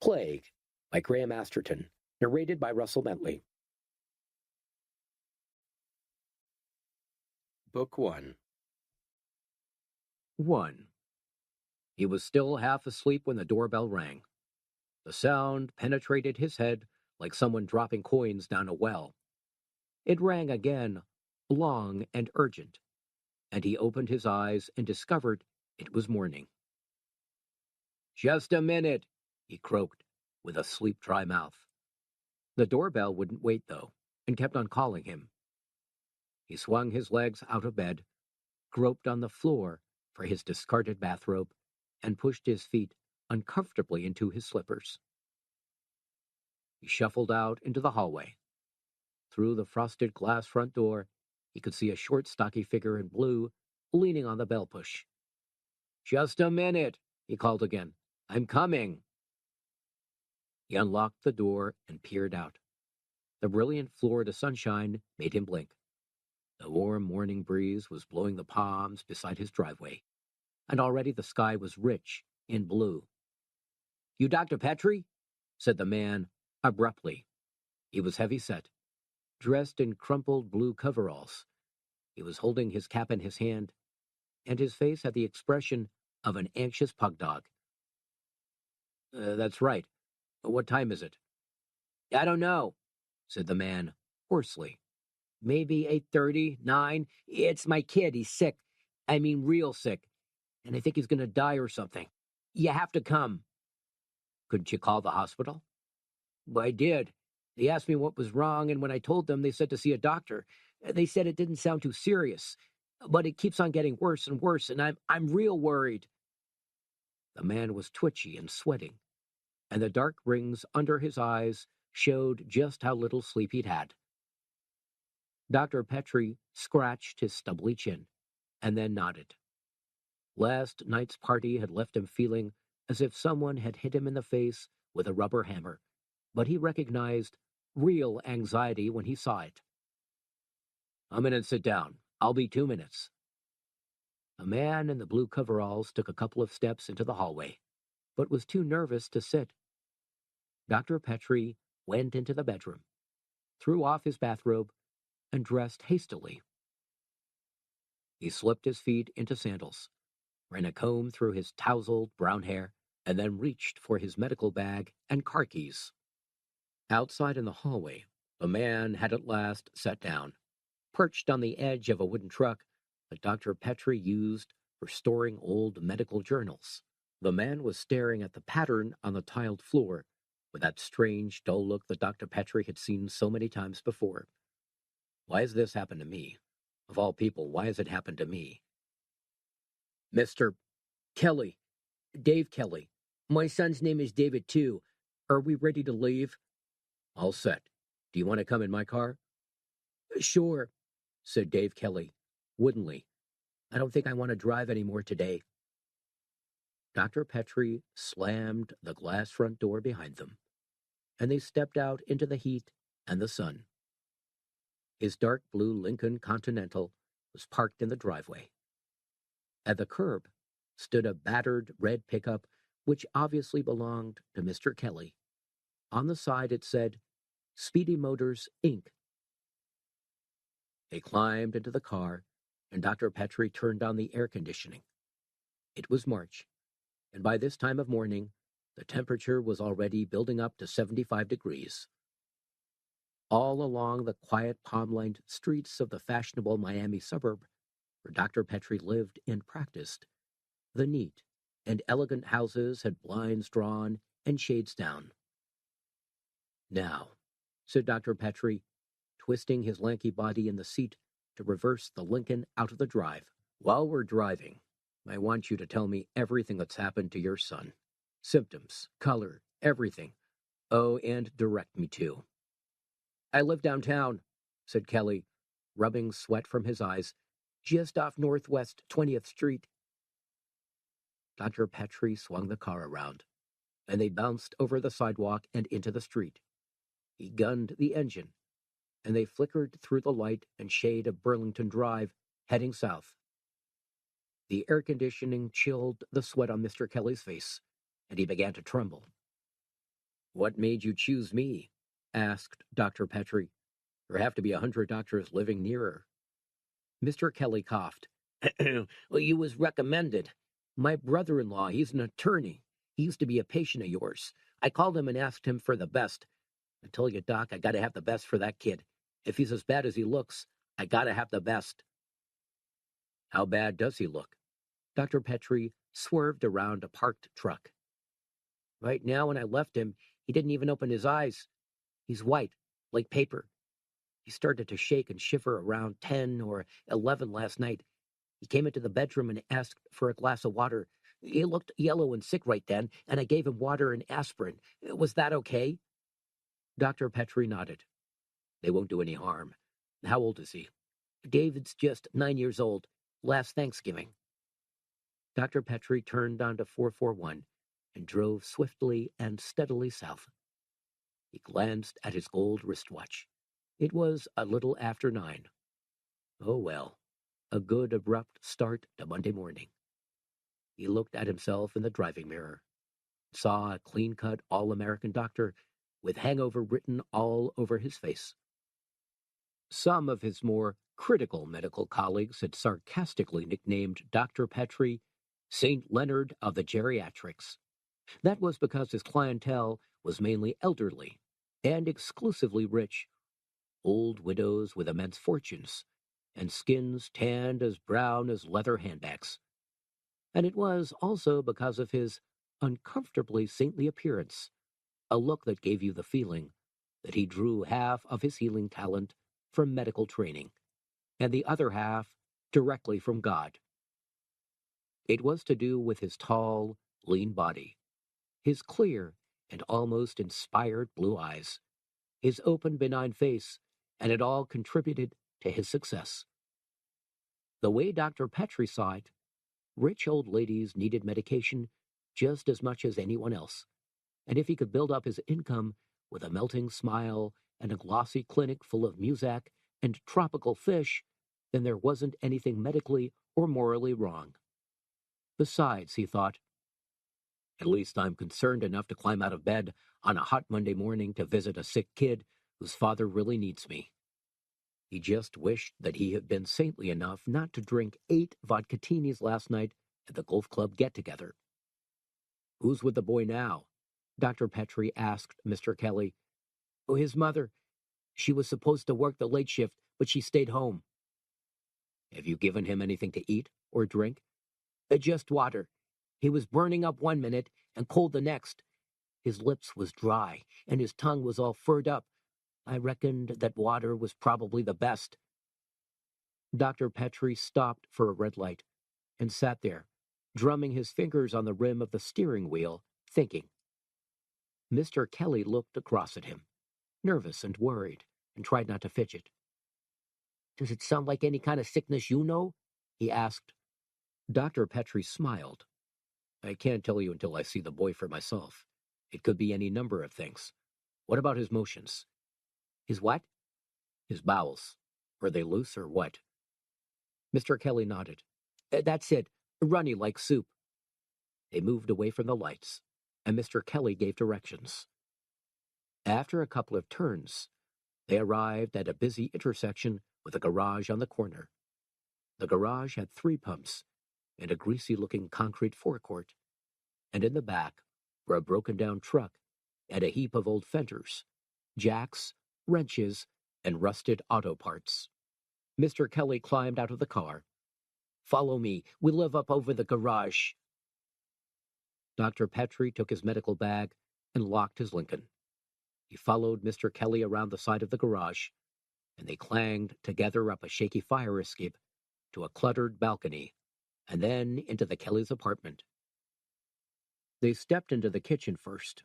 Plague by Graham Masterton, narrated by Russell Bentley. Book 1. 1. He was still half asleep when the doorbell rang. The sound penetrated his head like someone dropping coins down a well. It rang again, long and urgent, and he opened his eyes and discovered it was morning. "Just a minute," he croaked, with a sleep-dry mouth. The doorbell wouldn't wait, though, and kept on calling him. He swung his legs out of bed, groped on the floor for his discarded bathrobe, and pushed his feet uncomfortably into his slippers. He shuffled out into the hallway. Through the frosted glass front door, he could see a short, stocky figure in blue leaning on the bell push. "Just a minute," he called again. "I'm coming." He unlocked the door and peered out. The brilliant Florida sunshine made him blink. The warm morning breeze was blowing the palms beside his driveway, and already the sky was rich in blue. "You Dr. Petrie?" said the man abruptly. He was heavy-set, dressed in crumpled blue coveralls. He was holding his cap in his hand, and his face had the expression of an anxious pug dog. That's right. What time is it?" "I don't know," said the man hoarsely. "Maybe 8:30, 9. It's my kid. He's sick. I mean, real sick. And I think he's going to die or something. You have to come." "Couldn't you call the hospital?" "I did. They asked me what was wrong, and when I told them, they said to see a doctor. They said it didn't sound too serious, but it keeps on getting worse and worse, and I'm real worried." The man was twitchy and sweating, and the dark rings under his eyes showed just how little sleep he'd had. Dr. Petrie scratched his stubbly chin, and then nodded. Last night's party had left him feeling as if someone had hit him in the face with a rubber hammer, but he recognized real anxiety when he saw it. "Come in and sit down. I'll be 2 minutes." A man in the blue coveralls took a couple of steps into the hallway, but was too nervous to sit. Dr. Petrie went into the bedroom, threw off his bathrobe, and dressed hastily. He slipped his feet into sandals, ran a comb through his tousled brown hair, and then reached for his medical bag and car keys. Outside in the hallway, the man had at last sat down, perched on the edge of a wooden truck that Dr. Petrie used for storing old medical journals. The man was staring at the pattern on the tiled floor with that strange, dull look that Dr. Petrie had seen so many times before. "Why has this happened to me? Of all people, why has it happened to me?" "Mr. Kelly, Dave Kelly. My son's name is David, too. Are we ready to leave?" "All set. Do you want to come in my car?" "Sure," said Dave Kelly, woodenly. "I don't think I want to drive anymore today." Dr. Petrie slammed the glass front door behind them, and they stepped out into the heat and the sun. His dark blue Lincoln Continental was parked in the driveway. At the curb stood a battered red pickup which obviously belonged to Mr. Kelly. On the side it said, "Speedy Motors, Inc." They climbed into the car, and Dr. Petrie turned on the air conditioning. It was March, and by this time of morning, the temperature was already building up to 75 degrees. All along the quiet palm-lined streets of the fashionable Miami suburb, where Dr. Petrie lived and practiced, the neat and elegant houses had blinds drawn and shades down. "Now," said Dr. Petrie, twisting his lanky body in the seat to reverse the Lincoln out of the drive. "While we're driving, I want you to tell me everything that's happened to your son. Symptoms, color, everything. Oh, and direct me too." "I live downtown," said Kelly, rubbing sweat from his eyes, "just off Northwest 20th Street. Dr. Petrie swung the car around, and they bounced over the sidewalk and into the street. He gunned the engine, and they flickered through the light and shade of Burlington Drive, heading south. The air conditioning chilled the sweat on Mr. Kelly's face, and he began to tremble. "What made you choose me?" asked Dr. Petrie. "There have to be 100 doctors living nearer." Mr. Kelly coughed. "Well, you was recommended. My brother-in-law, he's an attorney. He used to be a patient of yours. I called him and asked him for the best. I told you, Doc, I gotta have the best for that kid. If he's as bad as he looks, I gotta have the best." "How bad does he look?" Dr. Petrie swerved around a parked truck. "Right now, when I left him, he didn't even open his eyes. He's white, like paper. He started to shake and shiver around 10 or 11 last night. He came into the bedroom and asked for a glass of water. He looked yellow and sick right then, and I gave him water and aspirin. Was that okay?" Dr. Petrie nodded. "They won't do any harm. How old is he?" "David's just 9 years old. Last Thanksgiving." Dr. Petrie turned onto 441 and drove swiftly and steadily south. He glanced at his gold wristwatch. It was a little after 9. Oh well, a good abrupt start to Monday morning. He looked at himself in the driving mirror, saw a clean-cut all-American doctor with hangover written all over his face. Some of his more critical medical colleagues had sarcastically nicknamed Dr. Petrie St. Leonard of the Geriatrics. That was because his clientele was mainly elderly and exclusively rich, old widows with immense fortunes, and skins tanned as brown as leather handbags. And it was also because of his uncomfortably saintly appearance, a look that gave you the feeling that he drew half of his healing talent from medical training, and the other half directly from God. It was to do with his tall, lean body, his clear and almost inspired blue eyes, his open, benign face, and it all contributed to his success. The way Dr. Petrie saw it, rich old ladies needed medication just as much as anyone else, and if he could build up his income with a melting smile and a glossy clinic full of muzak and tropical fish, then there wasn't anything medically or morally wrong. Besides, he thought, at least I'm concerned enough to climb out of bed on a hot Monday morning to visit a sick kid whose father really needs me. He just wished that he had been saintly enough not to drink 8 vodkatinis last night at the golf club get-together. "Who's with the boy now?" Dr. Petrie asked Mr. Kelly. "Oh, his mother. She was supposed to work the late shift, but she stayed home." "Have you given him anything to eat or drink?" Just water. He was burning up one minute and cold the next. His lips was dry, and his tongue was all furred up. I reckoned that water was probably the best." Dr. Petrie stopped for a red light and sat there, drumming his fingers on the rim of the steering wheel, thinking. Mr. Kelly looked across at him, nervous and worried, and tried not to fidget. "Does it sound like any kind of sickness you know?" he asked. Dr. Petrie smiled. "I can't tell you until I see the boy for myself. It could be any number of things. What about his motions?" "His what?" "His bowels. Are they loose or what?" Mr. Kelly nodded. That's it. Runny like soup." They moved away from the lights, and Mr. Kelly gave directions. After a couple of turns, they arrived at a busy intersection with a garage on the corner. The garage had 3 pumps and a greasy-looking concrete forecourt, and in the back were a broken-down truck and a heap of old fenders, jacks, wrenches, and rusted auto parts. Mr. Kelly climbed out of the car. "Follow me. We live up over the garage." Dr. Petrie took his medical bag and locked his Lincoln. He followed Mr. Kelly around the side of the garage, and they clanged together up a shaky fire escape to a cluttered balcony, and then into the Kellys' apartment. They stepped into the kitchen first.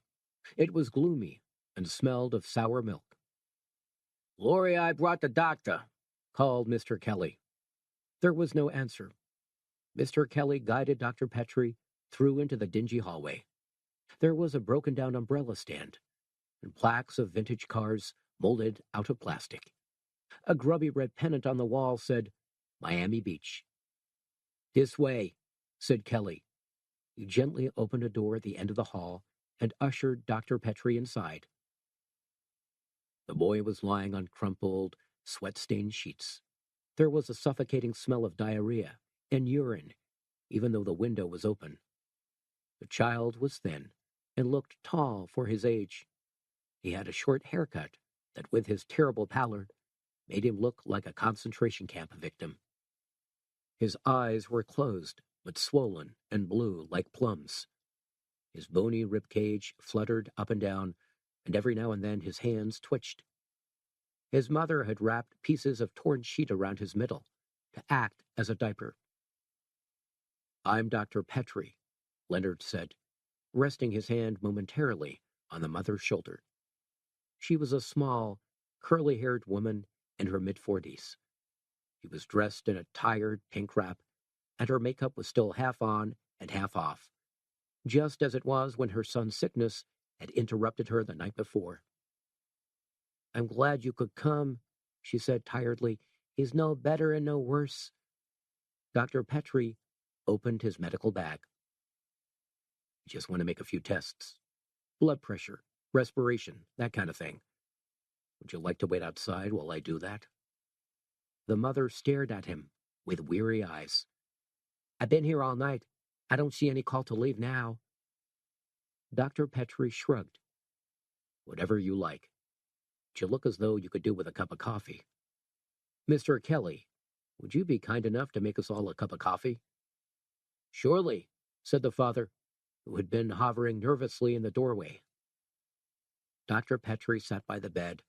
It was gloomy and smelled of sour milk. "Lori, I brought the doctor," called Mr. Kelly. There was no answer. Mr. Kelly guided Dr. Petrie through into the dingy hallway. There was a broken-down umbrella stand, and plaques of vintage cars molded out of plastic. A grubby red pennant on the wall said, "Miami Beach." "This way," said Kelly. He gently opened a door at the end of the hall and ushered Dr. Petrie inside. The boy was lying on crumpled, sweat-stained sheets. There was a suffocating smell of diarrhea and urine, even though the window was open. The child was thin and looked tall for his age. He had a short haircut that, with his terrible pallor, made him look like a concentration camp victim. His eyes were closed, but swollen and blue like plums. His bony rib cage fluttered up and down, and every now and then his hands twitched. His mother had wrapped pieces of torn sheet around his middle to act as a diaper. "I'm Dr. Petrie," Leonard said, resting his hand momentarily on the mother's shoulder. She was a small, curly-haired woman in her mid-40s. She was dressed in a tired pink wrap, and her makeup was still half on and half off, just as it was when her son's sickness had interrupted her the night before. "I'm glad you could come," she said tiredly. "He's no better and no worse." Dr. Petrie opened his medical bag. "I just want to make a few tests. Blood pressure, respiration, that kind of thing. Would you like to wait outside while I do that?" The mother stared at him with weary eyes. "I've been here all night. I don't see any call to leave now." Dr. Petrie shrugged. "Whatever you like. But you look as though you could do with a cup of coffee. Mr. Kelly, would you be kind enough to make us all a cup of coffee?" "Surely," said the father, who had been hovering nervously in the doorway. Dr. Petrie sat by the bed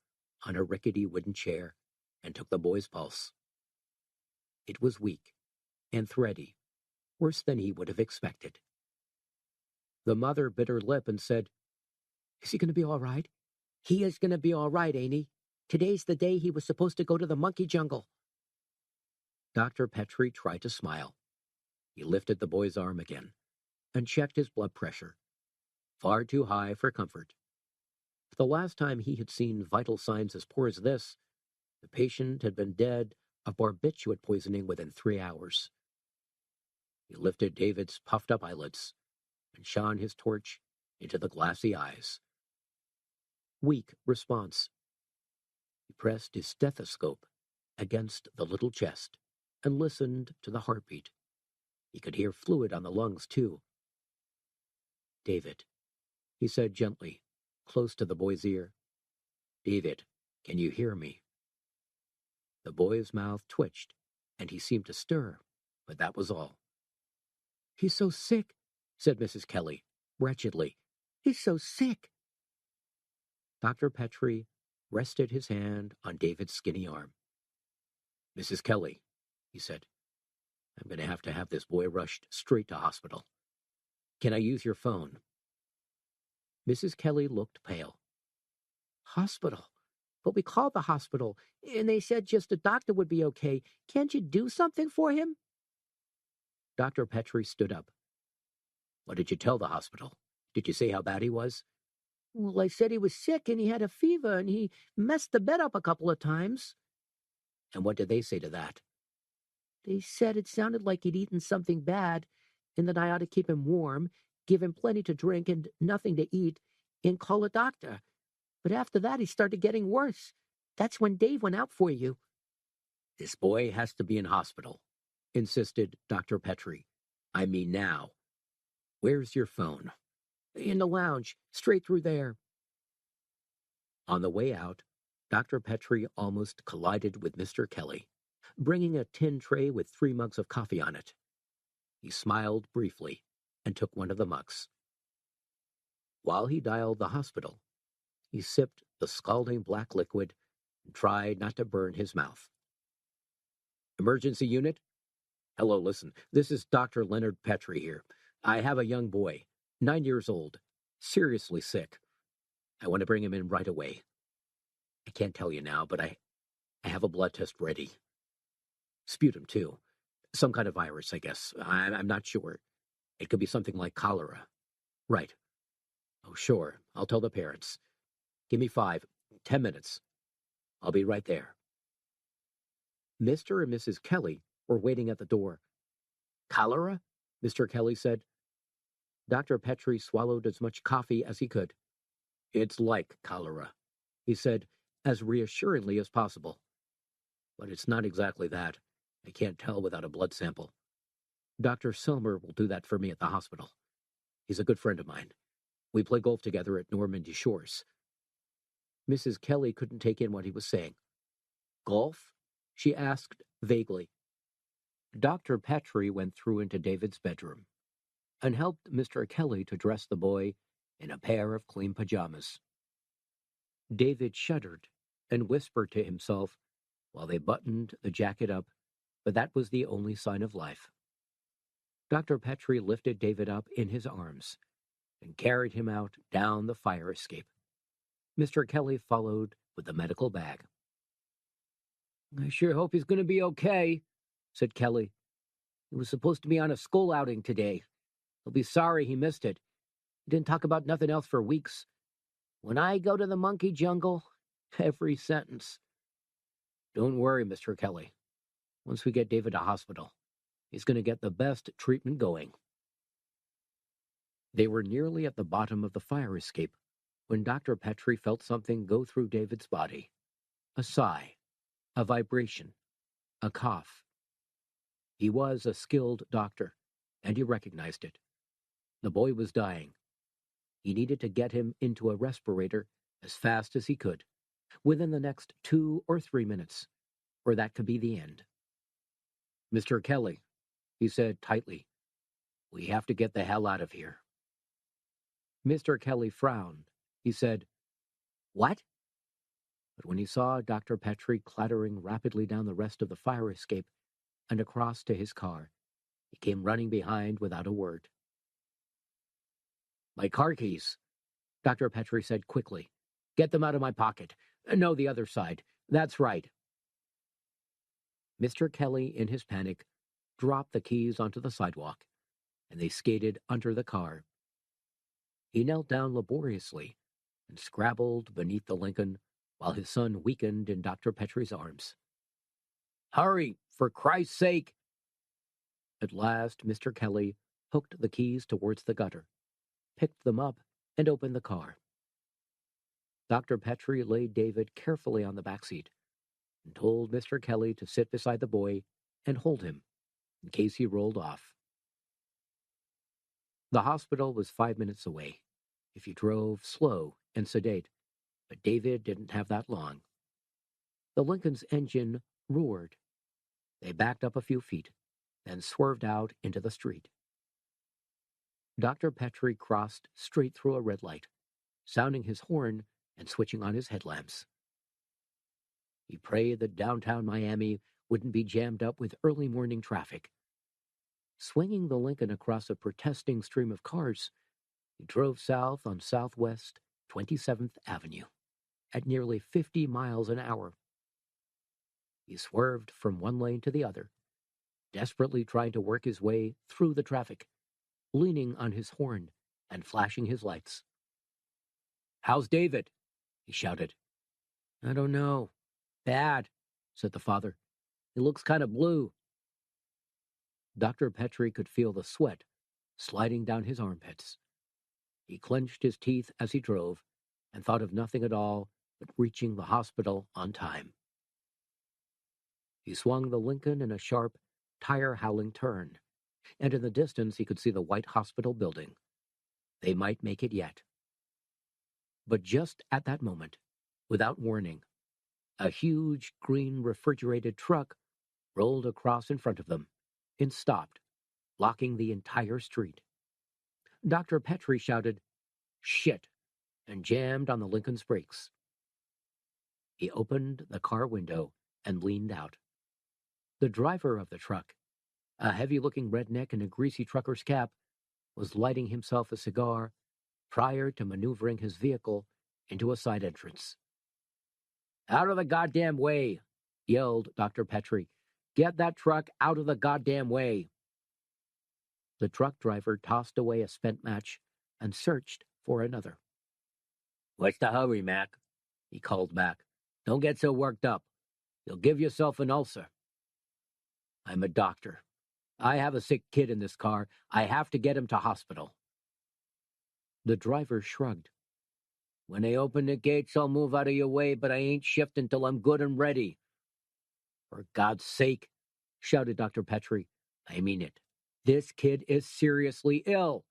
on a rickety wooden chair and took the boy's pulse. It was weak and thready, worse than he would have expected. The mother bit her lip and said, "Is he going to be all right?" "He is going to be all right, ain't he? Today's the day he was supposed to go to the monkey jungle." Dr. Petrie tried to smile. He lifted the boy's arm again and checked his blood pressure, far too high for comfort. The last time he had seen vital signs as poor as this, the patient had been dead of barbiturate poisoning within 3 hours. He lifted David's puffed-up eyelids and shone his torch into the glassy eyes. Weak response. He pressed his stethoscope against the little chest and listened to the heartbeat. He could hear fluid on the lungs, too. "David," he said gently, close to the boy's ear. "David, can you hear me?" The boy's mouth twitched, and he seemed to stir, but that was all. "He's so sick," said Mrs. Kelly, wretchedly. "He's so sick." Dr. Petrie rested his hand on David's skinny arm. "Mrs. Kelly," he said, "I'm going to have this boy rushed straight to hospital. Can I use your phone?" Mrs. Kelly looked pale. "Hospital? But we called the hospital, and they said just a doctor would be okay. Can't you do something for him?" Dr. Petrie stood up. "What did you tell the hospital? Did you say how bad he was?" "Well, I said he was sick and he had a fever and he messed the bed up a couple of times." "And what did they say to that?" "They said it sounded like he'd eaten something bad and that I ought to keep him warm, give him plenty to drink and nothing to eat, and call a doctor. But after that he started getting worse. That's when Dave went out for you." "This boy has to be in hospital," insisted Dr. Petrie. "I mean now. Where's your phone?" "In the lounge, straight through there." On the way out, Dr. Petrie almost collided with Mr. Kelly, bringing a tin tray with 3 mugs of coffee on it. He smiled briefly and took one of the mugs. While he dialed the hospital, he sipped the scalding black liquid and tried not to burn his mouth. "Emergency unit? Hello, listen. This is Dr. Leonard Petrie here. I have a young boy, 9 years old, seriously sick. I want to bring him in right away. I can't tell you now, but I have a blood test ready. Sputum, too. Some kind of virus, I guess. I'm not sure. It could be something like cholera." "Right. Oh, sure. I'll tell the parents. Give me 10 minutes. I'll be right there." Mr. and Mrs. Kelly were waiting at the door. "Cholera?" Mr. Kelly said. Dr. Petrie swallowed as much coffee as he could. "It's like cholera," he said, as reassuringly as possible. "But it's not exactly that. I can't tell without a blood sample. Dr. Silmer will do that for me at the hospital. He's a good friend of mine. We play golf together at Normandy Shores." Mrs. Kelly couldn't take in what he was saying. "Golf?" she asked vaguely. Dr. Petrie went through into David's bedroom and helped Mr. Kelly to dress the boy in a pair of clean pajamas. David shuddered and whispered to himself while they buttoned the jacket up, but that was the only sign of life. Dr. Petrie lifted David up in his arms and carried him out down the fire escape. Mr. Kelly followed with the medical bag. "I sure hope he's going to be okay," said Kelly. "He was supposed to be on a school outing today. He'll be sorry he missed it. He didn't talk about nothing else for weeks. When I go to the monkey jungle, every sentence." "Don't worry, Mr. Kelly. Once we get David to hospital, he's going to get the best treatment going." They were nearly at the bottom of the fire escape when Dr. Petrie felt something go through David's body. A sigh, a vibration, a cough. He was a skilled doctor, and he recognized it. The boy was dying. He needed to get him into a respirator as fast as he could, within the next 2 or 3 minutes, or that could be the end. "Mr. Kelly," he said tightly, "we have to get the hell out of here." Mr. Kelly frowned. He said, "What?" But when he saw Dr. Petrie clattering rapidly down the rest of the fire escape and across to his car, he came running behind without a word. "My car keys," Dr. Petrie said quickly. "Get them out of my pocket. No, the other side. That's right." Mr. Kelly, in his panic, dropped the keys onto the sidewalk, and they skated under the car. He knelt down laboriously and scrabbled beneath the Lincoln while his son weakened in Dr. Petrie's arms. "Hurry, for Christ's sake!" At last, Mr. Kelly hooked the keys towards the gutter, picked them up, and opened the car. Dr. Petrie laid David carefully on the back seat and told Mr. Kelly to sit beside the boy and hold him in case he rolled off. The hospital was 5 minutes away if you drove slow and sedate, but David didn't have that long. The Lincoln's engine roared. They backed up a few feet, then swerved out into the street. Dr. Petrie crossed straight through a red light, sounding his horn and switching on his headlamps. He prayed that downtown Miami wouldn't be jammed up with early morning traffic. Swinging the Lincoln across a protesting stream of cars, he drove south on Southwest 27th Avenue at nearly 50 miles an hour. He swerved from one lane to the other, desperately trying to work his way through the traffic, leaning on his horn and flashing his lights. "How's David?" he shouted. "I don't know. Bad," said the father. "He looks kind of blue." Dr. Petrie could feel the sweat sliding down his armpits. He clenched his teeth as he drove and thought of nothing at all but reaching the hospital on time. He swung the Lincoln in a sharp, tire-howling turn, and in the distance he could see the white hospital building. They might make it yet. But just at that moment, without warning, a huge green refrigerated truck rolled across in front of them and stopped, blocking the entire street. Dr. Petrie shouted, "Shit," and jammed on the Lincoln's brakes. He opened the car window and leaned out. The driver of the truck, a heavy-looking redneck in a greasy trucker's cap, was lighting himself a cigar prior to maneuvering his vehicle into a side entrance. "Out of the goddamn way," yelled Dr. Petrie. "Get that truck out of the goddamn way." The truck driver tossed away a spent match and searched for another. "What's the hurry, Mac?" he called back. "Don't get so worked up. You'll give yourself an ulcer." "I'm a doctor. I have a sick kid in this car. I have to get him to hospital. The driver shrugged. When they open the gates, I'll move out of your way, but I ain't shifting till I'm good and ready. For God's sake, shouted Dr. Petrie. I mean it. This kid is seriously ill.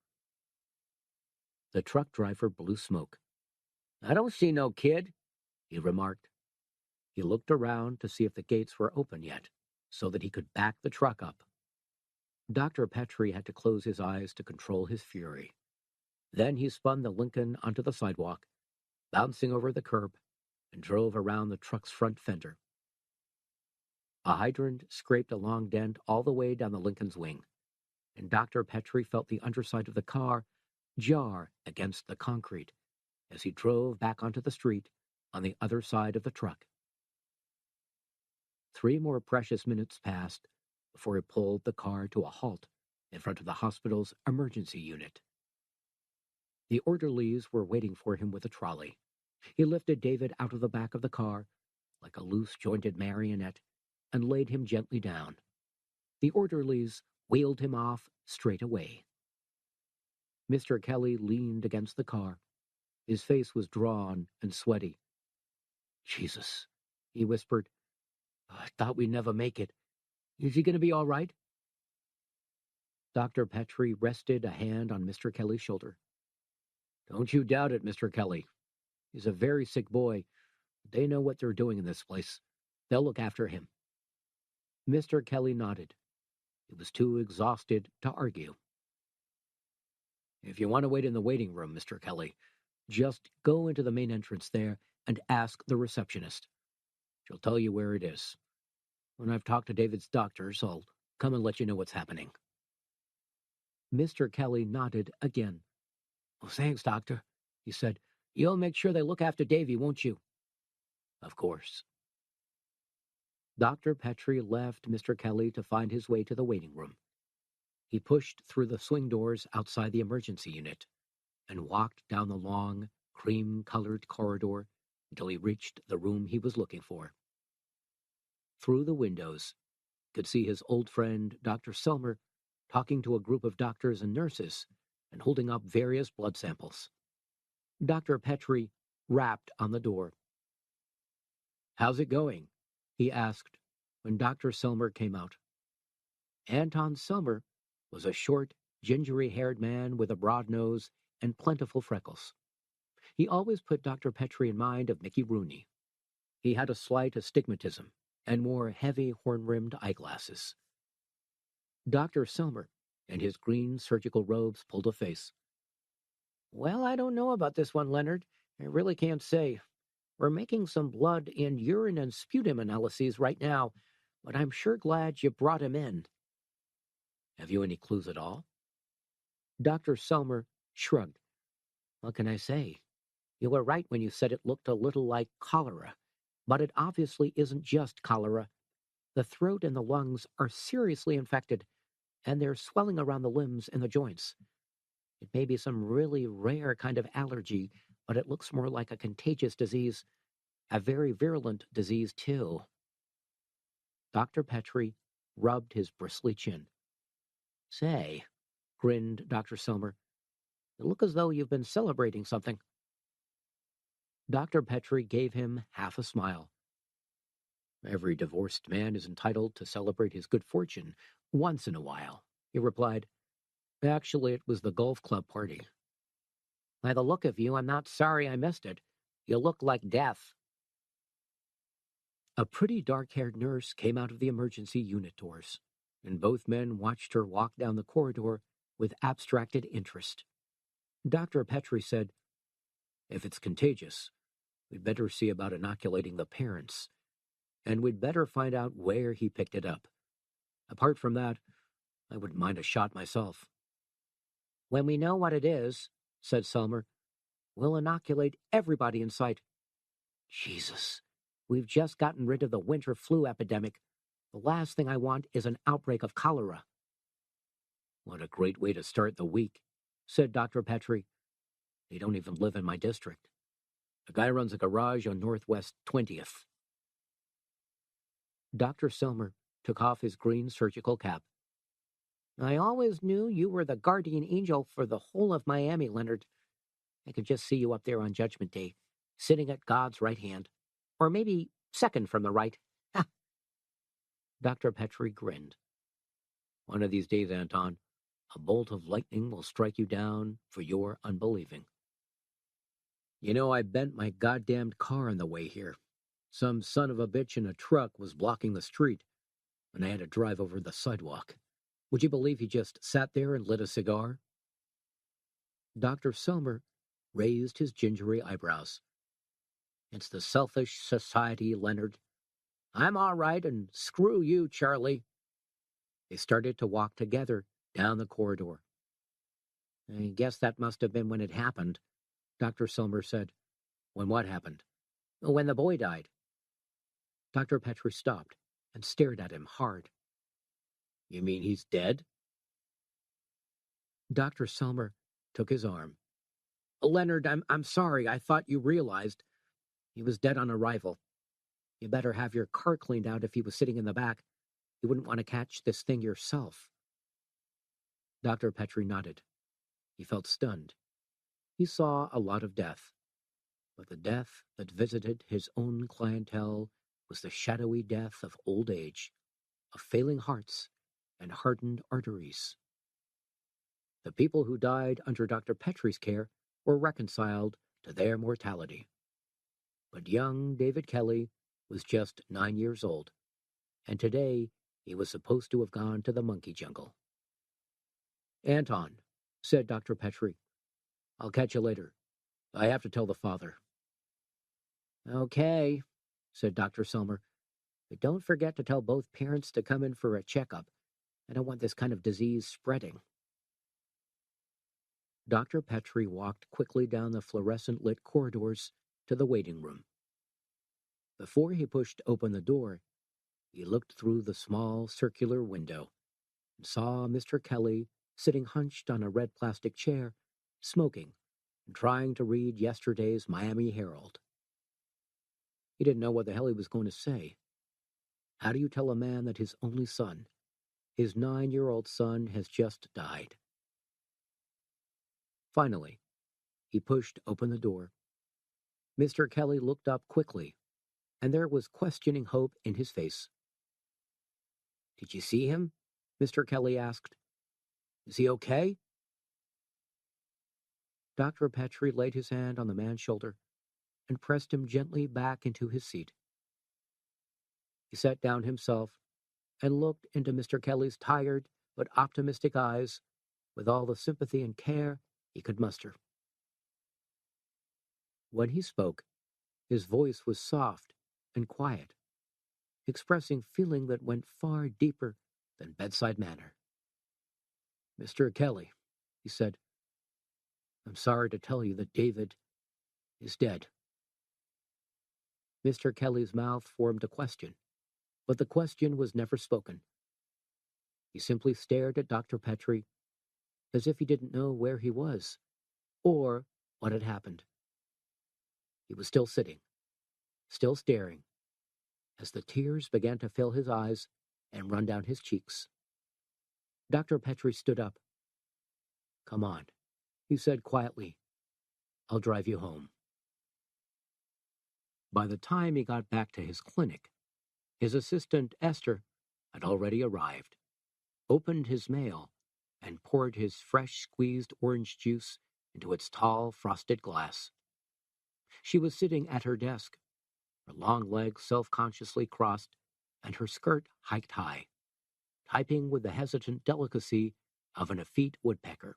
The truck driver blew smoke. I don't see no kid, he remarked. He looked around to see if the gates were open yet, so that he could back the truck up. Dr. Petrie had to close his eyes to control his fury. Then he spun the Lincoln onto the sidewalk, bouncing over the curb, and drove around the truck's front fender. A hydrant scraped a long dent all the way down the Lincoln's wing, and Dr. Petrie felt the underside of the car jar against the concrete as he drove back onto the street on the other side of the truck. 3 more precious minutes passed before he pulled the car to a halt in front of the hospital's emergency unit. The orderlies were waiting for him with a trolley. He lifted David out of the back of the car like a loose-jointed marionette and laid him gently down. The orderlies wheeled him off straight away. Mr. Kelly leaned against the car. His face was drawn and sweaty. Jesus, he whispered. I thought we'd never make it. Is he going to be all right? Dr. Petrie rested a hand on Mr. Kelly's shoulder. Don't you doubt it, Mr. Kelly. He's a very sick boy. They know what they're doing in this place. They'll look after him. Mr. Kelly nodded. He was too exhausted to argue. If you want to wait in the waiting room, Mr. Kelly, just go into the main entrance there and ask the receptionist. She'll tell you where it is. When I've talked to David's doctors, I'll come and let you know what's happening. Mr. Kelly nodded again. Oh, thanks, Doctor, he said. You'll make sure they look after Davy, won't you? Of course. Dr. Petrie left Mr. Kelly to find his way to the waiting room. He pushed through the swing doors outside the emergency unit and walked down the long, cream-colored corridor until he reached the room he was looking for. Through the windows, he could see his old friend, Dr. Selmer, talking to a group of doctors and nurses and holding up various blood samples. Dr. Petrie rapped on the door. How's it going? He asked when Dr. Selmer came out. Anton Selmer was a short, gingery-haired man with a broad nose and plentiful freckles. He always put Dr. Petrie in mind of Mickey Rooney. He had a slight astigmatism and wore heavy horn-rimmed eyeglasses. Dr. Selmer and his green surgical robes pulled a face. Well, I don't know about this one, Leonard. I really can't say. We're making some blood and urine and sputum analyses right now, but I'm sure glad you brought him in. Have you any clues at all? Dr. Selmer shrugged. What can I say? You were right when you said it looked a little like cholera, but it obviously isn't just cholera. The throat and the lungs are seriously infected, and they're swelling around the limbs and the joints. It may be some really rare kind of allergy, but it looks more like a contagious disease, a very virulent disease, too. Dr. Petrie rubbed his bristly chin. Say, grinned Dr. Selmer, you look as though you've been celebrating something. Dr. Petrie gave him half a smile. Every divorced man is entitled to celebrate his good fortune once in a while, he replied. Actually, it was the golf club party. By the look of you, I'm not sorry I missed it. You look like death. A pretty dark-haired nurse came out of the emergency unit doors, and both men watched her walk down the corridor with abstracted interest. Dr. Petrie said, If it's contagious, we'd better see about inoculating the parents, and we'd better find out where he picked it up. Apart from that, I wouldn't mind a shot myself. When we know what it is, said Selmer, we'll inoculate everybody in sight. Jesus, we've just gotten rid of the winter flu epidemic. The last thing I want is an outbreak of cholera. What a great way to start the week, said Dr. Petrie. They don't even live in my district. The guy runs a garage on Northwest 20th. Dr. Selmer took off his green surgical cap. I always knew you were the guardian angel for the whole of Miami, Leonard. I could just see you up there on Judgment Day, sitting at God's right hand. Or maybe second from the right. Ha! Dr. Petrie grinned. One of these days, Anton, a bolt of lightning will strike you down for your unbelieving. You know, I bent my goddamned car on the way here. Some son of a bitch in a truck was blocking the street, and I had to drive over the sidewalk. Would you believe he just sat there and lit a cigar? Dr. Selmer raised his gingery eyebrows. It's the selfish society, Leonard. I'm all right, and screw you, Charlie. They started to walk together down the corridor. I guess that must have been when it happened, Dr. Selmer said. When what happened? When the boy died. Dr. Petrie stopped and stared at him hard. You mean he's dead? Dr. Selmer took his arm. Leonard, I'm sorry. I thought you realized. He was dead on arrival. You better have your car cleaned out if he was sitting in the back. You wouldn't want to catch this thing yourself. Dr. Petrie nodded. He felt stunned. He saw a lot of death, but the death that visited his own clientele was the shadowy death of old age, of failing hearts and hardened arteries. The people who died under Dr. Petrie's care were reconciled to their mortality. But young David Kelly was just 9 years old, and today he was supposed to have gone to the monkey jungle. Anton, said Dr. Petrie, I'll catch you later. I have to tell the father. Okay, said Dr. Selmer, but don't forget to tell both parents to come in for a checkup. I don't want this kind of disease spreading. Dr. Petrie walked quickly down the fluorescent-lit corridors to the waiting room. Before he pushed open the door, he looked through the small circular window and saw Mr. Kelly sitting hunched on a red plastic chair, smoking and trying to read yesterday's Miami Herald. He didn't know what the hell he was going to say. How do you tell a man that his only son, his 9-year-old son, has just died? Finally, he pushed open the door. Mr. Kelly looked up quickly, and there was questioning hope in his face. Did you see him? Mr. Kelly asked. Is he okay? Dr. Petrie laid his hand on the man's shoulder and pressed him gently back into his seat. He sat down himself and looked into Mr. Kelly's tired but optimistic eyes with all the sympathy and care he could muster. When he spoke, his voice was soft and quiet, expressing feeling that went far deeper than bedside manner. Mr. Kelly, he said, I'm sorry to tell you that David is dead. Mr. Kelly's mouth formed a question, but the question was never spoken. He simply stared at Dr. Petrie as if he didn't know where he was or what had happened. He was still sitting, still staring, as the tears began to fill his eyes and run down his cheeks. Dr. Petrie stood up. Come on, he said quietly. I'll drive you home. By the time he got back to his clinic, his assistant, Esther, had already arrived, opened his mail, and poured his fresh squeezed orange juice into its tall frosted glass. She was sitting at her desk, her long legs self-consciously crossed and her skirt hiked high, typing with the hesitant delicacy of an effete woodpecker.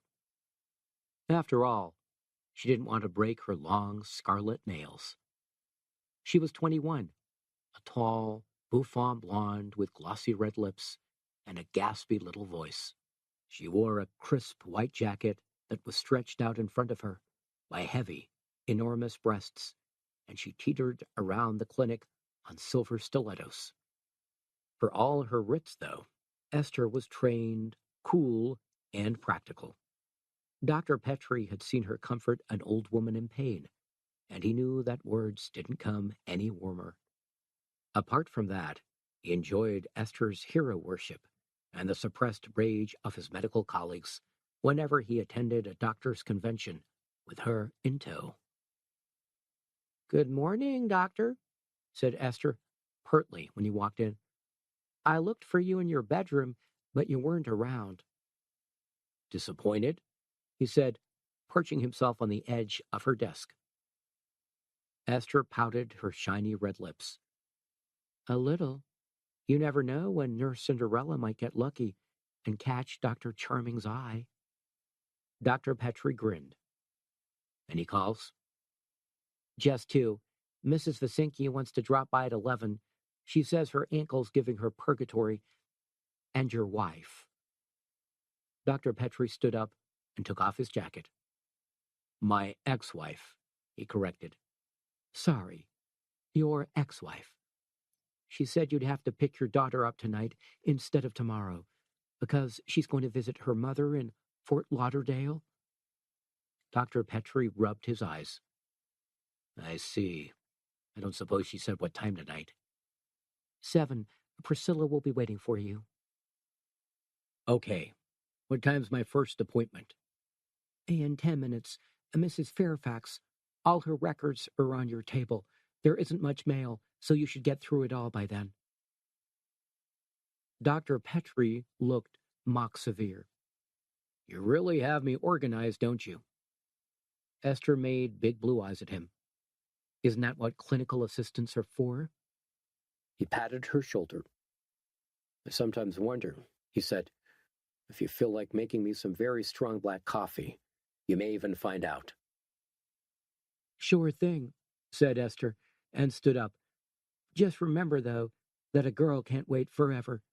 After all, she didn't want to break her long scarlet nails. She was 21, a tall, bouffant blonde with glossy red lips and a gaspy little voice. She wore a crisp white jacket that was stretched out in front of her by heavy, enormous breasts, and she teetered around the clinic on silver stilettos. For all her Ritz, though, Esther was trained, cool, and practical. Dr. Petrie had seen her comfort an old woman in pain, and he knew that words didn't come any warmer. Apart from that, he enjoyed Esther's hero worship and the suppressed rage of his medical colleagues whenever he attended a doctor's convention with her in tow. "Good morning, Doctor," said Esther pertly when he walked in. "I looked for you in your bedroom, but you weren't around." "Disappointed?" he said, perching himself on the edge of her desk. Esther pouted her shiny red lips. "A little. You never know when Nurse Cinderella might get lucky and catch Dr. Charming's eye." Dr. Petrie grinned. "Any calls?" "Just two. Mrs. Vasinki wants to drop by at 11. She says her ankle's giving her purgatory. And your wife." Dr. Petrie stood up and took off his jacket. "My ex-wife," he corrected. "Sorry, your ex-wife. She said you'd have to pick your daughter up tonight instead of tomorrow, because she's going to visit her mother in Fort Lauderdale." Dr. Petrie rubbed his eyes. "I see. I don't suppose she said what time tonight." 7. Priscilla will be waiting for you." "Okay. What time's my first appointment?" "In 10 minutes. Mrs. Fairfax. All her records are on your table. There isn't much mail, so you should get through it all by then." Dr. Petrie looked mock severe. "You really have me organized, don't you?" Esther made big blue eyes at him. "Isn't that what clinical assistants are for?" He patted her shoulder. "I sometimes wonder," he said, "if you feel like making me some very strong black coffee, you may even find out." "Sure thing," said Esther, and stood up. "Just remember, though, that a girl can't wait forever.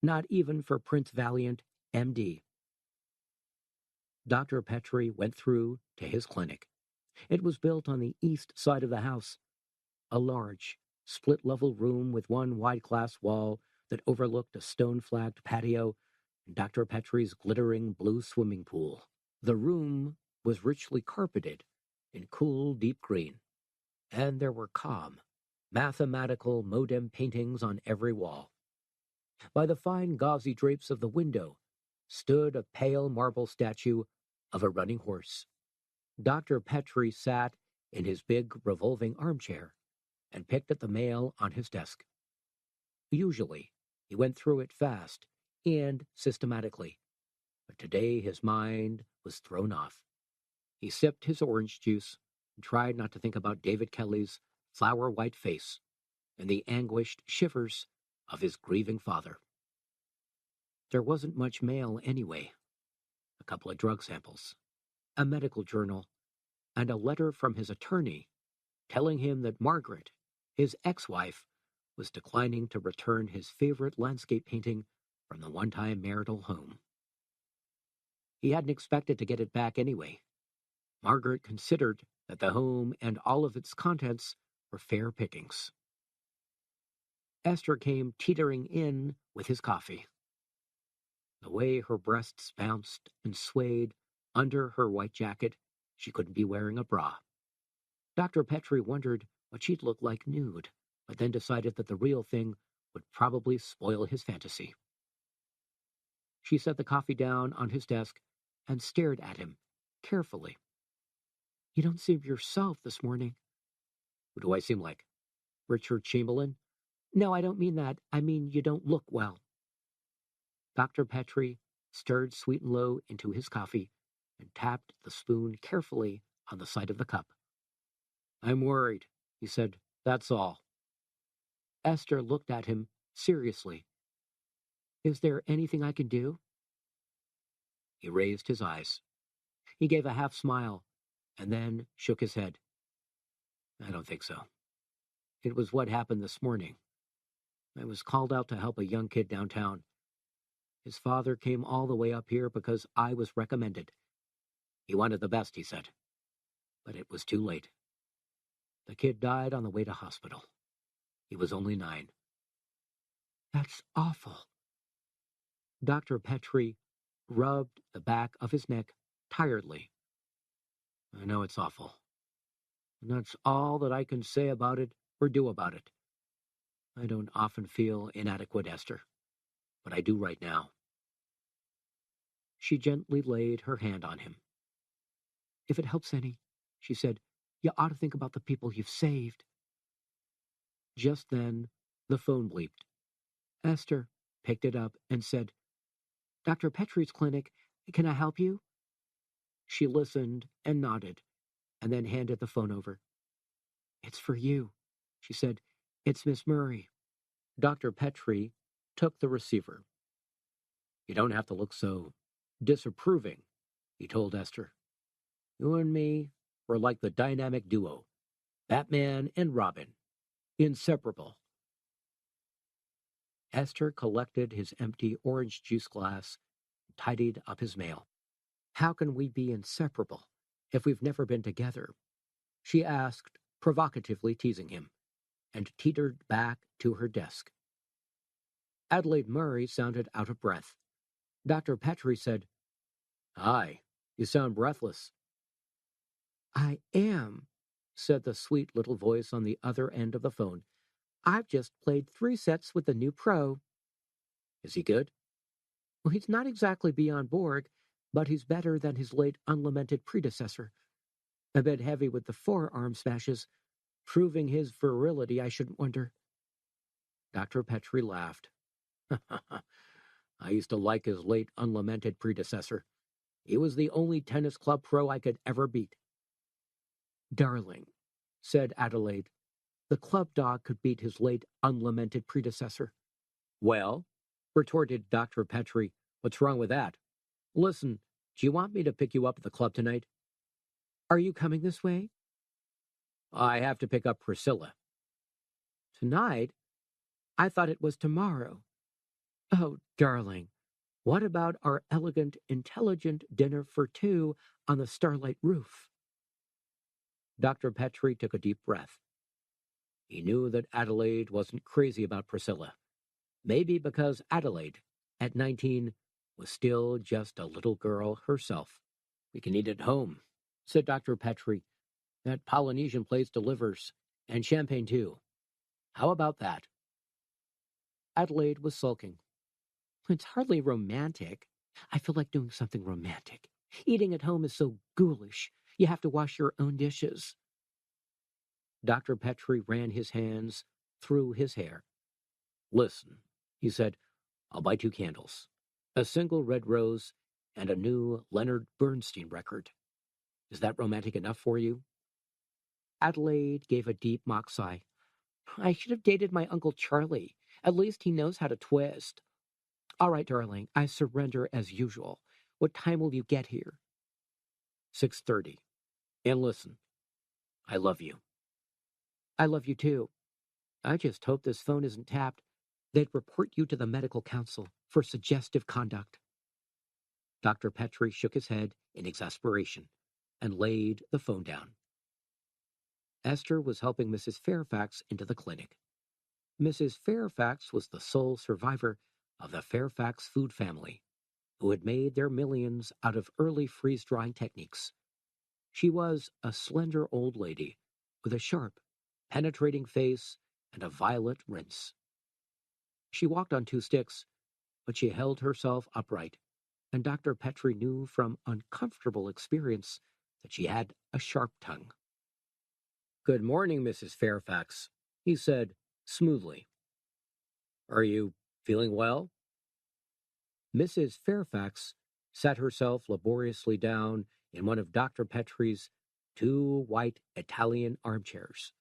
Not even for Prince Valiant, M.D. Dr. Petrie went through to his clinic. It was built on the east side of the house, a large, split-level room with one wide glass wall that overlooked a stone-flagged patio and Dr. Petrie's glittering blue swimming pool. The room was richly carpeted in cool, deep green, and there were calm, mathematical modem paintings on every wall. By the fine gauzy drapes of the window stood a pale marble statue of a running horse. Dr. Petrie sat in his big revolving armchair and picked at the mail on his desk. Usually, he went through it fast and systematically, but today his mind was thrown off. He sipped his orange juice and tried not to think about David Kelly's flower-white face and the anguished shivers of his grieving father. There wasn't much mail anyway. A couple of drug samples, a medical journal, and a letter from his attorney telling him that Margaret, his ex-wife, was declining to return his favorite landscape painting from the one-time marital home. He hadn't expected to get it back anyway. Margaret considered that the home and all of its contents were fair pickings. Esther came teetering in with his coffee. The way her breasts bounced and swayed under her white jacket, she couldn't be wearing a bra. Dr. Petrie wondered what she'd look like nude, but then decided that the real thing would probably spoil his fantasy. She set the coffee down on his desk and stared at him carefully. "You don't seem yourself this morning." "Who do I seem like? Richard Chamberlain?" "No, I don't mean that. I mean you don't look well." Dr. Petrie stirred Sweet and Low into his coffee and tapped the spoon carefully on the side of the cup. "I'm worried," he said. "That's all." Esther looked at him seriously. "Is there anything I can do?" He raised his eyes. He gave a half smile and then shook his head. "I don't think so. It was what happened this morning. I was called out to help a young kid downtown. His father came all the way up here because I was recommended. He wanted the best, he said. But it was too late. The kid died on the way to hospital. He was only 9. That's awful." Dr. Petrie rubbed the back of his neck tiredly. "I know it's awful. And that's all that I can say about it or do about it. I don't often feel inadequate, Esther, but I do right now." She gently laid her hand on him. "If it helps any, she said. You ought to think about the people you've saved. Just then, the phone bleeped. Esther picked it up and said, Dr. Petrie's clinic, can I help you? She listened and nodded, and then handed the phone over. It's for you, she said. It's Miss Murray. Dr. Petrie took the receiver. You don't have to look so disapproving, he told Esther. You and me were like the dynamic duo, Batman and Robin, inseparable. Esther collected his empty orange juice glass and tidied up his mail. How can we be inseparable if we've never been together? She asked, provocatively teasing him, and teetered back to her desk. Adelaide Murray sounded out of breath. Dr. Petrie said, Hi, you sound breathless. I am, said the sweet little voice on the other end of the phone. I've just played 3 sets with the new pro. Is he good? Well, he's not exactly beyond Borg, but he's better than his late unlamented predecessor. A bit heavy with the forearm smashes, proving his virility, I shouldn't wonder. Dr. Petrie laughed. I used to like his late unlamented predecessor. He was the only tennis club pro I could ever beat. Darling, said Adelaide, the club dog could beat his late unlamented predecessor. Well, retorted Dr. Petrie, what's wrong with that? Listen, do you want me to pick you up at the club tonight? Are you coming this way? I have to pick up Priscilla. Tonight? I thought it was tomorrow. Oh, darling, what about our elegant, intelligent dinner for 2 on the starlight roof? Dr. Petrie took a deep breath. He knew that Adelaide wasn't crazy about Priscilla. Maybe because Adelaide, at 19, was still just a little girl herself. We can eat at home, said Dr. Petrie. That Polynesian place delivers, and champagne too. How about that? Adelaide was sulking. It's hardly romantic. I feel like doing something romantic. Eating at home is so ghoulish. You have to wash your own dishes. Dr. Petrie ran his hands through his hair. Listen, he said, I'll buy 2 candles. A single red rose and a new Leonard Bernstein record. Is that romantic enough for you? Adelaide gave a deep mock sigh. I should have dated my Uncle Charlie. At least he knows how to twist. All right, darling, I surrender as usual. What time will you get here? 6:30. And listen, I love you. I love you too. I just hope this phone isn't tapped. They'd report you to the medical council for suggestive conduct. Dr. Petrie shook his head in exasperation and laid the phone down. Esther was helping Mrs. Fairfax into the clinic. Mrs. Fairfax was the sole survivor of the Fairfax food family, who had made their millions out of early freeze-drying techniques. She was a slender old lady with a sharp, penetrating face and a violet rinse. She walked on 2 sticks, but she held herself upright, and Dr. Petrie knew from uncomfortable experience that she had a sharp tongue. Good morning, Mrs. Fairfax, he said smoothly. Are you feeling well? Mrs. Fairfax sat herself laboriously down in one of Dr. Petrie's 2 white Italian armchairs.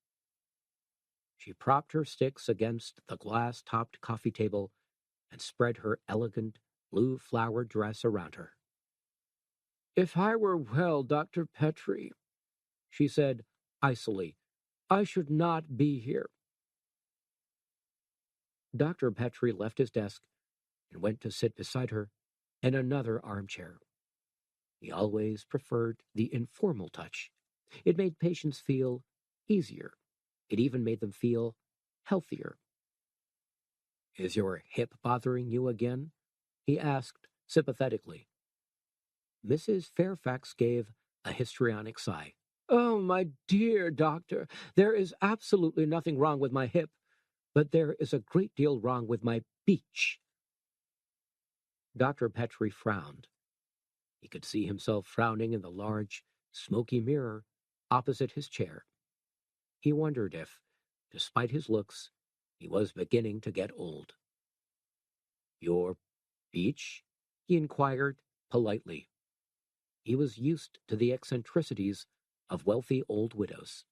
She propped her sticks against the glass-topped coffee table and spread her elegant blue-flowered dress around her. If I were well, Dr. Petrie, she said icily, I should not be here. Dr. Petrie left his desk and went to sit beside her in another armchair. He always preferred the informal touch. It made patients feel easier. It even made them feel healthier. Is your hip bothering you again? He asked sympathetically. Mrs. Fairfax gave a histrionic sigh. Oh, my dear doctor, there is absolutely nothing wrong with my hip, but there is a great deal wrong with my beach. Dr. Petrie frowned. He could see himself frowning in the large, smoky mirror opposite his chair. He wondered if, despite his looks, he was beginning to get old. "Your beach?" he inquired politely. He was used to the eccentricities of wealthy old widows.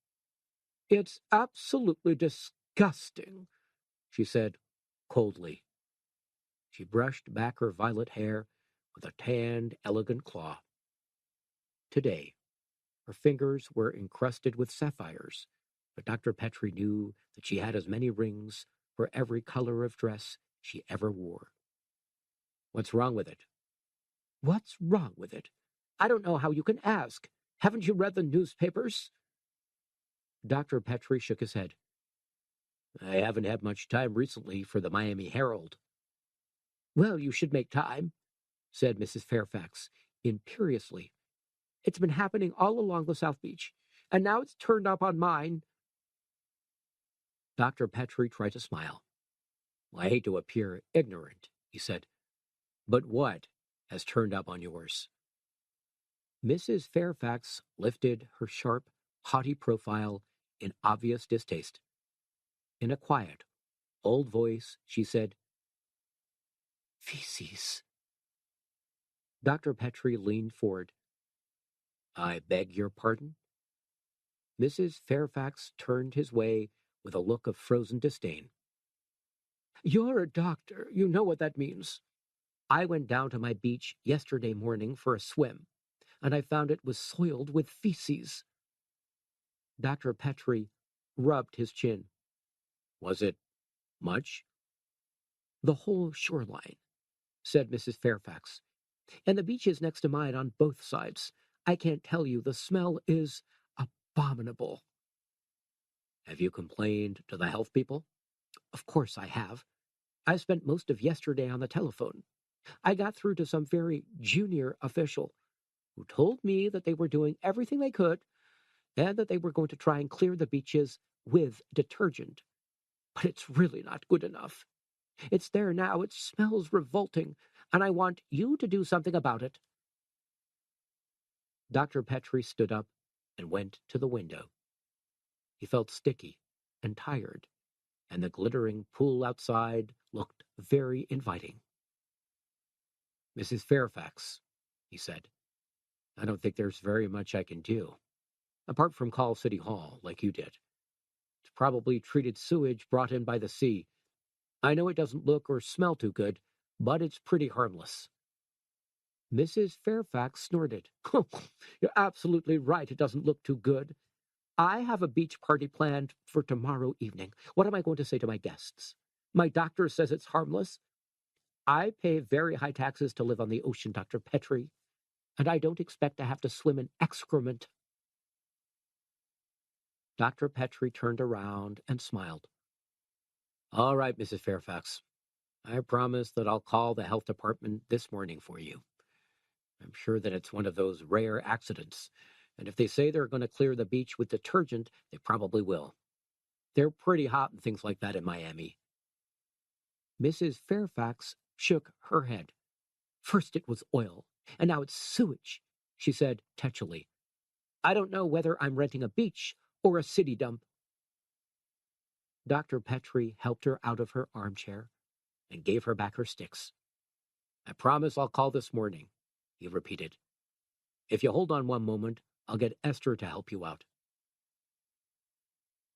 "It's absolutely disgusting," she said coldly. She brushed back her violet hair with a tanned, elegant claw. Today, her fingers were encrusted with sapphires, but Dr. Petrie knew that she had as many rings for every color of dress she ever wore. "What's wrong with it?" "What's wrong with it? I don't know how you can ask. Haven't you read the newspapers?" Dr. Petrie shook his head. "I haven't had much time recently for the Miami Herald." "Well, you should make time," said Mrs. Fairfax imperiously. "It's been happening all along the South Beach, and now it's turned up on mine." Dr. Petrie tried to smile. "I hate to appear ignorant," he said, "but what has turned up on yours?" Mrs. Fairfax lifted her sharp, haughty profile in obvious distaste. In a quiet, old voice, she said, "Feces." Dr. Petrie leaned forward. "I beg your pardon?" Mrs. Fairfax turned his way with a look of frozen disdain. "You're a doctor. You know what that means. I went down to my beach yesterday morning for a swim, and I found it was soiled with feces." Dr. Petrie rubbed his chin. "Was it much?" "The whole shoreline," said Mrs. Fairfax, "and the beaches next to mine on both sides. I can't tell you, the smell is abominable." "Have you complained to the health people?" "Of course I have. I spent most of yesterday on the telephone. I got through to some very junior official who told me that they were doing everything they could and that they were going to try and clear the beaches with detergent. But it's really not good enough. It's there now, it smells revolting, and I want you to do something about it." Dr. Petrie stood up and went to the window. He felt sticky and tired, and the glittering pool outside looked very inviting. "Mrs. Fairfax," he said, "I don't think there's very much I can do, apart from call City Hall, like you did. It's probably treated sewage brought in by the sea. I know it doesn't look or smell too good, but it's pretty harmless." Mrs. Fairfax snorted. "You're absolutely right, it doesn't look too good. I have a beach party planned for tomorrow evening. What am I going to say to my guests? My doctor says it's harmless. I pay very high taxes to live on the ocean, Dr. Petrie, and I don't expect to have to swim in excrement." Dr. Petrie turned around and smiled. "All right, Mrs. Fairfax. I promise that I'll call the health department this morning for you. I'm sure that it's one of those rare accidents, and if they say they're going to clear the beach with detergent, they probably will. They're pretty hot and things like that in Miami." Mrs. Fairfax shook her head. "First it was oil, and now it's sewage," she said tetchily. "I don't know whether I'm renting a beach or a city dump." Dr. Petrie helped her out of her armchair and gave her back her sticks. "I promise I'll call this morning," he repeated. "If you hold on one moment, I'll get Esther to help you out."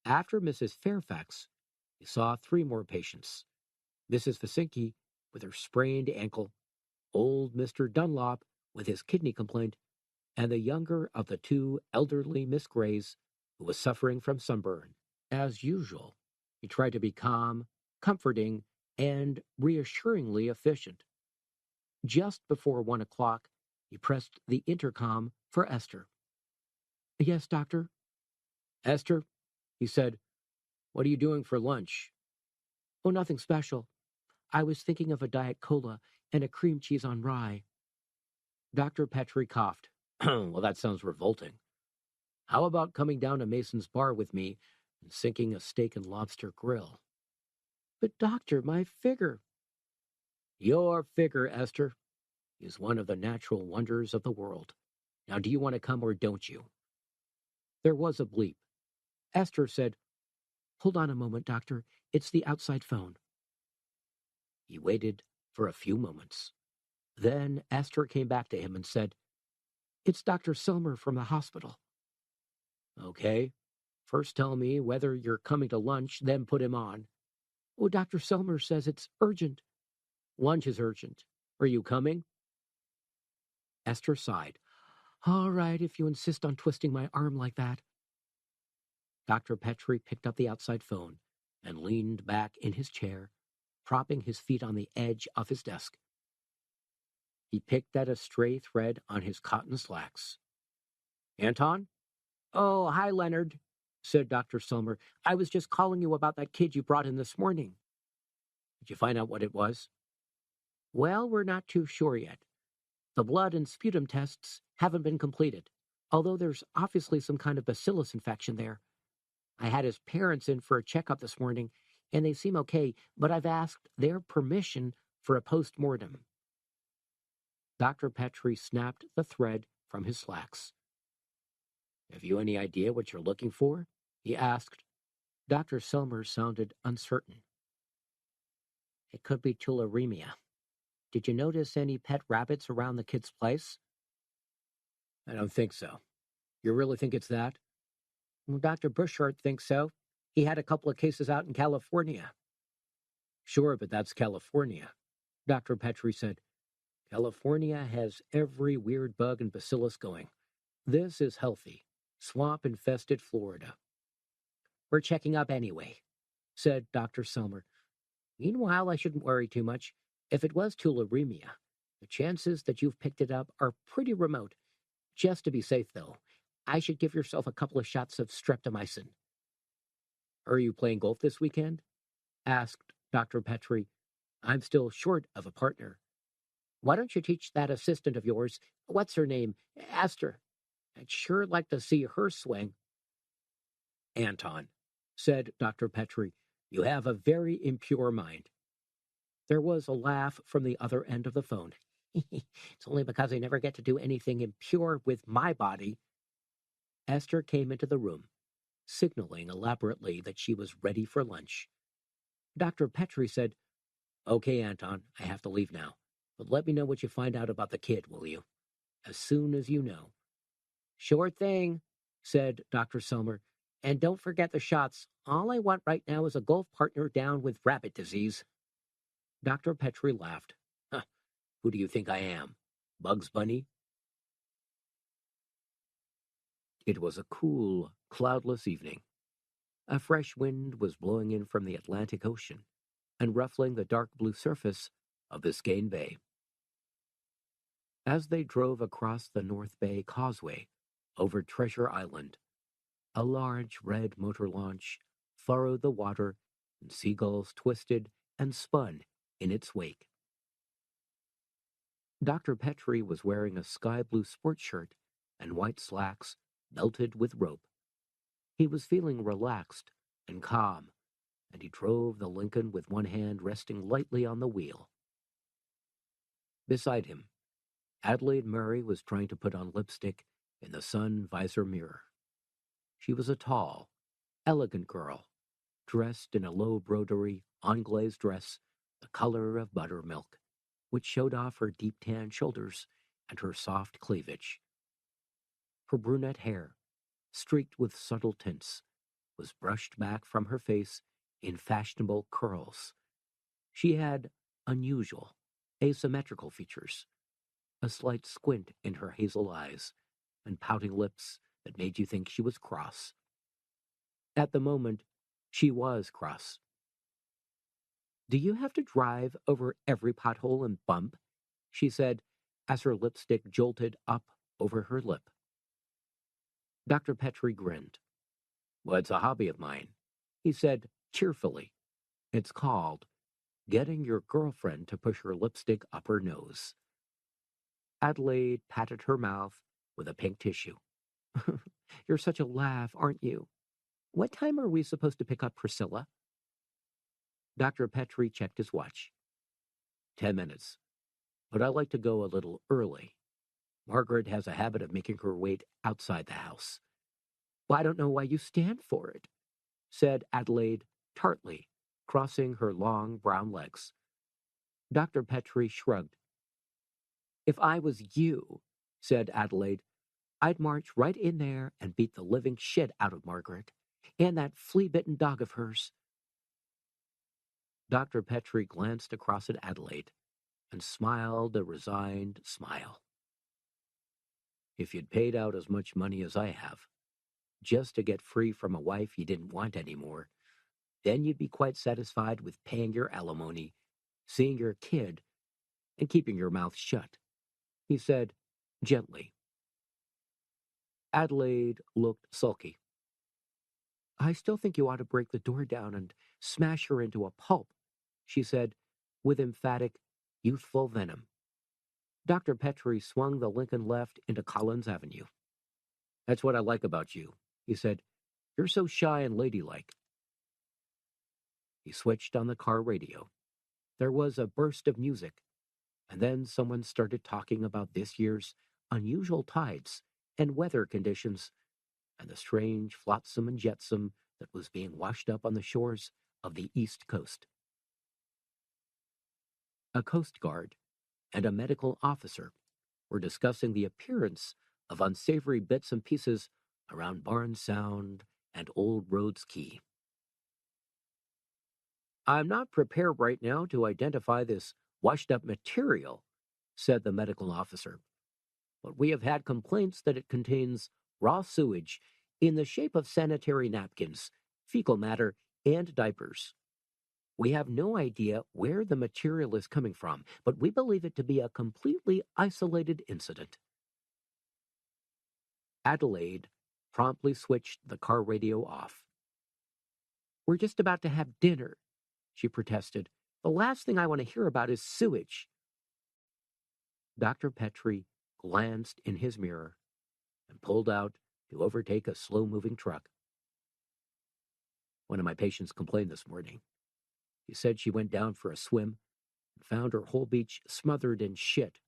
After Mrs. Fairfax, he saw three more patients. Mrs. Vasinky with her sprained ankle, old Mr. Dunlop with his kidney complaint, and the younger of the two elderly Miss Grays, who was suffering from sunburn. As usual, he tried to be calm, comforting, and reassuringly efficient. Just before 1 o'clock, he pressed the intercom for Esther. "Yes, doctor?" "Esther," he said, "what are you doing for lunch?" "Oh, nothing special. I was thinking of a Diet Cola and a cream cheese on rye." Dr. Petrie coughed. "Well, that sounds revolting. How about coming down to Mason's bar with me and sinking a steak and lobster grill?" "But doctor, my figure." "Your figure, Esther, is one of the natural wonders of the world. Now, do you want to come or don't you?" There was a bleep. Esther said, "Hold on a moment, Doctor. It's the outside phone." He waited for a few moments. Then Esther came back to him and said, "It's Dr. Silmer from the hospital." "Okay. First tell me whether you're coming to lunch, then put him on." "Oh, Dr. Silmer says it's urgent." "Lunch is urgent. Are you coming?" Esther sighed. "All right, if you insist on twisting my arm like that." Dr. Petrie picked up the outside phone and leaned back in his chair, propping his feet on the edge of his desk. He picked at a stray thread on his cotton slacks. "Anton?" "Oh, hi, Leonard," said Dr. Silmer. "I was just calling you about that kid you brought in this morning." "Did you find out what it was?" "Well, we're not too sure yet. The blood and sputum tests haven't been completed, although there's obviously some kind of bacillus infection there. I had his parents in for a checkup this morning, and they seem okay, but I've asked their permission for a post-mortem." Dr. Petrie snapped the thread from his slacks. "Have you any idea what you're looking for?" he asked. Dr. Silmer sounded uncertain. "It could be tularemia. Did you notice any pet rabbits around the kid's place?" "I don't think so." "You really think it's that?" "Well, Dr. Bushart thinks so. He had a couple of cases out in California." "Sure, but that's California," Dr. Petrie said. "California has every weird bug and bacillus going. This is healthy, swamp-infested Florida." "We're checking up anyway," said Dr. Silmer. "Meanwhile, I shouldn't worry too much. If it was tularemia, the chances that you've picked it up are pretty remote. Just to be safe, though, I should give yourself a couple of shots of streptomycin." "Are you playing golf this weekend?" asked Dr. Petrie. "I'm still short of a partner." "Why don't you teach that assistant of yours, what's her name, Esther? I'd sure like to see her swing." "Anton," said Dr. Petrie, "you have a very impure mind." There was a laugh from the other end of the phone. "It's only because I never get to do anything impure with my body." Esther came into the room, signaling elaborately that she was ready for lunch. Dr. Petrie said, "Okay, Anton, I have to leave now. But let me know what you find out about the kid, will you? As soon as you know." "Sure thing," said Dr. Silmer. "And don't forget the shots. All I want right now is a golf partner down with rabbit disease." Dr. Petrie laughed. "Huh, who do you think I am? Bugs Bunny?" It was a cool, cloudless evening. A fresh wind was blowing in from the Atlantic Ocean and ruffling the dark blue surface of Biscayne Bay. As they drove across the North Bay Causeway over Treasure Island, a large red motor launch furrowed the water and seagulls twisted and spun in its wake. Dr. Petrie was wearing a sky blue sports shirt and white slacks belted with rope. He was feeling relaxed and calm, and he drove the Lincoln with one hand resting lightly on the wheel. Beside him, Adelaide Murray was trying to put on lipstick in the sun visor mirror. She was a tall, elegant girl, dressed in a low broderie, unglazed dress, the color of buttermilk, which showed off her deep tan shoulders and her soft cleavage. Her brunette hair, streaked with subtle tints, was brushed back from her face in fashionable curls. She had unusual, asymmetrical features, a slight squint in her hazel eyes, and pouting lips that made you think she was cross. At the moment, she was cross. "Do you have to drive over every pothole and bump?" she said, as her lipstick jolted up over her lip. Dr. Petrie grinned. "Well, it's a hobby of mine," he said cheerfully. "It's called getting your girlfriend to push her lipstick up her nose." Adelaide patted her mouth with a pink tissue. "You're such a laugh, aren't you? What time are we supposed to pick up Priscilla?" Dr. Petrie checked his watch. 10 minutes. But I like to go a little early. Margaret has a habit of making her wait outside the house. Well, I don't know why you stand for it, said Adelaide tartly, crossing her long brown legs. Dr. Petrie shrugged. If I was you, said Adelaide, I'd march right in there and beat the living shit out of Margaret and that flea-bitten dog of hers. Dr. Petrie glanced across at Adelaide and smiled a resigned smile. If you'd paid out as much money as I have, just to get free from a wife you didn't want anymore, then you'd be quite satisfied with paying your alimony, seeing your kid, and keeping your mouth shut, he said gently. Adelaide looked sulky. I still think you ought to break the door down and smash her into a pulp, she said with emphatic, youthful venom. Dr. Petrie swung the Lincoln left into Collins Avenue. That's what I like about you, he said. You're so shy and ladylike. He switched on the car radio. There was a burst of music, and then someone started talking about this year's unusual tides and weather conditions and the strange flotsam and jetsam that was being washed up on the shores of the East Coast. A Coast Guard and a medical officer were discussing the appearance of unsavory bits and pieces around Barnes Sound and Old Rhodes Key. I'm not prepared right now to identify this washed-up material, said the medical officer, but we have had complaints that it contains raw sewage in the shape of sanitary napkins, fecal matter, and diapers. We have no idea where the material is coming from, but we believe it to be a completely isolated incident. Adelaide promptly switched the car radio off. We're just about to have dinner, she protested. The last thing I want to hear about is sewage. Dr. Petrie glanced in his mirror and pulled out to overtake a slow-moving truck. One of my patients complained this morning. He said she went down for a swim and found her whole beach smothered in shit.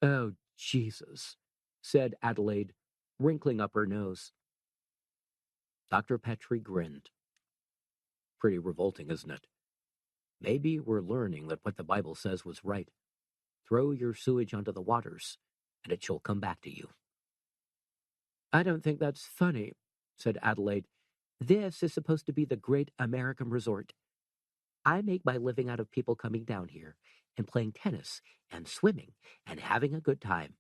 Oh, Jesus, said Adelaide, wrinkling up her nose. Dr. Petrie grinned. Pretty revolting, isn't it? Maybe we're learning that what the Bible says was right. Throw your sewage onto the waters, and it shall come back to you. I don't think that's funny, said Adelaide. This is supposed to be the great American resort. I make my living out of people coming down here and playing tennis and swimming and having a good time.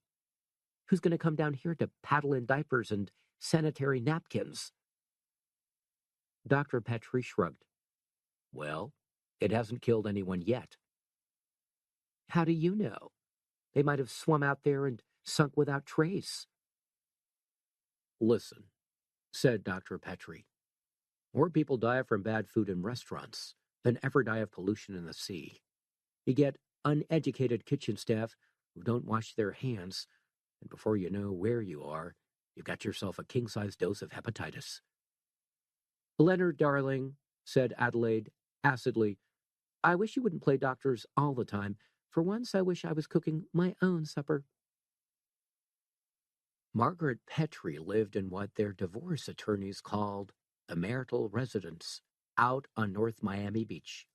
Who's going to come down here to paddle in diapers and sanitary napkins? Dr. Petrie shrugged. Well, it hasn't killed anyone yet. How do you know? They might have swum out there and sunk without trace. Listen, said Dr. Petrie. More people die from bad food in restaurants than ever die of pollution in the sea. You get uneducated kitchen staff who don't wash their hands, and before you know where you are, you've got yourself a king-size dose of hepatitis. Leonard, darling, said Adelaide acidly, I wish you wouldn't play doctors all the time. For once, I wish I was cooking my own supper. Margaret Petrie lived in what their divorce attorneys called the marital residence out on North Miami Beach.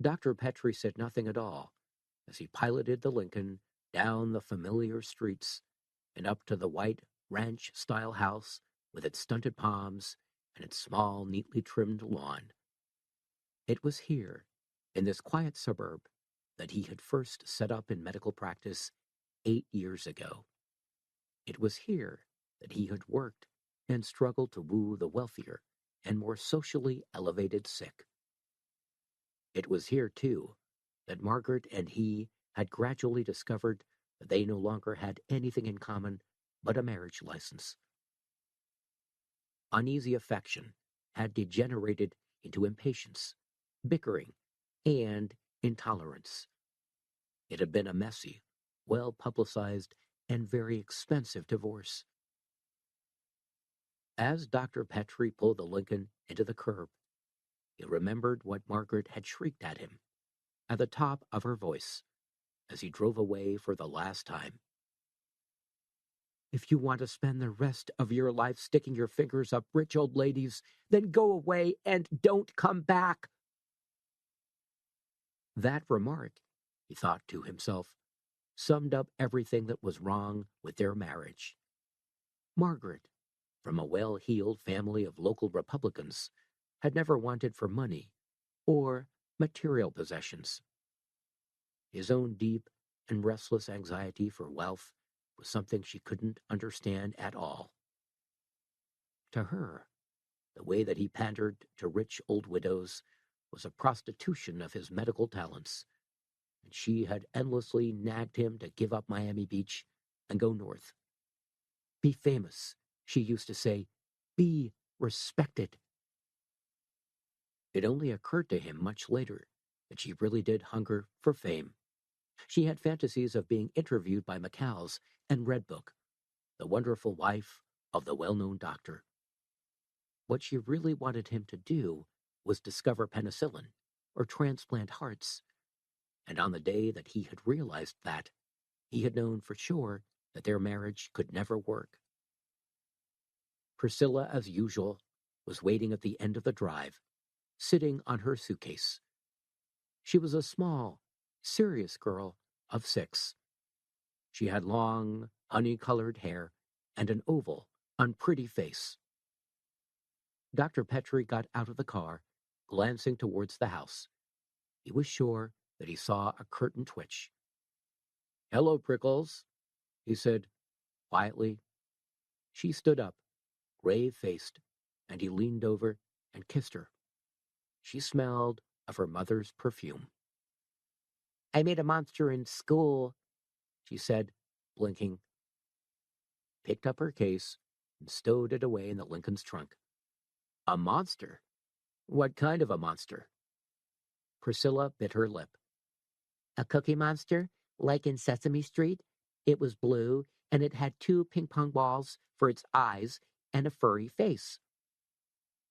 Dr. Petrie said nothing at all as he piloted the Lincoln down the familiar streets and up to the white ranch-style house with its stunted palms and its small, neatly trimmed lawn. It was here, in this quiet suburb, that he had first set up in medical practice 8 years ago. It was here that he had worked and struggled to woo the wealthier and more socially elevated sick. It was here, too, that Margaret and he had gradually discovered that they no longer had anything in common but a marriage license. Uneasy affection had degenerated into impatience, bickering, and intolerance. It had been a messy, well-publicized, and very expensive divorce. As Dr. Petrie pulled the Lincoln into the curb, he remembered what Margaret had shrieked at him, at the top of her voice, as he drove away for the last time. If you want to spend the rest of your life sticking your fingers up rich old ladies, then go away and don't come back. That remark, he thought to himself, summed up everything that was wrong with their marriage. Margaret, from a well-heeled family of local Republicans, had never wanted for money or material possessions. His own deep and restless anxiety for wealth was something she couldn't understand at all. To her, the way that he pandered to rich old widows was a prostitution of his medical talents, and she had endlessly nagged him to give up Miami Beach and go north. Be famous, she used to say. Be respected. It only occurred to him much later that she really did hunger for fame. She had fantasies of being interviewed by McCall's and Redbook, the wonderful wife of the well-known doctor. What she really wanted him to do was discover penicillin or transplant hearts. And on the day that he had realized that, he had known for sure that their marriage could never work. Priscilla, as usual, was waiting at the end of the drive, sitting on her suitcase. She was a small, serious girl of 6. She had long, honey-colored hair and an oval, unpretty face. Dr. Petrie got out of the car, glancing towards the house. He was sure that he saw a curtain twitch. "Hello, Prickles," he said, quietly. She stood up, grave-faced, and he leaned over and kissed her. She smelled of her mother's perfume. "I made a monster in school," she said, blinking, picked up her case, and stowed it away in the Lincoln's trunk. "A monster? What kind of a monster?" Priscilla bit her lip. "A cookie monster, like in Sesame Street. It was blue, and it had 2 ping-pong balls for its eyes and a furry face."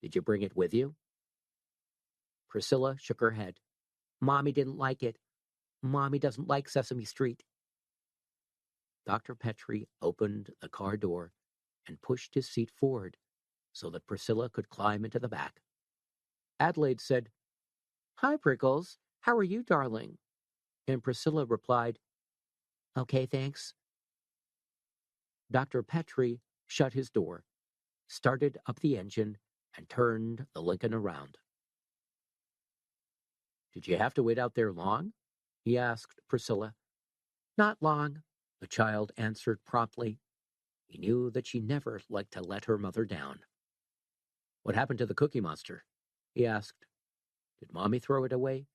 "Did you bring it with you?" Priscilla shook her head. "Mommy didn't like it. Mommy doesn't like Sesame Street." Dr. Petrie opened the car door and pushed his seat forward so that Priscilla could climb into the back. Adelaide said, "Hi, Prickles. How are you, darling?" And Priscilla replied, "Okay, thanks." Dr. Petrie shut his door, started up the engine, and turned the Lincoln around. "Did you have to wait out there long?" he asked Priscilla. "Not long," the child answered promptly. He knew that she never liked to let her mother down. "What happened to the Cookie Monster?" he asked. "Did Mommy throw it away?"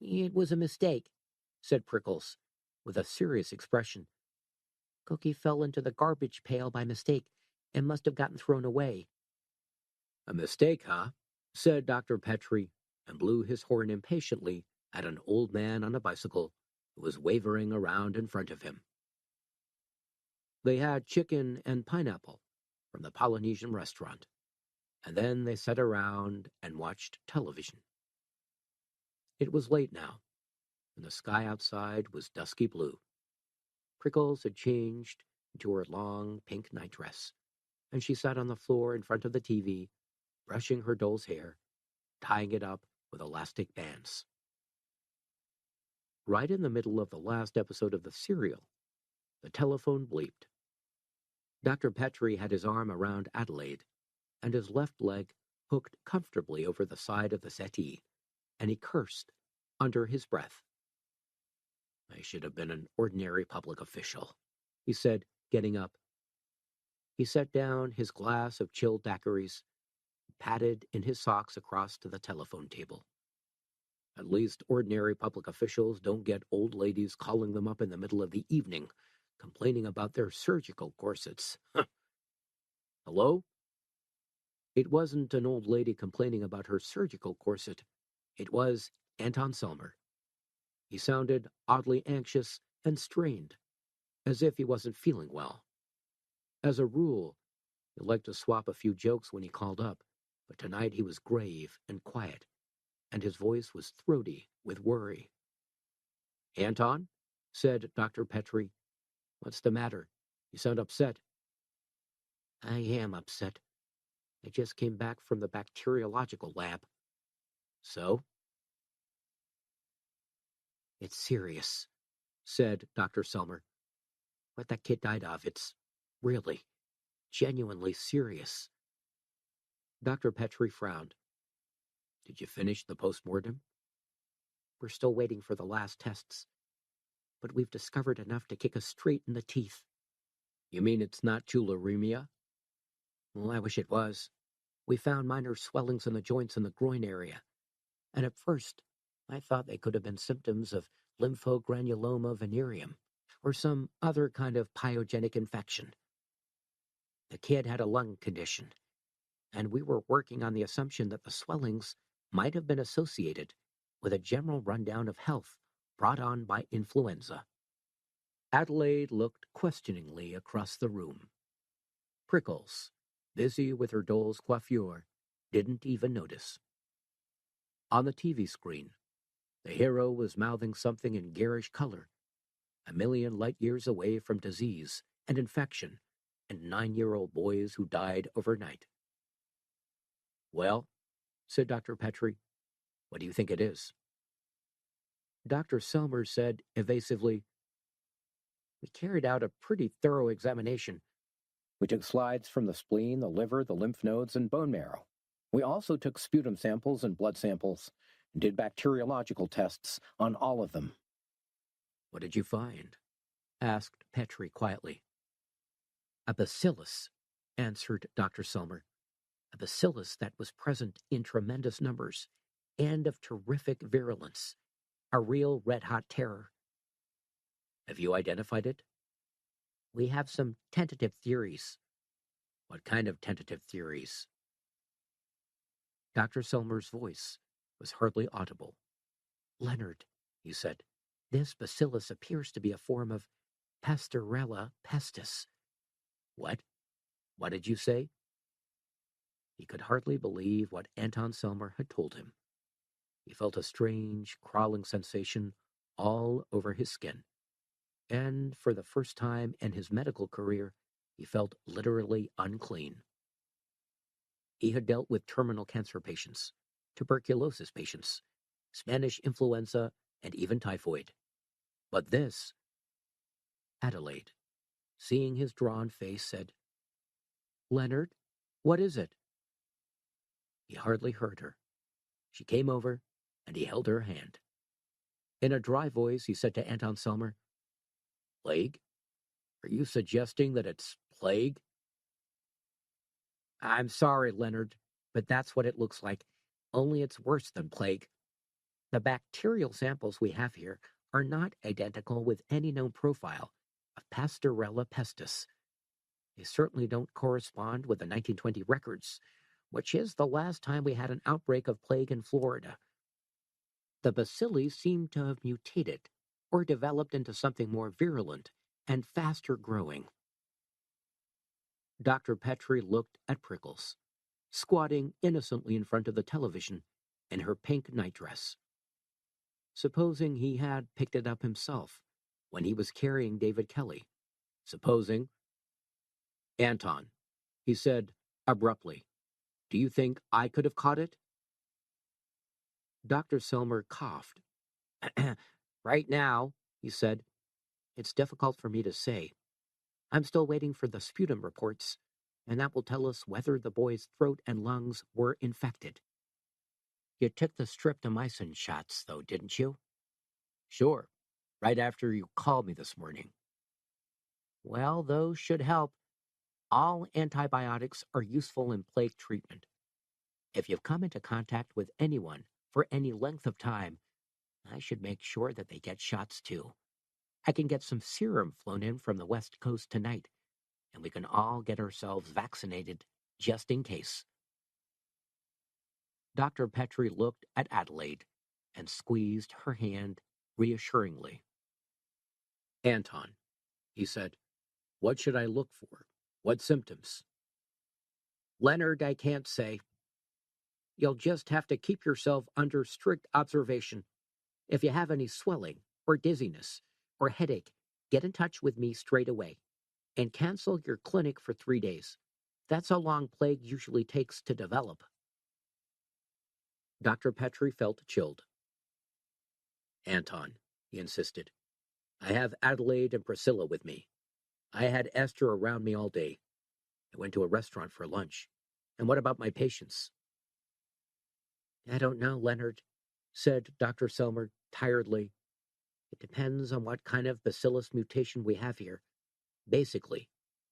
"It was a mistake," said Prickles, with a serious expression. "Cookie fell into the garbage pail by mistake and must have gotten thrown away." "A mistake, huh?" said Dr. Petrie, and blew his horn impatiently at an old man on a bicycle who was wavering around in front of him. They had chicken and pineapple from the Polynesian restaurant, and then they sat around and watched television. It was late now, and the sky outside was dusky blue. Prickles had changed into her long pink nightdress, and she sat on the floor in front of the TV, brushing her doll's hair, tying it up with elastic bands. Right in the middle of the last episode of the serial, the telephone bleeped. Dr. Petrie had his arm around Adelaide, and his left leg hooked comfortably over the side of the settee, and he cursed under his breath. "I should have been an ordinary public official," he said, getting up. He set down his glass of chilled daiquiris, patted in his socks across to the telephone table. "At least ordinary public officials don't get old ladies calling them up in the middle of the evening, complaining about their surgical corsets." "Hello?" It wasn't an old lady complaining about her surgical corset. It was Anton Selmer. He sounded oddly anxious and strained, as if he wasn't feeling well. As a rule, he liked to swap a few jokes when he called up, but tonight he was grave and quiet, and his voice was throaty with worry. "Anton?" said Dr. Petrie. "What's the matter? You sound upset. I am upset. I just came back from the bacteriological lab. So? It's serious, said Dr. Selmer. What that kid died of, it's really, genuinely serious. Dr. Petrie frowned. Did you finish the postmortem? We're still waiting for the last tests, but we've discovered enough to kick us straight in the teeth. You mean it's not tularemia? Well, I wish it was. We found minor swellings in the joints in the groin area, and at first I thought they could have been symptoms of lymphogranuloma venereum or some other kind of pyogenic infection. The kid had a lung condition, and we were working on the assumption that the swellings might have been associated with a general rundown of health brought on by influenza. Adelaide looked questioningly across the room. Prickles, busy with her doll's coiffure, didn't even notice. On the TV screen, the hero was mouthing something in garish color, a million light years away from disease and infection and 9-year-old boys who died overnight. Well, said Dr. Petrie, what do you think it is? Dr. Selmer said evasively, we carried out a pretty thorough examination. We took slides from the spleen, the liver, the lymph nodes, and bone marrow. We also took sputum samples and blood samples and did bacteriological tests on all of them. What did you find? Asked Petrie quietly. A bacillus, answered Dr. Selmer. A bacillus that was present in tremendous numbers and of terrific virulence. A real red-hot terror. Have you identified it? We have some tentative theories. What kind of tentative theories? Dr. Selmer's voice was hardly audible. Leonard, he said, this bacillus appears to be a form of Pasteurella pestis. What? What did you say? He could hardly believe what Anton Selmer had told him. He felt a strange, crawling sensation all over his skin. And for the first time in his medical career, he felt literally unclean. He had dealt with terminal cancer patients, tuberculosis patients, Spanish influenza, and even typhoid. But this... Adelaide, seeing his drawn face, said, Leonard, what is it? He hardly heard her. She came over, and he held her hand. In a dry voice, he said to Anton Selmer, Plague? Are you suggesting that it's plague? I'm sorry, Leonard, but that's what it looks like, only it's worse than plague. The bacterial samples we have here are not identical with any known profile of Pasteurella pestis. They certainly don't correspond with the 1920 records, which is the last time we had an outbreak of plague in Florida. The bacilli seem to have mutated or developed into something more virulent and faster growing. Dr. Petrie looked at Prickles, squatting innocently in front of the television in her pink nightdress. Supposing he had picked it up himself when he was carrying David Kelly. Supposing... Anton, he said abruptly, do you think I could have caught it? Dr. Selmer coughed. Right now, he said, it's difficult for me to say. I'm still waiting for the sputum reports, and that will tell us whether the boy's throat and lungs were infected. You took the streptomycin shots, though, didn't you? Sure, right after you called me this morning. Well, those should help. All antibiotics are useful in plague treatment. If you've come into contact with anyone for any length of time, I should make sure that they get shots too. I can get some serum flown in from the West Coast tonight, and we can all get ourselves vaccinated just in case. Dr. Petrie looked at Adelaide and squeezed her hand reassuringly. Anton, he said, what should I look for? What symptoms? Leonard, I can't say. You'll just have to keep yourself under strict observation. If you have any swelling or dizziness or headache, get in touch with me straight away. and cancel your clinic for 3 days. That's how long plague usually takes to develop." Dr. Petrie felt chilled. "Anton," he insisted, "I have Adelaide and Priscilla with me. I had Esther around me all day. I went to a restaurant for lunch. And what about my patients?" "I don't know, Leonard," said Dr. Selmer tiredly. "It depends on what kind of bacillus mutation we have here. Basically,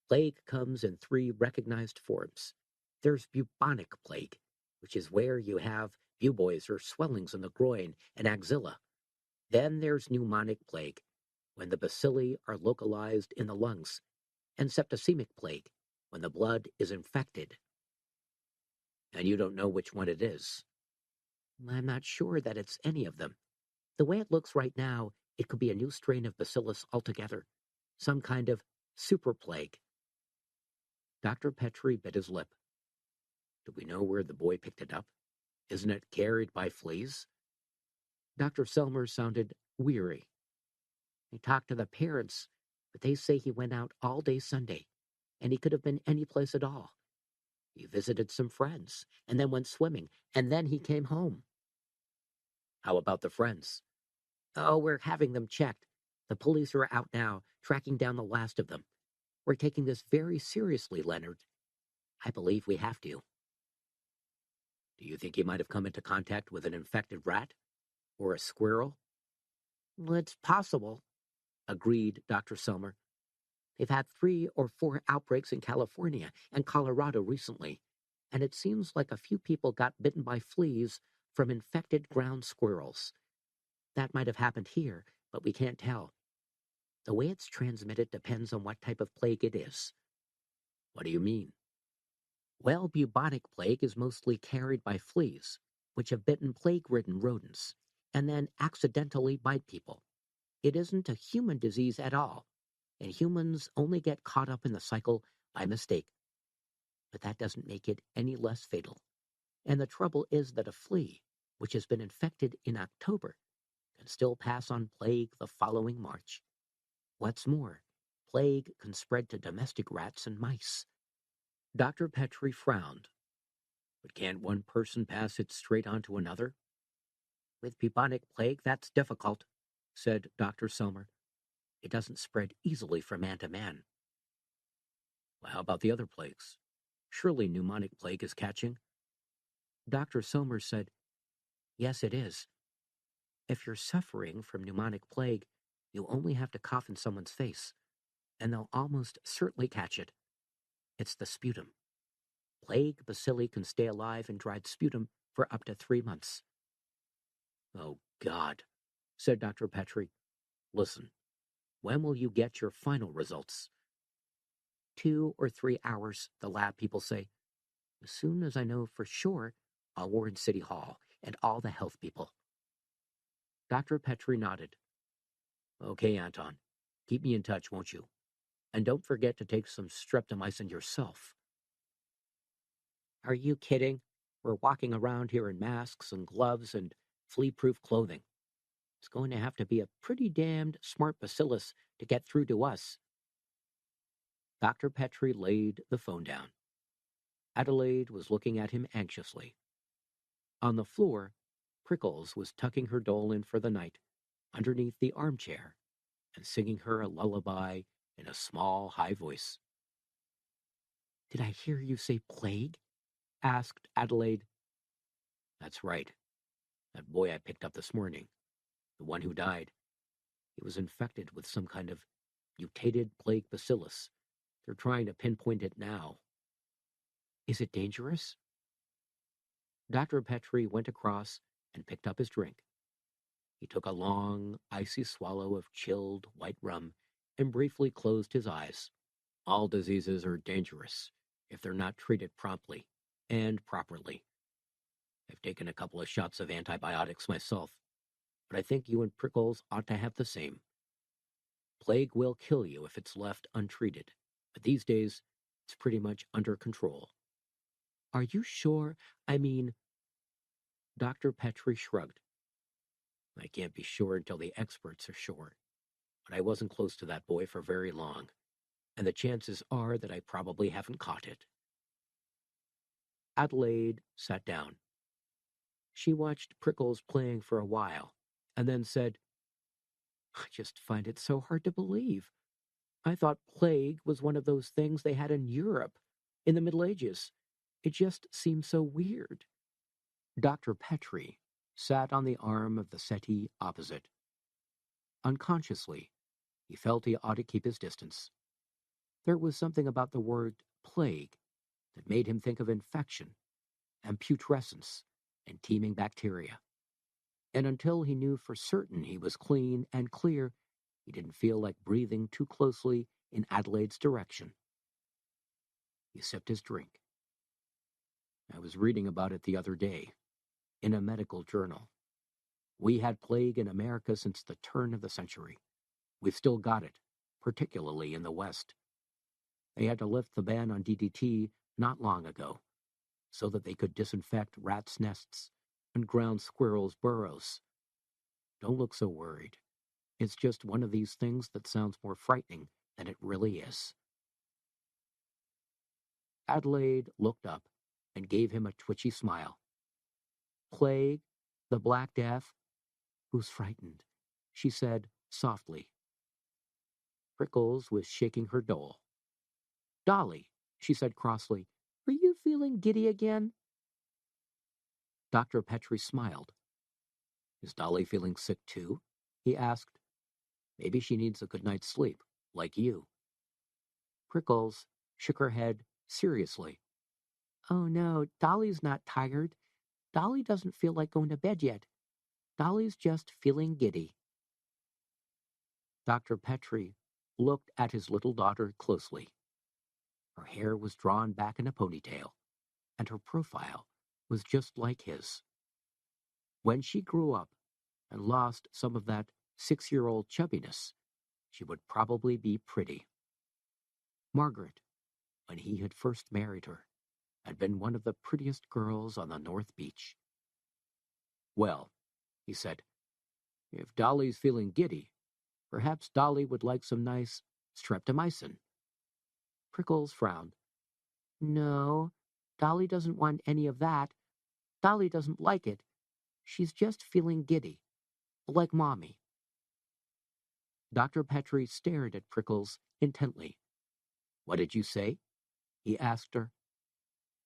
plague comes in 3 recognized forms. There's bubonic plague, which is where you have buboes or swellings in the groin and axilla. Then there's pneumonic plague, when the bacilli are localized in the lungs, and septicemic plague, when the blood is infected." "And you don't know which one it is?" "I'm not sure that it's any of them. The way it looks right now, it could be a new strain of bacillus altogether, some kind of super plague." Dr. Petrie bit his lip. "Do we know where the boy picked it up? Isn't it carried by fleas?" Dr. Selmer sounded weary. "I talked to the parents, but they say he went out all day Sunday, and he could have been any place at all. He visited some friends, and then went swimming, and then he came home." "How about the friends?" "Oh, we're having them checked. The police are out now, tracking down the last of them. We're taking this very seriously, Leonard. I believe we have to." "Do you think he might have come into contact with an infected rat? Or a squirrel?" "It's possible," agreed Dr. Selmer. "They've had 3 or 4 outbreaks in California and Colorado recently, and it seems like a few people got bitten by fleas from infected ground squirrels. That might have happened here, but we can't tell. The way it's transmitted depends on what type of plague it is." "What do you mean?" "Well, bubonic plague is mostly carried by fleas, which have bitten plague-ridden rodents, and then accidentally bite people. It isn't a human disease at all, and humans only get caught up in the cycle by mistake. But that doesn't make it any less fatal. And the trouble is that a flea, which has been infected in October, can still pass on plague the following March. What's more, plague can spread to domestic rats and mice." Dr. Petrie frowned. "But can't one person pass it straight on to another?" "With bubonic plague, that's difficult," said Dr. Selmer. "It doesn't spread easily from man to man." "Well, how about the other plagues? Surely pneumonic plague is catching?" Dr. Selmer said, "Yes, it is. If you're suffering from pneumonic plague, you only have to cough in someone's face, and they'll almost certainly catch it. It's the sputum. Plague bacilli can stay alive in dried sputum for up to 3 months." "Oh, God," said Dr. Petrie. "Listen, when will you get your final results?" 2 or 3 hours, the lab people say. As soon as I know for sure, I'll warn City Hall and all the health people." Dr. Petrie nodded. "Okay, Anton. Keep me in touch, won't you? And don't forget to take some streptomycin yourself." "Are you kidding? We're walking around here in masks and gloves and flea-proof clothing. It's going to have to be a pretty damned smart bacillus to get through to us." Dr. Petrie laid the phone down. Adelaide was looking at him anxiously. On the floor, Prickles was tucking her doll in for the night, underneath the armchair, and singing her a lullaby in a small, high voice. "Did I hear you say plague?" asked Adelaide. "That's right. That boy I picked up this morning, the one who died, he was infected with some kind of mutated plague bacillus. They're trying to pinpoint it now." "Is it dangerous?" Dr. Petrie went across and picked up his drink. He took a long, icy swallow of chilled white rum and briefly closed his eyes. "All diseases are dangerous if they're not treated promptly and properly. I've taken a couple of shots of antibiotics myself, but I think you and Prickles ought to have the same. Plague will kill you if it's left untreated, but these days it's pretty much under control." "Are you sure? I mean—" Dr. Petrie shrugged. "I can't be sure until the experts are sure, but I wasn't close to that boy for very long. and the chances are that I probably haven't caught it." Adelaide sat down. She watched Prickles playing for a while, and then said, "I just find it so hard to believe. I thought plague was one of those things they had in Europe in the Middle Ages. It just seems so weird." Dr. Petrie sat on the arm of the settee opposite. Unconsciously, he felt he ought to keep his distance. There was something about the word plague that made him think of infection and putrescence and teeming bacteria. And until he knew for certain he was clean and clear, he didn't feel like breathing too closely in Adelaide's direction. He sipped his drink. "I was reading about it the other day, in a medical journal. We had plague in America since the turn of the century. We've still got it, particularly in the West. They had to lift the ban on DDT not long ago, so that they could disinfect rats' nests and ground squirrels' burrows. Don't look so worried. It's just one of these things that sounds more frightening than it really is." Adelaide looked up and gave him a twitchy smile. "Plague? The Black Death? Who's frightened?" she said softly. Prickles was shaking her dole. "Dolly," she said crossly, "are you feeling giddy again?" Dr. Petrie smiled. "Is Dolly feeling sick too?" he asked. "Maybe she needs a good night's sleep, like you." Prickles shook her head seriously. "Oh no, Dolly's not tired. Dolly doesn't feel like going to bed yet. Dolly's just feeling giddy." Dr. Petrie looked at his little daughter closely. Her hair was drawn back in a ponytail, and her profile was just like his. When she grew up and lost some of that 6-year-old chubbiness, she would probably be pretty. Margaret, when he had first married her, had been one of the prettiest girls on the North Beach. "Well," he said, "if Dolly's feeling giddy, perhaps Dolly would like some nice streptomycin." Prickles frowned. "No, Dolly doesn't want any of that. Dolly doesn't like it. She's just feeling giddy, like Mommy." Dr. Petrie stared at Prickles intently. "What did you say?" he asked her.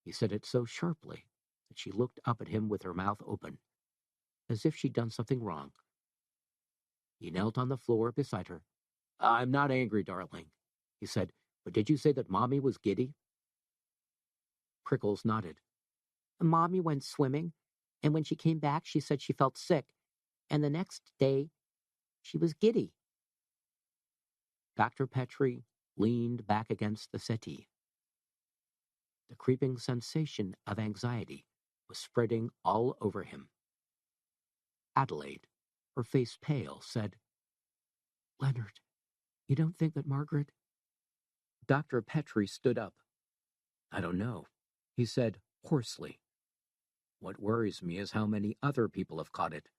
He said it so sharply that she looked up at him with her mouth open, as if she'd done something wrong. He knelt on the floor beside her. "I'm not angry, darling," he said, "but did you say that Mommy was giddy?" Prickles nodded. "Mommy went swimming, and when she came back she said she felt sick, and the next day she was giddy." Dr. Petrie leaned back against the settee. The creeping sensation of anxiety was spreading all over him. Adelaide, her face pale, said, "Leonard, you don't think that Margaret—" Dr. Petrie stood up. "I don't know," he said hoarsely. "What worries me is how many other people have caught it.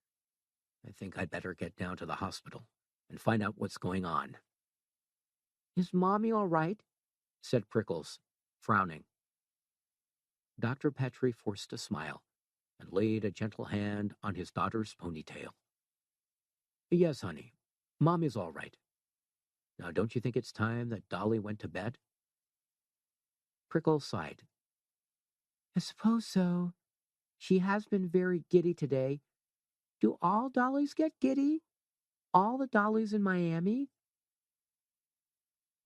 I think I'd better get down to the hospital and find out what's going on." "Is Mommy all right?" said Prickles, frowning. Dr. Petrie forced a smile and laid a gentle hand on his daughter's ponytail. "Yes, honey, Mommy's all right. Now, don't you think it's time that Dolly went to bed?" Prickles sighed. "I suppose so. She has been very giddy today. Do all dollies get giddy? All the dollies in Miami?"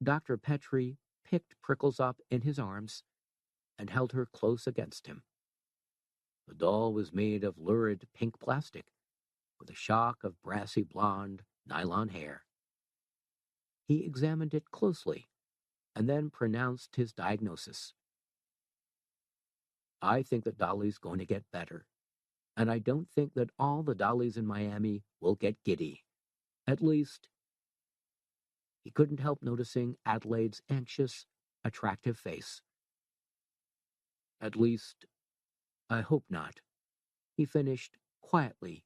Dr. Petrie picked Prickles up in his arms and held her close against him. The doll was made of lurid pink plastic, with a shock of brassy blonde nylon hair. He examined it closely and then pronounced his diagnosis. "I think that Dolly's going to get better, and I don't think that all the dollies in Miami will get giddy. At least—" He couldn't help noticing Adelaide's anxious, attractive face. "At least, I hope not," he finished quietly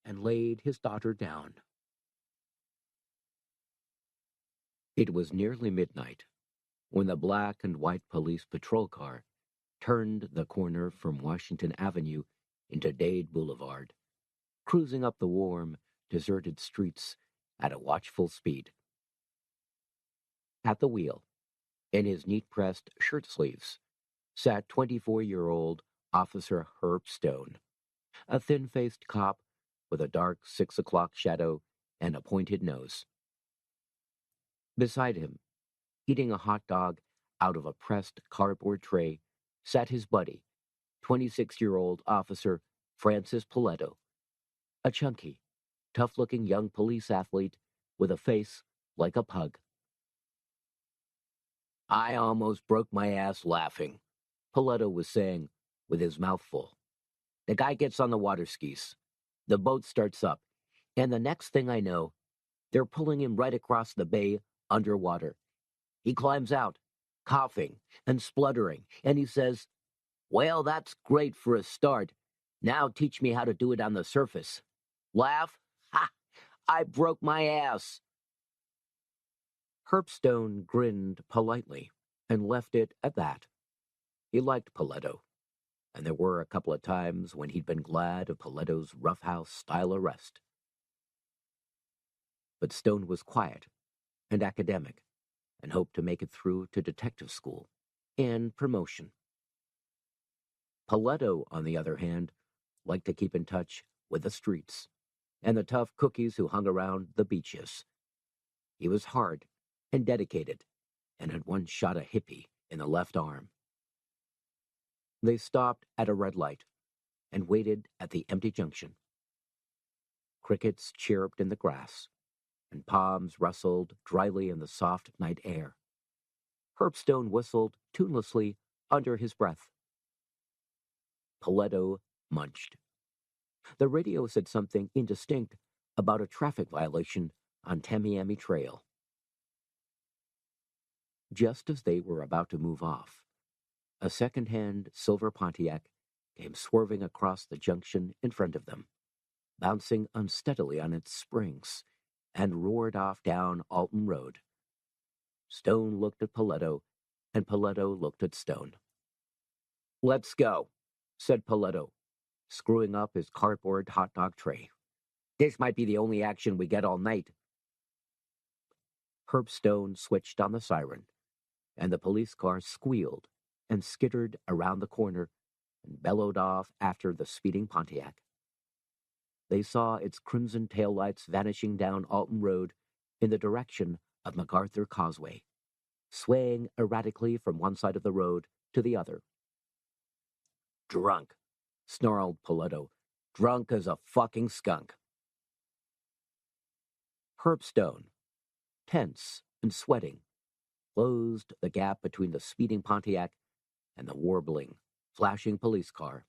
and laid his daughter down. It was nearly midnight When the black and white police patrol car turned the corner from Washington Avenue into Dade Boulevard, cruising up the warm, deserted streets at a watchful speed. At the wheel, in his neat-pressed shirt sleeves, sat 24-year-old Officer Herb Stone, a thin-faced cop with a dark 6 o'clock shadow and a pointed nose. Beside him, eating a hot dog out of a pressed cardboard tray, sat his buddy, 26-year-old Officer Francis Paletto, a chunky, tough-looking young police athlete with a face like a pug. "I almost broke my ass laughing," Paletto was saying with his mouth full. "The guy gets on the water skis. The boat starts up, and the next thing I know, they're pulling him right across the bay underwater. He climbs out, coughing and spluttering, and he says, 'Well, that's great for a start. Now teach me how to do it on the surface.' Laugh? Ha! I broke my ass." Herbstone grinned politely and left it at that. He liked Paletto, and there were a couple of times when he'd been glad of Paletto's roughhouse-style arrest. But Stone was quiet and academic and hoped to make it through to detective school and promotion. Paletto, on the other hand, liked to keep in touch with the streets and the tough cookies who hung around the beaches. He was hard and dedicated and had once shot a hippie in the left arm. They stopped at a red light and waited at the empty junction. Crickets chirped in the grass, and palms rustled dryly in the soft night air. Herbstone whistled tunelessly under his breath. Paletto munched. The radio said something indistinct about a traffic violation on Tamiami Trail. Just as they were about to move off, a second-hand silver Pontiac came swerving across the junction in front of them, bouncing unsteadily on its springs, and roared off down Alton Road. Stone looked at Paletto, and Paletto looked at Stone. "Let's go," said Paletto, screwing up his cardboard hot dog tray. "This might be the only action we get all night." Herb Stone switched on the siren, and the police car squealed and skittered around the corner and bellowed off after the speeding Pontiac. They saw its crimson taillights vanishing down Alton Road in the direction of MacArthur Causeway, swaying erratically from one side of the road to the other. "Drunk," snarled Paletto. "Drunk as a fucking skunk." Herb Stone, tense and sweating, closed the gap between the speeding Pontiac and the warbling, flashing police car.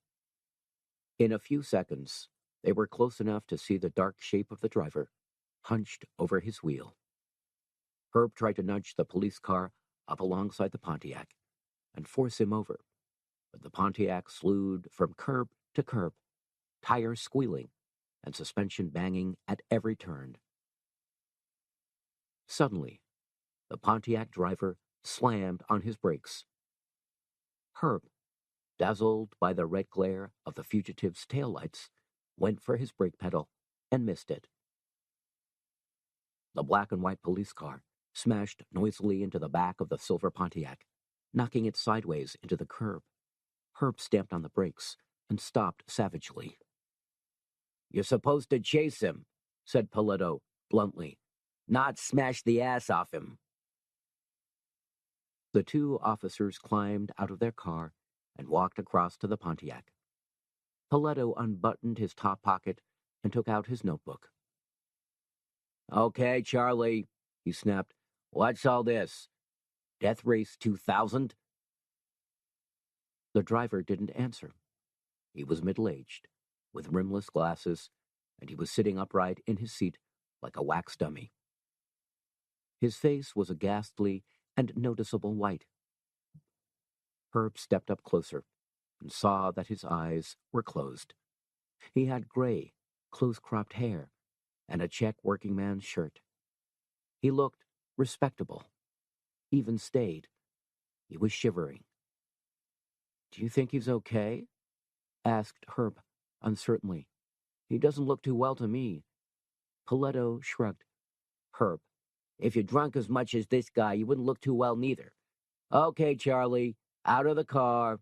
In a few seconds, they were close enough to see the dark shape of the driver, hunched over his wheel. Herb tried to nudge the police car up alongside the Pontiac and force him over, but the Pontiac slewed from curb to curb, tires squealing and suspension banging at every turn. Suddenly, the Pontiac driver slammed on his brakes. Herb, dazzled by the red glare of the fugitive's taillights, went for his brake pedal and missed it. The black and white police car smashed noisily into the back of the silver Pontiac, knocking it sideways into the curb. Herb stamped on the brakes and stopped savagely. "You're supposed to chase him," said Paletto bluntly, "not smash the ass off him." The two officers climbed out of their car and walked across to the Pontiac. Paletto unbuttoned his top pocket and took out his notebook. "Okay, Charlie," he snapped. "What's all this? Death Race 2000? The driver didn't answer. He was middle-aged, with rimless glasses, and he was sitting upright in his seat like a wax dummy. His face was a ghastly and noticeable white. Herb stepped up closer and saw that his eyes were closed. He had gray, close-cropped hair and a check working man's shirt. He looked respectable, even staid, He was shivering. "Do you think he's okay?" asked Herb uncertainly. "He doesn't look too well to me." Paletto shrugged. "Herb, if you're drunk as much as this guy, you wouldn't look too well neither. Okay, Charlie, out of the car."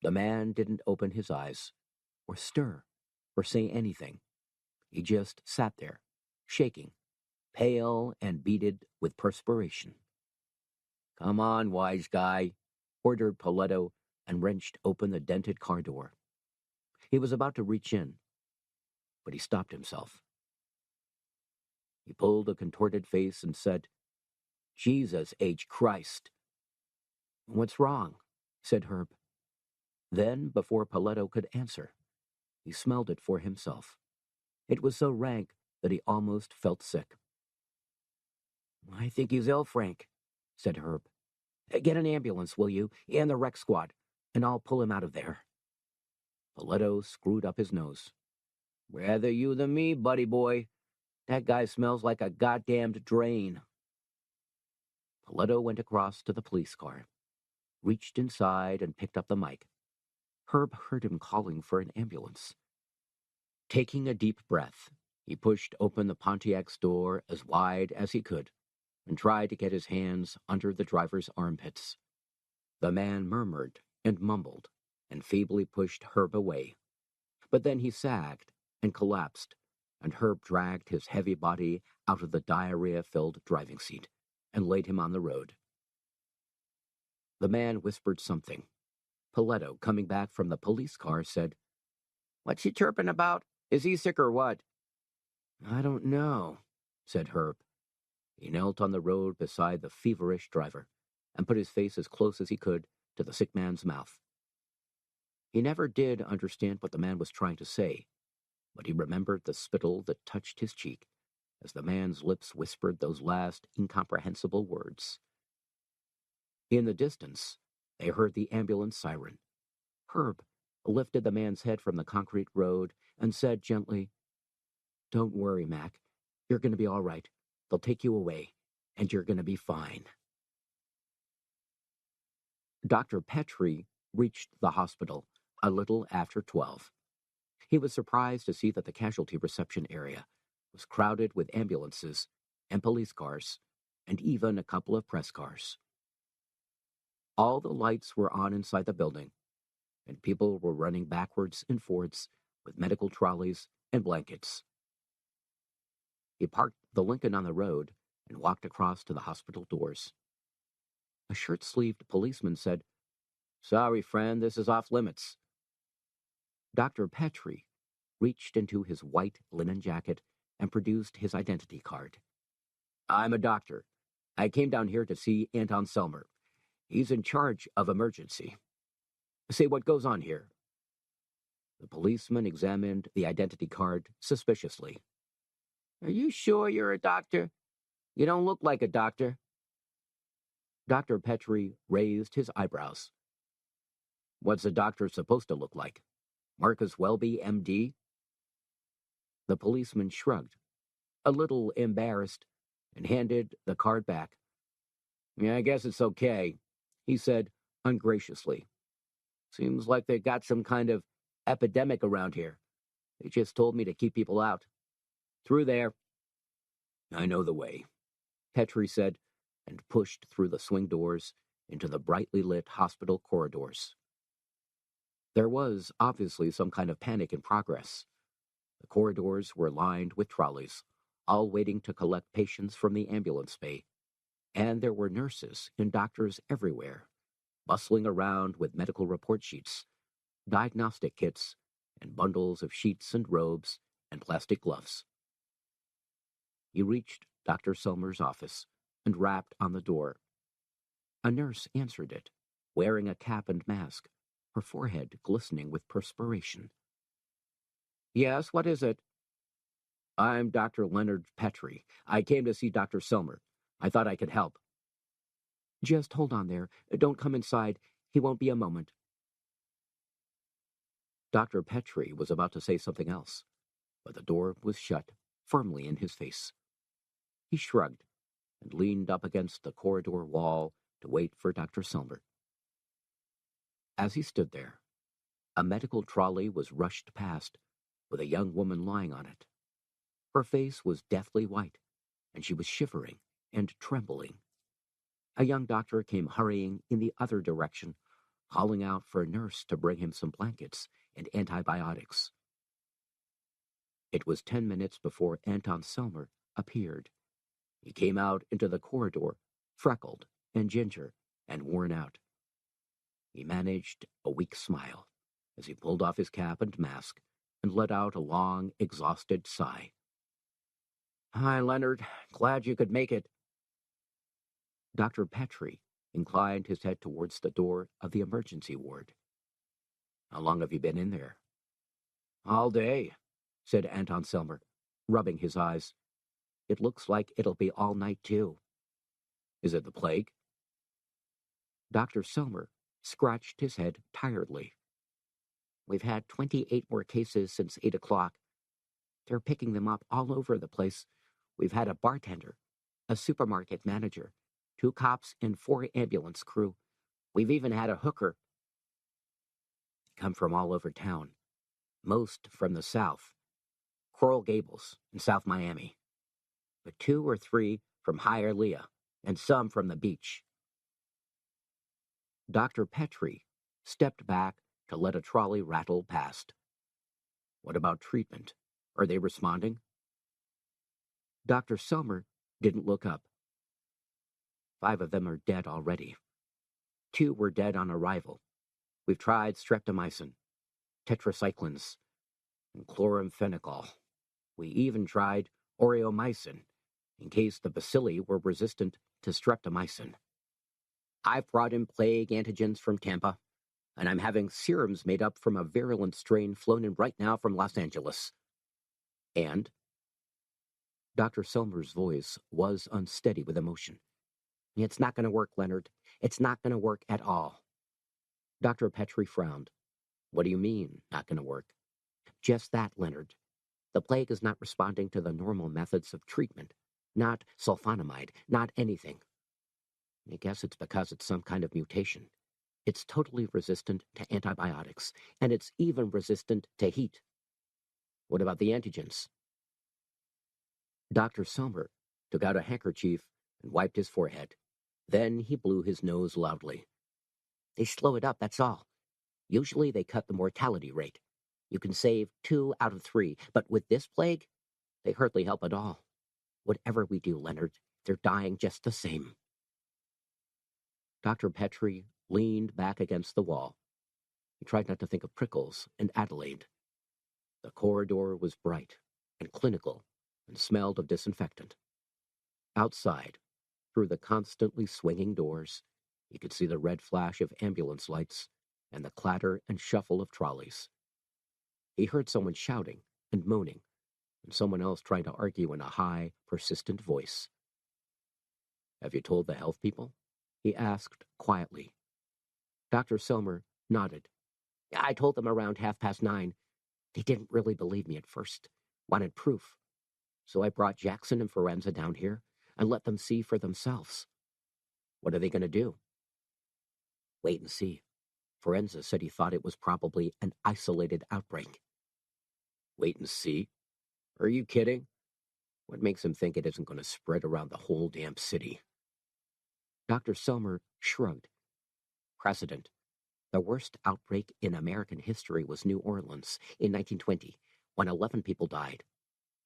The man didn't open his eyes, or stir, or say anything. He just sat there, shaking, pale and beaded with perspiration. "Come on, wise guy," ordered Paletto, and wrenched open the dented car door. He was about to reach in, but he stopped himself. He pulled a contorted face and said, "Jesus H. Christ." "What's wrong?" said Herb. Then, before Paletto could answer, he smelled it for himself. It was so rank that he almost felt sick. "I think he's ill, Frank," said Herb. "Get an ambulance, will you, and the rec squad, and I'll pull him out of there." Paletto screwed up his nose. "Rather you than me, buddy boy. That guy smells like a goddamned drain." Paletto went across to the police car, reached inside and picked up the mic. Herb heard him calling for an ambulance. Taking a deep breath, he pushed open the Pontiac's door as wide as he could and tried to get his hands under the driver's armpits. The man murmured and mumbled and feebly pushed Herb away. But then he sagged and collapsed, and Herb dragged his heavy body out of the diarrhea-filled driving seat and laid him on the road. The man whispered something. Paletto, coming back from the police car, said, "What's he chirping about? Is he sick or what?" "I don't know," said Herb. He knelt on the road beside the feverish driver and put his face as close as he could to the sick man's mouth. He never did understand what the man was trying to say, but he remembered the spittle that touched his cheek as the man's lips whispered those last incomprehensible words. In the distance, they heard the ambulance siren. Herb lifted the man's head from the concrete road and said gently, "Don't worry, Mac. You're going to be all right. They'll take you away, and you're going to be fine." Dr. Petrie reached the hospital a little after 12. He was surprised to see that the casualty reception area was crowded with ambulances and police cars, and even a couple of press cars. All the lights were on inside the building, and people were running backwards and forwards with medical trolleys and blankets. He parked the Lincoln on the road and walked across to the hospital doors. A shirt-sleeved policeman said, "Sorry, friend, this is off limits." Dr. Petrie reached into his white linen jacket and produced his identity card. "I'm a doctor. I came down here to see Anton Selmer. He's in charge of emergency. Say, what goes on here?" The policeman examined the identity card suspiciously. "Are you sure you're a doctor? You don't look like a doctor." Dr. Petrie raised his eyebrows. "What's a doctor supposed to look like? Marcus Welby, M.D.? The policeman shrugged, a little embarrassed, and handed the card back. "Yeah, I guess it's okay," he said ungraciously. "Seems like they got some kind of epidemic around here. They just told me to keep people out. Through there." "I know the way," Petrie said, and pushed through the swing doors into the brightly lit hospital corridors. There was obviously some kind of panic in progress. The corridors were lined with trolleys, all waiting to collect patients from the ambulance bay, and there were nurses and doctors everywhere, bustling around with medical report sheets, diagnostic kits, and bundles of sheets and robes and plastic gloves. He reached Dr. Selmer's office and rapped on the door. A nurse answered it, wearing a cap and mask, her forehead glistening with perspiration. "Yes, what is it?" "I'm Dr. Leonard Petrie. I came to see Dr. Selmer. I thought I could help." "Just hold on there. Don't come inside. He won't be a moment." Dr. Petrie was about to say something else, but the door was shut firmly in his face. He shrugged and leaned up against the corridor wall to wait for Dr. Selmer. As he stood there, a medical trolley was rushed past, with a young woman lying on it. Her face was deathly white, and she was shivering and trembling. A young doctor came hurrying in the other direction, calling out for a nurse to bring him some blankets and antibiotics. It was 10 minutes before Anton Selmer appeared. He came out into the corridor, freckled and ginger and worn out. He managed a weak smile as he pulled off his cap and mask and let out a long, exhausted sigh. "Hi, Leonard. Glad you could make it." Dr. Petrie inclined his head towards the door of the emergency ward. "How long have you been in there?" "All day," said Anton Selmer, rubbing his eyes. "It looks like it'll be all night, too." "Is it the plague?" Dr. Selmer scratched his head tiredly. "We've had 28 more cases since 8 o'clock. They're picking them up all over the place. We've had a bartender, a supermarket manager, 2 cops, and 4 ambulance crew. We've even had a hooker. Come from all over town, most from the south, Coral Gables and South Miami, but 2 or 3 from Hialeah, and some from the beach." Dr. Petrie stepped back to let a trolley rattle past. "What about treatment? Are they responding?" Dr. Selmer didn't look up. "5 of them are dead already. 2 were dead on arrival. We've tried streptomycin, tetracyclines, and chloramphenicol. We even tried aureomycin, in case the bacilli were resistant to streptomycin. I've brought in plague antigens from Tampa, and I'm having serums made up from a virulent strain flown in right now from Los Angeles." "And?" Dr. Selmer's voice was unsteady with emotion. "It's not going to work, Leonard. It's not going to work at all." Dr. Petrie frowned. "What do you mean, not going to work?" "Just that, Leonard. The plague is not responding to the normal methods of treatment. Not sulfonamide, not anything. I guess it's because it's some kind of mutation. It's totally resistant to antibiotics, and it's even resistant to heat." "What about the antigens?" Dr. Selmer took out a handkerchief and wiped his forehead. Then he blew his nose loudly. "They slow it up, that's all. Usually they cut the mortality rate. You can save 2 out of 3, but with this plague, they hardly help at all. Whatever we do, Leonard, they're dying just the same." Dr. Petrie leaned back against the wall. He tried not to think of Prickles and Adelaide. The corridor was bright and clinical and smelled of disinfectant. Outside, through the constantly swinging doors, he could see the red flash of ambulance lights and the clatter and shuffle of trolleys. He heard someone shouting and moaning, and someone else trying to argue in a high, persistent voice. "Have you told the health people?" he asked quietly. Dr. Selmer nodded. "I told them around 9:30. They didn't really believe me at first, wanted proof. So I brought Jackson and Forenza down here and let them see for themselves." "What are they going to do?" "Wait and see. Forenza said he thought it was probably an isolated outbreak." "Wait and see? Are you kidding? What makes him think it isn't going to spread around the whole damn city?" Dr. Selmer shrugged. "Precedent. The worst outbreak in American history was New Orleans in 1920, when 11 people died.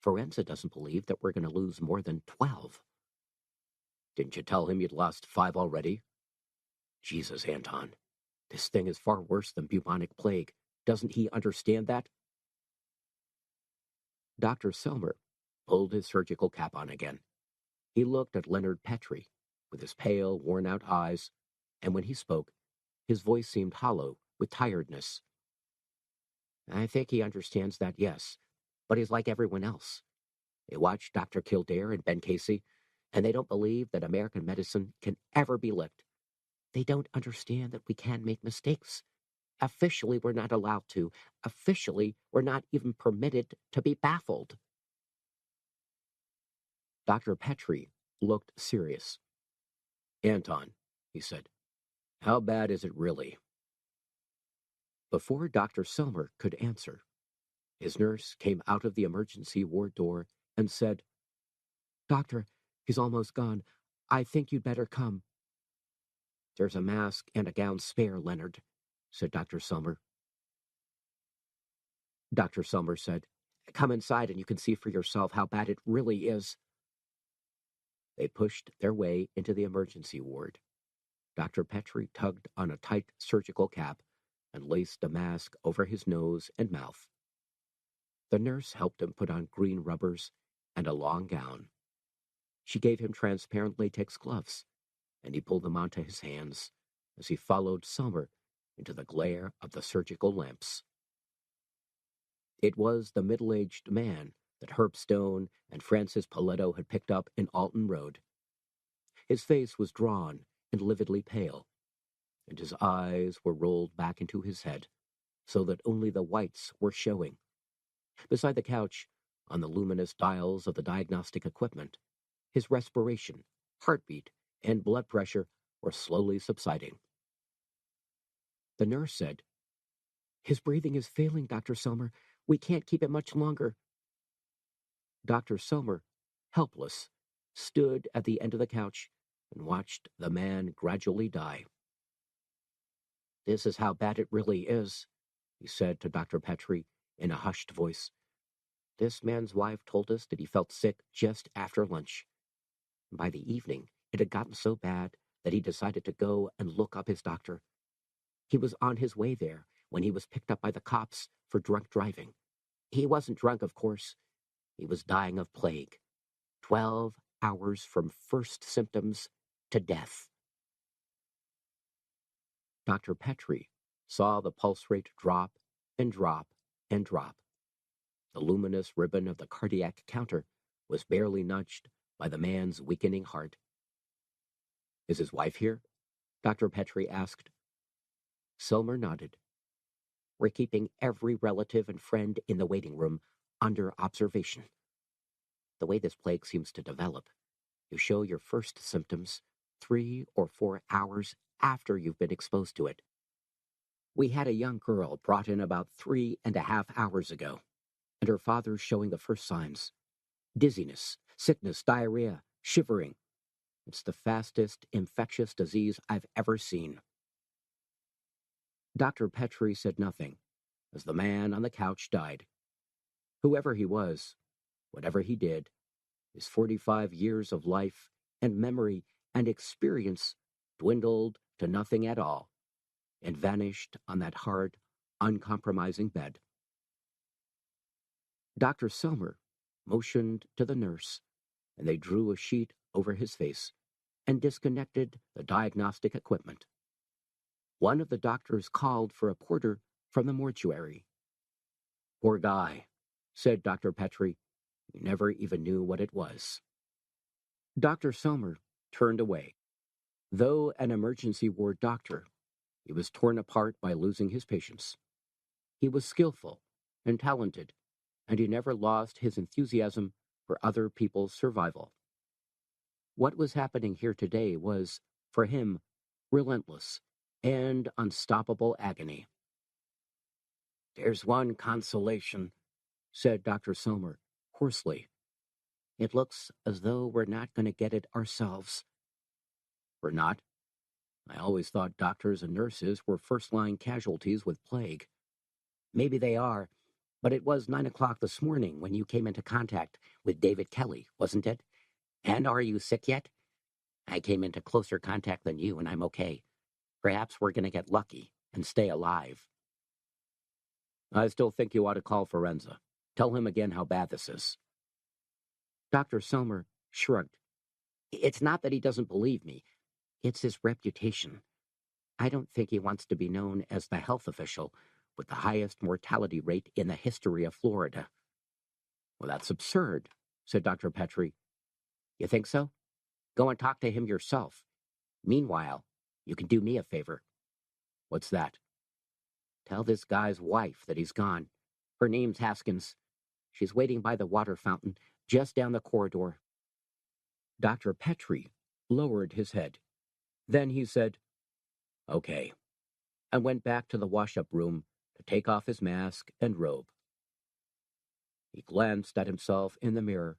Forenza doesn't believe that we're going to lose more than 12. "Didn't you tell him you'd lost 5 already?" "Jesus, Anton. This thing is far worse than bubonic plague. Doesn't he understand that?" Dr. Selmer pulled his surgical cap on again. He looked at Leonard Petrie with his pale, worn-out eyes, and when he spoke, his voice seemed hollow with tiredness. "I think he understands that, yes, but he's like everyone else. They watch Dr. Kildare and Ben Casey, and they don't believe that American medicine can ever be licked. They don't understand that we can make mistakes. Officially, we're not allowed to. Officially, we're not even permitted to be baffled." Dr. Petrie looked serious. "Anton, he said. How bad is it really? Before Dr. Selmer could answer, his nurse came out of the emergency ward door and said, Doctor, he's almost gone. I think you'd better come. There's a mask and a gown spare, Leonard, said Dr. Selmer. Dr. Selmer said, Come inside and you can see for yourself how bad it really is. They pushed their way into the emergency ward. Dr. Petrie tugged on a tight surgical cap and laced a mask over his nose and mouth. The nurse helped him put on green rubbers and a long gown. She gave him transparent latex gloves, and he pulled them onto his hands as he followed Selmer into the glare of the surgical lamps. It was the middle-aged man that Herb Stone and Francis Paletto had picked up in Alton Road. His face was drawn and lividly pale, and his eyes were rolled back into his head, so that only the whites were showing. Beside the couch, on the luminous dials of the diagnostic equipment, his respiration, heartbeat, and blood pressure were slowly subsiding. The nurse said, His breathing is failing, Dr. Selmer. We can't keep it much longer. Dr. Selmer, helpless, stood at the end of the couch and watched the man gradually die. This is how bad it really is, he said to Dr. Petrie in a hushed voice. This man's wife told us that he felt sick just after lunch. By the evening, it had gotten so bad that he decided to go and look up his doctor. He was on his way there when he was picked up by the cops for drunk driving. He wasn't drunk, of course. He was dying of plague. 12 hours from first symptoms to death. Dr. Petrie saw the pulse rate drop and drop and drop. The luminous ribbon of the cardiac counter was barely nudged by the man's weakening heart. Is his wife here? Dr. Petrie asked. Selmer nodded. We're keeping every relative and friend in the waiting room under observation. The way this plague seems to develop, you show your first symptoms 3 or 4 hours after you've been exposed to it. We had a young girl brought in about 3.5 hours ago, and her father's showing the first signs. Dizziness, sickness, diarrhea, shivering. It's the fastest infectious disease I've ever seen. Dr. Petrie said nothing as the man on the couch died. Whoever he was, whatever he did, his 45 years of life and memory and experience dwindled to nothing at all and vanished on that hard, uncompromising bed. Dr. Selmer motioned to the nurse, and they drew a sheet over his face and disconnected the diagnostic equipment. One of the doctors called for a porter from the mortuary. Poor guy, said Dr. Petrie. You never even knew what it was. Dr. Selmer turned away. Though an emergency ward doctor, he was torn apart by losing his patients. He was skillful and talented, and he never lost his enthusiasm for other people's survival. What was happening here today was, for him, relentless and unstoppable agony. There's one consolation, said Dr. Selmer hoarsely. It looks as though we're not going to get it ourselves. We're not? I always thought doctors and nurses were first-line casualties with plague. Maybe they are, but it was 9 o'clock this morning when you came into contact with David Kelly, wasn't it? And are you sick yet? I came into closer contact than you, and I'm okay. Perhaps we're going to get lucky and stay alive. I still think you ought to call Forenza. Tell him again how bad this is. Dr. Selmer shrugged. It's not that he doesn't believe me. It's his reputation. I don't think he wants to be known as the health official with the highest mortality rate in the history of Florida. Well, that's absurd, said Dr. Petrie. You think so? Go and talk to him yourself. Meanwhile, you can do me a favor. What's that? Tell this guy's wife that he's gone. Her name's Haskins. She's waiting by the water fountain just down the corridor. Dr. Petrie lowered his head. Then he said, "Okay," and went back to the wash-up room to take off his mask and robe. He glanced at himself in the mirror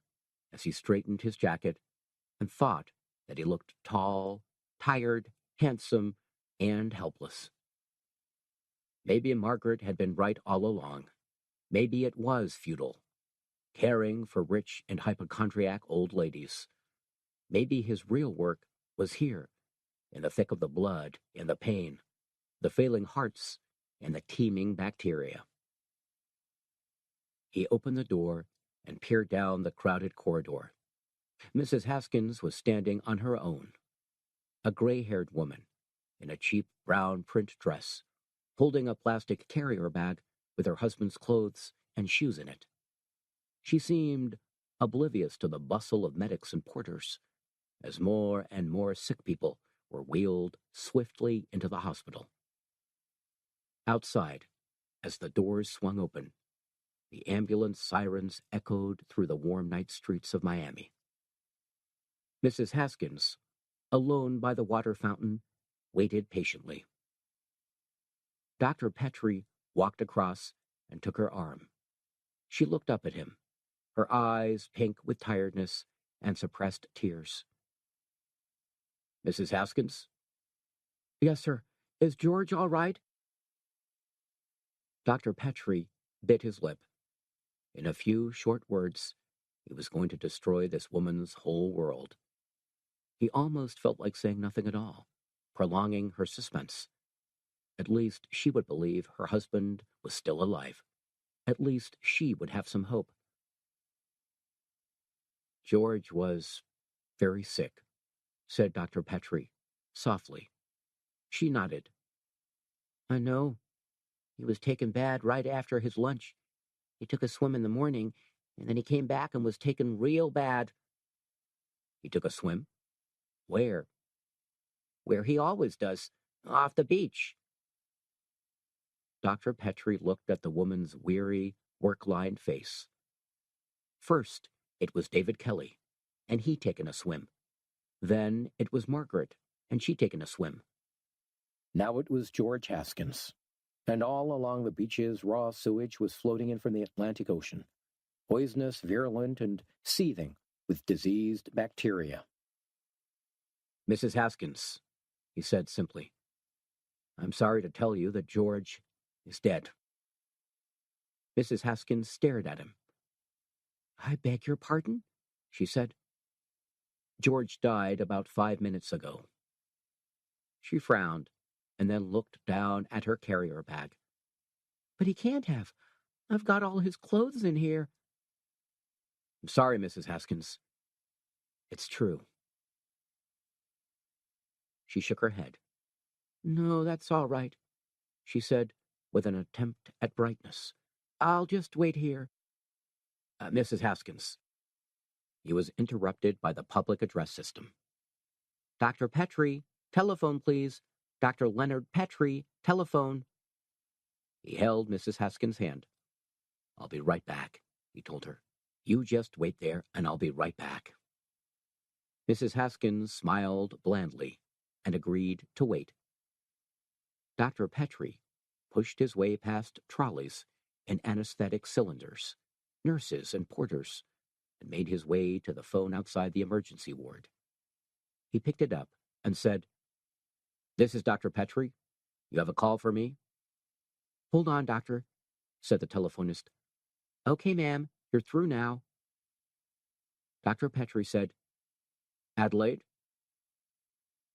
as he straightened his jacket and thought that he looked tall, tired, handsome, and helpless. Maybe Margaret had been right all along. Maybe it was futile, caring for rich and hypochondriac old ladies. Maybe his real work was here, in the thick of the blood and the pain, the failing hearts and the teeming bacteria. He opened the door and peered down the crowded corridor. Mrs. Haskins was standing on her own, a gray-haired woman in a cheap brown print dress, holding a plastic carrier bag with her husband's clothes and shoes in it. She seemed oblivious to the bustle of medics and porters, as more and more sick people were wheeled swiftly into the hospital. Outside, as the doors swung open, the ambulance sirens echoed through the warm night streets of Miami. Mrs. Haskins, alone by the water fountain, waited patiently. Dr. Petrie walked across and took her arm. She looked up at him, her eyes pink with tiredness and suppressed tears. "Mrs. Haskins?" "Yes, sir. Is George all right?" Dr. Petrie bit his lip. In a few short words, he was going to destroy this woman's whole world. He almost felt like saying nothing at all, prolonging her suspense. At least she would believe her husband was still alive. At least she would have some hope. "George was very sick," said Dr. Petrie, softly. She nodded. "I know. He was taken bad right after his lunch. He took a swim in the morning, and then he came back and was taken real bad." "He took a swim? Where?" "Where he always does, off the beach." Dr. Petrie looked at the woman's weary, work-lined face. First, it was David Kelly, and he taken a swim. Then it was Margaret, and she taken a swim. Now it was George Haskins, and all along the beaches raw sewage was floating in from the Atlantic Ocean, poisonous, virulent, and seething with diseased bacteria. "Mrs. Haskins," he said simply, "I'm sorry to tell you that George is dead." Mrs. Haskins stared at him. "I beg your pardon?" she said. "George died about 5 minutes ago." She frowned and then looked down at her carrier bag. "But he can't have. I've got all his clothes in here." "I'm sorry, Mrs. Haskins. It's true." She shook her head. "No, that's all right," she said with an attempt at brightness. "I'll just wait here." "Mrs. Haskins." He was interrupted by the public address system. "Dr. Petrie, telephone, please. Dr. Leonard Petrie, telephone." He held Mrs. Haskins' hand. "I'll be right back," he told her. "You just wait there, and I'll be right back." Mrs. Haskins smiled blandly and agreed to wait. Dr. Petrie pushed his way past trolleys and anesthetic cylinders, nurses and porters, and made his way to the phone outside the emergency ward. He picked it up and said, "This is Dr. Petrie. You have a call for me?" "Hold on, doctor," said the telephonist. "Okay, ma'am, you're through now." Dr. Petrie said, "Adelaide?"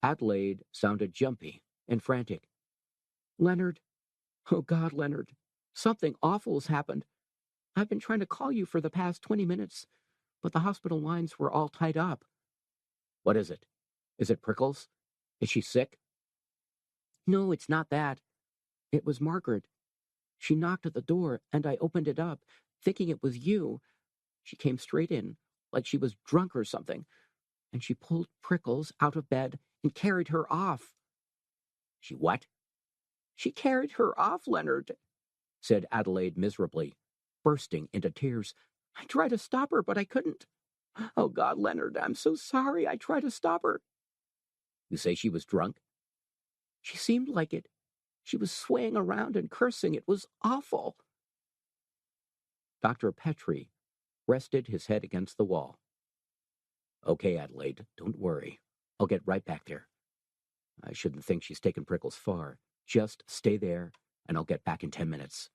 Adelaide sounded jumpy and frantic. "Leonard. Oh, God, Leonard. Something awful's happened. I've been trying to call you for the past 20 minutes, but the hospital lines were all tied up." "What is it? Is it Prickles? Is she sick?" "No, it's not that. It was Margaret. She knocked at the door, and I opened it up, thinking it was you. She came straight in, like she was drunk or something, and she pulled Prickles out of bed and carried her off." "She what?" "She carried her off, Leonard," said Adelaide miserably, bursting into tears. "I tried to stop her, but I couldn't. Oh, God, Leonard, I'm so sorry. I tried to stop her." You say she was drunk? She seemed like it. She was swaying around and cursing. It was awful. Dr. Petrie rested his head against the wall. Okay, Adelaide, don't worry. I'll get right back there. I shouldn't think she's taken Prickles far. Just stay there, and I'll get back in 10 minutes.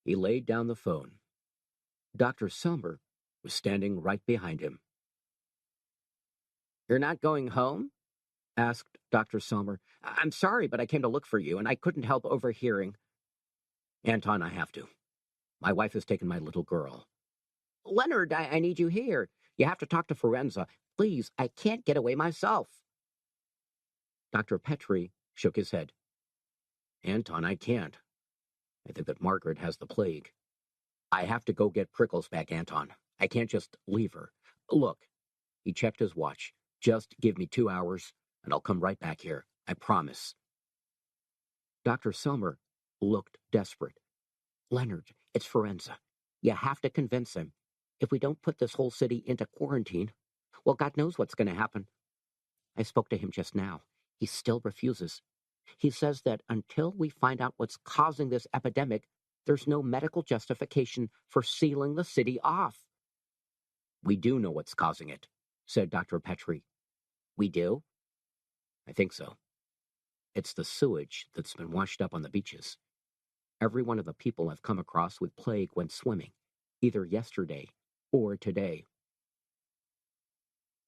He laid down the phone. Dr. Selmer was standing right behind him. You're not going home? Asked Dr. Selmer. I'm sorry, but I came to look for you, and I couldn't help overhearing. Anton, I have to. My wife has taken my little girl. Leonard, I need you here. You have to talk to Forenza. Please, I can't get away myself. Dr. Petrie shook his head. Anton, I can't. I think that Margaret has the plague. I have to go get Prickles back, Anton. I can't just leave her. Look, he checked his watch. Just give me 2 hours, and I'll come right back here. I promise. Dr. Selmer looked desperate. Leonard, it's Forenza. You have to convince him. If we don't put this whole city into quarantine, well, God knows what's going to happen. I spoke to him just now. He still refuses. He says that until we find out what's causing this epidemic, there's no medical justification for sealing the city off. We do know what's causing it, said Dr. Petrie. We do? I think so. It's the sewage that's been washed up on the beaches. Every one of the people I've come across with plague went swimming, either yesterday or today.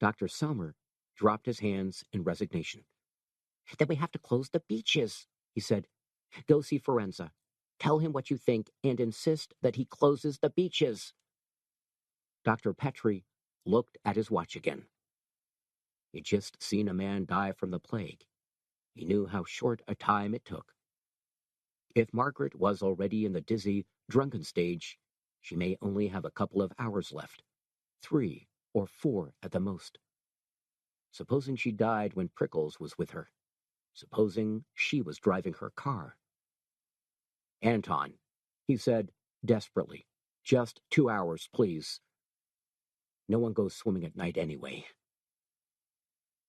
Dr. Selmer dropped his hands in resignation. Then we have to close the beaches, he said. Go see Forenza. Tell him what you think and insist that he closes the beaches. Dr. Petrie looked at his watch again. He'd just seen a man die from the plague. He knew how short a time it took. If Margaret was already in the dizzy, drunken stage, she may only have a couple of hours left, 3 or 4 at the most. Supposing she died when Prickles was with her. Supposing she was driving her car. Anton, he said desperately, just 2 hours, please. No one goes swimming at night anyway.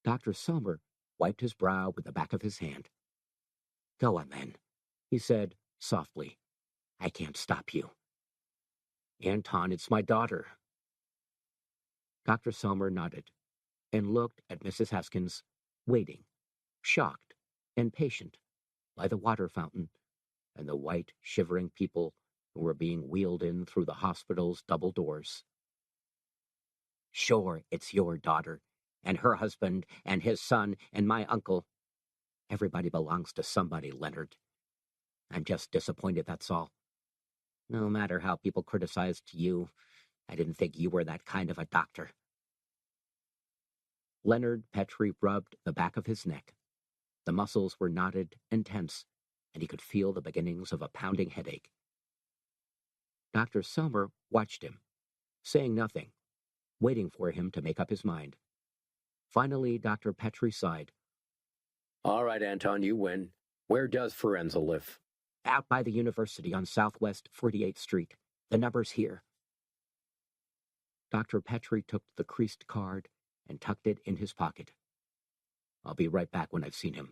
Dr. Selmer wiped his brow with the back of his hand. Go on, then, he said softly. I can't stop you. Anton, it's my daughter. Dr. Selmer nodded and looked at Mrs. Haskins, waiting, shocked and patient, by the water fountain and the white, shivering people who were being wheeled in through the hospital's double doors. Sure, it's your daughter, and her husband, and his son, and my uncle. Everybody belongs to somebody, Leonard. I'm just disappointed, that's all. No matter how people criticized you, I didn't think you were that kind of a doctor. Leonard Petrie rubbed the back of his neck. The muscles were knotted and tense, and he could feel the beginnings of a pounding headache. Dr. Selmer watched him, saying nothing, waiting for him to make up his mind. Finally, Dr. Petrie sighed. All right, Anton, you win. Where does Forenza live? Out by the university on Southwest 48th Street. The number's here. Dr. Petrie took the creased card and tucked it in his pocket. I'll be right back when I've seen him.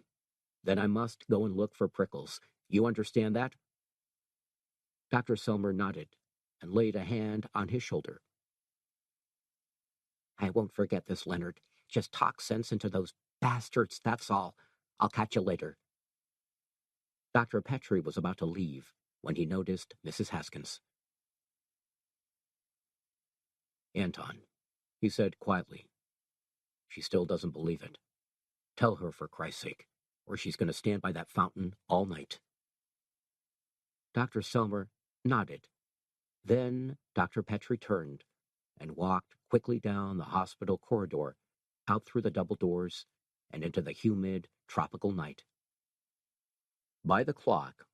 Then I must go and look for Prickles. You understand that? Dr. Selmer nodded and laid a hand on his shoulder. I won't forget this, Leonard. Just talk sense into those bastards, that's all. I'll catch you later. Dr. Petrie was about to leave when he noticed Mrs. Haskins. Anton, he said quietly. She still doesn't believe it. Tell her, for Christ's sake, or she's going to stand by that fountain all night. Dr. Selmer nodded. Then Dr. Petrie turned and walked quickly down the hospital corridor, out through the double doors, and into the humid, tropical night. By the clock,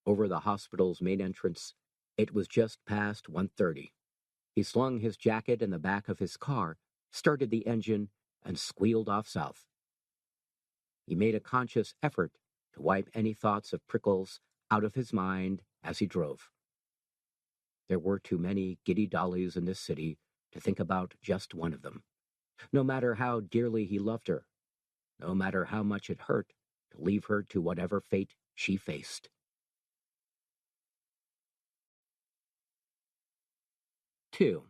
over the hospital's main entrance, it was just past 1:30. He slung his jacket in the back of his car, started the engine, and squealed off south. He made a conscious effort to wipe any thoughts of Prickles out of his mind as he drove. There were too many giddy dollies in this city to think about just one of them, no matter how dearly he loved her, no matter how much it hurt to leave her to whatever fate she faced. 2.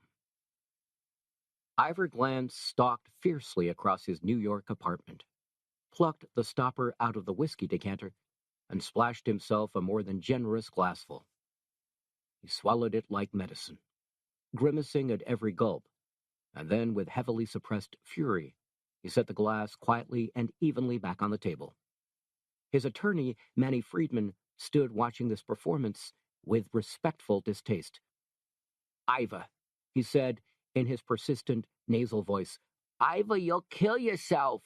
Ivor Gland stalked fiercely across his New York apartment, plucked the stopper out of the whiskey decanter, and splashed himself a more than generous glassful. He swallowed it like medicine, grimacing at every gulp, and then, with heavily suppressed fury, he set the glass quietly and evenly back on the table. His attorney, Manny Friedman, stood watching this performance with respectful distaste. "Iva," he said in his persistent, nasal voice, "Iva, you'll kill yourself."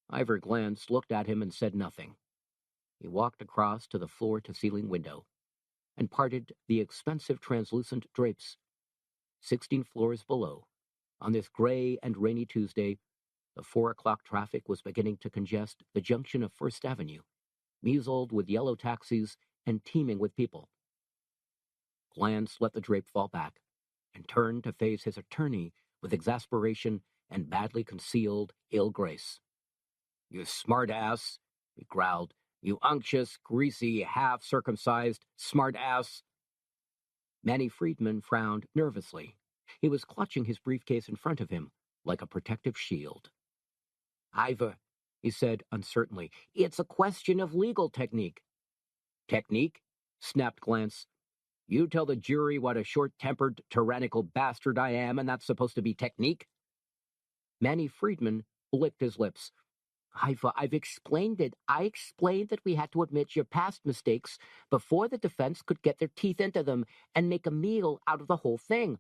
Ivor Glantz looked at him and said nothing. He walked across to the floor-to-ceiling window and parted the expensive translucent drapes. 16 floors below, on this gray and rainy Tuesday, the 4 o'clock traffic was beginning to congest the junction of First Avenue, measled with yellow taxis and teeming with people. Glantz let the drape fall back and turned to face his attorney with exasperation and badly concealed ill grace. "You smart-ass," he growled. "You unctuous, greasy, half-circumcised smart-ass." Manny Friedman frowned nervously. He was clutching his briefcase in front of him like a protective shield. "Ivor," he said uncertainly, "it's a question of legal technique." "Technique?" snapped Glantz. "You tell the jury what a short-tempered, tyrannical bastard I am, and that's supposed to be technique?" Manny Friedman licked his lips. I've explained it. I explained that we had to admit your past mistakes before the defense could get their teeth into them and make a meal out of the whole thing.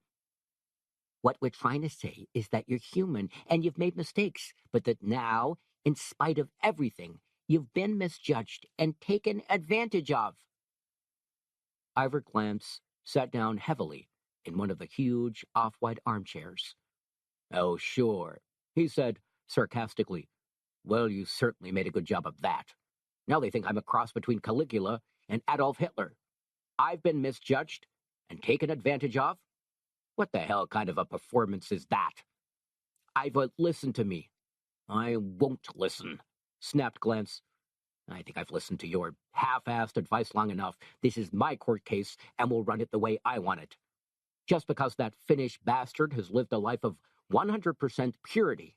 What we're trying to say is that you're human and you've made mistakes, but that now, in spite of everything, you've been misjudged and taken advantage of." Ivor Glantz sat down heavily in one of the huge off-white armchairs. "Oh, sure," he said sarcastically. "Well, you certainly made a good job of that. Now they think I'm a cross between Caligula and Adolf Hitler. I've been misjudged and taken advantage of? What the hell kind of a performance is that?" "Iva, listen to me." "I won't listen," snapped Glantz. "I think I've listened to your half-assed advice long enough. This is my court case, and we'll run it the way I want it. Just because that Finnish bastard has lived a life of 100% purity,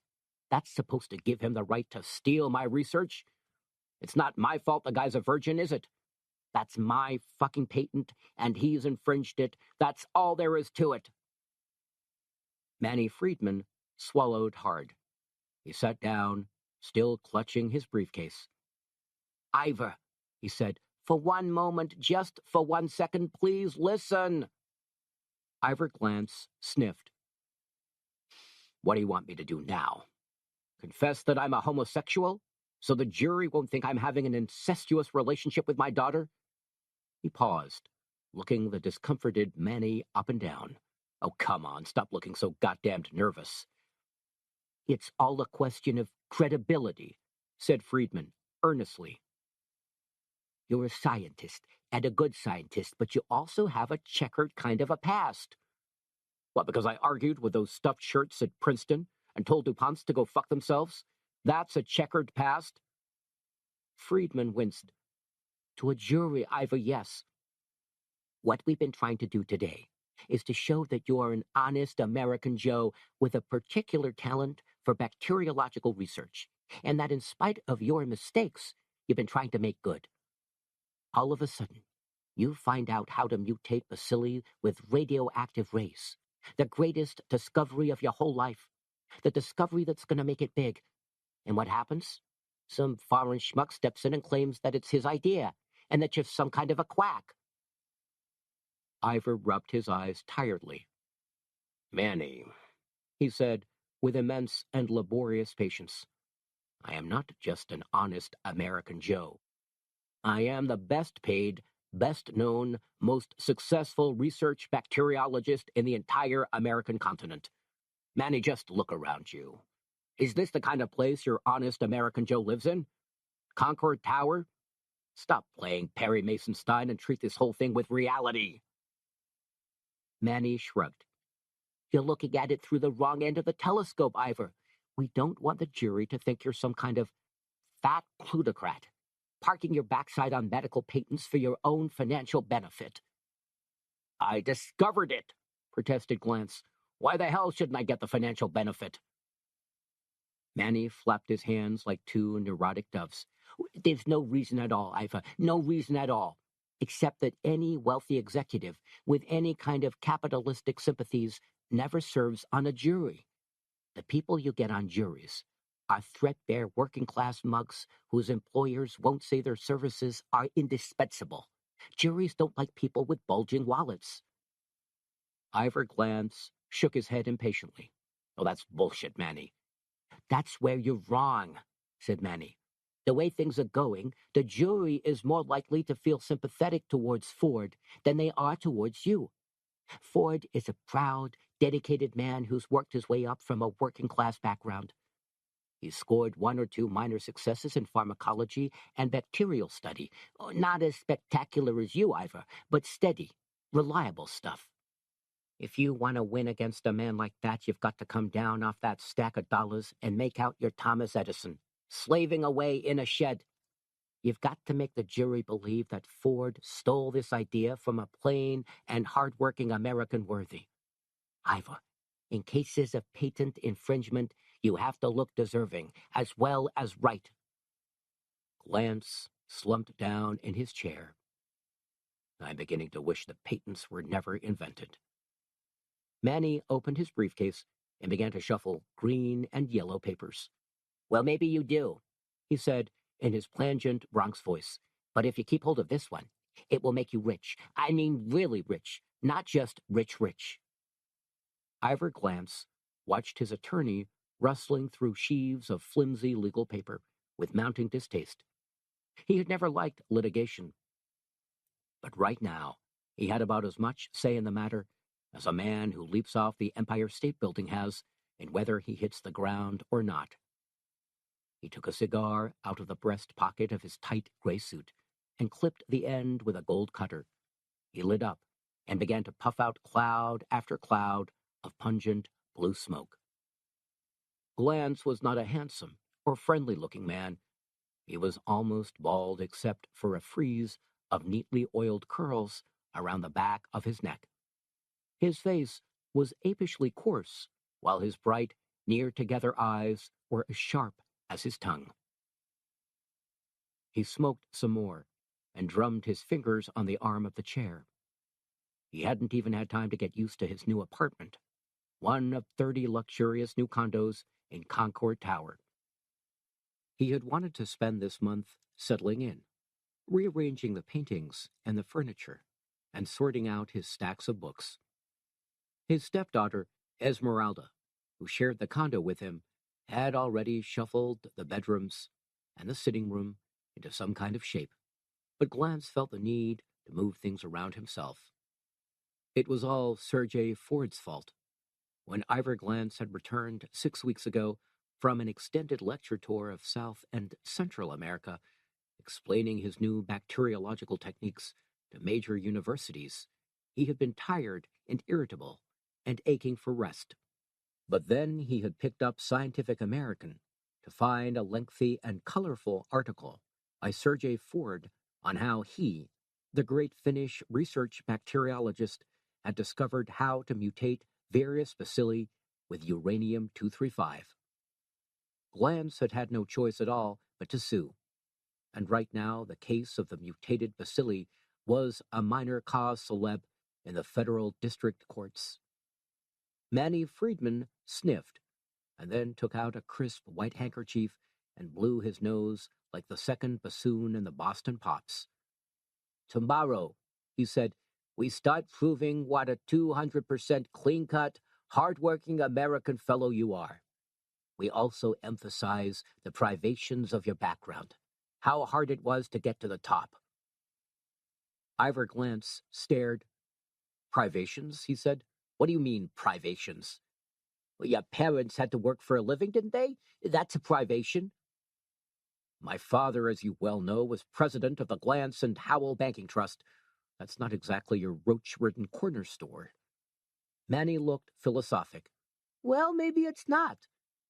that's supposed to give him the right to steal my research? It's not my fault the guy's a virgin, is it? That's my fucking patent, and he's infringed it. That's all there is to it." Manny Friedman swallowed hard. He sat down, still clutching his briefcase. "Ivor," he said, "for one moment, just for 1 second, please listen." Ivor Glantz sniffed. "What do you want me to do now? Confess that I'm a homosexual, so the jury won't think I'm having an incestuous relationship with my daughter?" He paused, looking the discomforted Manny up and down. "Oh, come on, stop looking so goddamned nervous." "It's all a question of credibility," said Friedman, earnestly. "You're a scientist, and a good scientist, but you also have a checkered kind of a past." "What, because I argued with those stuffed shirts at Princeton and told DuPonts to go fuck themselves? That's a checkered past?" Friedman winced. "To a jury, Ivor, yes. What we've been trying to do today is to show that you are an honest American Joe with a particular talent for bacteriological research, and that in spite of your mistakes, you've been trying to make good. All of a sudden, you find out how to mutate bacilli with radioactive rays. The greatest discovery of your whole life. The discovery that's going to make it big. And what happens? Some foreign schmuck steps in and claims that it's his idea, and that you're some kind of a quack." Ivor rubbed his eyes tiredly. "Manny," he said with immense and laborious patience, "I am not just an honest American Joe. I am the best-paid, best-known, most successful research bacteriologist in the entire American continent. Manny, just look around you. Is this the kind of place your honest American Joe lives in? Concord Tower? Stop playing Perry Mason Stein and treat this whole thing with reality." Manny shrugged. You're looking at it through the wrong end of the telescope, Ivor. We don't want the jury to think you're some kind of fat plutocrat, parking your backside on medical patents for your own financial benefit. I discovered it, protested Glance. Why the hell shouldn't I get the financial benefit? Manny flapped his hands like two neurotic doves. There's no reason at all, Ivor, no reason at all, except that any wealthy executive with any kind of capitalistic sympathies never serves on a jury. The people you get on juries are threadbare working-class mugs whose employers won't say their services are indispensable. Juries don't like people with bulging wallets. Ivor Glance shook his head impatiently. Oh, that's bullshit, Manny. That's where you're wrong, said Manny. The way things are going, the jury is more likely to feel sympathetic towards Ford than they are towards you. Ford is a proud, dedicated man who's worked his way up from a working-class background. He's scored 1 or 2 minor successes in pharmacology and bacterial study. Not as spectacular as you, Ivor, but steady, reliable stuff. If you want to win against a man like that, you've got to come down off that stack of dollars and make out you're Thomas Edison, slaving away in a shed. You've got to make the jury believe that Ford stole this idea from a plain and hard-working American worthy. Ivor, in cases of patent infringement, you have to look deserving as well as right. Glance slumped down in his chair. I'm beginning to wish the patents were never invented. Manny opened his briefcase and began to shuffle green and yellow papers. Well, maybe you do, he said in his plangent Bronx voice. But if you keep hold of this one, it will make you rich. I mean really rich, not just rich. Ivor Glance watched his attorney rustling through sheaves of flimsy legal paper with mounting distaste. He had never liked litigation. But right now, he had about as much say in the matter as a man who leaps off the Empire State Building has in whether he hits the ground or not. He took a cigar out of the breast pocket of his tight gray suit and clipped the end with a gold cutter. He lit up and began to puff out cloud after cloud of pungent blue smoke. Glance was not a handsome or friendly-looking man. He was almost bald except for a frieze of neatly oiled curls around the back of his neck. His face was apishly coarse, while his bright, near-together eyes were as sharp as his tongue. He smoked some more and drummed his fingers on the arm of the chair. He hadn't even had time to get used to his new apartment, one of 30 luxurious new condos in Concord Tower. He had wanted to spend this month settling in, rearranging the paintings and the furniture, and sorting out his stacks of books. His stepdaughter, Esmeralda, who shared the condo with him, had already shuffled the bedrooms and the sitting room into some kind of shape, but Glance felt the need to move things around himself. It was all Sergei Ford's fault. When Ivor Glance had returned 6 weeks ago from an extended lecture tour of South and Central America, explaining his new bacteriological techniques to major universities, he had been tired and irritable and aching for rest. But then he had picked up Scientific American to find a lengthy and colorful article by Sergei Ford on how he, the great Finnish research bacteriologist, had discovered how to mutate various bacilli with uranium-235. Glance had had no choice at all but to sue, and right now the case of the mutated bacilli was a minor cause célèbre in the federal district courts. Manny Friedman sniffed, and then took out a crisp white handkerchief and blew his nose like the second bassoon in the Boston Pops. Tomorrow, he said, we start proving what a 200% clean-cut, hard-working American fellow you are. We also emphasize the privations of your background, how hard it was to get to the top. Ivor Glance stared. Privations, he said. What do you mean, privations? Well, your parents had to work for a living, didn't they? That's a privation. My father, as you well know, was president of the Glance and Howell Banking Trust. That's not exactly your roach-ridden corner store. Manny looked philosophic. Well, maybe it's not,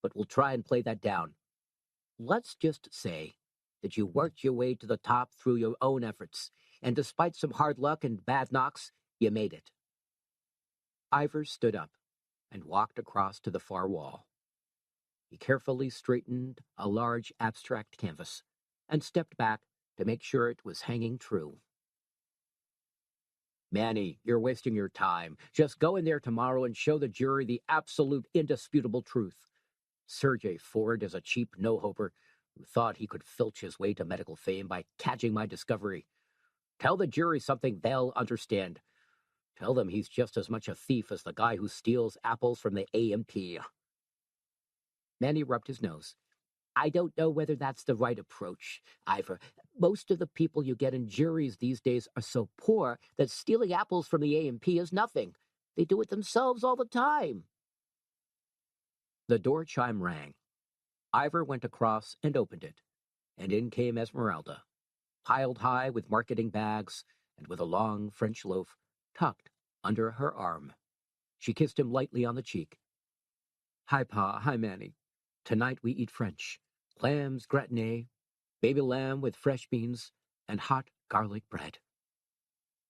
but we'll try and play that down. Let's just say that you worked your way to the top through your own efforts, and despite some hard luck and bad knocks, you made it. Ivor stood up and walked across to the far wall. He carefully straightened a large abstract canvas and stepped back to make sure it was hanging true. Manny, you're wasting your time. Just go in there tomorrow and show the jury the absolute indisputable truth. Sergei Ford is a cheap no-hoper who thought he could filch his way to medical fame by catching my discovery. Tell the jury something they'll understand. Tell them he's just as much a thief as the guy who steals apples from the A&P. Manny rubbed his nose. I don't know whether that's the right approach, Ivor. Most of the people you get in juries these days are so poor that stealing apples from the A&P is nothing. They do it themselves all the time. The door chime rang. Ivor went across and opened it, and in came Esmeralda, piled high with marketing bags and with a long French loaf tucked under her arm. She kissed him lightly on the cheek. Hi, Pa. Hi, Manny. Tonight we eat French. Lambs gratiné, baby lamb with fresh beans, and hot garlic bread.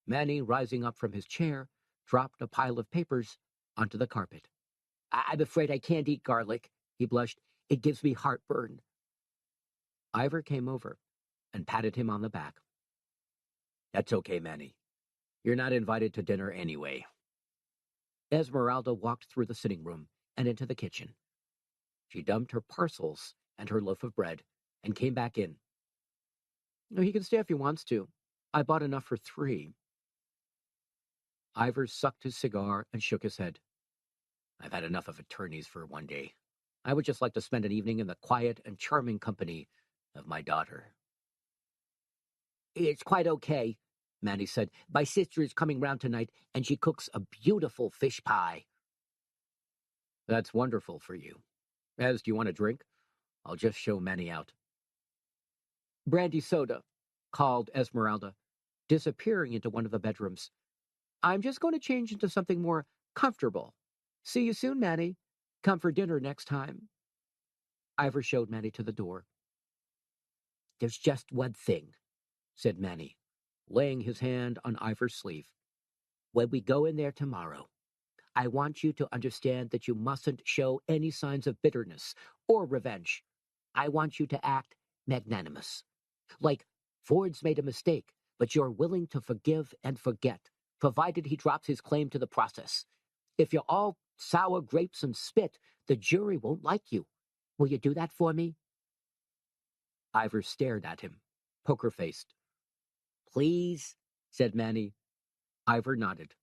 Manny, rising up from his chair, dropped a pile of papers onto the carpet. I'm afraid I can't eat garlic, he blushed. It gives me heartburn. Ivor came over and patted him on the back. That's okay, Manny. You're not invited to dinner anyway. Esmeralda walked through the sitting room and into the kitchen. She dumped her parcels and her loaf of bread and came back in. He can stay if he wants to. I bought enough for 3. Ivor sucked his cigar and shook his head. I've had enough of attorneys for one day. I would just like to spend an evening in the quiet and charming company of my daughter. It's quite okay, Manny said. My sister is coming round tonight, and she cooks a beautiful fish pie. That's wonderful for you. Do you want a drink? I'll just show Manny out. Brandy soda, called Esmeralda, disappearing into one of the bedrooms. I'm just going to change into something more comfortable. See you soon, Manny. Come for dinner next time. Ivor showed Manny to the door. There's just one thing, said Manny, laying his hand on Ivor's sleeve. When we go in there tomorrow, I want you to understand that you mustn't show any signs of bitterness or revenge. I want you to act magnanimous. Like, Ford's made a mistake, but you're willing to forgive and forget, provided he drops his claim to the process. If you're all sour grapes and spit, the jury won't like you. Will you do that for me? Ivor stared at him, poker-faced. Please, said Manny. Ivor nodded.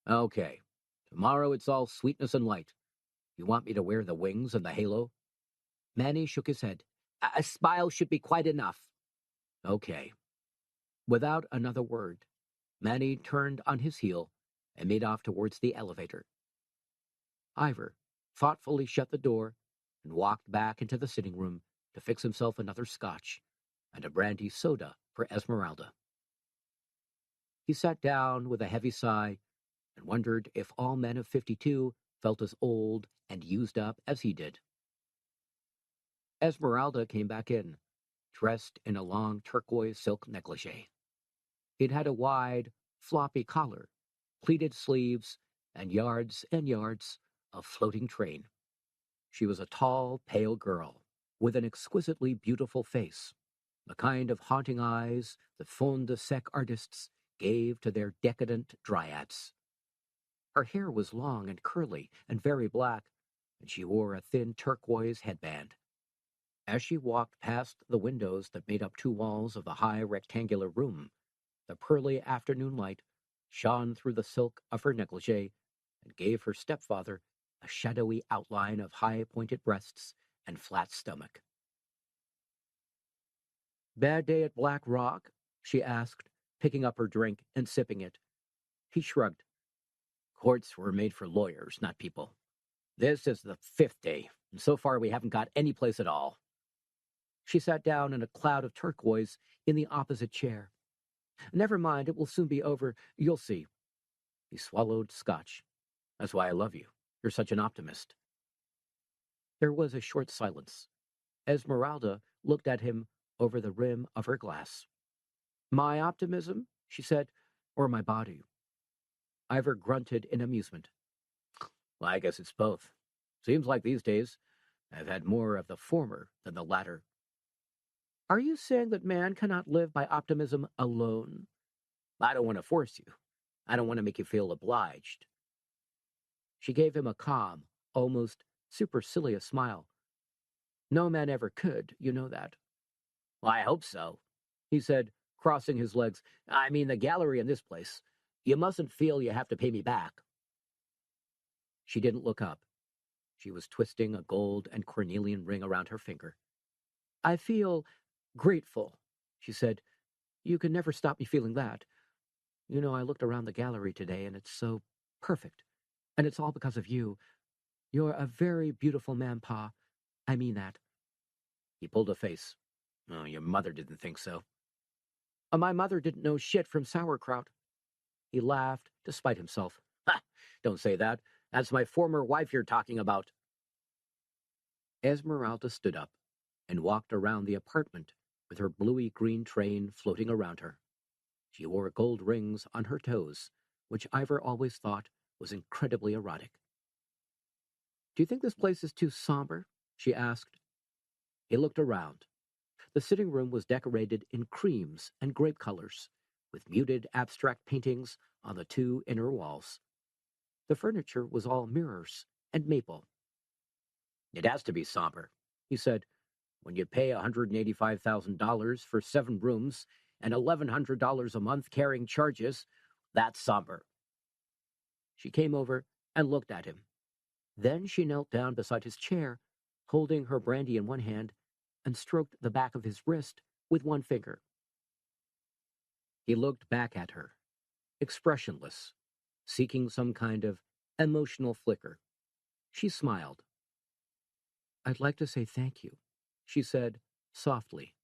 Okay. Tomorrow it's all sweetness and light. You want me to wear the wings and the halo? Manny shook his head. A smile should be quite enough. Okay. Without another word, Manny turned on his heel and made off towards the elevator. Ivor thoughtfully shut the door and walked back into the sitting room to fix himself another scotch and a brandy soda for Esmeralda. He sat down with a heavy sigh and wondered if all men of 52 felt as old and used up as he did. Esmeralda came back in, dressed in a long turquoise silk negligee. It had a wide, floppy collar, pleated sleeves, and yards of floating train. She was a tall, pale girl, with an exquisitely beautiful face, the kind of haunting eyes that fond de sec artists gave to their decadent dryads. Her hair was long and curly and very black, and she wore a thin turquoise headband. As she walked past the windows that made up 2 walls of the high rectangular room, the pearly afternoon light shone through the silk of her negligee and gave her stepfather a shadowy outline of high-pointed breasts and flat stomach. Bad day at Black Rock? She asked, picking up her drink and sipping it. He shrugged. Courts were made for lawyers, not people. This is the 5th day, and so far we haven't got any place at all. She sat down in a cloud of turquoise in the opposite chair. Never mind, it will soon be over. You'll see. He swallowed scotch. That's why I love you. You're such an optimist." There was a short silence. Esmeralda looked at him over the rim of her glass. "My optimism," she said, "or my body?" Ivor grunted in amusement. "Well, I guess it's both. Seems like these days I've had more of the former than the latter." "Are you saying that man cannot live by optimism alone?" "I don't want to force you. I don't want to make you feel obliged." She gave him a calm, almost supercilious smile. "No man ever could, you know that." "Well, I hope so," he said, crossing his legs. "I mean, the gallery in this place. You mustn't feel you have to pay me back." She didn't look up. She was twisting a gold and cornelian ring around her finger. "I feel grateful," she said. "You can never stop me feeling that. You know, I looked around the gallery today, and it's so perfect. And it's all because of you. You're a very beautiful man, Pa. I mean that." He pulled a face. "Oh, your mother didn't think so." My mother didn't know shit from sauerkraut." He laughed, despite himself. "Ha! Don't say that. That's my former wife you're talking about." Esmeralda stood up and walked around the apartment with her bluey-green train floating around her. She wore gold rings on her toes, which Ivor always thought was incredibly erotic. "Do you think this place is too somber?" she asked. He looked around. The sitting room was decorated in creams and grape colors, with muted abstract paintings on the two inner walls. The furniture was all mirrors and maple. "It has to be somber," he said. "When you pay $185,000 for 7 rooms and $1,100 a month carrying charges, that's somber." She came over and looked at him. Then she knelt down beside his chair, holding her brandy in one hand, and stroked the back of his wrist with one finger. He looked back at her, expressionless, seeking some kind of emotional flicker. She smiled. "I'd like to say thank you," she said softly.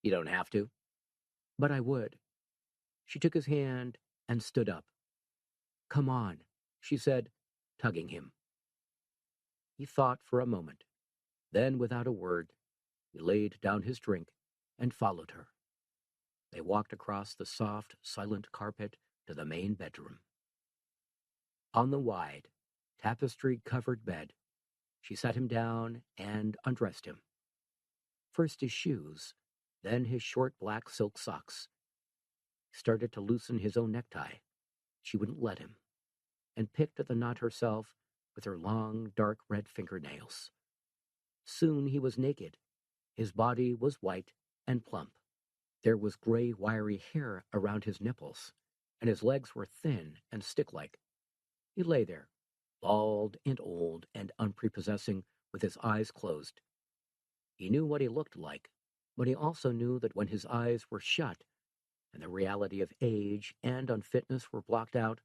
"You don't have to." "But I would." She took his hand and stood up. "Come on," she said, tugging him. He thought for a moment. Then, without a word, he laid down his drink and followed her. They walked across the soft, silent carpet to the main bedroom. On the wide, tapestry-covered bed, she sat him down and undressed him. First his shoes, then his short black silk socks. He started to loosen his own necktie. She wouldn't let him, and picked at the knot herself with her long, dark red fingernails. Soon he was naked. His body was white and plump. There was gray, wiry hair around his nipples, and his legs were thin and stick-like. He lay there, bald and old and unprepossessing, with his eyes closed. He knew what he looked like, but he also knew that when his eyes were shut and the reality of age and unfitness were blocked out,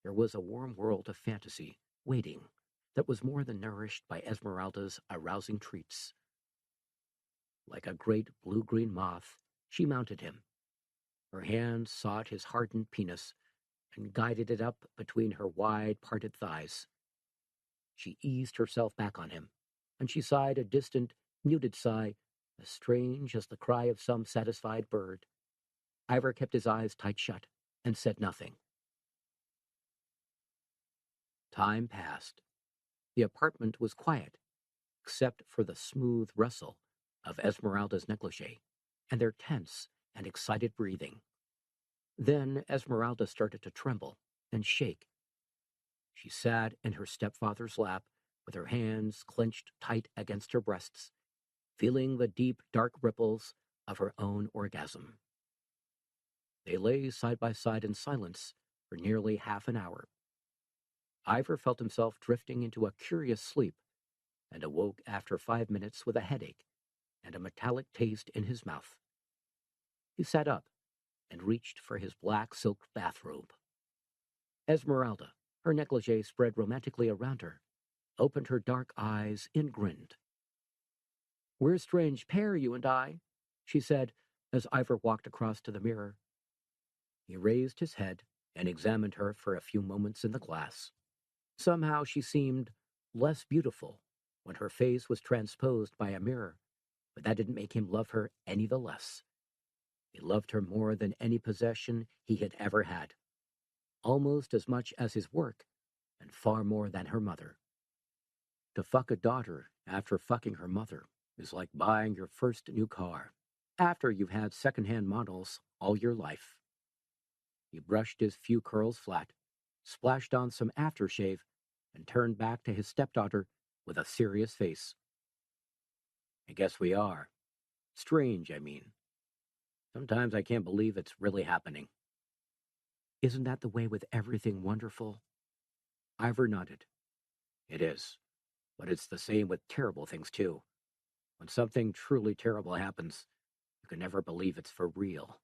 there was a warm world of fantasy waiting that was more than nourished by Esmeralda's arousing treats. Like a great blue-green moth, she mounted him. Her hand sought his hardened penis and guided it up between her wide, parted thighs. She eased herself back on him, and she sighed a distant, muted sigh, as strange as the cry of some satisfied bird. Ivor kept his eyes tight shut and said nothing. Time passed. The apartment was quiet, except for the smooth rustle of Esmeralda's negligee and their tense and excited breathing. Then Esmeralda started to tremble and shake. She sat in her stepfather's lap with her hands clenched tight against her breasts, feeling the deep, dark ripples of her own orgasm. They lay side by side in silence for nearly half an hour. Ivor felt himself drifting into a curious sleep and awoke after 5 minutes with a headache and a metallic taste in his mouth. He sat up and reached for his black silk bathrobe. Esmeralda, her negligee spread romantically around her, opened her dark eyes and grinned. "We're a strange pair, you and I," she said, as Ivor walked across to the mirror. He raised his head and examined her for a few moments in the glass. Somehow she seemed less beautiful when her face was transposed by a mirror, but that didn't make him love her any the less. He loved her more than any possession he had ever had, almost as much as his work, and far more than her mother. To fuck a daughter after fucking her mother is like buying your first new car after you've had secondhand models all your life. He brushed his few curls flat, splashed on some aftershave, and turned back to his stepdaughter with a serious face. I guess we are. Strange, I mean. Sometimes I can't believe it's really happening. Isn't that the way with everything wonderful? Ivor nodded. It is. But it's the same with terrible things, too. When something truly terrible happens, you can never believe it's for real.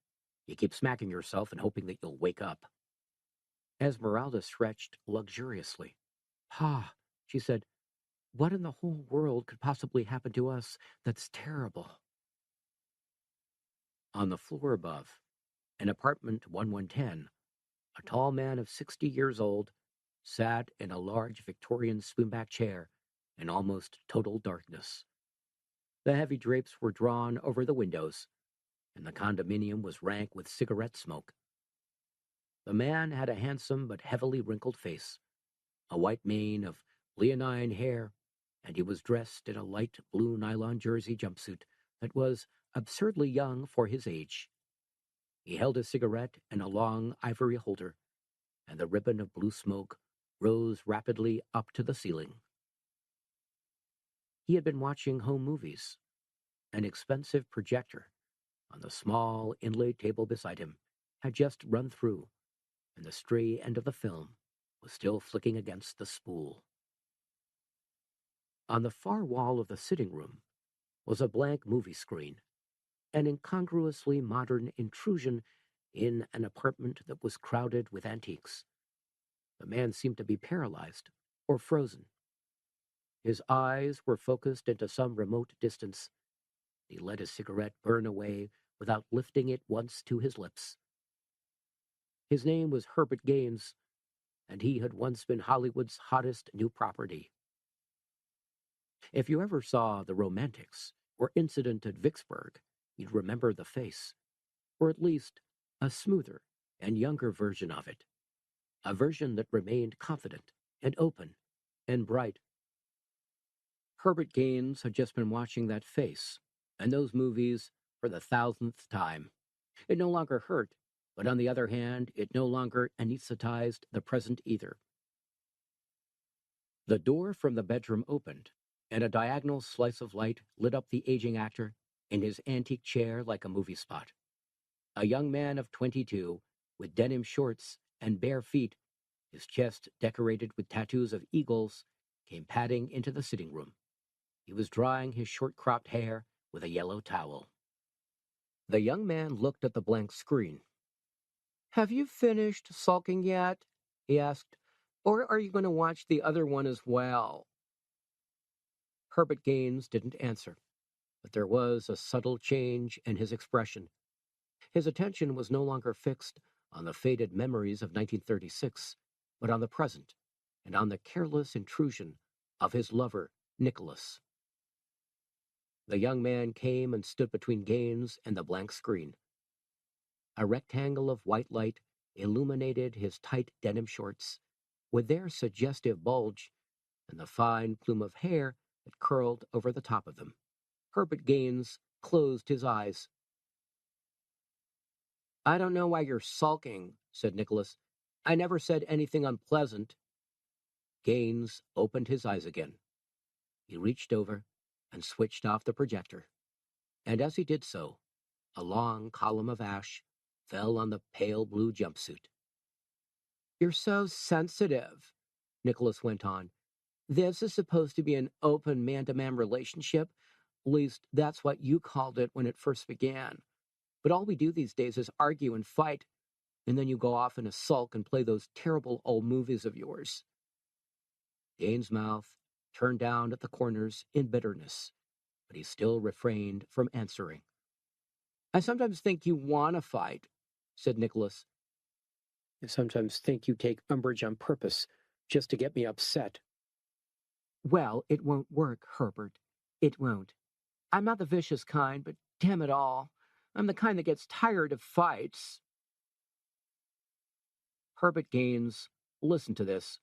You keep smacking yourself and hoping that you'll wake up. Esmeralda stretched luxuriously. Pa, she said, what in the whole world could possibly happen to us that's terrible? On the floor above, in apartment 1110, a tall man of 60 years old sat in a large Victorian spoonback chair in almost total darkness. The heavy drapes were drawn over the windows, and the condominium was rank with cigarette smoke. The man had a handsome but heavily wrinkled face, a white mane of leonine hair, and he was dressed in a light blue nylon jersey jumpsuit that was absurdly young for his age. He held a cigarette in a long ivory holder, and the ribbon of blue smoke rose rapidly up to the ceiling. He had been watching home movies. An expensive projector on the small inlaid table beside him had just run through, and the stray end of the film was still flicking against the spool. On the far wall of the sitting room was a blank movie screen, an incongruously modern intrusion in an apartment that was crowded with antiques. The man seemed to be paralyzed or frozen. His eyes were focused into some remote distance. He let his cigarette burn away without lifting it once to his lips. His name was Herbert Gaines, and he had once been Hollywood's hottest new property. If you ever saw The Romantics or Incident at Vicksburg, you'd remember the face, or at least a smoother and younger version of it, a version that remained confident and open and bright. Herbert Gaines had just been watching that face and those movies for the 1000th time. It no longer hurt, but on the other hand, it no longer anesthetized the present either. The door from the bedroom opened, and a diagonal slice of light lit up the aging actor in his antique chair like a movie spot. A young man of 22, with denim shorts and bare feet, his chest decorated with tattoos of eagles, came padding into the sitting room. He was drying his short-cropped hair with a yellow towel. The young man looked at the blank screen. "Have you finished sulking yet?" he asked. "Or are you going to watch the other one as well?" Herbert Gaines didn't answer, but there was a subtle change in his expression. His attention was no longer fixed on the faded memories of 1936, but on the present, and on the careless intrusion of his lover, Nicholas. The young man came and stood between Gaines and the blank screen. A rectangle of white light illuminated his tight denim shorts, with their suggestive bulge and the fine plume of hair that curled over the top of them. Herbert Gaines closed his eyes. "I don't know why you're sulking," said Nicholas. "I never said anything unpleasant." Gaines opened his eyes again. He reached over and switched off the projector. And as he did so, a long column of ash fell on the pale blue jumpsuit. "You're so sensitive," Nicholas went on. "This is supposed to be an open man-to-man relationship. At least that's what you called it when it first began. But all we do these days is argue and fight, and then you go off in a sulk and play those terrible old movies of yours." Dane's mouth turned down at the corners in bitterness, but he still refrained from answering. "I sometimes think you want to fight," said Nicholas. "I sometimes think you take umbrage on purpose, just to get me upset. Well, it won't work, Herbert. It won't. I'm not the vicious kind, but damn it all, I'm the kind that gets tired of fights. Herbert Gaines listened to this,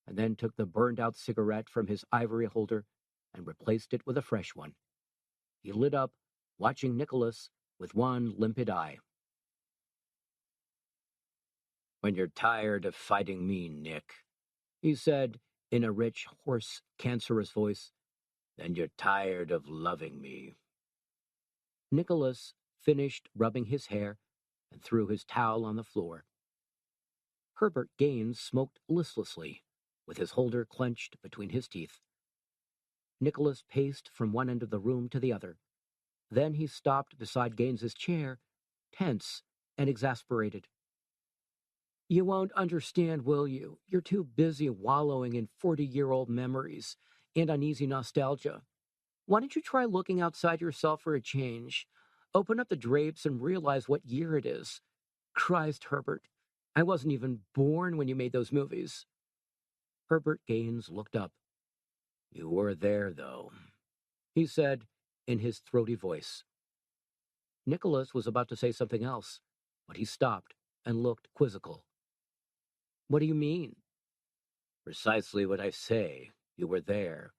and then took the burned-out cigarette from his ivory holder and replaced it with a fresh one. He lit up, watching Nicholas with one limpid eye. "When you're tired of fighting me, Nick," he said in a rich, hoarse, cancerous voice, "then you're tired of loving me." Nicholas finished rubbing his hair and threw his towel on the floor. Herbert Gaines smoked listlessly, with his holder clenched between his teeth. Nicholas paced from one end of the room to the other. Then he stopped beside Gaines's chair, tense and exasperated. "You won't understand, will you? You're too busy wallowing in 40-year-old memories and uneasy nostalgia. Why don't you try looking outside yourself for a change? Open up the drapes and realize what year it is. Christ, Herbert, I wasn't even born when you made those movies." Herbert Gaines looked up. "You were there, though," he said in his throaty voice. Nicholas was about to say something else, but he stopped and looked quizzical. "What do you mean?" "Precisely what I say. You were there.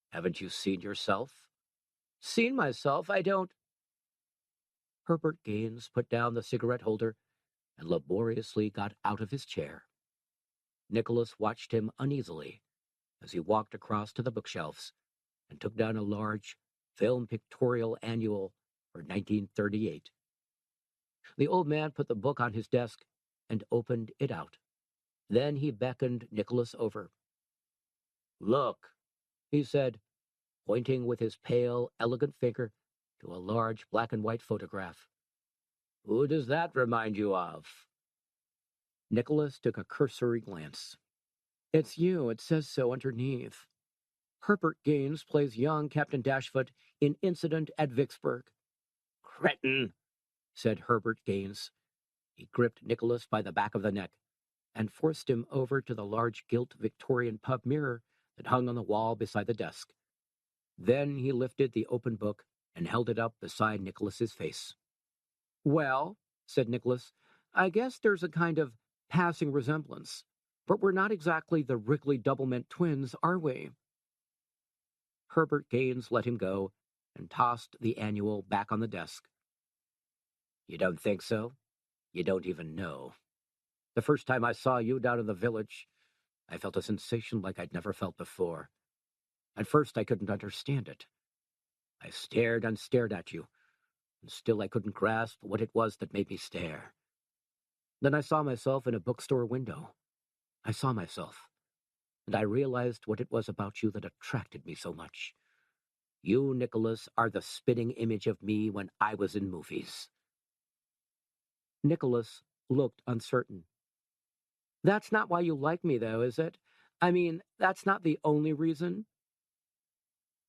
Haven't you seen yourself?" "Seen myself? I don't—" Herbert Gaines put down the cigarette holder and laboriously got out of his chair. Nicholas watched him uneasily as he walked across to the bookshelves and took down a large film pictorial annual for 1938. The old man put the book on his desk and opened it out. Then he beckoned Nicholas over. "Look," he said, pointing with his pale, elegant finger to a large black-and-white photograph. "Who does that remind you of?" Nicholas took a cursory glance. "It's you, it says so underneath. Herbert Gaines plays young Captain Dashfoot in Incident at Vicksburg." "Cretin!" said Herbert Gaines. He gripped Nicholas by the back of the neck and forced him over to the large gilt Victorian pub mirror that hung on the wall beside the desk. Then he lifted the open book and held it up beside Nicholas's face. "Well," said Nicholas, "I guess there's a kind of passing resemblance. But we're not exactly the Wrigley Doublemint twins, are we?" Herbert Gaines let him go and tossed the annual back on the desk. "You don't think so? You don't even know. The first time I saw you down in the village, I felt a sensation like I'd never felt before. At first I couldn't understand it. I stared and stared at you, and still I couldn't grasp what it was that made me stare. Then I saw myself in a bookstore window. I saw myself, and I realized what it was about you that attracted me so much. You, Nicholas, are the spitting image of me when I was in movies." Nicholas looked uncertain. "That's not why you like me, though, is it? I mean, that's not the only reason?"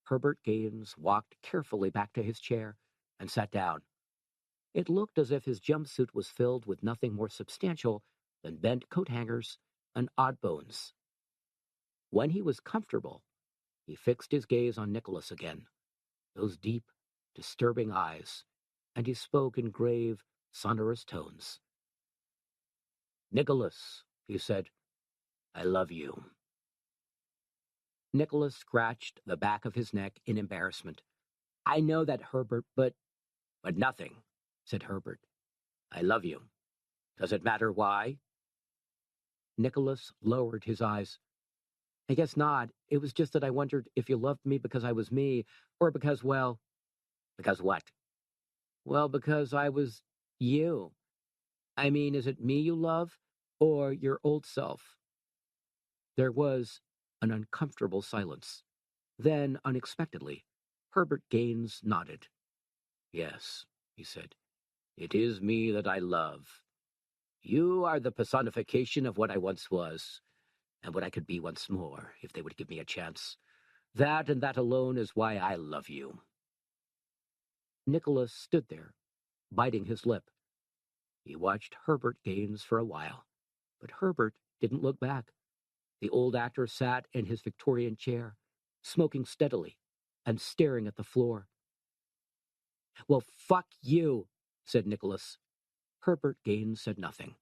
Herbert Gaines walked carefully back to his chair and sat down. It looked as if his jumpsuit was filled with nothing more substantial than bent coat hangers and odd bones. When he was comfortable, he fixed his gaze on Nicholas again, those deep, disturbing eyes, and he spoke in grave, sonorous tones. "Nicholas," he said, "I love you." Nicholas scratched the back of his neck in embarrassment. "I know that, Herbert, but—" "But nothing," said Herbert. "I love you. Does it matter why?" Nicholas lowered his eyes. "I guess not. It was just that I wondered if you loved me because I was me, or because, well—" "Because what?" "Well, because I was you. I mean, is it me you love, or your old self?" There was an uncomfortable silence. Then, unexpectedly, Herbert Gaines nodded. "Yes," he said, "it is me that I love. You are the personification of what I once was, and what I could be once more, if they would give me a chance. That and that alone is why I love you." Nicholas stood there, biting his lip. He watched Herbert Gaines for a while, but Herbert didn't look back. The old actor sat in his Victorian chair, smoking steadily and staring at the floor. "Well, fuck you," said Nicholas. Herbert Gaines said nothing.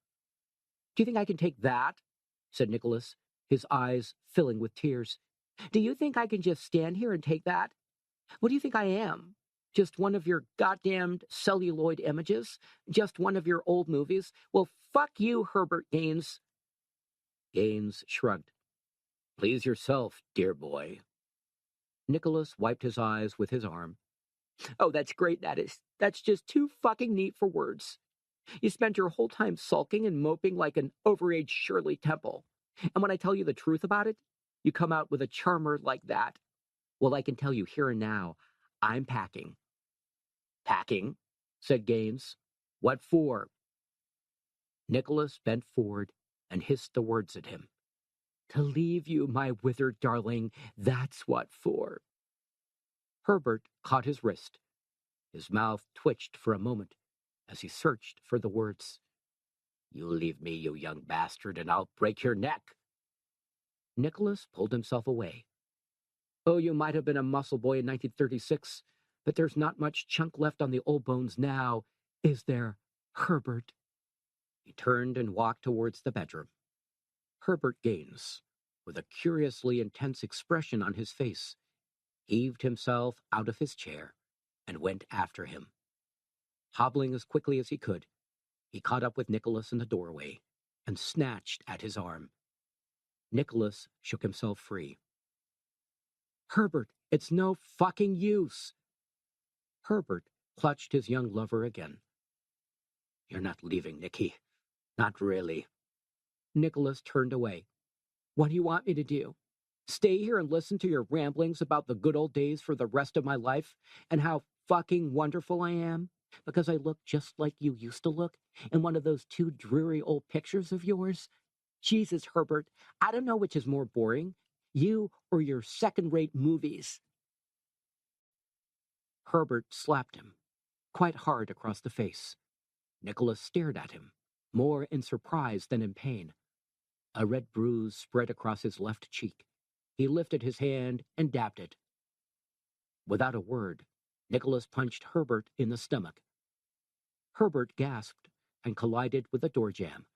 "Do you think I can take that?" said Nicholas, his eyes filling with tears. "Do you think I can just stand here and take that? What do you think I am? Just one of your goddamned celluloid images? Just one of your old movies? Well, fuck you, Herbert Gaines." Gaines shrugged. "Please yourself, dear boy." Nicholas wiped his eyes with his arm. "Oh, that's great, that is. That's just too fucking neat for words. You spent your whole time sulking and moping like an overaged Shirley Temple. And when I tell you the truth about it, you come out with a charmer like that. Well, I can tell you here and now, I'm packing." "Packing?" said Gaines. "What for?" Nicholas bent forward and hissed the words at him. "To leave you, my withered darling, that's what for." Herbert caught his wrist. His mouth twitched for a moment as he searched for the words. "You leave me, you young bastard, and I'll break your neck." Nicholas pulled himself away. "Oh, you might have been a muscle boy in 1936, but there's not much chunk left on the old bones now, is there, Herbert?" He turned and walked towards the bedroom. Herbert Gaines, with a curiously intense expression on his face, heaved himself out of his chair and went after him. Hobbling as quickly as he could, he caught up with Nicholas in the doorway and snatched at his arm. Nicholas shook himself free. "Herbert, it's no fucking use." Herbert clutched his young lover again. "You're not leaving, Nicky. Not really." Nicholas turned away. "What do you want me to do? Stay here and listen to your ramblings about the good old days for the rest of my life and how fucking wonderful I am because I look just like you used to look in one of those two dreary old pictures of yours? Jesus, Herbert, I don't know which is more boring, you or your second-rate movies." Herbert slapped him, quite hard across the face. Nicholas stared at him, more in surprise than in pain. A red bruise spread across his left cheek. He lifted his hand and dabbed it. Without a word, Nicholas punched Herbert in the stomach. Herbert gasped and collided with the door jamb.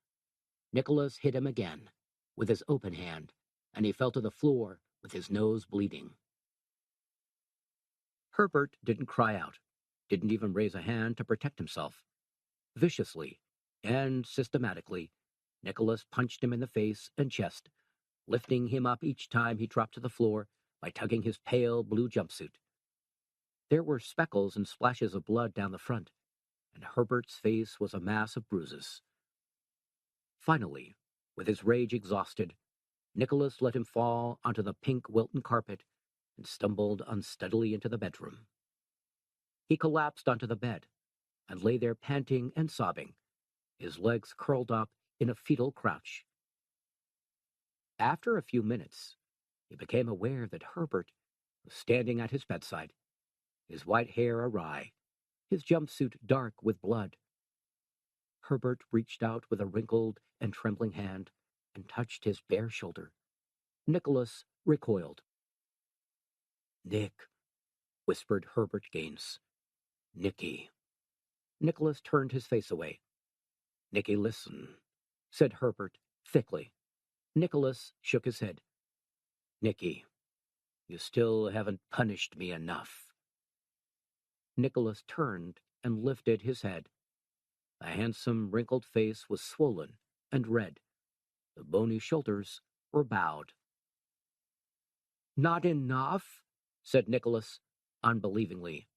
Nicholas hit him again, with his open hand, and he fell to the floor with his nose bleeding. Herbert didn't cry out, didn't even raise a hand to protect himself. Viciously and systematically, Nicholas punched him in the face and chest, lifting him up each time he dropped to the floor by tugging his pale blue jumpsuit. There were speckles and splashes of blood down the front, and Herbert's face was a mass of bruises. Finally, with his rage exhausted, Nicholas let him fall onto the pink Wilton carpet and stumbled unsteadily into the bedroom. He collapsed onto the bed and lay there panting and sobbing, his legs curled up in a fetal crouch. After a few minutes, he became aware that Herbert was standing at his bedside, his white hair awry, his jumpsuit dark with blood. Herbert reached out with a wrinkled and trembling hand and touched his bare shoulder. Nicholas recoiled. "Nick," whispered Herbert Gaines. "Nicky." Nicholas turned his face away. "Nicky, listen," said Herbert thickly. Nicholas shook his head. "Nicky, you still haven't punished me enough." Nicholas turned and lifted his head. The handsome, wrinkled face was swollen and red. The bony shoulders were bowed. "Not enough?" said Nicholas, unbelievingly.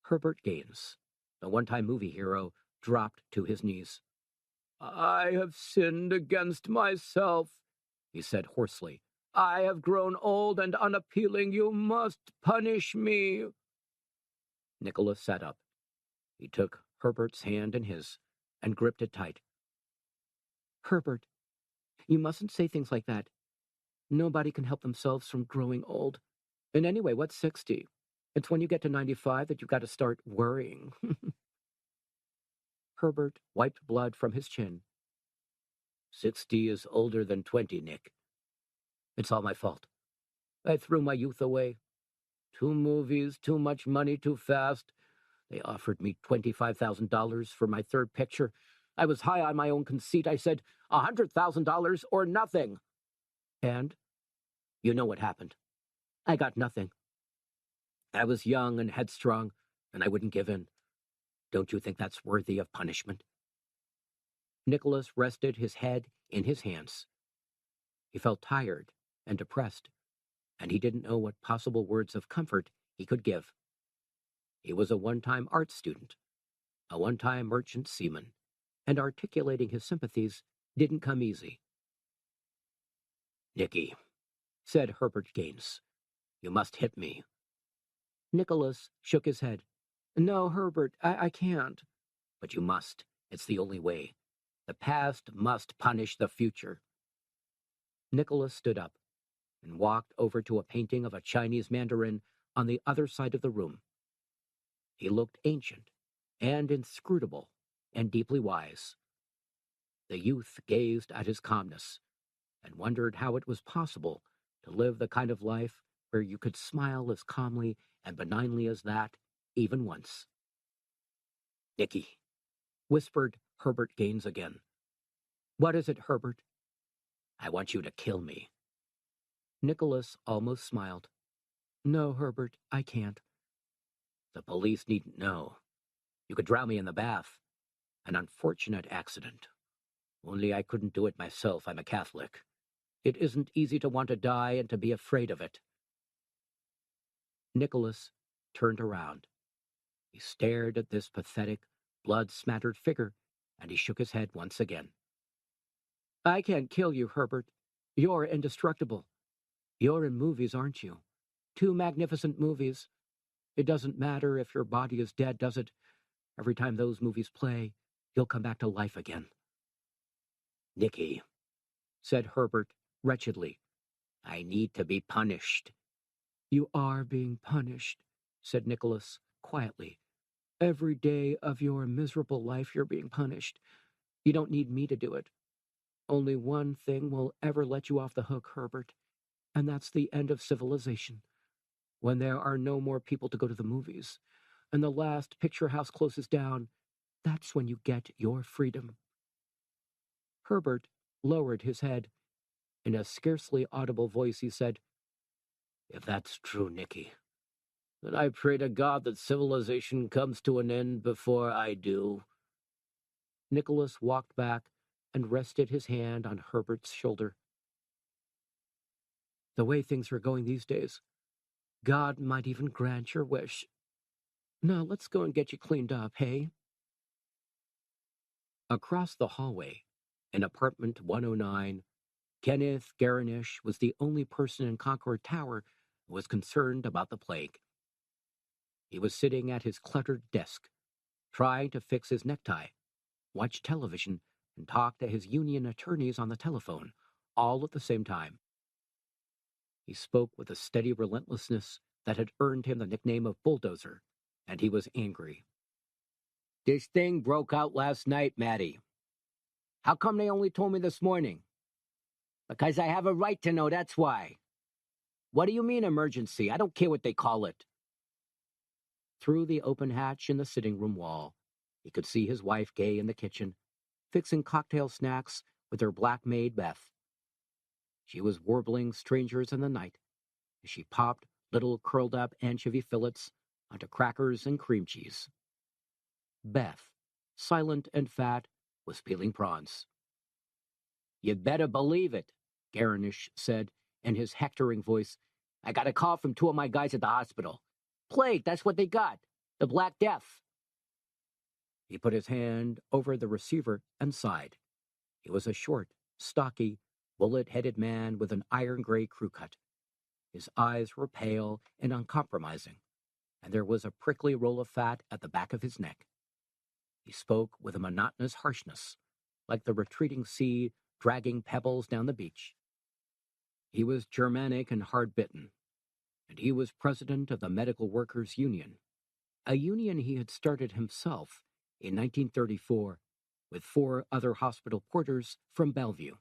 Herbert Gaines, the one-time movie hero, dropped to his knees. "I have sinned against myself," he said hoarsely. "I have grown old and unappealing. You must punish me." Nicholas sat up. He took Herbert's hand in his and gripped it tight. "Herbert, you mustn't say things like that. Nobody can help themselves from growing old. And anyway, what's 60? It's when you get to 95 that you've got to start worrying." Herbert wiped blood from his chin. 60 is older than 20, Nick. It's all my fault. I threw my youth away. 2 movies, too much money, too fast. They offered me $25,000 for my 3rd picture. I was high on my own conceit. I said, $100,000 or nothing. And you know what happened. I got nothing. I was young and headstrong, and I wouldn't give in. Don't you think that's worthy of punishment? Nicholas rested his head in his hands. He felt tired and depressed, and he didn't know what possible words of comfort he could give. He was a one-time art student, a one-time merchant seaman, and articulating his sympathies didn't come easy. "Nicky," said Herbert Gaines, "you must hit me." Nicholas shook his head. "No, Herbert, I can't." "But you must. It's the only way. The past must punish the future." Nicholas stood up and walked over to a painting of a Chinese mandarin on the other side of the room. He looked ancient and inscrutable and deeply wise. The youth gazed at his calmness and wondered how it was possible to live the kind of life where you could smile as calmly and benignly as that, even once. "Nicky," whispered Herbert Gaines again. "What is it, Herbert?" "I want you to kill me." Nicholas almost smiled. "No, Herbert, I can't." "The police needn't know. You could drown me in the bath. An unfortunate accident. Only I couldn't do it myself. I'm a Catholic. It isn't easy to want to die and to be afraid of it." Nicholas turned around. He stared at this pathetic, blood-smattered figure, and he shook his head once again. "I can't kill you, Herbert. You're indestructible. You're in movies, aren't you? 2 magnificent movies. It doesn't matter if your body is dead, does it? Every time those movies play, you'll come back to life again." "Nicky," said Herbert wretchedly, "I need to be punished." "You are being punished," said Nicholas quietly. "Every day of your miserable life you're being punished. You don't need me to do it. Only one thing will ever let you off the hook, Herbert, and that's the end of civilization. When there are no more people to go to the movies, and the last picture house closes down, that's when you get your freedom." Herbert lowered his head. In a scarcely audible voice he said, "If that's true, Nicky, then I pray to God that civilization comes to an end before I do." Nicholas walked back and rested his hand on Herbert's shoulder. "The way things are going these days, God might even grant your wish. Now let's go and get you cleaned up, hey?" Across the hallway, in apartment 109, Kenneth Garinish was the only person in Concord Tower who was concerned about the plague. He was sitting at his cluttered desk, trying to fix his necktie, watch television, and talk to his union attorneys on the telephone, all at the same time. He spoke with a steady relentlessness that had earned him the nickname of Bulldozer, and he was angry. "This thing broke out last night, Maddie. How come they only told me this morning?" "Because I have a right to know, that's why." "What do you mean emergency? I don't care what they call it." Through the open hatch in the sitting room wall, he could see his wife Gay in the kitchen, fixing cocktail snacks with her black maid Beth. She was warbling Strangers in the Night as she popped little curled-up anchovy fillets onto crackers and cream cheese. Beth, silent and fat, was peeling prawns. "You'd better believe it," Garinish said in his hectoring voice. "I got a call from 2 of my guys at the hospital. Plague, that's what they got. The Black Death." He put his hand over the receiver and sighed. He was a short, stocky, bullet-headed man with an iron-gray crew cut. His eyes were pale and uncompromising, and there was a prickly roll of fat at the back of his neck. He spoke with a monotonous harshness, like the retreating sea dragging pebbles down the beach. He was Germanic and hard-bitten, and he was president of the Medical Workers' Union, a union he had started himself in 1934 with 4 other hospital porters from Bellevue,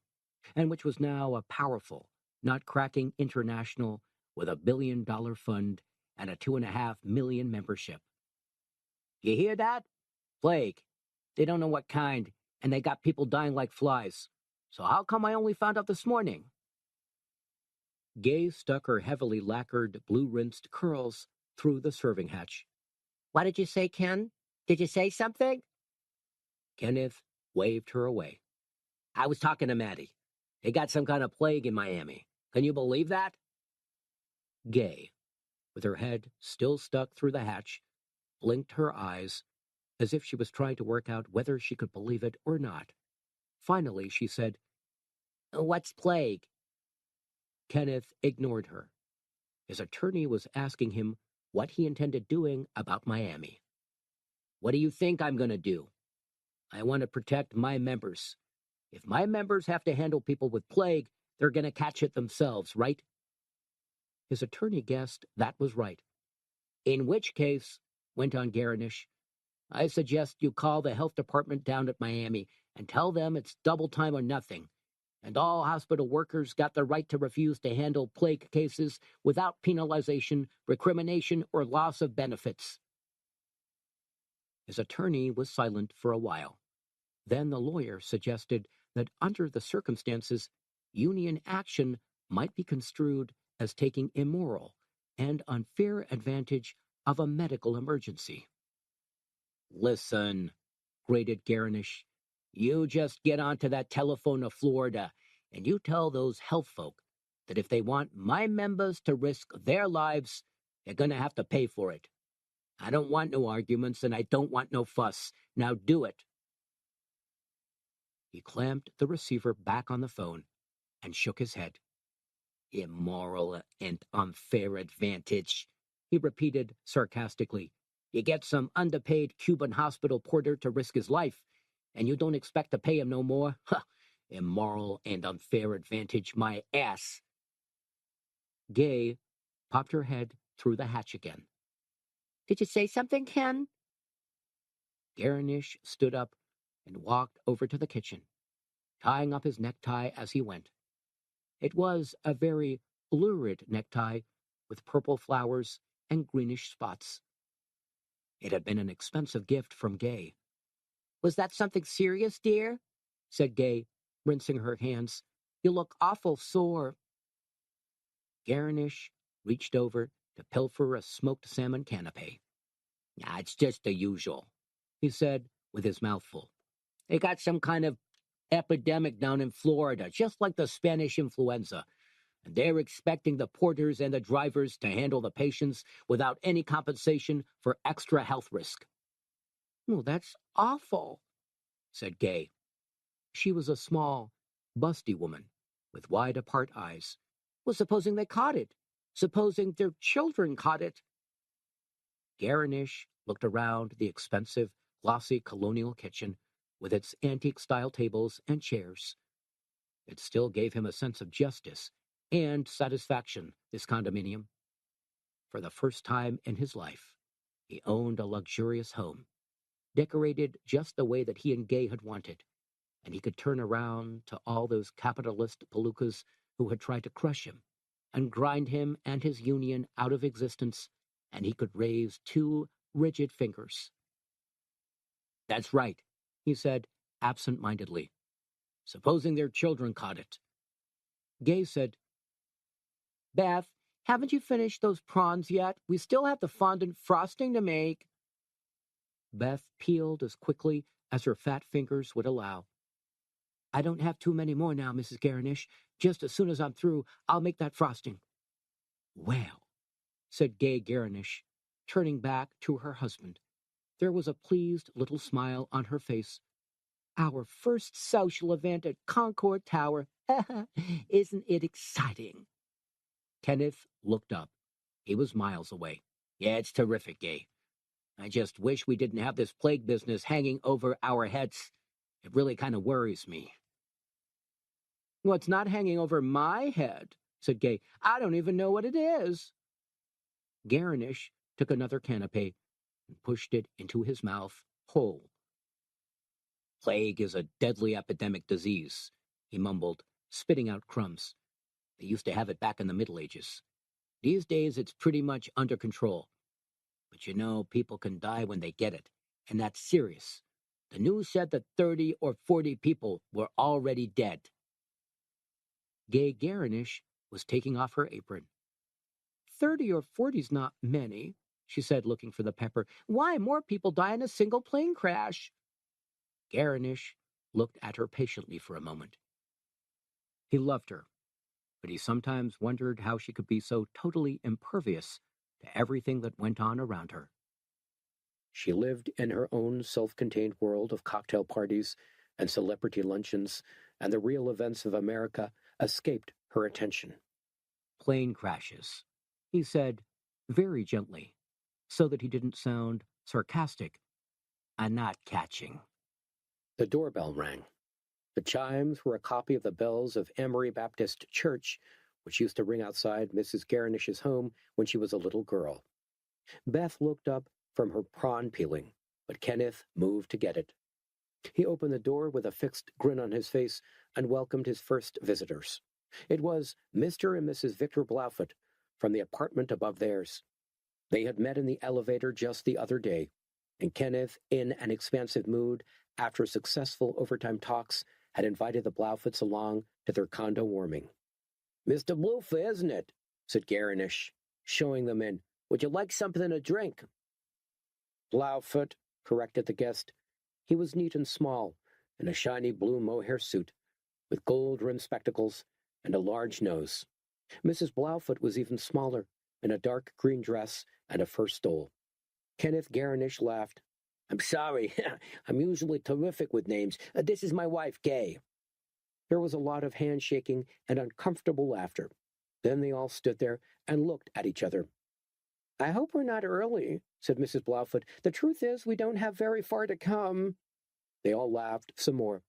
and which was now a powerful, nut-cracking international with a $1 billion fund and a 2.5 million membership. You hear that? Plague. They don't know what kind, and they got people dying like flies. So how come I only found out this morning? Gay stuck her heavily lacquered, blue-rinsed curls through the serving hatch. What did you say, Ken? Did you say something? Kenneth waved her away. I was talking to Maddie. They got some kind of plague in Miami. Can you believe that? Gay, with her head still stuck through the hatch, blinked her eyes as if she was trying to work out whether she could believe it or not. Finally, she said, What's plague? Kenneth ignored her. His attorney was asking him what he intended doing about Miami. What do you think I'm going to do? I want to protect my members. If my members have to handle people with plague, they're going to catch it themselves, right? His attorney guessed that was right. In which case, went on Garnish, I suggest you call the health department down at Miami and tell them it's double time or nothing, and all hospital workers got the right to refuse to handle plague cases without penalization, recrimination, or loss of benefits. His attorney was silent for a while. Then the lawyer suggested that under the circumstances, union action might be construed as taking immoral and unfair advantage of a medical emergency. Listen, grated Garnish, you just get onto that telephone to Florida and you tell those health folk that if they want my members to risk their lives, they're going to have to pay for it. I don't want no arguments and I don't want no fuss. Now do it. He clamped the receiver back on the phone and shook his head. Immoral and unfair advantage, he repeated sarcastically. You get some underpaid Cuban hospital porter to risk his life, and you don't expect to pay him no more? Huh. Immoral and unfair advantage, my ass. Gay popped her head through the hatch again. Did you say something, Ken? Garnish stood up and walked over to the kitchen, tying up his necktie as he went. It was a very lurid necktie with purple flowers and greenish spots. It had been an expensive gift from Gay. Was that something serious, dear? Said Gay, rinsing her hands. You look awful sore. Garnish reached over to pilfer a smoked salmon canapé. It's just the usual, he said with his mouth full. They got some kind of epidemic down in Florida, just like the Spanish influenza. And they're expecting the porters and the drivers to handle the patients without any compensation for extra health risk. Well, that's awful, said Gay. She was a small, busty woman with wide-apart eyes. Well, supposing they caught it? Supposing their children caught it? Garnish looked around the expensive, glossy colonial kitchen with its antique-style tables and chairs. It still gave him a sense of justice and satisfaction, this condominium. For the first time in his life, he owned a luxurious home, decorated just the way that he and Gay had wanted, and he could turn around to all those capitalist palookas who had tried to crush him and grind him and his union out of existence, and he could raise 2 rigid fingers. That's right, he said absent-mindedly. Supposing their children caught it. Gay said, Beth, haven't you finished those prawns yet? We still have the fondant frosting to make. Beth peeled as quickly as her fat fingers would allow. I don't have too many more now, Mrs. Garnish. Just as soon as I'm through, I'll make that frosting. Well, said Gay Garnish, turning back to her husband. There was a pleased little smile on her face. Our first social event at Concord Tower. Isn't it exciting? Kenneth looked up. He was miles away. Yeah, it's terrific, Gay. I just wish we didn't have this plague business hanging over our heads. It really kind of worries me. Well, it's not hanging over my head, said Gay. I don't even know what it is. Garnish took another canapé and pushed it into his mouth whole. Plague is a deadly epidemic disease, he mumbled, spitting out crumbs. They used to have it back in the Middle Ages. These days it's pretty much under control. But you know, people can die when they get it, and that's serious. The news said that 30 or 40 people were already dead. Gay Garinish was taking off her apron. 30 or 40's not many, she said, looking for the pepper. Why, more people die in a single plane crash. Garinish looked at her patiently for a moment. He loved her, but he sometimes wondered how she could be so totally impervious to everything that went on around her. She lived in her own self-contained world of cocktail parties and celebrity luncheons, and the real events of America escaped her attention. Plane crashes, he said very gently, so that he didn't sound sarcastic and not catching. The doorbell rang. The chimes were a copy of the bells of Emory Baptist Church, which used to ring outside Mrs. Garinish's home when she was a little girl. Beth looked up from her prawn peeling, but Kenneth moved to get it. He opened the door with a fixed grin on his face and welcomed his first visitors. It was Mr. and Mrs. Victor Blaufit from the apartment above theirs. They had met in the elevator just the other day, and Kenneth, in an expansive mood, after successful overtime talks, had invited the Blaufits along to their condo warming. "Mr. Bloofer, isn't it?" said Garinish, showing them in. "Would you like something to drink?" Blaufit, corrected the guest. He was neat and small, in a shiny blue mohair suit, with gold-rimmed spectacles and a large nose. Mrs. Blaufit was even smaller, in a dark green dress and a fur stole. Kenneth Garinish laughed. "I'm sorry. I'm usually terrific with names. This is my wife, Gay." There was a lot of handshaking and uncomfortable laughter. Then they all stood there and looked at each other. "I hope we're not early," said Mrs. Blaufit. "The truth is, we don't have very far to come." They all laughed some more.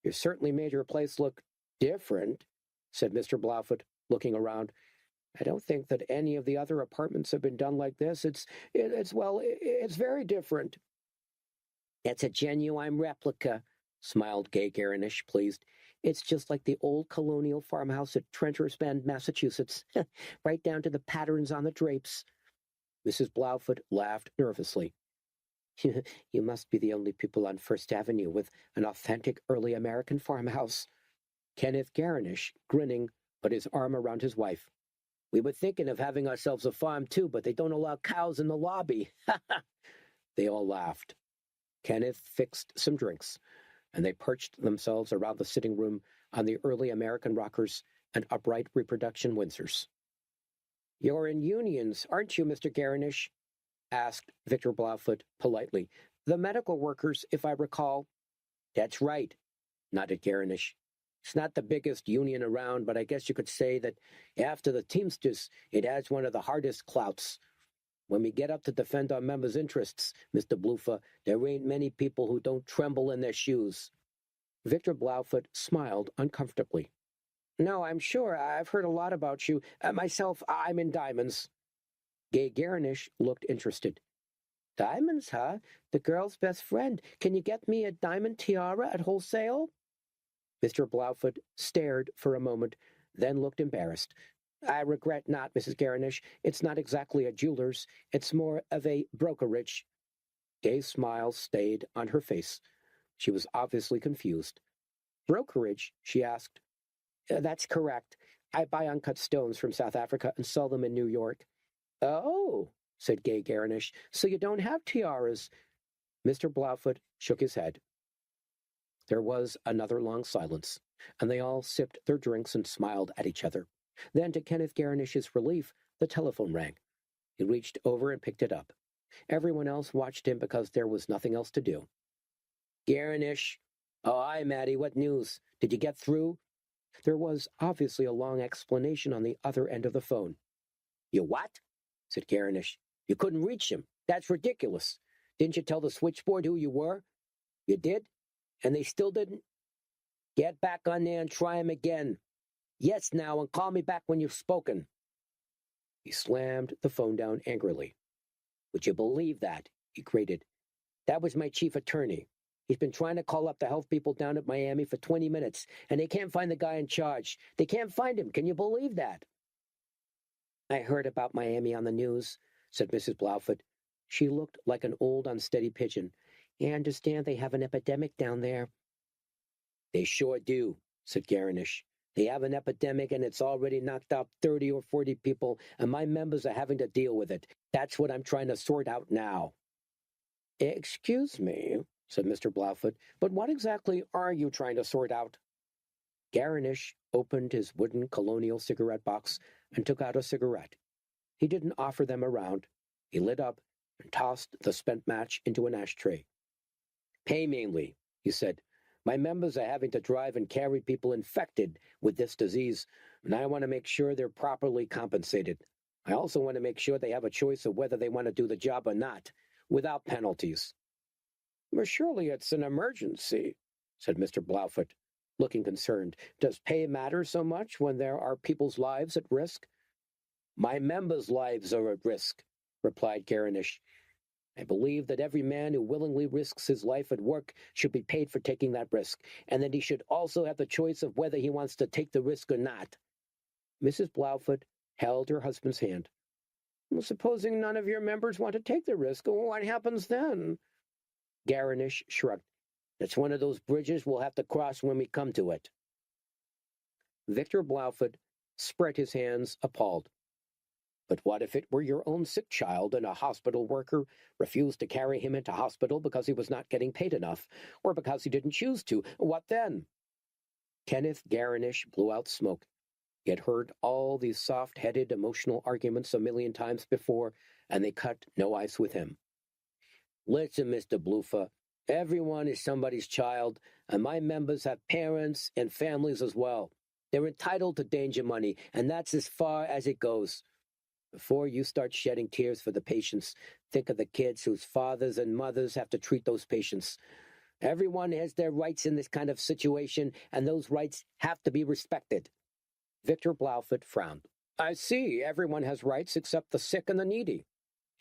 "You certainly made your place look different," said Mr. Blaufit, looking around. "I don't think that any of the other apartments have been done like this. It's very different." "It's a genuine replica," smiled Gay Garinish, pleased. "It's just like the old colonial farmhouse at Trenter's Bend, Massachusetts, right down to the patterns on the drapes." Mrs. Blaufit laughed nervously. "You must be the only people on First Avenue with an authentic early American farmhouse." Kenneth Garinish, grinning, put his arm around his wife. "We were thinking of having ourselves a farm, too, but they don't allow cows in the lobby." They all laughed. Kenneth fixed some drinks, and they perched themselves around the sitting room on the early American rockers and upright reproduction Windsors. "You're in unions, aren't you, Mr. Garinish?" asked Victor Blaufit politely. "The medical workers, if I recall." "That's right," nodded Garinish. "It's not the biggest union around, but I guess you could say that after the Teamsters, it has one of the hardest clouts. When we get up to defend our members' interests, Mr. Bloofer, there ain't many people who don't tremble in their shoes." Victor Blaufit smiled uncomfortably. "No, I'm sure. I've heard a lot about you. Myself, I'm in diamonds." Gay Garinish looked interested. "Diamonds, huh? The girl's best friend. Can you get me a diamond tiara at wholesale?" Mr. Blaufit stared for a moment, then looked embarrassed. "I regret not, Mrs. Garinish. It's not exactly a jeweler's. It's more of a brokerage." Gay's smile stayed on her face. She was obviously confused. "Brokerage?" she asked. "That's correct. I buy uncut stones from South Africa and sell them in New York." "Oh," said Gay Garinish, "so you don't have tiaras?" Mr. Blaufit shook his head. There was another long silence, and they all sipped their drinks and smiled at each other. Then, to Kenneth Garinish's relief, the telephone rang. He reached over and picked it up. Everyone else watched him because there was nothing else to do. "Garinish." "Oh, hi, Maddie. What news? Did you get through?" There was obviously a long explanation on the other end of the phone. "You what?" said Garinish. "You couldn't reach him. That's ridiculous. Didn't you tell the switchboard who you were?" "You did? And they still didn't?" "Get back on there and try him again. Yes, now, and call me back when you've spoken." He slammed the phone down angrily. "Would you believe that?" he grated. "That was my chief attorney. He's been trying to call up the health people down at Miami for 20 minutes, and they can't find the guy in charge. They can't find him. Can you believe that? I heard about Miami on the news, said Mrs. Blaufoot. She looked like an old, unsteady pigeon. I understand they have an epidemic down there. They sure do, said Garnish. They have an epidemic, and it's already knocked out 30 or 40 people, and my members are having to deal with it. That's what I'm trying to sort out now. Excuse me, said Mr. Blaufoot, but what exactly are you trying to sort out? Garnish opened his wooden colonial cigarette box and took out a cigarette. He didn't offer them around. He lit up and tossed the spent match into an ashtray. Pay mainly, he said. My members are having to drive and carry people infected with this disease, and I want to make sure they're properly compensated. I also want to make sure they have a choice of whether they want to do the job or not, without penalties. Well, surely it's an emergency, said Mr. Blaufoot, looking concerned. Does pay matter so much when there are people's lives at risk? My members' lives are at risk, replied Garnish. I believe that every man who willingly risks his life at work should be paid for taking that risk, and that he should also have the choice of whether he wants to take the risk or not. Mrs. Blaufoot held her husband's hand. Well, supposing none of your members want to take the risk, what happens then? Garnish shrugged. It's one of those bridges we'll have to cross when we come to it. Victor Blaufoot spread his hands, appalled. But what if it were your own sick child and a hospital worker refused to carry him into hospital because he was not getting paid enough, or because he didn't choose to? What then? Kenneth Garnish blew out smoke. He had heard all these soft-headed, emotional arguments a million times before, and they cut no ice with him. Listen, Mr. Bluffa, everyone is somebody's child, and my members have parents and families as well. They're entitled to danger money, and that's as far as it goes. Before you start shedding tears for the patients, think of the kids whose fathers and mothers have to treat those patients. Everyone has their rights in this kind of situation, and those rights have to be respected. Victor Blaufoot frowned. I see, everyone has rights except the sick and the needy.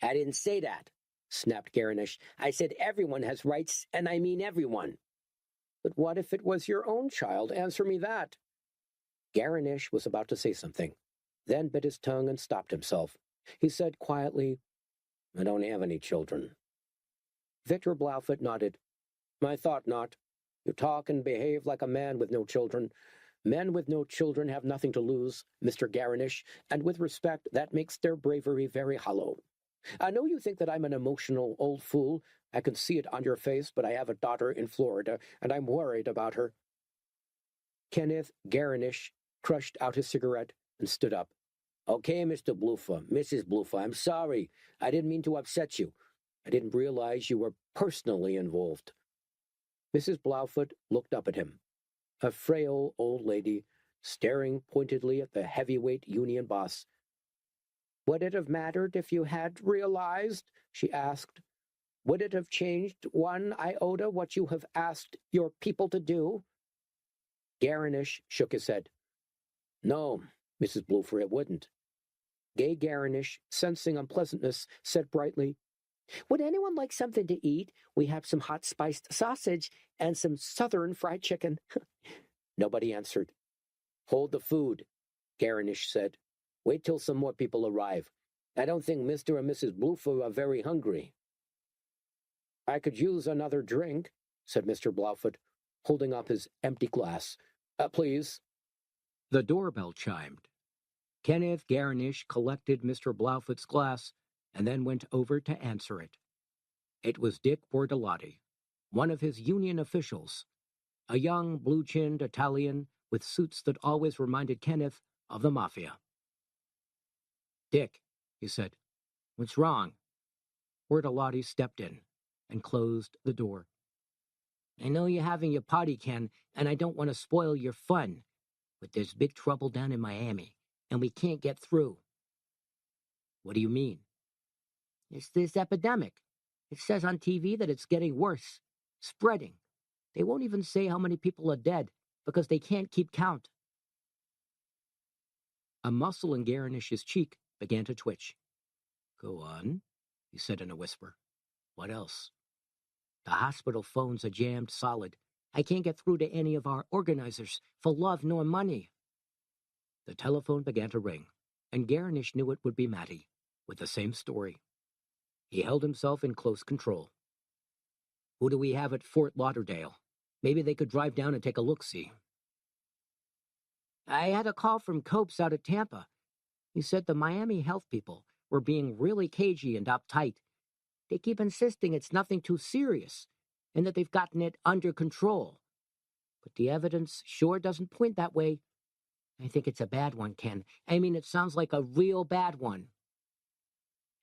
I didn't say that, snapped Garnish. I said everyone has rights, and I mean everyone. But what if it was your own child? Answer me that. Garnish was about to say something, then bit his tongue and stopped himself. He said quietly, I don't have any children. Victor Blaufoot nodded. I thought not. You talk and behave like a man with no children. Men with no children have nothing to lose, Mr. Garnish, and with respect, that makes their bravery very hollow. I know you think that I'm an emotional old fool. I can see it on your face, but I have a daughter in Florida, and I'm worried about her. Kenneth Garnish crushed out his cigarette and stood up. Okay, Mr. Bluffa, Mrs. Bluffa, I'm sorry. I didn't mean to upset you. I didn't realize you were personally involved. Mrs. Blaufoot looked up at him, a frail old lady, staring pointedly at the heavyweight union boss. Would it have mattered if you had realized? She asked. Would it have changed one iota what you have asked your people to do? Garnish shook his head. No, Mrs. Bluffa, it wouldn't. Gay Garnish, sensing unpleasantness, said brightly, Would anyone like something to eat? We have some hot spiced sausage and some southern fried chicken. Nobody answered. Hold the food, Garnish said. Wait till some more people arrive. I don't think Mr. and Mrs. Bluffa are very hungry. I could use another drink, said Mr. Blaufoot, holding up his empty glass. Please. The doorbell chimed. Kenneth Garnish collected Mr. Blaufoot's glass and then went over to answer it. It was Dick Bortolotti, one of his union officials, a young, blue-chinned Italian with suits that always reminded Kenneth of the Mafia. Dick, he said, what's wrong? Bortolotti stepped in and closed the door. I know you're having your party, Ken, and I don't want to spoil your fun, but there's big trouble down in Miami, and we can't get through. What do you mean? It's this epidemic. It says on TV that it's getting worse, spreading. They won't even say how many people are dead because they can't keep count. A muscle in Garnish's cheek began to twitch. Go on, he said in a whisper. What else? The hospital phones are jammed solid. I can't get through to any of our organizers for love nor money. The telephone began to ring, and Garnish knew it would be Matty, with the same story. He held himself in close control. Who do we have at Fort Lauderdale? Maybe they could drive down and take a look-see. I had a call from Copes out at Tampa. He said the Miami health people were being really cagey and uptight. They keep insisting it's nothing too serious, and that they've gotten it under control. But the evidence sure doesn't point that way. I think it's a bad one, Ken. I mean, it sounds like a real bad one.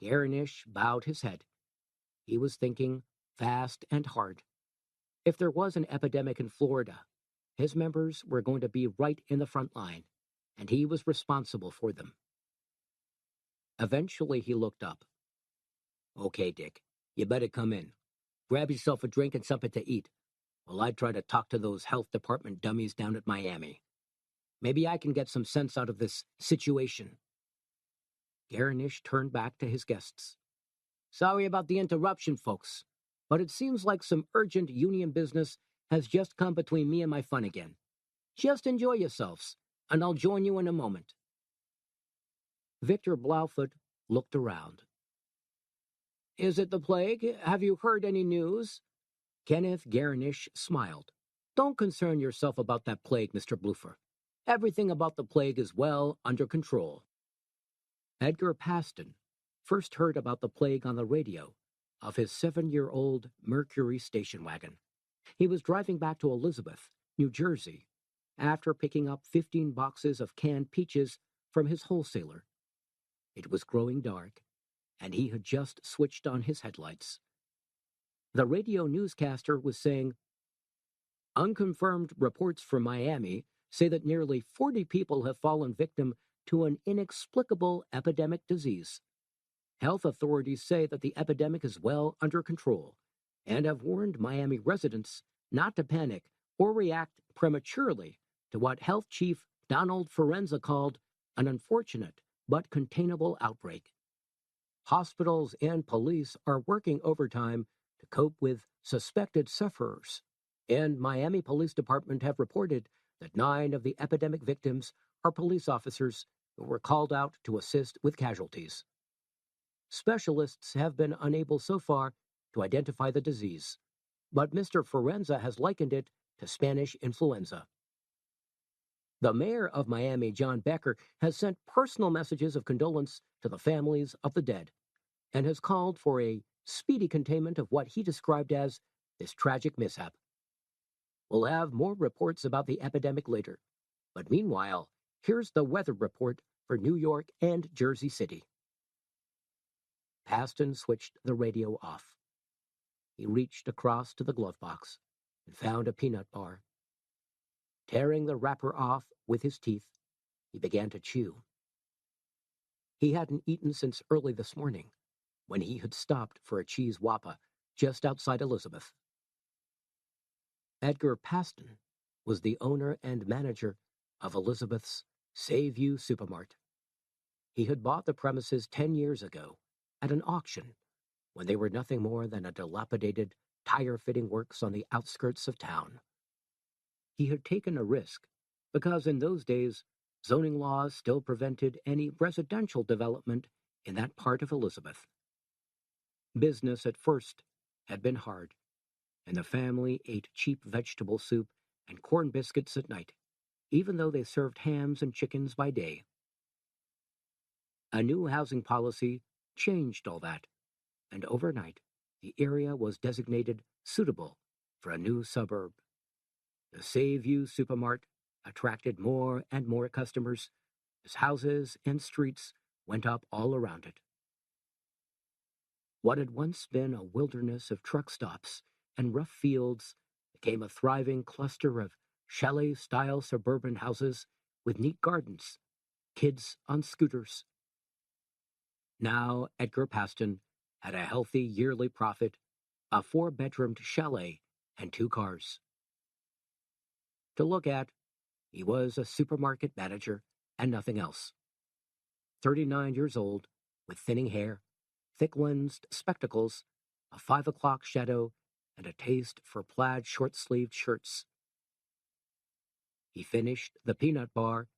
Garnish bowed his head. He was thinking fast and hard. If there was an epidemic in Florida, his members were going to be right in the front line, and he was responsible for them. Eventually, he looked up. Okay, Dick, you better come in. Grab yourself a drink and something to eat, while I try to talk to those health department dummies down at Miami. Maybe I can get some sense out of this situation. Garnish turned back to his guests. Sorry about the interruption, folks, but it seems like some urgent union business has just come between me and my fun again. Just enjoy yourselves, and I'll join you in a moment. Victor Blaufoot looked around. Is it the plague? Have you heard any news? Kenneth Garnish smiled. Don't concern yourself about that plague, Mr. Bloofer. Everything about the plague is well under control. Edgar Paston first heard about the plague on the radio of his 7-year-old Mercury station wagon. He was driving back to Elizabeth, New Jersey, after picking up 15 boxes of canned peaches from his wholesaler. It was growing dark, and he had just switched on his headlights. The radio newscaster was saying, unconfirmed reports from Miami say that nearly 40 people have fallen victim to an inexplicable epidemic disease. Health authorities say that the epidemic is well under control and have warned Miami residents not to panic or react prematurely to what Health Chief Donald Forenza called an unfortunate but containable outbreak. Hospitals and police are working overtime to cope with suspected sufferers, and Miami Police Department have reported that 9 of the epidemic victims are police officers who were called out to assist with casualties. Specialists have been unable so far to identify the disease, but Mr. Forenza has likened it to Spanish influenza. The mayor of Miami, John Becker, has sent personal messages of condolence to the families of the dead and has called for a speedy containment of what he described as this tragic mishap. We'll have more reports about the epidemic later, but meanwhile, here's the weather report for New York and Jersey City. Paston switched the radio off. He reached across to the glove box and found a peanut bar. Tearing the wrapper off with his teeth, he began to chew. He hadn't eaten since early this morning, when he had stopped for a cheese wappa just outside Elizabeth. Edgar Paston was the owner and manager of Elizabeth's Save You Supermart. He had bought the premises 10 years ago at an auction when they were nothing more than a dilapidated tire-fitting works on the outskirts of town. He had taken a risk because in those days, zoning laws still prevented any residential development in that part of Elizabeth. Business at first had been hard, and the family ate cheap vegetable soup and corn biscuits at night, even though they served hams and chickens by day. A new housing policy changed all that, and overnight, the area was designated suitable for a new suburb. The Save You Supermart attracted more and more customers as houses and streets went up all around it. What had once been a wilderness of truck stops and rough fields became a thriving cluster of chalet-style suburban houses with neat gardens, kids on scooters. Now Edgar Paston had a healthy yearly profit, a 4-bedroomed chalet, and 2 cars. To look at, he was a supermarket manager and nothing else. 39 years old, with thinning hair, thick-lensed spectacles, a 5 o'clock shadow, and a taste for plaid short-sleeved shirts. He finished the peanut bar,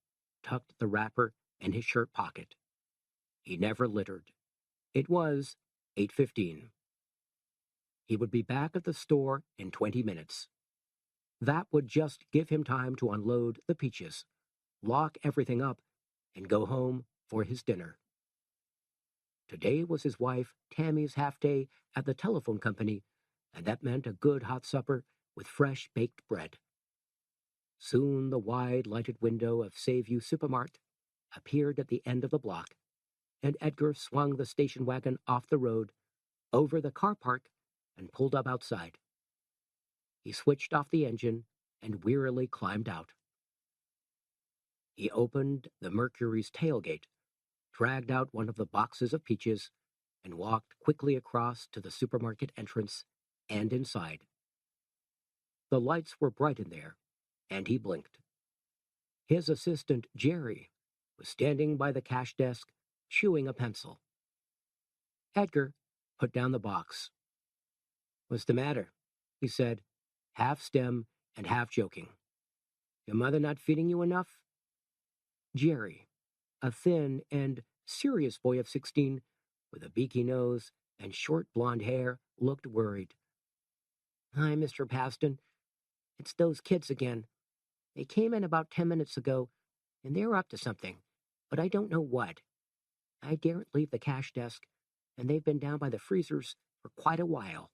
tucked the wrapper in his shirt pocket. He never littered. It was 8:15. He would be back at the store in 20 minutes. That would just give him time to unload the peaches, lock everything up, and go home for his dinner. Today was his wife Tammy's half-day at the telephone company, and that meant a good hot supper with fresh baked bread. Soon the wide lighted window of Save You Supermart appeared at the end of the block, and Edgar swung the station wagon off the road, over the car park, and pulled up outside. He switched off the engine and wearily climbed out. He opened the Mercury's tailgate, dragged out one of the boxes of peaches, and walked quickly across to the supermarket entrance and inside. The lights were bright in there, and he blinked. His assistant, Jerry, was standing by the cash desk, chewing a pencil. Edgar put down the box. "What's the matter?" he said, half stem and half joking. "Your mother not feeding you enough?" Jerry, a thin and serious boy of 16, with a beaky nose and short blonde hair, looked worried. "Hi, Mr. Paston. It's those kids again. They came in about 10 minutes ago, and they're up to something, but I don't know what. I daren't leave the cash desk, and they've been down by the freezers for quite a while."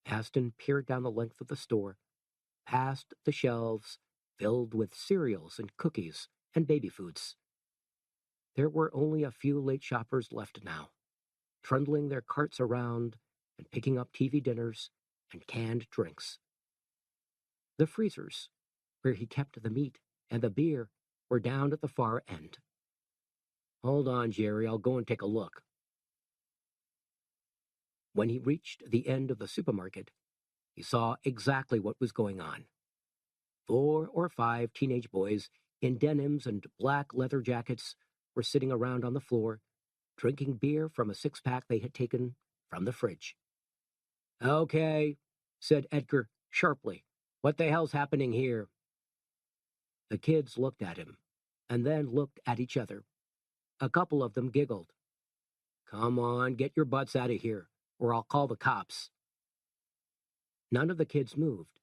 Paston peered down the length of the store, past the shelves filled with cereals and cookies and baby foods. There were only a few late shoppers left now, trundling their carts around and picking up TV dinners and canned drinks. The freezers, where he kept the meat and the beer, were down at the far end. "Hold on, Jerry, I'll go and take a look." When he reached the end of the supermarket, he saw exactly what was going on. 4 or 5 teenage boys in denims and black leather jackets were sitting around on the floor, drinking beer from a six-pack they had taken from the fridge. "Okay," said Edgar sharply. "What the hell's happening here?" The kids looked at him, and then looked at each other. A couple of them giggled. "Come on, get your butts out of here, or I'll call the cops." None of the kids moved.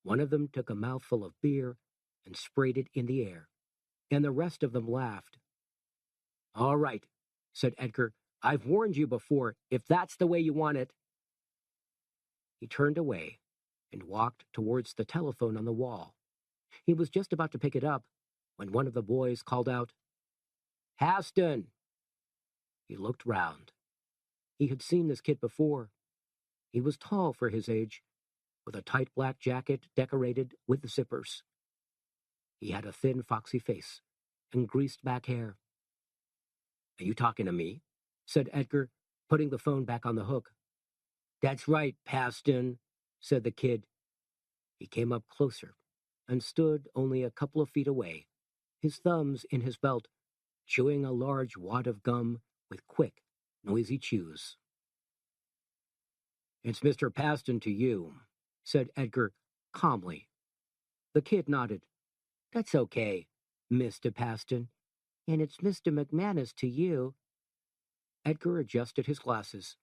One of them took a mouthful of beer and sprayed it in the air, and the rest of them laughed. "All right," said Edgar. "I've warned you before, if that's the way you want it." He turned away and walked towards the telephone on the wall. He was just about to pick it up when one of the boys called out, "Paston!" He looked round. He had seen this kid before. He was tall for his age, with a tight black jacket decorated with zippers. He had a thin, foxy face and greased back hair. "Are you talking to me?" said Edgar, putting the phone back on the hook. "That's right, Paston," said the kid. He came up closer and stood only a couple of feet away, his thumbs in his belt, chewing a large wad of gum with quick, noisy chews. "It's Mr. Paston to you," said Edgar calmly. The kid nodded. "That's okay, Mr. Paston. And it's Mr. McManus to you." Edgar adjusted his glasses.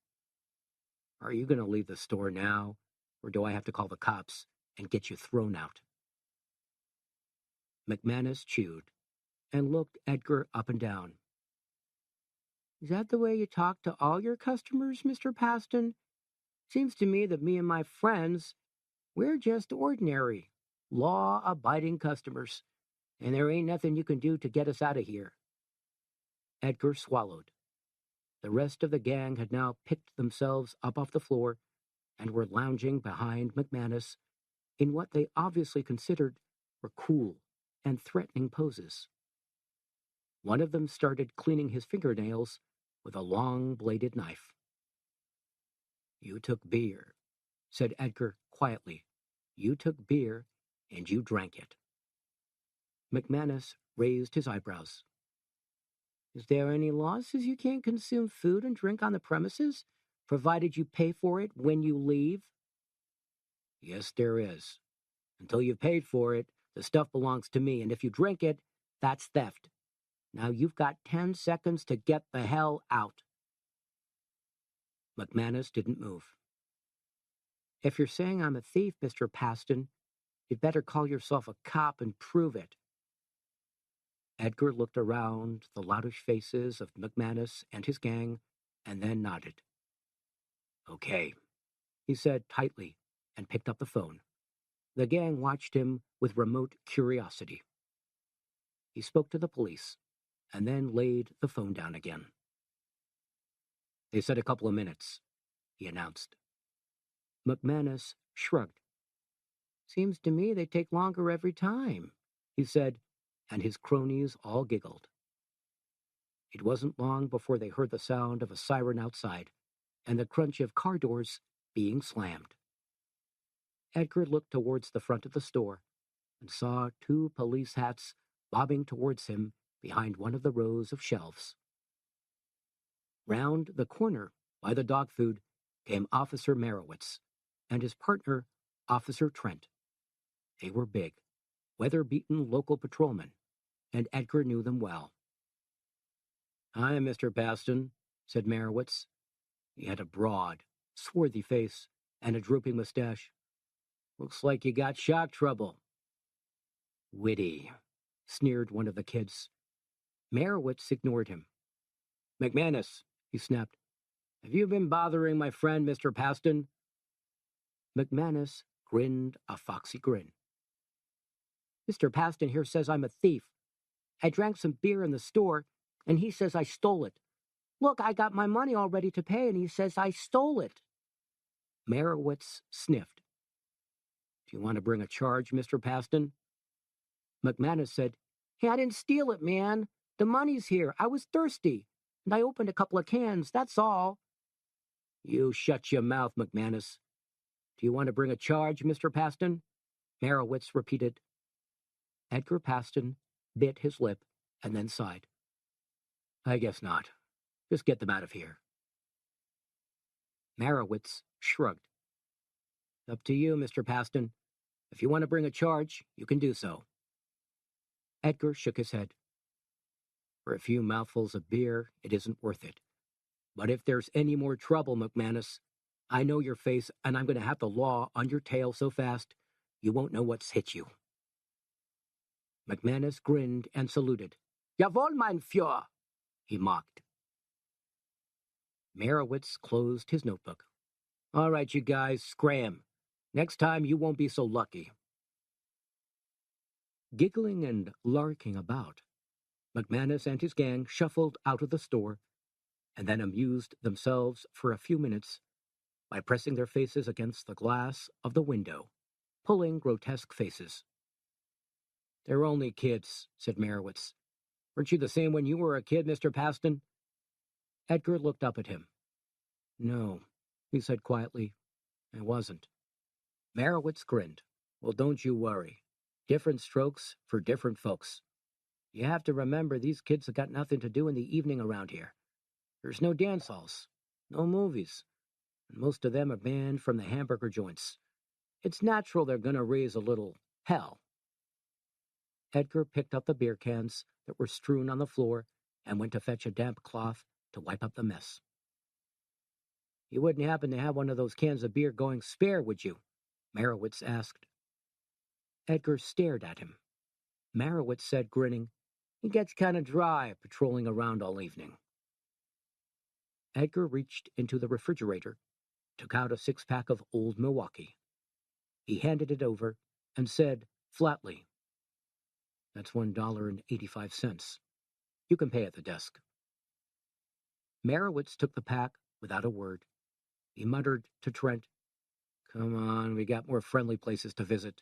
"Are you going to leave the store now, or do I have to call the cops and get you thrown out?" McManus chewed and looked Edgar up and down. "Is that the way you talk to all your customers, Mr. Paston? Seems to me that me and my friends, we're just ordinary, law-abiding customers, and there ain't nothing you can do to get us out of here." Edgar swallowed. The rest of the gang had now picked themselves up off the floor and were lounging behind McManus in what they obviously considered were cool and threatening poses. One of them started cleaning his fingernails with a long-bladed knife. "You took beer," said Edgar quietly. "You took beer, and you drank it." McManus raised his eyebrows. "Is there any law says you can't consume food and drink on the premises? provided you pay for it when you leave? Yes, there is. Until you've paid for it, the stuff belongs to me, and if you drink it, that's theft. Now you've got 10 seconds to get the hell out. McManus didn't move. If you're saying I'm a thief, Mr. Paston, you'd better call yourself a cop and prove it. Edgar looked around the loutish faces of McManus and his gang, and then nodded. Okay, He said tightly, and picked up the phone. The gang watched him with remote curiosity. He spoke to the police, and then laid the phone down again. they said a couple of minutes, he announced. McManus shrugged. Seems to me they take longer every time, he said, and his cronies all giggled. It wasn't long before they heard the sound of a siren outside and the crunch of car doors being slammed. Edgar looked towards the front of the store and saw 2 police hats bobbing towards him behind one of the rows of shelves. Round the corner, by the dog food, came Officer Merowitz and his partner, Officer Trent. They were big, weather-beaten local patrolmen, and Edgar knew them well. Hi, Mr. Paston, said Merowitz. He had a broad, swarthy face and a drooping mustache. Looks like you got shock trouble. Witty, sneered one of the kids. Merowitz ignored him. McManus, he snapped. Have you been bothering my friend, Mr. Paston? McManus grinned a foxy grin. Mr. Paston here says I'm a thief. I drank some beer in the store, and he says I stole it. Look, I got my money all ready to pay, and he says I stole it. Merowitz sniffed. Do you want to bring a charge, Mr. Paston? McManus said, Hey, I didn't steal it, man. The money's here. I was thirsty, and I opened a couple of cans, that's all. You shut your mouth, McManus. Do you want to bring a charge, Mr. Paston? Merowitz repeated. Edgar Paston bit his lip and then sighed. I guess not. Just get them out of here. Merowitz shrugged. Up to you, Mr. Paston. If you want to bring a charge, you can do so. Edgar shook his head. For a few mouthfuls of beer, it isn't worth it. But if there's any more trouble, McManus, I know your face, and I'm going to have the law on your tail so fast you won't know what's hit you. McManus grinned and saluted. Jawohl, mein Führer, he mocked. Merowitz closed his notebook. All right, you guys, scram. Next time you won't be so lucky. Giggling and larking about, McManus and his gang shuffled out of the store and then amused themselves for a few minutes by pressing their faces against the glass of the window, pulling grotesque faces. They're only kids, said Merowitz. Weren't you the same when you were a kid, Mr. Paston? Edgar looked up at him. No, he said quietly. I wasn't. Merowitz grinned. Well, don't you worry. Different strokes for different folks. You have to remember these kids have got nothing to do in the evening around here. There's no dance halls, no movies, and most of them are banned from the hamburger joints. It's natural they're going to raise a little hell. Edgar picked up the beer cans that were strewn on the floor and went to fetch a damp cloth to wipe up the mess. You wouldn't happen to have one of those cans of beer going spare, would you? Merowitz asked. Edgar stared at him. Merowitz said, grinning, It gets kind of dry patrolling around all evening. Edgar reached into the refrigerator, took out a 6-pack of Old Milwaukee. He handed it over and said flatly, That's $1.85. You can pay at the desk. Merowitz took the pack without a word. He muttered to Trent, Come on, we got more friendly places to visit,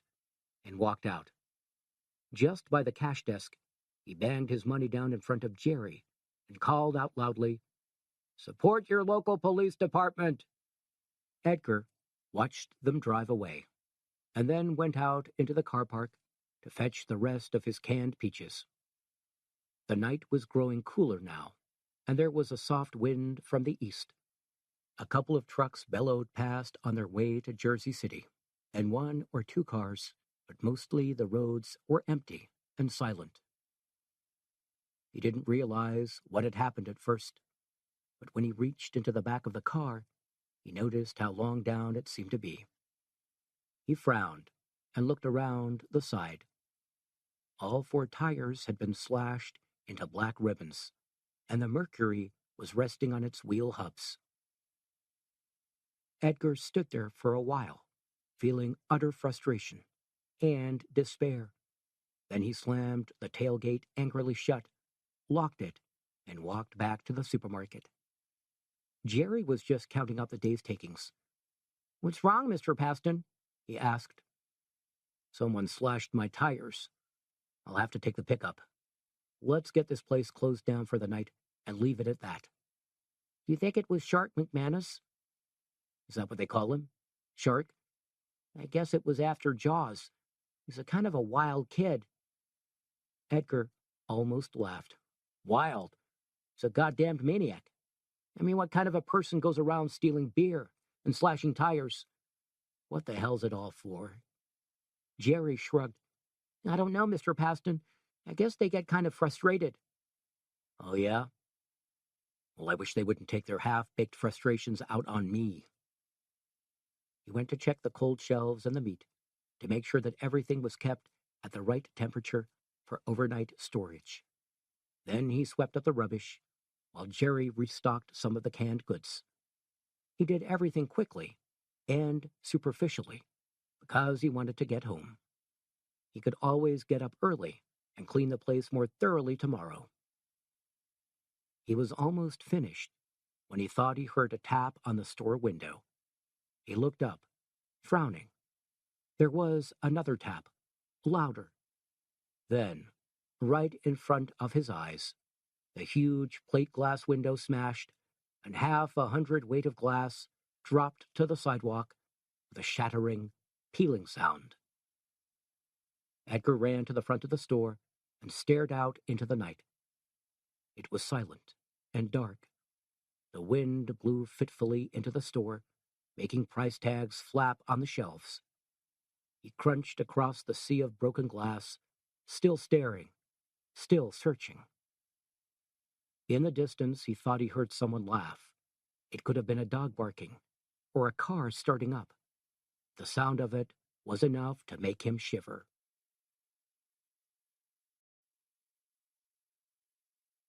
and walked out. Just by the cash desk, he banged his money down in front of Jerry and called out loudly, Support your local police department. Edgar watched them drive away, and then went out into the car park to fetch the rest of his canned peaches. The night was growing cooler now, and there was a soft wind from the east. A couple of trucks bellowed past on their way to Jersey City, and one or two cars, but mostly the roads were empty and silent. He didn't realize what had happened at first, but when he reached into the back of the car, he noticed how long down it seemed to be. He frowned and looked around the side. All four tires had been slashed into black ribbons, and the mercury was resting on its wheel hubs. Edgar stood there for a while, feeling utter frustration and despair. Then he slammed the tailgate angrily shut, locked it, and walked back to the supermarket. Jerry was just counting out the day's takings. "What's wrong, Mr. Paston?" he asked. "Someone slashed my tires. I'll have to take the pickup. Let's get this place closed down for the night and leave it at that." "Do you think it was Shark McManus?" "Is that what they call him? Shark? I guess it was after Jaws. He's a kind of a wild kid." Edgar almost laughed. "Wild? He's a goddamned maniac. I mean, what kind of a person goes around stealing beer and slashing tires? What the hell's it all for?" Jerry shrugged. "I don't know, Mr. Paston. I guess they get kind of frustrated." "Oh, yeah? Well, I wish they wouldn't take their half-baked frustrations out on me." He went to check the cold shelves and the meat to make sure that everything was kept at the right temperature for overnight storage. Then he swept up the rubbish while Jerry restocked some of the canned goods. He did everything quickly and superficially because he wanted to get home. He could always get up early and clean the place more thoroughly tomorrow. He was almost finished when he thought he heard a tap on the store window. He looked up, frowning. There was another tap, louder. Then, right in front of his eyes, the huge plate glass window smashed, and 100 weight of glass dropped to the sidewalk with a shattering, peeling sound. Edgar ran to the front of the store and stared out into the night. It was silent and dark. The wind blew fitfully into the store, making price tags flap on the shelves. He crunched across the sea of broken glass, still staring, still searching. In the distance, he thought he heard someone laugh. It could have been a dog barking, or a car starting up. The sound of it was enough to make him shiver.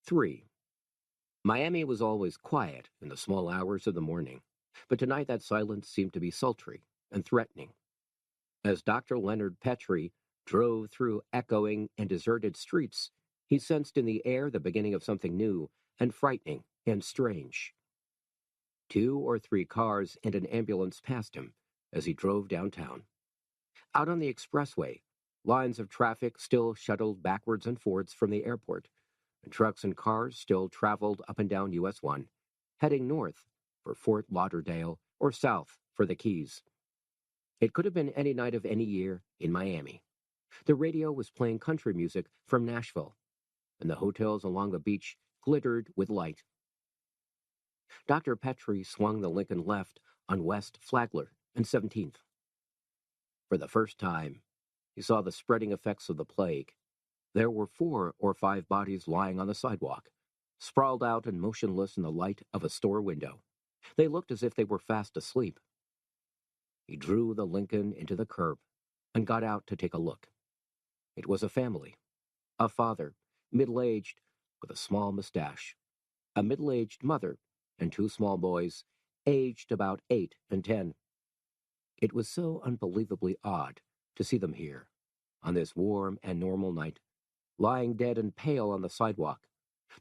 3. Miami was always quiet in the small hours of the morning, but tonight that silence seemed to be sultry and threatening. As Dr. Leonard Petrie drove through echoing and deserted streets, he sensed in the air the beginning of something new and frightening and strange. 2 or 3 cars and an ambulance passed him as he drove downtown. Out on the expressway, lines of traffic still shuttled backwards and forwards from the airport, and trucks and cars still traveled up and down US 1, heading north for Fort Lauderdale or south for the Keys. It could have been any night of any year in Miami. The radio was playing country music from Nashville, and the hotels along the beach glittered with light. Dr. Petrie swung the Lincoln left on West Flagler and 17th. For the first time, he saw the spreading effects of the plague. There were 4 or 5 bodies lying on the sidewalk, sprawled out and motionless in the light of a store window. They looked as if they were fast asleep. He drew the Lincoln into the curb and got out to take a look. It was a family. A father, middle-aged, with a small mustache. A middle-aged mother and 2 small boys, aged about 8 and 10. It was so unbelievably odd to see them here, on this warm and normal night, lying dead and pale on the sidewalk,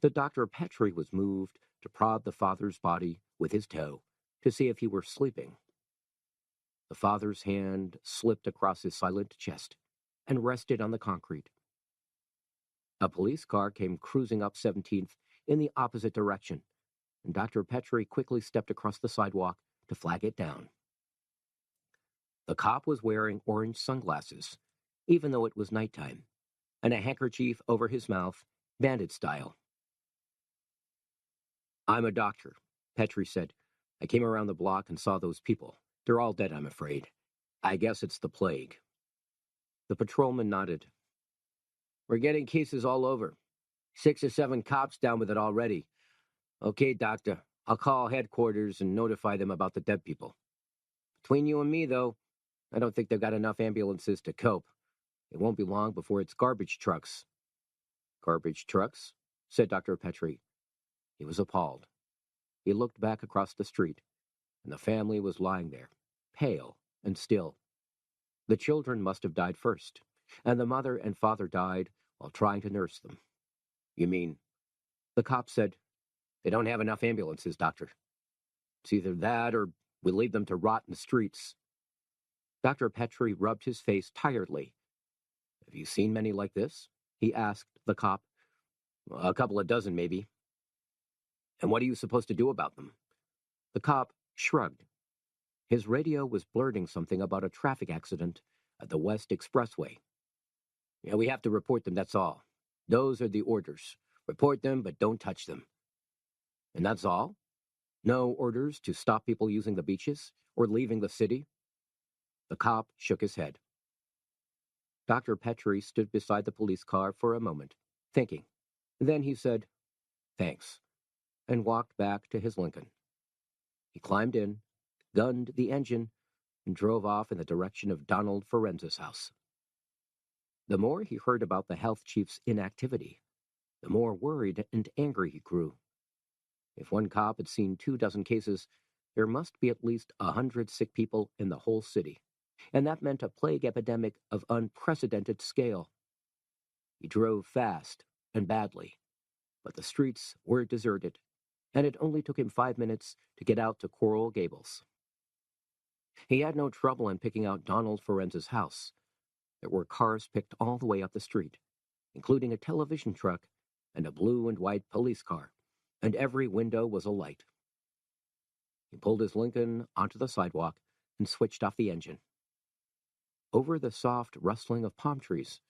that Dr. Petrie was moved to prod the father's body with his toe to see if he were sleeping. The father's hand slipped across his silent chest and rested on the concrete. A police car came cruising up 17th in the opposite direction, and Dr. Petrie quickly stepped across the sidewalk to flag it down. The cop was wearing orange sunglasses, even though it was nighttime, and a handkerchief over his mouth, bandit style. "I'm a doctor," Petrie said. I came around the block and saw those people. They're all dead, I'm afraid. I guess it's the plague." The patrolman nodded. "We're getting cases all over. 6 or 7 cops down with it already. Okay, doctor, I'll call headquarters and notify them about the dead people. Between you and me, though, I don't think they've got enough ambulances to cope. It won't be long before it's garbage trucks." "Garbage trucks?" said Dr. Petrie. He was appalled. He looked back across the street, and the family was lying there, pale and still. The children must have died first, and the mother and father died while trying to nurse them. "You mean?" The cop said, "They don't have enough ambulances, doctor. It's either that or we leave them to rot in the streets." Dr. Petrie rubbed his face tiredly. "Have you seen many like this?" he asked the cop. "A couple of dozen, maybe." "And what are you supposed to do about them?" The cop shrugged. His radio was blurting something about a traffic accident at the West Expressway. "Yeah, we have to report them, that's all. Those are the orders. Report them, but don't touch them." "And that's all? No orders to stop people using the beaches or leaving the city?" The cop shook his head. Dr. Petrie stood beside the police car for a moment, thinking. Then he said, "Thanks," and walked back to his Lincoln. He climbed in, gunned the engine, and drove off in the direction of Donald Forenza's house. The more he heard about the health chief's inactivity, the more worried and angry he grew. If one cop had seen 24 cases, there must be at least 100 sick people in the whole city, and that meant a plague epidemic of unprecedented scale. He drove fast and badly, but the streets were deserted, and it only took him 5 minutes to get out to Coral Gables. He had no trouble in picking out Donald Forenza's house. There were cars picked all the way up the street, including a television truck and a blue and white police car, and every window was alight. He pulled his Lincoln onto the sidewalk and switched off the engine. Over the soft rustling of palm trees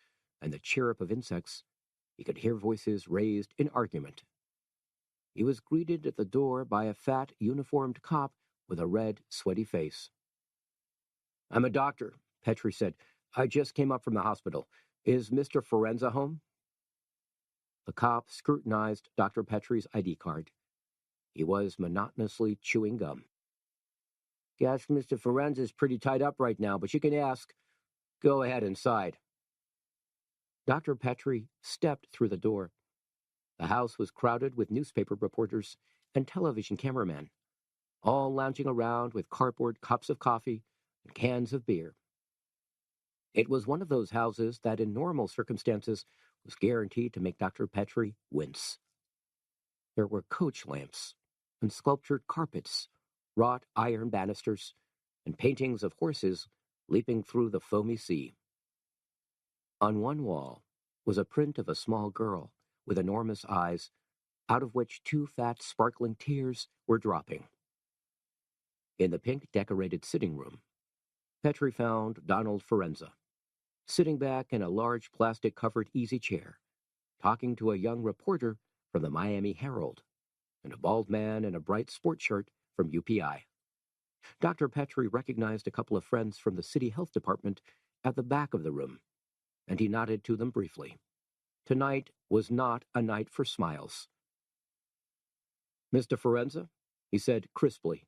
and the chirrup of insects, he could hear voices raised in argument. He was greeted at the door by a fat, uniformed cop with a red, sweaty face. "I'm a doctor," Petrie said. "I just came up from the hospital. Is Mr. Forenza home?" The cop scrutinized Dr. Petrie's ID card. He was monotonously chewing gum. "Guess Mr. Forenza's pretty tied up right now, but you can ask. Go ahead inside." Dr. Petrie stepped through the door. The house was crowded with newspaper reporters and television cameramen, all lounging around with cardboard cups of coffee and cans of beer. It was one of those houses that in normal circumstances was guaranteed to make Dr. Petrie wince. There were coach lamps and sculptured carpets, wrought iron banisters, and paintings of horses leaping through the foamy sea. On one wall was a print of a small girl with enormous eyes, out of which 2 fat, sparkling tears were dropping. In the pink-decorated sitting room, Petrie found Donald Forenza, sitting back in a large plastic-covered easy chair, talking to a young reporter from the Miami Herald, and a bald man in a bright sports shirt from UPI. Dr. Petrie recognized a couple of friends from the city health department at the back of the room, and he nodded to them briefly. Tonight was not a night for smiles. "Mr. Forenza," he said crisply,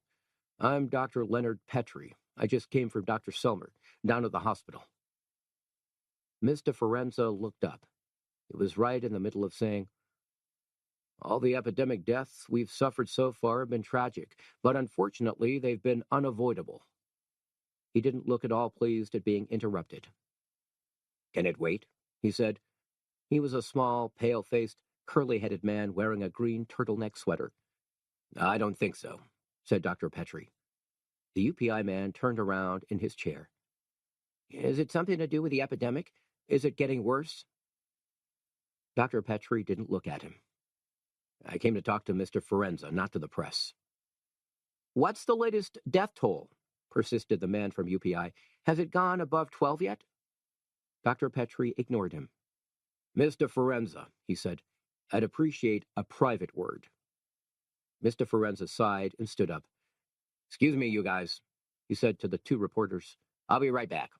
"I'm Dr. Leonard Petrie. I just came from Dr. Selmer, down at the hospital." Mr. Forenza looked up. He was right in the middle of saying, "All the epidemic deaths we've suffered so far have been tragic, but unfortunately they've been unavoidable." He didn't look at all pleased at being interrupted. "Can it wait?" he said. He was a small, pale-faced, curly-headed man wearing a green turtleneck sweater. "I don't think so," said Dr. Petrie. The UPI man turned around in his chair. "Is it something to do with the epidemic? Is it getting worse?" Dr. Petrie didn't look at him. "I came to talk to Mr. Forenza, not to the press." "What's the latest death toll?" persisted the man from UPI. "Has it gone above 12 yet?" Dr. Petrie ignored him. "Mr. Forenza," he said, "I'd appreciate a private word." Mr. Forenza sighed and stood up. "Excuse me, you guys," he said to the two reporters. "I'll be right back."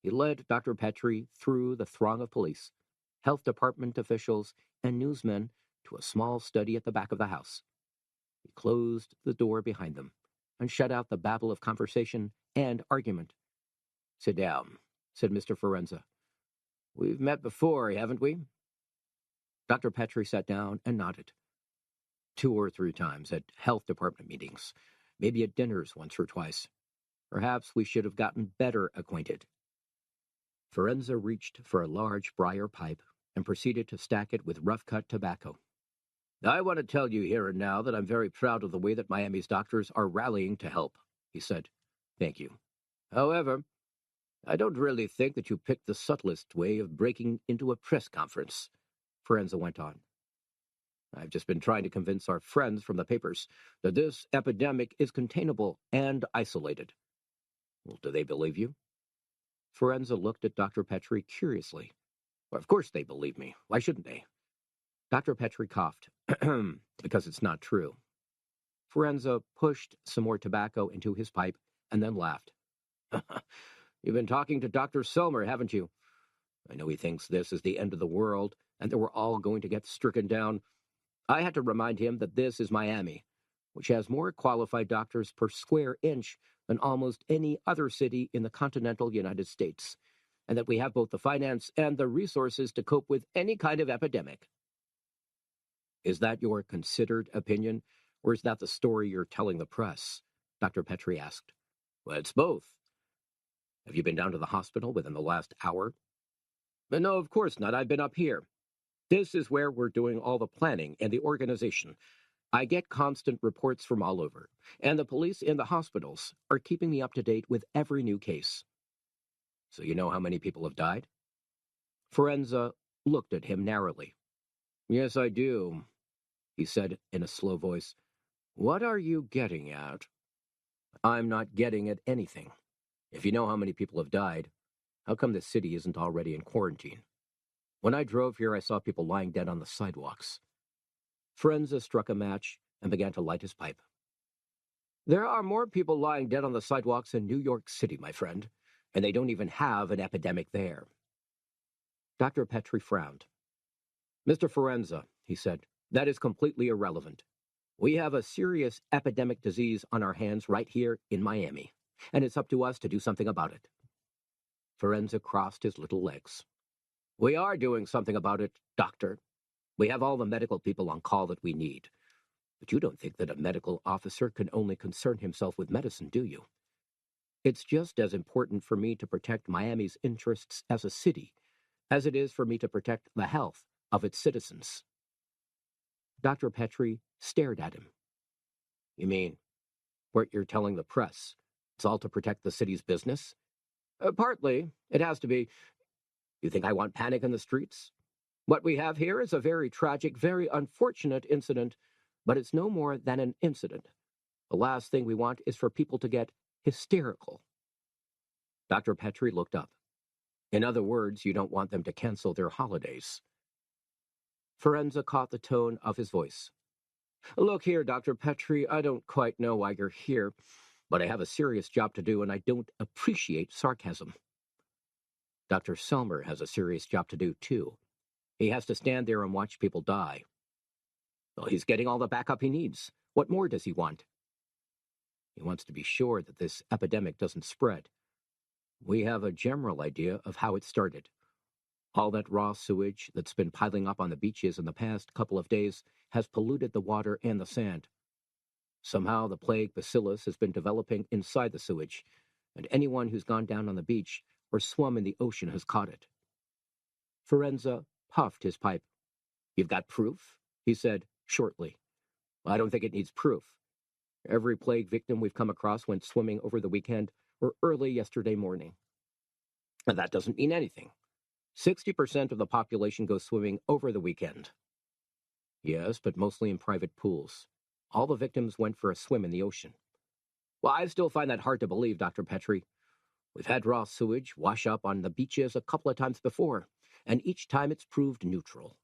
He led Dr. Petrie through the throng of police, health department officials, and newsmen to a small study at the back of the house. He closed the door behind them and shut out the babble of conversation and argument. "Sit down," said Mr. Forenza. "We've met before, haven't we?" Dr. Petrie sat down and nodded. "2 or 3 times at health department meetings, maybe at dinners once or twice. Perhaps we should have gotten better acquainted." Forenza reached for a large briar pipe and proceeded to stack it with rough-cut tobacco. "I want to tell you here and now that I'm very proud of the way that Miami's doctors are rallying to help," he said. "Thank you. However, I don't really think that you picked the subtlest way of breaking into a press conference," Forenza went on. "I've just been trying to convince our friends from the papers that this epidemic is containable and isolated. Well, do they believe you?" Forenza looked at Dr. Petrie curiously. "Well, of course they believe me. Why shouldn't they?" Dr. Petrie coughed. "Because it's not true." Forenza pushed some more tobacco into his pipe and then laughed. "You've been talking to Dr. Selmer, haven't you? I know he thinks this is the end of the world and that we're all going to get stricken down. I had to remind him that this is Miami, which has more qualified doctors per square inch than almost any other city in the continental United States, and that we have both the finance and the resources to cope with any kind of epidemic." "Is that your considered opinion, or is that the story you're telling the press?" Dr. Petrie asked. "Well, it's both." "Have you been down to the hospital within the last hour?" "No, of course not. I've been up here. This is where we're doing all the planning and the organization. I get constant reports from all over, and the police in the hospitals are keeping me up to date with every new case." "So you know how many people have died?" Forenza looked at him narrowly. "Yes, I do," he said in a slow voice. "What are you getting at?" "I'm not getting at anything. If you know how many people have died, how come the city isn't already in quarantine? When I drove here, I saw people lying dead on the sidewalks." Forenza struck a match and began to light his pipe. "There are more people lying dead on the sidewalks in New York City, my friend, and they don't even have an epidemic there." Dr. Petrie frowned. "Mr. Forenza," he said, "that is completely irrelevant. We have a serious epidemic disease on our hands right here in Miami, and it's up to us to do something about it." Forenza crossed his little legs. "We are doing something about it, Doctor. We have all the medical people on call that we need. But you don't think that a medical officer can only concern himself with medicine, do you? It's just as important for me to protect Miami's interests as a city as it is for me to protect the health of its citizens." Dr. Petrie stared at him. "You mean what you're telling the press? It's all to protect the city's business?" Partly. It has to be. You think I want panic in the streets? What we have here is a very tragic, very unfortunate incident, but it's no more than an incident. The last thing we want is for people to get hysterical." Dr. Petrie looked up. "In other words, you don't want them to cancel their holidays." Forenza caught the tone of his voice. "Look here, Dr. Petrie, I don't quite know why you're here, but I have a serious job to do, and I don't appreciate sarcasm." "Dr. Selmer has a serious job to do, too. He has to stand there and watch people die." "Well, he's getting all the backup he needs. What more does he want?" "He wants to be sure that this epidemic doesn't spread. We have a general idea of how it started. All that raw sewage that's been piling up on the beaches in the past couple of days has polluted the water and the sand. Somehow the plague bacillus has been developing inside the sewage, and anyone who's gone down on the beach or swum in the ocean has caught it." Forenza puffed his pipe. "You've got proof?" he said shortly. "I don't think it needs proof. Every plague victim we've come across went swimming over the weekend or early yesterday morning. And that doesn't mean anything. 60% of the population goes swimming over the weekend." "Yes, but mostly in private pools. All the victims went for a swim in the ocean." "Well, I still find that hard to believe, Dr. Petrie. We've had raw sewage wash up on the beaches a couple of times before, and each time it's proved neutral."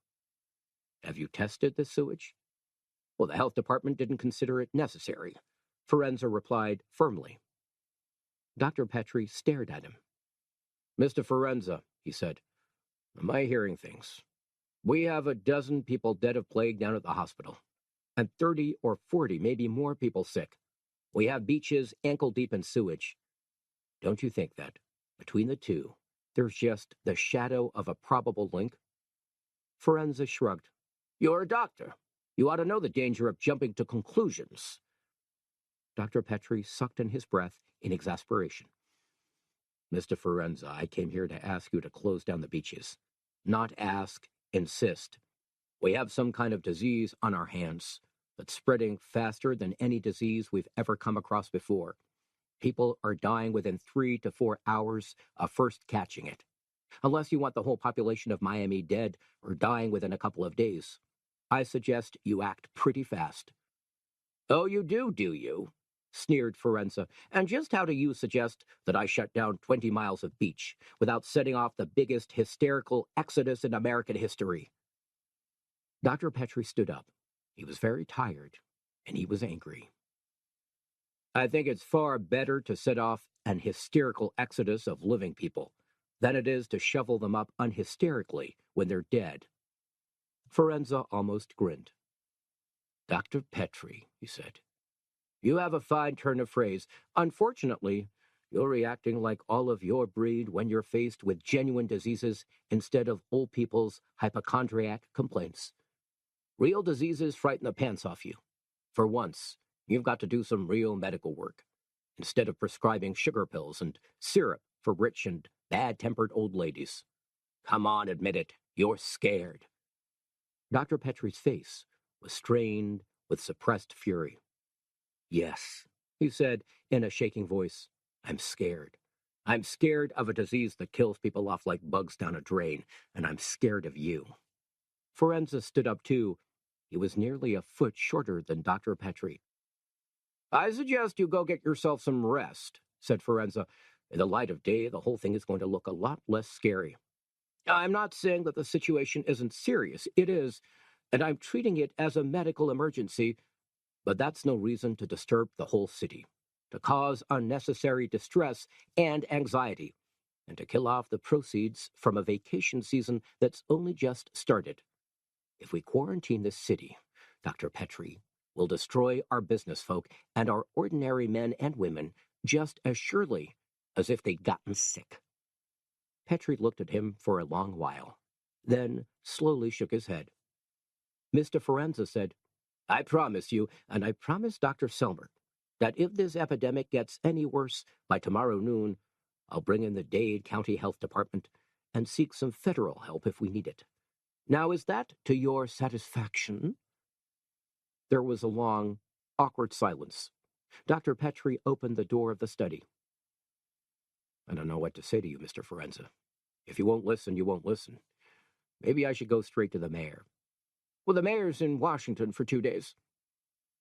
"Have you tested this sewage?" "Well, the health department didn't consider it necessary. Forenza replied firmly. Dr. Petrie stared at him. "Mr. Forenza," he said, "am I hearing things? We have a dozen people dead of plague down at the hospital, and 30 or 40, maybe more people sick. We have beaches ankle-deep in sewage. Don't you think that, between the two, there's just the shadow of a probable link?" Forenza shrugged. "You're a doctor. You ought to know the danger of jumping to conclusions." Dr. Petrie sucked in his breath in exasperation. "Mr. Forenza, I came here to ask you to close down the beaches. Not ask, insist. We have some kind of disease on our hands that's spreading faster than any disease we've ever come across before. People are dying within 3 to 4 hours of first catching it. Unless you want the whole population of Miami dead or dying within a couple of days, I suggest you act pretty fast." "Oh, you do you?" sneered Forenza. "And just how do you suggest that I shut down 20 miles of beach without setting off the biggest hysterical exodus in American history?" Dr. Petrie stood up. He was very tired, and he was angry. "I think it's far better to set off an hysterical exodus of living people than it is to shovel them up unhysterically when they're dead." Forenza almost grinned. "Dr. Petrie," he said, "you have a fine turn of phrase. Unfortunately, you're reacting like all of your breed when you're faced with genuine diseases instead of old people's hypochondriac complaints. Real diseases frighten the pants off you. For once, you've got to do some real medical work, instead of prescribing sugar pills and syrup for rich and bad-tempered old ladies. Come on, admit it. You're scared." Dr. Petrie's face was strained with suppressed fury. "Yes," he said in a shaking voice, "I'm scared. I'm scared of a disease that kills people off like bugs down a drain, and I'm scared of you." Forenza stood up too. He was nearly a foot shorter than Dr. Petrie. "I suggest you go get yourself some rest," said Forenza. "In the light of day, the whole thing is going to look a lot less scary. I'm not saying that the situation isn't serious. It is, and I'm treating it as a medical emergency, but that's no reason to disturb the whole city, to cause unnecessary distress and anxiety, and to kill off the proceeds from a vacation season that's only just started. If we quarantine this city, Dr. Petrie, will destroy our business folk and our ordinary men and women just as surely as if they'd gotten sick." Petrie looked at him for a long while, then slowly shook his head. Mr. Forenza said, "I promise you, and I promise Dr. Selmer, that if this epidemic gets any worse by tomorrow noon, I'll bring in the Dade County Health Department and seek some federal help if we need it. Now, is that to your satisfaction?" There was a long, awkward silence. Dr. Petrie opened the door of the study. "I don't know what to say to you, Mr. Forenza. If you won't listen, you won't listen. Maybe I should go straight to the mayor." "Well, the mayor's in Washington for 2 days."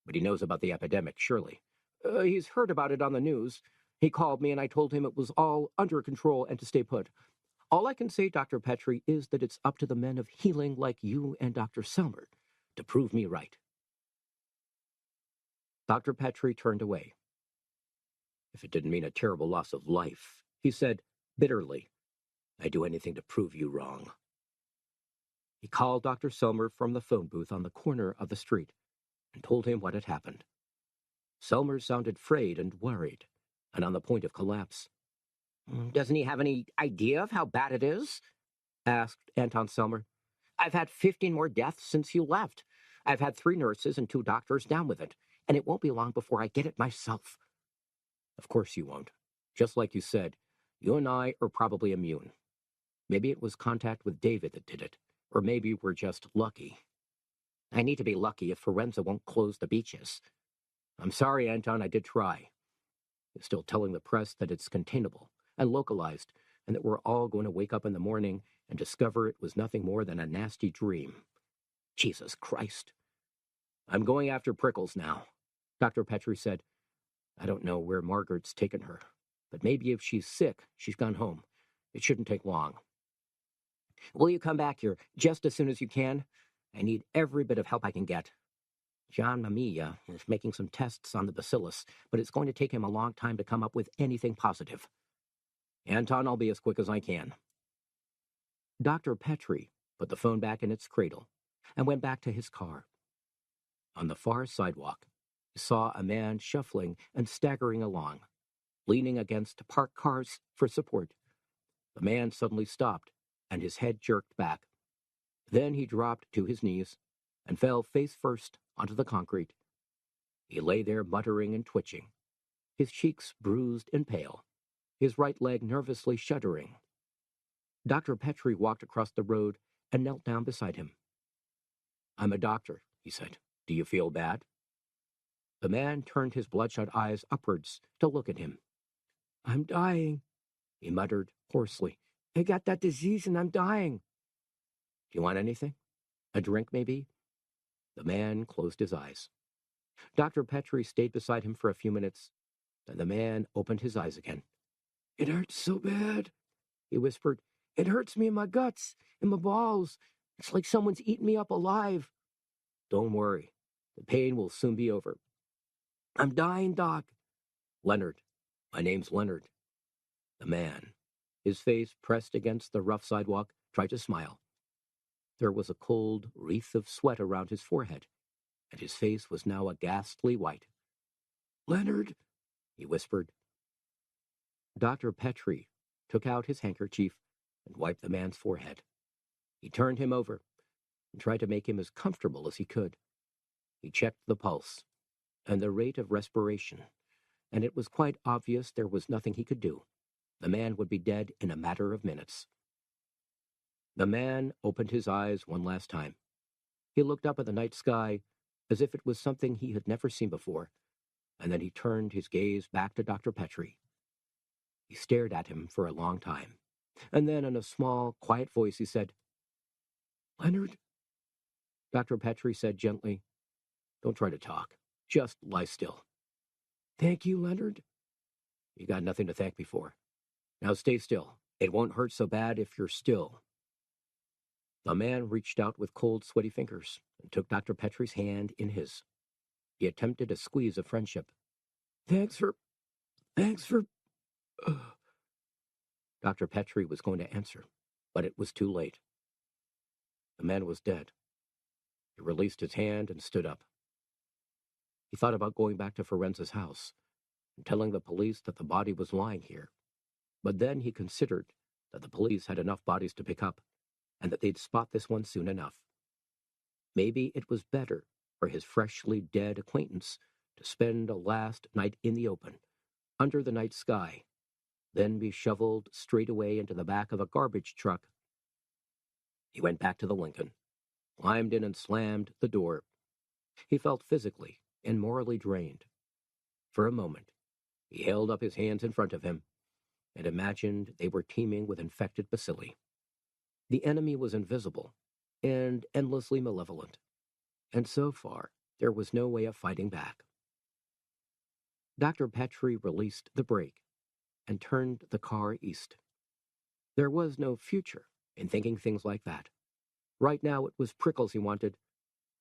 "But he knows about the epidemic, surely." He's heard about it on the news. He called me and I told him it was all under control and to stay put. All I can say, Dr. Petrie, is that it's up to the men of healing like you and Dr. Selmer to prove me right." Dr. Petrie turned away. "If it didn't mean a terrible loss of life," he said bitterly, "I'd do anything to prove you wrong." He called Dr. Selmer from the phone booth on the corner of the street and told him what had happened. Selmer sounded frayed and worried, and on the point of collapse. "Doesn't he have any idea of how bad it is?" asked Anton Selmer. "I've had 15 more deaths since you left. I've had 3 nurses and 2 doctors down with it, and it won't be long before I get it myself." "Of course you won't. Just like you said, you and I are probably immune. Maybe it was contact with David that did it, or maybe we're just lucky." "I need to be lucky if Forenza won't close the beaches." "I'm sorry, Anton, I did try. He's still telling the press that it's containable and localized, and that we're all going to wake up in the morning and discover it was nothing more than a nasty dream. Jesus Christ." "I'm going after Prickles now," Dr. Petrie said. "I don't know where Margaret's taken her, but maybe if she's sick, she's gone home. It shouldn't take long." "Will you come back here just as soon as you can? I need every bit of help I can get." John Mamiya is making some tests on the bacillus, but it's going to take him a long time to come up with anything positive. Anton, I'll be as quick as I can. Dr. Petrie put the phone back in its cradle and went back to his car. On the far sidewalk, he saw a man shuffling and staggering along, leaning against parked cars for support. The man suddenly stopped, and his head jerked back. Then he dropped to his knees and fell face first onto the concrete. He lay there muttering and twitching, his cheeks bruised and pale, his right leg nervously shuddering. Dr. Petrie walked across the road and knelt down beside him. "I'm a doctor," he said. "Do you feel bad?" The man turned his bloodshot eyes upwards to look at him. "I'm dying," he muttered hoarsely. "I got that disease and I'm dying." "Do you want anything? A drink, maybe?" The man closed his eyes. Dr. Petrie stayed beside him for a few minutes. Then the man opened his eyes again. "It hurts so bad," he whispered. "It hurts me in my guts, in my balls. It's like someone's eaten me up alive." "Don't worry. The pain will soon be over." "I'm dying, Doc." "Leonard. My name's Leonard." The man, his face pressed against the rough sidewalk, tried to smile. There was a cold wreath of sweat around his forehead, and his face was now a ghastly white. "Leonard," he whispered. Dr. Petrie took out his handkerchief and wiped the man's forehead. He turned him over and tried to make him as comfortable as he could. He checked the pulse and the rate of respiration, and it was quite obvious there was nothing he could do. The man would be dead in a matter of minutes. The man opened his eyes one last time. He looked up at the night sky as if it was something he had never seen before, and then he turned his gaze back to Dr. Petrie. He stared at him for a long time, and then in a small, quiet voice he said, "Leonard?" Dr. Petrie said gently, "Don't try to talk. Just lie still." "Thank you, Leonard." "You got nothing to thank me for. Now stay still. It won't hurt so bad if you're still." The man reached out with cold, sweaty fingers and took Dr. Petrie's hand in his. He attempted a squeeze of friendship. Thanks for... Dr. Petrie was going to answer, but it was too late. The man was dead. He released his hand and stood up. He thought about going back to Ferenza's house and telling the police that the body was lying here. But then he considered that the police had enough bodies to pick up and that they'd spot this one soon enough. Maybe it was better for his freshly dead acquaintance to spend a last night in the open, under the night sky, then be shoveled straight away into the back of a garbage truck. He went back to the Lincoln, climbed in and slammed the door. He felt physically and morally drained. For a moment, he held up his hands in front of him and imagined they were teeming with infected bacilli. The enemy was invisible and endlessly malevolent, and so far there was no way of fighting back. Dr. Petrie released the brake and turned the car east. There was no future in thinking things like that. Right now it was Prickles he wanted,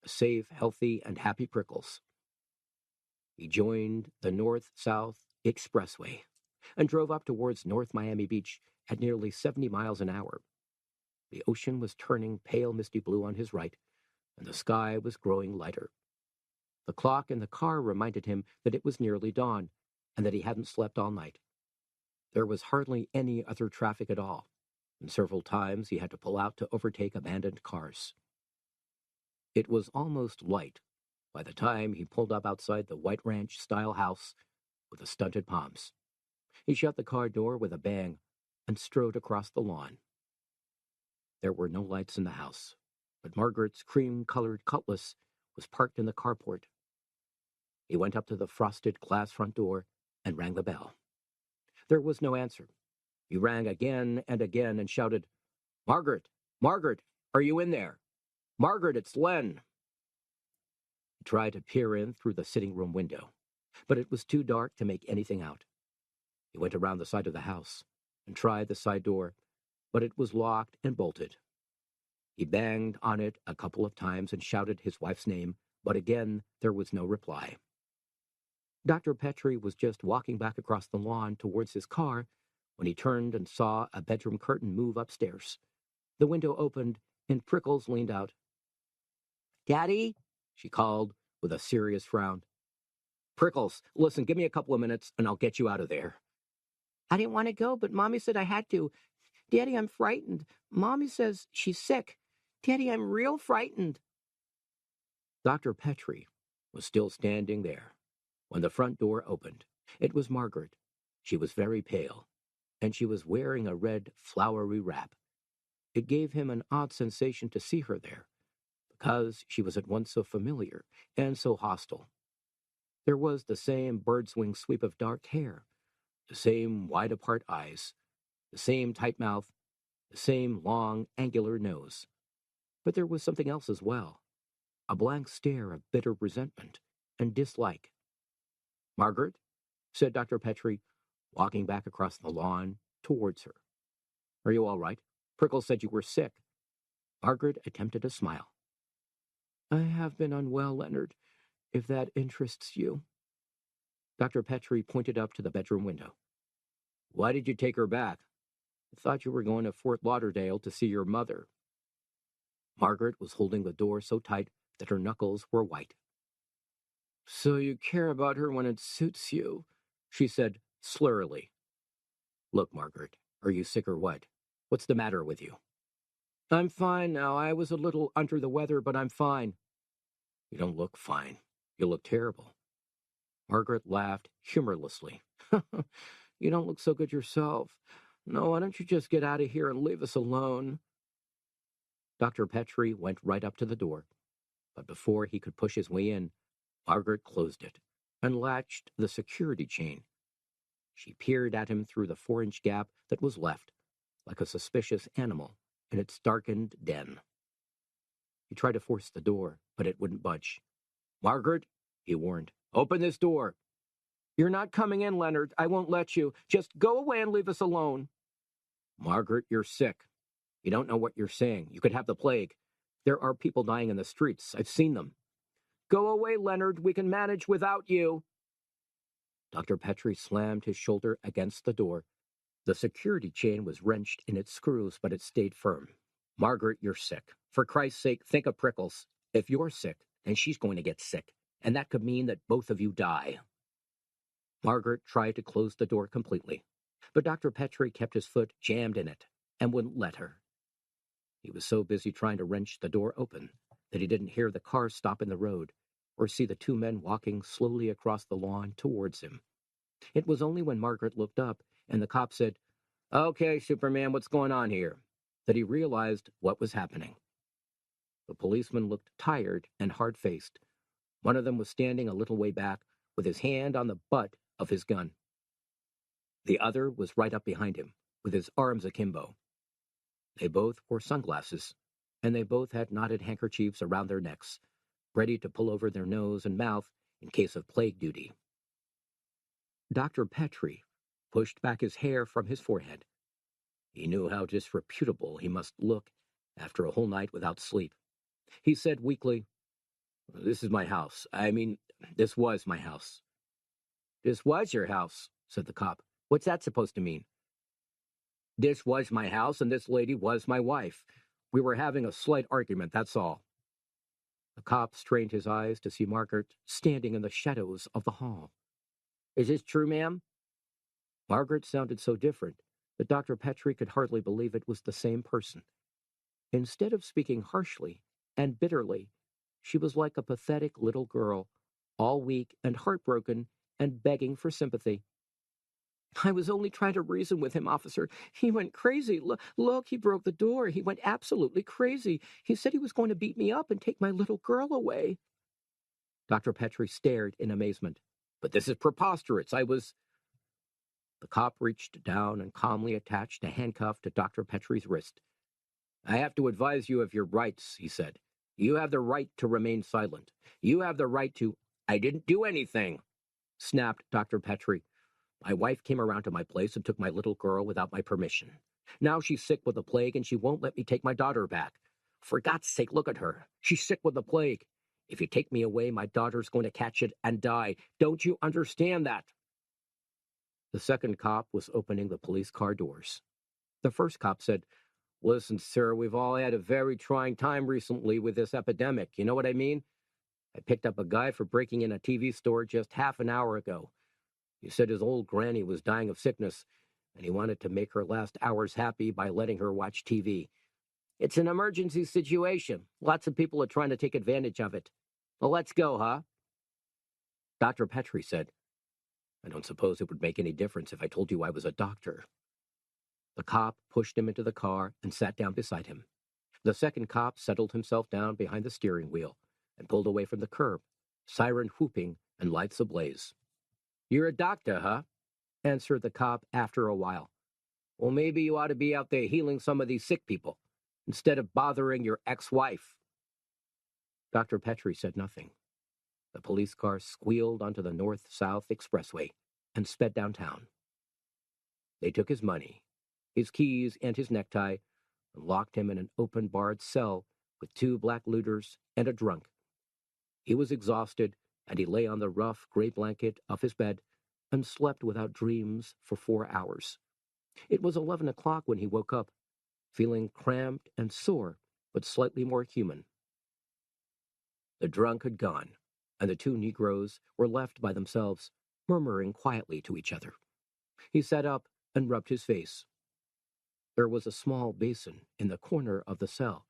safe, healthy, and happy Prickles. He joined the North-South Expressway and drove up towards North Miami Beach at nearly 70 miles an hour. The ocean was turning pale misty blue on his right, and the sky was growing lighter. The clock in the car reminded him that it was nearly dawn, and that he hadn't slept all night. There was hardly any other traffic at all, and several times he had to pull out to overtake abandoned cars. It was almost light by the time he pulled up outside the White Ranch-style house with the stunted palms. He shut the car door with a bang and strode across the lawn. There were no lights in the house, but Margaret's cream-colored Cutlass was parked in the carport. He went up to the frosted glass front door and rang the bell. There was no answer. He rang again and again and shouted, "Margaret! Margaret! Are you in there? Margaret, it's Len!" He tried to peer in through the sitting room window, but it was too dark to make anything out. He went around the side of the house and tried the side door, but it was locked and bolted. He banged on it a couple of times and shouted his wife's name, But again, there was no reply. Dr. Petrie was just walking back across the lawn towards his car when he turned and saw a bedroom curtain move upstairs. The window opened, and Prickles leaned out. "Daddy?" she called, with a serious frown. "Prickles, listen, give me a couple of minutes, and I'll get you out of there." "I didn't want to go, but Mommy said I had to. Daddy, I'm frightened. Mommy says she's sick. Daddy, I'm real frightened." Dr. Petrie was still standing there when the front door opened. It was Margaret. She was very pale, and she was wearing a red, flowery wrap. It gave him an odd sensation to see her there, because she was at once so familiar and so hostile. There was the same bird's wing sweep of dark hair, the same wide-apart eyes, the same tight mouth, the same long, angular nose. But there was something else as well, a blank stare of bitter resentment and dislike. "Margaret," said Dr. Petrie, walking back across the lawn towards her. "Are you all right? Prickles said you were sick." Margaret attempted a smile. "I have been unwell, Leonard, if that interests you." Dr. Petrie pointed up to the bedroom window. "Why did you take her back? I thought you were going to Fort Lauderdale to see your mother." Margaret was holding the door so tight that her knuckles were white. "So you care about her when it suits you," she said slurrily. "Look, Margaret, are you sick or what? What's the matter with you?" "I'm fine now. I was a little under the weather, but I'm fine." "You don't look fine. You look terrible." Margaret laughed humorlessly. "You don't look so good yourself. No, why don't you just get out of here and leave us alone?" Dr. Petrie went right up to the door, but before he could push his way in, Margaret closed it and latched the security chain. She peered at him through the 4-inch gap that was left, like a suspicious animal in its darkened den. He tried to force the door, but it wouldn't budge. "Margaret," he warned, "open this door." "You're not coming in, Leonard. I won't let you. Just go away and leave us alone." "Margaret, you're sick. You don't know what you're saying. You could have the plague. There are people dying in the streets. I've seen them." "Go away, Leonard. We can manage without you." Dr. Petrie slammed his shoulder against the door. The security chain was wrenched in its screws, but it stayed firm. "Margaret, you're sick. For Christ's sake, think of Prickles. If you're sick, then she's going to get sick, and that could mean that both of you die." Margaret tried to close the door completely, but Dr. Petrie kept his foot jammed in it and wouldn't let her. He was so busy trying to wrench the door open that he didn't hear the car stop in the road or see the two men walking slowly across the lawn towards him. It was only when Margaret looked up and the cop said, "Okay, Superman, what's going on here?" that he realized what was happening. The policeman looked tired and hard-faced. One of them was standing a little way back with his hand on the butt of his gun. The other was right up behind him, with his arms akimbo. They both wore sunglasses, and they both had knotted handkerchiefs around their necks, ready to pull over their nose and mouth in case of plague duty. Dr. Petrie pushed back his hair from his forehead. He knew how disreputable he must look after a whole night without sleep. He said weakly, "This is my house. This was my house." "This was your house," said the cop. "What's that supposed to mean?" "This was my house, and this lady was my wife. We were having a slight argument, that's all." The cop strained his eyes to see Margaret standing in the shadows of the hall. "Is this true, ma'am?" Margaret sounded so different that Dr. Petrie could hardly believe it was the same person. Instead of speaking harshly and bitterly, she was like a pathetic little girl, all weak and heartbroken and begging for sympathy. "I was only trying to reason with him, officer. He went crazy. Look, he broke the door. He went absolutely crazy. He said he was going to beat me up and take my little girl away." Dr. Petrie stared in amazement. "But this is preposterous. The cop reached down and calmly attached a handcuff to Dr. Petrie's wrist. "I have to advise you of your rights," he said. "You have the right to remain silent. You have the right to—" "I didn't do anything," snapped Dr. Petrie. "My wife came around to my place and took my little girl without my permission. Now she's sick with the plague and she won't let me take my daughter back. For God's sake, look at her. She's sick with the plague. If you take me away, my daughter's going to catch it and die. Don't you understand that? The second cop was opening the police car doors. The first cop said, "Listen, sir, we've all had a very trying time recently with this epidemic. You know what I mean? I picked up a guy for breaking in a TV store just half an hour ago. He said his old granny was dying of sickness, and he wanted to make her last hours happy by letting her watch TV. It's an emergency situation. Lots of people are trying to take advantage of it. Well, let's go, huh?" Dr. Petrie said, "I don't suppose it would make any difference if I told you I was a doctor." The cop pushed him into the car and sat down beside him. The second cop settled himself down behind the steering wheel and pulled away from the curb, siren whooping and lights ablaze. "You're a doctor, huh?" answered the cop after a while. "Well, maybe you ought to be out there healing some of these sick people instead of bothering your ex-wife." Dr. Petrie said nothing. The police car squealed onto the north-south expressway and sped downtown. They took his money, his keys, and his necktie, and locked him in an open-barred cell with 2 black looters and a drunk. He was exhausted, and he lay on the rough gray blanket of his bed and slept without dreams for 4 hours. It was 11 o'clock when he woke up, feeling cramped and sore, but slightly more human. The drunk had gone, and the 2 Negroes were left by themselves, murmuring quietly to each other. He sat up and rubbed his face. There was a small basin in the corner of the cell,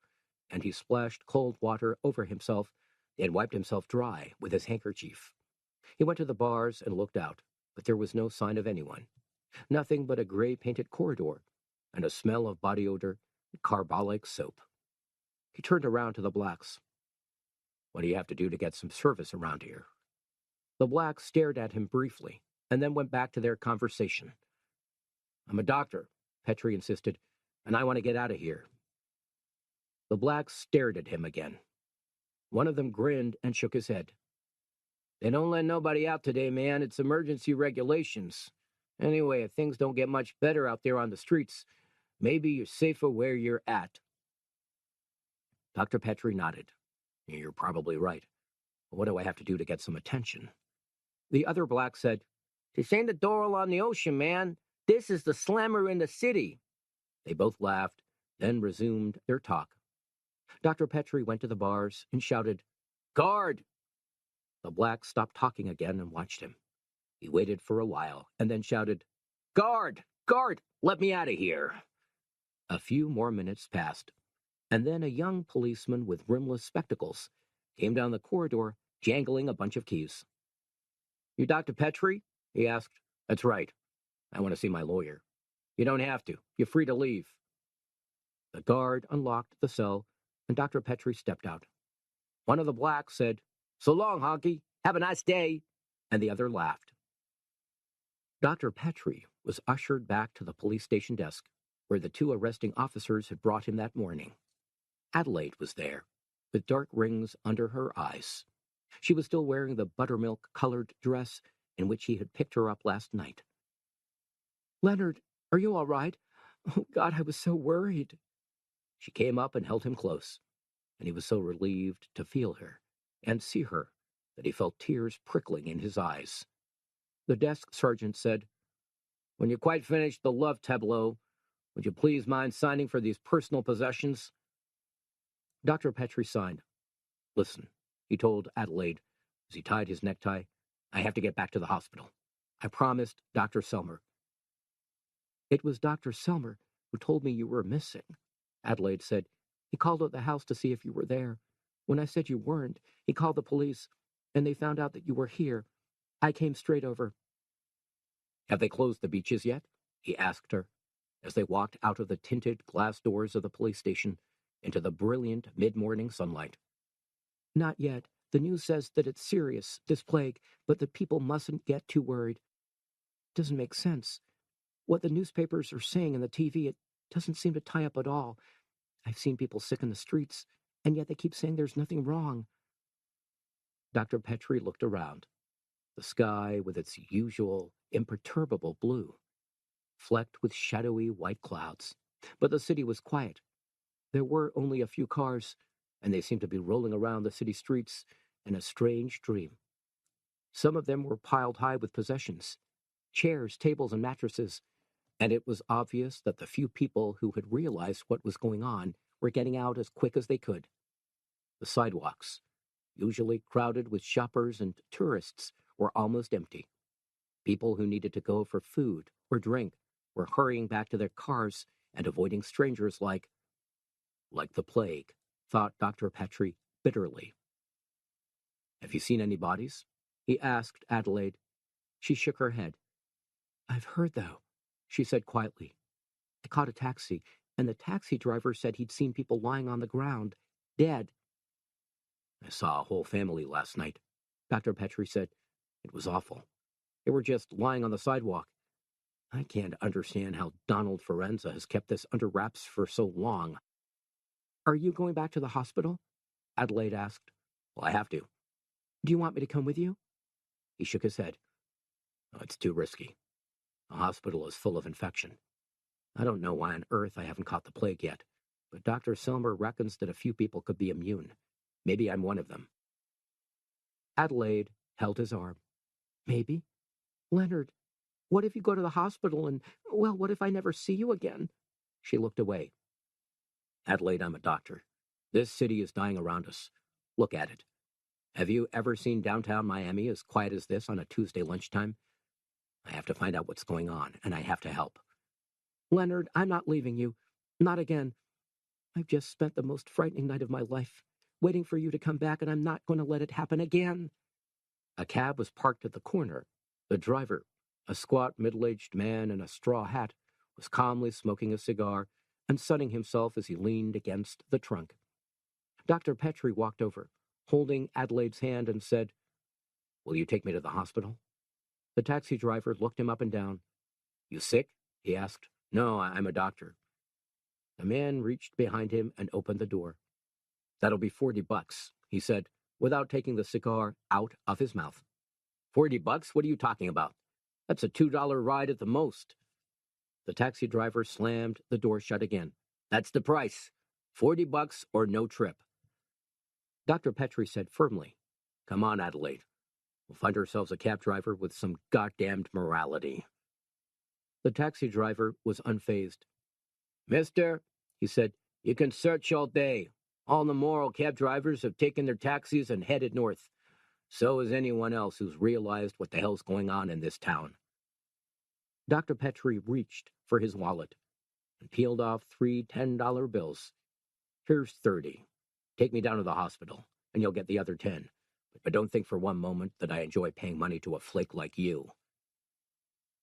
and he splashed cold water over himself and wiped himself dry with his handkerchief. He went to the bars and looked out, but there was no sign of anyone. Nothing but a gray-painted corridor and a smell of body odor and carbolic soap. He turned around to the blacks. "What do you have to do to get some service around here?" The blacks stared at him briefly and then went back to their conversation. "I'm a doctor," Petrie insisted, "and I want to get out of here." The blacks stared at him again. One of them grinned and shook his head. "They don't let nobody out today, man. It's emergency regulations. Anyway, if things don't get much better out there on the streets, maybe you're safer where you're at." Dr. Petrie nodded. "You're probably right. What do I have to do to get some attention?" The other black said, "This ain't the Doral on the ocean, man. This is the slammer in the city." They both laughed, then resumed their talk. Dr. Petrie went to the bars and shouted, "Guard!" The black stopped talking again and watched him. He waited for a while and then shouted, "Guard! Guard! Let me out of here!" A few more minutes passed, and then a young policeman with rimless spectacles came down the corridor, jangling a bunch of keys. "You Dr. Petrie?" he asked. "That's right. I want to see my lawyer." "You don't have to. You're free to leave." The guard unlocked the cell, and Dr. Petrie stepped out. One of the blacks said, "So long, honky. Have a nice day." And the other laughed. Dr. Petrie was ushered back to the police station desk, where the 2 arresting officers had brought him that morning. Adelaide was there, with dark rings under her eyes. She was still wearing the buttermilk-colored dress in which he had picked her up last night. "Leonard, are you all right? Oh, God, I was so worried." She came up and held him close, and he was so relieved to feel her and see her that he felt tears prickling in his eyes. The desk sergeant said, "When you're quite finished the love tableau, would you please mind signing for these personal possessions?" Dr. Petrie signed. "Listen," he told Adelaide as he tied his necktie, "I have to get back to the hospital. I promised Dr. Selmer." "It was Dr. Selmer who told me you were missing," Adelaide said. "He called at the house to see if you were there. When I said you weren't, he called the police, and they found out that you were here. I came straight over." "Have they closed the beaches yet?" he asked her, as they walked out of the tinted glass doors of the police station into the brilliant mid-morning sunlight. "Not yet. The news says that it's serious, this plague, but the people mustn't get too worried. It doesn't make sense. What the newspapers are saying and the TV, it doesn't seem to tie up at all. I've seen people sick in the streets, and yet they keep saying there's nothing wrong." Dr. Petrie looked around. The sky, with its usual imperturbable blue, flecked with shadowy white clouds. But the city was quiet. There were only a few cars, and they seemed to be rolling around the city streets in a strange dream. Some of them were piled high with possessions, chairs, tables, and mattresses, and it was obvious that the few people who had realized what was going on were getting out as quick as they could. The sidewalks, usually crowded with shoppers and tourists, were almost empty. People who needed to go for food or drink were hurrying back to their cars and avoiding strangers like the plague, thought Dr. Petrie bitterly. "Have you seen any bodies?" he asked Adelaide. She shook her head. "I've heard, though," she said quietly. "I caught a taxi, and the taxi driver said he'd seen people lying on the ground, dead." "I saw a whole family last night," Dr. Petrie said. "It was awful. They were just lying on the sidewalk. I can't understand how Donald Forenza has kept this under wraps for so long." "Are you going back to the hospital?" Adelaide asked. "Well, I have to." "Do you want me to come with you?" He shook his head. "Oh, it's too risky. The hospital is full of infection. I don't know why on earth I haven't caught the plague yet, but Dr. Silmer reckons that a few people could be immune. Maybe I'm one of them." Adelaide held his arm. "Maybe? Leonard, what if you go to the hospital and, well, what if I never see you again?" She looked away. "Adelaide, I'm a doctor. This city is dying around us. Look at it. Have you ever seen downtown Miami as quiet as this on a Tuesday lunchtime? I have to find out what's going on, and I have to help." "Leonard, I'm not leaving you. Not again. I've just spent the most frightening night of my life, waiting for you to come back, and I'm not going to let it happen again." A cab was parked at the corner. The driver, a squat middle-aged man in a straw hat, was calmly smoking a cigar and sunning himself as he leaned against the trunk. Dr. Petrie walked over, holding Adelaide's hand, and said, "Will you take me to the hospital?" The taxi driver looked him up and down. "You sick?" he asked. "No, I'm a doctor." The man reached behind him and opened the door. "That'll be $40, he said, without taking the cigar out of his mouth. $40? What are you talking about? That's a $2 ride at the most." The taxi driver slammed the door shut again. "That's the price. $40 or no trip." Dr. Petrie said firmly, "Come on, Adelaide. We'll find ourselves a cab driver with some goddamned morality." The taxi driver was unfazed. "Mister," he said, "you can search all day. All the moral cab drivers have taken their taxis and headed north. So has anyone else who's realized what the hell's going on in this town." Dr. Petrie reached for his wallet and peeled off 3 $10 bills. "Here's 30. Take me down to the hospital, and you'll get the other 10. But don't think for one moment that I enjoy paying money to a flake like you."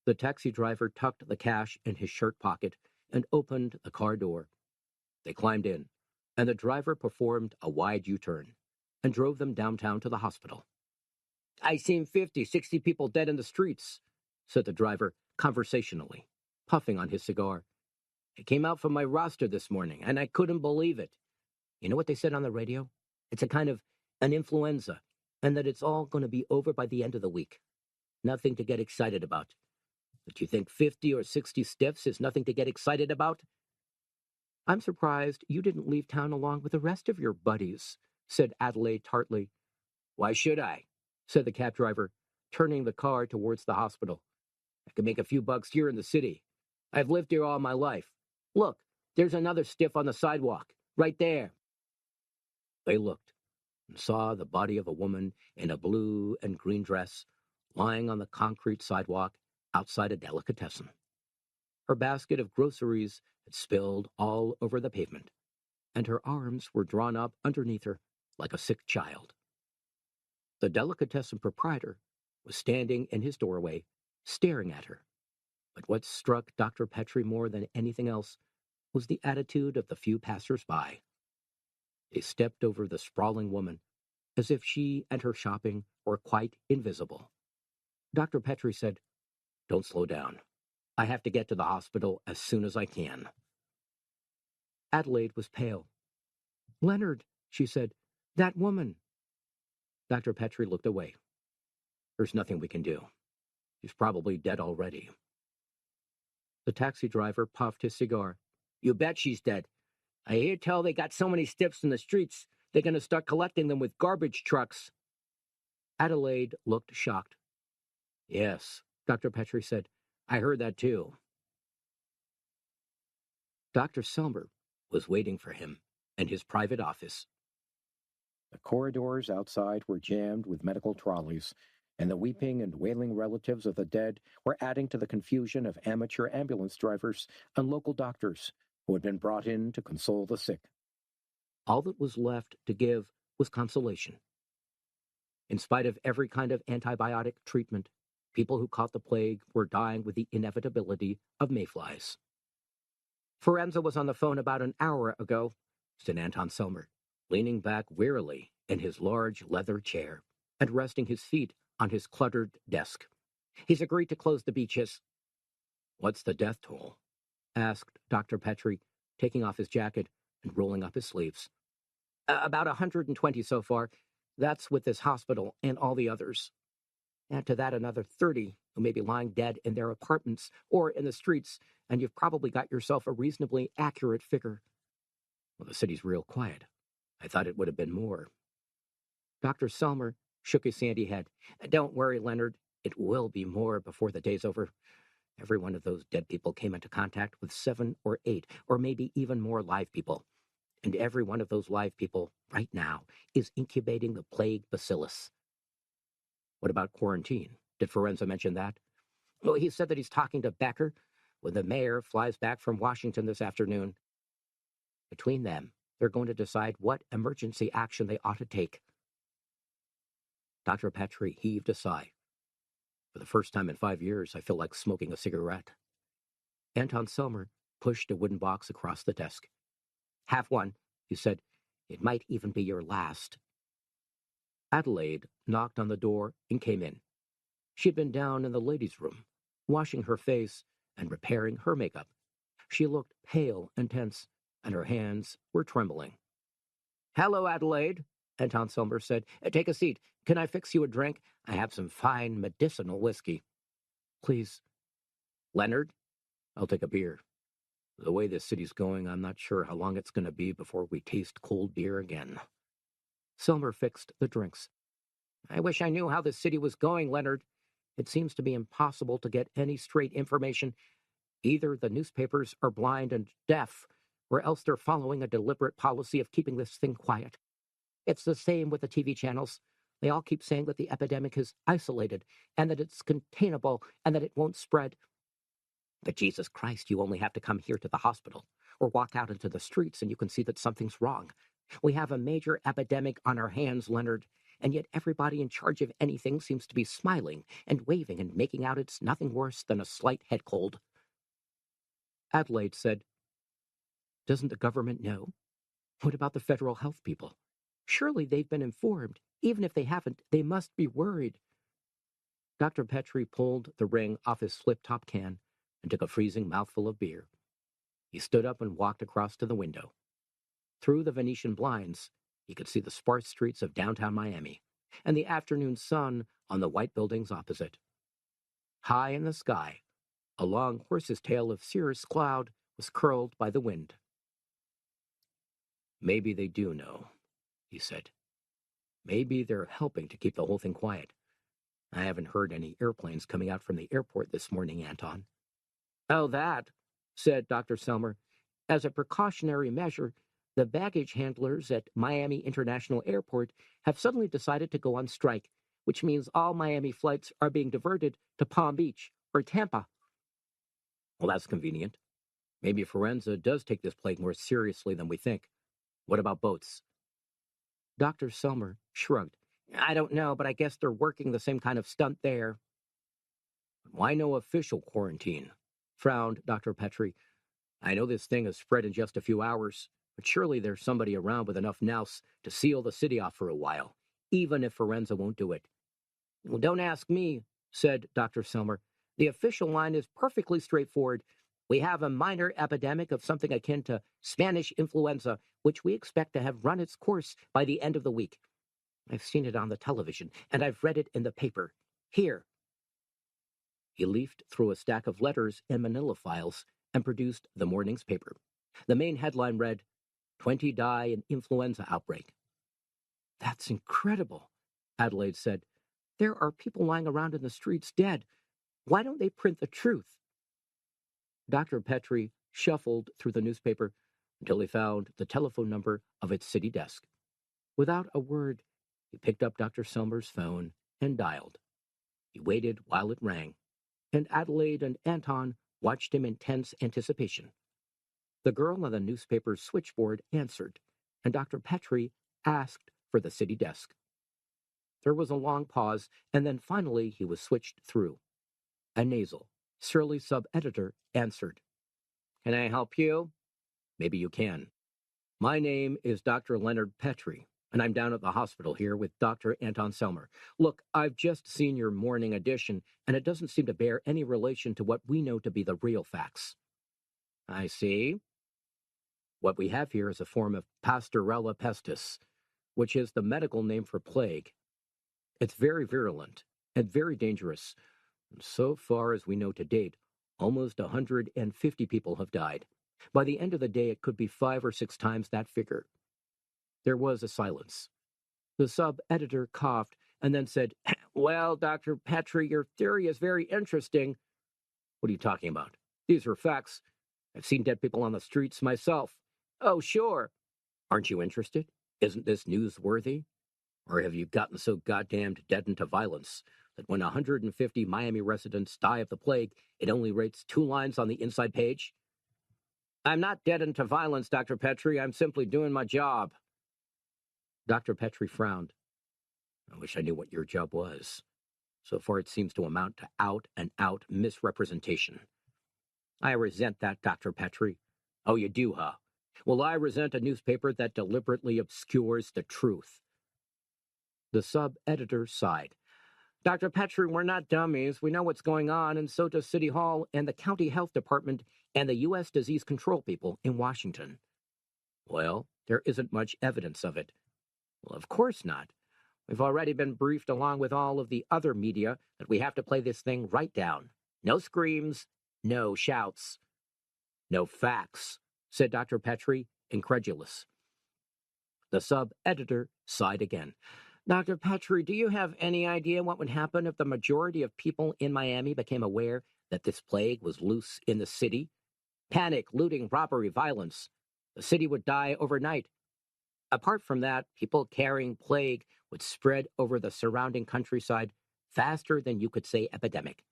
The taxi driver tucked the cash in his shirt pocket and opened the car door. They climbed in, and the driver performed a wide U-turn and drove them downtown to the hospital. "I seen 50, 60 people dead in the streets," said the driver conversationally, puffing on his cigar. "It came out from my roster this morning, and I couldn't believe it. You know what they said on the radio? It's a kind of an influenza, and that it's all going to be over by the end of the week. Nothing to get excited about. But you think 50 or 60 stiffs is nothing to get excited about?" "I'm surprised you didn't leave town along with the rest of your buddies," said Adelaide tartly. "Why should I?" said the cab driver, turning the car towards the hospital. "I could make a few bucks here in the city. I've lived here all my life. Look, there's another stiff on the sidewalk, right there." They looked and saw the body of a woman in a blue and green dress lying on the concrete sidewalk outside a delicatessen. Her basket of groceries had spilled all over the pavement, and her arms were drawn up underneath her like a sick child. The delicatessen proprietor was standing in his doorway, staring at her. But what struck Dr. Petrie more than anything else was the attitude of the few passers-by. They stepped over the sprawling woman, as if she and her shopping were quite invisible. Dr. Petrie said, "Don't slow down. I have to get to the hospital as soon as I can." Adelaide was pale. "Leonard," she said, "that woman." Dr. Petrie looked away. "There's nothing we can do. She's probably dead already." The taxi driver puffed his cigar. "You bet she's dead. I hear tell they got so many stiffs in the streets, they're going to start collecting them with garbage trucks." Adelaide looked shocked. Yes, Dr. Petrie said. I heard that too. Dr. Selmer was waiting for him in his private office. The corridors outside were jammed with medical trolleys, and the weeping and wailing relatives of the dead were adding to the confusion of amateur ambulance drivers and local doctors who had been brought in to console the sick. All that was left to give was consolation. In spite of every kind of antibiotic treatment, people who caught the plague were dying with the inevitability of mayflies. Forenza was on the phone about an hour ago, said Anton Selmer, leaning back wearily in his large leather chair and resting his feet on his cluttered desk. He's agreed to close the beaches. What's the death toll? Asked Dr. Petrie, taking off his jacket and rolling up his sleeves. About 120 so far. That's with this hospital and all the others. Add to that another 30 who may be lying dead in their apartments or in the streets, and you've probably got yourself a reasonably accurate figure. Well, the city's real quiet. I thought it would have been more. Dr. Selmer shook his sandy head. Don't worry, Leonard. It will be more before the day's over. Every one of those dead people came into contact with 7 or 8, or maybe even more live people. And every one of those live people, right now, is incubating the plague bacillus. What about quarantine? Did Forenza mention that? Well, he said that he's talking to Becker when the mayor flies back from Washington this afternoon. Between them, they're going to decide what emergency action they ought to take. Dr. Petrie heaved a sigh. For the first time in 5 years, I feel like smoking a cigarette. Anton Selmer pushed a wooden box across the desk. Have one, he said. It might even be your last. Adelaide knocked on the door and came in. She'd been down in the ladies' room, washing her face and repairing her makeup. She looked pale and tense, and her hands were trembling. Hello, Adelaide, Anton Selmer said. Take a seat. Can I fix you a drink? I have some fine medicinal whiskey. Please. Leonard? I'll take a beer. The way this city's going, I'm not sure how long it's going to be before we taste cold beer again. Selmer fixed the drinks. I wish I knew how this city was going, Leonard. It seems to be impossible to get any straight information. Either the newspapers are blind and deaf, or else they're following a deliberate policy of keeping this thing quiet. It's the same with the TV channels. They all keep saying that the epidemic is isolated, and that it's containable, and that it won't spread. But Jesus Christ, you only have to come here to the hospital, or walk out into the streets, and you can see that something's wrong. We have a major epidemic on our hands, Leonard, and yet everybody in charge of anything seems to be smiling and waving and making out it's nothing worse than a slight head cold. Adelaide said, Doesn't the government know? What about the federal health people? Surely they've been informed. Even if they haven't, they must be worried. Dr. Petrie pulled the ring off his flip-top can and took a freezing mouthful of beer. He stood up and walked across to the window. Through the Venetian blinds, he could see the sparse streets of downtown Miami and the afternoon sun on the white buildings opposite. High in the sky, a long horse's tail of cirrus cloud was curled by the wind. Maybe they do know, he said. Maybe they're helping to keep the whole thing quiet. I haven't heard any airplanes coming out from the airport this morning, Anton. Oh, that, said Dr. Selmer. As a precautionary measure, the baggage handlers at Miami International Airport have suddenly decided to go on strike, which means all Miami flights are being diverted to Palm Beach or Tampa. Well, that's convenient. Maybe Forenza does take this plague more seriously than we think. What about boats? Dr. Selmer shrugged. I don't know, but I guess they're working the same kind of stunt there. Why no official quarantine? Frowned Dr. Petrie. I know this thing has spread in just a few hours, but surely there's somebody around with enough nous to seal the city off for a while, even if Forenza won't do it. Well, don't ask me, said Dr. Selmer. The official line is perfectly straightforward. We have a minor epidemic of something akin to Spanish influenza, which we expect to have run its course by the end of the week. I've seen it on the television, and I've read it in the paper. Here. He leafed through a stack of letters and manila files and produced the morning's paper. The main headline read, 20 die in influenza outbreak. That's incredible, Adelaide said. There are people lying around in the streets dead. Why don't they print the truth? Dr. Petrie shuffled through the newspaper until he found the telephone number of its city desk. Without a word, he picked up Dr. Selmer's phone and dialed. He waited while it rang, and Adelaide and Anton watched him in tense anticipation. The girl on the newspaper's switchboard answered, and Dr. Petrie asked for the city desk. There was a long pause, and then finally he was switched through. A nasal, surly sub-editor answered. "Can I help you?" "Maybe you can. My name is Dr. Leonard Petrie, and I'm down at the hospital here with Dr. Anton Selmer. Look, I've just seen your morning edition, and it doesn't seem to bear any relation to what we know to be the real facts." "I see. What we have here is a form of Pastorella pestis, which is the medical name for plague. It's very virulent and very dangerous. And so far as we know to date, almost 150 people have died. By the end of the day, it could be 5 or 6 times that figure." There was a silence. The sub-editor coughed and then said, "Well, Dr. Petrie, your theory is very interesting." "What are you talking about? These are facts. I've seen dead people on the streets myself." "Oh, sure." "Aren't you interested? Isn't this newsworthy? Or have you gotten so goddamned deadened to violence that when 150 Miami residents die of the plague, it only rates 2 lines on the inside page?" "I'm not deadened to violence, Dr. Petrie. I'm simply doing my job." Dr. Petrie frowned. "I wish I knew what your job was. So far it seems to amount to out-and-out misrepresentation." "I resent that, Dr. Petrie." "Oh, you do, huh? Well, I resent a newspaper that deliberately obscures the truth." The sub-editor sighed. "Dr. Petrie, we're not dummies. We know what's going on, and so does City Hall and the County Health Department and the U.S. Disease Control people in Washington." "Well, there isn't much evidence of it." "Well, of course not. We've already been briefed along with all of the other media that we have to play this thing right down. No screams, no shouts." "No facts," said Dr. Petrie, incredulous. The sub-editor sighed again. "Dr. Petrie, do you have any idea what would happen if the majority of people in Miami became aware that this plague was loose in the city? Panic, looting, robbery, violence. The city would die overnight. Apart from that, people carrying plague would spread over the surrounding countryside faster than you could say epidemic.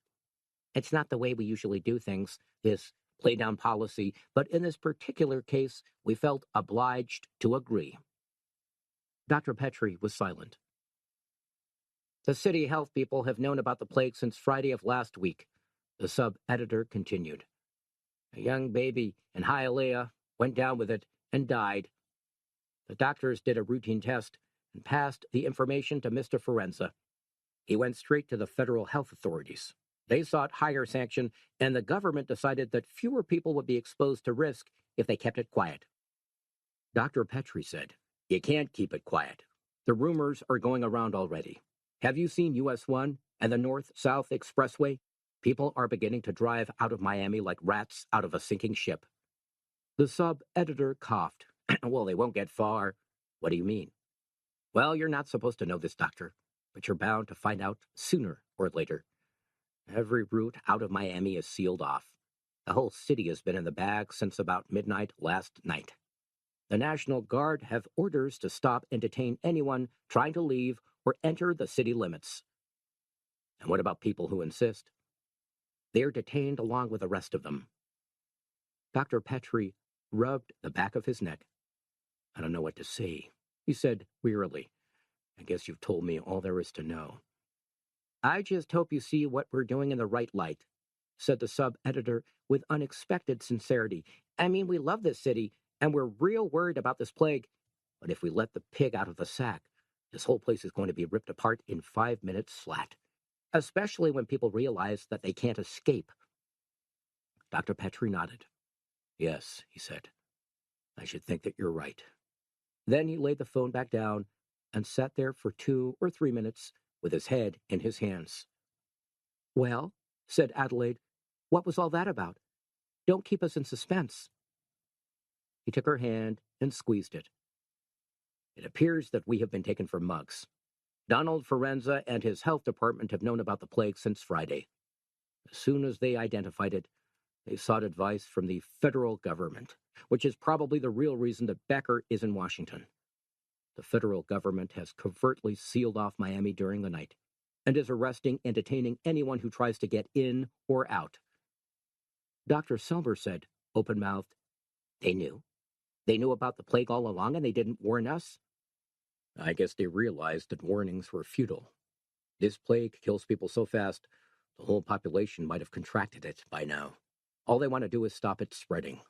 It's not the way we usually do things, this play-down policy, but in this particular case, we felt obliged to agree." Dr. Petrie was silent. "The city health people have known about the plague since Friday of last week," the sub-editor continued. "A young baby in Hialeah went down with it and died. The doctors did a routine test and passed the information to Mr. Forenza. He went straight to the federal health authorities. They sought higher sanction, and the government decided that fewer people would be exposed to risk if they kept it quiet." Dr. Petrie said, "You can't keep it quiet. The rumors are going around already. Have you seen US 1 and the North-South Expressway? People are beginning to drive out of Miami like rats out of a sinking ship." The sub-editor coughed. "Well, they won't get far." "What do you mean?" "Well, you're not supposed to know this, doctor, but you're bound to find out sooner or later. Every route out of Miami is sealed off. The whole city has been in the bag since about midnight last night. The National Guard have orders to stop and detain anyone trying to leave or enter the city limits." "And what about people who insist?" "They're detained along with the rest of them." Dr. Petrie rubbed the back of his neck. "I don't know what to say," he said wearily. "I guess you've told me all there is to know." "I just hope you see what we're doing in the right light," said the sub-editor with unexpected sincerity. "I mean, we love this city, and we're real worried about this plague. But if we let the pig out of the sack, this whole place is going to be ripped apart in 5 minutes flat, especially when people realize that they can't escape." Dr. Petrie nodded. "Yes," he said. "I should think that you're right." Then he laid the phone back down and sat there for 2 or 3 minutes with his head in his hands. "Well," said Adelaide, "what was all that about? Don't keep us in suspense." He took her hand and squeezed it. "It appears that we have been taken for mugs. Donald Forenza and his health department have known about the plague since Friday. As soon as they identified it, they sought advice from the federal government, which is probably the real reason that Becker is in Washington. The federal government has covertly sealed off Miami during the night and is arresting and detaining anyone who tries to get in or out. Dr. Selmer said, open-mouthed, "They knew. They knew about the plague all along and they didn't warn us?" "I guess they realized that warnings were futile. This plague kills people so fast, the whole population might have contracted it by now. All they want to do is stop it spreading."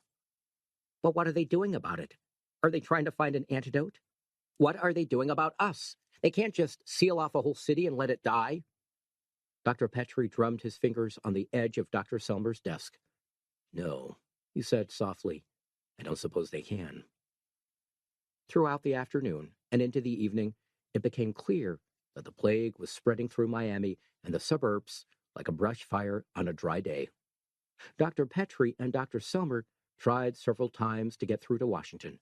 "But what are they doing about it? Are they trying to find an antidote? What are they doing about us? They can't just seal off a whole city and let it die." Dr. Petrie drummed his fingers on the edge of Dr. Selmer's desk. "No," he said softly, "I don't suppose they can." Throughout the afternoon and into the evening, it became clear that the plague was spreading through Miami and the suburbs like a brush fire on a dry day. Dr. Petrie and Dr. Selmer tried several times to get through to Washington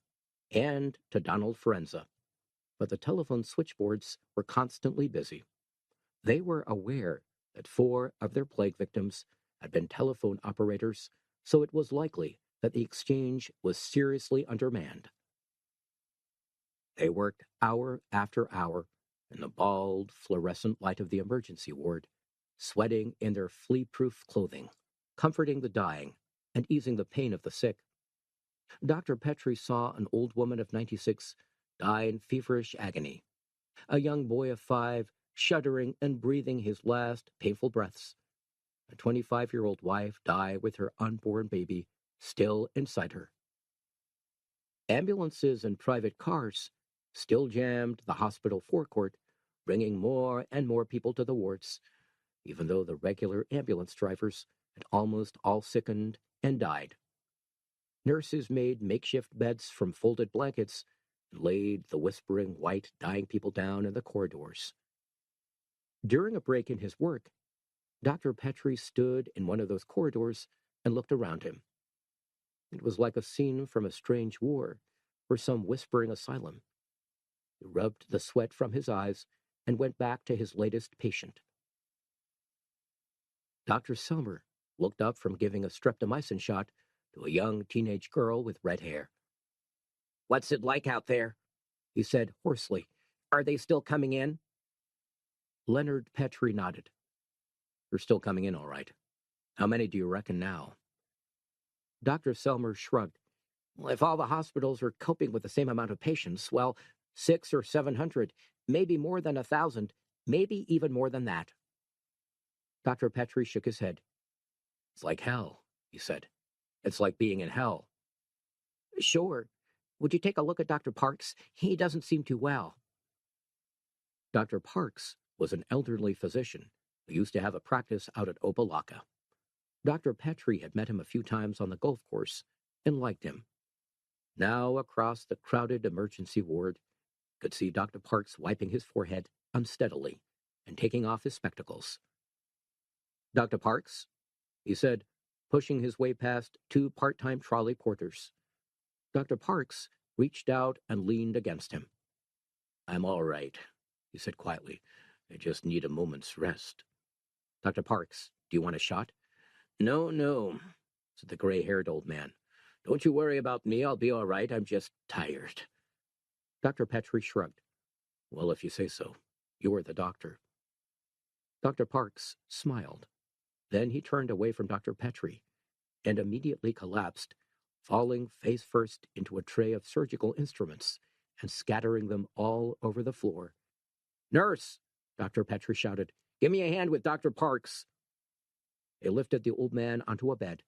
and to Donald Forenza, but the telephone switchboards were constantly busy. They were aware that 4 of their plague victims had been telephone operators, so it was likely that the exchange was seriously undermanned. They worked hour after hour in the bald, fluorescent light of the emergency ward, sweating in their flea-proof clothing, comforting the dying and easing the pain of the sick. Dr. Petrie saw an old woman of 96 die in feverish agony, a young boy of 5 shuddering and breathing his last painful breaths, a 25-year-old wife die with her unborn baby still inside her. Ambulances and private cars still jammed the hospital forecourt, bringing more and more people to the wards, even though the regular ambulance drivers had almost all sickened and died. Nurses made makeshift beds from folded blankets and laid the whispering white dying people down in the corridors. During a break in his work, Dr. Petrie stood in one of those corridors and looked around him. It was like a scene from a strange war or some whispering asylum. He rubbed the sweat from his eyes and went back to his latest patient. Dr. Selmer looked up from giving a streptomycin shot to a young teenage girl with red hair. "What's it like out there?" he said hoarsely. "Are they still coming in?" Leonard Petrie nodded. "They're still coming in, all right. How many do you reckon now?" Dr. Selmer shrugged. "Well, if all the hospitals are coping with the same amount of patients, well, 600 or 700, maybe more than 1,000, maybe even more than that." Dr. Petrie shook his head. "It's like hell," he said. "It's like being in hell." "Sure. Would you take a look at Dr. Parks? He doesn't seem too well." Dr. Parks was an elderly physician who used to have a practice out at Opa-locka. Dr. Petrie had met him a few times on the golf course and liked him. Now, across the crowded emergency ward, could see Dr. Parks wiping his forehead unsteadily and taking off his spectacles. "Dr. Parks," he said, pushing his way past 2 part-time trolley porters. Dr. Parks reached out and leaned against him. "I'm all right," he said quietly. "I just need a moment's rest." "Dr. Parks, do you want a shot?" "No, no," said the gray-haired old man. "Don't you worry about me. I'll be all right. I'm just tired." Dr. Petrie shrugged. "Well, if you say so. You're the doctor." Dr. Parks smiled. Then he turned away from Dr. Petrie and immediately collapsed, falling face first into a tray of surgical instruments and scattering them all over the floor. "Nurse!" Dr. Petrie shouted. "Give me a hand with Dr. Parks." They lifted the old man onto a bed,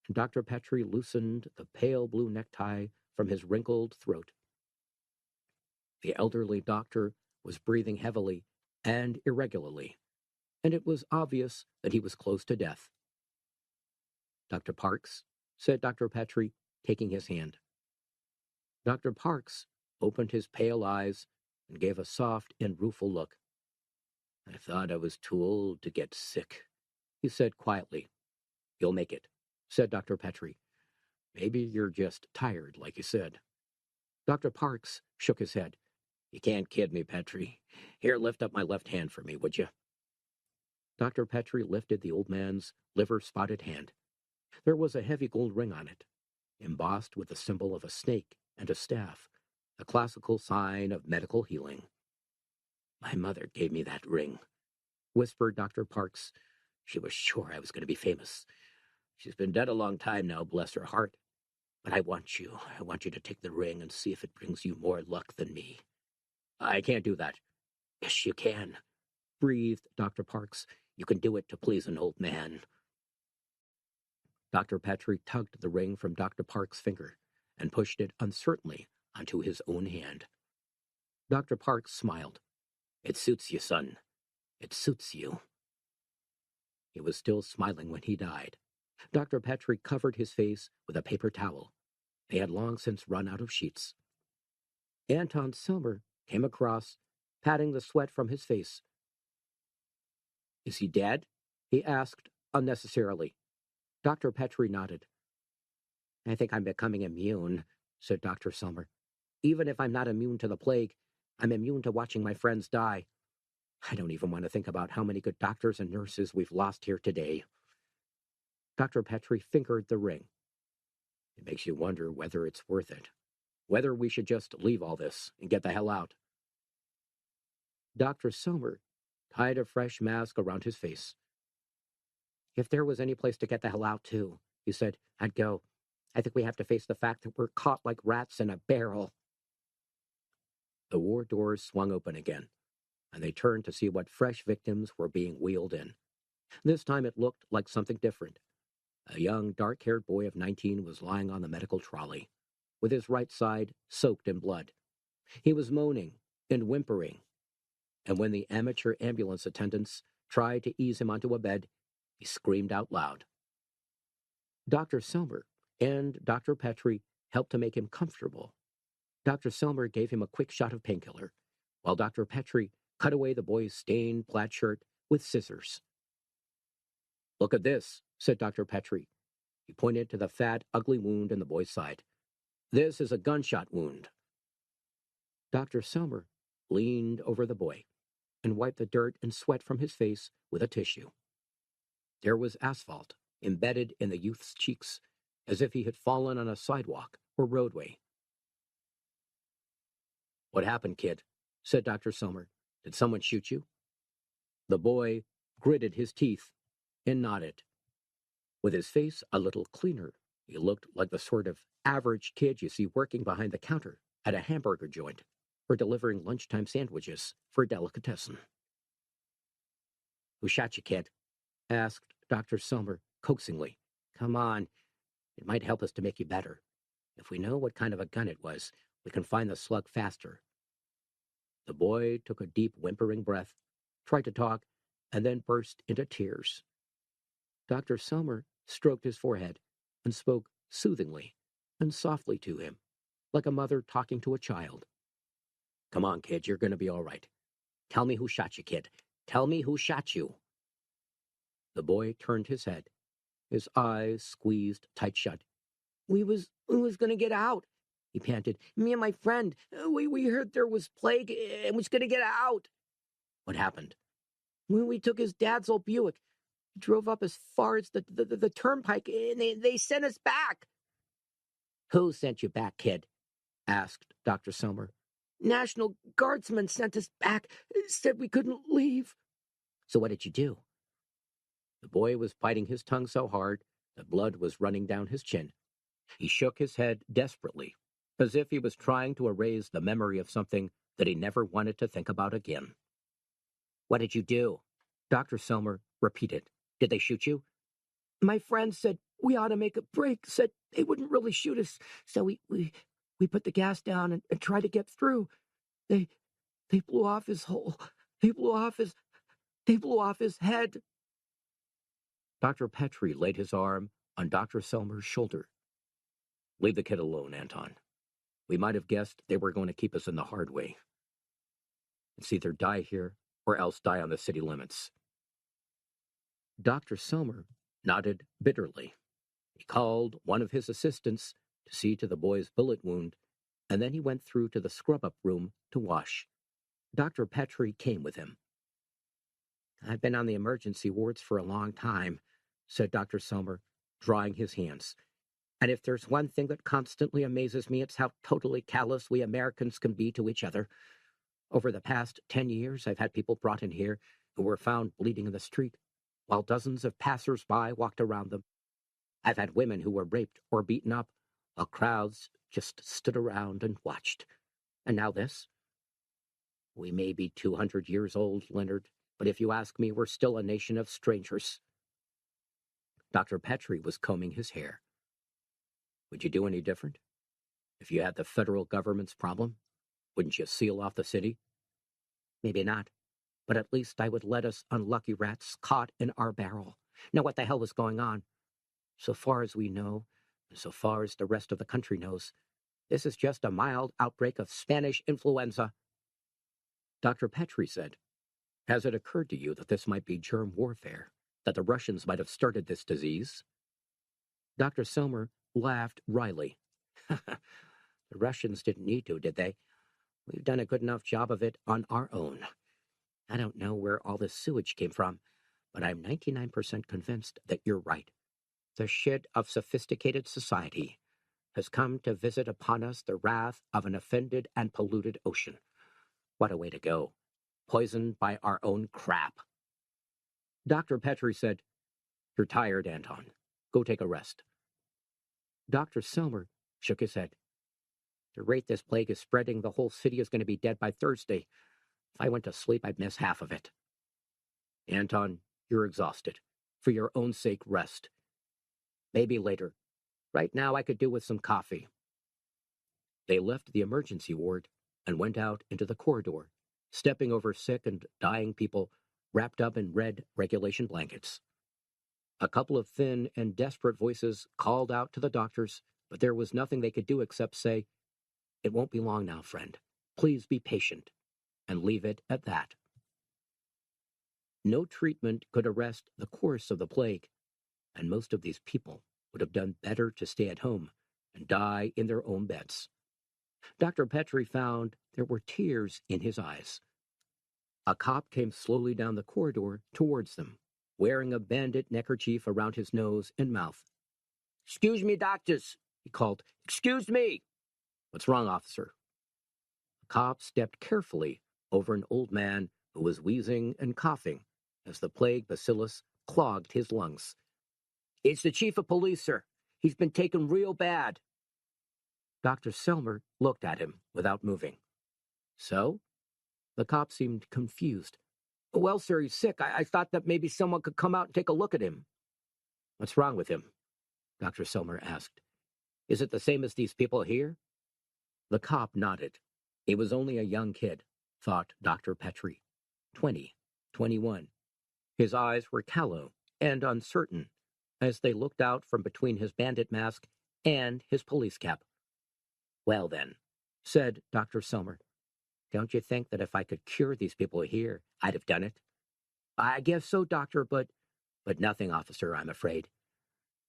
and Dr. Petrie loosened the pale blue necktie from his wrinkled throat. The elderly doctor was breathing heavily and irregularly, and it was obvious that he was close to death. "Dr. Parks," said Dr. Petrie, taking his hand. Dr. Parks opened his pale eyes and gave a soft and rueful look. "I thought I was too old to get sick," he said quietly. "You'll make it," said Dr. Petrie. "Maybe you're just tired, like you said." Dr. Parks shook his head. You can't kid me, Petrie. Here, lift up my left hand for me, would you? Dr. Petrie lifted the old man's liver-spotted hand. There was a heavy gold ring on it, embossed with the symbol of a snake and a staff, a classical sign of medical healing. My mother gave me that ring, whispered Dr. Parks. She was sure I was going to be famous. She's been dead a long time now, bless her heart. But I want you to take the ring and see if it brings you more luck than me. I can't do that. Yes, you can, breathed Dr. Parks. You can do it to please an old man. Dr. Petrie tugged the ring from Dr. Parks' finger and pushed it uncertainly onto his own hand. Dr. Parks smiled. It suits you, son. It suits you. He was still smiling when he died. Dr. Petrie covered his face with a paper towel. They had long since run out of sheets. Anton Silmer came across, patting the sweat from his face. Is he dead? He asked unnecessarily. Dr. Petrie nodded. I think I'm becoming immune, said Dr. Silmer. Even if I'm not immune to the plague, I'm immune to watching my friends die. I don't even want to think about how many good doctors and nurses we've lost here today. Dr. Petrie fingered the ring. It makes you wonder whether it's worth it. Whether we should just leave all this and get the hell out. Dr. Silmer tied a fresh mask around his face. If there was any place to get the hell out to, he said, I'd go. I think we have to face the fact that we're caught like rats in a barrel. The war doors swung open again, and they turned to see what fresh victims were being wheeled in. This time it looked like something different. A young, dark-haired boy of 19 was lying on the medical trolley, with his right side soaked in blood. He was moaning and whimpering, and when the amateur ambulance attendants tried to ease him onto a bed, he screamed out loud. Dr. Silmer and Dr. Petrie helped to make him comfortable. Dr. Silmer gave him a quick shot of painkiller, while Dr. Petrie cut away the boy's stained plaid shirt with scissors. Look at this, said Dr. Petrie. He pointed to the fat, ugly wound in the boy's side. This is a gunshot wound. Dr. Silmer leaned over the boy and wiped the dirt and sweat from his face with a tissue. There was asphalt embedded in the youth's cheeks, as if he had fallen on a sidewalk or roadway. What happened, kid? Said Dr. Silmer. Did someone shoot you? The boy gritted his teeth and nodded. With his face a little cleaner, he looked like the sort of average kid you see working behind the counter at a hamburger joint or delivering lunchtime sandwiches for a delicatessen. Who shot you, kid? Asked Dr. Silmer coaxingly. Come on, it might help us to make you better. If we know what kind of a gun it was, we can find the slug faster. The boy took a deep, whimpering breath, tried to talk, and then burst into tears. Dr. Silmer stroked his forehead and spoke soothingly and softly to him, like a mother talking to a child. Come on, kid, you're going to be all right. Tell me who shot you, kid. Tell me who shot you. The boy turned his head, his eyes squeezed tight shut. We was going to get out, he panted. Me and my friend, we heard there was plague and was going to get out. What happened? When we took his dad's old Buick, he drove up as far as the turnpike and they sent us back. Who sent you back, kid? Asked Dr. Silmer. National Guardsmen sent us back, said we couldn't leave. So what did you do? The boy was biting his tongue so hard that blood was running down his chin. He shook his head desperately, as if he was trying to erase the memory of something that he never wanted to think about again. What did you do? Dr. Silmer repeated. Did they shoot you? My friend said we ought to make a break, said they wouldn't really shoot us, so we put the gas down and tried to get through. They blew off his hole. They blew off his head. Dr. Petrie laid his arm on Dr. Silmer's shoulder. Leave the kid alone, Anton. We might have guessed they were going to keep us in the hard way. It's either die here or else die on the city limits. Dr. Silmer nodded bitterly. He called one of his assistants to see to the boy's bullet wound and then he went through to the scrub-up room to wash. Dr. Petrie came with him. "I've been on the emergency wards for a long time," said Dr. Selmer, drying his hands. "And if there's one thing that constantly amazes me, it's how totally callous we Americans can be to each other. Over the past 10 years, I've had people brought in here who were found bleeding in the street, while dozens of passers-by walked around them. I've had women who were raped or beaten up, while crowds just stood around and watched. And now this? We may be 200 years old, Leonard, but if you ask me, we're still a nation of strangers." Dr. Petrie was combing his hair. "Would you do any different? If you had the federal government's problem, wouldn't you seal off the city?" "Maybe not, but at least I would let us unlucky rats caught in our barrel know what the hell was going on. So far as we know, and so far as the rest of the country knows, this is just a mild outbreak of Spanish influenza." Dr. Petrie said, "Has it occurred to you that this might be germ warfare, that the Russians might have started this disease?" Dr. Selmer laughed wryly. "The Russians didn't need to, did they? We've done a good enough job of it on our own. I don't know where all this sewage came from, but I'm 99% convinced that you're right. The shit of sophisticated society has come to visit upon us the wrath of an offended and polluted ocean. What a way to go. Poisoned by our own crap." Dr. Petrie said, "You're tired, Anton. Go take a rest." Dr. Selmer shook his head. "The rate this plague is spreading, the whole city is going to be dead by Thursday. If I went to sleep, I'd miss half of it." "Anton, you're exhausted. For your own sake, rest. Maybe later. Right now, I could do with some coffee." They left the emergency ward and went out into the corridor, stepping over sick and dying people wrapped up in red regulation blankets. A couple of thin and desperate voices called out to the doctors, but there was nothing they could do except say, "It won't be long now, friend. Please be patient," and leave it at that. No treatment could arrest the course of the plague, and most of these people would have done better to stay at home and die in their own beds. Dr. Petrie found there were tears in his eyes. A cop came slowly down the corridor towards them, wearing a bandit neckerchief around his nose and mouth. "Excuse me, doctors," he called. "Excuse me." "What's wrong, officer?" The cop stepped carefully over an old man who was wheezing and coughing as the plague bacillus clogged his lungs. "It's the chief of police, sir. He's been taken real bad." Dr. Selmer looked at him without moving. "So?" The cop seemed confused. "Well, sir, he's sick. I thought that maybe someone could come out and take a look at him." "What's wrong with him?" Dr. Selmer asked. "Is it the same as these people here?" The cop nodded. He was only a young kid, thought Dr. Petrie. 20, 21. His eyes were callow and uncertain as they looked out from between his bandit mask and his police cap. "Well then," said Dr. Selmer, "don't you think that if I could cure these people here, I'd have done it?" "I guess so, doctor, but nothing, officer, I'm afraid.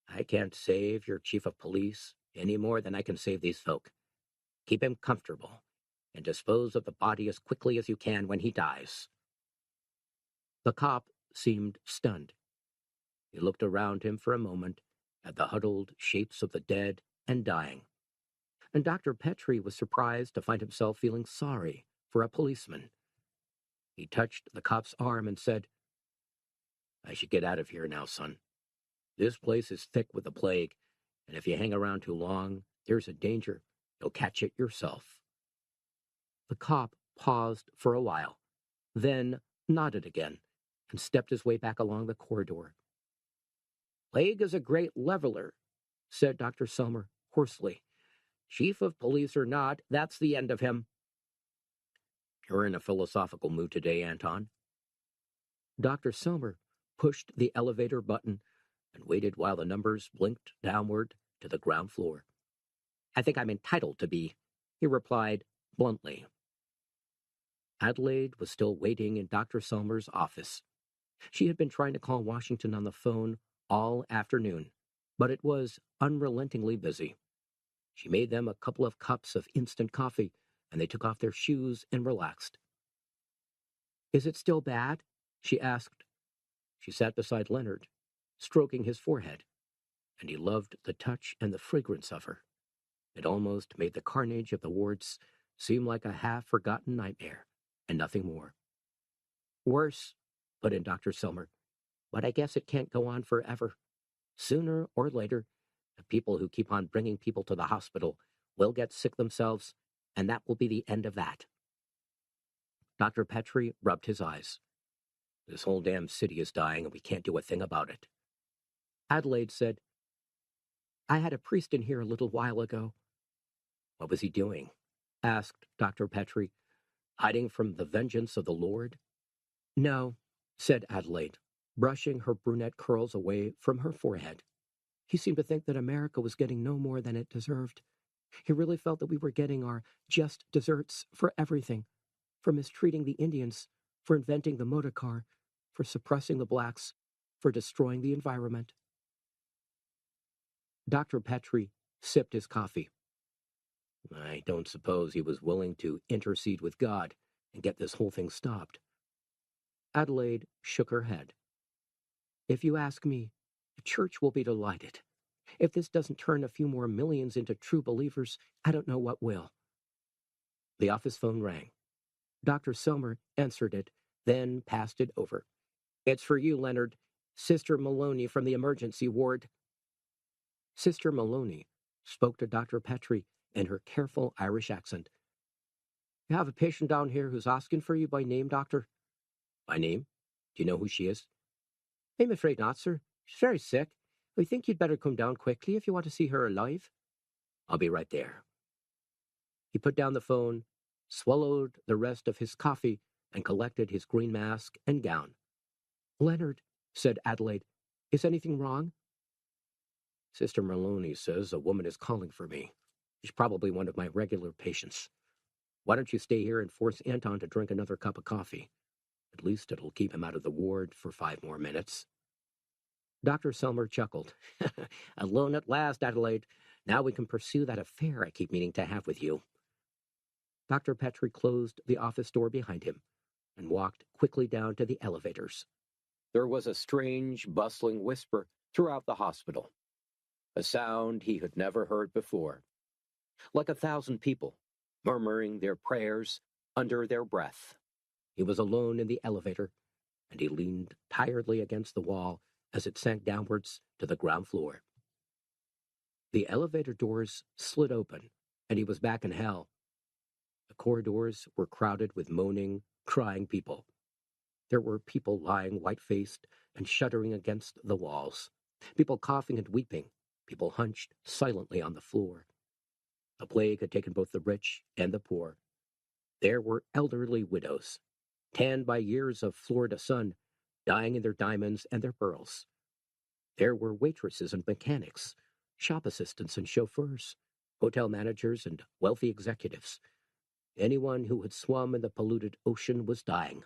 I can't save your chief of police any more than I can save these folk. Keep him comfortable and dispose of the body as quickly as you can when he dies." The cop seemed stunned. He looked around him for a moment at the huddled shapes of the dead and dying, and Dr. Petrie was surprised to find himself feeling sorry for a policeman. He touched the cop's arm and said, "I should get out of here now, son. This place is thick with the plague, and if you hang around too long, there's a danger you'll catch it yourself." The cop paused for a while, then nodded again and stepped his way back along the corridor. "Plague is a great leveler," said Dr. Selmer hoarsely. "Chief of police or not, that's the end of him." "You're in a philosophical mood today, Anton." Dr. Selmer pushed the elevator button and waited while the numbers blinked downward to the ground floor. "I think I'm entitled to be," he replied bluntly. Adelaide was still waiting in Dr. Selmer's office. She had been trying to call Washington on the phone all afternoon, but it was unrelentingly busy. She made them a couple of cups of instant coffee, and they took off their shoes and relaxed. "Is it still bad?" she asked. She sat beside Leonard, stroking his forehead, and he loved the touch and the fragrance of her. It almost made the carnage of the wards seem like a half-forgotten nightmare, and nothing more. "Worse," put in Dr. Selmer, "but I guess it can't go on forever. Sooner or later, the people who keep on bringing people to the hospital will get sick themselves, and that will be the end of that." Dr. Petrie rubbed his eyes. "This whole damn city is dying, and we can't do a thing about it." Adelaide said, "I had a priest in here a little while ago." "What was he doing?" asked Dr. Petrie. "Hiding from the vengeance of the Lord?" "No," said Adelaide, brushing her brunette curls away from her forehead. "He seemed to think that America was getting no more than it deserved. He really felt that we were getting our just desserts for everything, for mistreating the Indians, for inventing the motor car, for suppressing the blacks, for destroying the environment." Dr. Petrie sipped his coffee. "I don't suppose he was willing to intercede with God and get this whole thing stopped." Adelaide shook her head. "If you ask me, the church will be delighted. If this doesn't turn a few more millions into true believers, I don't know what will." The office phone rang. Dr. Selmer answered it, then passed it over. "It's for you, Leonard. Sister Maloney from the emergency ward." Sister Maloney spoke to Dr. Petrie in her careful Irish accent. "You have a patient down here who's asking for you by name, doctor." "By name? Do you know who she is?" "I'm afraid not, sir. She's very sick. I think you'd better come down quickly if you want to see her alive." "I'll be right there." He put down the phone, swallowed the rest of his coffee, and collected his green mask and gown. "Leonard," said Adelaide, "is anything wrong?" "Sister Maloney says a woman is calling for me. She's probably one of my regular patients. Why don't you stay here and force Anton to drink another cup of coffee? At least it'll keep him out of the ward for 5 more minutes." Dr. Selmer chuckled. "Alone at last, Adelaide. Now we can pursue that affair I keep meaning to have with you." Dr. Petrie closed the office door behind him and walked quickly down to the elevators. There was a strange, bustling whisper throughout the hospital, a sound he had never heard before, like 1,000 people murmuring their prayers under their breath. He was alone in the elevator, and he leaned tiredly against the wall as it sank downwards to the ground floor. The elevator doors slid open, and he was back in hell. The corridors were crowded with moaning, crying people. There were people lying white-faced and shuddering against the walls, people coughing and weeping, people hunched silently on the floor. The plague had taken both the rich and the poor. There were elderly widows, tanned by years of Florida sun, dying in their diamonds and their pearls. There were waitresses and mechanics, shop assistants and chauffeurs, hotel managers and wealthy executives. Anyone who had swum in the polluted ocean was dying,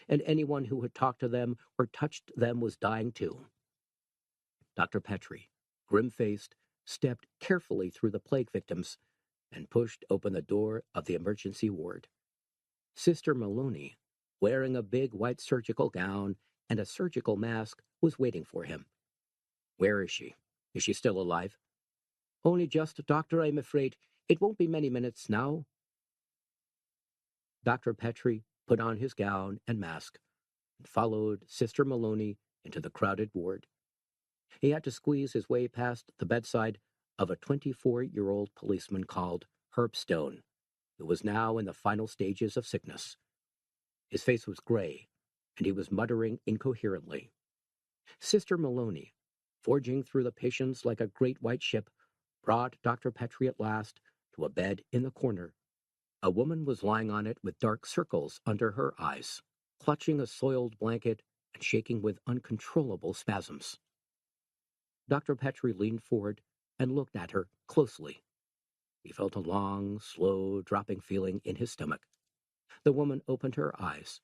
and anyone who had talked to them or touched them was dying too. Dr. Petrie, grim-faced, stepped carefully through the plague victims and pushed open the door of the emergency ward. Sister Maloney, wearing a big white surgical gown and a surgical mask, was waiting for him. "Where is she? Is she still alive?" "Only just, doctor, I'm afraid. It won't be many minutes now." Dr. Petrie put on his gown and mask and followed Sister Maloney into the crowded ward. He had to squeeze his way past the bedside of a 24-year-old policeman called Herb Stone, who was now in the final stages of sickness. His face was gray, and he was muttering incoherently. Sister Maloney, forging through the patients like a great white ship, brought Dr. Petrie at last to a bed in the corner. A woman was lying on it with dark circles under her eyes, clutching a soiled blanket and shaking with uncontrollable spasms. Dr. Petrie leaned forward and looked at her closely. He felt a long, slow, dropping feeling in his stomach. The woman opened her eyes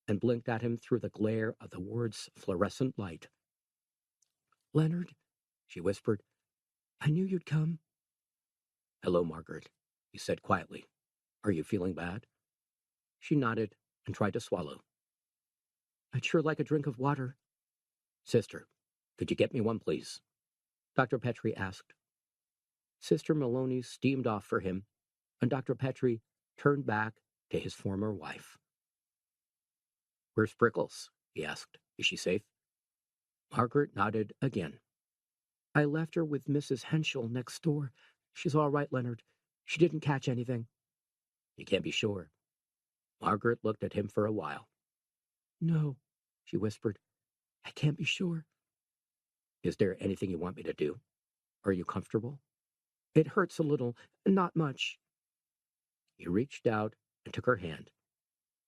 and blinked at him through the glare of the ward's fluorescent light. "Leonard," she whispered, "I knew you'd come." "Hello, Margaret," he said quietly. "Are you feeling bad?" She nodded and tried to swallow. "I'd sure like a drink of water." "Sister, could you get me one, please?" Dr. Petrie asked. Sister Maloney steamed off for him, and Dr. Petrie turned back to his former wife. "Where's Prickles?" he asked. "Is she safe?" Margaret nodded again. "I left her with Mrs. Henschel next door. She's all right, Leonard. She didn't catch anything." "You can't be sure." Margaret looked at him for a while. "No," she whispered. "I can't be sure." "Is there anything you want me to do? Are you comfortable?" "It hurts a little, not much." He reached out and took her hand.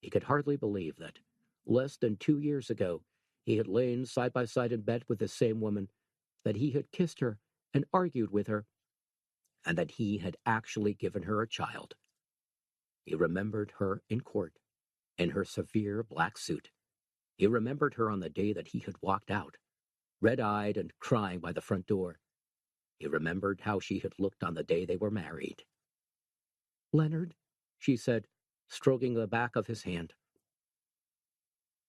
He could hardly believe that, less than 2 years ago, he had lain side by side in bed with the same woman, that he had kissed her and argued with her, and that he had actually given her a child. He remembered her in court, in her severe black suit. He remembered her on the day that he had walked out, red-eyed and crying by the front door. He remembered how she had looked on the day they were married. "Leonard," she said, stroking the back of his hand.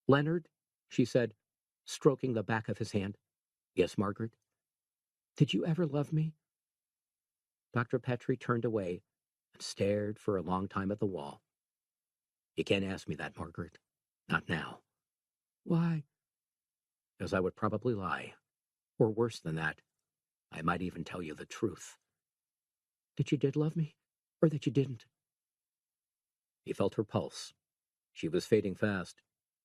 "Leonard," she said, stroking the back of his hand. "Yes, Margaret?" "Did you ever love me?" Dr. Petrie turned away and stared for a long time at the wall. "You can't ask me that, Margaret. Not now." "Why?" "Because I would probably lie. Or worse than that, I might even tell you the truth." "That you did love me, or that you didn't?" He felt her pulse. She was fading fast.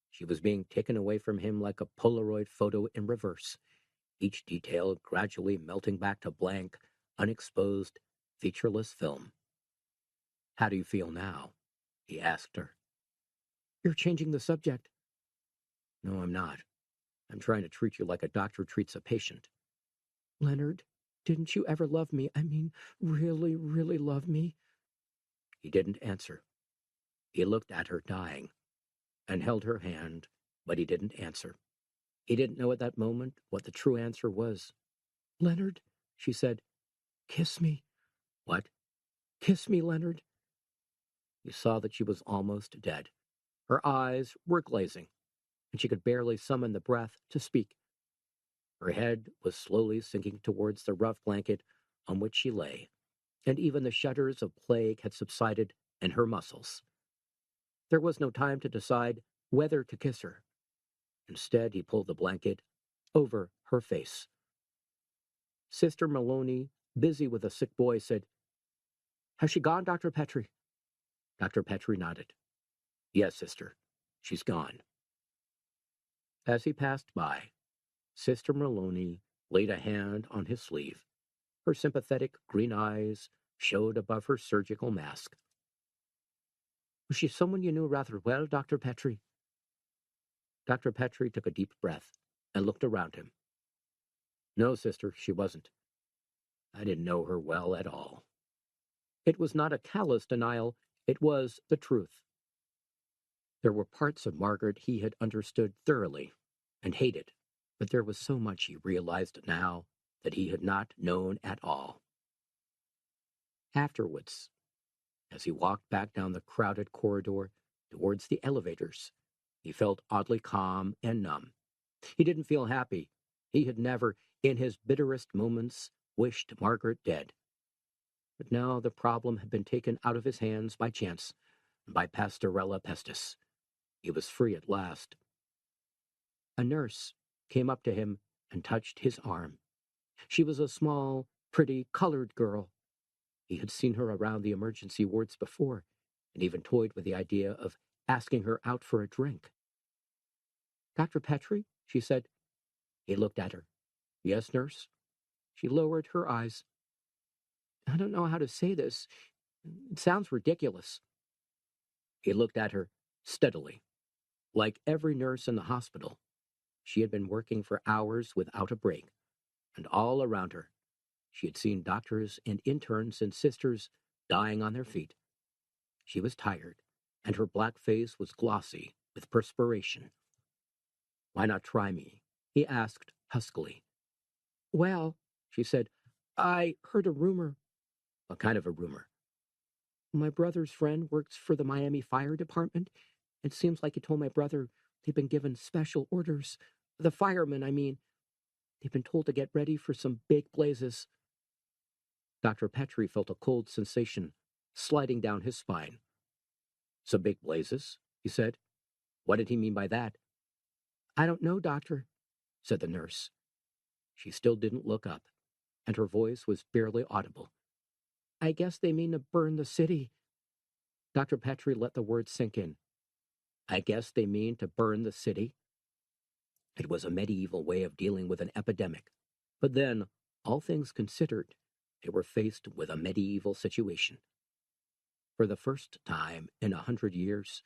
She was being taken away from him like a Polaroid photo in reverse, each detail gradually melting back to blank, unexposed, featureless film. "How do you feel now?" he asked her. "You're changing the subject." "No, I'm not. I'm trying to treat you like a doctor treats a patient." "Leonard, didn't you ever love me? I mean, really, really love me?" He didn't answer. He looked at her dying, and held her hand, but he didn't answer. He didn't know at that moment what the true answer was. "Leonard," she said, "kiss me." "What?" "Kiss me, Leonard." He saw that she was almost dead. Her eyes were glazing, and she could barely summon the breath to speak. Her head was slowly sinking towards the rough blanket on which she lay, and even the shudders of plague had subsided in her muscles. There was no time to decide whether to kiss her. Instead, he pulled the blanket over her face. Sister Maloney, busy with a sick boy, said, "Has she gone, Dr. Petrie?" Dr. Petrie nodded. "Yes, sister, she's gone." As he passed by, Sister Maloney laid a hand on his sleeve. Her sympathetic green eyes showed above her surgical mask. "Was she someone you knew rather well, Dr. Petrie?" Dr. Petrie took a deep breath and looked around him. "No, sister, she wasn't. I didn't know her well at all." It was not a callous denial, it was the truth. There were parts of Margaret he had understood thoroughly and hated, but there was so much he realized now that he had not known at all. Afterwards, as he walked back down the crowded corridor towards the elevators, he felt oddly calm and numb. He didn't feel happy. He had never, in his bitterest moments, wished Margaret dead. But now the problem had been taken out of his hands by chance, by Pastorella Pestis. He was free at last. A nurse came up to him and touched his arm. She was a small, pretty, colored girl. He had seen her around the emergency wards before, and even toyed with the idea of asking her out for a drink. "Dr. Petrie?" she said. He looked at her. "Yes, nurse?" She lowered her eyes. "I don't know how to say this. It sounds ridiculous." He looked at her steadily. Like every nurse in the hospital, she had been working for hours without a break, and all around her, she had seen doctors and interns and sisters dying on their feet. She was tired, and her black face was glossy with perspiration. "Why not try me?" he asked huskily. "Well," she said, "I heard a rumor." What kind of a rumor? My brother's friend works for the Miami Fire Department. It seems like he told my brother they've been given special orders. The firemen, I mean. They've been told to get ready for some big blazes. Dr. Petrie felt a cold sensation sliding down his spine. Some big blazes, he said. What did he mean by that? I don't know, doctor, said the nurse. She still didn't look up, and her voice was barely audible. I guess they mean to burn the city. Dr. Petrie let the words sink in. I guess they mean to burn the city. It was a medieval way of dealing with an epidemic. But then, all things considered, they were faced with a medieval situation. For the first time in 100 years,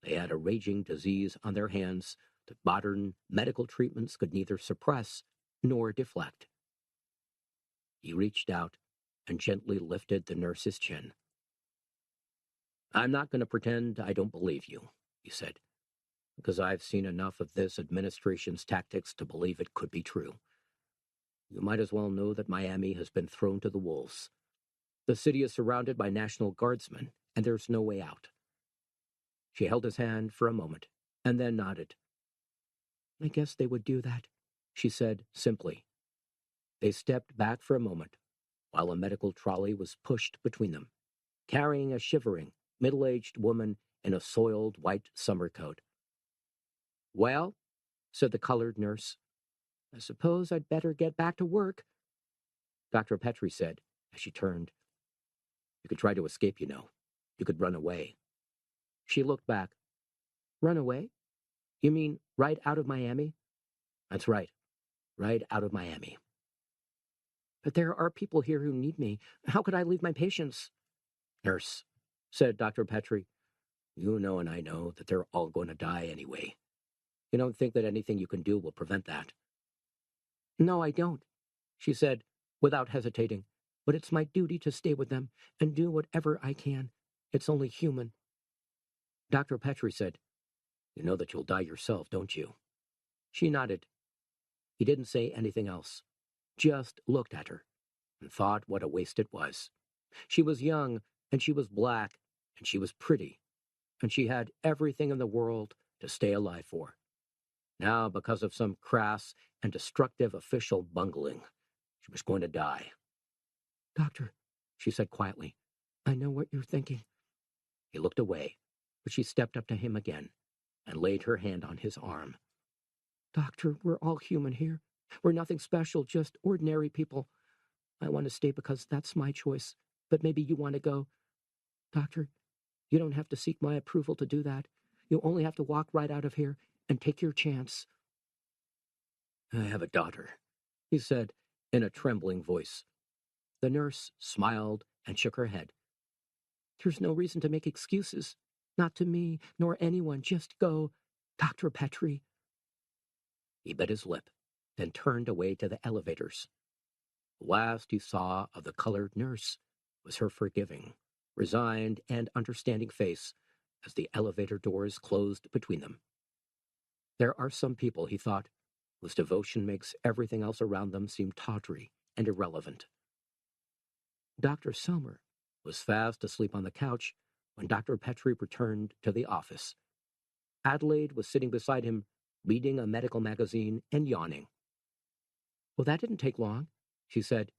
they had a raging disease on their hands that modern medical treatments could neither suppress nor deflect. He reached out and gently lifted the nurse's chin. I'm not going to pretend I don't believe you, he said, because I've seen enough of this administration's tactics to believe it could be true. You might as well know that Miami has been thrown to the wolves. The city is surrounded by National Guardsmen, and there's no way out. She held his hand for a moment, and then nodded. I guess they would do that, she said simply. They stepped back for a moment, while a medical trolley was pushed between them, carrying a shivering, middle-aged woman in a soiled white summer coat. Well, said the colored nurse, I suppose I'd better get back to work, Dr. Petrie said as she turned. You could try to escape, you know. You could run away. She looked back. Run away? You mean right out of Miami? That's right. Right out of Miami. But there are people here who need me. How could I leave my patients? Nurse, said Dr. Petrie, you know and I know that they're all going to die anyway. You don't think that anything you can do will prevent that? No, I don't, she said, without hesitating. But it's my duty to stay with them and do whatever I can. It's only human. Dr. Petrie said, you know that you'll die yourself, don't you? She nodded. He didn't say anything else, just looked at her and thought what a waste it was. She was young, and she was black, and she was pretty, and she had everything in the world to stay alive for. Now, because of some crass and destructive official bungling, she was going to die. Doctor, she said quietly, I know what you're thinking. He looked away, but she stepped up to him again and laid her hand on his arm. Doctor, we're all human here. We're nothing special, just ordinary people. I want to stay because that's my choice, but maybe you want to go. Doctor, you don't have to seek my approval to do that. You only have to walk right out of here and take your chance. I have a daughter, he said in a trembling voice. The nurse smiled and shook her head. There's no reason to make excuses. Not to me, nor anyone. Just go, Dr. Petrie. He bit his lip, then turned away to the elevators. The last he saw of the colored nurse was her forgiving, resigned, and understanding face as the elevator doors closed between them. There are some people, he thought, whose devotion makes everything else around them seem tawdry and irrelevant. Dr. Selmer was fast asleep on the couch when Dr. Petrie returned to the office. Adelaide was sitting beside him, reading a medical magazine and yawning. Well, that didn't take long, she said.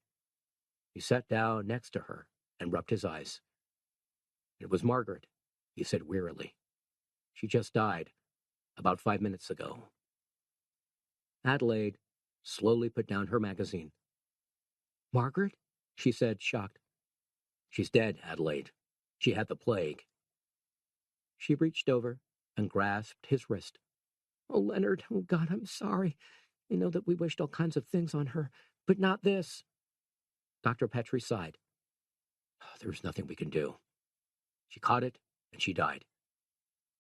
He sat down next to her and rubbed his eyes. It was Margaret, he said wearily. She just died about 5 minutes ago. Adelaide slowly put down her magazine. Margaret? She said, shocked. She's dead, Adelaide. She had the plague. She reached over and grasped his wrist. Oh, Leonard, oh God, I'm sorry. I know that we wished all kinds of things on her, but not this. Dr. Petrie sighed. There's nothing we can do. She caught it, and she died.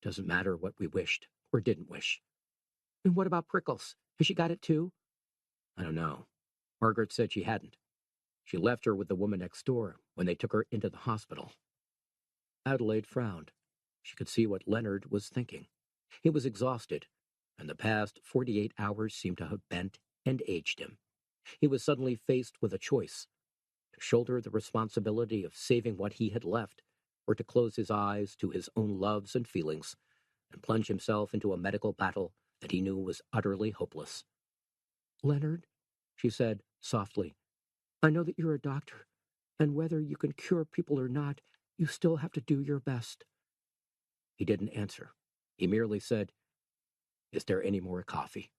Doesn't matter what we wished or didn't wish. And what about Prickles? Has she got it too? I don't know. Margaret said she hadn't. She left her with the woman next door when they took her into the hospital. Adelaide frowned. She could see what Leonard was thinking. He was exhausted, and the past 48 hours seemed to have bent and aged him. He was suddenly faced with a choice: to shoulder the responsibility of saving what he had left, or to close his eyes to his own loves and feelings, and plunge himself into a medical battle that he knew was utterly hopeless. "Leonard," she said softly, "I know that you're a doctor, and whether you can cure people or not, you still have to do your best." He didn't answer. He merely said, "Is there any more coffee?"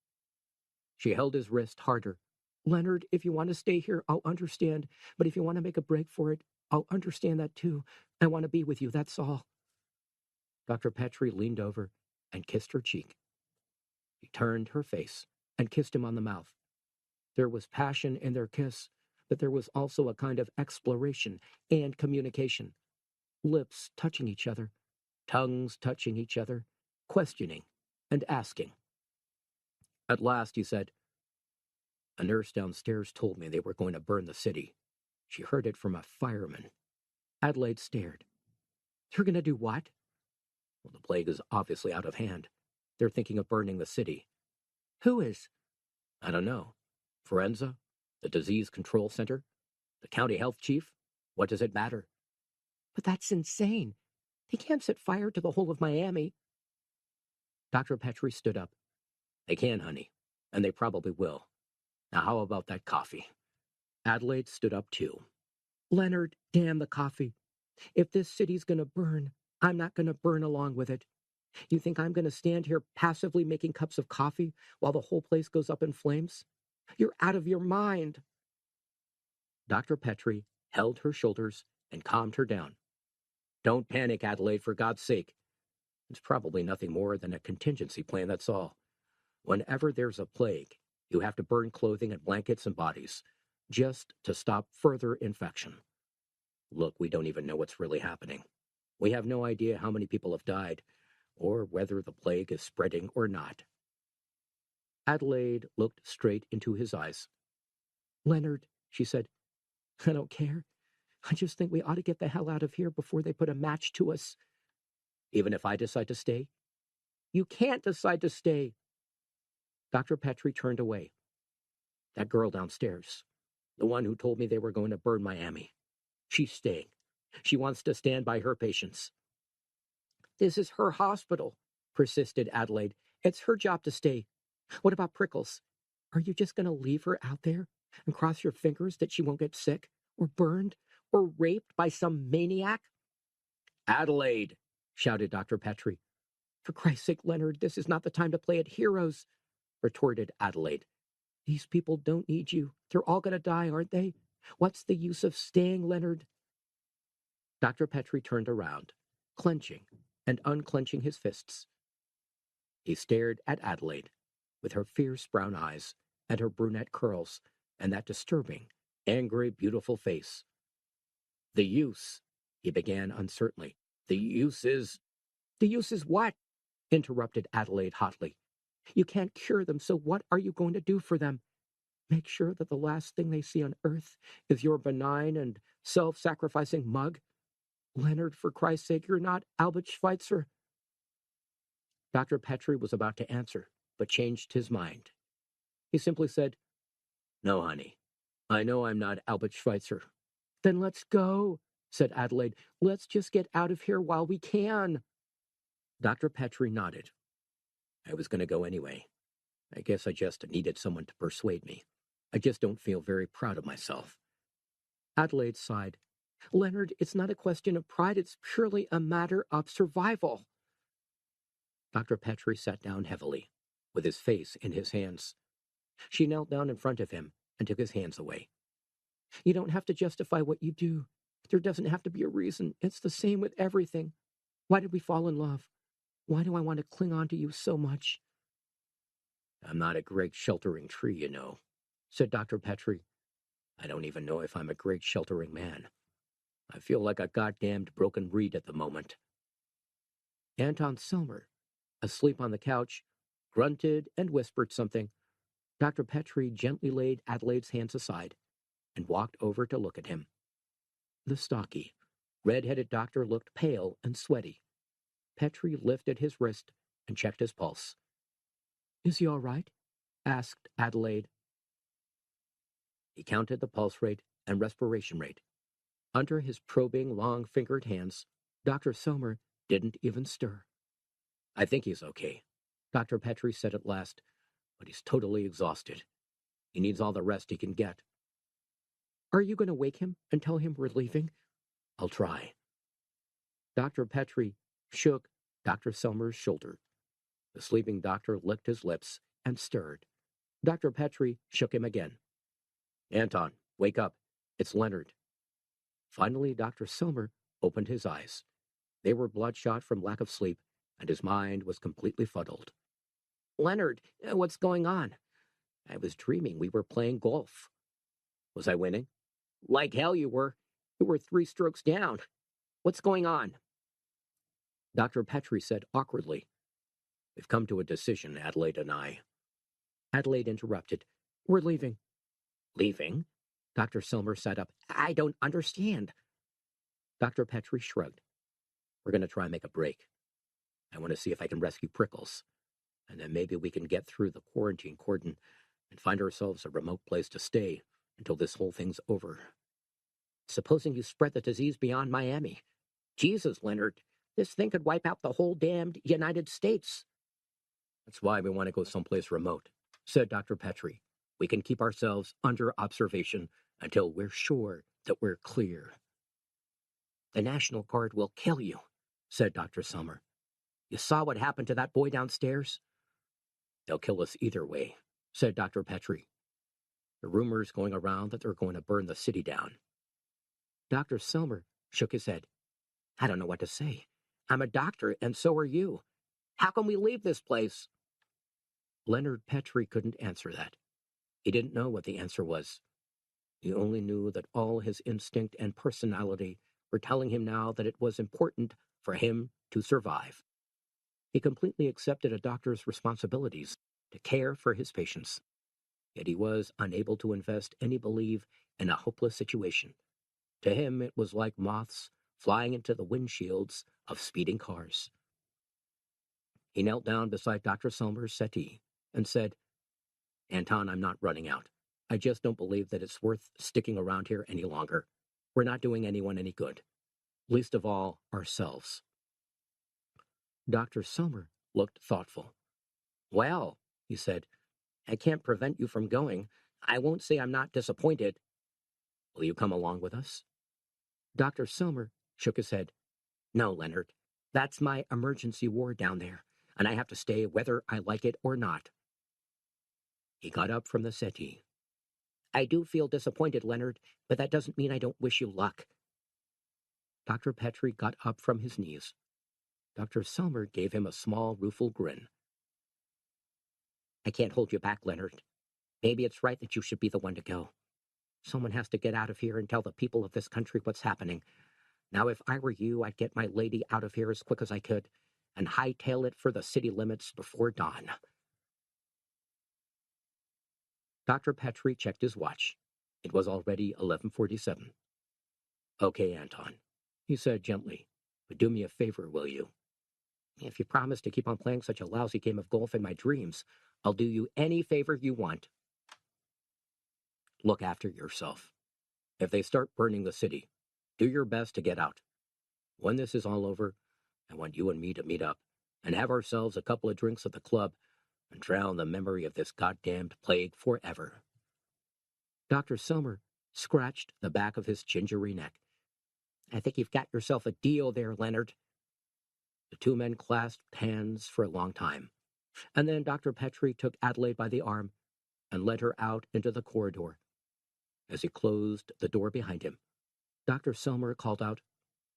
She held his wrist harder. "Leonard, if you want to stay here, I'll understand. But if you want to make a break for it, I'll understand that too. I want to be with you, that's all." Dr. Petrie leaned over and kissed her cheek. He turned her face and kissed him on the mouth. There was passion in their kiss, but there was also a kind of exploration and communication. Lips touching each other, tongues touching each other, questioning and asking. At last he said, "A nurse downstairs told me they were going to burn the city. She heard it from a fireman." Adelaide stared. "They're going to do what?" "Well, the plague is obviously out of hand. They're thinking of burning the city." "Who is?" "I don't know. Forenza? The Disease Control Center? The county health chief? What does it matter?" "But that's insane. They can't set fire to the whole of Miami." Dr. Petrie stood up. "They can, honey, and they probably will. Now how about that coffee?" Adelaide stood up too. "Leonard, damn the coffee. If this city's going to burn, I'm not going to burn along with it. You think I'm going to stand here passively making cups of coffee while the whole place goes up in flames? You're out of your mind." Dr. Petrie held her shoulders and calmed her down. "Don't panic, Adelaide, for God's sake. It's probably nothing more than a contingency plan, that's all. Whenever there's a plague, you have to burn clothing and blankets and bodies, just to stop further infection. Look, we don't even know what's really happening. We have no idea how many people have died, or whether the plague is spreading or not." Adelaide looked straight into his eyes. "Leonard," she said, "I don't care. I just think we ought to get the hell out of here before they put a match to us." "Even if I decide to stay?" "You can't decide to stay." Dr. Petrie turned away. "That girl downstairs, the one who told me they were going to burn Miami, she's staying. She wants to stand by her patients." "This is her hospital," persisted Adelaide. "It's her job to stay. What about Prickles? Are you just going to leave her out there and cross your fingers that she won't get sick or burned or raped by some maniac?" "Adelaide!" shouted Dr. Petrie. "For Christ's sake, Leonard, this is not the time to play at heroes," retorted Adelaide. "These people don't need you. They're all going to die, aren't they? What's the use of staying, Leonard?" Dr. Petrie turned around, clenching and unclenching his fists. He stared at Adelaide, with her fierce brown eyes and her brunette curls and that disturbing, angry, beautiful face. "The use," he began uncertainly. "The use is—" "The use is what?" interrupted Adelaide hotly. "You can't cure them, so what are you going to do for them? Make sure that the last thing they see on earth is your benign and self-sacrificing mug? Leonard, for Christ's sake, you're not Albert Schweitzer." Dr. Petrie was about to answer, but changed his mind. He simply said, "No, honey. I know I'm not Albert Schweitzer." "Then let's go," said Adelaide. "Let's just get out of here while we can." Dr. Petrie nodded. "I was going to go anyway. I guess I just needed someone to persuade me. I just don't feel very proud of myself." Adelaide sighed. "Leonard, it's not a question of pride. It's purely a matter of survival." Dr. Petrie sat down heavily, with his face in his hands. She knelt down in front of him and took his hands away. "You don't have to justify what you do. There doesn't have to be a reason. It's the same with everything. Why did we fall in love? Why do I want to cling on to you so much?" "I'm not a great sheltering tree, you know," said Dr. Petrie. "I don't even know if I'm a great sheltering man. I feel like a goddamned broken reed at the moment." Anton Selmer, asleep on the couch, grunted and whispered something. Dr. Petrie gently laid Adelaide's hands aside and walked over to look at him. The stocky, red-headed doctor looked pale and sweaty. Petrie lifted his wrist and checked his pulse. "Is he all right?" asked Adelaide. He counted the pulse rate and respiration rate. Under his probing, long-fingered hands, Dr. Sommer didn't even stir. "I think he's okay," Dr. Petrie said at last, "but he's totally exhausted. He needs all the rest he can get." "Are you going to wake him and tell him we're leaving?" "I'll try." Dr. Petrie shook Dr. Sommer's shoulder. The sleeping doctor licked his lips and stirred. Dr. Petrie shook him again. "Anton, wake up. It's Leonard." Finally, Dr. Sommer opened his eyes. They were bloodshot from lack of sleep, and his mind was completely fuddled. "Leonard, what's going on?" "I was dreaming we were playing golf." "Was I winning?" "Like hell you were. You were 3 strokes down. What's going on?" Dr. Petrie said awkwardly, "We've come to a decision, Adelaide and I." Adelaide interrupted. "We're leaving." "Leaving?" Dr. Sommer sat up. "I don't understand." Dr. Petrie shrugged. "We're going to try and make a break. I want to see if I can rescue Prickles, and then maybe we can get through the quarantine cordon and find ourselves a remote place to stay until this whole thing's over. Supposing you spread the disease beyond Miami. Jesus, Leonard, this thing could wipe out the whole damned United States." "That's why we want to go someplace remote," said Dr. Petrie. "We can keep ourselves under observation until we're sure that we're clear." "The National Guard will kill you," said Dr. Sommer. "You saw what happened to that boy downstairs?" "They'll kill us either way," said Dr. Petrie. "The rumor's going around that they're going to burn the city down." Dr. Sommer shook his head. "I don't know what to say. I'm a doctor, and so are you. How can we leave this place?" Leonard Petrie couldn't answer that. He didn't know what the answer was. He only knew that all his instinct and personality were telling him now that it was important for him to survive. He completely accepted a doctor's responsibilities to care for his patients. Yet he was unable to invest any belief in a hopeless situation. To him, it was like moths flying into the windshields of speeding cars. He knelt down beside Dr. Sommer's settee and said, "Anton, I'm not running out. I just don't believe that it's worth sticking around here any longer. We're not doing anyone any good. Least of all, ourselves." Dr. Sommer looked thoughtful. "Well," he said, "I can't prevent you from going. I won't say I'm not disappointed." "Will you come along with us?" Dr. Sommer shook his head. "No, Leonard. That's my emergency ward down there, and I have to stay whether I like it or not." He got up from the settee. "I do feel disappointed, Leonard, but that doesn't mean I don't wish you luck." Dr. Petrie got up from his knees. Dr. Sommer gave him a small, rueful grin. "I can't hold you back, Leonard. Maybe it's right that you should be the one to go. Someone has to get out of here and tell the people of this country what's happening. Now, if I were you, I'd get my lady out of here as quick as I could and hightail it for the city limits before dawn." Dr. Petrie checked his watch. It was already 11:47. "Okay, Anton," he said gently, "but do me a favor, will you?" "If you promise to keep on playing such a lousy game of golf in my dreams, I'll do you any favor you want." "Look after yourself. If they start burning the city, do your best to get out. When this is all over, I want you and me to meet up and have ourselves a couple of drinks at the club and drown the memory of this goddamned plague forever." Dr. Sommer scratched the back of his gingery neck. "I think you've got yourself a deal there, Leonard." The two men clasped hands for a long time, and then Dr. Petrie took Adelaide by the arm and led her out into the corridor. As he closed the door behind him, Dr. Sommer called out,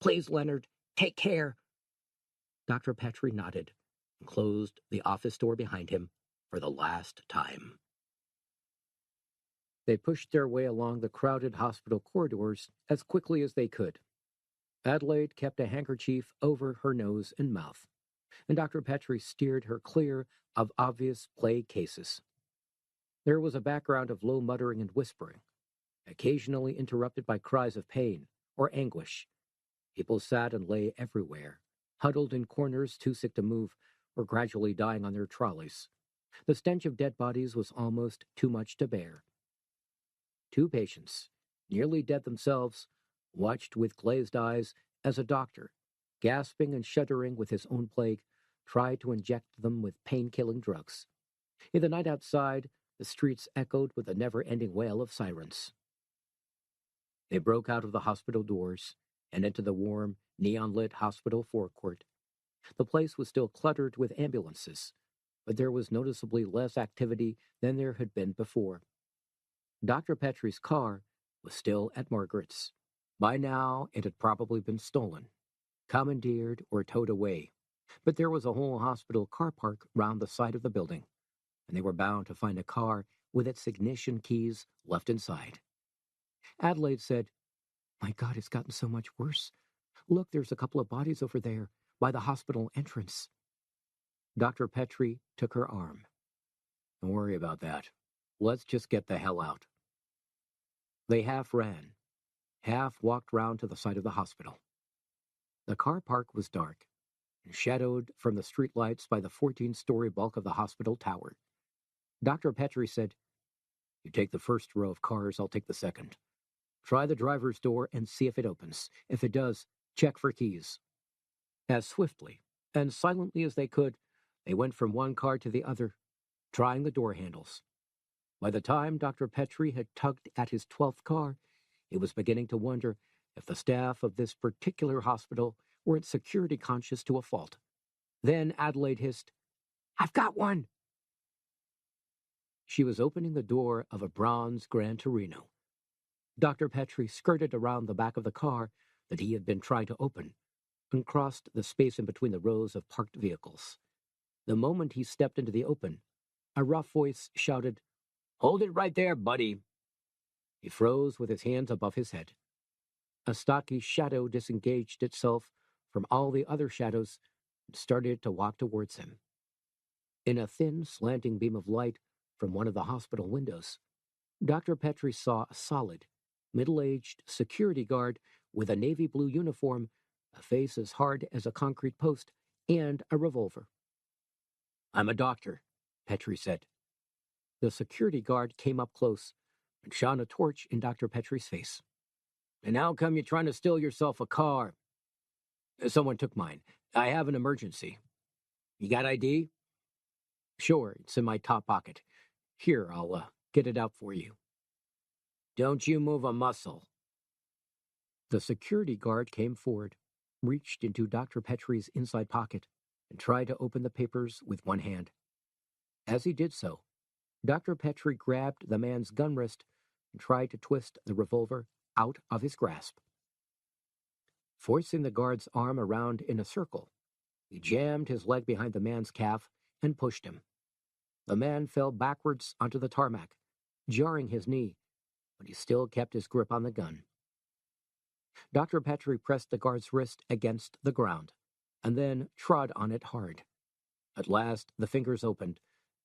"Please, Leonard, take care." Dr. Petrie nodded and closed the office door behind him for the last time. They pushed their way along the crowded hospital corridors as quickly as they could. Adelaide kept a handkerchief over her nose and mouth, and Dr. Petrie steered her clear of obvious plague cases. There was a background of low muttering and whispering, occasionally interrupted by cries of pain or anguish. People sat and lay everywhere, huddled in corners too sick to move, or gradually dying on their trolleys. The stench of dead bodies was almost too much to bear. Two patients, nearly dead themselves, watched with glazed eyes as a doctor, gasping and shuddering with his own plague, tried to inject them with pain-killing drugs. In the night outside, the streets echoed with the never-ending wail of sirens. They broke out of the hospital doors and into the warm, neon-lit hospital forecourt. The place was still cluttered with ambulances, but there was noticeably less activity than there had been before. Dr. Petrie's car was still at Margaret's. By now, it had probably been stolen, commandeered, or towed away, but there was a whole hospital car park round the side of the building, and they were bound to find a car with its ignition keys left inside. Adelaide said, "My God, it's gotten so much worse. Look, there's a couple of bodies over there, by the hospital entrance." Dr. Petrie took her arm. "Don't worry about that. Let's just get the hell out." They half ran, half walked round to the side of the hospital. The car park was dark, and shadowed from the streetlights by the 14-story bulk of the hospital tower. Dr. Petrie said, "You take the first row of cars, I'll take the second. Try the driver's door and see if it opens. If it does, check for keys." As swiftly and silently as they could, they went from one car to the other, trying the door handles. By the time Dr. Petrie had tugged at his 12th car, he was beginning to wonder if the staff of this particular hospital weren't security conscious to a fault. Then Adelaide hissed, "I've got one!" She was opening the door of a bronze Gran Torino. Dr. Petrie skirted around the back of the car that he had been trying to open and crossed the space in between the rows of parked vehicles. The moment he stepped into the open, a rough voice shouted, "Hold it right there, buddy." He froze with his hands above his head. A stocky shadow disengaged itself from all the other shadows and started to walk towards him. In a thin, slanting beam of light from one of the hospital windows, Dr. Petrie saw a solid, middle-aged security guard with a navy blue uniform, a face as hard as a concrete post, and a revolver. "I'm a doctor," Petrie said. The security guard came up close and shone a torch in Dr. Petrie's face. "And how come you're trying to steal yourself a car?" "Someone took mine. I have an emergency." "You got ID?" "Sure, it's in my top pocket. Here, I'll get it out for you." "Don't you move a muscle." The security guard came forward, reached into Dr. Petrie's inside pocket, and tried to open the papers with one hand. As he did so, Dr. Petrie grabbed the man's gun wrist and tried to twist the revolver out of his grasp. Forcing the guard's arm around in a circle, he jammed his leg behind the man's calf and pushed him. The man fell backwards onto the tarmac, jarring his knee, but he still kept his grip on the gun. Dr. Petrie pressed the guard's wrist against the ground, and then trod on it hard. At last, the fingers opened,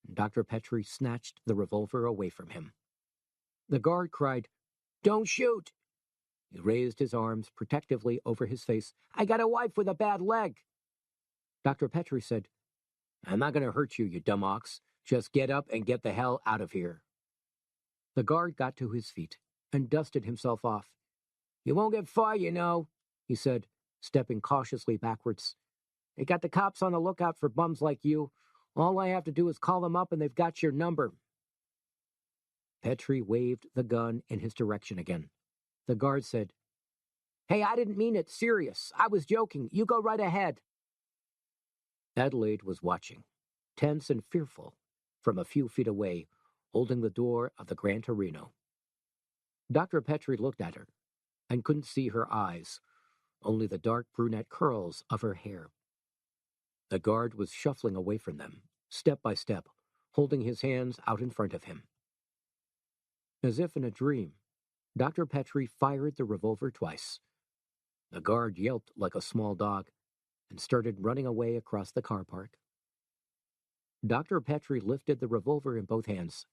and Dr. Petrie snatched the revolver away from him. The guard cried, "Don't shoot!" He raised his arms protectively over his face. "I got a wife with a bad leg." Dr. Petrie said, "I'm not going to hurt you, you dumb ox. Just get up and get the hell out of here." The guard got to his feet and dusted himself off. "You won't get far, you know," he said, stepping cautiously backwards. "They got the cops on the lookout for bums like you. All I have to do is call them up and they've got your number." Petrie waved the gun in his direction again. The guard said, "Hey, I didn't mean it. Serious. I was joking. You go right ahead." Adelaide was watching, tense and fearful, from a few feet away, holding the door of the Gran Torino. Dr. Petrie looked at her and couldn't see her eyes, only the dark brunette curls of her hair. The guard was shuffling away from them, step by step, holding his hands out in front of him. As if in a dream, Dr. Petrie fired the revolver twice. The guard yelped like a small dog and started running away across the car park. Dr. Petrie lifted the revolver in both hands,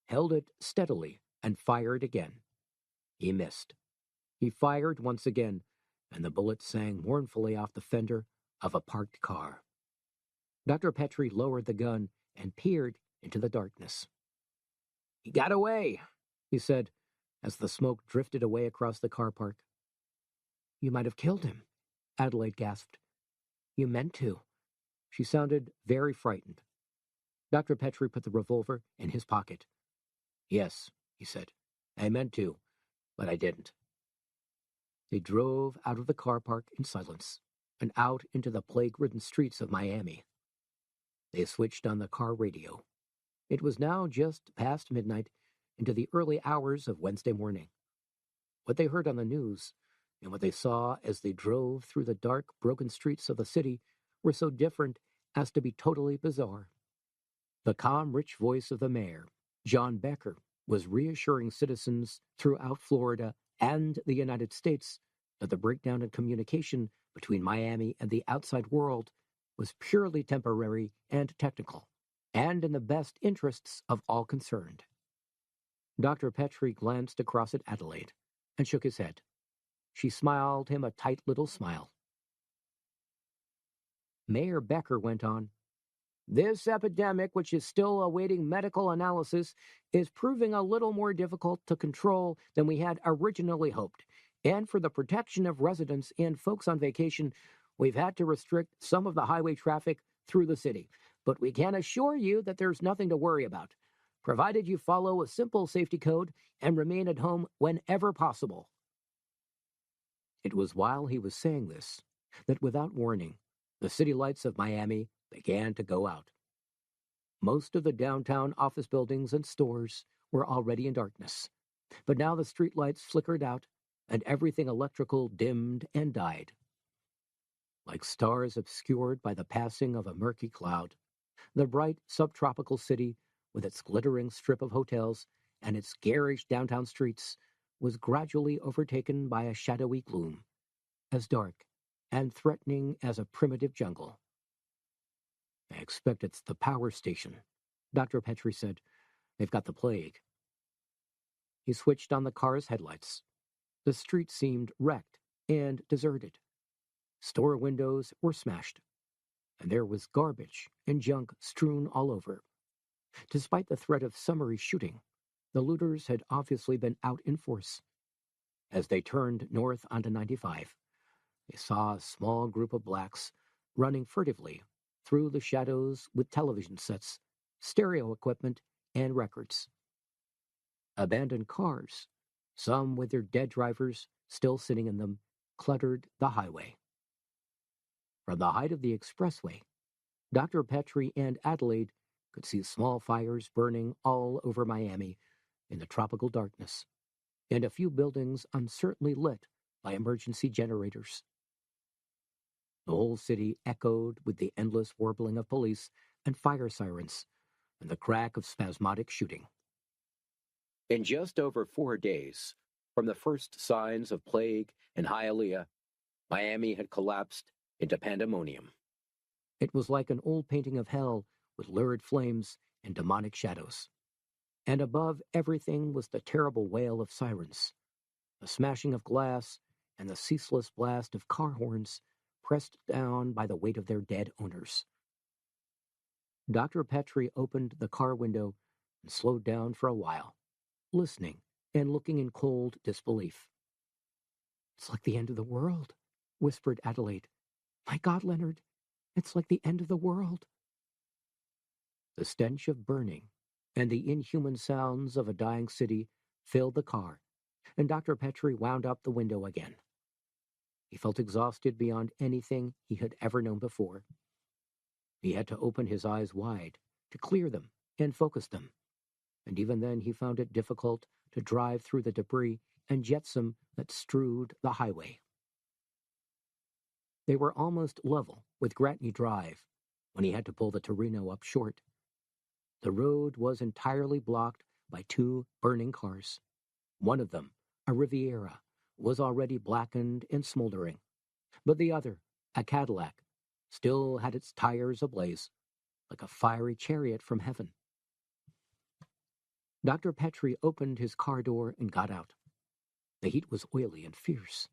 held it steadily, and fired again. He missed. He fired once again, and the bullet sang mournfully off the fender of a parked car. Dr. Petrie lowered the gun and peered into the darkness. "He got away," he said, as the smoke drifted away across the car park. "You might have killed him," Adelaide gasped. "You meant to." She sounded very frightened. Dr. Petrie put the revolver in his pocket. "Yes," he said. "I meant to, but I didn't." They drove out of the car park in silence and out into the plague-ridden streets of Miami. They switched on the car radio. It was now just past midnight, into the early hours of Wednesday morning. What they heard on the news and what they saw as they drove through the dark, broken streets of the city were so different as to be totally bizarre. The calm, rich voice of the mayor, John Becker, was reassuring citizens throughout Florida and the United States that the breakdown in communication between Miami and the outside world was purely temporary and technical, and in the best interests of all concerned. Dr. Petrie glanced across at Adelaide and shook his head. She smiled him a tight little smile. Mayor Becker went on, "This epidemic, which is still awaiting medical analysis, is proving a little more difficult to control than we had originally hoped. And for the protection of residents and folks on vacation, we've had to restrict some of the highway traffic through the city. But we can assure you that there's nothing to worry about, provided you follow a simple safety code and remain at home whenever possible." It was while he was saying this that, without warning, the city lights of Miami began to go out. Most of the downtown office buildings and stores were already in darkness, but now the street lights flickered out and everything electrical dimmed and died. Like stars obscured by the passing of a murky cloud, the bright subtropical city, with its glittering strip of hotels and its garish downtown streets, was gradually overtaken by a shadowy gloom, as dark and threatening as a primitive jungle. "I expect it's the power station," Dr. Petrie said. "They've got the plague." He switched on the car's headlights. The street seemed wrecked and deserted. Store windows were smashed, and there was garbage and junk strewn all over. Despite the threat of summary shooting, the looters had obviously been out in force. As they turned north onto 95, they saw a small group of blacks running furtively through the shadows with television sets, stereo equipment, and records. Abandoned cars, some with their dead drivers still sitting in them, cluttered the highway. From the height of the expressway, Dr. Petrie and Adelaide could see small fires burning all over Miami in the tropical darkness, and a few buildings uncertainly lit by emergency generators. The whole city echoed with the endless warbling of police and fire sirens and the crack of spasmodic shooting. In just over 4 days, from the first signs of plague in Hialeah, Miami had collapsed into pandemonium. It was like an old painting of hell with lurid flames and demonic shadows. And above everything was the terrible wail of sirens, the smashing of glass, and the ceaseless blast of car horns pressed down by the weight of their dead owners. Dr. Petrie opened the car window and slowed down for a while, listening and looking in cold disbelief. "It's like the end of the world," whispered Adelaide. "My God, Leonard, it's like the end of the world." The stench of burning and the inhuman sounds of a dying city filled the car, and Dr. Petrie wound up the window again. He felt exhausted beyond anything he had ever known before. He had to open his eyes wide to clear them and focus them, and even then he found it difficult to drive through the debris and jetsam that strewed the highway. They were almost level with Gratney Drive when he had to pull the Torino up short. The road was entirely blocked by 2 burning cars. One of them, a Riviera, was already blackened and smoldering, but the other, a Cadillac, still had its tires ablaze, like a fiery chariot from heaven. Dr. Petrie opened his car door and got out. The heat was oily and fierce.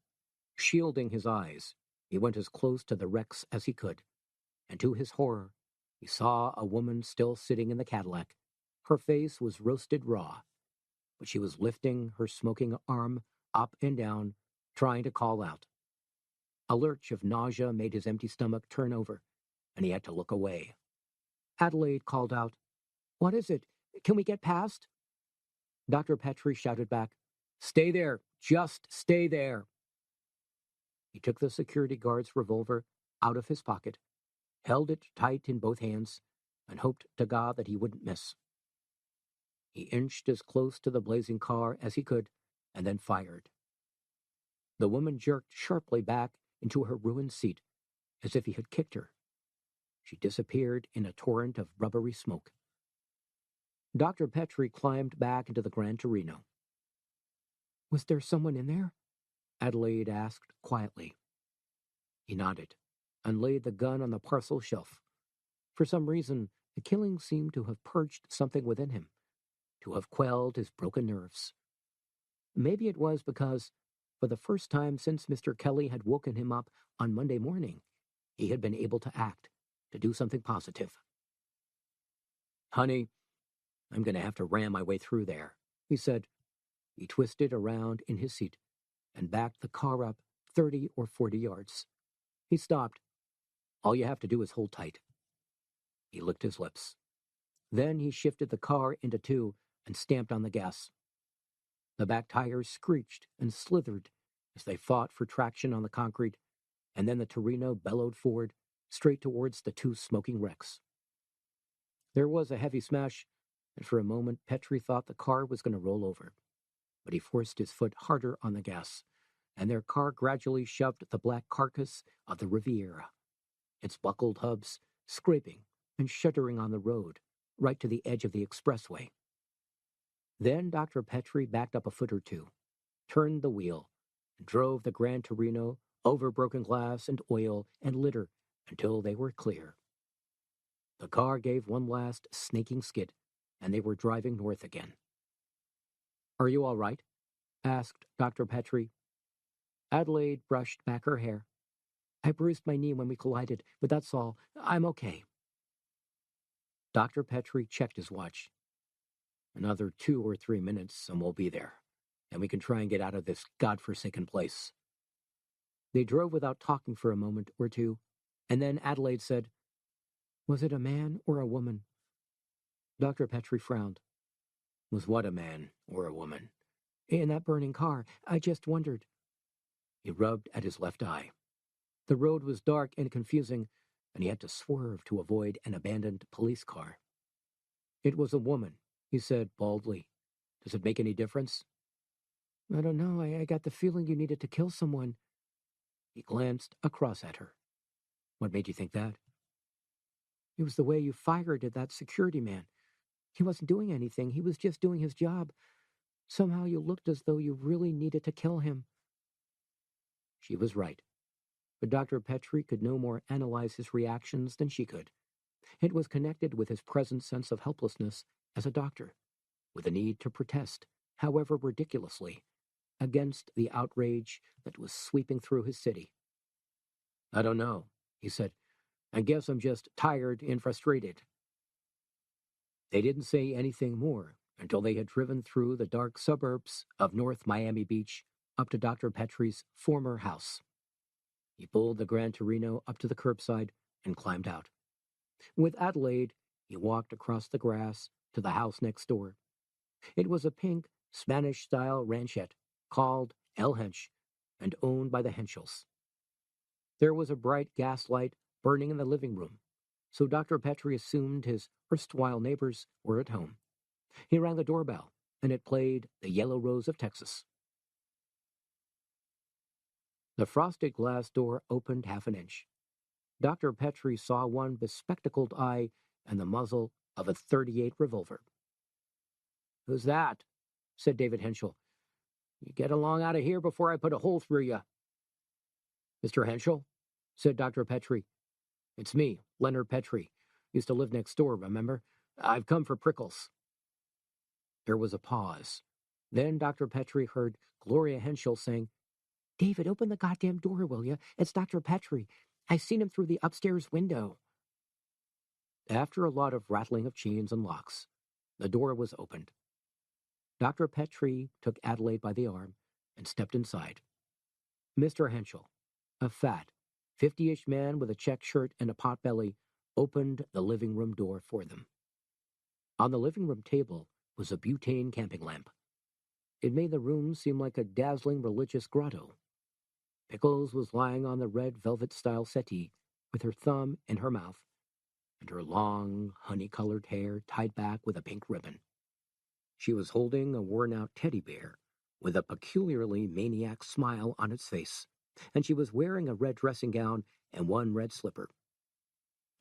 Shielding his eyes, he went as close to the wrecks as he could, and to his horror, he saw a woman still sitting in the Cadillac. Her face was roasted raw. but she was lifting her smoking arm up and down, trying to call out. A lurch of nausea made his empty stomach turn over, and he had to look away. Adelaide called out, "What is it? Can we get past?" Dr. Petrie shouted back, "Stay there! Just stay there!" He took the security guard's revolver out of his pocket, held it tight in both hands, and hoped to God that he wouldn't miss. He inched as close to the blazing car as he could, and then fired. The woman jerked sharply back into her ruined seat, as if he had kicked her. She disappeared in a torrent of rubbery smoke. Dr. Petrie climbed back into the Gran Torino. "Was there someone in there?" Adelaide asked quietly. He nodded and laid the gun on the parcel shelf. For some reason, the killing seemed to have purged something within him, to have quelled his broken nerves. Maybe it was because, for the first time since Mr. Kelly had woken him up on Monday morning, he had been able to act, to do something positive. "Honey, I'm going to have to ram my way through there," he said. He twisted around in his seat and backed the car up 30 or 40 yards. He stopped. "All you have to do is hold tight." He licked his lips. Then he shifted the car into two and stamped on the gas. The back tires screeched and slithered as they fought for traction on the concrete, and then the Torino bellowed forward, straight towards the two smoking wrecks. There was a heavy smash, and for a moment Petrie thought the car was going to roll over. But he forced his foot harder on the gas, and their car gradually shoved the black carcass of the Riviera, its buckled hubs scraping and shuddering on the road, right to the edge of the expressway. Then Dr. Petrie backed up a foot or two, turned the wheel, and drove the Gran Torino over broken glass and oil and litter until they were clear. The car gave one last snaking skid, and they were driving north again. "Are you all right?" asked Dr. Petrie. Adelaide brushed back her hair. "I bruised my knee when we collided, but that's all. I'm okay." Dr. Petrie checked his watch. "Another 2 or 3 minutes and we'll be there, and we can try and get out of this godforsaken place." They drove without talking for a moment or two, and then Adelaide said, "Was it a man or a woman?" Dr. Petrie frowned. "Was what a man or a woman?" "In that burning car. I just wondered." He rubbed at his left eye. The road was dark and confusing, and he had to swerve to avoid an abandoned police car. "It was a woman," he said baldly. "Does it make any difference?" "I don't know. I got the feeling you needed to kill someone." He glanced across at her. "What made you think that?" "It was the way you fired at that security man. He wasn't doing anything. He was just doing his job. Somehow you looked as though you really needed to kill him." She was right. But Dr. Petrie could no more analyze his reactions than she could. It was connected with his present sense of helplessness as a doctor, with a need to protest, however ridiculously, against the outrage that was sweeping through his city. "I don't know," he said. "I guess I'm just tired and frustrated." They didn't say anything more until they had driven through the dark suburbs of North Miami Beach up to Dr. Petrie's former house. He pulled the Gran Torino up to the curbside and climbed out. With Adelaide, he walked across the grass to the house next door. It was a pink, Spanish-style ranchette called El Hench and owned by the Henschels. There was a bright gas light burning in the living room, so Dr. Petrie assumed his erstwhile neighbors were at home. He rang the doorbell, and it played The Yellow Rose of Texas. The frosted glass door opened half an inch. Dr. Petrie saw one bespectacled eye and the muzzle of a .38 revolver. "Who's that?" said David Henschel. "You get along out of here before I put a hole through you." "Mr. Henschel?" said Dr. Petrie. "It's me, Leonard Petrie. Used to live next door, remember? I've come for Prickles." There was a pause. Then Dr. Petrie heard Gloria Henschel saying, "David, open the goddamn door, will you? It's Dr. Petrie. I seen him through the upstairs window." After a lot of rattling of chains and locks, the door was opened. Dr. Petrie took Adelaide by the arm and stepped inside. Mr. Henschel, a fat, 50-ish man with a check shirt and a pot-belly, opened the living room door for them. On the living room table was a butane camping lamp. It made the room seem like a dazzling religious grotto. Pickles was lying on the red velvet-style settee with her thumb in her mouth and her long, honey-colored hair tied back with a pink ribbon. She was holding a worn-out teddy bear with a peculiarly maniac smile on its face, and she was wearing a red dressing gown and one red slipper.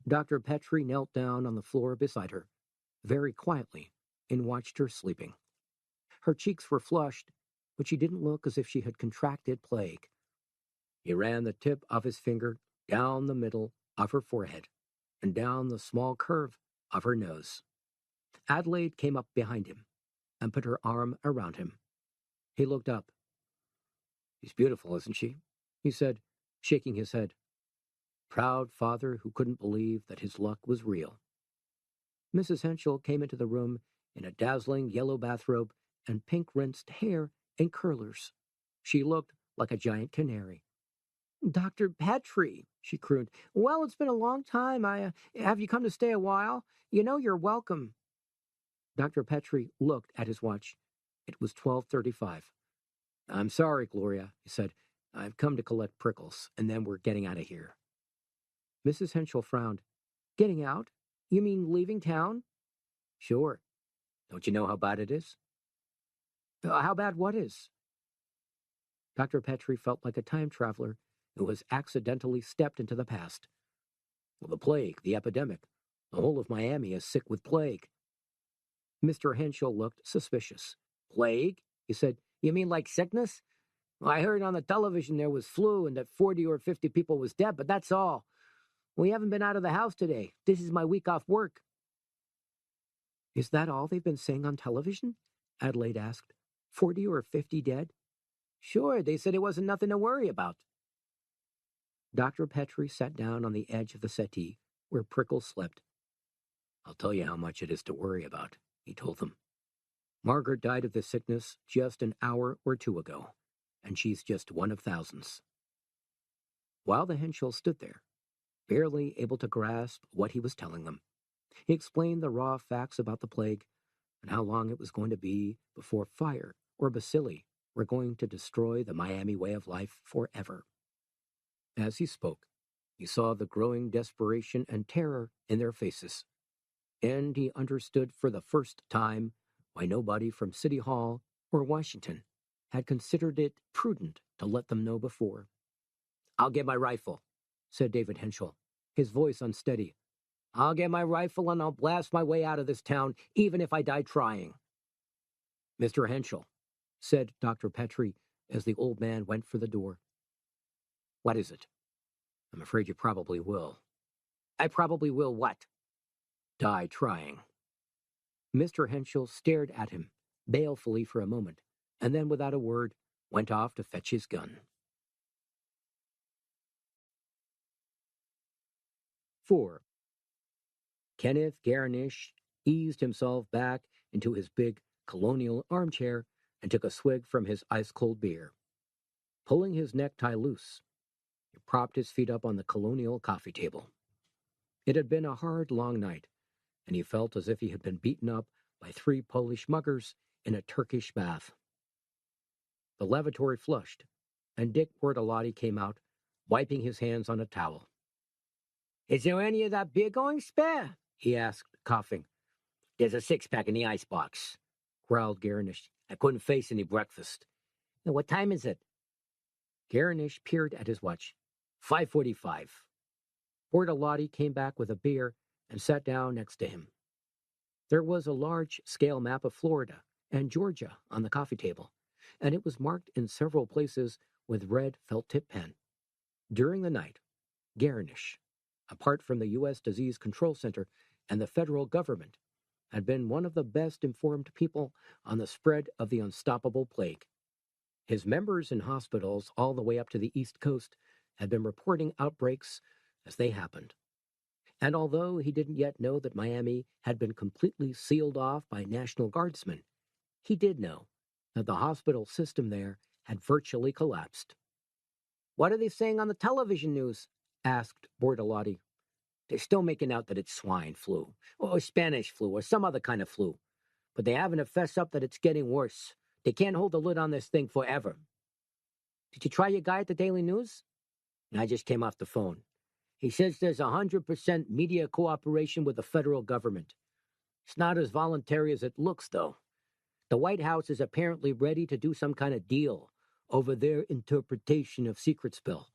Dr. Petrie knelt down on the floor beside her, very quietly, and watched her sleeping. Her cheeks were flushed, but she didn't look as if she had contracted plague. He ran the tip of his finger down the middle of her forehead and down the small curve of her nose. Adelaide came up behind him and put her arm around him. He looked up. "She's beautiful, isn't she?" he said, shaking his head. Proud father who couldn't believe that his luck was real. Mrs. Henschel came into the room in a dazzling yellow bathrobe and pink-rinsed hair and curlers. She looked like a giant canary. "Dr. Petrie," she crooned. "Well, it's been a long time. Have you come to stay a while? You know you're welcome." Dr. Petrie looked at his watch. It was 12:35. "I'm sorry, Gloria," he said. "I've come to collect prickles, and then we're getting out of here." Mrs. Henschel frowned. "Getting out? You mean leaving town?" "Sure. Don't you know how bad it is?" How bad what is?" Dr. Petrie felt like a time traveler who has accidentally stepped into the past. "Well, the plague, the epidemic. The whole of Miami is sick with plague." Mr. Henschel looked suspicious. "Plague?" he said. "You mean like sickness? Well, I heard on the television there was flu and that 40 or 50 people was dead, but that's all. We haven't been out of the house today. This is my week off work." "Is that all they've been saying on television?" Adelaide asked. 40 or 50 dead? "Sure, they said it wasn't nothing to worry about." Dr. Petrie sat down on the edge of the settee where Prickles slept. "I'll tell you how much it is to worry about," he told them. "Margaret died of this sickness just an hour or two ago, and she's just one of thousands." While the Henschel stood there, barely able to grasp what he was telling them, he explained the raw facts about the plague and how long it was going to be before fire or bacilli were going to destroy the Miami way of life forever. As he spoke, he saw the growing desperation and terror in their faces, and he understood for the first time why nobody from City Hall or Washington had considered it prudent to let them know before. "I'll get my rifle," said David Henschel, his voice unsteady. "I'll get my rifle and I'll blast my way out of this town, even if I die trying." "Mr. Henschel," said Dr. Petrie as the old man went for the door. "What is it?" "I'm afraid you probably will." "I probably will what?" "Die trying." Mr. Henschel stared at him balefully for a moment, and then without a word went off to fetch his gun. 4. Kenneth Garnish eased himself back into his big colonial armchair and took a swig from his ice-cold beer. Pulling his necktie loose, he propped his feet up on the colonial coffee table. It had been a hard, long night, and he felt as if he had been beaten up by 3 Polish muggers in a Turkish bath. The lavatory flushed, and Dick Bortolotti came out, wiping his hands on a towel. "Is there any of that beer going spare?" he asked, coughing. "There's a 6-pack in the icebox," growled Garnish. "I couldn't face any breakfast." "What time is it?" Garnish peered at his watch. 5:45. Bortolotti came back with a beer and sat down next to him. There was a large-scale map of Florida and Georgia on the coffee table, and it was marked in several places with red felt-tip pen. During the night, Garnish, apart from the U.S. Disease Control Center and the federal government, had been one of the best informed people on the spread of the unstoppable plague. His members in hospitals all the way up to the East Coast had been reporting outbreaks as they happened. And although he didn't yet know that Miami had been completely sealed off by National Guardsmen, He did know that the hospital system there had virtually collapsed. "What are they saying on the television news?" asked Bortolotti. "They're still making out that it's swine flu, or Spanish flu, or some other kind of flu. But they haven't fessed up that it's getting worse. They can't hold the lid on this thing forever." "Did you try your guy at the Daily News?" "I just came off the phone. He says there's 100% media cooperation with the federal government. It's not as voluntary as it looks, though. The White House is apparently ready to do some kind of deal over their interpretation of secret spill.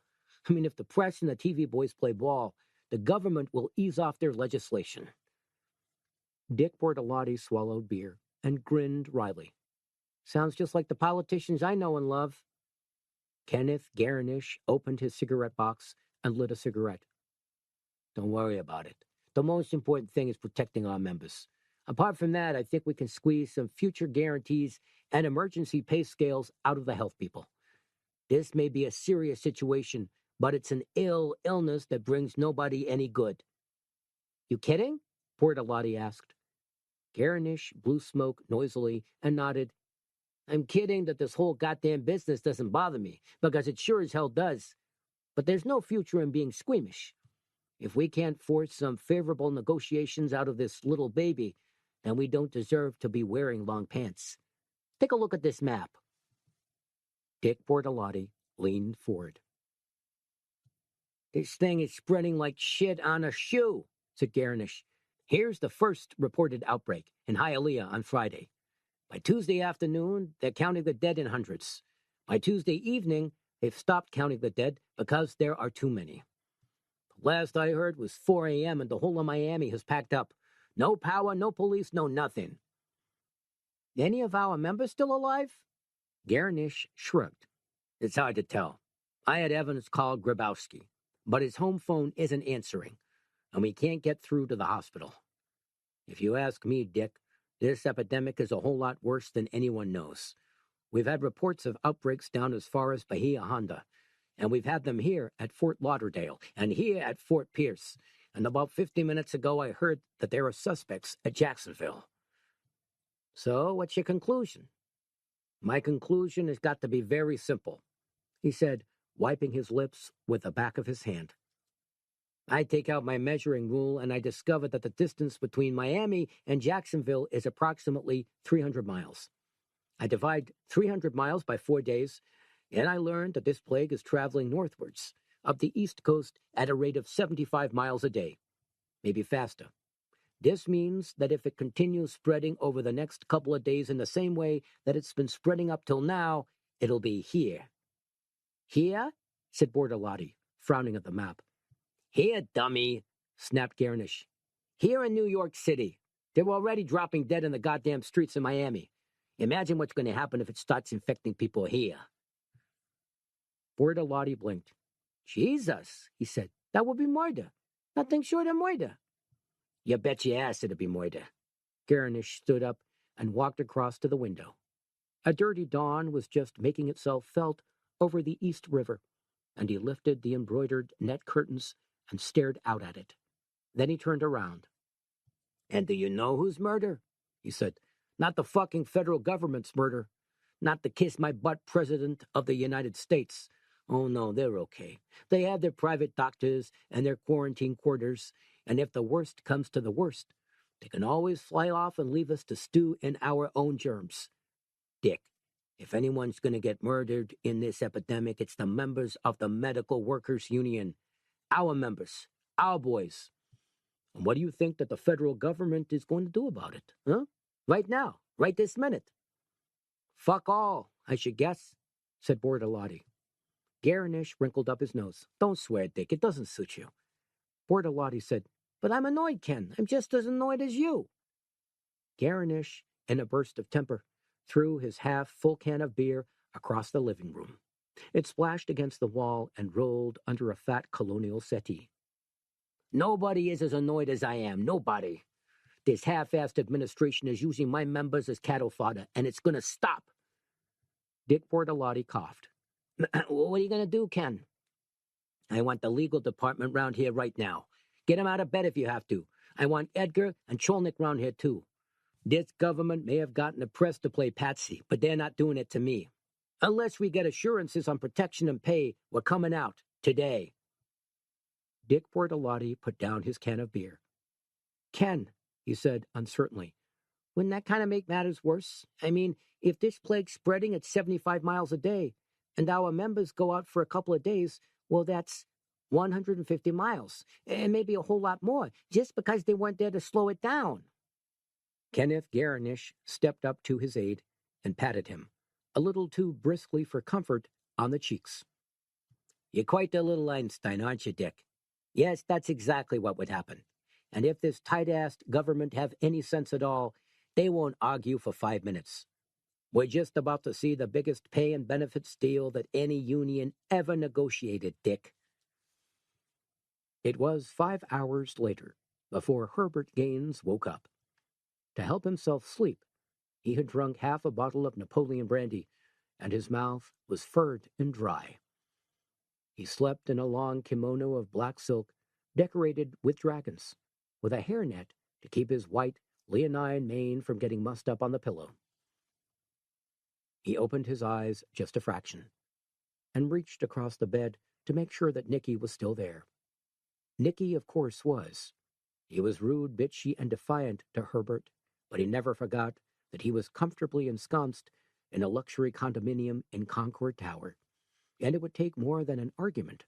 I mean, if the press and the TV boys play ball, the government will ease off their legislation." Dick Bortolotti swallowed beer and grinned wryly. "Sounds just like the politicians I know and love." Kenneth Garnish opened his cigarette box and lit a cigarette. "Don't worry about it. The most important thing is protecting our members. Apart from that, I think we can squeeze some future guarantees and emergency pay scales out of the health people. This may be a serious situation, but it's an illness that brings nobody any good." "You kidding?" Bortolotti asked. Garnish blew smoke noisily and nodded. "I'm kidding that this whole goddamn business doesn't bother me, because it sure as hell does. But there's no future in being squeamish. If we can't force some favorable negotiations out of this little baby, then we don't deserve to be wearing long pants. Take a look at this map." Dick Bortolotti leaned forward. "This thing is spreading like shit on a shoe," said Garnish. "Here's the first reported outbreak in Hialeah on Friday. By Tuesday afternoon, they're counting the dead in hundreds. By Tuesday evening, they've stopped counting the dead because there are too many. The last I heard was 4 a.m. and the whole of Miami has packed up. No power, no police, no nothing." "Any of our members still alive?" Garnish shrugged. "It's hard to tell. I had Evans call Grabowski, but his home phone isn't answering, and we can't get through to the hospital. If you ask me, Dick, this epidemic is a whole lot worse than anyone knows. We've had reports of outbreaks down as far as Bahia Honda, and we've had them here at Fort Lauderdale and here at Fort Pierce, and about 50 minutes ago I heard that there are suspects at Jacksonville." "So, what's your conclusion?" "My conclusion has got to be very simple," he said, wiping his lips with the back of his hand. "I take out my measuring rule and I discover that the distance between Miami and Jacksonville is approximately 300 miles. I divide 300 miles by 4 days, and I learned that this plague is traveling northwards, up the East Coast at a rate of 75 miles a day, maybe faster. This means that if it continues spreading over the next couple of days in the same way that it's been spreading up till now, it'll be here." "Here?" said Bortolotti, frowning at the map. "Here, dummy," snapped Garnish. "Here in New York City. They're already dropping dead in the goddamn streets in Miami. Imagine what's going to happen if it starts infecting people here." Bortolotti blinked. "Jesus," he said, "that would be murder. Nothing short of murder." "You bet your ass it'll be murder." Garnish stood up and walked across to the window. A dirty dawn was just making itself felt over the East River, and he lifted the embroidered net curtains and stared out at it. Then he turned around. "And do you know whose murder?" he said. "Not the fucking federal government's murder. Not the kiss-my-butt president of the United States. Oh, no, they're okay. They have their private doctors and their quarantine quarters, and if the worst comes to the worst, they can always fly off and leave us to stew in our own germs. Dick, if anyone's going to get murdered in this epidemic, it's the members of the Medical Workers Union. Our members. Our boys. And what do you think that the federal government is going to do about it? Huh? Right now. Right this minute." "Fuck all, I should guess," said Bortolotti. Garnish wrinkled up his nose. "Don't swear, Dick. It doesn't suit you." Bortolotti said, "But I'm annoyed, Ken. I'm just as annoyed as you." Garnish, in a burst of temper, threw his half-full can of beer across the living room. It splashed against the wall and rolled under a fat colonial settee. "Nobody is as annoyed as I am. Nobody. This half-assed administration is using my members as cattle fodder, and it's going to stop." Dick Bortolotti coughed. "What are you going to do, Ken?" "I want the legal department round here right now. Get him out of bed if you have to. I want Edgar and Cholnick round here, too. This government may have gotten the press to play patsy, but they're not doing it to me. Unless we get assurances on protection and pay, we're coming out today. Dick Bortolotti put down his can of beer. Ken, he said uncertainly, wouldn't that kind of make matters worse? I mean, if this plague's spreading at 75 miles a day, and our members go out for a couple of days, well, that's 150 miles, and maybe a whole lot more, just because they weren't there to slow it down. Kenneth Garnish stepped up to his aide and patted him, a little too briskly for comfort, on the cheeks. You're quite a little Einstein, aren't you, Dick? Yes, that's exactly what would happen. And if this tight-assed government have any sense at all, they won't argue for 5 minutes. We're just about to see the biggest pay and benefits deal that any union ever negotiated, Dick. It was 5 hours later before Herbert Gaines woke up. To help himself sleep, he had drunk half a bottle of Napoleon brandy, and his mouth was furred and dry. He slept in a long kimono of black silk decorated with dragons, with a hairnet to keep his white, leonine mane from getting mussed up on the pillow. He opened his eyes just a fraction and reached across the bed to make sure that Nicky was still there. Nicky, of course, was. He was rude, bitchy, and defiant to Herbert, but he never forgot that he was comfortably ensconced in a luxury condominium in Concord Tower, and it would take more than an argument,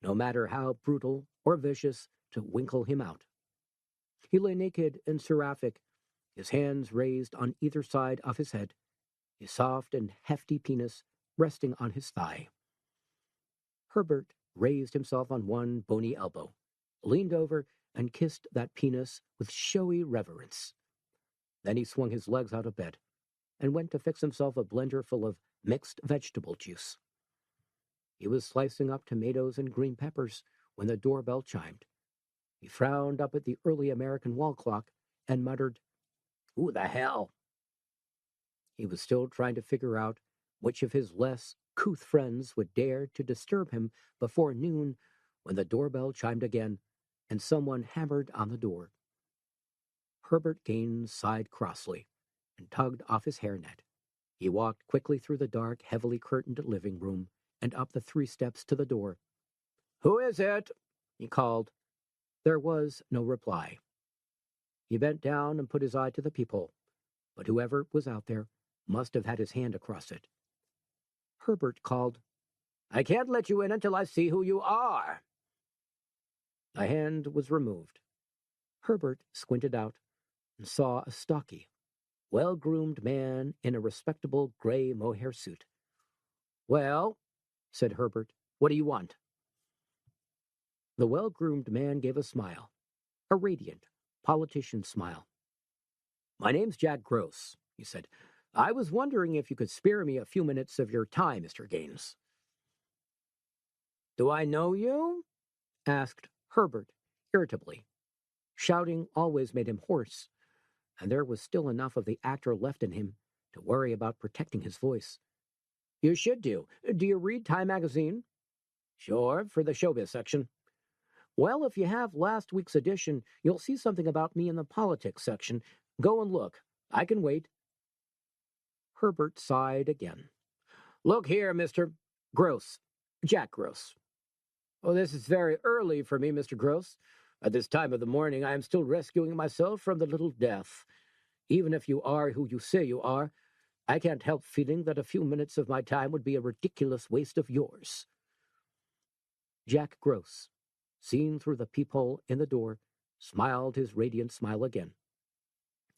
no matter how brutal or vicious, to winkle him out. He lay naked and seraphic, his hands raised on either side of his head, his soft and hefty penis resting on his thigh. Herbert raised himself on one bony elbow, leaned over, and kissed that penis with showy reverence. Then he swung his legs out of bed and went to fix himself a blender full of mixed vegetable juice. He was slicing up tomatoes and green peppers when the doorbell chimed. He frowned up at the early American wall clock and muttered, "Who the hell?" He was still trying to figure out which of his less couth friends would dare to disturb him before noon when the doorbell chimed again and someone hammered on the door. Herbert Gaines sighed crossly and tugged off his hairnet. He walked quickly through the dark, heavily curtained living room and up the 3 steps to the door. "Who is it?" he called. There was no reply. He bent down and put his eye to the peephole, but whoever was out there must have had his hand across it. Herbert called, "I can't let you in until I see who you are." A hand was removed. Herbert squinted out and saw a stocky, well-groomed man in a respectable gray mohair suit. "Well," said Herbert, "what do you want?" The well-groomed man gave a smile, a radiant, politician smile. "My name's Jack Gross," he said. "I was wondering if you could spare me a few minutes of your time, Mr. Gaines." "Do I know you?" asked Herbert irritably. Shouting always made him hoarse, and there was still enough of the actor left in him to worry about protecting his voice. "You should do. Do you read Time magazine?" "Sure, for the showbiz section." "Well, if you have last week's edition, you'll see something about me in the politics section. Go and look. I can wait." Herbert sighed again. "Look here, Mr. Gross. Jack Gross. Oh, this is very early for me, Mr. Gross. At this time of the morning, I am still rescuing myself from the little death. Even if you are who you say you are, I can't help feeling that a few minutes of my time would be a ridiculous waste of yours." Jack Gross, seen through the peephole in the door, smiled his radiant smile again.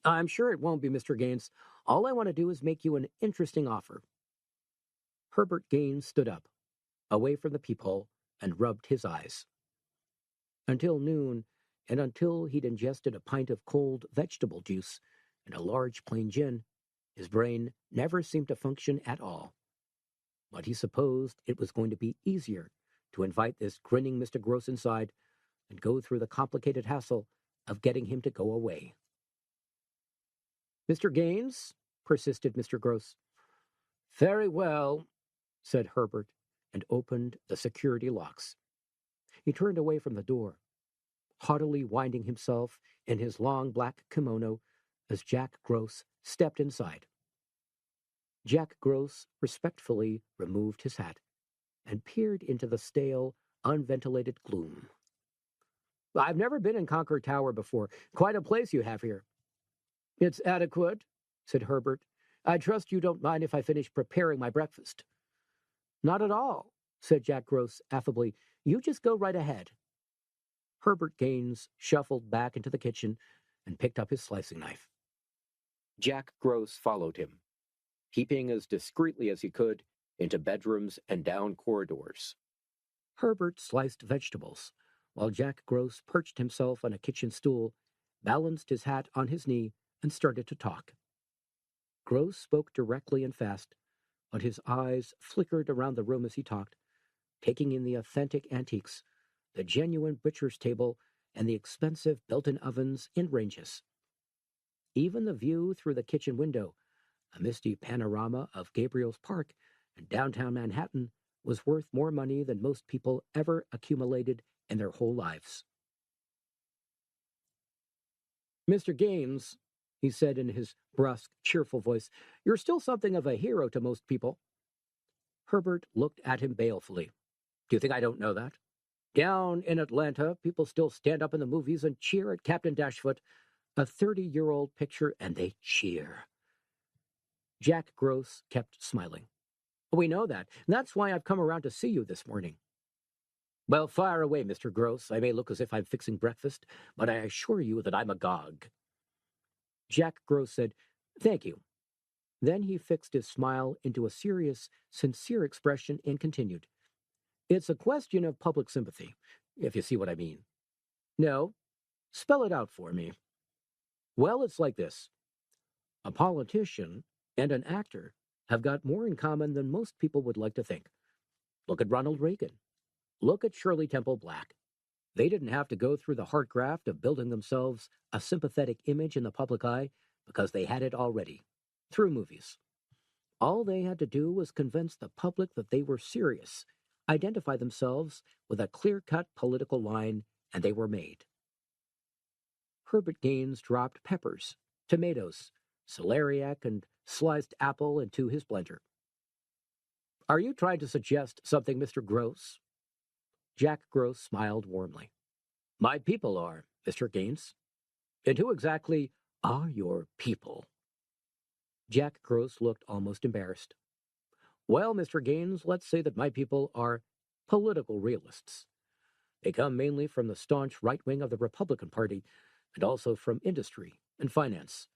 "I'm sure it won't be, Mr. Gaines. All I want to do is make you an interesting offer." Herbert Gaines stood up, away from the peephole, and rubbed his eyes. Until noon, and until he'd ingested a pint of cold vegetable juice and a large plain gin, his brain never seemed to function at all. But he supposed it was going to be easier to invite this grinning Mr. Gross inside and go through the complicated hassle of getting him to go away. "Mr. Gaines?" persisted Mr. Gross. "Very well," said Herbert, and opened the security locks. He turned away from the door, haughtily winding himself in his long black kimono as Jack Gross stepped inside. Jack Gross respectfully removed his hat and peered into the stale, unventilated gloom. "I've never been in Concord Tower before. Quite a place you have here." "It's adequate," said Herbert. "I trust you don't mind if I finish preparing my breakfast." "Not at all," said Jack Gross affably. "You just go right ahead." Herbert Gaines shuffled back into the kitchen and picked up his slicing knife. Jack Gross followed him, peeping as discreetly as he could into bedrooms and down corridors. Herbert sliced vegetables, while Jack Gross perched himself on a kitchen stool, balanced his hat on his knee, and started to talk. Gross spoke directly and fast, but his eyes flickered around the room as he talked, taking in the authentic antiques, the genuine butcher's table, and the expensive built-in ovens and ranges. Even the view through the kitchen window, a misty panorama of Gabriel's Park and downtown Manhattan, was worth more money than most people ever accumulated in their whole lives. "Mr. Gaines," he said in his brusque, cheerful voice, "you're still something of a hero to most people." Herbert looked at him balefully. "Do you think I don't know that? Down in Atlanta, people still stand up in the movies and cheer at Captain Dashfoot, a 30-year-old picture, and they cheer." Jack Gross kept smiling. "We know that. That's why I've come around to see you this morning." "Well, fire away, Mr. Gross. I may look as if I'm fixing breakfast, but I assure you that I'm agog." Jack Gross said, "Thank you." Then he fixed his smile into a serious, sincere expression and continued, "It's a question of public sympathy, if you see what I mean." "No? Spell it out for me." "Well, it's like this. A politician and an actor have got more in common than most people would like to think. Look at Ronald Reagan. Look at Shirley Temple Black. They didn't have to go through the hard graft of building themselves a sympathetic image in the public eye because they had it already, through movies. All they had to do was convince the public that they were serious, identify themselves with a clear-cut political line, and they were made." Herbert Gaines dropped peppers, tomatoes, celeriac, and sliced apple into his blender. "Are you trying to suggest something, Mr. Gross?" Jack Gross smiled warmly. "My people are, Mr. Gaines." "And who exactly are your people?" Jack Gross looked almost embarrassed. "Well, Mr. Gaines, let's say that my people are political realists. They come mainly from the staunch right wing of the Republican Party and also from industry and finance.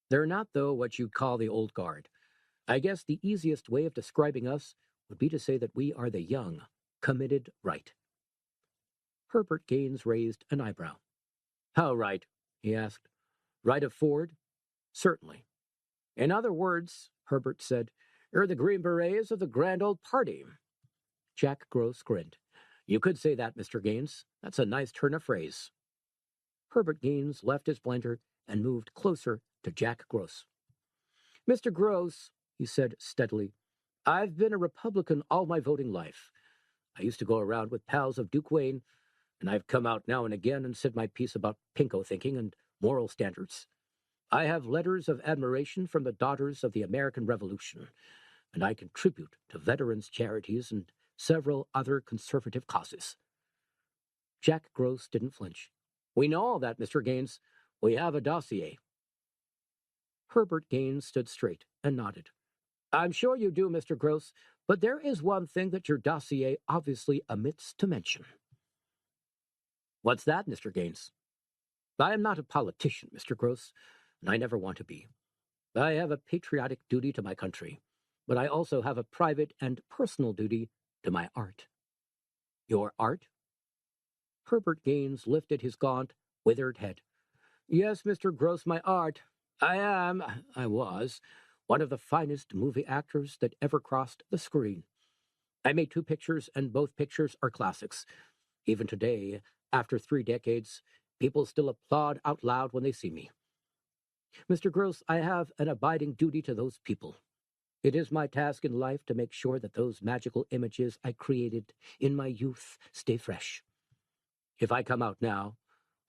They're not, though, what you'd call the old guard. I guess the easiest way of describing us would be to say that we are the young, committed right." Herbert Gaines raised an eyebrow. "How right?" he asked. "Right of Ford?" "Certainly." "In other words," Herbert said, "you're the Green Berets of the grand old party." Jack Gross grinned. "You could say that, Mr. Gaines. That's a nice turn of phrase." Herbert Gaines left his blender and moved closer to Jack Gross. "Mr. Gross," he said steadily, "I've been a Republican all my voting life. I used to go around with pals of Duke Wayne, and I've come out now and again and said my piece about pinko thinking and moral standards. I have letters of admiration from the daughters of the American Revolution, and I contribute to veterans' charities and several other conservative causes." Jack Gross didn't flinch. "We know all that, Mr. Gaines. We have a dossier." Herbert Gaines stood straight and nodded. "I'm sure you do, Mr. Gross, but there is one thing that your dossier obviously omits to mention." "What's that, Mr. Gaines?" "I am not a politician, Mr. Gross, and I never want to be. I have a patriotic duty to my country, but I also have a private and personal duty to my art." "Your art?" Herbert Gaines lifted his gaunt, withered head. "Yes, Mr. Gross, my art. I was, one of the finest movie actors that ever crossed the screen. I made 2 pictures, and both pictures are classics. Even today, after 3 decades, people still applaud out loud when they see me. Mr. Gross, I have an abiding duty to those people. It is my task in life to make sure that those magical images I created in my youth stay fresh. If I come out now,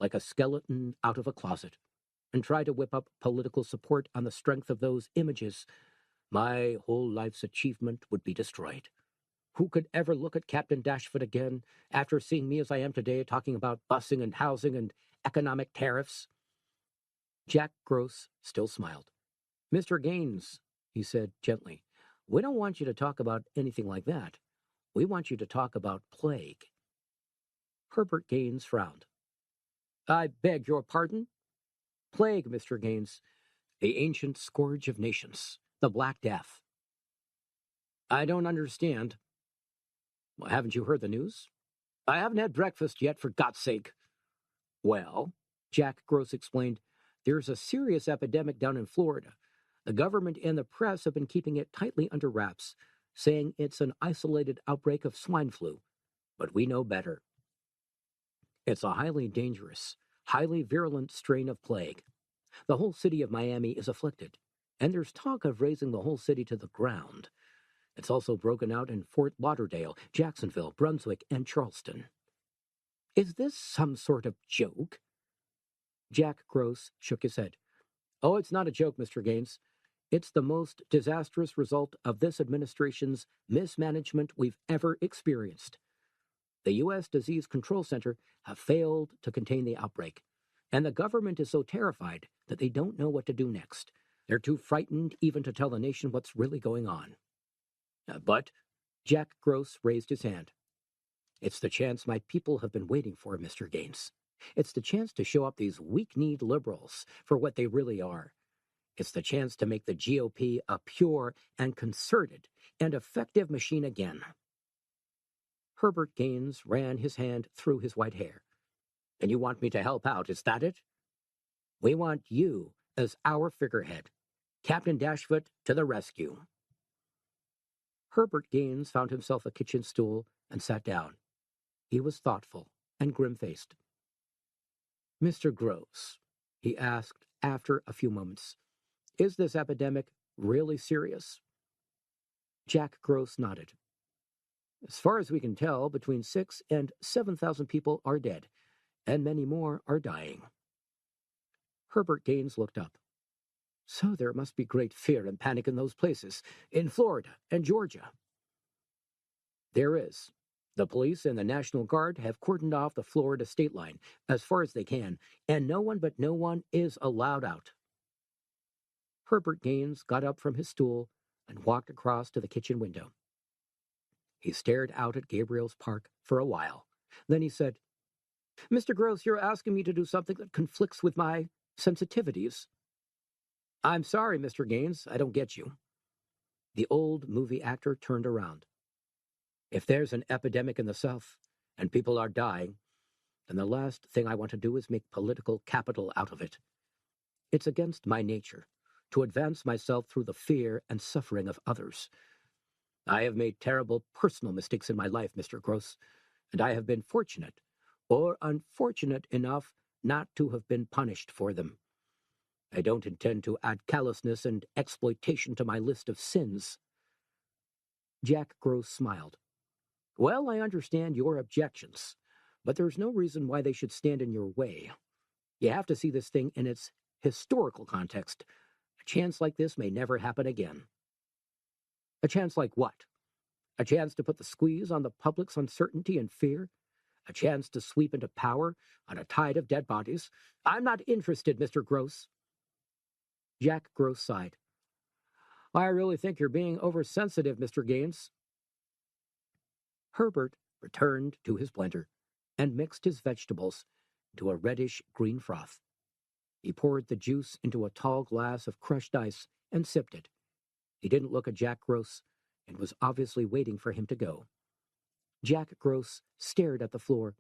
like a skeleton out of a closet, and try to whip up political support on the strength of those images, my whole life's achievement would be destroyed. Who could ever look at Captain Dashfoot again after seeing me as I am today talking about busing and housing and economic tariffs? Jack Gross still smiled. Mr. Gaines, he said gently, we don't want you to talk about anything like that. We want you to talk about plague. Herbert Gaines frowned. I beg your pardon? Plague, Mr. Gaines, the ancient scourge of nations, the Black Death. I don't understand. Well, haven't you heard the news? I haven't had breakfast yet, for God's sake. Well, Jack Gross explained, there's a serious epidemic down in Florida. The government and the press have been keeping it tightly under wraps, saying it's an isolated outbreak of swine flu. But we know better. It's a highly dangerous, highly virulent strain of plague. The whole city of Miami is afflicted, and there's talk of razing the whole city to the ground. It's also broken out in Fort Lauderdale, Jacksonville, Brunswick, and Charleston. Is this some sort of joke? Jack Gross shook his head. Oh, it's not a joke, Mr. Gaines. It's the most disastrous result of this administration's mismanagement we've ever experienced. The U.S. Disease Control Center have failed to contain the outbreak, and the government is so terrified that they don't know what to do next. They're too frightened even to tell the nation what's really going on. But Jack Gross raised his hand. It's the chance my people have been waiting for, Mr. Gaines. It's the chance to show up these weak-kneed liberals for what they really are. It's the chance to make the GOP a pure and concerted and effective machine again. Herbert Gaines ran his hand through his white hair. And you want me to help out, is that it? We want you as our figurehead. Captain Dashfoot to the rescue. Herbert Gaines found himself a kitchen stool and sat down. He was thoughtful and grim-faced. Mr. Gross, he asked after a few moments, is this epidemic really serious? Jack Gross nodded. As far as we can tell, between 6,000 and 7,000 people are dead, and many more are dying. Herbert Gaines looked up. So there must be great fear and panic in those places, in Florida and Georgia. There is. The police and the National Guard have cordoned off the Florida state line as far as they can, and no one is allowed out. Herbert Gaines got up from his stool and walked across to the kitchen window. He stared out at Gabriel's Park for a while. Then he said, Mr. Gross, you're asking me to do something that conflicts with my sensitivities. I'm sorry, Mr. Gaines, I don't get you. The old movie actor turned around. If there's an epidemic in the South and people are dying, then the last thing I want to do is make political capital out of it. It's against my nature to advance myself through the fear and suffering of others. I have made terrible personal mistakes in my life, Mr. Gross, and I have been fortunate or unfortunate enough not to have been punished for them. I don't intend to add callousness and exploitation to my list of sins. Jack Gross smiled. Well, I understand your objections, but there's no reason why they should stand in your way. You have to see this thing in its historical context. A chance like this may never happen again. A chance like what? A chance to put the squeeze on the public's uncertainty and fear? A chance to sweep into power on a tide of dead bodies? I'm not interested, Mr. Gross. Jack Gross sighed. I really think you're being oversensitive, Mr. Gaines. Herbert returned to his blender and mixed his vegetables into a reddish-green froth. He poured the juice into a tall glass of crushed ice and sipped it. He didn't look at Jack Gross and was obviously waiting for him to go. Jack Gross stared at the floor.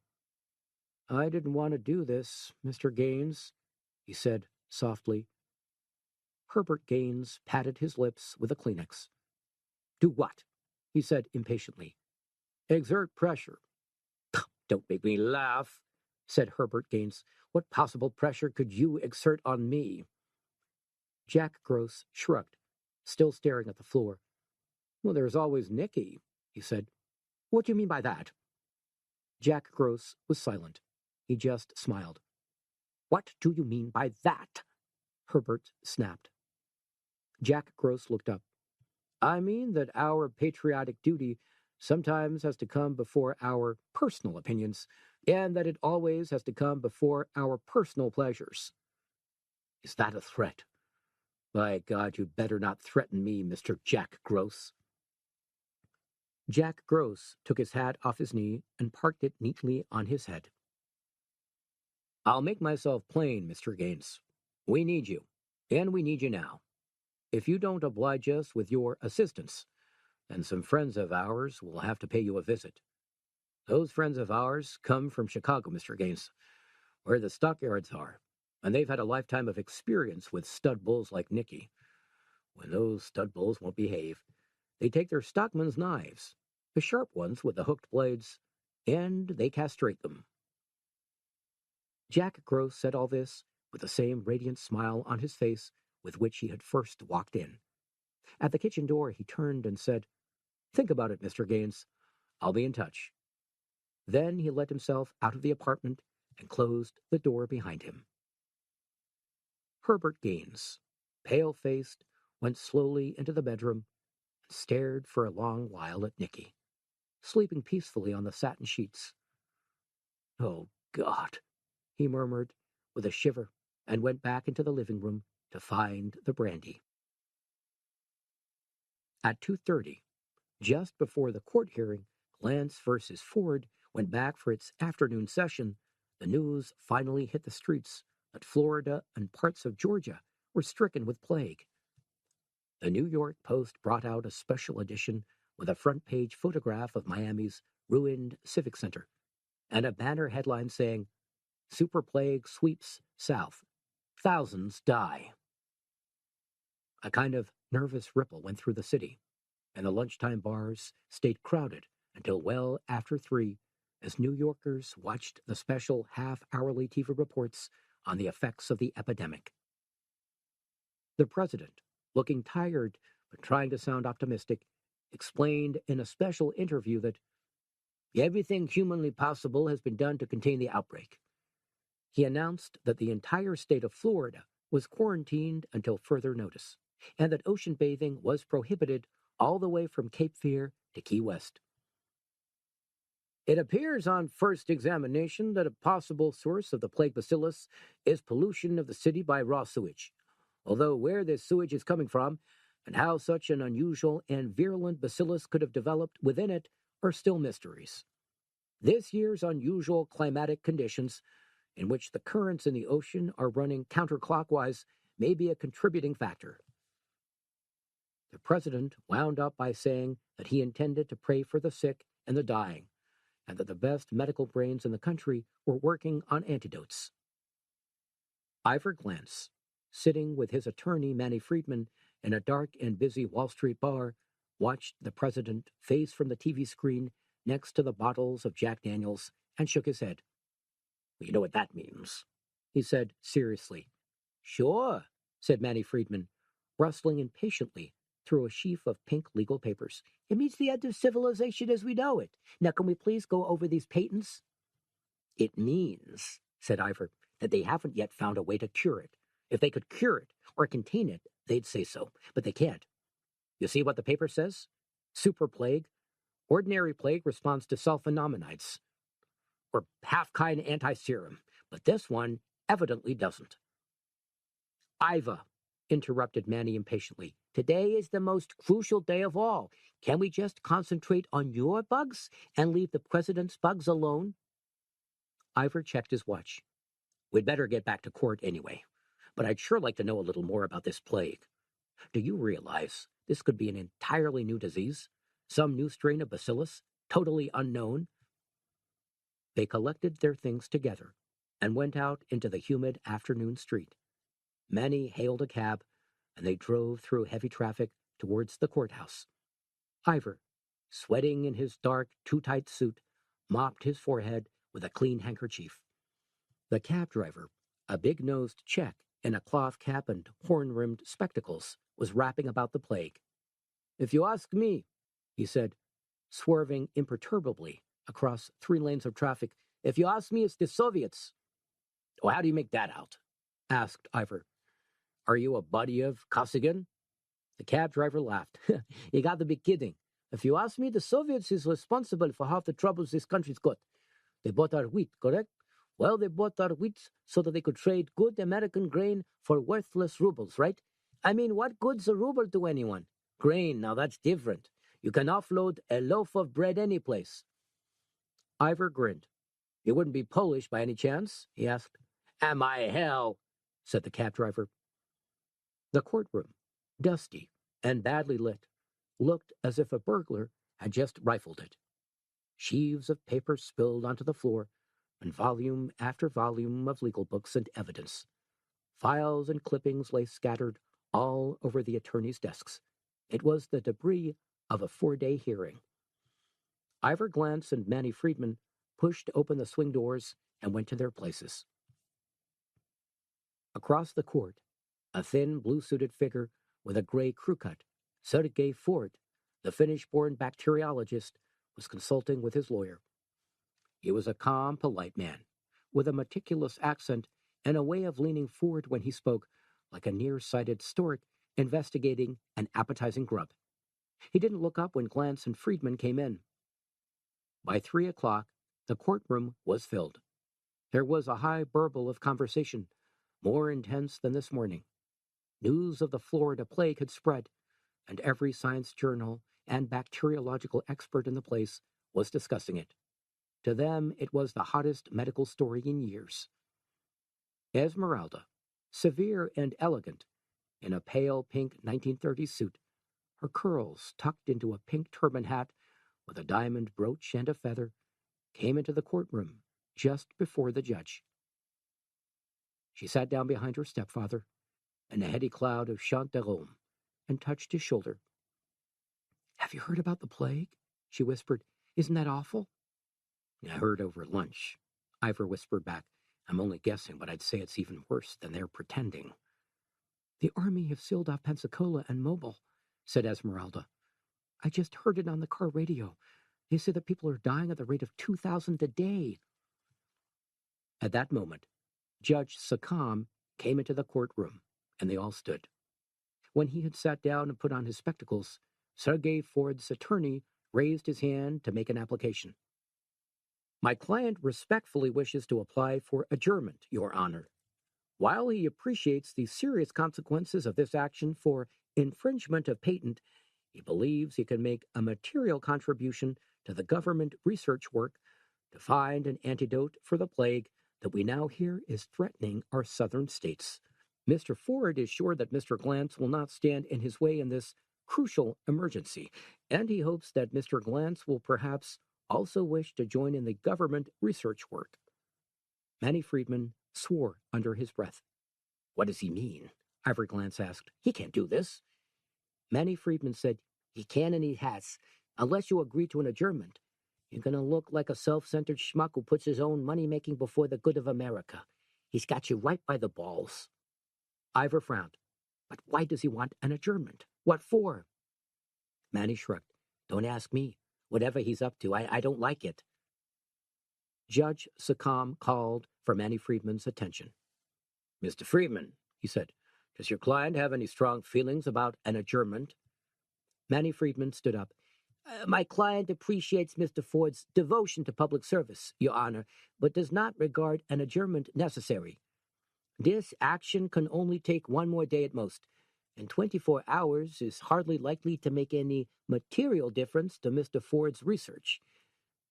I didn't want to do this, Mr. Gaines, he said softly. Herbert Gaines patted his lips with a Kleenex. Do what? He said impatiently. Exert pressure. Don't make me laugh, said Herbert Gaines. What possible pressure could you exert on me? Jack Gross shrugged, still staring at the floor. Well, there's always Nicky, he said. What do you mean by that? Jack Gross was silent. He just smiled. What do you mean by that? Herbert snapped. Jack Gross looked up. I mean that our patriotic duty sometimes has to come before our personal opinions, and that it always has to come before our personal pleasures. Is that a threat? By God, you'd better not threaten me, Mr. Jack Gross. Jack Gross took his hat off his knee and parked it neatly on his head. I'll make myself plain, Mr. Gaines. We need you, and we need you now. If you don't oblige us with your assistance, then some friends of ours will have to pay you a visit. Those friends of ours come from Chicago, Mr. Gaines, where the stockyards are, and they've had a lifetime of experience with stud bulls like Nicky. When those stud bulls won't behave, they take their stockman's knives, the sharp ones with the hooked blades, and they castrate them. Jack Gross said all this with the same radiant smile on his face with which he had first walked in. At the kitchen door, he turned and said, Think about it, Mr. Gaines. I'll be in touch. Then he let himself out of the apartment and closed the door behind him. Herbert Gaines, pale-faced, went slowly into the bedroom and stared for a long while at Nicky, sleeping peacefully on the satin sheets. Oh, God, he murmured with a shiver and went back into the living room to find the brandy. At 2:30, just before the court hearing, Lance versus Ford went back for its afternoon session, the news finally hit the streets that Florida and parts of Georgia were stricken with plague. The New York Post brought out a special edition with a front-page photograph of Miami's ruined Civic Center and a banner headline saying, Super Plague sweeps south. Thousands die. A kind of nervous ripple went through the city, and the lunchtime bars stayed crowded until well after 3 as New Yorkers watched the special half-hourly TV reports on the effects of the epidemic. The president, looking tired but trying to sound optimistic, explained in a special interview that everything humanly possible has been done to contain the outbreak. He announced that the entire state of Florida was quarantined until further notice, and that ocean bathing was prohibited all the way from Cape Fear to Key West. It appears on first examination that a possible source of the plague bacillus is pollution of the city by raw sewage, although where this sewage is coming from and how such an unusual and virulent bacillus could have developed within it are still mysteries. This year's unusual climatic conditions, in which the currents in the ocean are running counterclockwise, may be a contributing factor. The president wound up by saying that he intended to pray for the sick and the dying, and that the best medical brains in the country were working on antidotes. Ivor Glance, sitting with his attorney Manny Friedman in a dark and busy Wall Street bar, watched the president face from the TV screen next to the bottles of Jack Daniels and shook his head. You know what that means, he said seriously. Sure, said Manny Friedman, rustling impatiently through a sheaf of pink legal papers. It means the end of civilization as we know it. Now, can we please go over these patents? It means, said Ivor, that they haven't yet found a way to cure it. If they could cure it or contain it, they'd say so, but they can't. You see what the paper says? Super plague. Ordinary plague responds to sulfonamides, or half-kind anti-serum, but this one evidently doesn't. Iva, interrupted Manny impatiently. Today is the most crucial day of all. Can we just concentrate on your bugs and leave the president's bugs alone? Ivor checked his watch. We'd better get back to court anyway, but I'd sure like to know a little more about this plague. Do you realize this could be an entirely new disease? Some new strain of bacillus, totally unknown? They collected their things together and went out into the humid afternoon street. Manny hailed a cab, and they drove through heavy traffic towards the courthouse. Ivor, sweating in his dark, too-tight suit, mopped his forehead with a clean handkerchief. The cab driver, a big-nosed Czech in a cloth cap and horn-rimmed spectacles, was rapping about the plague. If you ask me, he said, swerving imperturbably across 3 lanes of traffic, if you ask me, it's the Soviets. Oh, how do you make that out? Asked Ivor. Are you a buddy of Kosygin? The cab driver laughed. You got to be kidding. If you ask me, the Soviets is responsible for half the troubles this country's got. They bought our wheat, correct? Well, they bought our wheat so that they could trade good American grain for worthless rubles, right? I mean, what good's a ruble to anyone? Grain, now that's different. You can offload a loaf of bread any place. Ivor grinned. You wouldn't be Polish by any chance? He asked. Am I hell? Said the cab driver. The courtroom, dusty and badly lit, looked as if a burglar had just rifled it. Sheaves of paper spilled onto the floor, and volume after volume of legal books and evidence. Files and clippings lay scattered all over the attorney's desks. It was the debris of a 4-day hearing. Ivor Glantz and Manny Friedman pushed open the swing doors and went to their places. Across the court, a thin, blue-suited figure with a gray crew cut, Sergei Ford, the Finnish-born bacteriologist, was consulting with his lawyer. He was a calm, polite man, with a meticulous accent and a way of leaning forward when he spoke, like a near-sighted stork investigating an appetizing grub. He didn't look up when Glantz and Friedman came in. By 3 o'clock, the courtroom was filled. There was a high burble of conversation, more intense than this morning. News of the Florida plague had spread, and every science journal and bacteriological expert in the place was discussing it. To them, it was the hottest medical story in years. Esmeralda, severe and elegant, in a pale pink 1930s suit, her curls tucked into a pink turban hat with a diamond brooch and a feather, came into the courtroom just before the judge. She sat down behind her stepfather in a heady cloud of chant d'arôme and touched his shoulder. Have you heard about the plague? She whispered. Isn't that awful? I heard over lunch, Ivor whispered back. I'm only guessing, but I'd say it's even worse than they're pretending. The army have sealed off Pensacola and Mobile, said Esmeralda. I just heard it on the car radio. They say that people are dying at the rate of 2,000 a day. At that moment, Judge Sakam came into the courtroom, and they all stood. When he had sat down and put on his spectacles, Sergei Ford's attorney raised his hand to make an application. My client respectfully wishes to apply for adjournment, Your Honor. While he appreciates the serious consequences of this action for infringement of patent, he believes he can make a material contribution to the government research work to find an antidote for the plague that we now hear is threatening our southern states. Mr. Ford is sure that Mr. Glantz will not stand in his way in this crucial emergency, and he hopes that Mr. Glantz will perhaps also wish to join in the government research work. Manny Friedman swore under his breath. What does he mean? Ivor Glantz asked. He can't do this. Manny Friedman said, he can and he has, unless you agree to an adjournment. You're going to look like a self-centered schmuck who puts his own money-making before the good of America. He's got you right by the balls. Ivor frowned. But why does he want an adjournment? What for? Manny shrugged. Don't ask me. Whatever he's up to, I don't like it. Judge Sakam called for Manny Friedman's attention. Mr. Friedman, he said, does your client have any strong feelings about an adjournment? Manny Friedman stood up. My client appreciates Mr. Ford's devotion to public service, Your Honor, but does not regard an adjournment necessary. This action can only take one more day at most, and 24 hours is hardly likely to make any material difference to Mr. Ford's research.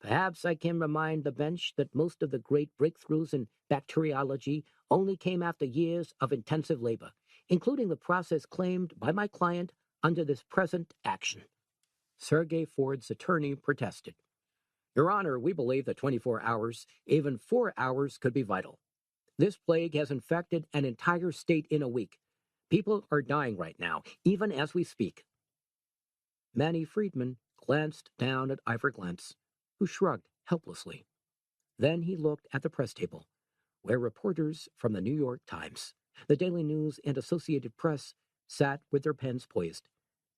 Perhaps I can remind the bench that most of the great breakthroughs in bacteriology only came after years of intensive labor, including the process claimed by my client under this present action. Sergei Ford's attorney protested. Your Honor, we believe that 24 hours, even 4 hours, could be vital. This plague has infected an entire state in a week. People are dying right now, even as we speak. Manny Friedman glanced down at Ivor Glantz, who shrugged helplessly. Then he looked at the press table, where reporters from the New York Times, the Daily News, and Associated Press sat with their pens poised,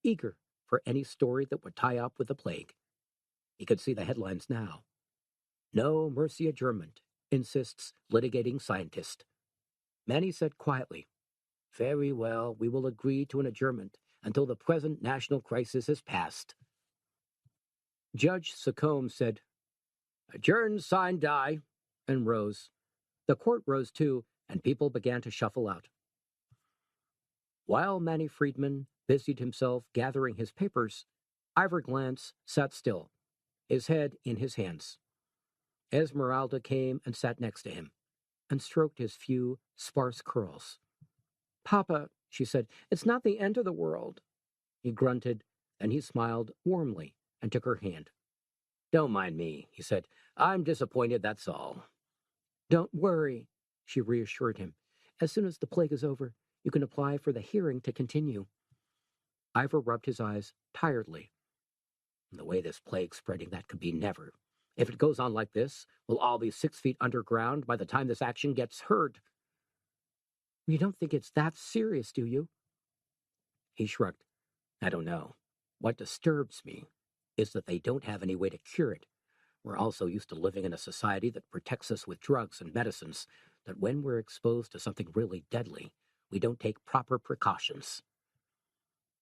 eager for any story that would tie up with the plague. He could see the headlines now. No mercy adjournment, insists litigating scientist. Manny said quietly, Very well, we will agree to an adjournment until the present national crisis has passed. Judge Secombe said, Adjourn, sign, die, and rose. The court rose too, and people began to shuffle out. While Manny Friedman busied himself gathering his papers, Ivor Glance sat still, his head in his hands. Esmeralda came and sat next to him, and stroked his few sparse curls. Papa, she said, it's not the end of the world. He grunted, and he smiled warmly and took her hand. Don't mind me, he said. I'm disappointed, that's all. Don't worry, she reassured him. As soon as the plague is over, you can apply for the hearing to continue. Ivor rubbed his eyes tiredly. The way this plague's spreading, that could be never. If it goes on like this, we'll all be 6 feet underground by the time this action gets heard. You don't think it's that serious, do you? He shrugged. I don't know. What disturbs me is that they don't have any way to cure it. We're also used to living in a society that protects us with drugs and medicines, that when we're exposed to something really deadly, we don't take proper precautions.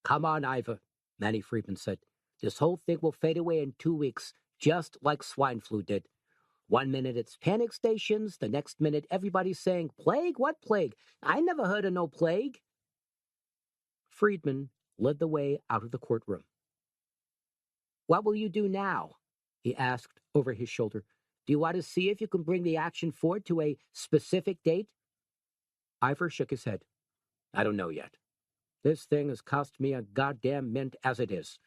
Come on, Ivor, Manny Friedman said. This whole thing will fade away in 2 weeks, just like swine flu did. 1 minute it's panic stations, the next minute everybody's saying, Plague? What plague? I never heard of no plague. Friedman led the way out of the courtroom. What will you do now? He asked over his shoulder. Do you want to see if you can bring the action forward to a specific date? Ivor shook his head. I don't know yet. This thing has cost me a goddamn mint as it is.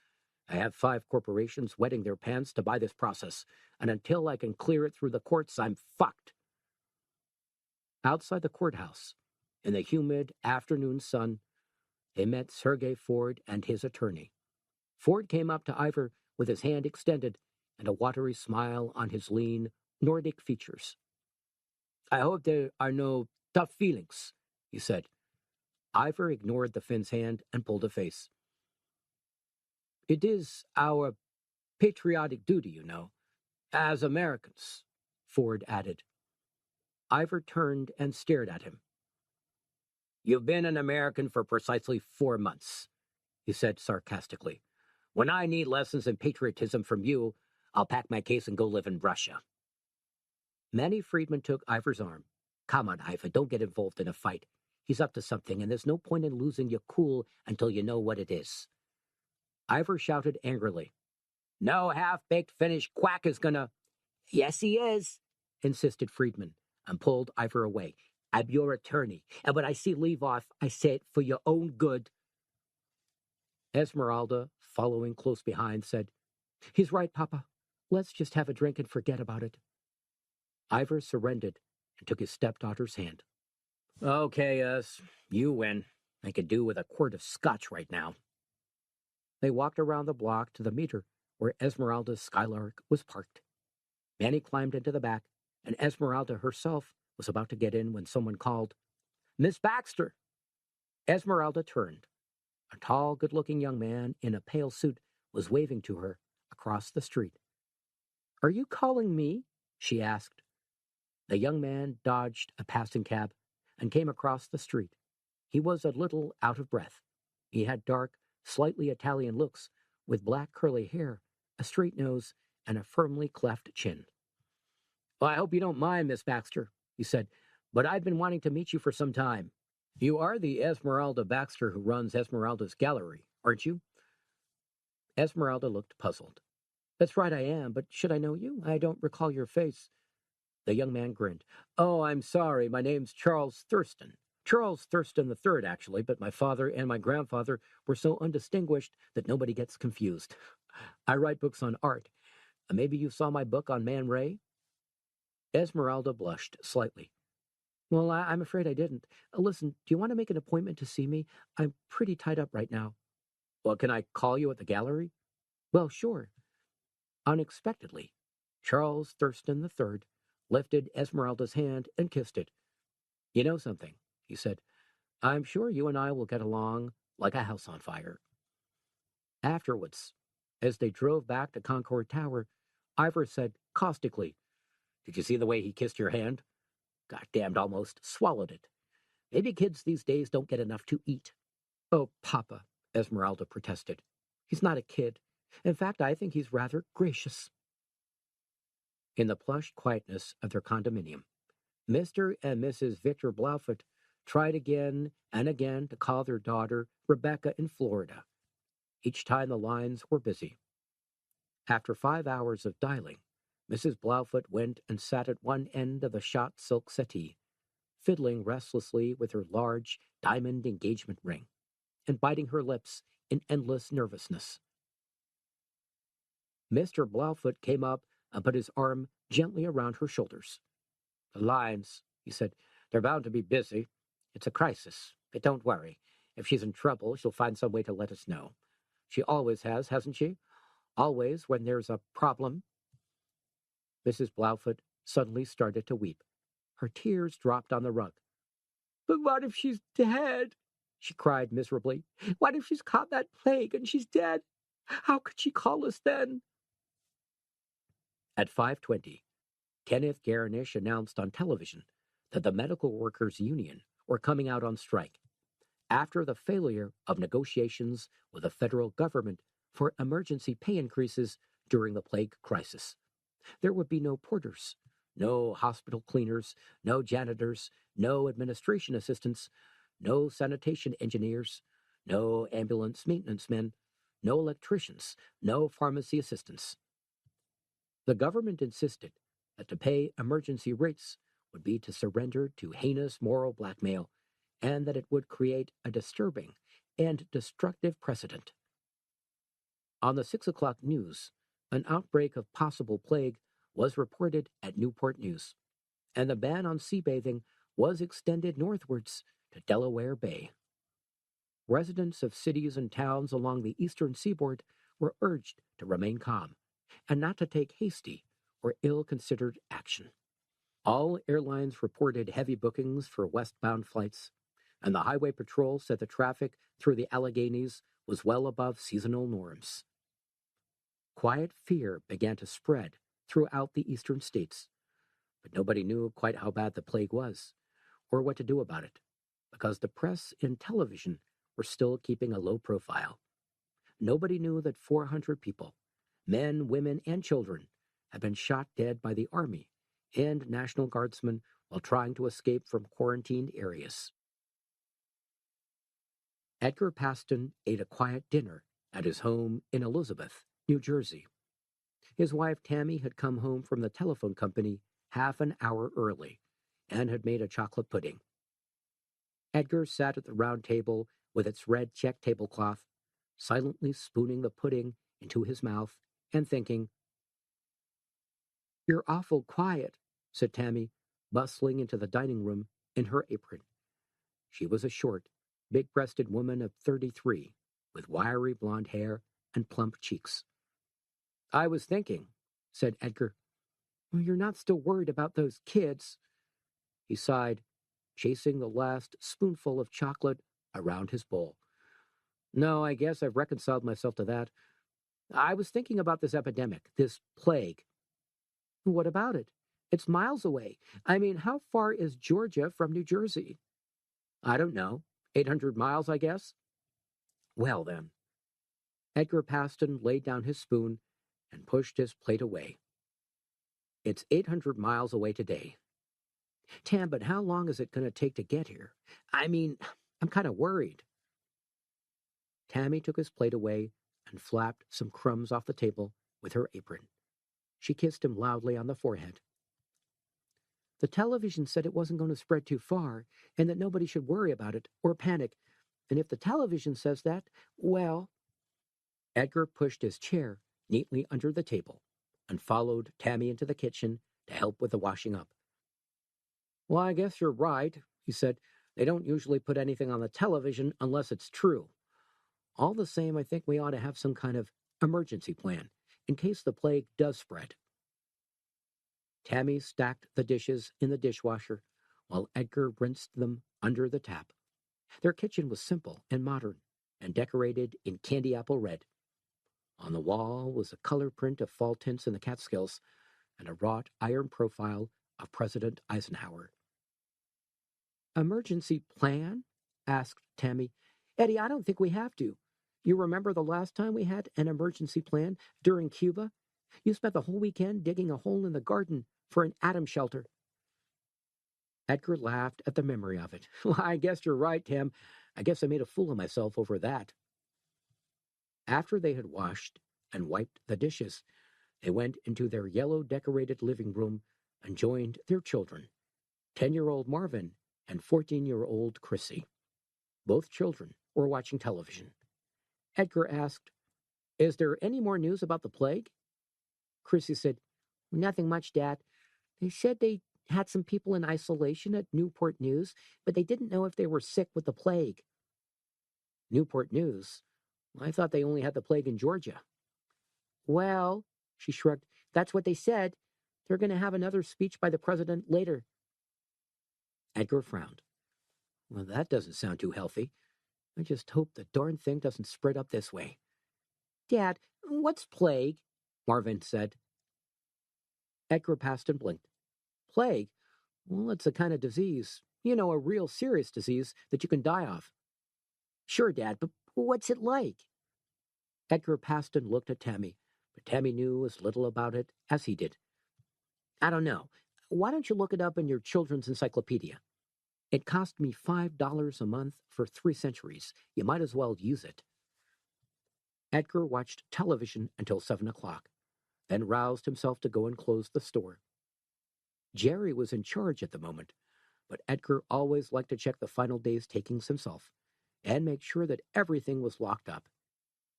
I have 5 corporations wetting their pants to buy this process, and until I can clear it through the courts, I'm fucked. Outside the courthouse, in the humid afternoon sun, they met Sergei Ford and his attorney. Ford came up to Ivor with his hand extended and a watery smile on his lean, Nordic features. I hope there are no tough feelings, he said. Ivor ignored the Finn's hand and pulled a face. It is our patriotic duty, you know, as Americans, Ford added. Ivor turned and stared at him. You've been an American for precisely 4 months, he said sarcastically. When I need lessons in patriotism from you, I'll pack my case and go live in Russia. Manny Friedman took Ivor's arm. Come on, Ivor, don't get involved in a fight. He's up to something, and there's no point in losing your cool until you know what it is. Ivor shouted angrily. No half-baked Finnish quack is gonna... Yes, he is, insisted Friedman, and pulled Ivor away. I'm your attorney, and when I see leave off, I say it for your own good. Esmeralda, following close behind, said, He's right, Papa. Let's just have a drink and forget about it. Ivor surrendered and took his stepdaughter's hand. Okay, you win. I could do with a quart of scotch right now. They walked around the block to the meter where Esmeralda's Skylark was parked. Manny climbed into the back, and Esmeralda herself was about to get in when someone called, Miss Baxter! Esmeralda turned. A tall, good-looking young man in a pale suit was waving to her across the street. Are you calling me? She asked. The young man dodged a passing cab and came across the street. He was a little out of breath. He had dark, slightly Italian looks, with black curly hair, a straight nose, and a firmly cleft chin. Well, I hope you don't mind, Miss Baxter, he said, but I've been wanting to meet you for some time. You are the Esmeralda Baxter who runs Esmeralda's Gallery, aren't you? Esmeralda looked puzzled. That's right, I am, but should I know you? I don't recall your face. The young man grinned. Oh, I'm sorry, my name's Charles Thurston. Charles Thurston III, actually, but my father and my grandfather were so undistinguished that nobody gets confused. I write books on art. Maybe you saw my book on Man Ray? Esmeralda blushed slightly. Well, I'm afraid I didn't. Listen, do you want to make an appointment to see me? I'm pretty tied up right now. Well, can I call you at the gallery? Well, sure. Unexpectedly, Charles Thurston III lifted Esmeralda's hand and kissed it. You know something, he said. I'm sure you and I will get along like a house on fire. Afterwards, as they drove back to Concord Tower, Ivor said caustically, Did you see the way he kissed your hand? Goddamned almost swallowed it. Maybe kids these days don't get enough to eat. Oh, Papa, Esmeralda protested. He's not a kid. In fact, I think he's rather gracious. In the plush quietness of their condominium, Mr. and Mrs. Victor Blaufit tried again and again to call their daughter Rebecca in Florida. Each time the lines were busy. After 5 hours of dialing, Mrs. Blaufit went and sat at one end of the shot silk settee, fiddling restlessly with her large diamond engagement ring and biting her lips in endless nervousness. Mr. Blaufit came up and put his arm gently around her shoulders. The lines, he said, they're bound to be busy. It's a crisis, but don't worry. If she's in trouble, she'll find some way to let us know. She always has, hasn't she? Always when there's a problem. Mrs. Blaufit suddenly started to weep. Her tears dropped on the rug. But what if she's dead? She cried miserably. What if she's caught that plague and she's dead? How could she call us then? At 5:20, Kenneth Garnish announced on television that the Medical Workers Union were coming out on strike after the failure of negotiations with the federal government for emergency pay increases during the plague crisis. There would be no porters, no hospital cleaners, no janitors, no administration assistants, no sanitation engineers, no ambulance maintenance men, no electricians, no pharmacy assistants. The government insisted that to pay emergency rates would be to surrender to heinous moral blackmail, and that it would create a disturbing and destructive precedent. On the 6 o'clock news, an outbreak of possible plague was reported at Newport News, and the ban on sea bathing was extended northwards to Delaware Bay. Residents of cities and towns along the eastern seaboard were urged to remain calm and not to take hasty or ill-considered action. All airlines reported heavy bookings for westbound flights, and the Highway Patrol said the traffic through the Alleghenies was well above seasonal norms. Quiet fear began to spread throughout the eastern states, but nobody knew quite how bad the plague was or what to do about it, because the press and television were still keeping a low profile. Nobody knew that 400 people, men, women, and children, had been shot dead by the Army and National Guardsmen while trying to escape from quarantined areas. Edgar Paston ate a quiet dinner at his home in Elizabeth, New Jersey. His wife Tammy had come home from the telephone company half an hour early and had made a chocolate pudding. Edgar sat at the round table with its red check tablecloth, silently spooning the pudding into his mouth and thinking. You're awful quiet, said Tammy, bustling into the dining room in her apron. She was a short, big-breasted woman of 33, with wiry blonde hair and plump cheeks. I was thinking, said Edgar. You're not still worried about those kids? He sighed, chasing the last spoonful of chocolate around his bowl. No, I guess I've reconciled myself to that. I was thinking about this epidemic, this plague. What about it? It's miles away. I mean, how far is Georgia from New Jersey? I don't know. 800 miles, I guess. Well, then. Edgar Paston laid down his spoon and pushed his plate away. It's 800 miles away today. Tam, but how long is it going to take to get here? I mean, I'm kind of worried. Tammy took his plate away and flapped some crumbs off the table with her apron. She kissed him loudly on the forehead. The television said it wasn't going to spread too far and that nobody should worry about it or panic. And if the television says that, well... Edgar pushed his chair neatly under the table and followed Tammy into the kitchen to help with the washing up. Well, I guess you're right, he said. They don't usually put anything on the television unless it's true. All the same, I think we ought to have some kind of emergency plan in case the plague does spread. Tammy stacked the dishes in the dishwasher while Edgar rinsed them under the tap. Their kitchen was simple and modern and decorated in candy apple red. On the wall was a color print of fall tints in the Catskills and a wrought iron profile of President Eisenhower. Emergency plan? Asked Tammy. Eddie, I don't think we have to. You remember the last time we had an emergency plan during Cuba? You spent the whole weekend digging a hole in the garden for an atom shelter. Edgar laughed at the memory of it. Well, I guess you're right, Tam. I guess I made a fool of myself over that. After they had washed and wiped the dishes, they went into their yellow-decorated living room and joined their children, 10-year-old Marvin and 14-year-old Chrissy. Both children were watching television. Edgar asked, "Is there any more news about the plague?" Chrissy said, "Nothing much, Dad. They said they had some people in isolation at Newport News, but they didn't know if they were sick with the plague." Newport News? I thought they only had the plague in Georgia. Well, she shrugged, that's what they said. They're going to have another speech by the president later. Edgar frowned. Well, that doesn't sound too healthy. I just hope the darn thing doesn't spread up this way. Dad, what's plague? Marvin said. Edgar passed and blinked. Plague? Well, it's a kind of disease. You know, a real serious disease that you can die of. Sure, Dad, but what's it like? Edgar passed and looked at Tammy, but Tammy knew as little about it as he did. I don't know. Why don't you look it up in your children's encyclopedia? It cost me $5 a month for 3 centuries. You might as well use it. Edgar watched television until 7 o'clock, then roused himself to go and close the store. Jerry was in charge at the moment, but Edgar always liked to check the final day's takings himself and make sure that everything was locked up.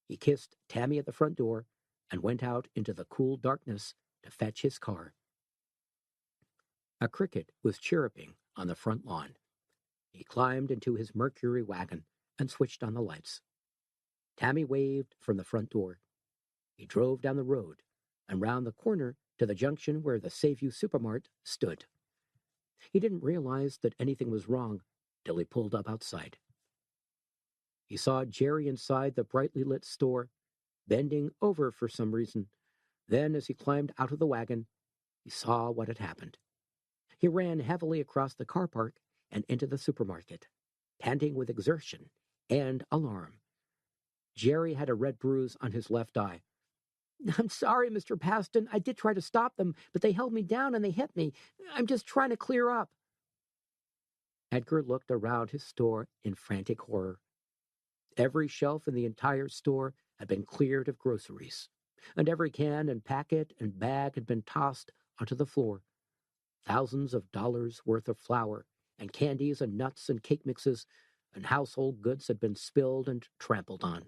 He kissed Tammy at the front door and went out into the cool darkness to fetch his car. A cricket was chirruping on the front lawn. He climbed into his Mercury wagon and switched on the lights. Tammy waved from the front door. He drove down the road and round the corner to the junction where the Save You Supermart stood. He didn't realize that anything was wrong till he pulled up outside. He saw Jerry inside the brightly lit store, bending over for some reason. Then, as he climbed out of the wagon, he saw what had happened. He ran heavily across the car park and into the supermarket, panting with exertion and alarm. Jerry had a red bruise on his left eye. I'm sorry, Mr. Paston. I did try to stop them, but they held me down and they hit me. I'm just trying to clear up. Edgar looked around his store in frantic horror. Every shelf in the entire store had been cleared of groceries, and every can and packet and bag had been tossed onto the floor. Thousands of dollars worth of flour and candies and nuts and cake mixes and household goods had been spilled and trampled on.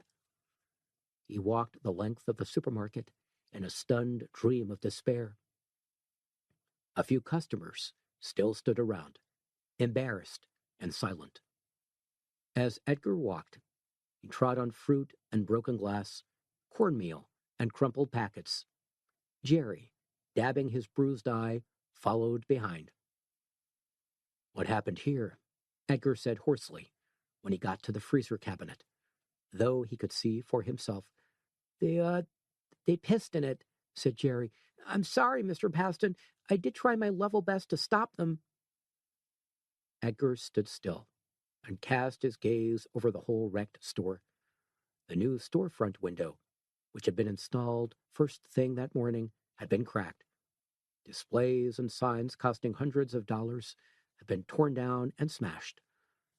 He walked the length of the supermarket in a stunned dream of despair. A few customers still stood around, embarrassed and silent. As Edgar walked, he trod on fruit and broken glass, cornmeal and crumpled packets. Jerry, dabbing his bruised eye, followed behind. What happened here? Edgar said hoarsely when he got to the freezer cabinet, though he could see for himself. They pissed in it, said Jerry. I'm sorry, Mr. Paston. I did try my level best to stop them. Edgar stood still and cast his gaze over the whole wrecked store. The new storefront window, which had been installed first thing that morning, had been cracked. Displays and signs costing hundreds of dollars had been torn down and smashed.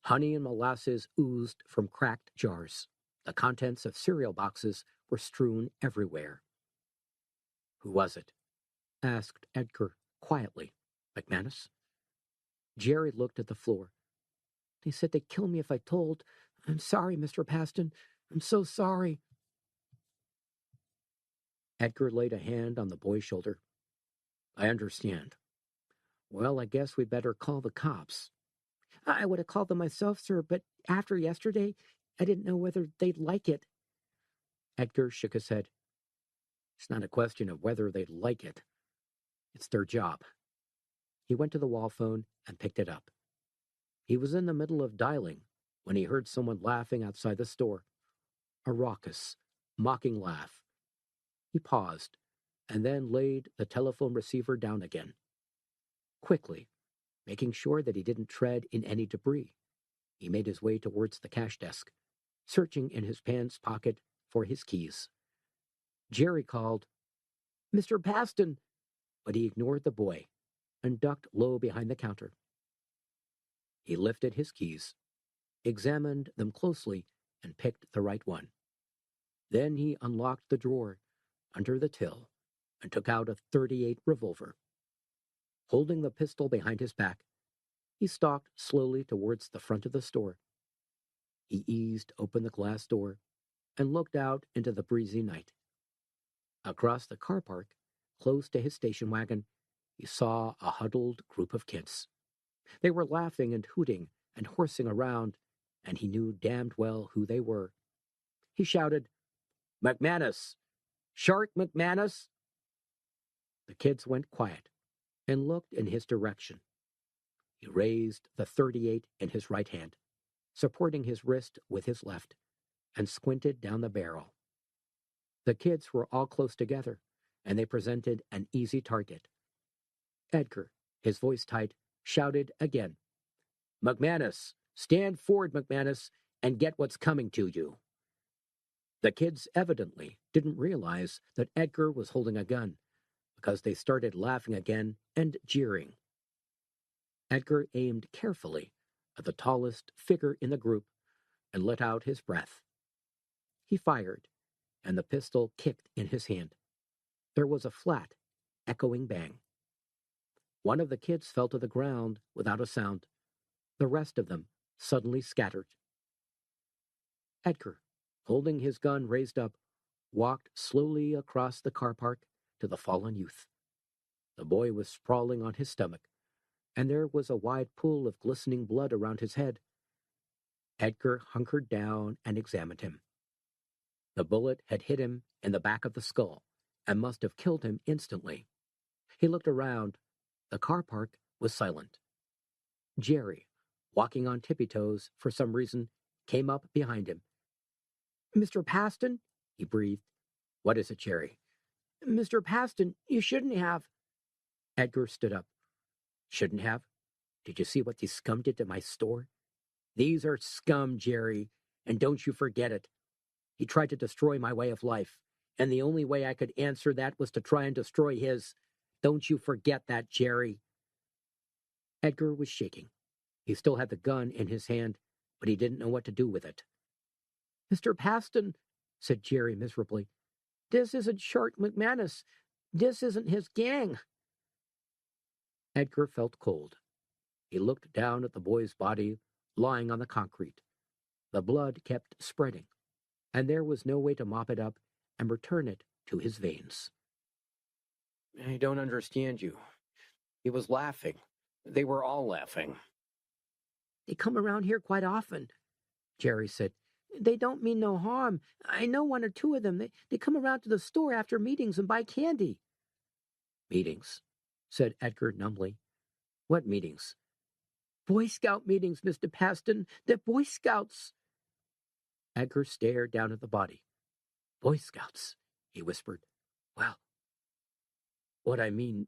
Honey and molasses oozed from cracked jars. The contents of cereal boxes were strewn everywhere. Who was it? Asked Edgar quietly. McManus? Jerry looked at the floor. They said they'd kill me if I told. I'm sorry, Mr. Paston. I'm so sorry. Edgar laid a hand on the boy's shoulder. I understand. Well, I guess we'd better call the cops. I would have called them myself, sir, but after yesterday, I didn't know whether they'd like it. Edgar shook his head. It's not a question of whether they'd like it. It's their job. He went to the wall phone and picked it up. He was in the middle of dialing when he heard someone laughing outside the store. A raucous, mocking laugh. He paused and then laid the telephone receiver down again. Quickly, Making sure that he didn't tread in any debris, he made his way towards the cash desk, searching in his pants pocket for his keys. Jerry called, "Mr. Paston," but he ignored the boy and ducked low behind the counter. He lifted his keys, examined them closely, and picked the right one. Then he unlocked the drawer under the till and took out a .38 revolver. Holding the pistol behind his back, he stalked slowly towards the front of the store. He eased open the glass door and looked out into the breezy night. Across the car park, close to his station wagon, he saw a huddled group of kids. They were laughing and hooting and horsing around, and he knew damned well who they were. He shouted, "McManus! Shark McManus!" The kids went quiet and looked in his direction. He raised the .38 in his right hand, supporting his wrist with his left, and squinted down the barrel. The kids were all close together, and they presented an easy target. Edgar, his voice tight, shouted again, "McManus! Stand forward, McManus, and get what's coming to you." The kids evidently didn't realize that Edgar was holding a gun, because they started laughing again and jeering. Edgar aimed carefully at the tallest figure in the group and let out his breath. He fired, and the pistol kicked in his hand. There was a flat, echoing bang. One of the kids fell to the ground without a sound. The rest of them suddenly scattered. Edgar, holding his gun raised up, walked slowly across the car park to the fallen youth. The boy was sprawling on his stomach, and there was a wide pool of glistening blood around his head. Edgar hunkered down and examined him. The bullet had hit him in the back of the skull and must have killed him instantly. He looked around. The car park was silent. Jerry, walking on tippy toes for some reason, came up behind him. "Mr. Paston?" he breathed. "What is it, Jerry?" "Mr. Paston, you shouldn't have." Edgar stood up. "Shouldn't have? Did you see what these scum did to my store?" "These are scum, Jerry, and don't you forget it. He tried to destroy my way of life, and the only way I could answer that was to try and destroy his. Don't you forget that, Jerry." Edgar was shaking. He still had the gun in his hand, but he didn't know what to do with it. "Mr. Paston," said Jerry miserably, "this isn't Shark McManus. This isn't his gang." Edgar felt cold. He looked down at the boy's body lying on the concrete. The blood kept spreading, and there was no way to mop it up and return it to his veins. "I don't understand you." He was laughing. They were all laughing. "They come around here quite often," Jerry said. "They don't mean no harm. I know one or two of them. They come around to the store after meetings and buy candy." "Meetings," said Edgar numbly. "What meetings?" "Boy Scout meetings, Mr. Paston. They're Boy Scouts." Edgar stared down at the body. "Boy Scouts," he whispered. "Well, what I mean,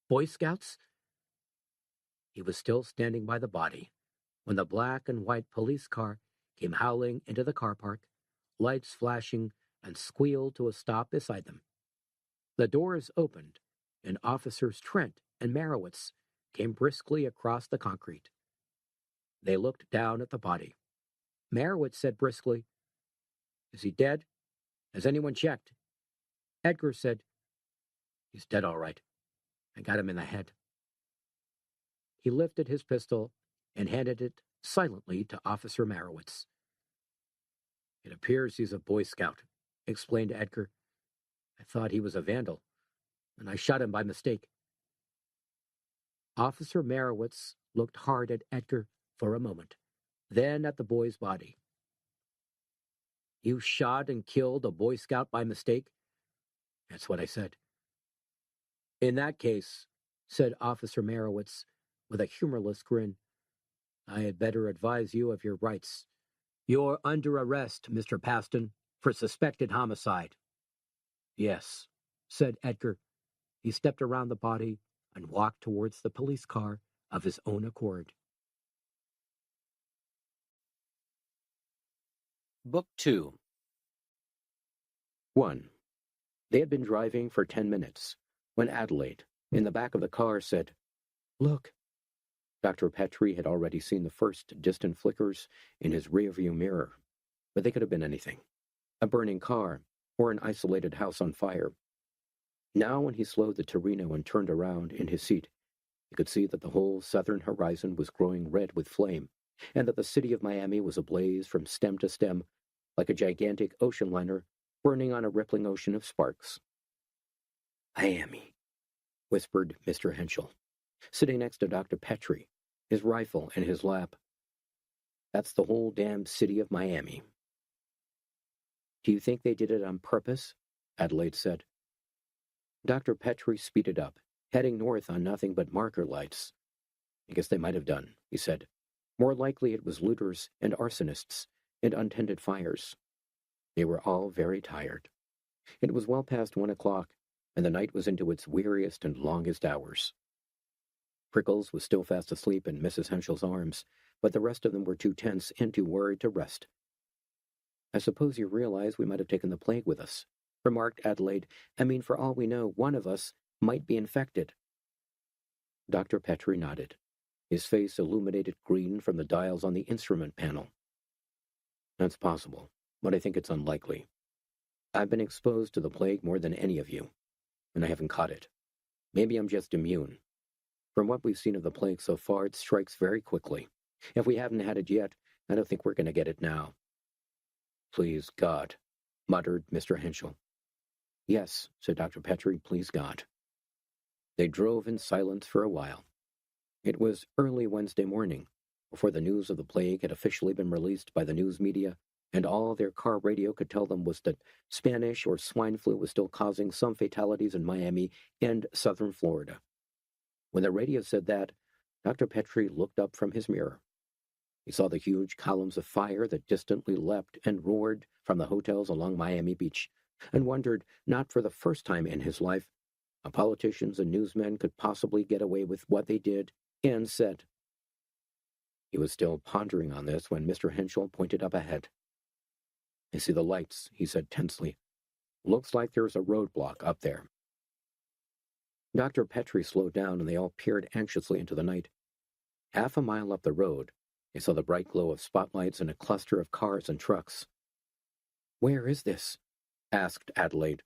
Boy Scouts?" He was still standing by the body when the black and white police car came howling into the car park, lights flashing, and squealed to a stop beside them. The doors opened, and Officers Trent and Marowitz came briskly across the concrete. They looked down at the body. Marowitz said briskly, "Is he dead? Has anyone checked?" Edgar said, "He's dead all right. I got him in the head." He lifted his pistol and handed it silently to Officer Marowitz. "It appears he's a Boy Scout," explained Edgar. "I thought he was a vandal, and I shot him by mistake." Officer Marowitz looked hard at Edgar for a moment, then at the boy's body. "You shot and killed a Boy Scout by mistake?" "That's what I said." "In that case," said Officer Marowitz with a humorless grin, "I had better advise you of your rights. You're under arrest, Mr. Paston, for suspected homicide." "Yes," said Edgar. He stepped around the body and walked towards the police car of his own accord. Book 2. 1. They had been driving for 10 minutes when Adelaide, in the back of the car, said, "Look." Dr. Petrie had already seen the first distant flickers in his rearview mirror, but they could have been anything. A burning car, or an isolated house on fire. Now, when he slowed the Torino and turned around in his seat, he could see that the whole southern horizon was growing red with flame, and that the city of Miami was ablaze from stem to stem, like a gigantic ocean liner burning on a rippling ocean of sparks. "Miami," whispered Mr. Henschel, sitting next to Dr. Petrie, his rifle in his lap. "That's the whole damn city of Miami." "Do you think they did it on purpose?" Adelaide said. Dr. Petrie speeded up, heading north on nothing but marker lights. "I guess they might have done," he said. "More likely it was looters and arsonists and untended fires." They were all very tired. It was well past 1 o'clock, and the night was into its weariest and longest hours. Prickles was still fast asleep in Mrs. Henschel's arms, but the rest of them were too tense and too worried to rest. "I suppose you realize we might have taken the plague with us," remarked Adelaide. "I mean, for all we know, one of us might be infected." Dr. Petrie nodded, his face illuminated green from the dials on the instrument panel. "That's possible, but I think it's unlikely. I've been exposed to the plague more than any of you, and I haven't caught it. Maybe I'm just immune. From what we've seen of the plague so far, it strikes very quickly. If we haven't had it yet, I don't think we're going to get it now." "Please God," muttered Mr. Henschel. "Yes," said Dr. Petrie, "please God." They drove in silence for a while. It was early Wednesday morning, before the news of the plague had officially been released by the news media, and all their car radio could tell them was that Spanish or swine flu was still causing some fatalities in Miami and southern Florida. When the radio said that, Dr. Petrie looked up from his mirror. He saw the huge columns of fire that distantly leapt and roared from the hotels along Miami Beach, and wondered, not for the first time in his life, how politicians and newsmen could possibly get away with what they did and said. He was still pondering on this when Mr. Henschel pointed up ahead. "I see the lights," he said tensely. "Looks like there's a roadblock up there." Dr. Petrie slowed down, and they all peered anxiously into the night. Half a mile up the road, they saw the bright glow of spotlights and a cluster of cars and trucks. "Where is this?" asked Adelaide.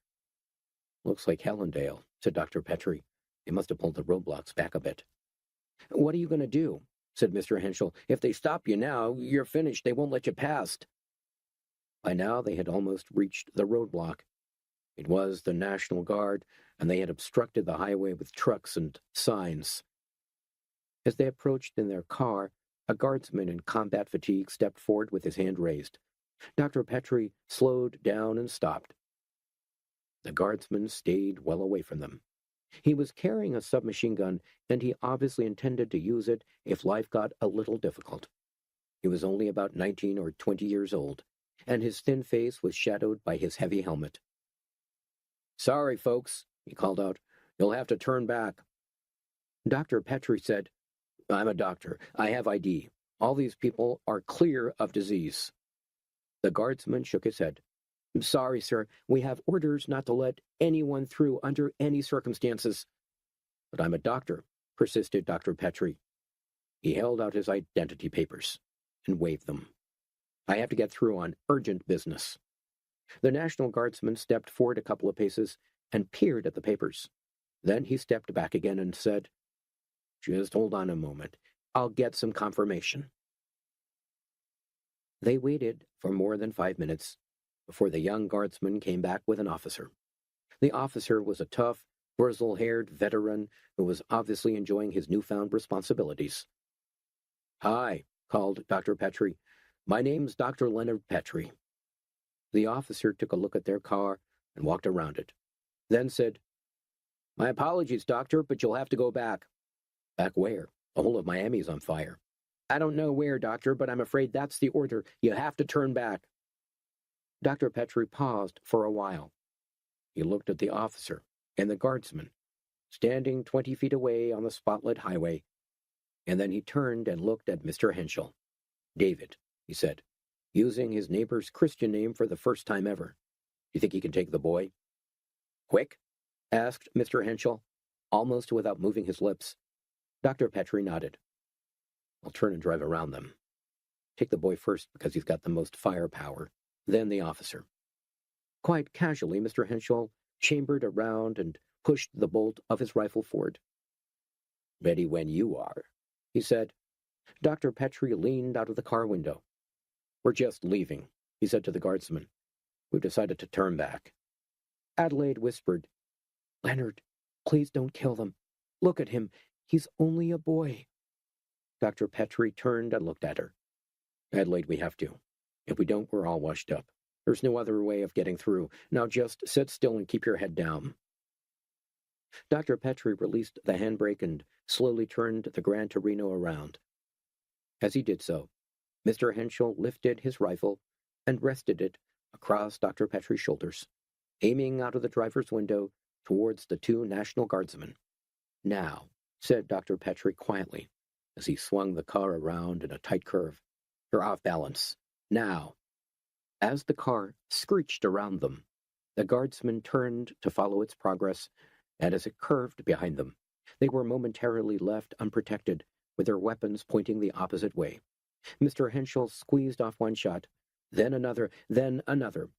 "Looks like Hellendale," said Dr. Petrie. "They must have pulled the roadblocks back a bit." "What are you going to do?" said Mr. Henschel. "If they stop you now, you're finished. They won't let you past." By now they had almost reached the roadblock. It was the National Guard, and they had obstructed the highway with trucks and signs. As they approached in their car, a guardsman in combat fatigue stepped forward with his hand raised. Dr. Petrie slowed down and stopped. The guardsman stayed well away from them. He was carrying a submachine gun, and he obviously intended to use it if life got a little difficult. He was only about 19 or 20 years old, and his thin face was shadowed by his heavy helmet. "Sorry, folks," he called out. "You'll have to turn back." Dr. Petrie said, "I'm a doctor. I have ID. All these people are clear of disease." The guardsman shook his head. "Sorry, sir. We have orders not to let anyone through under any circumstances." "But I'm a doctor," persisted Dr. Petrie. He held out his identity papers and waved them. "I have to get through on urgent business." The National Guardsman stepped forward a couple of paces and peered at the papers. Then he stepped back again and said, "Just hold on a moment. I'll get some confirmation." They waited for more than 5 minutes before the young guardsman came back with an officer. The officer was a tough, grizzle-haired veteran who was obviously enjoying his newfound responsibilities. "Hi," called Dr. Petrie. "My name's Dr. Leonard Petrie." The officer took a look at their car and walked around it, then said, "My apologies, doctor, but you'll have to go back." "Back where? The whole of Miami's on fire." "I don't know where, doctor, but I'm afraid that's the order. You have to turn back." Dr. Petrie paused for a while. He looked at the officer and the guardsman, standing 20 feet away on the spotlit highway. And then he turned and looked at Mr. Henschel. "David," he said, using his neighbor's Christian name for the first time ever. "Do you think he can take the boy?" "Quick?" asked Mr. Henschel, almost without moving his lips. Dr. Petrie nodded. "I'll turn and drive around them. Take the boy first because he's got the most firepower, then the officer." Quite casually, Mr. Henschel chambered around and pushed the bolt of his rifle forward. "Ready when you are," he said. Dr. Petrie leaned out of the car window. "We're just leaving," he said to the guardsman. "We've decided to turn back." Adelaide whispered, "Leonard, please don't kill them. Look at him. He's only a boy." Dr. Petrie turned and looked at her. "Adelaide, we have to. If we don't, we're all washed up. There's no other way of getting through. Now just sit still and keep your head down." Dr. Petrie released the handbrake and slowly turned the Gran Torino around. As he did so, Mr. Henschel lifted his rifle and rested it across Dr. Petrie's shoulders, aiming out of the driver's window towards the two National Guardsmen. "Now," said Dr. Petrie quietly, as he swung the car around in a tight curve. "You're off balance. Now." As the car screeched around them, the guardsmen turned to follow its progress, and as it curved behind them, they were momentarily left unprotected, with their weapons pointing the opposite way. Mr. Henschel squeezed off one shot, then another, then another.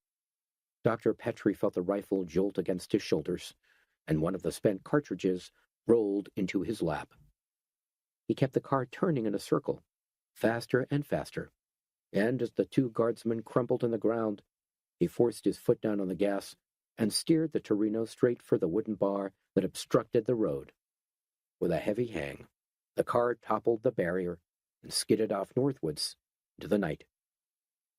Dr. Petrie felt the rifle jolt against his shoulders, and one of the spent cartridges rolled into his lap. He kept the car turning in a circle, faster and faster, and as the two guardsmen crumpled in the ground, he forced his foot down on the gas and steered the Torino straight for the wooden bar that obstructed the road. With a heavy hang, the car toppled the barrier and skidded off northwards into the night.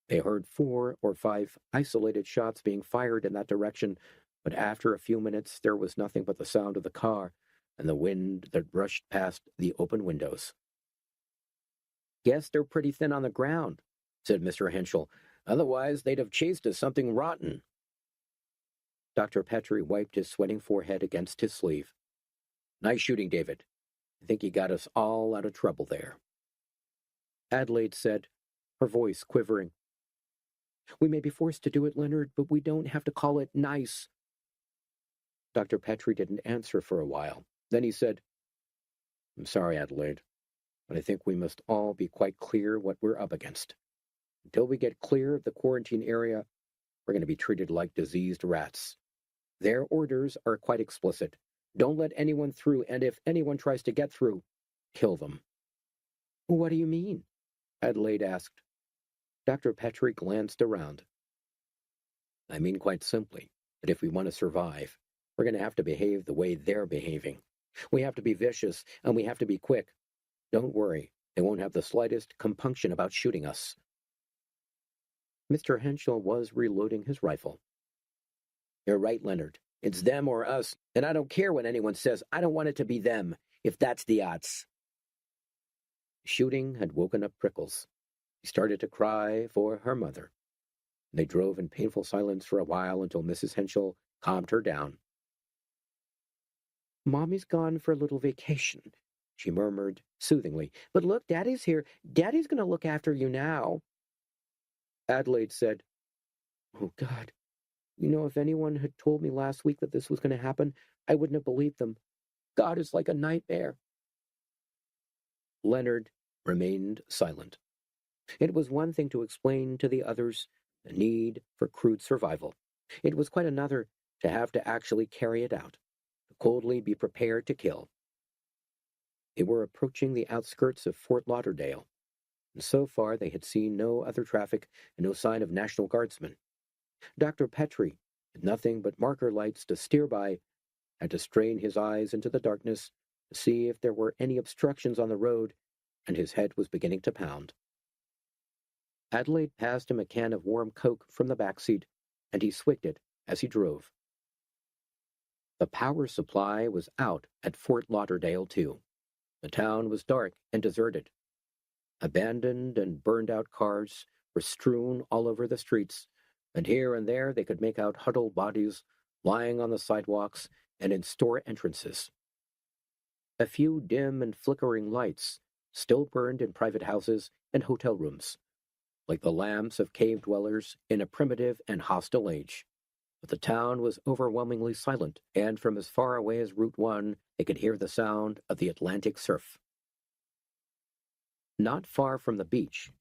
They heard 4 or 5 isolated shots being fired in that direction, but after a few minutes there was nothing but the sound of the car and the wind that rushed past the open windows. "Guess they're pretty thin on the ground," said Mr. Henschel. "Otherwise they'd have chased us something rotten." Dr. Petrie wiped his sweating forehead against his sleeve. "Nice shooting, David. I think you got us all out of trouble there." Adelaide said, her voice quivering, "We may be forced to do it, Leonard, but we don't have to call it nice." Dr. Petrie didn't answer for a while. Then he said, "I'm sorry, Adelaide, but I think we must all be quite clear what we're up against. Until we get clear of the quarantine area, we're going to be treated like diseased rats. Their orders are quite explicit. Don't let anyone through, and if anyone tries to get through, kill them." "What do you mean?" Adelaide asked. Dr. Petrie glanced around. "I mean quite simply that if we want to survive, we're going to have to behave the way they're behaving. We have to be vicious, and we have to be quick. Don't worry, they won't have the slightest compunction about shooting us." Mr. Henschel was reloading his rifle. "You're right, Leonard. It's them or us, and I don't care what anyone says. I don't want it to be them, if that's the odds." Shooting had woken up Prickles. He started to cry for her mother. They drove in painful silence for a while until Mrs. Henschel calmed her down. "Mommy's gone for a little vacation," she murmured soothingly. "But look, Daddy's here. Daddy's going to look after you now." Adelaide said, "Oh, God. You know, if anyone had told me last week that this was going to happen, I wouldn't have believed them. God is like a nightmare." Leonard remained silent. It was one thing to explain to the others the need for crude survival. It was quite another to have to actually carry it out, to coldly be prepared to kill. They were approaching the outskirts of Fort Lauderdale, and so far they had seen no other traffic and no sign of National Guardsmen. Dr. Petrie, with nothing but marker lights to steer by, had to strain his eyes into the darkness to see if there were any obstructions on the road, and his head was beginning to pound. Adelaide passed him a can of warm Coke from the back seat, and he swigged it as he drove. The power supply was out at Fort Lauderdale, too. The town was dark and deserted. Abandoned and burned-out cars were strewn all over the streets, and here and there they could make out huddled bodies lying on the sidewalks and in store entrances. A few dim and flickering lights still burned in private houses and hotel rooms, like the lamps of cave dwellers in a primitive and hostile age. But the town was overwhelmingly silent, and from as far away as Route 1, they could hear the sound of the Atlantic surf. Not far from the beach,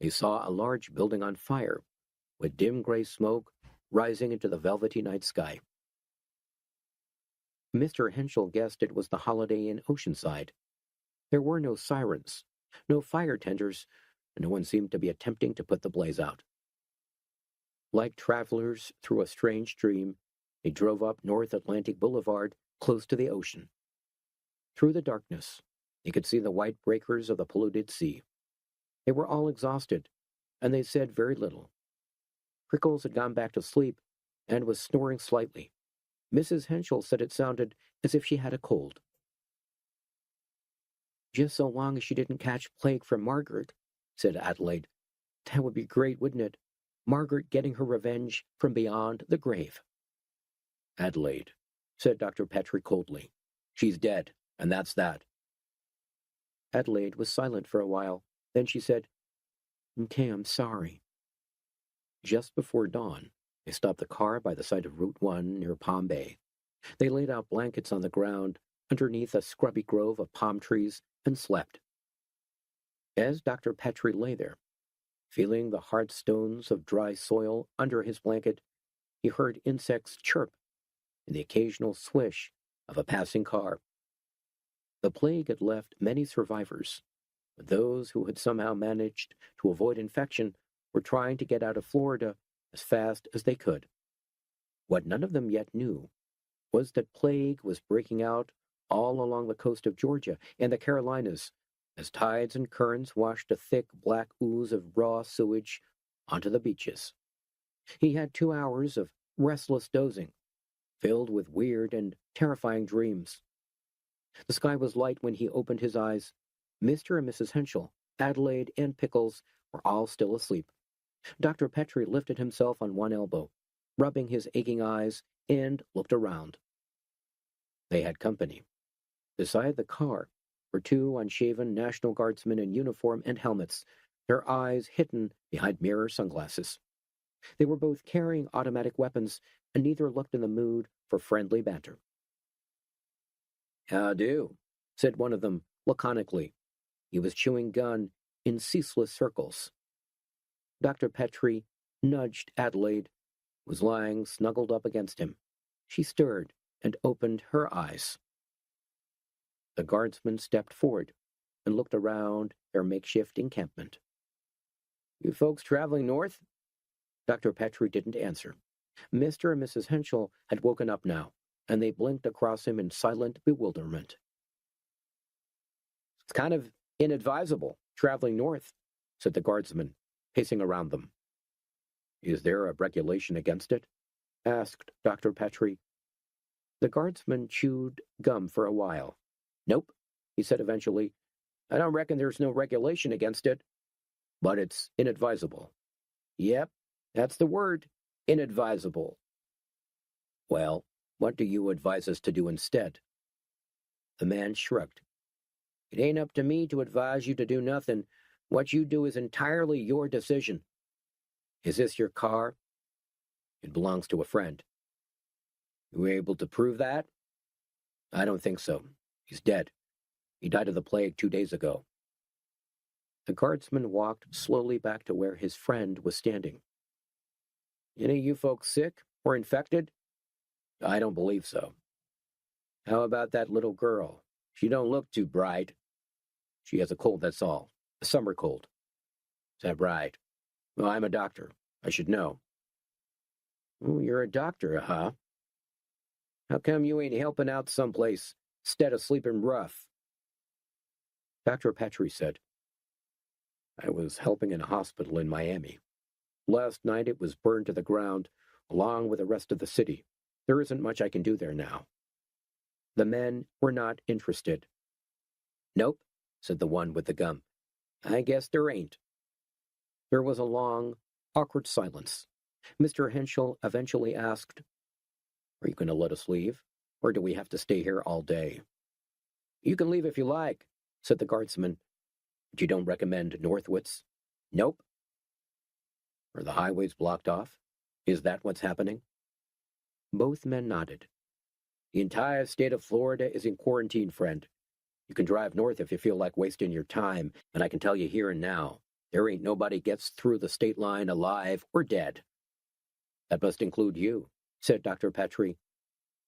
they saw a large building on fire, with dim gray smoke rising into the velvety night sky. Mr. Henschel guessed it was the Holiday Inn Oceanside. There were no sirens, no fire tenders, and no one seemed to be attempting to put the blaze out. Like travelers through a strange dream, they drove up North Atlantic Boulevard close to the ocean. Through the darkness, they could see the white breakers of the polluted sea. They were all exhausted, and they said very little. Prickles had gone back to sleep and was snoring slightly. Mrs. Henschel said it sounded as if she had a cold. "Just so long as she didn't catch plague from Margaret," said Adelaide. "That would be great, wouldn't it? Margaret getting her revenge from beyond the grave." "Adelaide," said Dr. Petrie coldly. "She's dead, and that's that." Adelaide was silent for a while. Then she said, "Okay, I'm sorry." Just before dawn, they stopped the car by the side of Route 1 near Palm Bay. They laid out blankets on the ground underneath a scrubby grove of palm trees and slept. As Dr. Petrie lay there, feeling the hard stones of dry soil under his blanket, he heard insects chirp and the occasional swish of a passing car. The plague had left many survivors, but those who had somehow managed to avoid infection were trying to get out of Florida as fast as they could. What none of them yet knew was that plague was breaking out all along the coast of Georgia and the Carolinas as tides and currents washed a thick black ooze of raw sewage onto the beaches. He had 2 hours of restless dozing, filled with weird and terrifying dreams. The sky was light when he opened his eyes. Mr. and Mrs. Henschel, Adelaide, and Pickles were all still asleep. Dr. Petrie lifted himself on one elbow, rubbing his aching eyes, and looked around. They had company. Beside the car were 2 unshaven National Guardsmen in uniform and helmets, their eyes hidden behind mirror sunglasses. They were both carrying automatic weapons, and neither looked in the mood for friendly banter. "How do?" said one of them laconically. He was chewing gum in ceaseless circles. Dr. Petrie nudged Adelaide, who was lying snuggled up against him. She stirred and opened her eyes. The guardsman stepped forward and looked around their makeshift encampment. "You folks traveling north?" Dr. Petrie didn't answer. Mr. and Mrs. Henschel had woken up now, and they blinked across him in silent bewilderment. "It's kind of inadvisable, traveling north," said the guardsman, pacing around them. "Is there a regulation against it?" asked Dr. Petrie. The guardsman chewed gum for a while. "Nope," he said eventually. "I don't reckon there's no regulation against it. But it's inadvisable." "Yep, that's the word, inadvisable." "Well, what do you advise us to do instead?" The man shrugged. "It ain't up to me to advise you to do nothing. What you do is entirely your decision." "Is this your car?" "It belongs to a friend." "You able to prove that?" "I don't think so. He's dead. He died of the plague 2 days ago." The guardsman walked slowly back to where his friend was standing. "Any of you folks sick or infected?" "I don't believe so." "How about that little girl? She don't look too bright." "She has a cold, that's all. A summer cold." "Is that right? Well, I'm a doctor. I should know." "Oh, you're a doctor, huh? How come you ain't helping out someplace instead of sleeping rough?" Dr. Petrie said, "I was helping in a hospital in Miami. Last night it was burned to the ground, along with the rest of the city. There isn't much I can do there now." The men were not interested. "Nope," said the one with the gum. "I guess there ain't." There was a long, awkward silence. Mr. Henschel eventually asked, "Are you going to let us leave, or do we have to stay here all day?" "You can leave if you like," said the guardsman. But you don't recommend Northwoods? Nope. Are the highways blocked off? Is that what's happening? Both men nodded. The entire state of Florida is in quarantine, friend. You can drive north if you feel like wasting your time, and I can tell you here and now, there ain't nobody gets through the state line alive or dead. That must include you, said Dr. Petrie.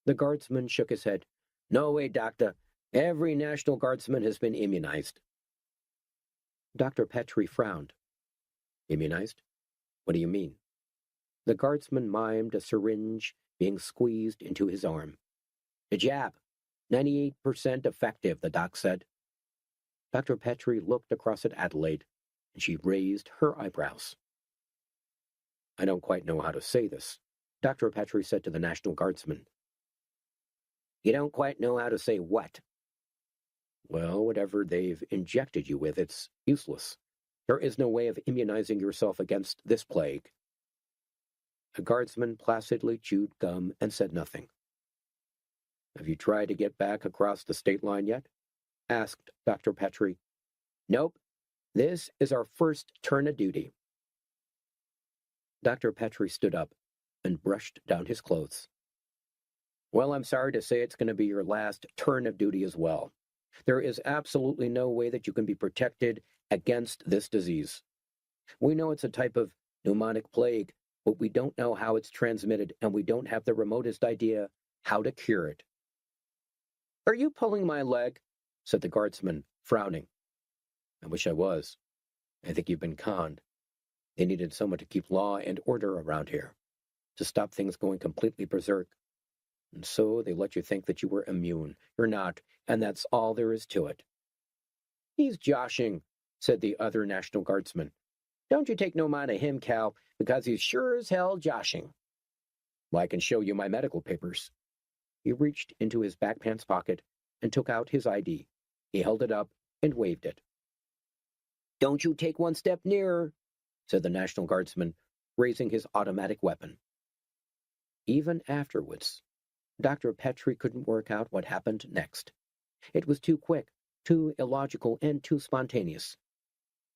The guardsman shook his head. No way, doctor. Every National Guardsman has been immunized. Dr. Petrie frowned. Immunized? What do you mean? The guardsman mimed a syringe being squeezed into his arm. The jab. 98% effective, the doc said. Dr. Petrie looked across at Adelaide, and she raised her eyebrows. I don't quite know how to say this, Dr. Petrie said to the National Guardsman. You don't quite know how to say what? Well, whatever they've injected you with, it's useless. There is no way of immunizing yourself against this plague. The guardsman placidly chewed gum and said nothing. Have you tried to get back across the state line yet? Asked Dr. Petrie. Nope. This is our first turn of duty. Dr. Petrie stood up and brushed down his clothes. Well, I'm sorry to say it's going to be your last turn of duty as well. There is absolutely no way that you can be protected against this disease. We know it's a type of pneumonic plague, but we don't know how it's transmitted, and we don't have the remotest idea how to cure it. Are you pulling my leg? Said the guardsman, frowning. I wish I was. I think you've been conned. They needed someone to keep law and order around here, to stop things going completely berserk. And so they let you think that you were immune. You're not, and that's all there is to it. He's joshing, said the other National Guardsman. Don't you take no mind of him, Cal, because he's sure as hell joshing. Well, I can show you my medical papers. He reached into his back pants pocket and took out his ID. He held it up and waved it. Don't you take one step nearer, said the National Guardsman, raising his automatic weapon. Even afterwards, Dr. Petrie couldn't work out what happened next. It was too quick, too illogical, and too spontaneous.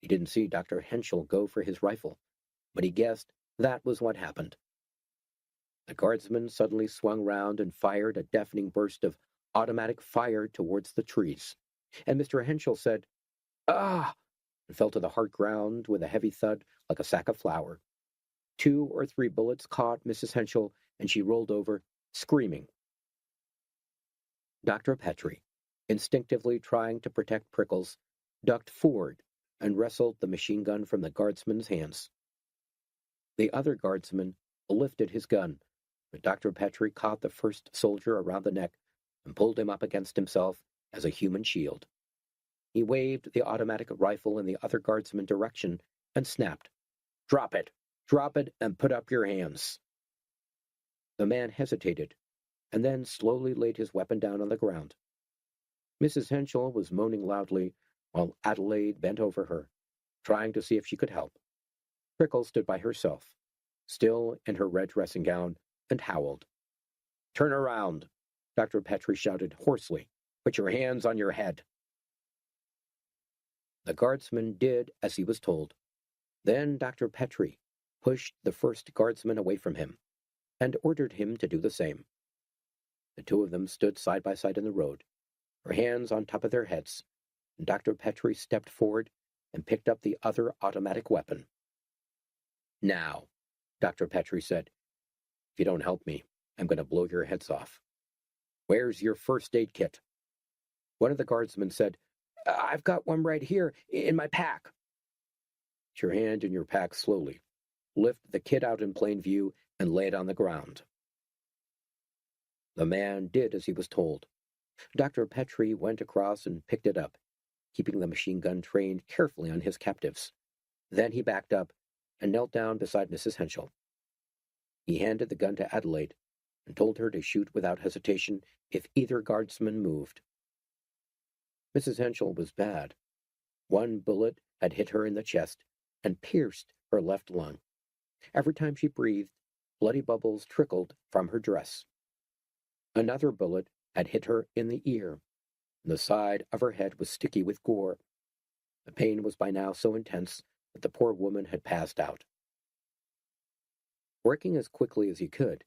He didn't see Dr. Henschel go for his rifle, but he guessed that was what happened. The guardsman suddenly swung round and fired a deafening burst of automatic fire towards the trees. And Mr. Henschel said, "Ah!" and fell to the hard ground with a heavy thud like a sack of flour. 2 or 3 bullets caught Mrs. Henschel, and she rolled over, screaming. Dr. Petrie, instinctively trying to protect Prickles, ducked forward and wrestled the machine gun from the guardsman's hands. The other guardsman lifted his gun, but Dr. Petrie caught the first soldier around the neck and pulled him up against himself as a human shield. He waved the automatic rifle in the other guardsman's direction and snapped, Drop it! Drop it and put up your hands!" The man hesitated, and then slowly laid his weapon down on the ground. Mrs. Henschel was moaning loudly, while Adelaide bent over her, trying to see if she could help. Prickle stood by herself, still in her red dressing gown, and howled. "Turn around!" Dr. Petrie shouted hoarsely. "Put your hands on your head!" The guardsman did as he was told. Then Dr. Petrie pushed the first guardsman away from him and ordered him to do the same. The two of them stood side by side in the road, their hands on top of their heads, and Dr. Petrie stepped forward and picked up the other automatic weapon. "Now," Dr. Petrie said, "if you don't help me, I'm going to blow your heads off. Where's your first aid kit?" One of the guardsmen said, "I've got one right here, in my pack." Put your hand in your pack slowly. Lift the kit out in plain view and lay it on the ground. The man did as he was told. Dr. Petrie went across and picked it up, keeping the machine gun trained carefully on his captives. Then he backed up and knelt down beside Mrs. Henschel. He handed the gun to Adelaide and told her to shoot without hesitation if either guardsman moved. Mrs. Henschel was bad. One bullet had hit her in the chest and pierced her left lung. Every time she breathed, bloody bubbles trickled from her dress. Another bullet had hit her in the ear, and the side of her head was sticky with gore. The pain was by now so intense that the poor woman had passed out. Working as quickly as he could,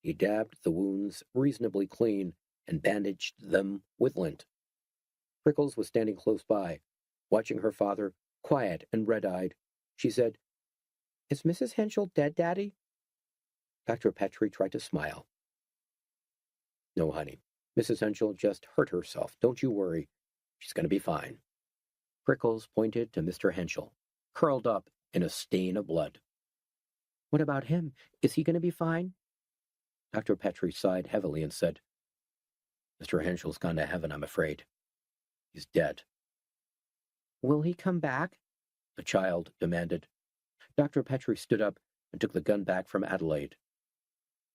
he dabbed the wounds reasonably clean and bandaged them with lint. Prickles was standing close by, watching her father, quiet and red-eyed. She said, "Is Mrs. Henschel dead, Daddy?" Dr. Petrie tried to smile. "No, honey. Mrs. Henschel just hurt herself. Don't you worry. She's going to be fine." Prickles pointed to Mr. Henschel, curled up in a stain of blood. "What about him? Is he going to be fine?" Dr. Petrie sighed heavily and said, "Mr. Henschel's gone to heaven, I'm afraid. He's dead." "Will he come back?" the child demanded. Dr. Petrie stood up and took the gun back from Adelaide.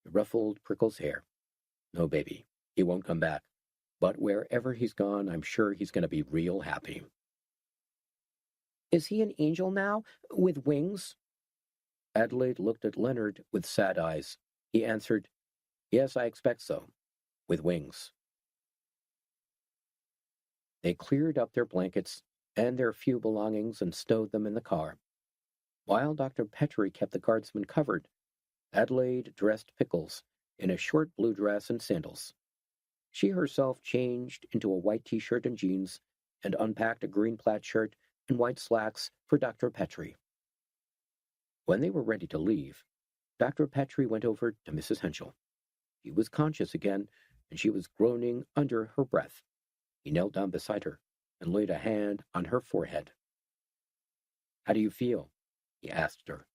He ruffled Prickles' hair. "No, baby, he won't come back. But wherever he's gone, I'm sure he's going to be real happy." "Is he an angel now, with wings?" Adelaide looked at Leonard with sad eyes. He answered, "Yes, I expect so, with wings." They cleared up their blankets and their few belongings and stowed them in the car. While Dr. Petrie kept the guardsman covered, Adelaide dressed Pickles in a short blue dress and sandals. She herself changed into a white t-shirt and jeans and unpacked a green plaid shirt and white slacks for Dr. Petrie. When they were ready to leave, Dr. Petrie went over to Mrs. Henschel. She was conscious again, and she was groaning under her breath. He knelt down beside her and laid a hand on her forehead. "How do you feel?" he asked her.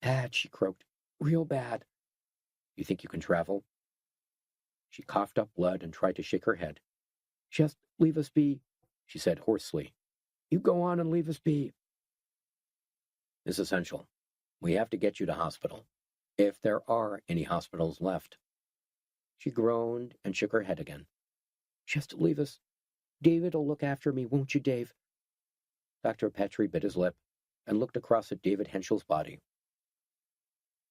"Bad," she croaked. "Real bad." "You think you can travel?" She coughed up blood and tried to shake her head. "Just leave us be," she said hoarsely. "You go on and leave us be." "Mrs. Henschel, we have to get you to hospital, if there are any hospitals left." She groaned and shook her head again. "Just leave us. David'll look after me, won't you, Dave?" Dr. Petrie bit his lip and looked across at David Henschel's body.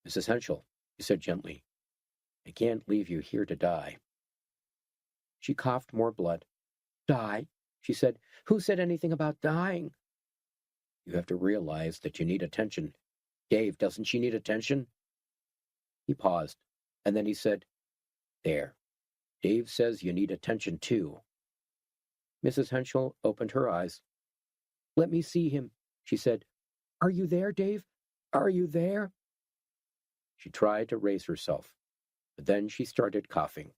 "Mrs. Henschel," he said gently, "I can't leave you here to die." She coughed more blood. "Die?" she said. "Who said anything about dying?" "You have to realize that you need attention. Dave, doesn't she need attention?" He paused, and then he said, "There. Dave says you need attention too." Mrs. Henschel opened her eyes. "Let me see him," she said. "Are you there, Dave? Are you there?" She tried to raise herself, but then she started coughing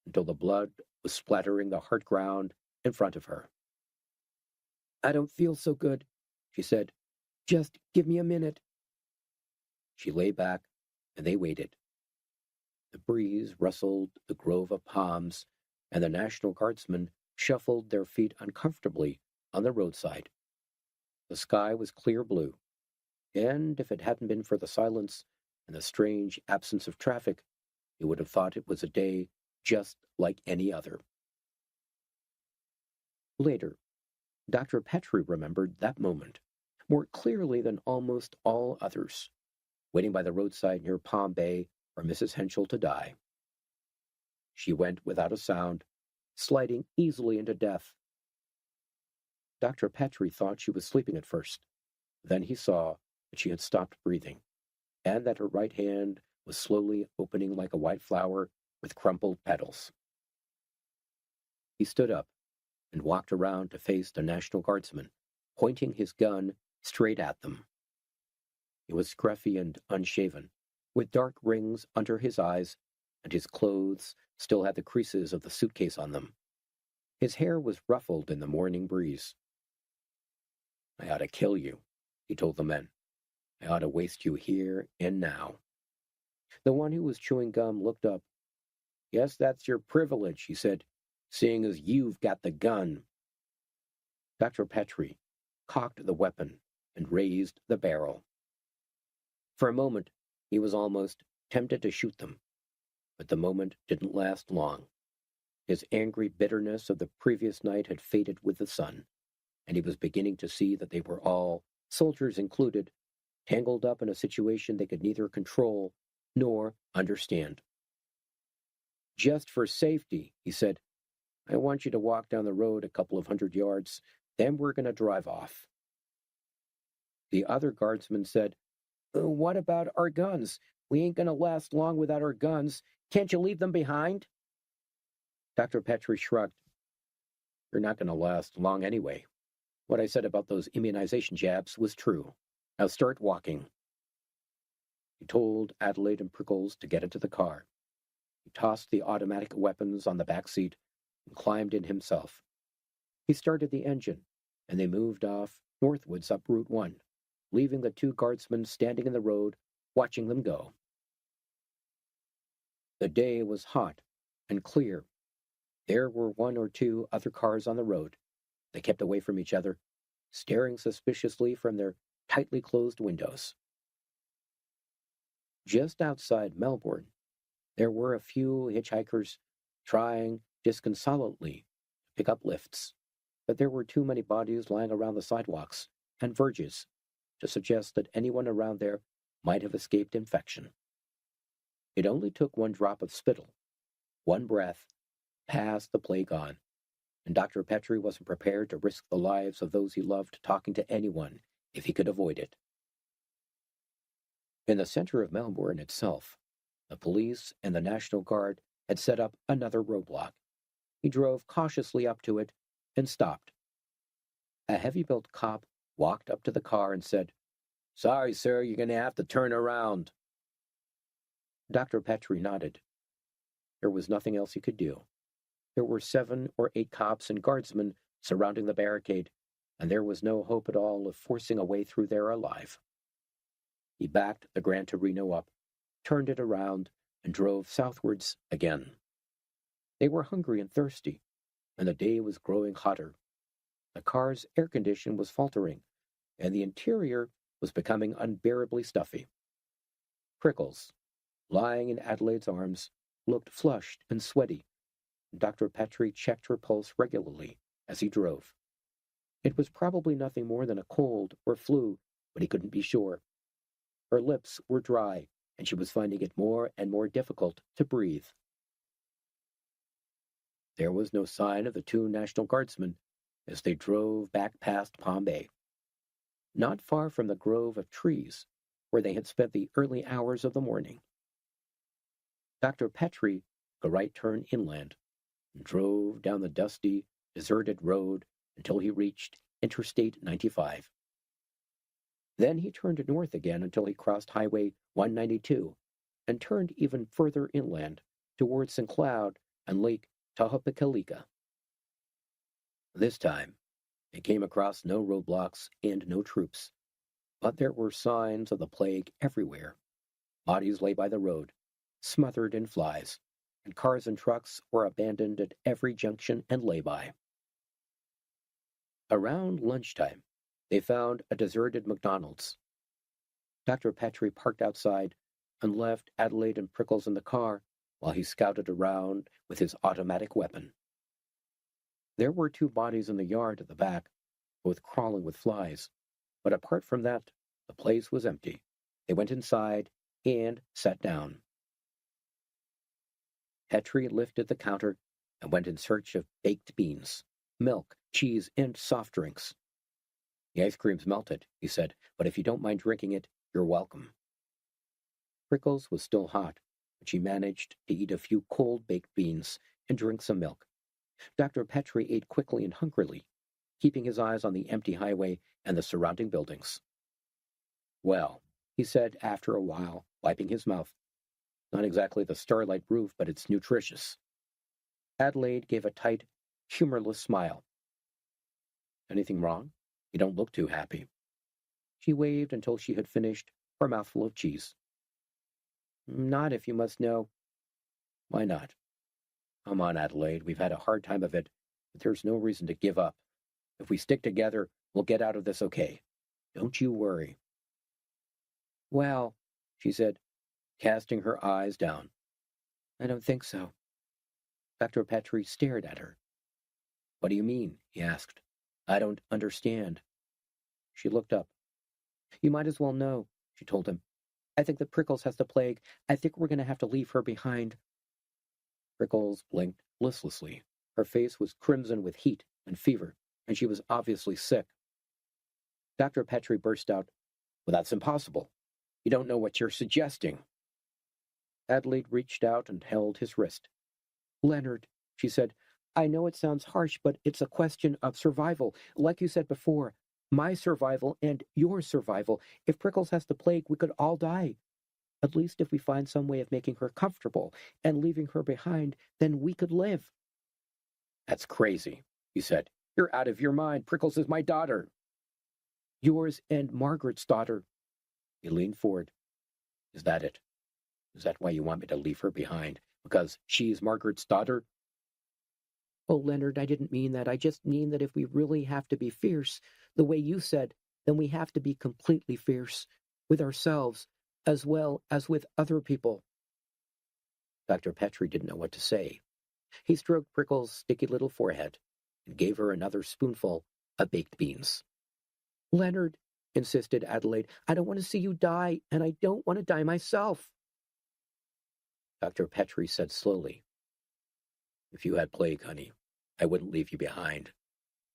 until the blood was splattering the hard ground in front of her. "I don't feel so good," she said. "Just give me a minute." She lay back, and they waited. The breeze rustled the grove of palms, and the National Guardsmen shuffled their feet uncomfortably on the roadside. The sky was clear blue, and if it hadn't been for the silence and the strange absence of traffic, you would have thought it was a day just like any other. Later, Dr. Petrie remembered that moment more clearly than almost all others, waiting by the roadside near Palm Bay for Mrs. Henschel to die. She went without a sound, sliding easily into death. Dr. Petrie thought she was sleeping at first. Then he saw that she had stopped breathing, and that her right hand was slowly opening like a white flower with crumpled petals. He stood up and walked around to face the National Guardsman, pointing his gun straight at them. He was scruffy and unshaven, with dark rings under his eyes, and his clothes still had the creases of the suitcase on them. His hair was ruffled in the morning breeze. "I ought to kill you," he told the men. "I ought to waste you here and now." The one who was chewing gum looked up. "Guess that's your privilege," he said, "seeing as you've got the gun." Dr. Petrie cocked the weapon and raised the barrel. For a moment, he was almost tempted to shoot them, but the moment didn't last long. His angry bitterness of the previous night had faded with the sun, and he was beginning to see that they were all, soldiers included, tangled up in a situation they could neither control nor understand. "Just for safety," he said, "I want you to walk down the road a couple of 100 yards. Then we're going to drive off." The other guardsman said, "What about our guns? We ain't going to last long without our guns. Can't you leave them behind?" Dr. Petrie shrugged. "You're not going to last long anyway. What I said about those immunization jabs was true. Now start walking." He told Adelaide and Prickles to get into the car. He tossed the automatic weapons on the back seat and climbed in himself. He started the engine, and they moved off northwards up Route 1, leaving the two guardsmen standing in the road, watching them go. The day was hot and clear. There were one or two other cars on the road. They kept away from each other, staring suspiciously from their tightly closed windows. Just outside Melbourne, there were a few hitchhikers trying disconsolately to pick up lifts, but there were too many bodies lying around the sidewalks and verges to suggest that anyone around there might have escaped infection. It only took one drop of spittle, one breath, to pass the plague on, and Dr. Petrie wasn't prepared to risk the lives of those he loved talking to anyone if he could avoid it. In the center of Melbourne itself, the police and the National Guard had set up another roadblock. He drove cautiously up to it and stopped. A heavy-built cop walked up to the car and said, "Sorry, sir, you're going to have to turn around." Dr. Petrie nodded. There was nothing else he could do. There were 7 or 8 cops and guardsmen surrounding the barricade, and there was no hope at all of forcing a way through there alive. He backed the Gran Torino up, turned it around, and drove southwards again. They were hungry and thirsty, and the day was growing hotter. The car's air condition was faltering, and the interior was becoming unbearably stuffy. Prickles, lying in Adelaide's arms, looked flushed and sweaty. Dr. Petrie checked her pulse regularly as he drove. It was probably nothing more than a cold or flu, but he couldn't be sure. Her lips were dry, and she was finding it more and more difficult to breathe. There was no sign of the 2 National Guardsmen as they drove back past Palm Bay. Not far from the grove of trees where they had spent the early hours of the morning. Dr. Petrie took a right turn inland and drove down the dusty, deserted road until he reached Interstate 95. Then he turned north again until he crossed Highway 192 and turned even further inland towards St. Cloud and Lake Tahopekalica. This time, they came across no roadblocks and no troops, but there were signs of the plague everywhere. Bodies lay by the road, smothered in flies, and cars and trucks were abandoned at every junction and lay-by. Around lunchtime, they found a deserted McDonald's. Dr. Petrie parked outside and left Adelaide and Prickles in the car while he scouted around with his automatic weapon. There were 2 bodies in the yard at the back, both crawling with flies, but apart from that, the place was empty. They went inside and sat down. Petrie lifted the counter and went in search of baked beans, milk, cheese, and soft drinks. "The ice cream's melted," he said, "but if you don't mind drinking it, you're welcome." Prickles was still hot, but she managed to eat a few cold baked beans and drink some milk. Dr. Petrie ate quickly and hungrily, keeping his eyes on the empty highway and the surrounding buildings. "Well," he said after a while, wiping his mouth, "not exactly the Starlight roof, but it's nutritious." Adelaide gave a tight, humorless smile. "Anything wrong? You don't look too happy." She waved until she had finished her mouthful of cheese. "Not if you must know." "Why not?" "Come on, Adelaide, we've had a hard time of it, but there's no reason to give up. If we stick together, we'll get out of this okay. Don't you worry." "Well," she said, casting her eyes down, "I don't think so." Dr. Petrie stared at her. "What do you mean?" he asked. "I don't understand." She looked up. "You might as well know," she told him. "I think that Prickles has the plague. I think we're going to have to leave her behind." Prickles blinked listlessly. Her face was crimson with heat and fever, and she was obviously sick. Dr. Petrie burst out, "Well, that's impossible. You don't know what you're suggesting." Adelaide reached out and held his wrist. "Leonard," she said, "I know it sounds harsh, but it's a question of survival. Like you said before, my survival and your survival. If Prickles has the plague, we could all die. At least if we find some way of making her comfortable and leaving her behind, then we could live." "That's crazy," he said. "You're out of your mind. Prickles is my daughter." "Yours and Margaret's daughter." He leaned forward. "Is that it? Is that why you want me to leave her behind? Because she's Margaret's daughter?" "Oh, Leonard, I didn't mean that. I just mean that if we really have to be fierce, the way you said, then we have to be completely fierce, with ourselves, as well as with other people." Dr. Petrie didn't know what to say. He stroked Prickle's sticky little forehead and gave her another spoonful of baked beans. "Leonard," insisted Adelaide, "I don't want to see you die, and I don't want to die myself." Dr. Petrie said slowly, "If you had plague, honey, I wouldn't leave you behind.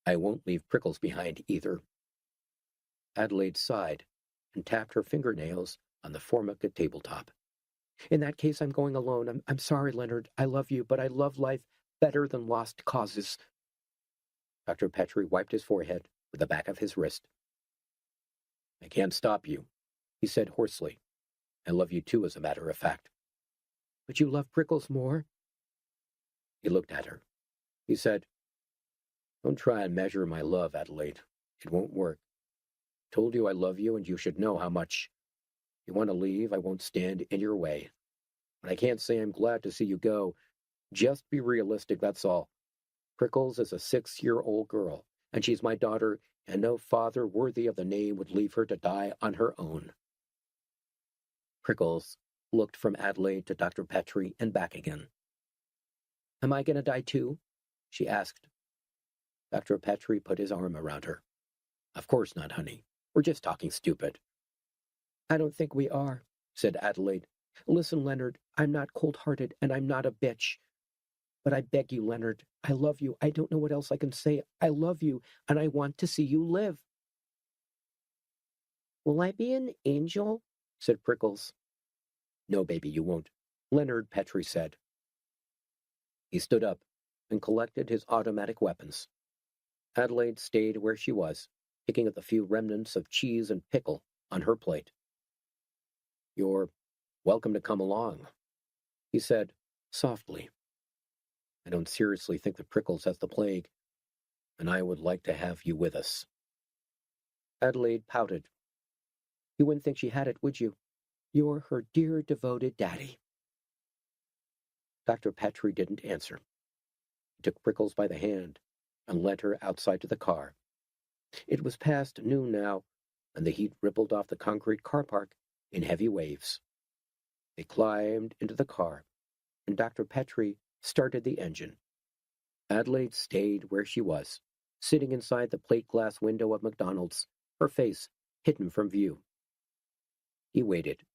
I won't leave Prickles behind either." Adelaide sighed and tapped her fingernails on the Formica tabletop. "In that case, I'm going alone. I'm sorry, Leonard. I love you, but I love life better than lost causes." Dr. Petrie wiped his forehead with the back of his wrist. "I can't stop you," he said hoarsely. "I love you too, as a matter of fact." "But you love Prickles more?" He looked at her. He said, "Don't try and measure my love, Adelaide. It won't work. I told you I love you, and you should know how much. If you want to leave, I won't stand in your way. But I can't say I'm glad to see you go. Just be realistic, that's all. Prickles is a 6-year-old girl, and she's my daughter, and no father worthy of the name would leave her to die on her own." Prickles looked from Adelaide to Dr. Petrie and back again. "Am I going to die too?" she asked. Dr. Petrie put his arm around her. "Of course not, honey. We're just talking stupid." "I don't think we are," said Adelaide. "Listen, Leonard, I'm not cold-hearted and I'm not a bitch. But I beg you, Leonard, I love you. I don't know what else I can say. I love you, and I want to see you live." "Will I be an angel?" said Prickles. "No, baby, you won't," Leonard Petrie said. He stood up and collected his automatic weapons. Adelaide stayed where she was, picking at the few remnants of cheese and pickle on her plate. "You're welcome to come along," he said softly. "I don't seriously think that Prickles has the plague, and I would like to have you with us." Adelaide pouted. "You wouldn't think she had it, would you? You're her dear, devoted daddy." Dr. Petrie didn't answer. He took Prickles by the hand and led her outside to the car. It was past noon now, and the heat rippled off the concrete car park in heavy waves. They climbed into the car, and Dr. Petrie started the engine. Adelaide stayed where she was, sitting inside the plate glass window of McDonald's, her face hidden from view. He waited,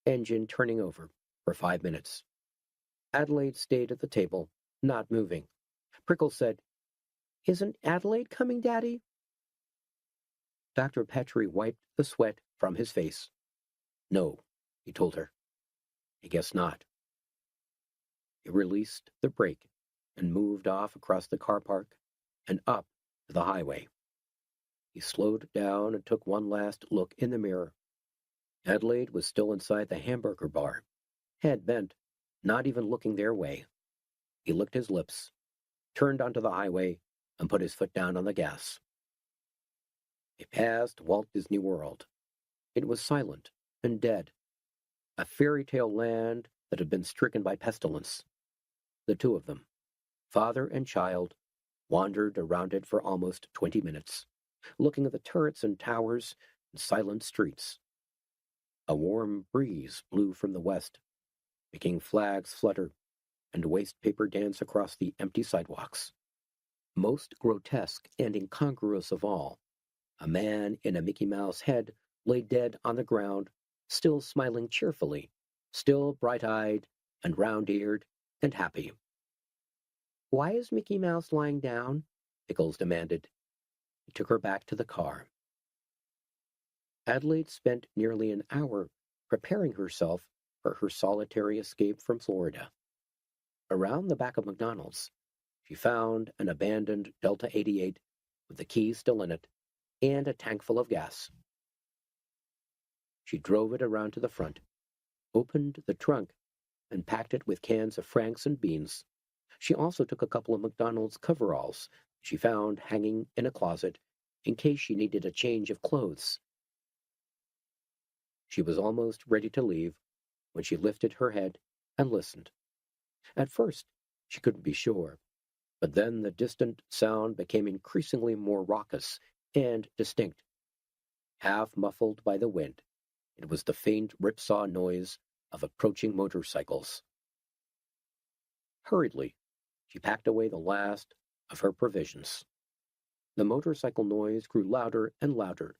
engine turning over, for 5 minutes. Adelaide stayed at the table, not moving. Prickles said, "Isn't Adelaide coming, Daddy?" Dr. Petrie wiped the sweat from his face. "No," he told her. "I guess not." He released the brake and moved off across the car park and up to the highway. He slowed down and took one last look in the mirror. Adelaide was still inside the hamburger bar, head bent, not even looking their way. He licked his lips, turned onto the highway, and put his foot down on the gas. They passed Walt Disney World. It was silent and dead, a fairy tale land that had been stricken by pestilence. The two of them, father and child, wandered around it for almost 20 minutes, looking at the turrets and towers and silent streets. A warm breeze blew from the west, making flags flutter and waste paper dance across the empty sidewalks. Most grotesque and incongruous of all, a man in a Mickey Mouse head lay dead on the ground, still smiling cheerfully, still bright-eyed and round-eared and happy. "Why is Mickey Mouse lying down?" Pickles demanded. He took her back to the car. Adelaide spent nearly an hour preparing herself for her solitary escape from Florida. Around the back of McDonald's, she found an abandoned Delta 88 with the key still in it and a tank full of gas. She drove it around to the front, opened the trunk, and packed it with cans of Franks and beans. She also took a couple of McDonald's coveralls she found hanging in a closet in case she needed a change of clothes. She was almost ready to leave when she lifted her head and listened. At first, she couldn't be sure, but then the distant sound became increasingly more raucous and distinct. Half muffled by the wind, it was the faint ripsaw noise of approaching motorcycles. Hurriedly, she packed away the last of her provisions. The motorcycle noise grew louder and louder,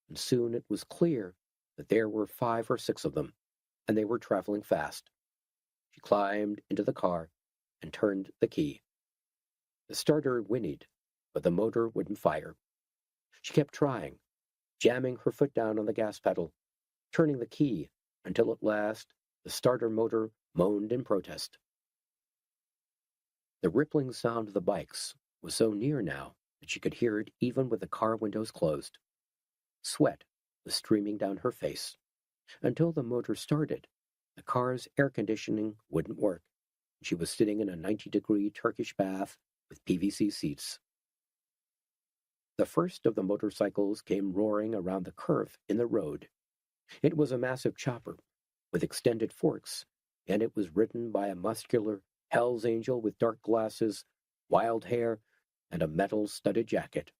and soon it was clear that there were 5 or 6 of them, and they were traveling fast. She climbed into the car and turned the key. The starter whinnied, but the motor wouldn't fire. She kept trying, jamming her foot down on the gas pedal, turning the key until at last the starter motor moaned in protest. The rippling sound of the bikes was so near now that she could hear it even with the car windows closed. Sweat was streaming down her face. Until the motor started, the car's air conditioning wouldn't work. She was sitting in a 90-degree Turkish bath with PVC seats. The first of the motorcycles came roaring around the curve in the road. It was a massive chopper with extended forks, and it was ridden by a muscular Hell's Angel with dark glasses, wild hair, and a metal-studded jacket.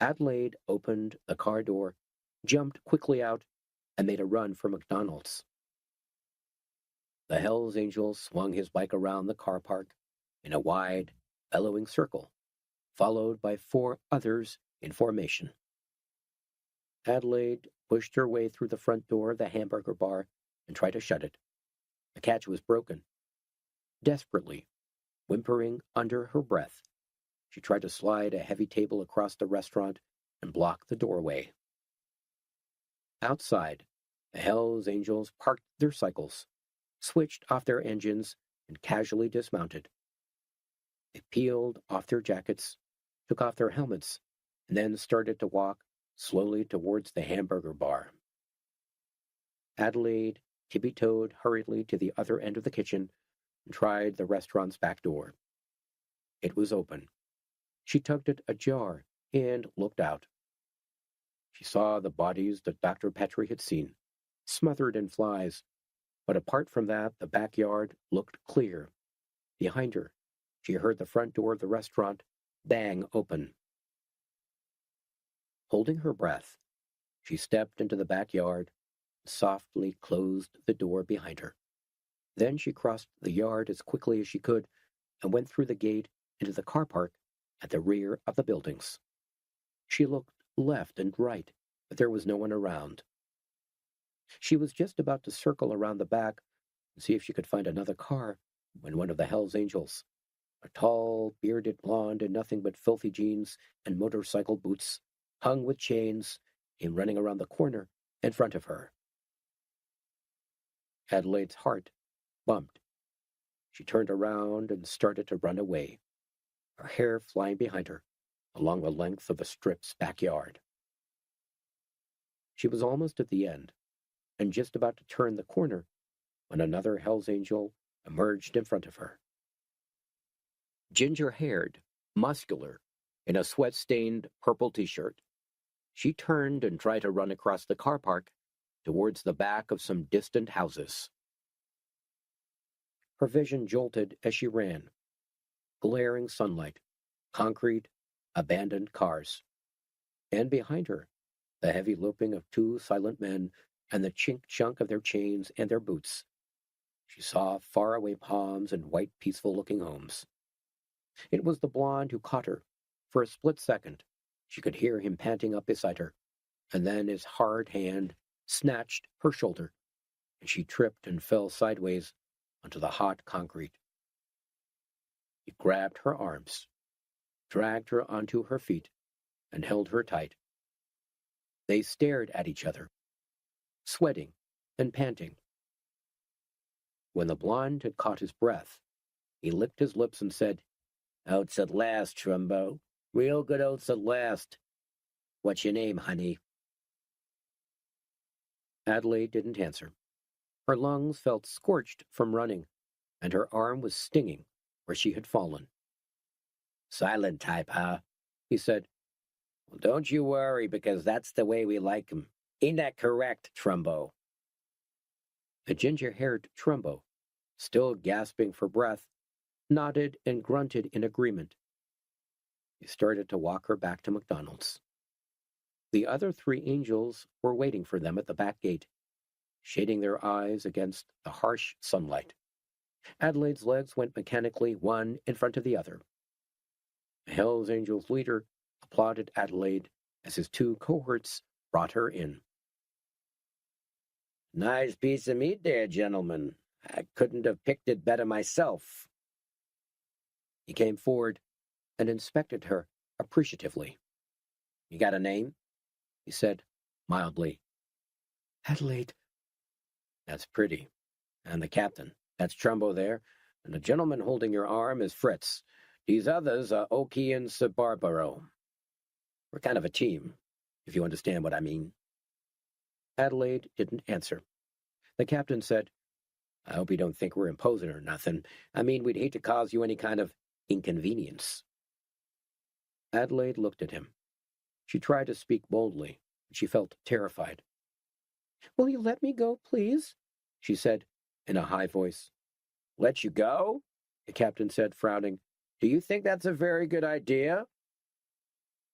Adelaide opened the car door, jumped quickly out, and made a run for McDonald's. The Hell's Angel swung his bike around the car park in a wide, bellowing circle, followed by 4 others in formation. Adelaide pushed her way through the front door of the hamburger bar and tried to shut it. The catch was broken. Desperately, whimpering under her breath, she tried to slide a heavy table across the restaurant and block the doorway. Outside, the Hell's Angels parked their cycles, switched off their engines, and casually dismounted. They peeled off their jackets, took off their helmets, and then started to walk slowly towards the hamburger bar. Adelaide tippy-toed hurriedly to the other end of the kitchen and tried the restaurant's back door. It was open. She tugged it ajar and looked out. She saw the bodies that Dr. Petrie had seen, smothered in flies, but apart from that, the backyard looked clear. Behind her, she heard the front door of the restaurant bang open. Holding her breath, she stepped into the backyard and softly closed the door behind her. Then she crossed the yard as quickly as she could and went through the gate into the car park at the rear of the buildings. She looked left and right, but there was no one around. She was just about to circle around the back and see if she could find another car when one of the Hell's Angels, a tall, bearded blonde in nothing but filthy jeans and motorcycle boots, hung with chains, came running around the corner in front of her. Adelaide's heart bumped. She turned around and started to run away, her hair flying behind her along the length of the strip's backyard. She was almost at the end, and just about to turn the corner when another Hell's Angel emerged in front of her. Ginger-haired, muscular, in a sweat-stained purple t-shirt, she turned and tried to run across the car park towards the back of some distant houses. Her vision jolted as she ran. Glaring sunlight, concrete, abandoned cars. And behind her, the heavy loping of 2 silent men and the chink-chunk of their chains and their boots. She saw faraway palms and white, peaceful-looking homes. It was the blonde who caught her. For a split second, she could hear him panting up beside her, and then his hard hand snatched her shoulder, and she tripped and fell sideways onto the hot concrete. He grabbed her arms, dragged her onto her feet, and held her tight. They stared at each other, sweating and panting. When the blonde had caught his breath, he licked his lips and said, "Oats at last, Trumbo. Real good oats at last. What's your name, honey?" Adelaide didn't answer. Her lungs felt scorched from running, and her arm was stinging where she had fallen. "Silent type, huh?" he said. "Well, don't you worry, because that's the way we like 'em. Ain't that correct, Trumbo?" The ginger-haired Trumbo, still gasping for breath, nodded and grunted in agreement. He started to walk her back to McDonald's. The other three angels were waiting for them at the back gate, shading their eyes against the harsh sunlight. Adelaide's legs went mechanically one in front of the other. Hell's Angels leader applauded Adelaide as his two cohorts brought her in. "Nice piece of meat there, gentlemen. I couldn't have picked it better myself." He came forward and inspected her appreciatively. "You got a name?" he said mildly. "Adelaide." "That's pretty. And the captain, that's Trumbo there, and the gentleman holding your arm is Fritz. These others are Oki and Sir Barbaro. We're kind of a team, if you understand what I mean." Adelaide didn't answer. The captain said, "I hope you don't think we're imposing or nothing. I mean, we'd hate to cause you any kind of inconvenience." Adelaide looked at him. She tried to speak boldly, but she felt terrified. "Will you let me go, please?" she said in a high voice. "Let you go?" the captain said, frowning. "Do you think that's a very good idea?"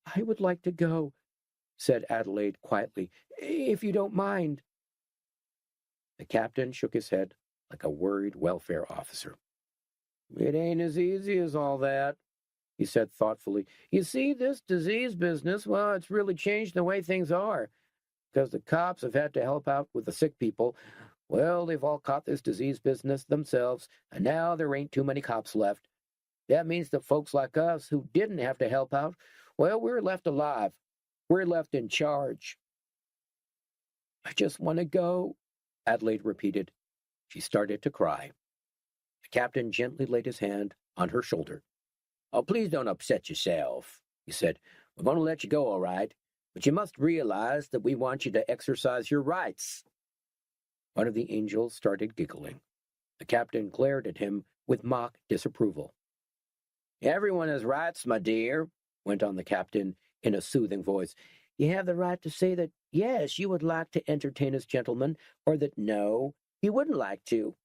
"I would like to go," said Adelaide quietly, "if you don't mind." The captain shook his head like a worried welfare officer. "It ain't as easy as all that," he said thoughtfully. "You see, this disease business, well, it's really changed the way things are, because the cops have had to help out with the sick people. Well, they've all caught this disease business themselves, and now there ain't too many cops left. That means that folks like us who didn't have to help out, well, we're left alive. We're left in charge." "I just want to go," Adelaide repeated. She started to cry. The captain gently laid his hand on her shoulder. "Oh, please don't upset yourself," he said. "We're going to let you go, all right, but you must realize that we want you to exercise your rights." One of the angels started giggling. The captain glared at him with mock disapproval. "Everyone has rights, my dear," went on the captain in a soothing voice. "You have the right to say that, yes, you would like to entertain us gentlemen, or that, no, you wouldn't like to."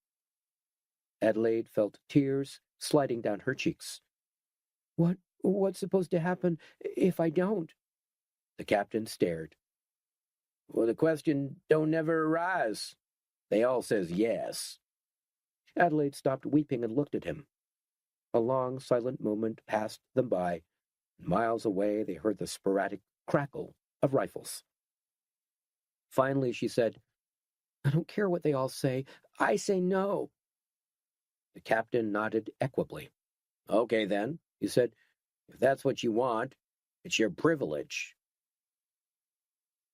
Adelaide felt tears sliding down her cheeks. What's supposed to happen if I don't?" The captain stared. "Well, the question don't never arise. They all says yes." Adelaide stopped weeping and looked at him. A long, silent moment passed them by. Miles away, they heard the sporadic crackle of rifles. Finally, she said, "I don't care what they all say. I say no." The captain nodded equably. "Okay, then," he said. "If that's what you want, it's your privilege."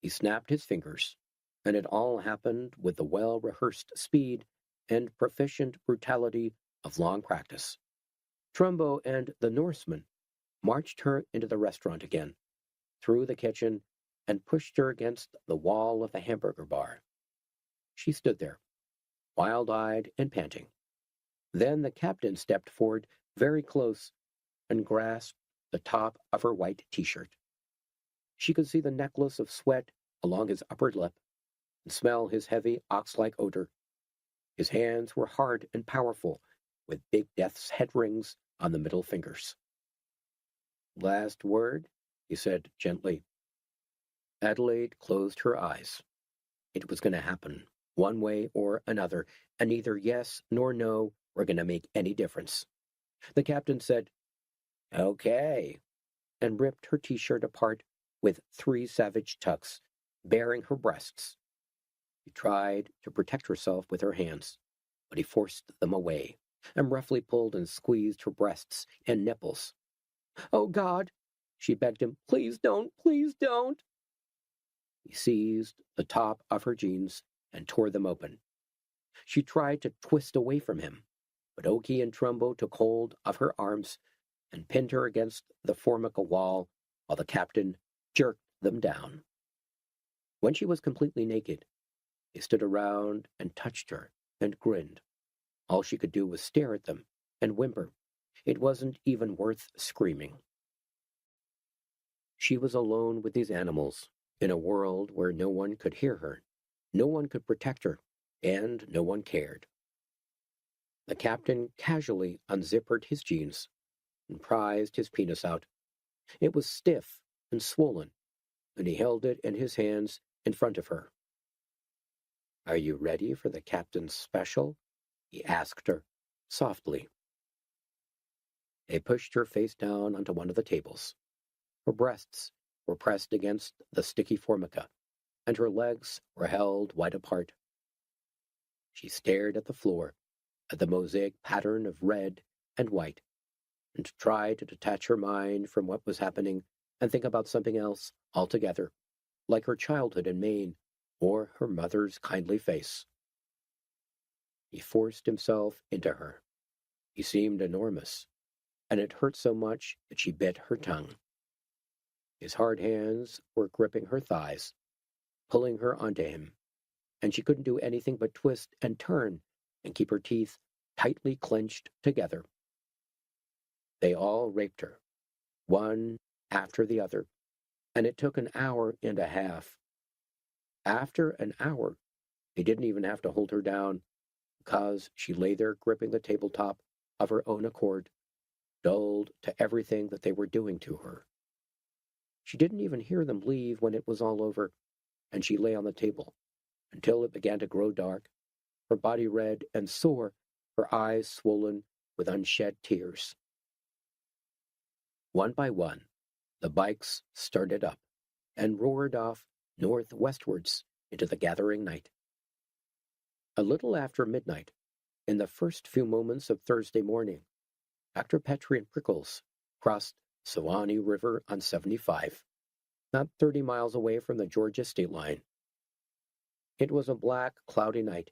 He snapped his fingers, and it all happened with the well-rehearsed speed and proficient brutality of long practice. Trumbo and the Norseman marched her into the restaurant again, through the kitchen, and pushed her against the wall of the hamburger bar. She stood there, wild-eyed and panting. Then the captain stepped forward very close and grasped the top of her white t-shirt. She could see the necklace of sweat along his upper lip and smell his heavy ox-like odor. His hands were hard and powerful, with big death's head rings on the middle fingers. "Last word?" he said gently. Adelaide closed her eyes. It was going to happen, one way or another, and neither yes nor no were going to make any difference. The captain said, "Okay," and ripped her t-shirt apart with 3 savage tucks, baring her breasts. She tried to protect herself with her hands, but he forced them away and roughly pulled and squeezed her breasts and nipples. "Oh, God!" She begged him, "Please don't, please don't." He seized the top of her jeans and tore them open. She tried to twist away from him, but Oki and Trumbo took hold of her arms and pinned her against the formica wall while the captain jerked them down. When she was completely naked, they stood around and touched her and grinned. All she could do was stare at them and whimper. It wasn't even worth screaming. She was alone with these animals in a world where no one could hear her, no one could protect her, and no one cared. The captain casually unzippered his jeans and prized his penis out. It was stiff and swollen, and he held it in his hands in front of her. "Are you ready for the captain's special?" he asked her, softly. They pushed her face down onto one of the tables. Her breasts were pressed against the sticky formica, and her legs were held wide apart. She stared at the floor, at the mosaic pattern of red and white, and tried to detach her mind from what was happening and think about something else altogether, like her childhood in Maine or her mother's kindly face. He forced himself into her. He seemed enormous, and it hurt so much that she bit her tongue. His hard hands were gripping her thighs, pulling her onto him, and she couldn't do anything but twist and turn and keep her teeth tightly clenched together. They all raped her, one after the other, and it took an hour and a half. After an hour, they didn't even have to hold her down, because she lay there gripping the tabletop of her own accord, dulled to everything that they were doing to her. She didn't even hear them leave when it was all over, and she lay on the table until it began to grow dark, her body red and sore, her eyes swollen with unshed tears. One by one, the bikes started up and roared off northwestwards into the gathering night. A little after midnight, in the first few moments of Thursday morning, Dr. Petrie and Prickles crossed Suwannee River on 75, not 30 miles away from the Georgia state line. It was a black, cloudy night,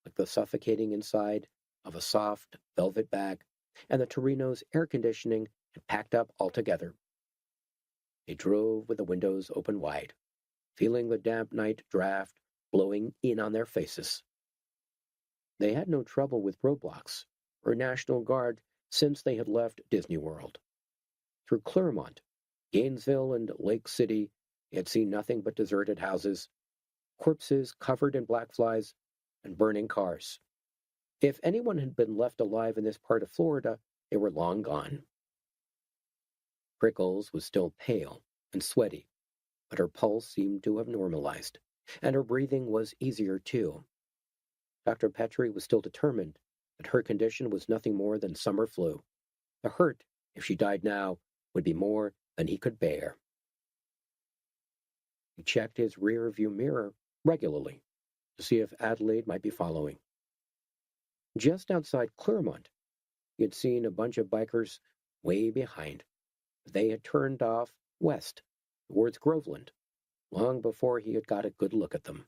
like the suffocating inside of a soft velvet bag, and the Torino's air conditioning had packed up altogether. They drove with the windows open wide, feeling the damp night draft blowing in on their faces. They had no trouble with roadblocks or National Guard since they had left Disney World. Through Claremont, Gainesville, and Lake City, they had seen nothing but deserted houses, corpses covered in black flies, and burning cars. If anyone had been left alive in this part of Florida, they were long gone. Prickles was still pale and sweaty, but her pulse seemed to have normalized, and her breathing was easier too. Dr. Petrie was still determined that her condition was nothing more than summer flu. The hurt, if she died now, would be more than he could bear. He checked his rear-view mirror regularly to see if Adelaide might be following. Just outside Claremont, he had seen a bunch of bikers way behind. They had turned off west towards Groveland long before he had got a good look at them.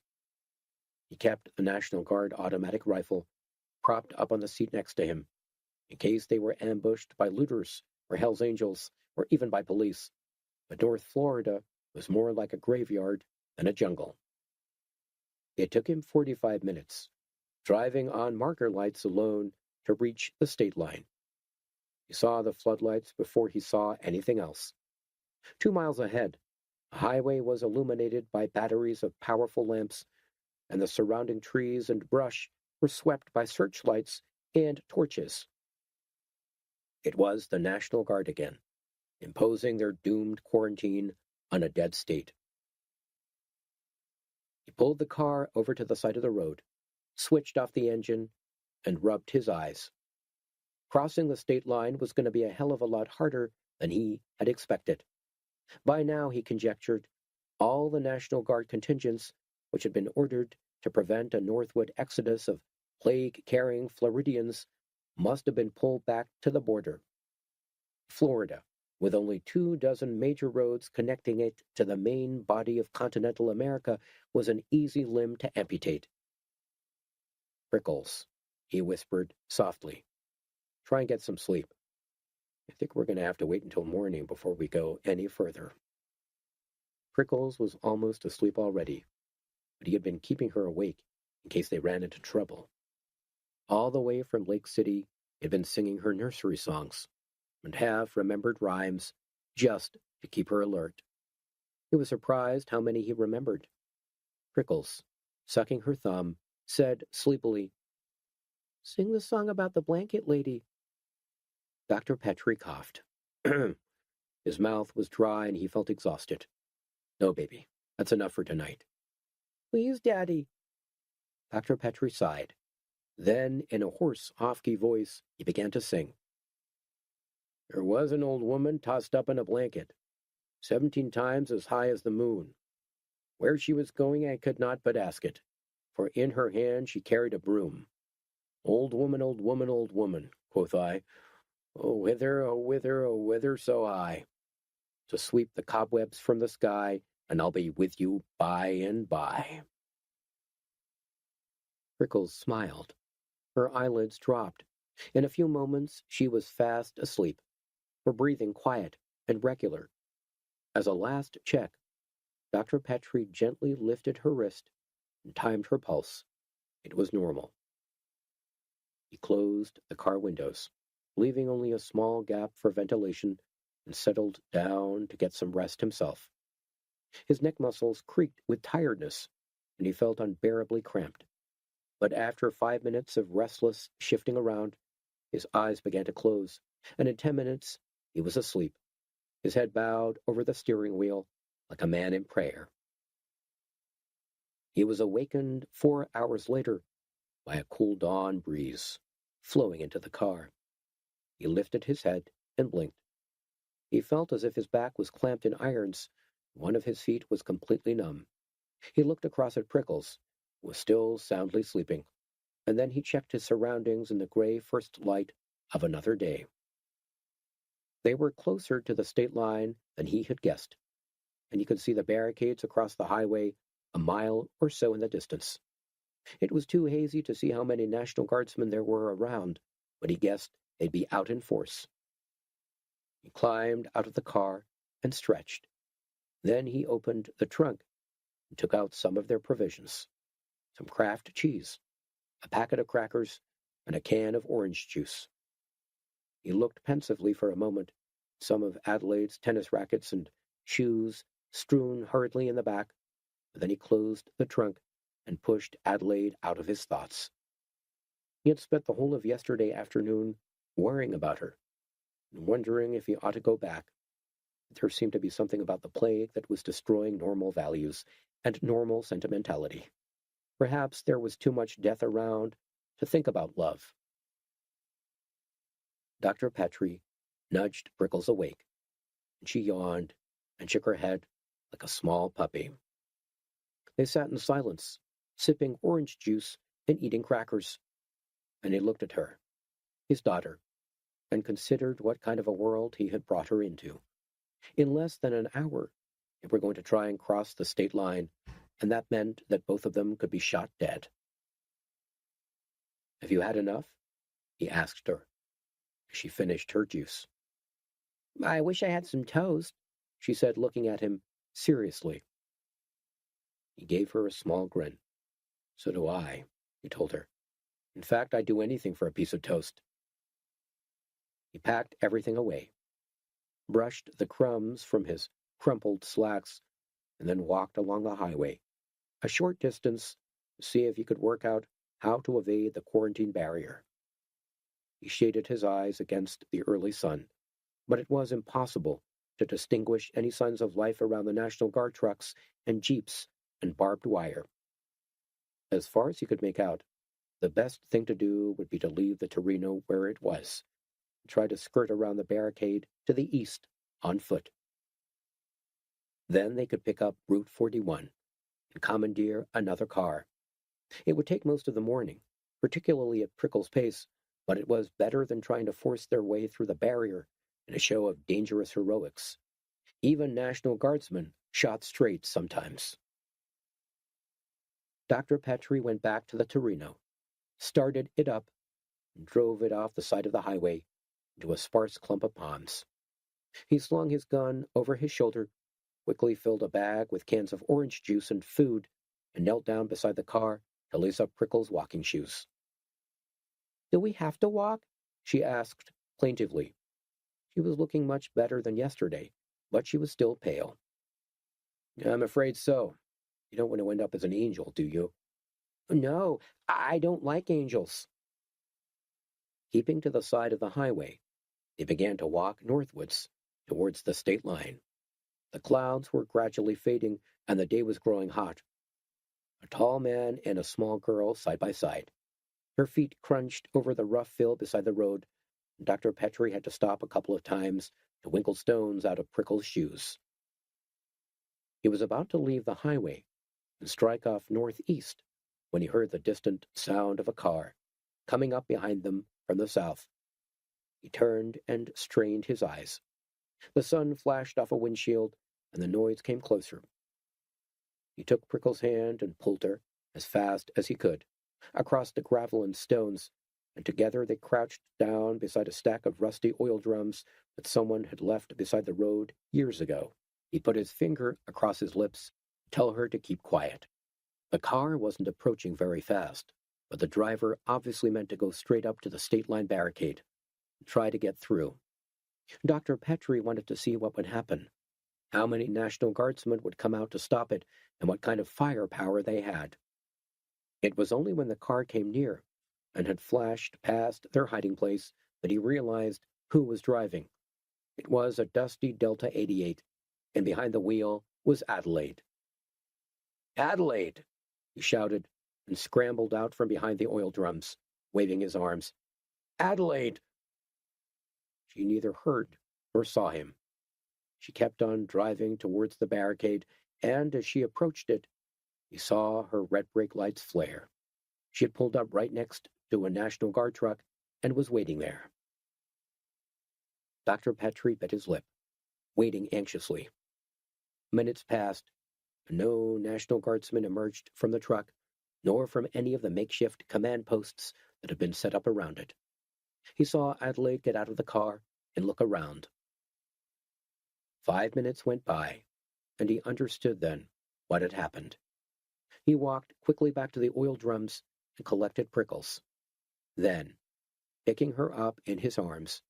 He kept the National Guard automatic rifle propped up on the seat next to him, in case they were ambushed by looters or Hells Angels, or even by police. But North Florida was more like a graveyard than a jungle. It took him 45 minutes, driving on marker lights alone, to reach the state line. He saw the floodlights before he saw anything else. 2 miles ahead, the highway was illuminated by batteries of powerful lamps, and the surrounding trees and brush were swept by searchlights and torches. It was the National Guard again, imposing their doomed quarantine on a dead state. He pulled the car over to the side of the road, switched off the engine, and rubbed his eyes. Crossing the state line was going to be a hell of a lot harder than he had expected. By now, he conjectured, all the National Guard contingents, which had been ordered to prevent a northward exodus of plague-carrying Floridians, must have been pulled back to the border. Florida With only 24 major roads connecting it to the main body of continental America, was an easy limb to amputate. Prickles, he whispered softly. Try and get some sleep. I think we're going to have to wait until morning before we go any further. Prickles was almost asleep already, but he had been keeping her awake in case they ran into trouble. All the way from Lake City, he had been singing her nursery songs and half-remembered rhymes just to keep her alert. He was surprised how many he remembered. Prickles, sucking her thumb, said sleepily, "Sing the song about the blanket lady." Dr. Petrie coughed. His mouth was dry and he felt exhausted. "No, baby, that's enough for tonight." "Please, Daddy." Dr. Petrie sighed. Then, in a hoarse, off-key voice, he began to sing. There was an old woman tossed up in a blanket, 17 times as high as the moon. Where she was going I could not but ask it, for in her hand she carried a broom. Old woman, old woman, old woman, quoth I, oh whither, oh whither, oh whither so high? To sweep the cobwebs from the sky, and I'll be with you by and by. Prickles smiled. Her eyelids dropped. In a few moments she was fast asleep, her breathing quiet and regular. As a last check, Dr. Petrie gently lifted her wrist and timed her pulse. It was normal. He closed the car windows, leaving only a small gap for ventilation, and settled down to get some rest himself. His neck muscles creaked with tiredness, and he felt unbearably cramped. But after 5 minutes of restless shifting around, his eyes began to close, and in 10 minutes he was asleep, his head bowed over the steering wheel like a man in prayer. He was awakened 4 hours later by a cool dawn breeze flowing into the car. He lifted his head and blinked. He felt as if his back was clamped in irons. One of his feet was completely numb. He looked across at Prickles, who was still soundly sleeping, and then he checked his surroundings in the gray first light of another day. They were closer to the state line than he had guessed, and he could see the barricades across the highway a mile or so in the distance. It was too hazy to see how many National Guardsmen there were around, but he guessed they'd be out in force. He climbed out of the car and stretched. Then he opened the trunk and took out some of their provisions, some Kraft cheese, a packet of crackers, and a can of orange juice. He looked pensively for a moment, some of Adelaide's tennis rackets and shoes strewn hurriedly in the back, and then he closed the trunk and pushed Adelaide out of his thoughts. He had spent the whole of yesterday afternoon worrying about her, and wondering if he ought to go back. There seemed to be something about the plague that was destroying normal values and normal sentimentality. Perhaps there was too much death around to think about love. Dr. Petrie nudged Prickles awake, and she yawned and shook her head like a small puppy. They sat in silence, sipping orange juice and eating crackers, and he looked at her, his daughter, and considered what kind of a world he had brought her into. In less than an hour, they were going to try and cross the state line, and that meant that both of them could be shot dead. Have you had enough? He asked her, as she finished her juice. I wish I had some toast, she said, looking at him seriously. He gave her a small grin. So do I, he told her. In fact, I'd do anything for a piece of toast. He packed everything away, brushed the crumbs from his crumpled slacks, and then walked along the highway, a short distance, to see if he could work out how to evade the quarantine barrier. He shaded his eyes against the early sun, but it was impossible to distinguish any signs of life around the National Guard trucks and jeeps and barbed wire. As far as he could make out, the best thing to do would be to leave the Torino where it was, and try to skirt around the barricade to the east on foot. Then they could pick up Route 41 and commandeer another car. It would take most of the morning, particularly at Prickles' pace, but it was better than trying to force their way through the barrier in a show of dangerous heroics. Even National Guardsmen shot straight sometimes. Dr. Petrie went back to the Torino, started it up, and drove it off the side of the highway into a sparse clump of palms. He slung his gun over his shoulder, quickly filled a bag with cans of orange juice and food, and knelt down beside the car to lace up Prickle's walking shoes. "Do we have to walk?" she asked plaintively. She was looking much better than yesterday, but she was still pale. "I'm afraid so. You don't want to end up as an angel, do you?" "No, I don't like angels." Keeping to the side of the highway, they began to walk northwards, towards the state line. The clouds were gradually fading, and the day was growing hot. A tall man and a small girl side by side. Her feet crunched over the rough fill beside the road, and Dr. Petrie had to stop a couple of times to winkle stones out of Prickle's shoes. He was about to leave the highway and strike off northeast when he heard the distant sound of a car coming up behind them from the south. He turned and strained his eyes. The sun flashed off a windshield, and the noise came closer. He took Prickle's hand and pulled her, as fast as he could, across the gravel and stones, and together they crouched down beside a stack of rusty oil drums that someone had left beside the road years ago. He put his finger across his lips to tell her to keep quiet. The car wasn't approaching very fast, but the driver obviously meant to go straight up to the state line barricade and try to get through. Dr. Petrie wanted to see what would happen, how many National Guardsmen would come out to stop it, and what kind of firepower they had. It was only when the car came near and had flashed past their hiding place that he realized who was driving. It was a dusty Delta 88, and behind the wheel was Adelaide. "Adelaide!" he shouted, and scrambled out from behind the oil drums, waving his arms. "Adelaide!" She neither heard nor saw him. She kept on driving towards the barricade, and as she approached it, he saw her red brake lights flare. She had pulled up right next to a National Guard truck and was waiting there. Dr. Petrie bit his lip, waiting anxiously. Minutes passed, and no National Guardsman emerged from the truck, nor from any of the makeshift command posts that had been set up around it. He saw Adelaide get out of the car and look around. 5 minutes went by, and he understood then what had happened. He walked quickly back to the oil drums and collected Prickles. Then, picking her up in his arms,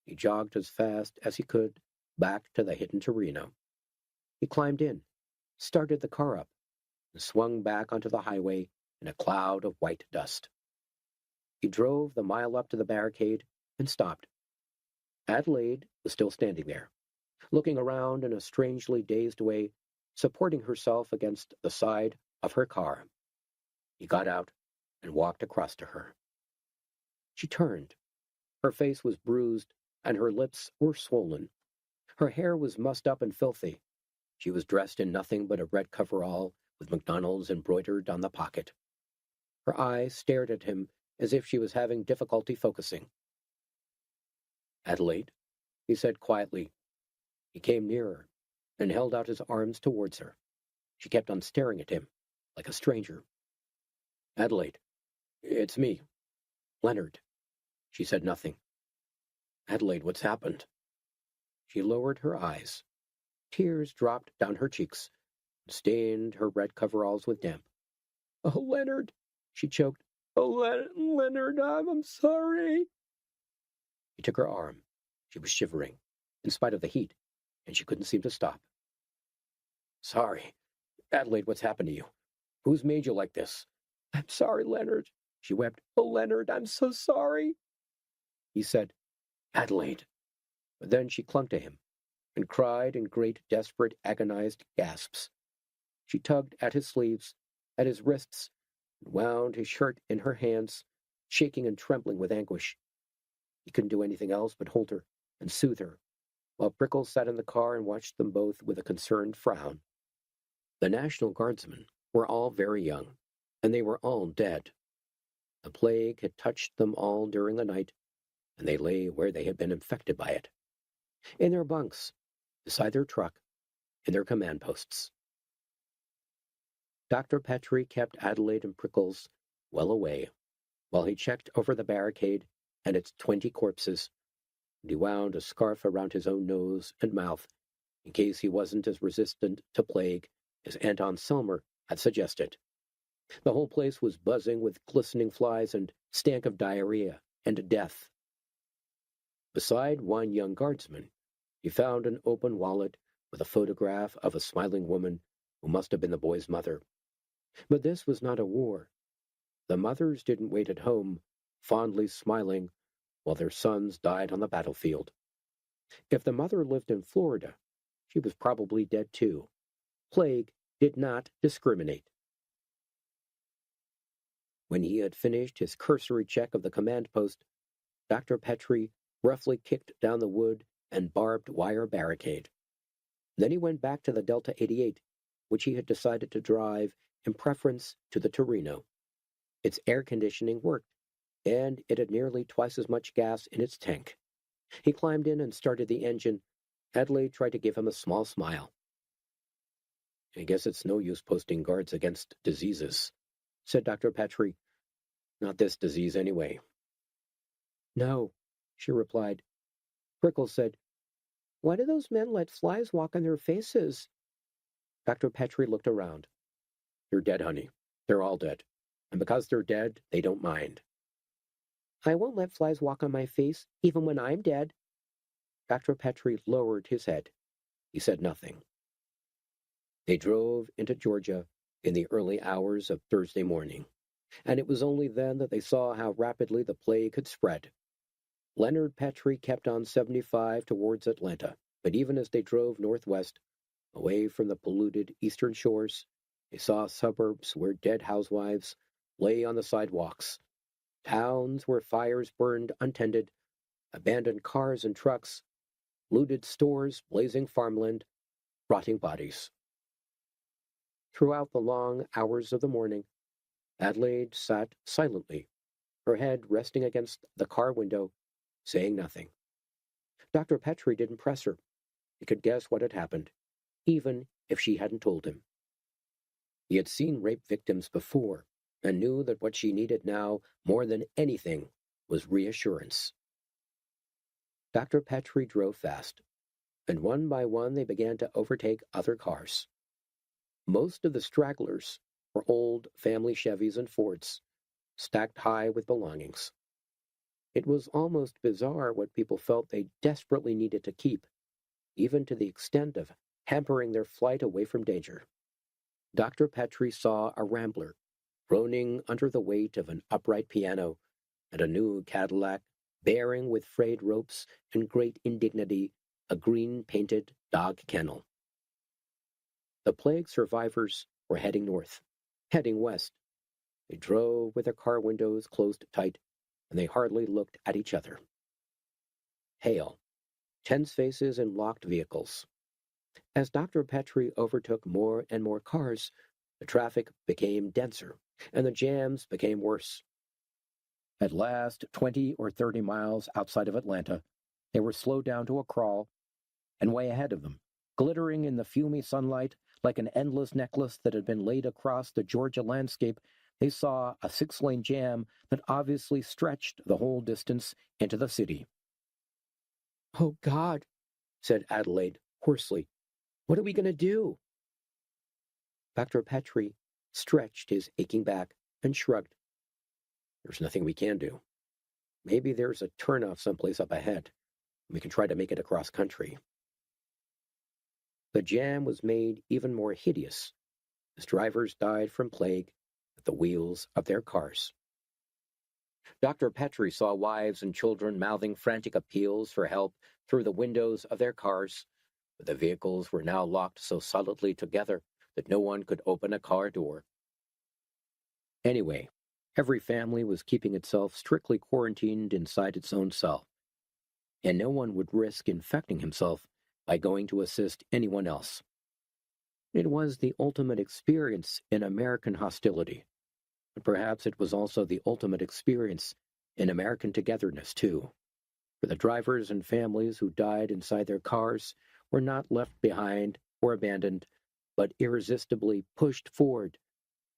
he jogged as fast as he could back to the hidden Torino. He climbed in, started the car up, and swung back onto the highway in a cloud of white dust. He drove the mile up to the barricade and stopped. Adelaide was still standing there, looking around in a strangely dazed way, supporting herself against the side of her car. He got out and walked across to her. She turned. Her face was bruised, and her lips were swollen. Her hair was mussed up and filthy. She was dressed in nothing but a red coverall with McDonald's embroidered on the pocket. Her eyes stared at him as if she was having difficulty focusing. "Adelaide," he said quietly. He came nearer and held out his arms towards her. She kept on staring at him, like a stranger. "Adelaide, it's me, Leonard." She said nothing. "Adelaide, what's happened?" She lowered her eyes. Tears dropped down her cheeks and stained her red coveralls with damp. "Oh, Leonard," she choked. "Oh, Leonard, I'm sorry." He took her arm. She was shivering, in spite of the heat, and she couldn't seem to stop. "Sorry. Adelaide, what's happened to you? Who's made you like this?" "I'm sorry, Leonard," she wept. "Oh, Leonard, I'm so sorry." He said, "Adelaide." But then she clung to him and cried in great, desperate, agonized gasps. She tugged at his sleeves, at his wrists, and wound his shirt in her hands, shaking and trembling with anguish. He couldn't do anything else but hold her and soothe her, while Prickles sat in the car and watched them both with a concerned frown. The National Guardsmen were all very young, and they were all dead. The plague had touched them all during the night, and they lay where they had been infected by it. in their bunks, beside their truck, in their command posts. Dr. Petrie kept Adelaide and Prickles well away while he checked over the barricade and its 20 corpses, and he wound a scarf around his own nose and mouth in case he wasn't as resistant to plague as Anton Selmer had suggested. The whole place was buzzing with glistening flies and stank of diarrhea and death. Beside one young guardsman, he found an open wallet with a photograph of a smiling woman who must have been the boy's mother. But this was not a war. The mothers didn't wait at home, fondly smiling while their sons died on the battlefield. If the mother lived in Florida, she was probably dead too. Plague did not discriminate. When he had finished his cursory check of the command post, Dr. Petrie roughly kicked down the wood and barbed wire barricade. Then he went back to the Delta 88, which he had decided to drive in preference to the Torino. Its air conditioning worked, and it had nearly twice as much gas in its tank. He climbed in and started the engine. Adelaide tried to give him a small smile. "I guess it's no use posting guards against diseases," said Dr. Petrie. "Not this disease, anyway." "No," she replied. Prickles said, "Why do those men let flies walk on their faces?" Dr. Petrie looked around. "They're dead, honey. They're all dead. And because they're dead, they don't mind." "I won't let flies walk on my face, even when I'm dead." Dr. Petrie lowered his head. He said nothing. They drove into Georgia in the early hours of Thursday morning, and it was only then that they saw how rapidly the plague had spread. Leonard Petrie kept on 75 towards Atlanta, but even as they drove northwest, away from the polluted eastern shores, they saw suburbs where dead housewives lay on the sidewalks, towns where fires burned untended, abandoned cars and trucks, looted stores, blazing farmland, rotting bodies. Throughout the long hours of the morning, Adelaide sat silently, her head resting against the car window, saying nothing. Dr. Petrie didn't press her. He could guess what had happened, even if she hadn't told him. He had seen rape victims before, and knew that what she needed now, more than anything, was reassurance. Dr. Petrie drove fast, and one by one they began to overtake other cars. Most of the stragglers were old family Chevys and Fords, stacked high with belongings. It was almost bizarre what people felt they desperately needed to keep, even to the extent of hampering their flight away from danger. Dr. Petrie saw a Rambler, groaning under the weight of an upright piano, and a new Cadillac, bearing with frayed ropes and great indignity a green-painted dog kennel. The plague survivors were heading north, heading west. They drove with their car windows closed tight, and they hardly looked at each other. Hail, tense faces in locked vehicles. As Dr. Petrie overtook more and more cars, the traffic became denser, and the jams became worse. At last, 20 or 30 miles outside of Atlanta, they were slowed down to a crawl, and way ahead of them, glittering in the fumy sunlight like an endless necklace that had been laid across the Georgia landscape, they saw a 6-lane jam that obviously stretched the whole distance into the city. "Oh, God," said Adelaide hoarsely. "What are we going to do?" Dr. Petrie stretched his aching back and shrugged. "There's nothing we can do. Maybe there's a turnoff someplace up ahead. We can try to make it across country." The jam was made even more hideous as drivers died from plague at the wheels of their cars. Dr. Petrie saw wives and children mouthing frantic appeals for help through the windows of their cars, but the vehicles were now locked so solidly together that no one could open a car door. Anyway, every family was keeping itself strictly quarantined inside its own cell, and no one would risk infecting himself by going to assist anyone else. It was the ultimate experience in American hostility, but perhaps it was also the ultimate experience in American togetherness, too. For the drivers and families who died inside their cars were not left behind or abandoned, but irresistibly pushed forward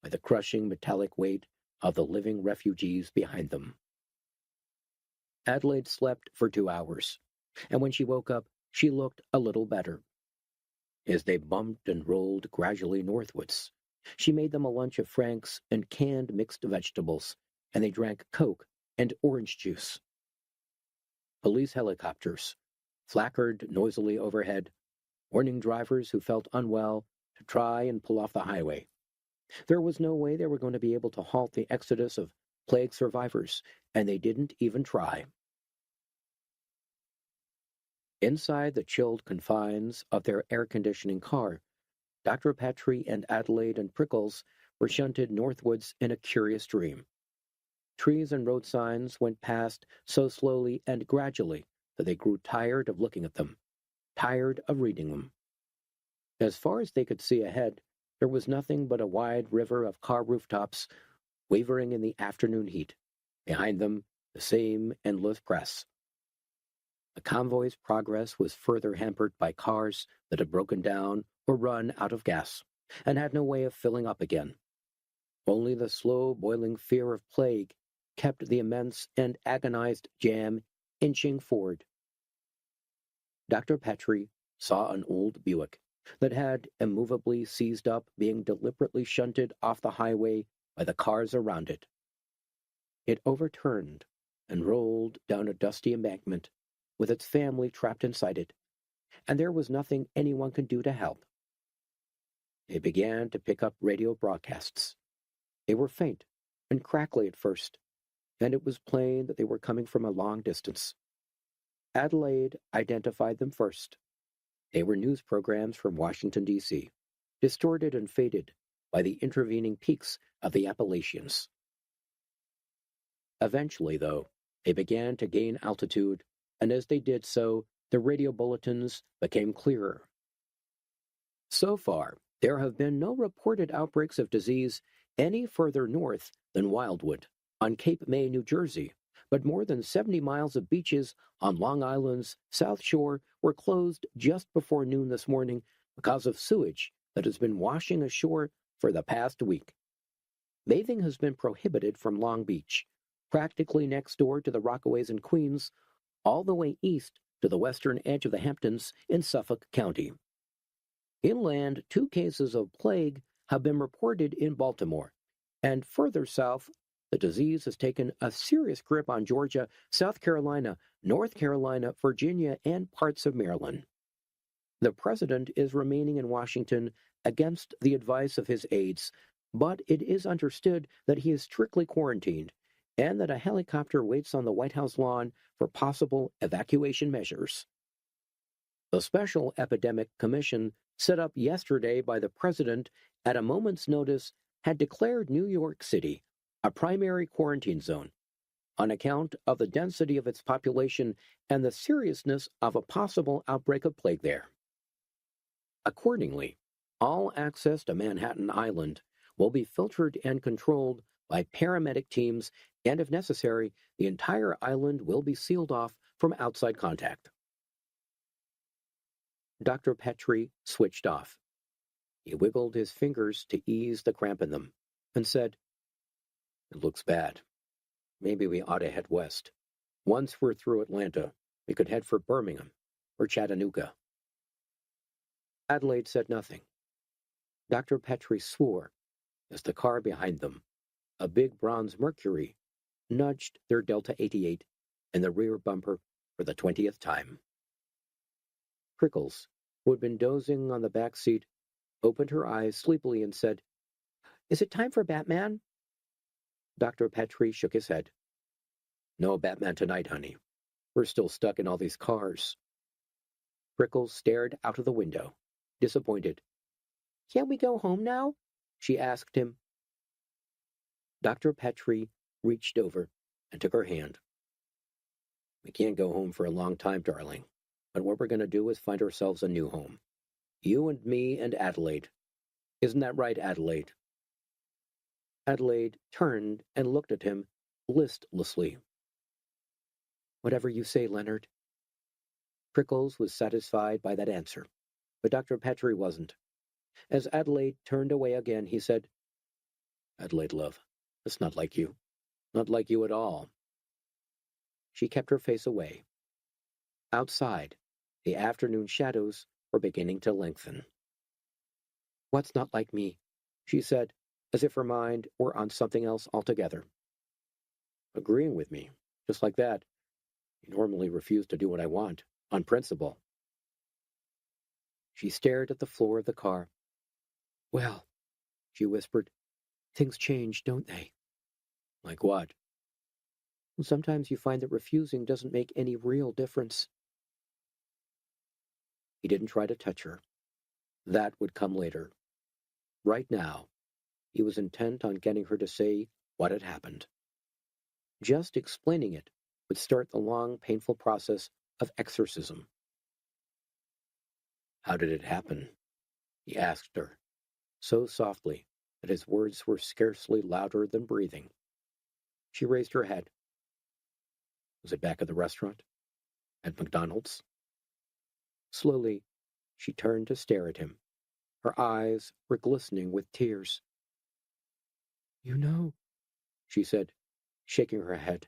by the crushing metallic weight of the living refugees behind them. Adelaide slept for 2 hours, and when she woke up, she looked a little better. As they bumped and rolled gradually northwards, she made them a lunch of franks and canned mixed vegetables, and they drank Coke and orange juice. Police helicopters flackered noisily overhead, warning drivers who felt unwell to try and pull off the highway. There was no way they were going to be able to halt the exodus of plague survivors, and they didn't even try. Inside the chilled confines of their air-conditioning car, Dr. Petrie and Adelaide and Prickles were shunted northwards in a curious dream. Trees and road signs went past so slowly and gradually that they grew tired of looking at them, tired of reading them. As far as they could see ahead, there was nothing but a wide river of car rooftops wavering in the afternoon heat. Behind them, the same endless press. The convoy's progress was further hampered by cars that had broken down or run out of gas, and had no way of filling up again. Only the slow-boiling fear of plague kept the immense and agonized jam inching forward. Dr. Petrie saw an old Buick that had immovably seized up, being deliberately shunted off the highway by the cars around it. It overturned and rolled down a dusty embankment, with its family trapped inside it, and there was nothing anyone could do to help. They began to pick up radio broadcasts. They were faint and crackly at first, and it was plain that they were coming from a long distance. Adelaide identified them first. They were news programs from Washington, D.C., distorted and faded by the intervening peaks of the Appalachians. Eventually, though, they began to gain altitude, and as they did so, the radio bulletins became clearer. So far, there have been no reported outbreaks of disease any further north than Wildwood, on Cape May, New Jersey, but more than 70 miles of beaches on Long Island's South Shore were closed just before noon this morning because of sewage that has been washing ashore for the past week. Bathing has been prohibited from Long Beach, practically next door to the Rockaways in Queens, all the way east to the western edge of the Hamptons in Suffolk County. Inland, 2 cases of plague have been reported in Baltimore, and further south, the disease has taken a serious grip on Georgia, South Carolina, North Carolina, Virginia, and parts of Maryland. The president is remaining in Washington against the advice of his aides, but it is understood that he is strictly quarantined and that a helicopter waits on the White House lawn for possible evacuation measures. The Special Epidemic Commission, set up yesterday by the president at a moment's notice, had declared New York City a primary quarantine zone on account of the density of its population and the seriousness of a possible outbreak of plague there. Accordingly, all access to Manhattan Island will be filtered and controlled by paramedic teams, and if necessary, the entire island will be sealed off from outside contact. Dr. Petrie switched off. He wiggled his fingers to ease the cramp in them, and said, "It looks bad. Maybe we ought to head west. Once we're through Atlanta, we could head for Birmingham or Chattanooga." Adelaide said nothing. Dr. Petrie swore as the car behind them, a big bronze Mercury, nudged their Delta 88 in the rear bumper for the 20th time. Prickles, who had been dozing on the back seat, opened her eyes sleepily and said, "Is it time for Batman?" Dr. Petrie shook his head. "No Batman tonight, honey. We're still stuck in all these cars." Prickles stared out of the window, disappointed. "Can't we go home now?" she asked him. Dr. Petrie reached over and took her hand. "We can't go home for a long time, darling, but what we're going to do is find ourselves a new home. You and me and Adelaide. Isn't that right, Adelaide?" Adelaide turned and looked at him listlessly. Whatever you say, Leonard. Prickles was satisfied by that answer, but Dr. Petrie wasn't. As Adelaide turned away again, he said, Adelaide, love, it's not like you. Not like you at all. She kept her face away. Outside, the afternoon shadows were beginning to lengthen. What's not like me? She said, as if her mind were on something else altogether. Agreeing with me, just like that. You normally refuse to do what I want, on principle. She stared at the floor of the car. Well, she whispered, things change, don't they? Like what? Sometimes you find that refusing doesn't make any real difference. He didn't try to touch her. That would come later. Right now, he was intent on getting her to say what had happened. Just explaining it would start the long, painful process of exorcism. How did it happen? He asked her, so softly that his words were scarcely louder than breathing. She raised her head. Was it back at the restaurant? At McDonald's? Slowly, she turned to stare at him. Her eyes were glistening with tears. You know, she said, shaking her head.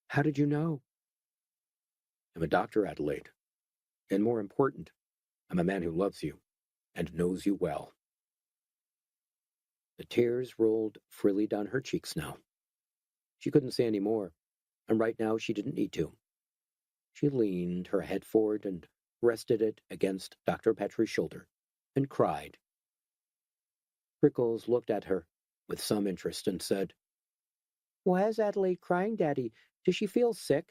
How did you know? I'm a doctor, Adelaide. And more important, I'm a man who loves you and knows you well. The tears rolled freely down her cheeks now. She couldn't say any more, and right now she didn't need to. She leaned her head forward and rested it against Dr. Petrie's shoulder, and cried. Prickles looked at her with some interest and said, Why is Adelaide crying, Daddy? Does she feel sick?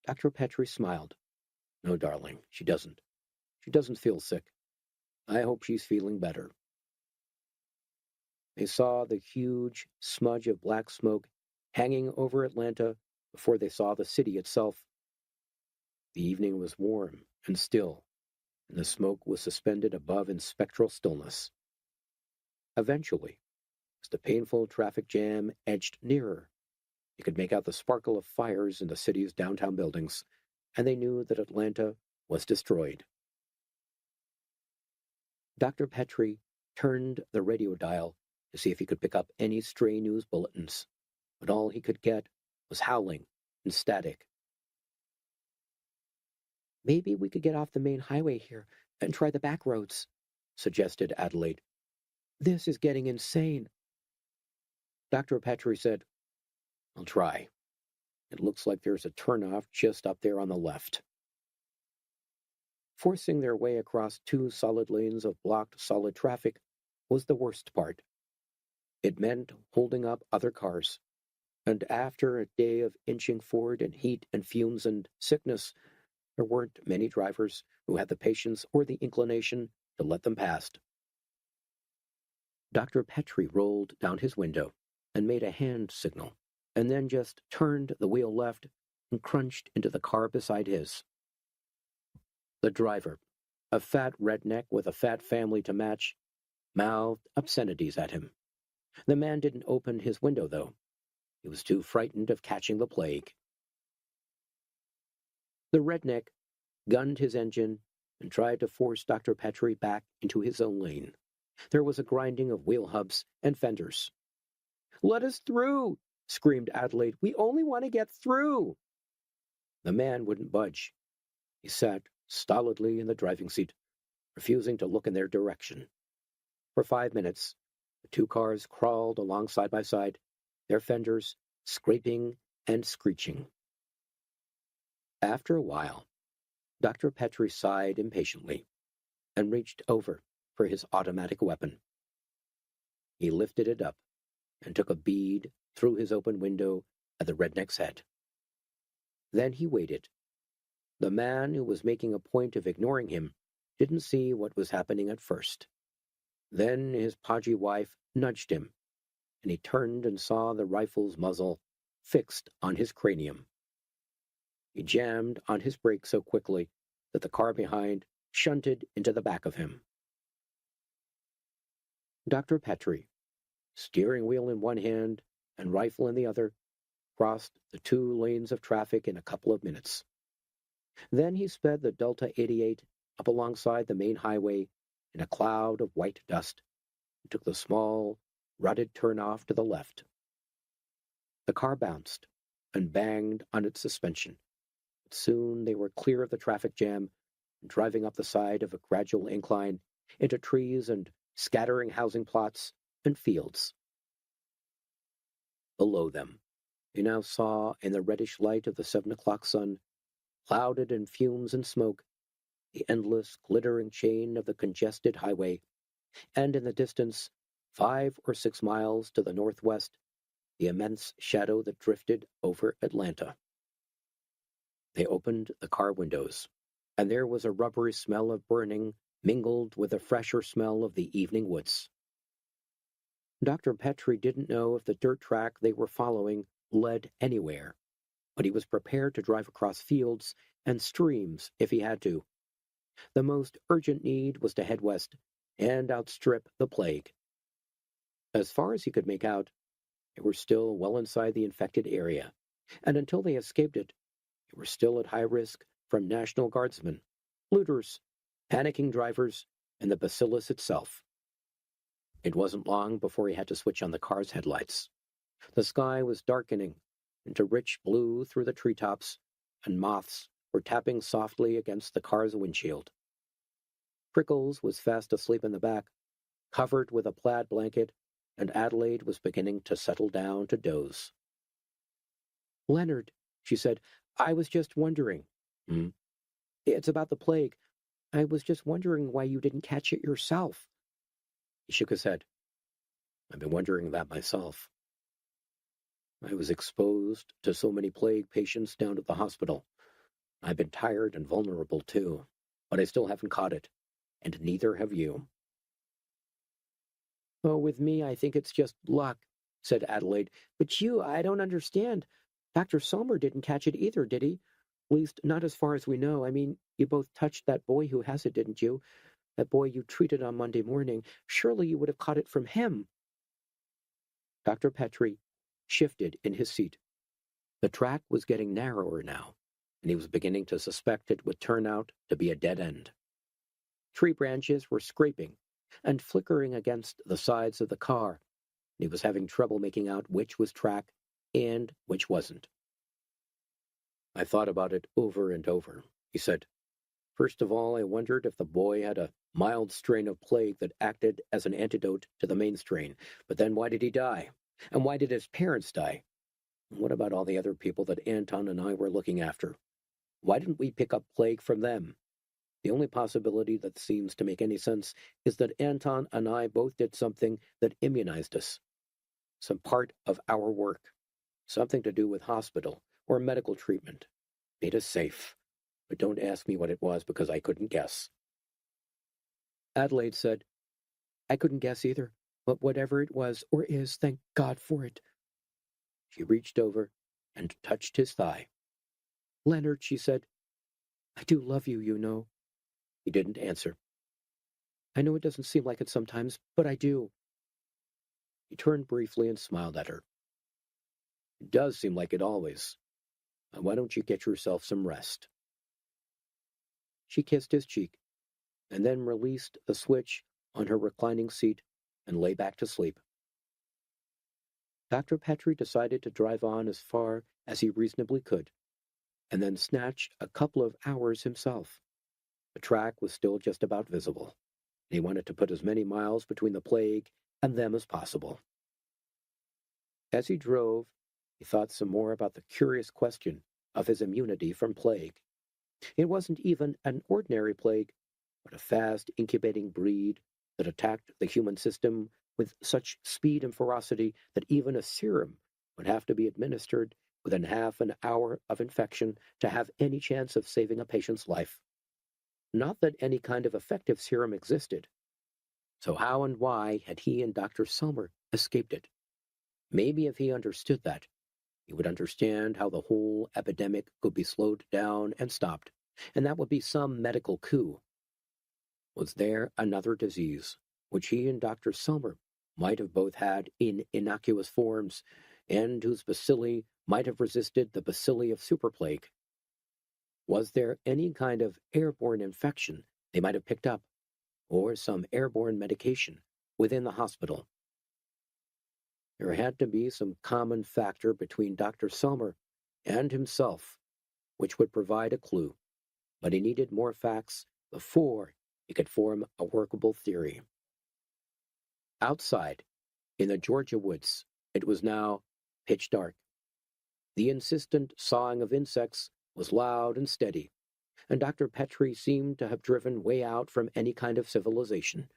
Dr. Petrie smiled. No, darling, she doesn't. She doesn't feel sick. I hope she's feeling better. They saw the huge smudge of black smoke hanging over Atlanta before they saw the city itself. The evening was warm and still, and the smoke was suspended above in spectral stillness. Eventually, as the painful traffic jam edged nearer, they could make out the sparkle of fires in the city's downtown buildings, and they knew that Atlanta was destroyed. Dr. Petrie turned the radio dial to see if he could pick up any stray news bulletins, but all he could get was howling and static. Maybe we could get off the main highway here and try the back roads, suggested Adelaide. This is getting insane. Dr. Petrie said, I'll try. It looks like there's a turnoff just up there on the left. Forcing their way across 2 solid lanes of blocked solid traffic was the worst part. It meant holding up other cars, and after a day of inching forward in heat and fumes and sickness, there weren't many drivers who had the patience or the inclination to let them past. Dr. Petrie rolled down his window and made a hand signal, and then just turned the wheel left and crunched into the car beside his. The driver, a fat redneck with a fat family to match, mouthed obscenities at him. The man didn't open his window, though. He was too frightened of catching the plague. The redneck gunned his engine and tried to force Dr. Petrie back into his own lane. There was a grinding of wheel hubs and fenders. Let us through, screamed Adelaide. We only want to get through. The man wouldn't budge. He sat stolidly in the driving seat, refusing to look in their direction. For 5 minutes, the 2 cars crawled along side by side, their fenders scraping and screeching. After a while, Dr. Petrie sighed impatiently and reached over for his automatic weapon. He lifted it up and took a bead through his open window at the redneck's head. Then he waited. The man who was making a point of ignoring him didn't see what was happening at first. Then his podgy wife nudged him, and he turned and saw the rifle's muzzle fixed on his cranium. He jammed on his brakes so quickly that the car behind shunted into the back of him. Dr. Petrie, steering wheel in one hand and rifle in the other, crossed the 2 lanes of traffic in a couple of minutes. Then he sped the Delta 88 up alongside the main highway in a cloud of white dust and took the small, rutted turnoff to the left. The car bounced and banged on its suspension. But soon they were clear of the traffic jam and driving up the side of a gradual incline into trees and scattering housing plots and fields. Below them, they now saw in the reddish light of the 7 o'clock sun, clouded in fumes and smoke, the endless glittering chain of the congested highway, and in the distance, 5 or 6 miles to the northwest, the immense shadow that drifted over Atlanta. They opened the car windows, and there was a rubbery smell of burning mingled with the fresher smell of the evening woods. Dr. Petrie didn't know if the dirt track they were following led anywhere, but he was prepared to drive across fields and streams if he had to. The most urgent need was to head west and outstrip the plague. As far as he could make out, they were still well inside the infected area, and until they escaped it, they were still at high risk from National Guardsmen, looters, panicking drivers, and the bacillus itself. It wasn't long before he had to switch on the car's headlights. The sky was darkening into rich blue through the treetops, and moths were tapping softly against the car's windshield. Prickles was fast asleep in the back, covered with a plaid blanket, and Adelaide was beginning to settle down to doze. "Leonard," she said, "I was just wondering." "It's about the plague. I was just wondering why you didn't catch it yourself." He shook his head. "I've been wondering that myself. I was exposed to so many plague patients down at the hospital. I've been tired and vulnerable, too, but I still haven't caught it, and neither have you." "Oh, with me, I think it's just luck," said Adelaide. "But you, I don't understand. Dr. Sommer didn't catch it either, did he? At least, not as far as we know. I mean, you both touched that boy who has it, didn't you? That boy you treated on Monday morning. Surely you would have caught it from him." Dr. Petrie shifted in his seat. The track was getting narrower now, and he was beginning to suspect it would turn out to be a dead end. Tree branches were scraping and flickering against the sides of the car, and he was having trouble making out which was track and which wasn't. "I thought about it over and over," he said. "First of all, I wondered if the boy had a mild strain of plague that acted as an antidote to the main strain. But then why did he die? And why did his parents die? And what about all the other people that Anton and I were looking after? Why didn't we pick up plague from them? The only possibility that seems to make any sense is that Anton and I both did something that immunized us. Some part of our work. Something to do with hospital or medical treatment. Made us safe. But don't ask me what it was because I couldn't guess." Adelaide said, "I couldn't guess either, but whatever it was or is, thank God for it." She reached over and touched his thigh. "Leonard," she said, "I do love you, you know." He didn't answer. "I know it doesn't seem like it sometimes, but I do." He turned briefly and smiled at her. "It does seem like it always. Now, why don't you get yourself some rest?" She kissed his cheek, and then released the switch on her reclining seat and lay back to sleep. Dr. Petrie decided to drive on as far as he reasonably could, and then snatch a couple of hours himself. The track was still just about visible, and he wanted to put as many miles between the plague and them as possible. As he drove, he thought some more about the curious question of his immunity from plague. It wasn't even an ordinary plague, but a fast incubating breed that attacked the human system with such speed and ferocity that even a serum would have to be administered within half an hour of infection to have any chance of saving a patient's life. Not that any kind of effective serum existed. So how and why had he and Dr. Sommer escaped it? Maybe if he understood that, he would understand how the whole epidemic could be slowed down and stopped, and that would be some medical coup. Was there another disease, which he and Dr. Sommer might have both had in innocuous forms, and whose bacilli might have resisted the bacilli of superplague. Was there any kind of airborne infection they might have picked up, or some airborne medication within the hospital? There had to be some common factor between Dr. Selmer and himself, which would provide a clue, but he needed more facts before he could form a workable theory. Outside, in the Georgia woods, it was now pitch dark. The insistent sawing of insects was loud and steady, and Dr. Petrie seemed to have driven way out from any kind of civilization.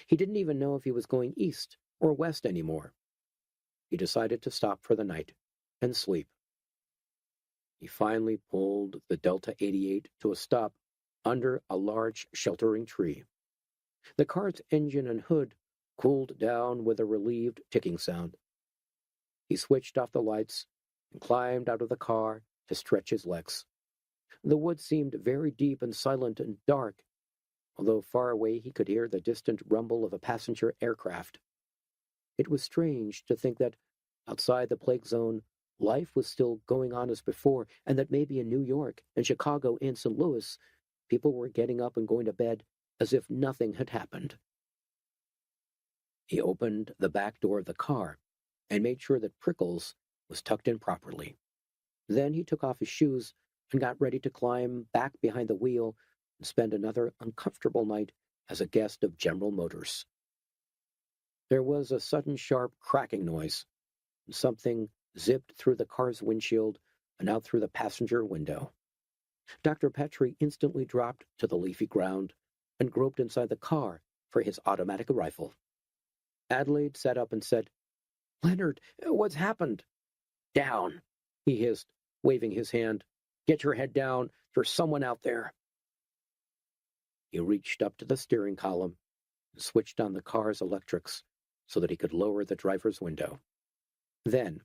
He didn't even know if he was going east or west anymore. He decided to stop for the night and sleep. He finally pulled the Delta 88 to a stop under a large sheltering tree. The car's engine and hood cooled down with a relieved ticking sound. He switched off the lights and climbed out of the car to stretch his legs. The woods seemed very deep and silent and dark, although far away he could hear the distant rumble of a passenger aircraft. It was strange to think that outside the plague zone, life was still going on as before, and that maybe in New York and Chicago and St. Louis, people were getting up and going to bed as if nothing had happened. He opened the back door of the car and made sure that Prickles was tucked in properly. Then he took off his shoes and got ready to climb back behind the wheel and spend another uncomfortable night as a guest of General Motors. There was a sudden sharp cracking noise, and something zipped through the car's windshield and out through the passenger window. Dr. Petrie instantly dropped to the leafy ground and groped inside the car for his automatic rifle. Adelaide sat up and said, "Leonard, what's happened?" "Down," he hissed, waving his hand. "Get your head down. There's someone out there." He reached up to the steering column and switched on the car's electrics so that he could lower the driver's window. Then,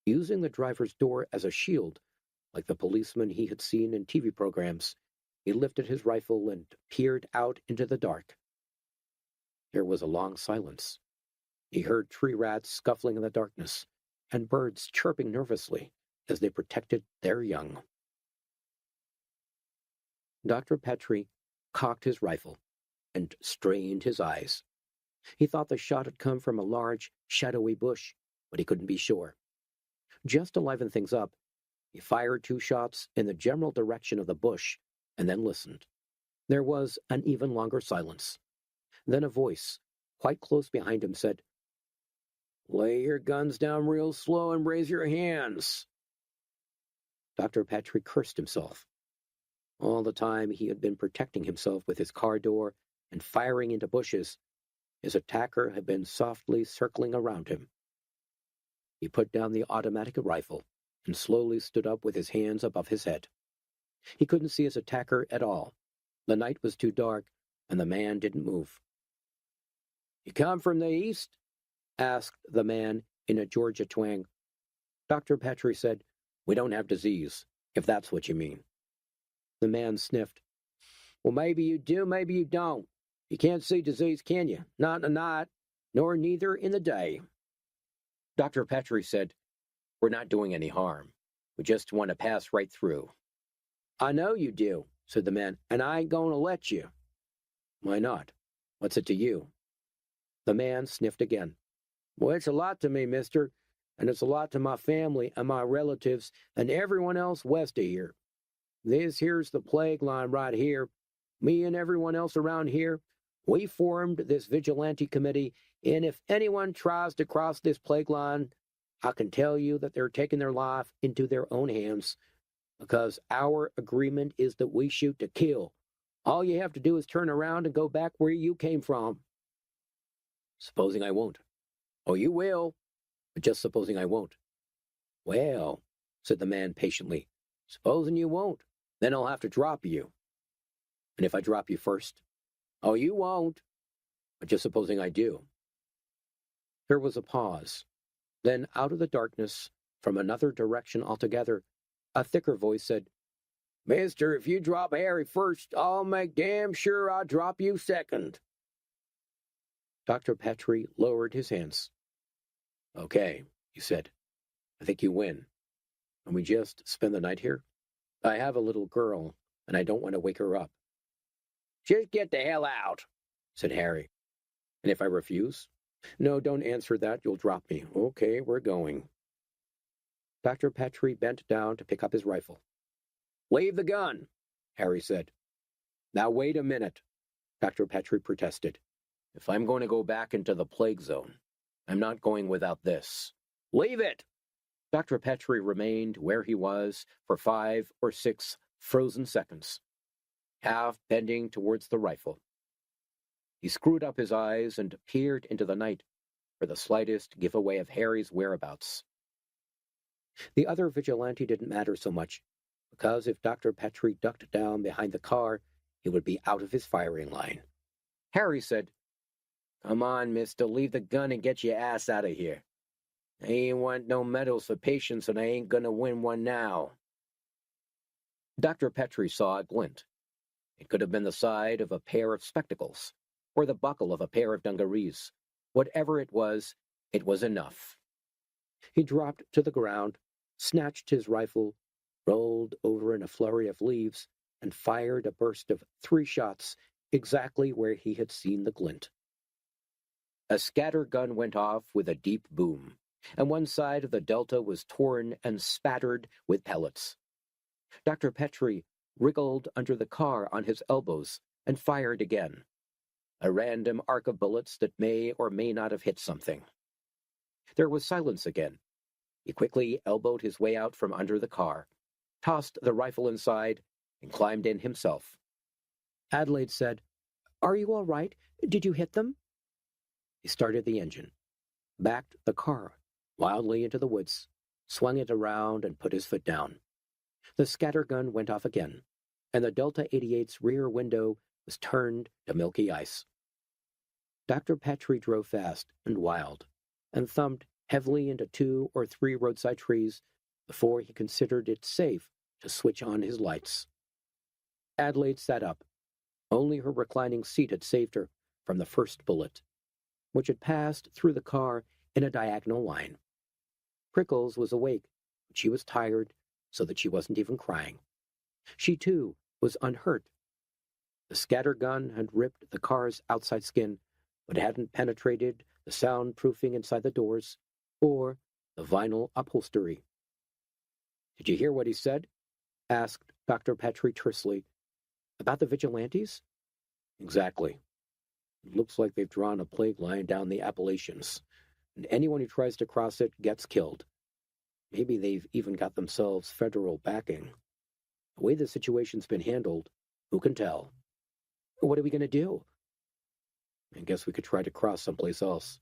using the driver's door as a shield, like the policeman he had seen in TV programs, he lifted his rifle and peered out into the dark. There was a long silence. He heard tree rats scuffling in the darkness and birds chirping nervously as they protected their young. Dr. Petrie cocked his rifle and strained his eyes. He thought the shot had come from a large, shadowy bush, but he couldn't be sure. Just to liven things up, he fired 2 shots in the general direction of the bush and then listened. There was an even longer silence. Then a voice, quite close behind him, said, "Lay your guns down real slow and raise your hands." Dr. Petrie cursed himself. All the time he had been protecting himself with his car door and firing into bushes, his attacker had been softly circling around him. He put down the automatic rifle and slowly stood up with his hands above his head. He couldn't see his attacker at all. The night was too dark, and the man didn't move. "You come from the east?" asked the man in a Georgia twang. Dr. Petrie said, "We don't have disease, if that's what you mean." The man sniffed. "Well, maybe you do, maybe you don't. You can't see disease, can you? Not in the night, nor neither in the day." Dr. Petrie said, "We're not doing any harm. We just want to pass right through." "I know you do," said the man, "and I ain't going to let you." "Why not? What's it to you?" The man sniffed again. "Well, it's a lot to me, mister, and it's a lot to my family and my relatives and everyone else west of here. This here's the plague line right here. Me and everyone else around here, we formed this vigilante committee, and if anyone tries to cross this plague line, I can tell you that they're taking their life into their own hands, because our agreement is that we shoot to kill. All you have to do is turn around and go back where you came from." "Supposing I won't?" "Oh, you will, but just supposing I won't." "Well," said the man patiently, "supposing you won't, then I'll have to drop you." "And if I drop you first?" "Oh, you won't, but just supposing I do." There was a pause. Then out of the darkness, from another direction altogether, a thicker voice said, "Mister, if you drop Harry first, I'll make damn sure I drop you second." Dr. Petrie lowered his hands. "Okay," he said. "I think you win. Can we just spend the night here? I have a little girl, and I don't want to wake her up. Just get the hell out, said Harry. And if I refuse? No, don't answer that. You'll drop me. Okay, we're going. Dr. Petrie bent down to pick up his rifle. Leave the gun, Harry said. Now wait a minute, Dr. Petrie protested. If I'm going to go back into the plague zone, I'm not going without this. Leave it! Dr. Petrie remained where he was for 5 or 6 frozen seconds, half bending towards the rifle. He screwed up his eyes and peered into the night for the slightest giveaway of Harry's whereabouts. The other vigilante didn't matter so much, because if Dr. Petrie ducked down behind the car, he would be out of his firing line. Harry said, Come on, mister, leave the gun and get your ass out of here. I ain't want no medals for patience, and I ain't gonna win one now. Dr. Petrie saw a glint. It could have been the side of a pair of spectacles, or the buckle of a pair of dungarees. Whatever it was enough. He dropped to the ground, snatched his rifle, rolled over in a flurry of leaves, and fired a burst of 3 shots exactly where he had seen the glint. A scatter gun went off with a deep boom, and one side of the Delta was torn and spattered with pellets. Dr. Petrie wriggled under the car on his elbows and fired again, a random arc of bullets that may or may not have hit something. There was silence again. He quickly elbowed his way out from under the car, tossed the rifle inside, and climbed in himself. Adelaide said, Are you all right? Did you hit them? He started the engine, backed the car wildly into the woods, swung it around, and put his foot down. The scattergun went off again, and the Delta 88's rear window was turned to milky ice. Dr. Petrie drove fast and wild, and thumped heavily into 2 or 3 roadside trees before he considered it safe to switch on his lights. Adelaide sat up. Only her reclining seat had saved her from the first bullet, which had passed through the car in a diagonal line. Prickles was awake, but she was tired, so that she wasn't even crying. She, too, was unhurt. The scattergun had ripped the car's outside skin, but hadn't penetrated the soundproofing inside the doors or the vinyl upholstery. Did you hear what he said? Asked Dr. Petrie tersely. About the vigilantes? Exactly. It looks like they've drawn a plague line down the Appalachians, and anyone who tries to cross it gets killed. Maybe they've even got themselves federal backing. The way the situation's been handled, who can tell? What are we going to do? I guess we could try to cross someplace else,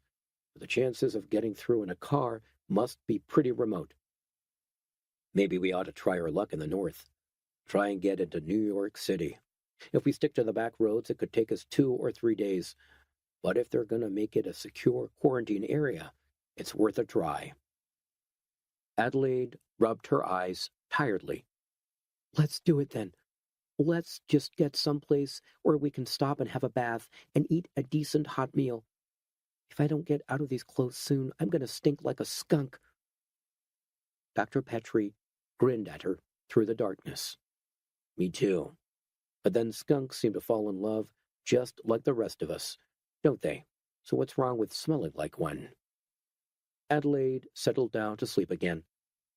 but the chances of getting through in a car must be pretty remote. Maybe we ought to try our luck in the north. Try and get into New York City. If we stick to the back roads, it could take us 2 or 3 days. But if they're going to make it a secure quarantine area, it's worth a try. Adelaide rubbed her eyes tiredly. Let's do it then. Let's just get someplace where we can stop and have a bath and eat a decent hot meal. If I don't get out of these clothes soon, I'm going to stink like a skunk. Dr. Petrie grinned at her through the darkness. Me too. But then skunks seem to fall in love just like the rest of us, don't they? So what's wrong with smelling like one? Adelaide settled down to sleep again,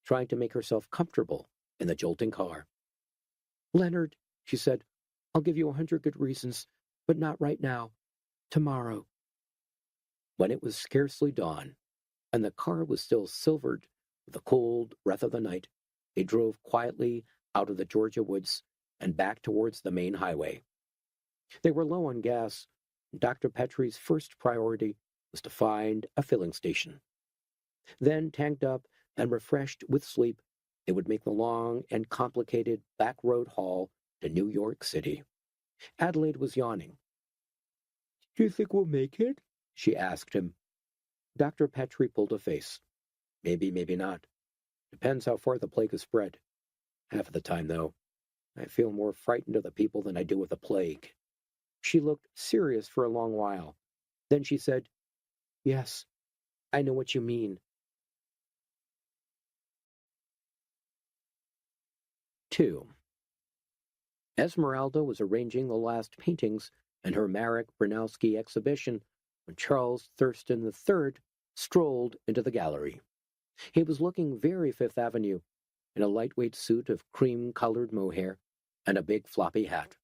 trying to make herself comfortable in the jolting car. Leonard, she said, I'll give you 100 good reasons, but not right now. Tomorrow. When it was scarcely dawn, and the car was still silvered with the cold breath of the night, they drove quietly out of the Georgia woods and back towards the main highway. They were low on gas, and Dr. Petrie's first priority was to find a filling station. Then, tanked up and refreshed with sleep, they would make the long and complicated back road haul to New York City. Adelaide was yawning. Do you think we'll make it? She asked him. Dr. Petrie pulled a face. Maybe, maybe not. Depends how far the plague has spread. Half of the time, though, I feel more frightened of the people than I do of the plague. She looked serious for a long while. Then she said, Yes, I know what you mean. 2. Esmeralda was arranging the last paintings in her Marek Brunowski exhibition when Charles Thurston III strolled into the gallery. He was looking very Fifth Avenue, in a lightweight suit of cream-colored mohair and a big floppy hat.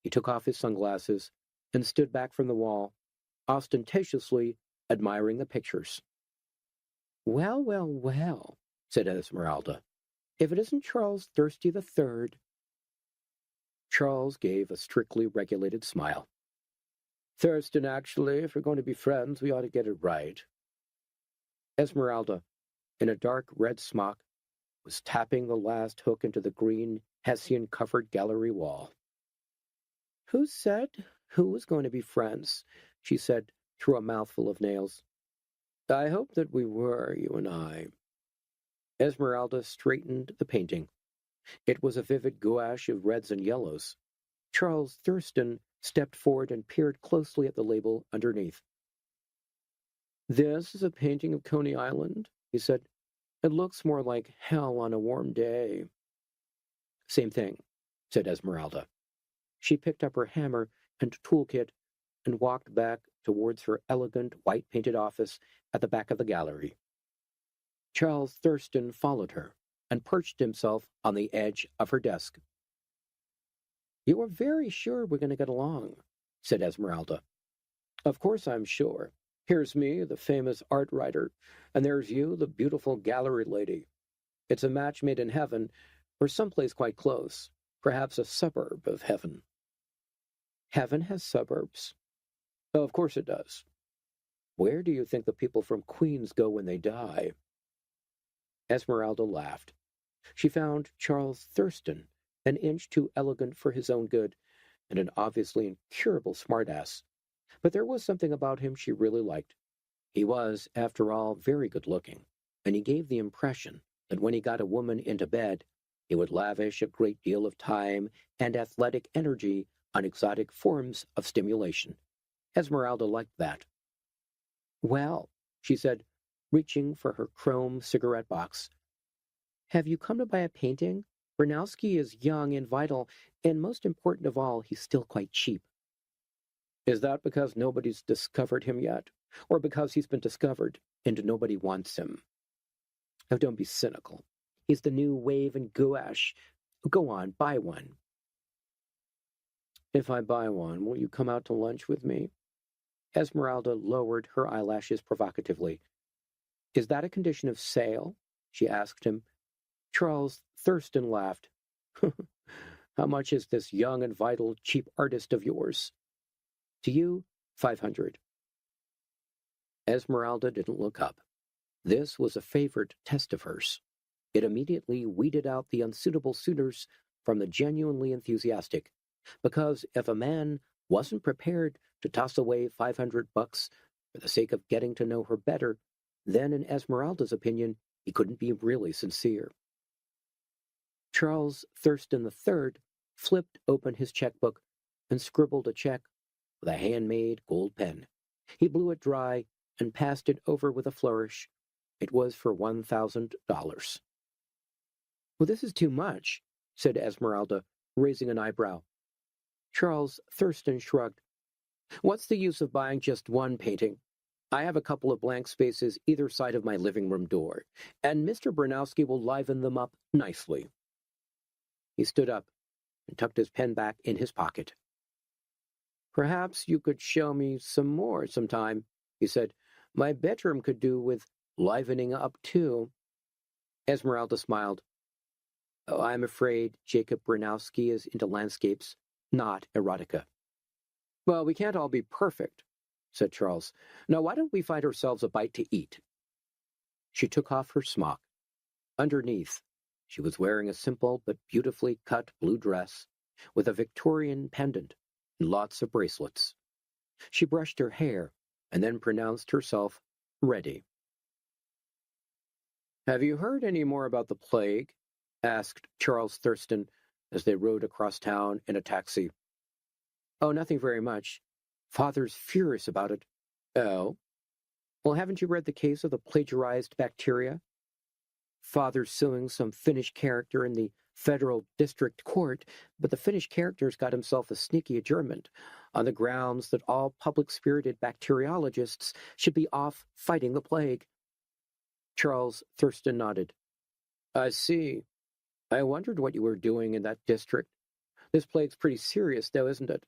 He took off his sunglasses and stood back from the wall, ostentatiously admiring the pictures. "Well, well, well," said Esmeralda. "If it isn't Charles Thirsty III. Charles gave a strictly regulated smile. "Thurston, actually, if we're going to be friends, we ought to get it right." Esmeralda, in a dark red smock, was tapping the last hook into the green Hessian-covered gallery wall. "Who said who was going to be friends?" she said through a mouthful of nails. "I hope that we were, you and I." Esmeralda straightened the painting. It was a vivid gouache of reds and yellows. Charles Thurston stepped forward and peered closely at the label underneath. "This is a painting of Coney Island," he said. "It looks more like hell on a warm day." "Same thing," said Esmeralda. She picked up her hammer and toolkit and walked back towards her elegant white-painted office at the back of the gallery. Charles Thurston followed her and perched himself on the edge of her desk. "You are very sure we're going to get along," said Esmeralda. "Of course I'm sure. Here's me, the famous art writer, and there's you, the beautiful gallery lady. It's a match made in heaven, or someplace quite close, perhaps a suburb of heaven." "Heaven has suburbs." "Oh, of course it does. Where do you think the people from Queens go when they die?" Esmeralda laughed. She found Charles Thurston an inch too elegant for his own good, and an obviously incurable smartass. But there was something about him she really liked. He was, after all, very good-looking, and he gave the impression that when he got a woman into bed, he would lavish a great deal of time and athletic energy on exotic forms of stimulation. Esmeralda liked that. "Well," she said, reaching for her chrome cigarette box, "have you come to buy a painting? Brunowski is young and vital, and most important of all, he's still quite cheap." "Is that because nobody's discovered him yet? Or because he's been discovered and nobody wants him?" "Oh, don't be cynical. He's the new wave in gouache. Go on, buy one." "If I buy one, will you come out to lunch with me?" Esmeralda lowered her eyelashes provocatively. "Is that a condition of sale?" she asked him. Charles Thurston laughed. "How much is this young and vital cheap artist of yours?" "To you, 500. Esmeralda didn't look up. This was a favorite test of hers. It immediately weeded out the unsuitable suitors from the genuinely enthusiastic, because if a man wasn't prepared to toss away $500 for the sake of getting to know her better, then in Esmeralda's opinion, he couldn't be really sincere. Charles Thurston III flipped open his checkbook and scribbled a check with a handmade gold pen. He blew it dry and passed it over with a flourish. It was for $1,000. "Well, this is too much," said Esmeralda, raising an eyebrow. Charles Thurston shrugged. "What's the use of buying just one painting? I have a couple of blank spaces either side of my living room door, and Mr. Brunowski will liven them up nicely." He stood up and tucked his pen back in his pocket. "Perhaps you could show me some more sometime," he said. "My bedroom could do with livening up, too." Esmeralda smiled. "Oh, I'm afraid Jacob Brunowski is into landscapes, not erotica." "Well, we can't all be perfect," said Charles. "Now, why don't we find ourselves a bite to eat?" She took off her smock. Underneath, she was wearing a simple but beautifully cut blue dress with a Victorian pendant and lots of bracelets. She brushed her hair and then pronounced herself ready. "Have you heard any more about the plague?" asked Charles Thurston as they rode across town in a taxi. "Oh, nothing very much. Father's furious about it." "Oh? Well, haven't you read the case of the plagiarized bacteria?" father's suing some Finnish character in the federal district court, but the Finnish character's got himself a sneaky adjournment on the grounds that all public-spirited bacteriologists should be off fighting the plague. Charles Thurston nodded. I see. I wondered what you were doing in that district. This plague's pretty serious, though, isn't it?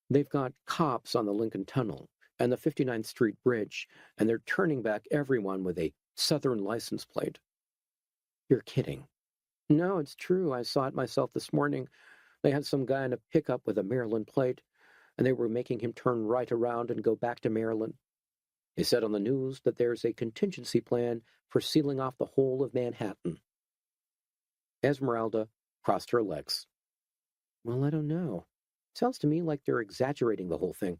They've got cops on the Lincoln Tunnel and the 59th Street Bridge, and they're turning back everyone with a Southern license plate. You're kidding. No, it's true. I saw it myself this morning. They had some guy in a pickup with a Maryland plate, and they were making him turn right around and go back to Maryland. They said on the news that there's a contingency plan for sealing off the whole of Manhattan. Esmeralda crossed her legs. Well, I don't know. Sounds to me like they're exaggerating the whole thing.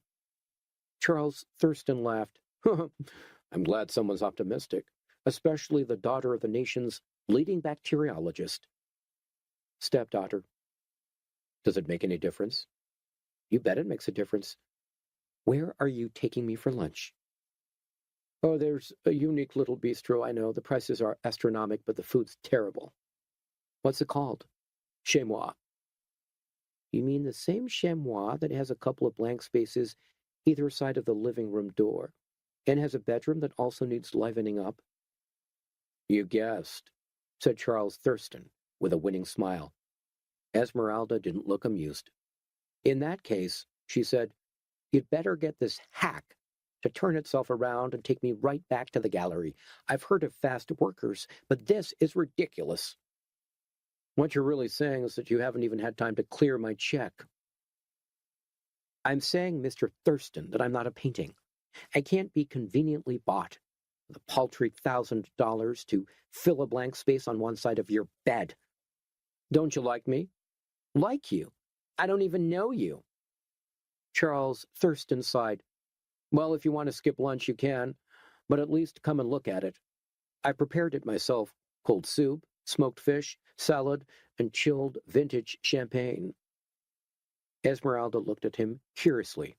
Charles Thurston laughed. I'm glad someone's optimistic, especially the daughter of the nation's leading bacteriologist. Stepdaughter. Does it make any difference? You bet it makes a difference. Where are you taking me for lunch? Oh, there's a unique little bistro, I know. The prices are astronomical, but the food's terrible. What's it called? Chez Moi. You mean the same Chez Moi that has a couple of blank spaces either side of the living room door, and has a bedroom that also needs livening up? You guessed, said Charles Thurston, with a winning smile. Esmeralda didn't look amused. In that case, she said, you'd better get this hack to turn itself around and take me right back to the gallery. I've heard of fast workers, but this is ridiculous. What you're really saying is that you haven't even had time to clear my check. I'm saying, Mr. Thurston, that I'm not a painting. I can't be conveniently bought with a paltry $1,000 to fill a blank space on one side of your bed. Don't you like me? Like you? I don't even know you. Charles Thurston sighed. Well, if you want to skip lunch, you can, but at least come and look at it. I prepared it myself. Cold soup, smoked fish, salad, and chilled vintage champagne. Esmeralda looked at him curiously.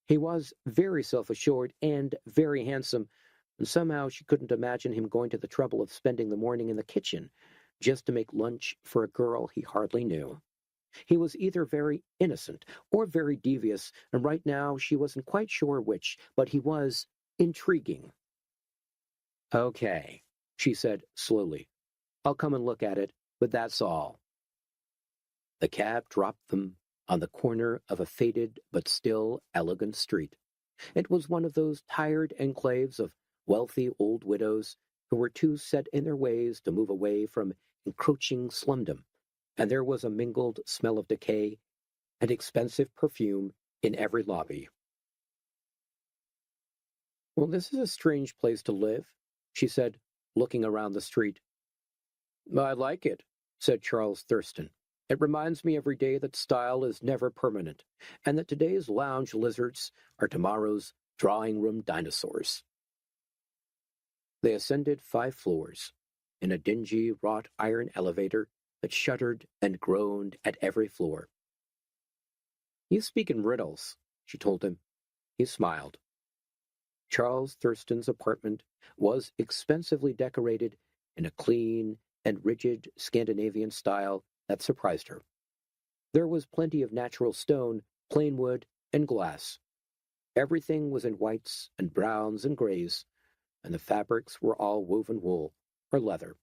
He was very self-assured and very handsome, and somehow she couldn't imagine him going to the trouble of spending the morning in the kitchen just to make lunch for a girl he hardly knew. He was either very innocent or very devious, and right now she wasn't quite sure which, but he was intriguing. Okay, she said slowly. I'll come and look at it, but that's all. The cab dropped them on the corner of a faded but still elegant street. It was one of those tired enclaves of wealthy old widows who were too set in their ways to move away from encroaching slumdom, and there was a mingled smell of decay and expensive perfume in every lobby. Well, this is a strange place to live, she said, looking around the street. I like it, said Charles Thurston. It reminds me every day that style is never permanent, and that today's lounge lizards are tomorrow's drawing-room dinosaurs. They ascended 5 floors in a dingy wrought iron elevator that shuddered and groaned at every floor. You speak in riddles, she told him. He smiled. Charles Thurston's apartment was expensively decorated in a clean and rigid Scandinavian style that surprised her. There was plenty of natural stone, plain wood, and glass. Everything was in whites and browns and grays, and the fabrics were all woven wool or leather.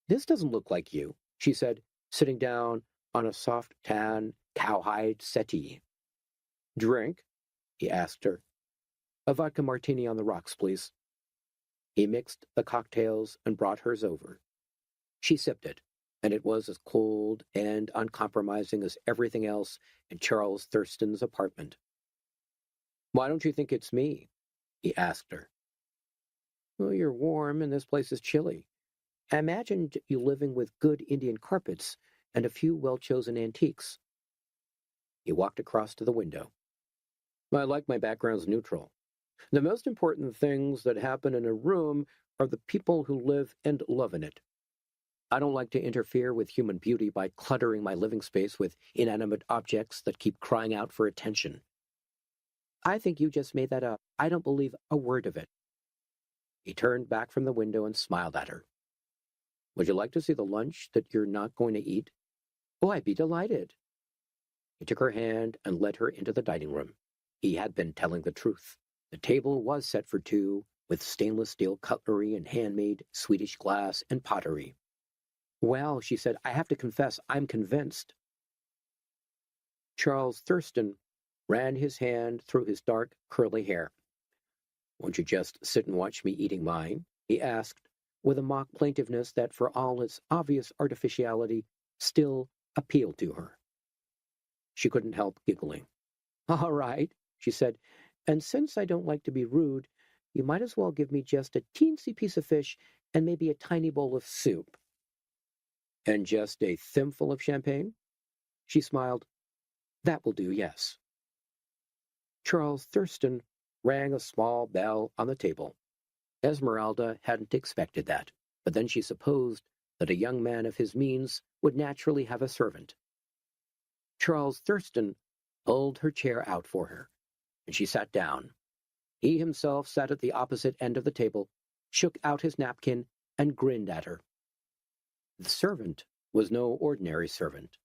This doesn't look like you, she said, sitting down on a soft tan cowhide settee. Drink? He asked her. A vodka martini on the rocks, please. He mixed the cocktails and brought hers over. She sipped it, and it was as cold and uncompromising as everything else in Charles Thurston's apartment. Why don't you think it's me? He asked her. Well, you're warm and this place is chilly. I imagined you living with good Indian carpets and a few well-chosen antiques. He walked across to the window. I like my backgrounds neutral. The most important things that happen in a room are the people who live and love in it. I don't like to interfere with human beauty by cluttering my living space with inanimate objects that keep crying out for attention. I think you just made that up. I don't believe a word of it. He turned back from the window and smiled at her. Would you like to see the lunch that you're not going to eat? Oh, I'd be delighted. He took her hand and led her into the dining room. He had been telling the truth. The table was set for two, with stainless steel cutlery and handmade Swedish glass and pottery. Well, she said, I have to confess, I'm convinced. Charles Thurston ran his hand through his dark, curly hair. Won't you just sit and watch me eating mine? He asked, with a mock plaintiveness that, for all its obvious artificiality, still appealed to her. She couldn't help giggling. All right, she said, and since I don't like to be rude, you might as well give me just a teensy piece of fish and maybe a tiny bowl of soup. And just a thimble of champagne? She smiled. That will do, yes. Charles Thurston rang a small bell on the table. Esmeralda hadn't expected that, but then she supposed that a young man of his means would naturally have a servant. Charles Thurston pulled her chair out for her, and she sat down. He himself sat at the opposite end of the table, shook out his napkin, and grinned at her. The servant was no ordinary servant.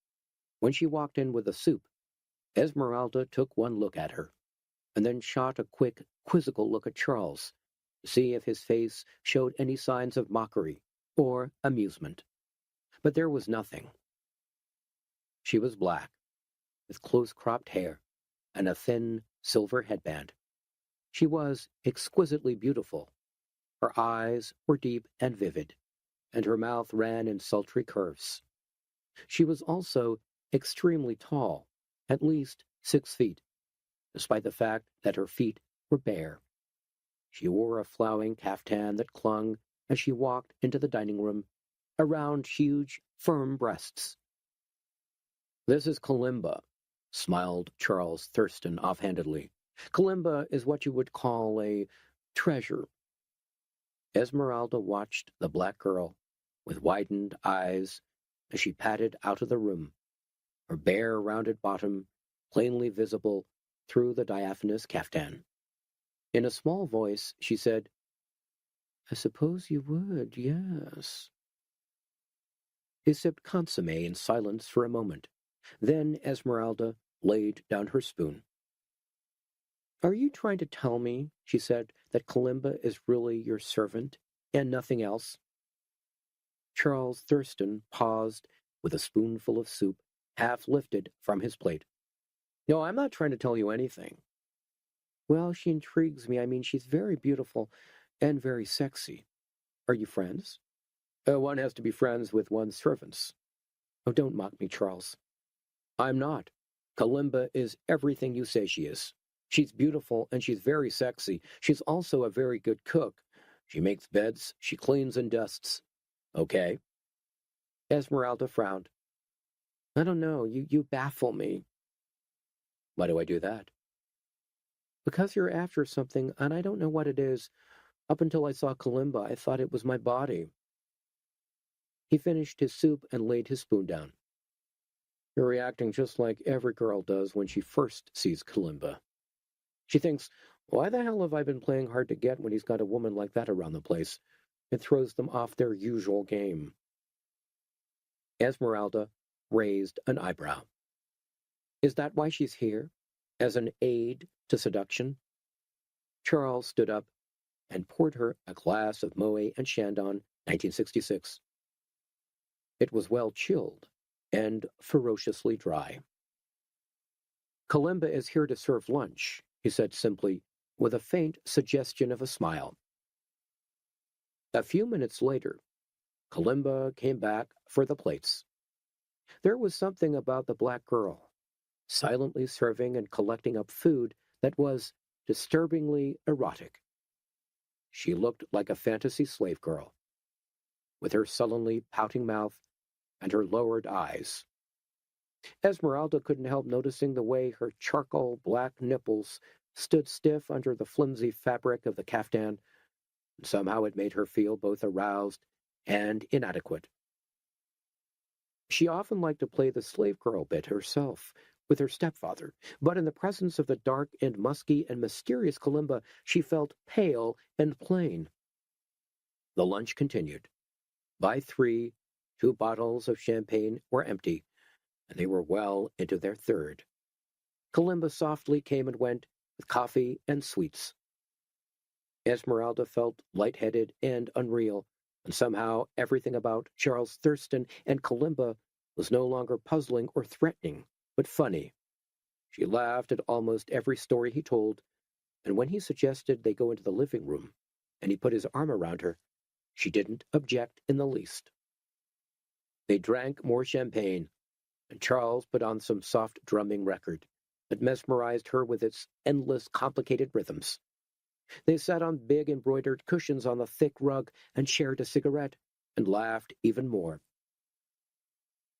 When she walked in with the soup, Esmeralda took one look at her, and then shot a quick, quizzical look at Charles, to see if his face showed any signs of mockery or amusement. But there was nothing. She was black, with close-cropped hair and a thin silver headband. She was exquisitely beautiful. Her eyes were deep and vivid, and her mouth ran in sultry curves. She was also extremely tall, at least 6 feet, despite the fact that her feet were bare. She wore a flowing caftan that clung as she walked into the dining room, around huge, firm breasts. This is Kalimba, smiled Charles Thurston offhandedly. Kalimba is what you would call a treasure. Esmeralda watched the black girl with widened eyes as she padded out of the room, her bare, rounded bottom plainly visible through the diaphanous caftan. In a small voice, she said, I suppose you would, yes. He sipped consomme in silence for a moment. Then Esmeralda laid down her spoon. Are you trying to tell me, she said, that Kalimba is really your servant and nothing else? Charles Thurston paused with a spoonful of soup half lifted from his plate. No, I'm not trying to tell you anything. Well, she intrigues me. I mean, she's very beautiful and very sexy. Are you friends? One has to be friends with one's servants. Oh, don't mock me, Charles. I'm not. Kalimba is everything you say she is. She's beautiful and she's very sexy. She's also a very good cook. She makes beds, she cleans and dusts. Okay. Esmeralda frowned. I don't know, you baffle me. Why do I do that? Because you're after something, and I don't know what it is. Up until I saw Kalimba, I thought it was my body. He finished his soup and laid his spoon down. You're reacting just like every girl does when she first sees Kalimba. She thinks, why the hell have I been playing hard to get when he's got a woman like that around the place? It throws them off their usual game. Esmeralda raised an eyebrow. Is that why she's here? As an aid to seduction? Charles stood up and poured her a glass of Moet and Chandon, 1966. It was well chilled and ferociously dry. Kalimba is here to serve lunch, he said simply, with a faint suggestion of a smile. A few minutes later, Kalimba came back for the plates. There was something about the black girl, silently serving and collecting up food, that was disturbingly erotic. She looked like a fantasy slave girl, with her sullenly pouting mouth and her lowered eyes. Esmeralda couldn't help noticing the way her charcoal black nipples stood stiff under the flimsy fabric of the caftan, and somehow it made her feel both aroused and inadequate. She often liked to play the slave girl bit herself with her stepfather, but in the presence of the dark and musky and mysterious Kalimba, she felt pale and plain. The lunch continued. By 3, 2 bottles of champagne were empty, and they were well into their third. Kalimba softly came and went with coffee and sweets. Esmeralda felt lightheaded and unreal, and somehow everything about Charles Thurston and Kalimba was no longer puzzling or threatening, but funny. She laughed at almost every story he told, and when he suggested they go into the living room, and he put his arm around her, she didn't object in the least. They drank more champagne, and Charles put on some soft drumming record that mesmerized her with its endless complicated rhythms. They sat on big embroidered cushions on the thick rug and shared a cigarette, and laughed even more.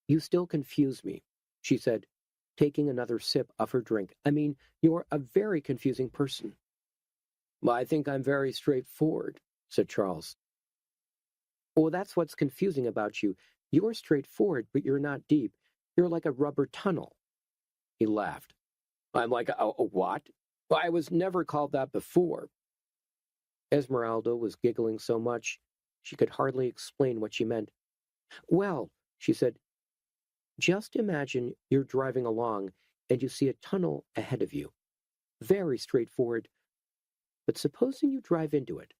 "You still confuse me," she said, taking another sip of her drink. "I mean, you're a very confusing person." "Well, I think I'm very straightforward," said Charles. "Well, that's what's confusing about you. You're straightforward, but you're not deep. You're like a rubber tunnel." He laughed. "I'm like a what? Well, I was never called that before." Esmeralda was giggling so much she could hardly explain what she meant. "Well," she said, "just imagine you're driving along and you see a tunnel ahead of you. Very straightforward. But supposing you drive into it.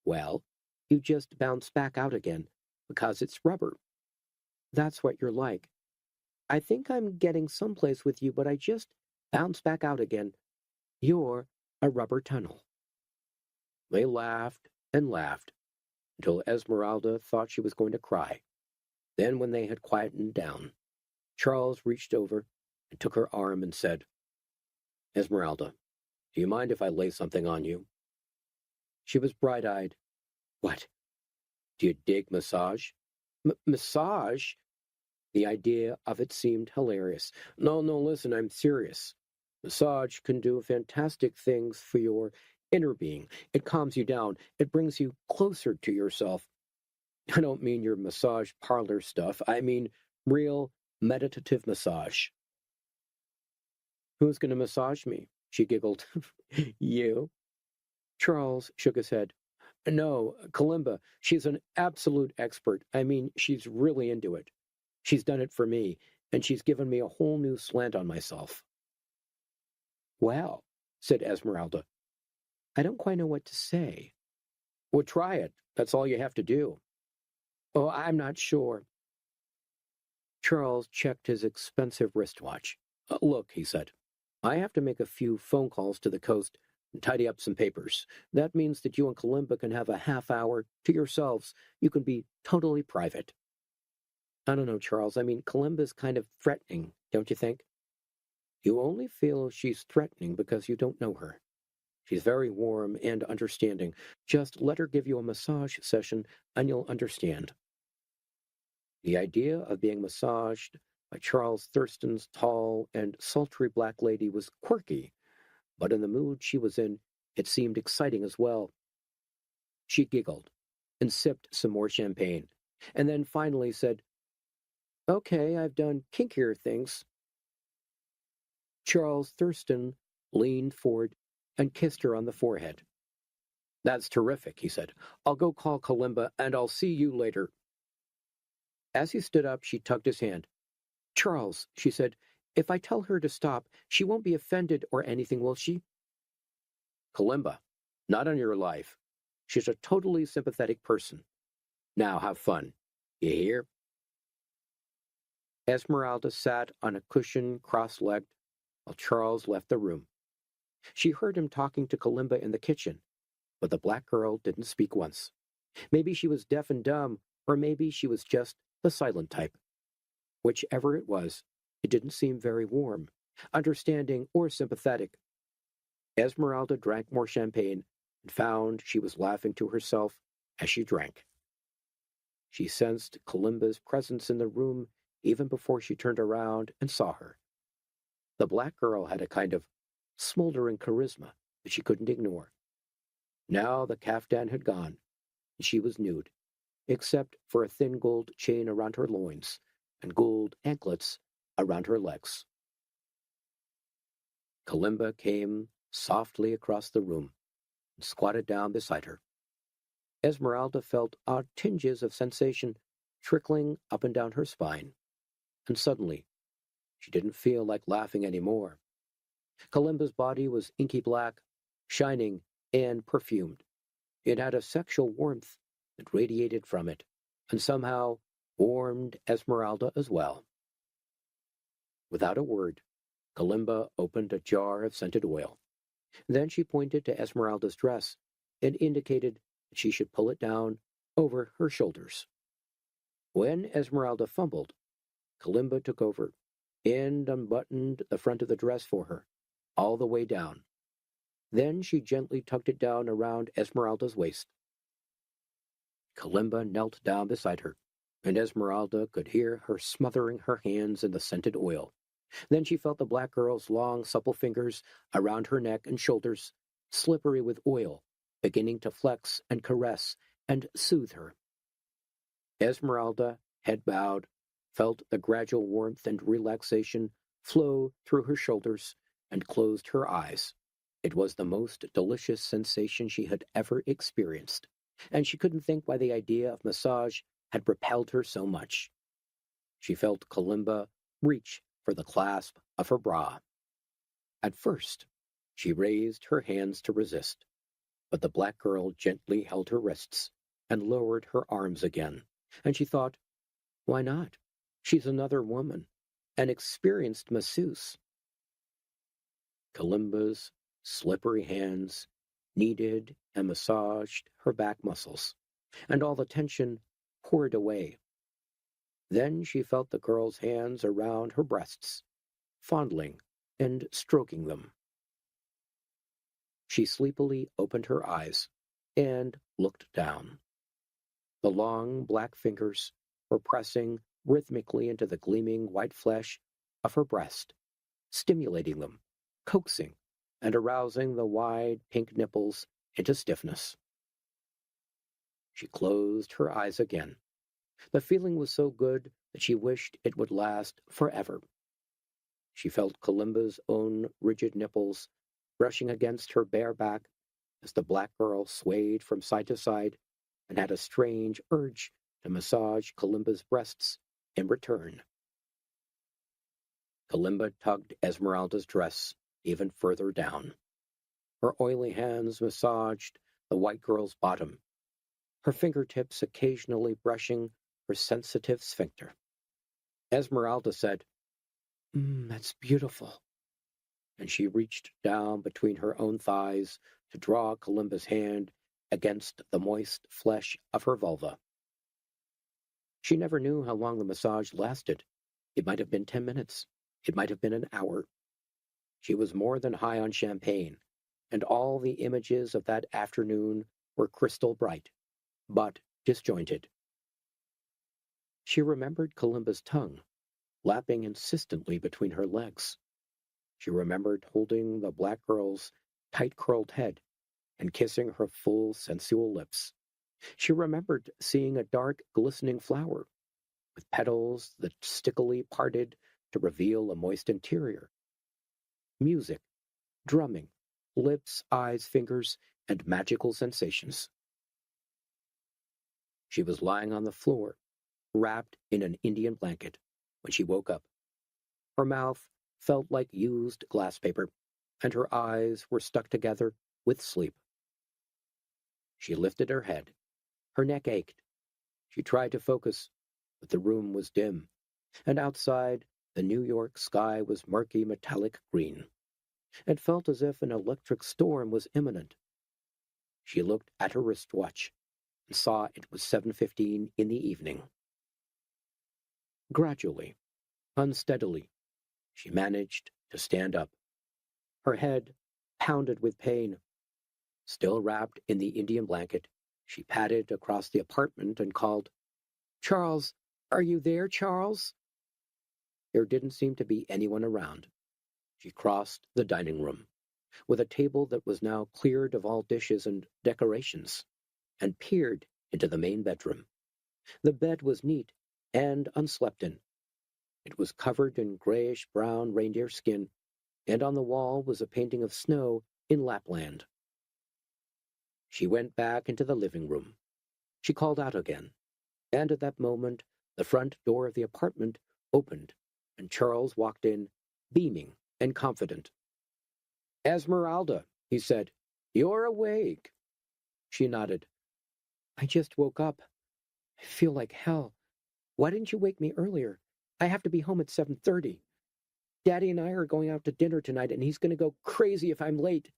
Well, you just bounce back out again because it's rubber. That's what you're like. I think I'm getting someplace with you, but I just bounce back out again. You're a rubber tunnel." They laughed and laughed until Esmeralda thought she was going to cry. Then, when they had quietened down, Charles reached over and took her arm and said, "Esmeralda, do you mind if I lay something on you?" She was bright-eyed. "What? Do you dig massage?" Massage? The idea of it seemed hilarious. No, listen, I'm serious. Massage can do fantastic things for your inner being. It calms you down. It brings you closer to yourself. I don't mean your massage parlor stuff. I mean real meditative massage." "Who's going to massage me?" she giggled. "You?" Charles shook his head. "No, Kalimba. She's an absolute expert. I mean, she's really into it. She's done it for me, and she's given me a whole new slant on myself." "Well," said Esmeralda, "I don't quite know what to say." "Well, try it. That's all you have to do." "Oh, I'm not sure." Charles checked his expensive wristwatch. Look," he said, "I have to make a few phone calls to the coast and tidy up some papers. That means that you and Kalimba can have a half hour to yourselves. You can be totally private." "I don't know, Charles. I mean, Kalimba's kind of threatening, don't you think?" "You only feel she's threatening because you don't know her. She's very warm and understanding. Just let her give you a massage session and you'll understand." The idea of being massaged by Charles Thurston's tall and sultry black lady was quirky, but in the mood she was in, it seemed exciting as well. She giggled and sipped some more champagne, and then finally said, "Okay, I've done kinkier things." Charles Thurston leaned forward and kissed her on the forehead. "That's terrific," he said. "I'll go call Kalimba, and I'll see you later." As he stood up, she tugged his hand. "Charles," she said, "if I tell her to stop, she won't be offended or anything, will she?" "Kalimba, not on your life. She's a totally sympathetic person. Now have fun. You hear?" Esmeralda sat on a cushion cross-legged while Charles left the room. She heard him talking to Kalimba in the kitchen, but the black girl didn't speak once. Maybe she was deaf and dumb, or maybe she was just the silent type. Whichever it was, it didn't seem very warm, understanding, or sympathetic. Esmeralda drank more champagne and found she was laughing to herself as she drank. She sensed Kalimba's presence in the room even before she turned around and saw her. The black girl had a kind of smoldering charisma that she couldn't ignore. Now the kaftan had gone, and she was nude, except for a thin gold chain around her loins and gold anklets around her legs. Kalimba came softly across the room and squatted down beside her. Esmeralda felt odd tinges of sensation trickling up and down her spine, and suddenly she didn't feel like laughing anymore. Kalimba's body was inky black, shining, and perfumed. It had a sexual warmth that radiated from it, and somehow warmed Esmeralda as well. Without a word, Kalimba opened a jar of scented oil. Then she pointed to Esmeralda's dress and indicated that she should pull it down over her shoulders. When Esmeralda fumbled, Kalimba took over and unbuttoned the front of the dress for her, all the way down. Then she gently tucked it down around Esmeralda's waist. Kalimba knelt down beside her, and Esmeralda could hear her smothering her hands in the scented oil. Then she felt the black girl's long, supple fingers around her neck and shoulders, slippery with oil, beginning to flex and caress and soothe her. Esmeralda, head bowed, felt the gradual warmth and relaxation flow through her shoulders and closed her eyes. It was the most delicious sensation she had ever experienced, and she couldn't think why the idea of massage had repelled her so much. She felt Kalimba reach for the clasp of her bra. At first, she raised her hands to resist, but the black girl gently held her wrists and lowered her arms again, and she thought, why not? She's another woman, an experienced masseuse. Kalimba's slippery hands kneaded and massaged her back muscles, and all the tension poured away. Then she felt the girl's hands around her breasts, fondling and stroking them. She sleepily opened her eyes and looked down. The long black fingers were pressing rhythmically into the gleaming white flesh of her breast, stimulating them, coaxing, and arousing the wide pink nipples into stiffness. She closed her eyes again. The feeling was so good that she wished it would last forever. She felt Kalimba's own rigid nipples brushing against her bare back as the black girl swayed from side to side and had a strange urge to massage Kalimba's breasts in return. Kalimba tugged Esmeralda's dress even further down. Her oily hands massaged the white girl's bottom, her fingertips occasionally brushing her sensitive sphincter. Esmeralda said, that's beautiful. And she reached down between her own thighs to draw Kalimba's hand against the moist flesh of her vulva. She never knew how long the massage lasted. It might have been 10 minutes. It might have been an hour. She was more than high on champagne, and all the images of that afternoon were crystal bright, but disjointed. She remembered Kalimba's tongue, lapping insistently between her legs. She remembered holding the black girl's tight-curled head and kissing her full, sensual lips. She remembered seeing a dark, glistening flower, with petals that stickily parted to reveal a moist interior. Music, drumming, lips, eyes, fingers, and magical sensations. She was lying on the floor, wrapped in an Indian blanket, when she woke up. Her mouth felt like used glass paper, and her eyes were stuck together with sleep. She lifted her head. Her neck ached. She tried to focus, but the room was dim, and outside the New York sky was murky metallic green. It felt as if an electric storm was imminent. She looked at her wristwatch and saw it was 7:15 in the evening. Gradually, unsteadily, she managed to stand up. Her head pounded with pain. Still wrapped in the Indian blanket, she padded across the apartment and called, "Charles, are you there, Charles?" There didn't seem to be anyone around. She crossed the dining room, with a table that was now cleared of all dishes and decorations, and peered into the main bedroom. The bed was neat and unslept in. It was covered in grayish-brown reindeer skin, and on the wall was a painting of snow in Lapland. She went back into the living room, She called out again, and at that moment, the front door of the apartment opened, and Charles walked in, beaming and confident. "Esmeralda," he said, "you're awake." She nodded. "I just woke up. I feel like hell. Why didn't you wake me earlier? I have to be home at 7:30. Daddy and I are going out to dinner tonight, and he's going to go crazy if I'm late."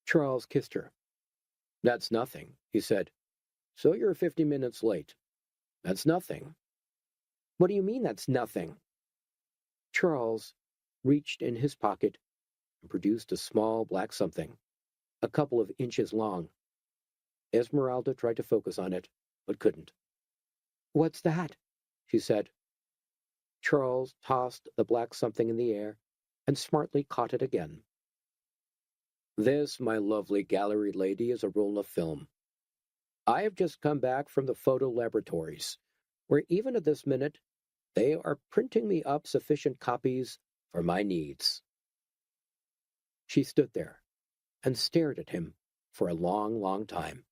Charles kissed her. "That's nothing," he said. "So you're 50 minutes late. That's nothing." "What do you mean that's nothing?" Charles reached in his pocket and produced a small black something, a couple of inches long. Esmeralda tried to focus on it, but couldn't. "What's that?" she said. Charles tossed the black something in the air and smartly caught it again. "This, my lovely gallery lady, is a roll of film. I have just come back from the photo laboratories, where even at this minute they are printing me up sufficient copies for my needs." She stood there and stared at him for a long, long time.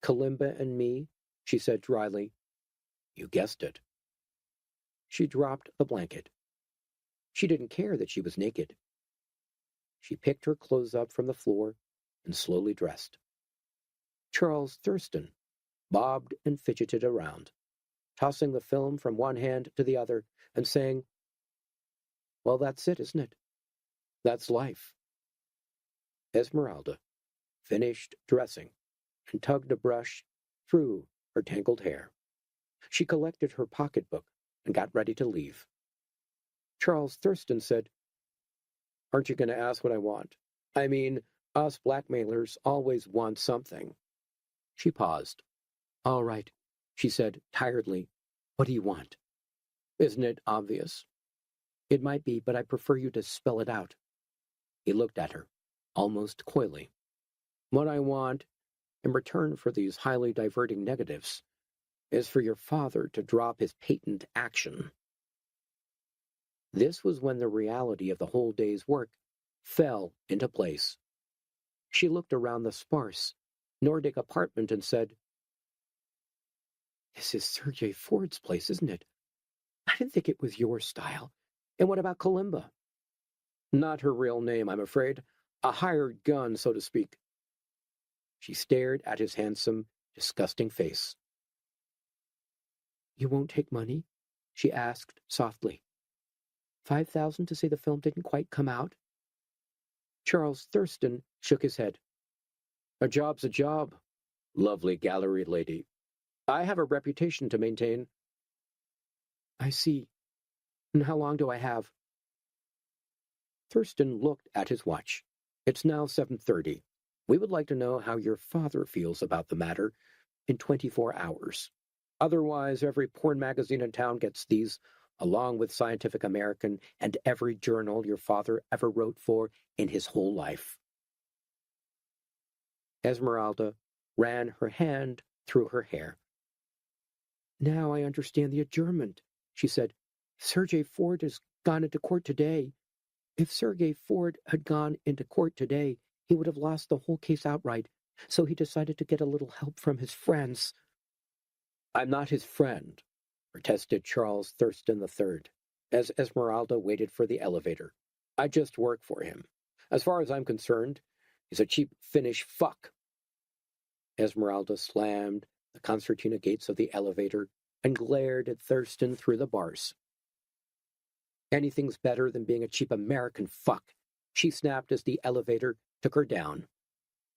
"Kalimba and me," she said dryly. "You guessed it." She dropped the blanket. She didn't care that she was naked. She picked her clothes up from the floor and slowly dressed. Charles Thurston bobbed and fidgeted around, tossing the film from one hand to the other and saying, "Well, that's it, isn't it? That's life." Esmeralda finished dressing and tugged a brush through her tangled hair. She collected her pocketbook and got ready to leave. Charles Thurston said, "Aren't you going to ask what I want? I mean, us blackmailers always want something." She paused. "All right," she said tiredly. "What do you want?" "Isn't it obvious?" "It might be, but I prefer you to spell it out." He looked at her, almost coyly. "What I want, in return for these highly diverting negatives, is for your father to drop his patent action." This was when the reality of the whole day's work fell into place. She looked around the sparse Nordic apartment and said, "This is Sergei Ford's place, isn't it? I didn't think it was your style. And what about Kalimba?" "Not her real name, I'm afraid. A hired gun, so to speak." She stared at his handsome, disgusting face. "You won't take money?" she asked softly. 5,000 to say the film didn't quite come out?" Charles Thurston shook his head. "A job's a job, lovely gallery lady. I have a reputation to maintain." "I see. And how long do I have?" Thurston looked at his watch. "It's now 7:30. We would like to know how your father feels about the matter in 24 hours. Otherwise, every porn magazine in town gets these, along with Scientific American and every journal your father ever wrote for in his whole life." Esmeralda ran her hand through her hair. "Now I understand the adjournment," she said. "Sergei Ford has gone into court today. If Sergei Ford had gone into court today, he would have lost the whole case outright, so he decided to get a little help from his friends." "I'm not his friend," protested Charles Thurston III, as Esmeralda waited for the elevator. "I just work for him. As far as I'm concerned, he's a cheap Finnish fuck." Esmeralda slammed the concertina gates of the elevator and glared at Thurston through the bars. "Anything's better than being a cheap American fuck," she snapped as the elevator took her down.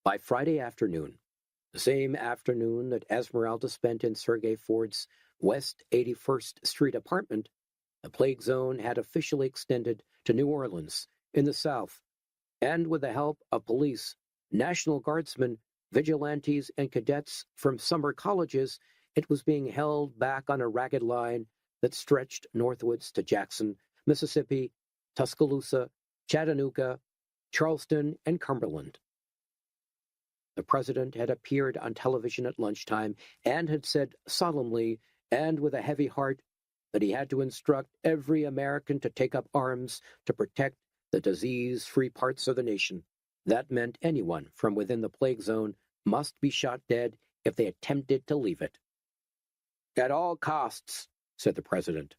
By Friday afternoon, the same afternoon that Esmeralda spent in Sergei Ford's West 81st Street apartment, the plague zone had officially extended to New Orleans in the South, and with the help of police, National Guardsmen, vigilantes, and cadets from summer colleges, it was being held back on a ragged line that stretched northwards to Jackson, Mississippi, Tuscaloosa, Chattanooga, Charleston, and Cumberland. The president had appeared on television at lunchtime and had said solemnly and with a heavy heart that he had to instruct every American to take up arms to protect the disease-free parts of the nation. That meant anyone from within the plague zone must be shot dead if they attempted to leave it. "At all costs," said the president,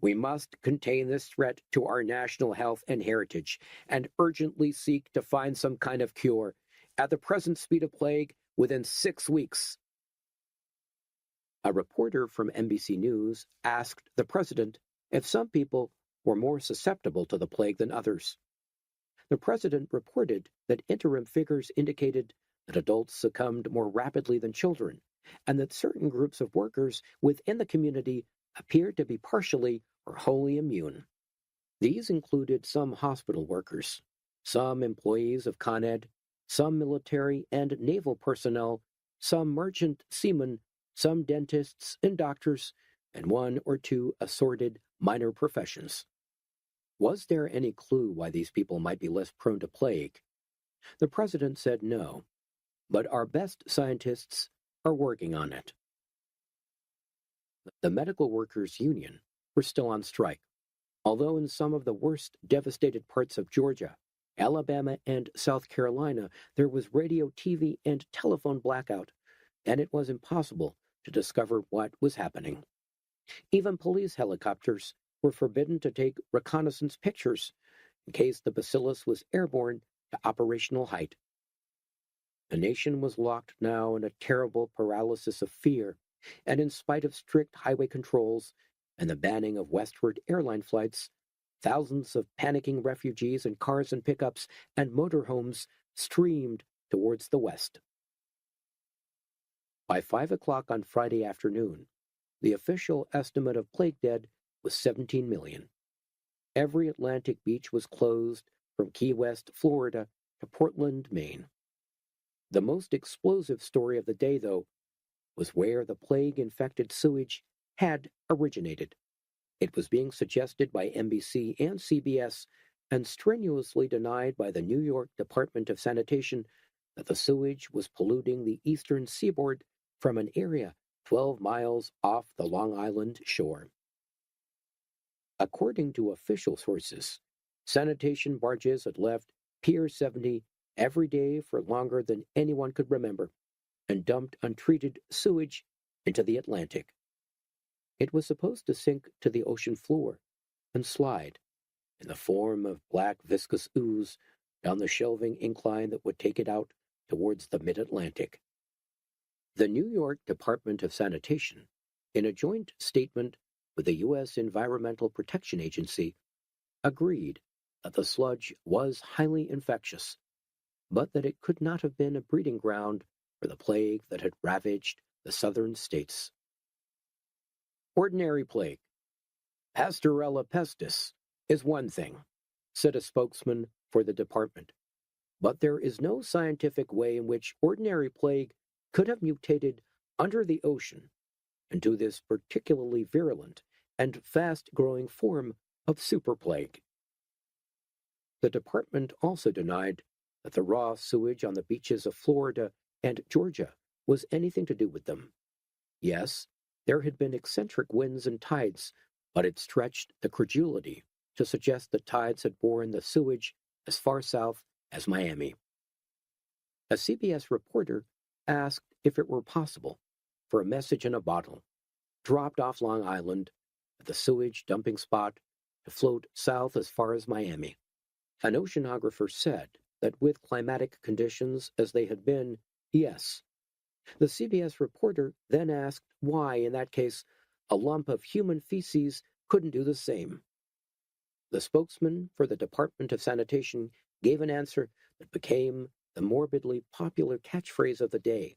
"we must contain this threat to our national health and heritage, and urgently seek to find some kind of cure. At the present speed of plague, within 6 weeks." A reporter from NBC News asked the president if some people were more susceptible to the plague than others. The president reported that interim figures indicated that adults succumbed more rapidly than children, and that certain groups of workers within the community appeared to be partially or wholly immune. These included some hospital workers, some employees of Con Ed, some military and naval personnel, some merchant seamen, some dentists and doctors, and one or two assorted minor professions. Was there any clue why these people might be less prone to plague? The president said no, but our best scientists are working on it. The medical workers' union were still on strike, although in some of the worst devastated parts of Georgia, Alabama, and South Carolina, there was radio, TV, and telephone blackout, and it was impossible to discover what was happening. Even police helicopters were forbidden to take reconnaissance pictures in case the bacillus was airborne to operational height. The nation was locked now in a terrible paralysis of fear, and in spite of strict highway controls and the banning of westward airline flights, thousands of panicking refugees in cars and pickups and motorhomes streamed towards the west. By 5 o'clock on Friday afternoon, the official estimate of plague dead was 17 million. Every Atlantic beach was closed from Key West, Florida, to Portland, Maine. The most explosive story of the day, though, was where the plague-infected sewage had originated. It was being suggested by NBC and CBS and strenuously denied by the New York Department of Sanitation that the sewage was polluting the eastern seaboard from an area 12 miles off the Long Island shore. According to official sources, sanitation barges had left Pier 70 every day for longer than anyone could remember and dumped untreated sewage into the Atlantic. It was supposed to sink to the ocean floor and slide in the form of black viscous ooze down the shelving incline that would take it out towards the mid-Atlantic. The New York Department of Sanitation, in a joint statement with the U.S. Environmental Protection Agency, agreed that the sludge was highly infectious, but that it could not have been a breeding ground for the plague that had ravaged the southern states. Ordinary plague, Pastorella pestis, is one thing, said a spokesman for the department, but there is no scientific way in which ordinary plague could have mutated under the ocean into this particularly virulent and fast-growing form of superplague. The department also denied that the raw sewage on the beaches of Florida and Georgia was anything to do with them. Yes, there had been eccentric winds and tides, but it stretched the credulity to suggest the tides had borne the sewage as far south as Miami. A CBS reporter asked if it were possible for a message in a bottle, dropped off Long Island at the sewage dumping spot, to float south as far as Miami. An oceanographer said that with climatic conditions as they had been, yes. The CBS reporter then asked why, in that case, a lump of human feces couldn't do the same. The spokesman for the Department of Sanitation gave an answer that became the morbidly popular catchphrase of the day.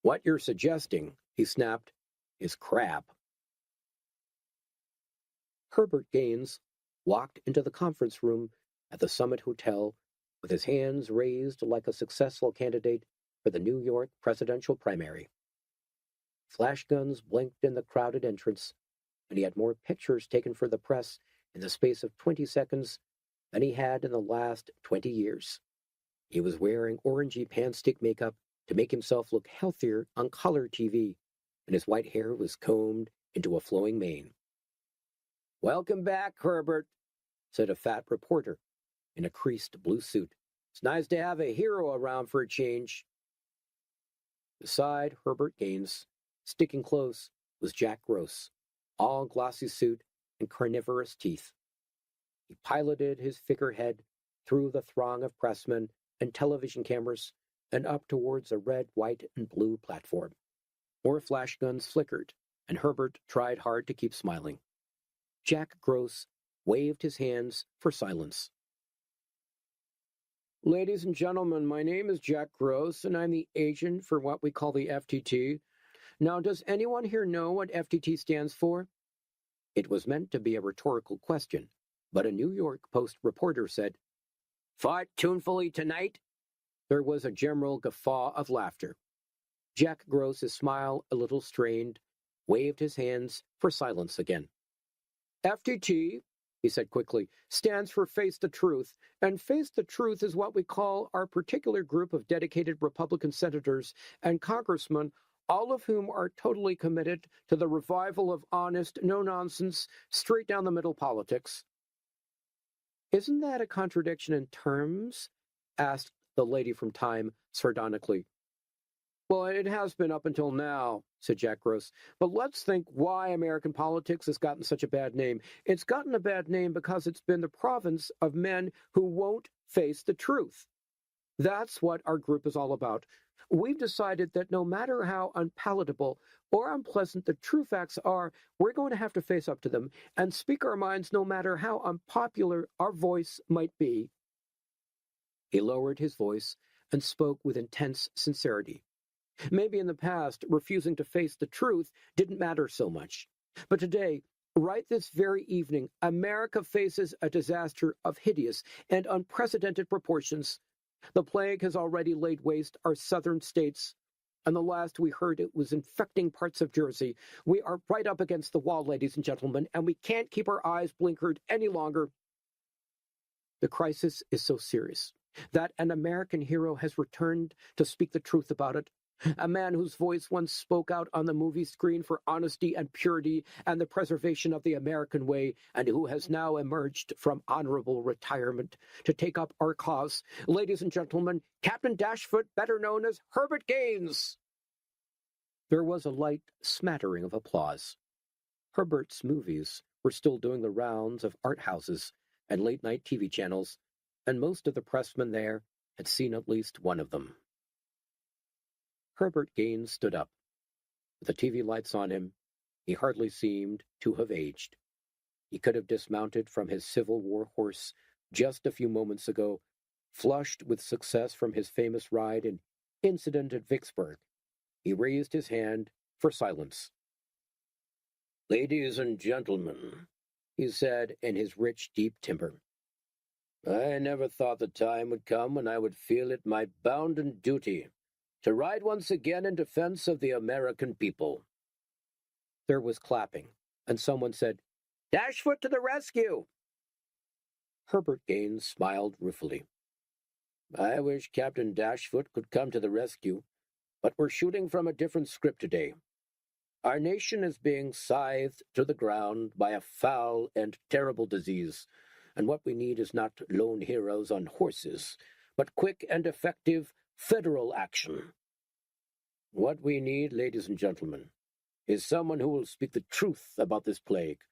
"What you're suggesting," he snapped, "is crap." Herbert Gaines walked into the conference room at the Summit Hotel with his hands raised like a successful candidate for the New York presidential primary. Flash guns blinked in the crowded entrance, and he had more pictures taken for the press in the space of 20 seconds than he had in the last 20 years. He was wearing orangey pan-stick makeup to make himself look healthier on color TV, and his white hair was combed into a flowing mane. "Welcome back, Herbert," said a fat reporter in a creased blue suit. "It's nice to have a hero around for a change." Beside Herbert Gaines, sticking close, was Jack Gross, all glossy suit and carnivorous teeth. He piloted his figurehead through the throng of pressmen and television cameras and up towards a red, white, and blue platform. More flash guns flickered, and Herbert tried hard to keep smiling. Jack Gross waved his hands for silence. Ladies and gentlemen, my name is Jack Gross, and I'm the agent for what we call the FTT. Now, does anyone here know what FTT stands for? It was meant to be a rhetorical question, but a New York Post reporter said, "Fought tunefully tonight?" There was a general guffaw of laughter. Jack Gross's smile, a little strained, waved his hands for silence again. FTT, he said quickly, stands for Face the Truth, and Face the Truth is what we call our particular group of dedicated Republican senators and congressmen, all of whom are totally committed to the revival of honest, no-nonsense, straight-down-the-middle politics. Isn't that a contradiction in terms? Asked the lady from Time sardonically. Well, it has been up until now, said Jack Gross. But let's think why American politics has gotten such a bad name. It's gotten a bad name because it's been the province of men who won't face the truth. That's what our group is all about. We've decided that no matter how unpalatable or unpleasant the true facts are, we're going to have to face up to them and speak our minds no matter how unpopular our voice might be. He lowered his voice and spoke with intense sincerity. Maybe in the past, refusing to face the truth didn't matter so much. But today, right this very evening, America faces a disaster of hideous and unprecedented proportions. The plague has already laid waste our southern states, and the last we heard it was infecting parts of Jersey. We are right up against the wall, ladies and gentlemen, and we can't keep our eyes blinkered any longer. The crisis is so serious that an American hero has returned to speak the truth about it. A man whose voice once spoke out on the movie screen for honesty and purity and the preservation of the American way, and who has now emerged from honorable retirement to take up our cause. Ladies and gentlemen, Captain Dashfoot, better known as Herbert Gaines. There was a light smattering of applause. Herbert's movies were still doing the rounds of art houses and late-night TV channels, and most of the pressmen there had seen at least one of them. Herbert Gaines stood up. With the TV lights on him, he hardly seemed to have aged. He could have dismounted from his Civil War horse just a few moments ago, flushed with success from his famous ride and incident at Vicksburg. He raised his hand for silence. "Ladies and gentlemen," he said in his rich, deep timbre, "I never thought the time would come when I would feel it my bounden duty to ride once again in defense of the American people." There was clapping, and someone said, "Dashfoot to the rescue!" Herbert Gaines smiled ruefully. "I wish Captain Dashfoot could come to the rescue, but we're shooting from a different script today. Our nation is being scythed to the ground by a foul and terrible disease, and what we need is not lone heroes on horses, but quick and effective federal action. What we need, ladies and gentlemen, is someone who will speak the truth about this plague,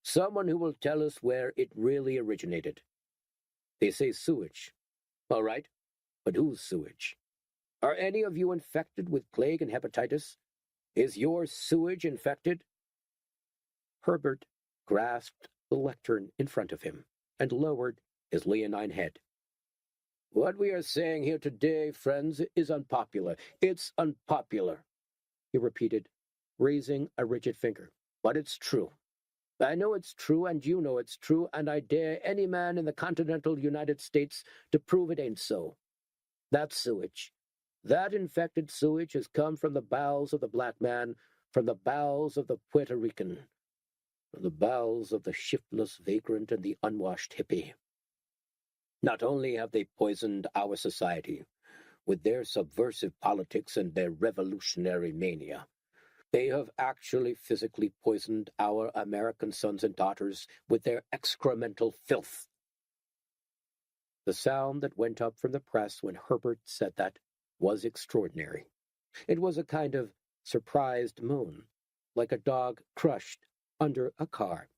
someone who will tell us where it really originated. They say sewage. All right, but whose sewage? Are any of you infected with plague and hepatitis? Is your sewage infected?" Herbert grasped the lectern in front of him and lowered his leonine head. "What we are saying here today, friends, is unpopular. It's unpopular," he repeated, raising a rigid finger. "But it's true. I know it's true, and you know it's true, and I dare any man in the continental United States to prove it ain't so. That sewage, that infected sewage has come from the bowels of the black man, from the bowels of the Puerto Rican, from the bowels of the shiftless vagrant and the unwashed hippie. Not only have they poisoned our society with their subversive politics and their revolutionary mania, they have actually physically poisoned our American sons and daughters with their excremental filth." The sound that went up from the press when Herbert said that was extraordinary. It was a kind of surprised moan, like a dog crushed under a car.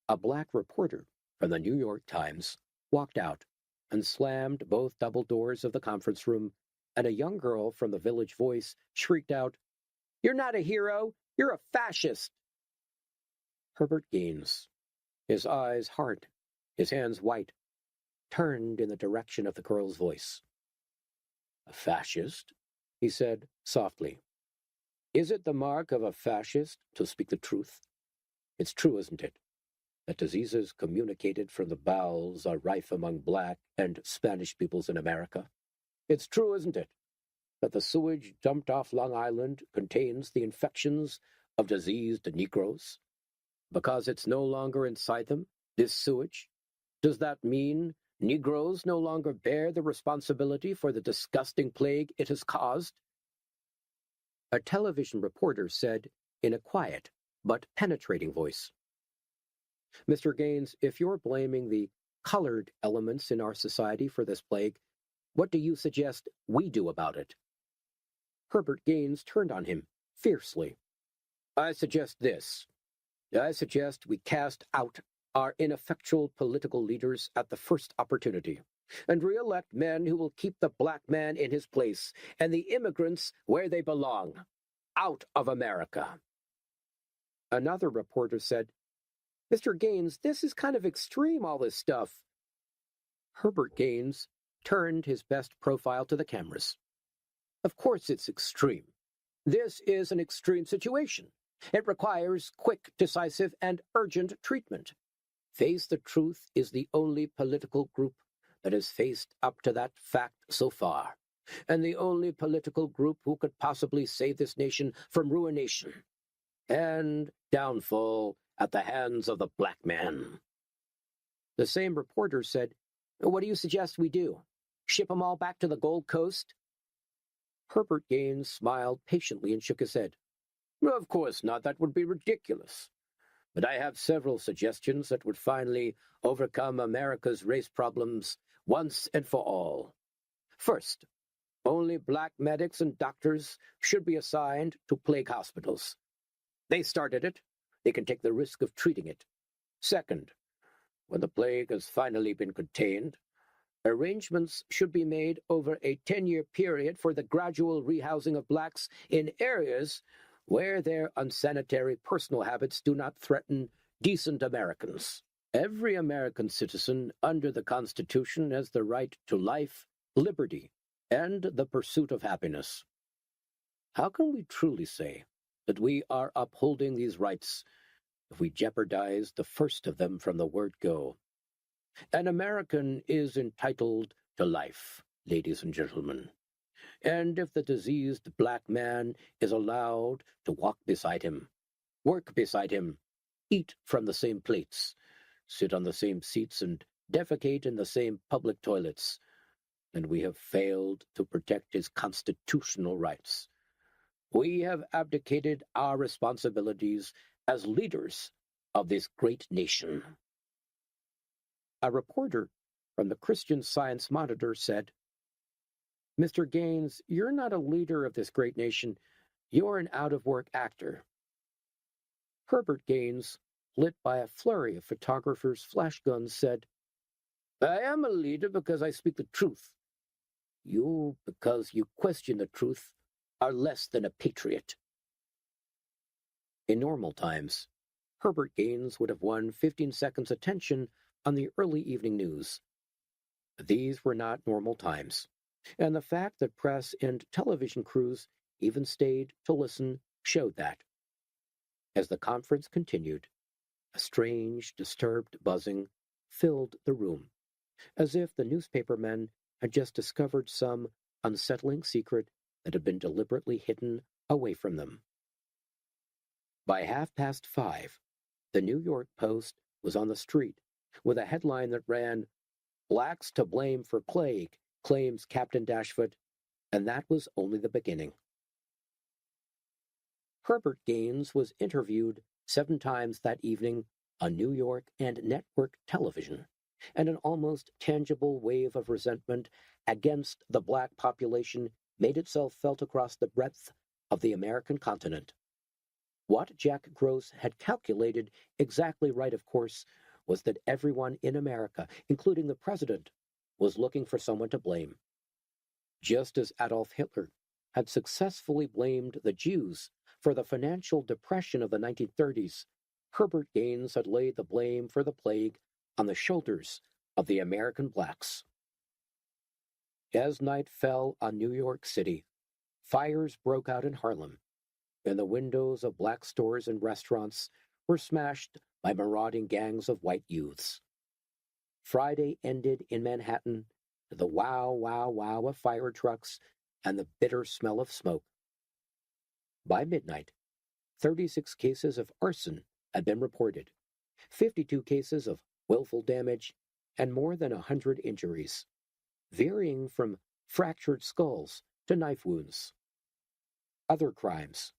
A black reporter from the New York Times walked out and slammed both double doors of the conference room, and a young girl from the Village Voice shrieked out, "You're not a hero, you're a fascist!" Herbert Gaines, his eyes hard, his hands white, turned in the direction of the girl's voice. "A fascist?" he said softly. "Is it the mark of a fascist to speak the truth? It's true, isn't it, that diseases communicated from the bowels are rife among black and Spanish peoples in America? It's true, isn't it, that the sewage dumped off Long Island contains the infections of diseased Negroes? Because it's no longer inside them, this sewage, does that mean Negroes no longer bear the responsibility for the disgusting plague it has caused?" A television reporter said in a quiet but penetrating voice, "Mr. Gaines, if you're blaming the colored elements in our society for this plague, what do you suggest we do about it?" Herbert Gaines turned on him fiercely. "I suggest this. I suggest we cast out our ineffectual political leaders at the first opportunity, and re-elect men who will keep the black man in his place and the immigrants where they belong, out of America." Another reporter said, "Mr. Gaines, this is kind of extreme, all this stuff." Herbert Gaines turned his best profile to the cameras. "Of course it's extreme. This is an extreme situation. It requires quick, decisive, and urgent treatment. Face the Truth is the only political group that has faced up to that fact so far, and the only political group who could possibly save this nation from ruination and downfall at the hands of the black man." The same reporter said, "What do you suggest we do? Ship them all back to the Gold Coast?" Herbert Gaines smiled patiently and shook his head. "Of course not, that would be ridiculous. But I have several suggestions that would finally overcome America's race problems once and for all. First, only black medics and doctors should be assigned to plague hospitals. They started it. They can take the risk of treating it. Second, when the plague has finally been contained, arrangements should be made over a 10-year period for the gradual rehousing of blacks in areas where their unsanitary personal habits do not threaten decent Americans. Every American citizen under the Constitution has the right to life, liberty, and the pursuit of happiness. How can we truly say that we are upholding these rights if we jeopardize the first of them from the word go? An American is entitled to life, ladies and gentlemen. And if the diseased black man is allowed to walk beside him, work beside him, eat from the same plates, sit on the same seats, and defecate in the same public toilets, then we have failed to protect his constitutional rights. We have abdicated our responsibilities as leaders of this great nation." A reporter from the Christian Science Monitor said, "Mr. Gaines, you're not a leader of this great nation. You're an out-of-work actor." Herbert Gaines, lit by a flurry of photographers' flash guns, said, "I am a leader because I speak the truth. You, because you question the truth, are less than a patriot." In normal times, Herbert Gaines would have won 15 seconds' attention on the early evening news. These were not normal times, and the fact that press and television crews even stayed to listen showed that. As the conference continued, a strange, disturbed buzzing filled the room, as if the newspapermen had just discovered some unsettling secret that had been deliberately hidden away from them. By 5:30, the New York Post was on the street with a headline that ran, "Blacks to blame for plague, claims Captain Dashfoot," and that was only the beginning. Herbert Gaines was interviewed 7 times that evening on New York and network television, and an almost tangible wave of resentment against the black population made itself felt across the breadth of the American continent. What Jack Gross had calculated exactly right, of course, was that everyone in America, including the president, was looking for someone to blame. Just as Adolf Hitler had successfully blamed the Jews for the financial depression of the 1930s, Herbert Gaines had laid the blame for the plague on the shoulders of the American blacks. As night fell on New York City, fires broke out in Harlem, and the windows of black stores and restaurants were smashed by marauding gangs of white youths. Friday ended in Manhattan to the wow, wow, wow of fire trucks and the bitter smell of smoke. By midnight, 36 cases of arson had been reported, 52 cases of willful damage, and more than 100 injuries, varying from fractured skulls to knife wounds. Other crimes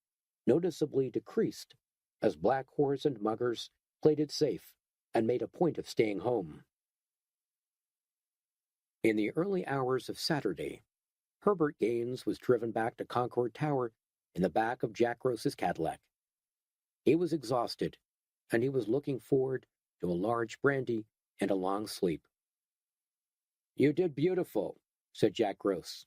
noticeably decreased as black whores and muggers played it safe and made a point of staying home. In the early hours of Saturday, Herbert Gaines was driven back to Concord Tower in the back of Jack Gross's Cadillac. He was exhausted, and he was looking forward to a large brandy and a long sleep. "You did beautiful," said Jack Gross.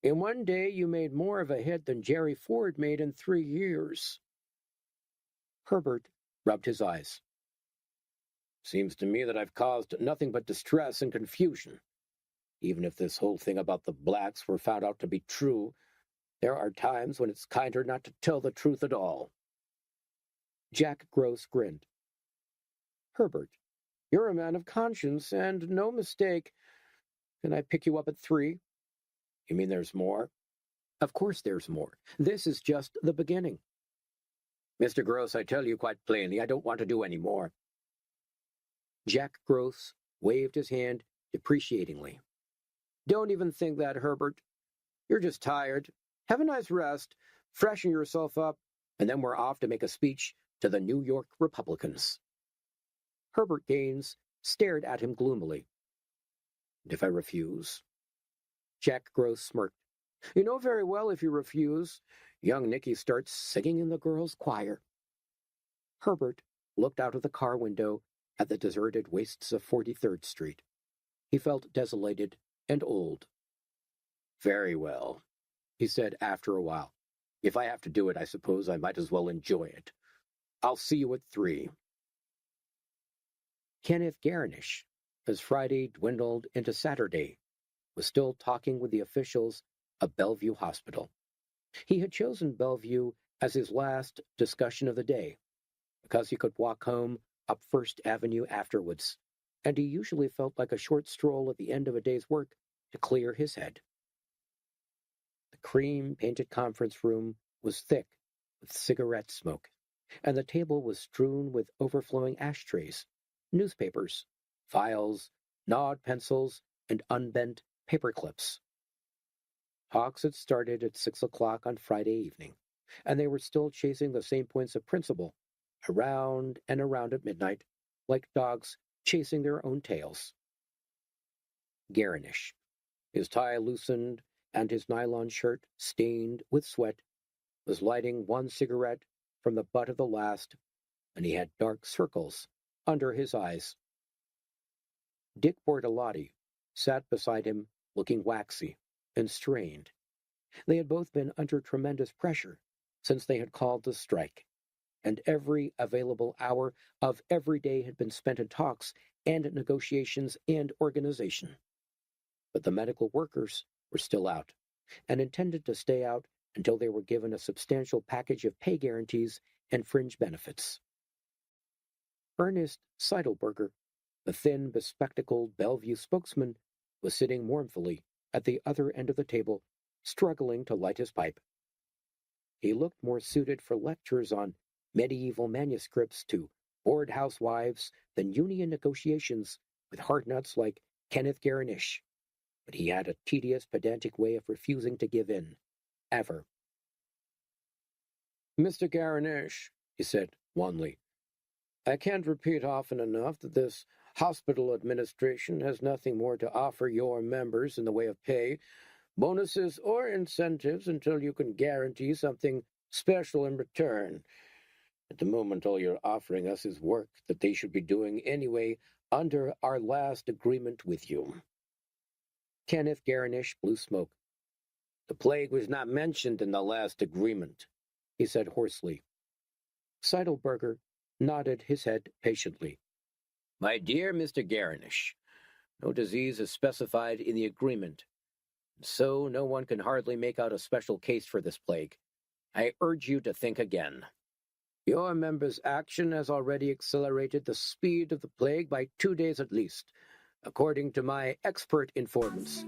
"In one day you made more of a hit than Jerry Ford made in 3 years. Herbert rubbed his eyes. "Seems to me that I've caused nothing but distress and confusion. Even if this whole thing about the blacks were found out to be true, there are times when it's kinder not to tell the truth at all." Jack Gross grinned. "Herbert, you're a man of conscience, and no mistake. Can I pick you up at 3? "You mean there's more?" "Of course there's more. This is just the beginning." "Mr. Gross, I tell you quite plainly, I don't want to do any more." Jack Gross waved his hand depreciatingly. "Don't even think that, Herbert. You're just tired. Have a nice rest, freshen yourself up, and then we're off to make a speech to the New York Republicans." Herbert Gaines stared at him gloomily. "And if I refuse?" Jack Gross smirked. "You know very well if you refuse, young Nicky starts singing in the girls' choir." Herbert looked out of the car window at the deserted wastes of 43rd Street. He felt desolated and old. "Very well," he said after a while. "If I have to do it, I suppose I might as well enjoy it. I'll see you at 3. Kenneth Garnish, as Friday dwindled into Saturday, was still talking with the officials of Bellevue Hospital. He had chosen Bellevue as his last discussion of the day because he could walk home up First Avenue afterwards, and he usually felt like a short stroll at the end of a day's work to clear his head. The cream-painted conference room was thick with cigarette smoke, and the table was strewn with overflowing ashtrays, newspapers, files, gnawed pencils, and unbent paper clips. Talks had started at 6 o'clock on Friday evening, and they were still chasing the same points of principle, around and around at midnight, like dogs chasing their own tails. Garnish, his tie loosened and his nylon shirt stained with sweat, was lighting one cigarette from the butt of the last, and he had dark circles under his eyes. Dick Bortolotti sat beside him, looking waxy and strained. They had both been under tremendous pressure since they had called the strike, and every available hour of every day had been spent in talks and negotiations and organization. But the medical workers were still out, and intended to stay out until they were given a substantial package of pay guarantees and fringe benefits. Ernest Seidelberger, the thin, bespectacled Bellevue spokesman, was sitting mournfully at the other end of the table, struggling to light his pipe. He looked more suited for lectures on medieval manuscripts to bored housewives than union negotiations with hard nuts like Kenneth Garnish, but he had a tedious, pedantic way of refusing to give in, ever. "Mr. Garnish," he said wanly, "I can't repeat often enough that this hospital administration has nothing more to offer your members in the way of pay bonuses or incentives until you can guarantee something special in return. At the moment, all you're offering us is work that they should be doing anyway under our last agreement with you." Kenneth Garnish blew smoke. "The plague was not mentioned in the last agreement," he said hoarsely. Seidelberger nodded his head patiently. "My dear Mr. Garnish, no disease is specified in the agreement, so no one can hardly make out a special case for this plague. I urge you to think again. Your member's action has already accelerated the speed of the plague by 2 days at least, according to my expert informants.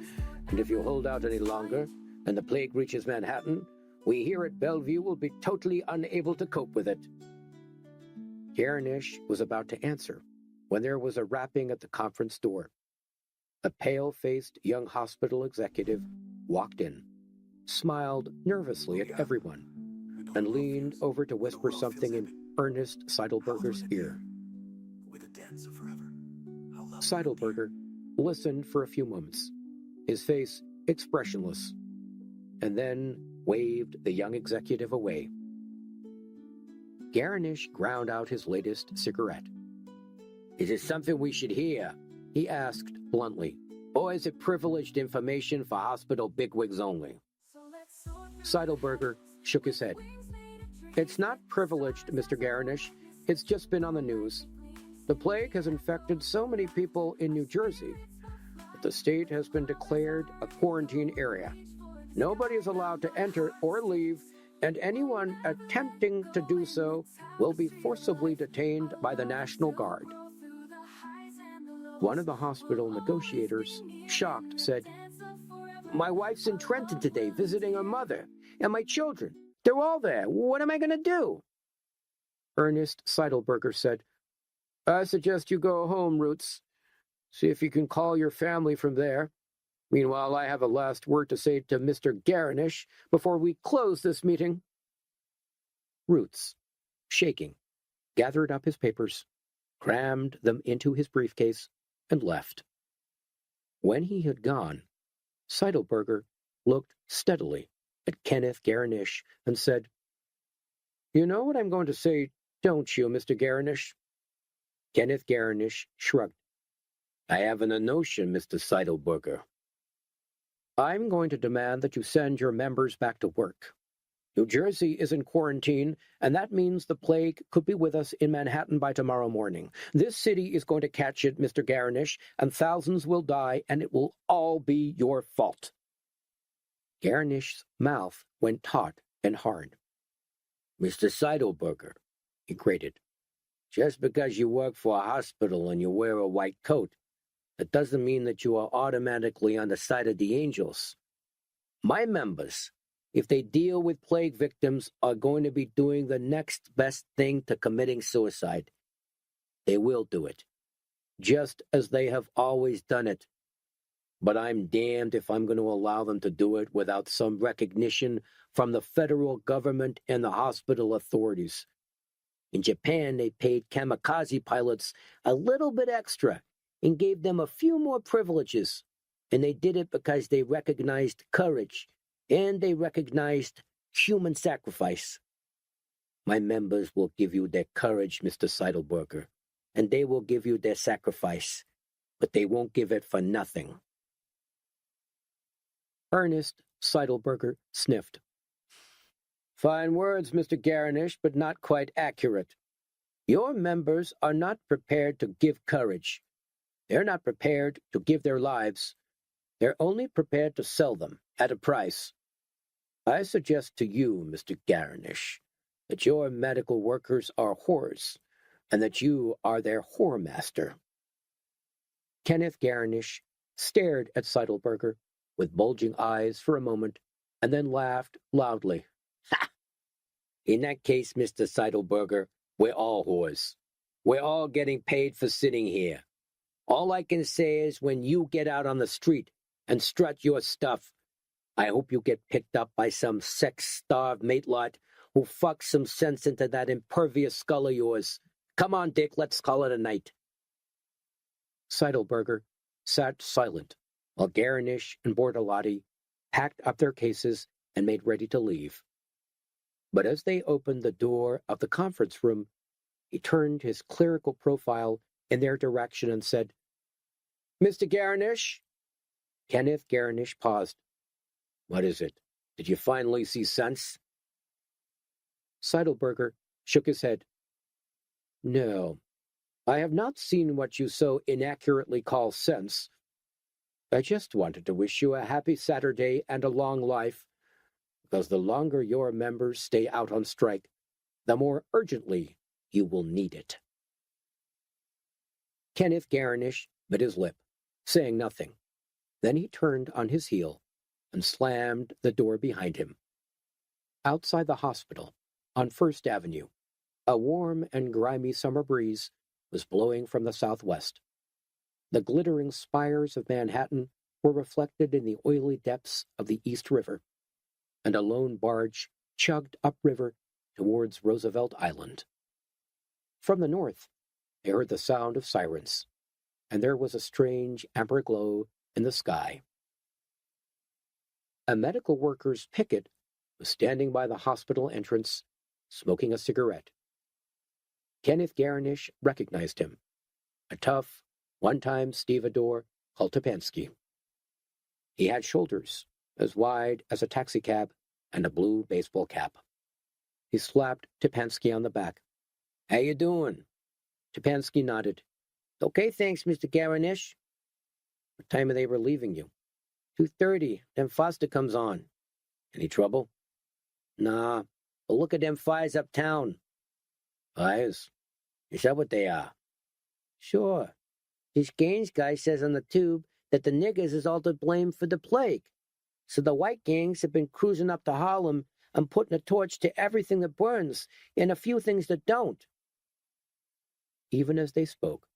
And if you hold out any longer, and the plague reaches Manhattan, we here at Bellevue will be totally unable to cope with it." Garnish was about to answer when there was a rapping at the conference door. A pale-faced young hospital executive walked in, smiled nervously at everyone, and leaned over to whisper something in Ernest Seidelberger's ear. Seidelberger listened for a few moments, his face expressionless, and then waved the young executive away. Garnish ground out his latest cigarette. "Is it something we should hear?" he asked bluntly. "Or is it privileged information for hospital bigwigs only?" Seidelberger shook his head. "It's not privileged, Mr. Garnish. It's just been on the news. The plague has infected so many people in New Jersey that the state has been declared a quarantine area. Nobody is allowed to enter or leave, and anyone attempting to do so will be forcibly detained by the National Guard." One of the hospital negotiators, shocked, said, "My wife's in Trenton today visiting her mother, and my children. They're all there. What am I going to do?" Ernest Seidelberger said, "I suggest you go home, Roots. See if you can call your family from there. Meanwhile, I have a last word to say to Mr. Garnish before we close this meeting." Roots, shaking, gathered up his papers, crammed them into his briefcase, and left. When he had gone, Seidelberger looked steadily at Kenneth Garnish and said, "You know what I'm going to say, don't you, Mr. Garnish?" Kenneth Garnish shrugged. "I haven't a notion, Mr. Seidelberger." "I'm going to demand that you send your members back to work. New Jersey is in quarantine, and that means the plague could be with us in Manhattan by tomorrow morning. This city is going to catch it, Mr. Garnish, and thousands will die, and it will all be your fault." Garnish's mouth went taut and hard. "Mr. Seidelberger," he grated, "just because you work for a hospital and you wear a white coat, that doesn't mean that you are automatically on the side of the angels. My members, if they deal with plague victims, are going to be doing the next best thing to committing suicide. They will do it, just as they have always done it. But I'm damned if I'm going to allow them to do it without some recognition from the federal government and the hospital authorities. In Japan, they paid kamikaze pilots a little bit extra and gave them a few more privileges, and they did it because they recognized courage and they recognized human sacrifice. My members will give you their courage, Mr. Seidelberger, and they will give you their sacrifice, but they won't give it for nothing." Ernest Seidelberger sniffed. "Fine words, Mr. Garnish, but not quite accurate. Your members are not prepared to give courage. They're not prepared to give their lives. They're only prepared to sell them at a price. I suggest to you, Mr. Garnish, that your medical workers are whores, and that you are their whoremaster." Kenneth Garnish stared at Seidelberger with bulging eyes for a moment, and then laughed loudly. "Ha! In that case, Mr. Seidelberger, we're all whores. We're all getting paid for sitting here. All I can say is when you get out on the street and strut your stuff, I hope you get picked up by some sex-starved matelot who fucks some sense into that impervious skull of yours. Come on, Dick, let's call it a night." Seidelberger sat silent while Garnish and Bortolotti packed up their cases, and made ready to leave. But as they opened the door of the conference room, he turned his clerical profile in their direction and said, "Mr. Garnish?" Kenneth Garnish paused. "What is it? Did you finally see sense?" Seidelberger shook his head. "No, I have not seen what you so inaccurately call sense. I just wanted to wish you a happy Saturday and a long life, because the longer your members stay out on strike, the more urgently you will need it." Kenneth Garnish bit his lip, saying nothing. Then he turned on his heel and slammed the door behind him. Outside the hospital, on First Avenue, a warm and grimy summer breeze was blowing from the southwest. The glittering spires of Manhattan were reflected in the oily depths of the East River, and a lone barge chugged upriver towards Roosevelt Island. From the north, they heard the sound of sirens, and there was a strange amber glow in the sky. A medical workers' picket was standing by the hospital entrance, smoking a cigarette. Kenneth Garnish recognized him, a tough, one-time stevedore called Tepansky. He had shoulders as wide as a taxicab and a blue baseball cap. He slapped Tepansky on the back. "How you doing?" Tepansky nodded. "Okay, thanks, Mr. Garnish." "What time are they relieving you?" 2:30, then Foster comes on." "Any trouble?" "Nah, but look at them fires uptown." "Fires? Is that what they are?" "Sure. This Gaines guy says on the tube that the niggers is all to blame for the plague. So the white gangs have been cruising up to Harlem and putting a torch to everything that burns and a few things that don't." Even as they spoke,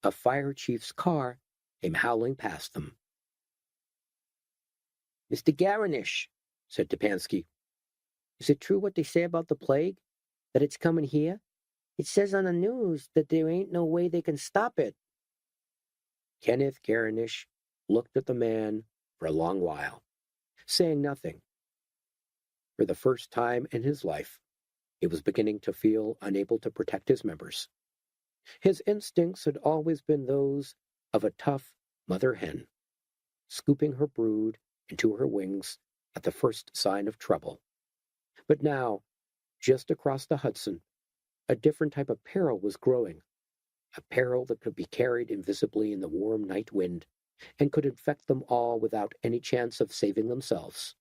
a fire chief's car came howling past them. "Mr. Garnish," said Tepansky, "is it true what they say about the plague? That it's coming here? It says on the news that there ain't no way they can stop it." Kenneth Garnish looked at the man for a long while, saying nothing. For the first time in his life, he was beginning to feel unable to protect his members. His instincts had always been those of a tough mother hen, scooping her brood into her wings at the first sign of trouble. But now, just across the Hudson, a different type of peril was growing, a peril that could be carried invisibly in the warm night wind and could infect them all without any chance of saving themselves.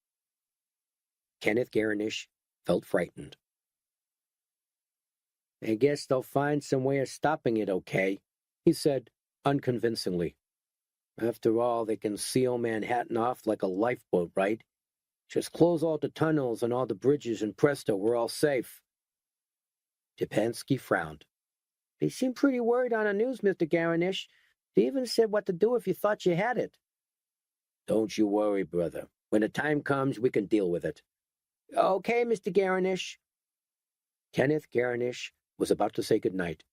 Kenneth Garnish felt frightened. "I guess they'll find some way of stopping it, okay," he said, unconvincingly. "After all, they can seal Manhattan off like a lifeboat, right? Just close all the tunnels and all the bridges, and presto, we're all safe." Tepansky frowned. "They seem pretty worried on the news, Mr. Garnish. They even said what to do if you thought you had it." "Don't you worry, brother. When the time comes, we can deal with it." "Okay, Mr. Garnish." Kenneth Garnish was about to say good night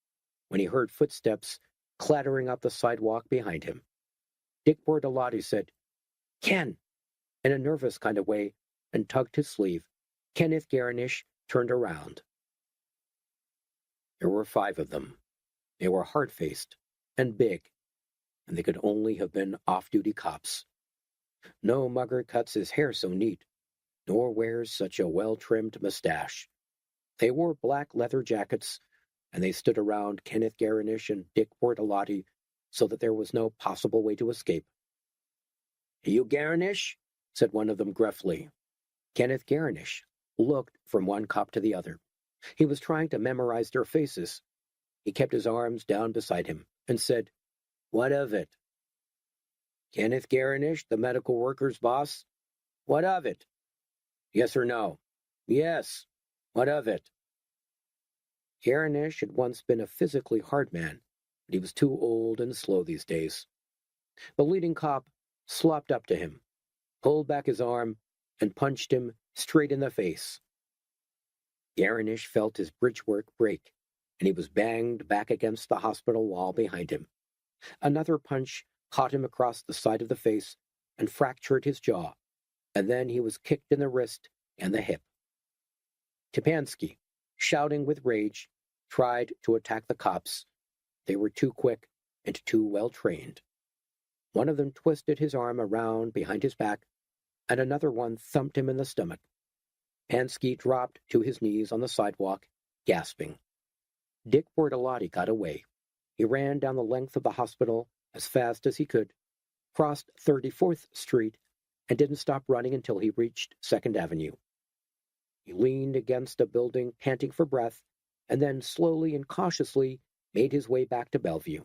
when he heard footsteps clattering up the sidewalk behind him. Dick Bortolotti said, "Ken," in a nervous kind of way, and tugged his sleeve. Kenneth Garnish turned around. There were 5 of them. They were hard-faced and big, and they could only have been off-duty cops. No mugger cuts his hair so neat, nor wears such a well-trimmed mustache. They wore black leather jackets, and they stood around Kenneth Garnish and Dick Bortolotti so that there was no possible way to escape. "You Garnish?" said one of them gruffly. Kenneth Garnish looked from one cop to the other. He was trying to memorize their faces. He kept his arms down beside him and said, "What of it?" "Kenneth Garnish, the medical workers' boss?" "What of it?" "Yes or no?" "Yes." "What of it?" Garnish had once been a physically hard man, but he was too old and slow these days. The leading cop slopped up to him, pulled back his arm, and punched him straight in the face. Garnish felt his bridgework break, and he was banged back against the hospital wall behind him. Another punch caught him across the side of the face and fractured his jaw. and then he was kicked in the wrist and the hip. Tupansky, shouting with rage, tried to attack the cops. They were too quick and too well trained. One of them twisted his arm around behind his back, and another one thumped him in the stomach. Pansky dropped to his knees on the sidewalk, gasping. Dick Bortolotti got away. He ran down the length of the hospital as fast as he could, crossed 34th Street, and didn't stop running until he reached 2nd Avenue. He leaned against a building, panting for breath, and then slowly and cautiously made his way back to Bellevue.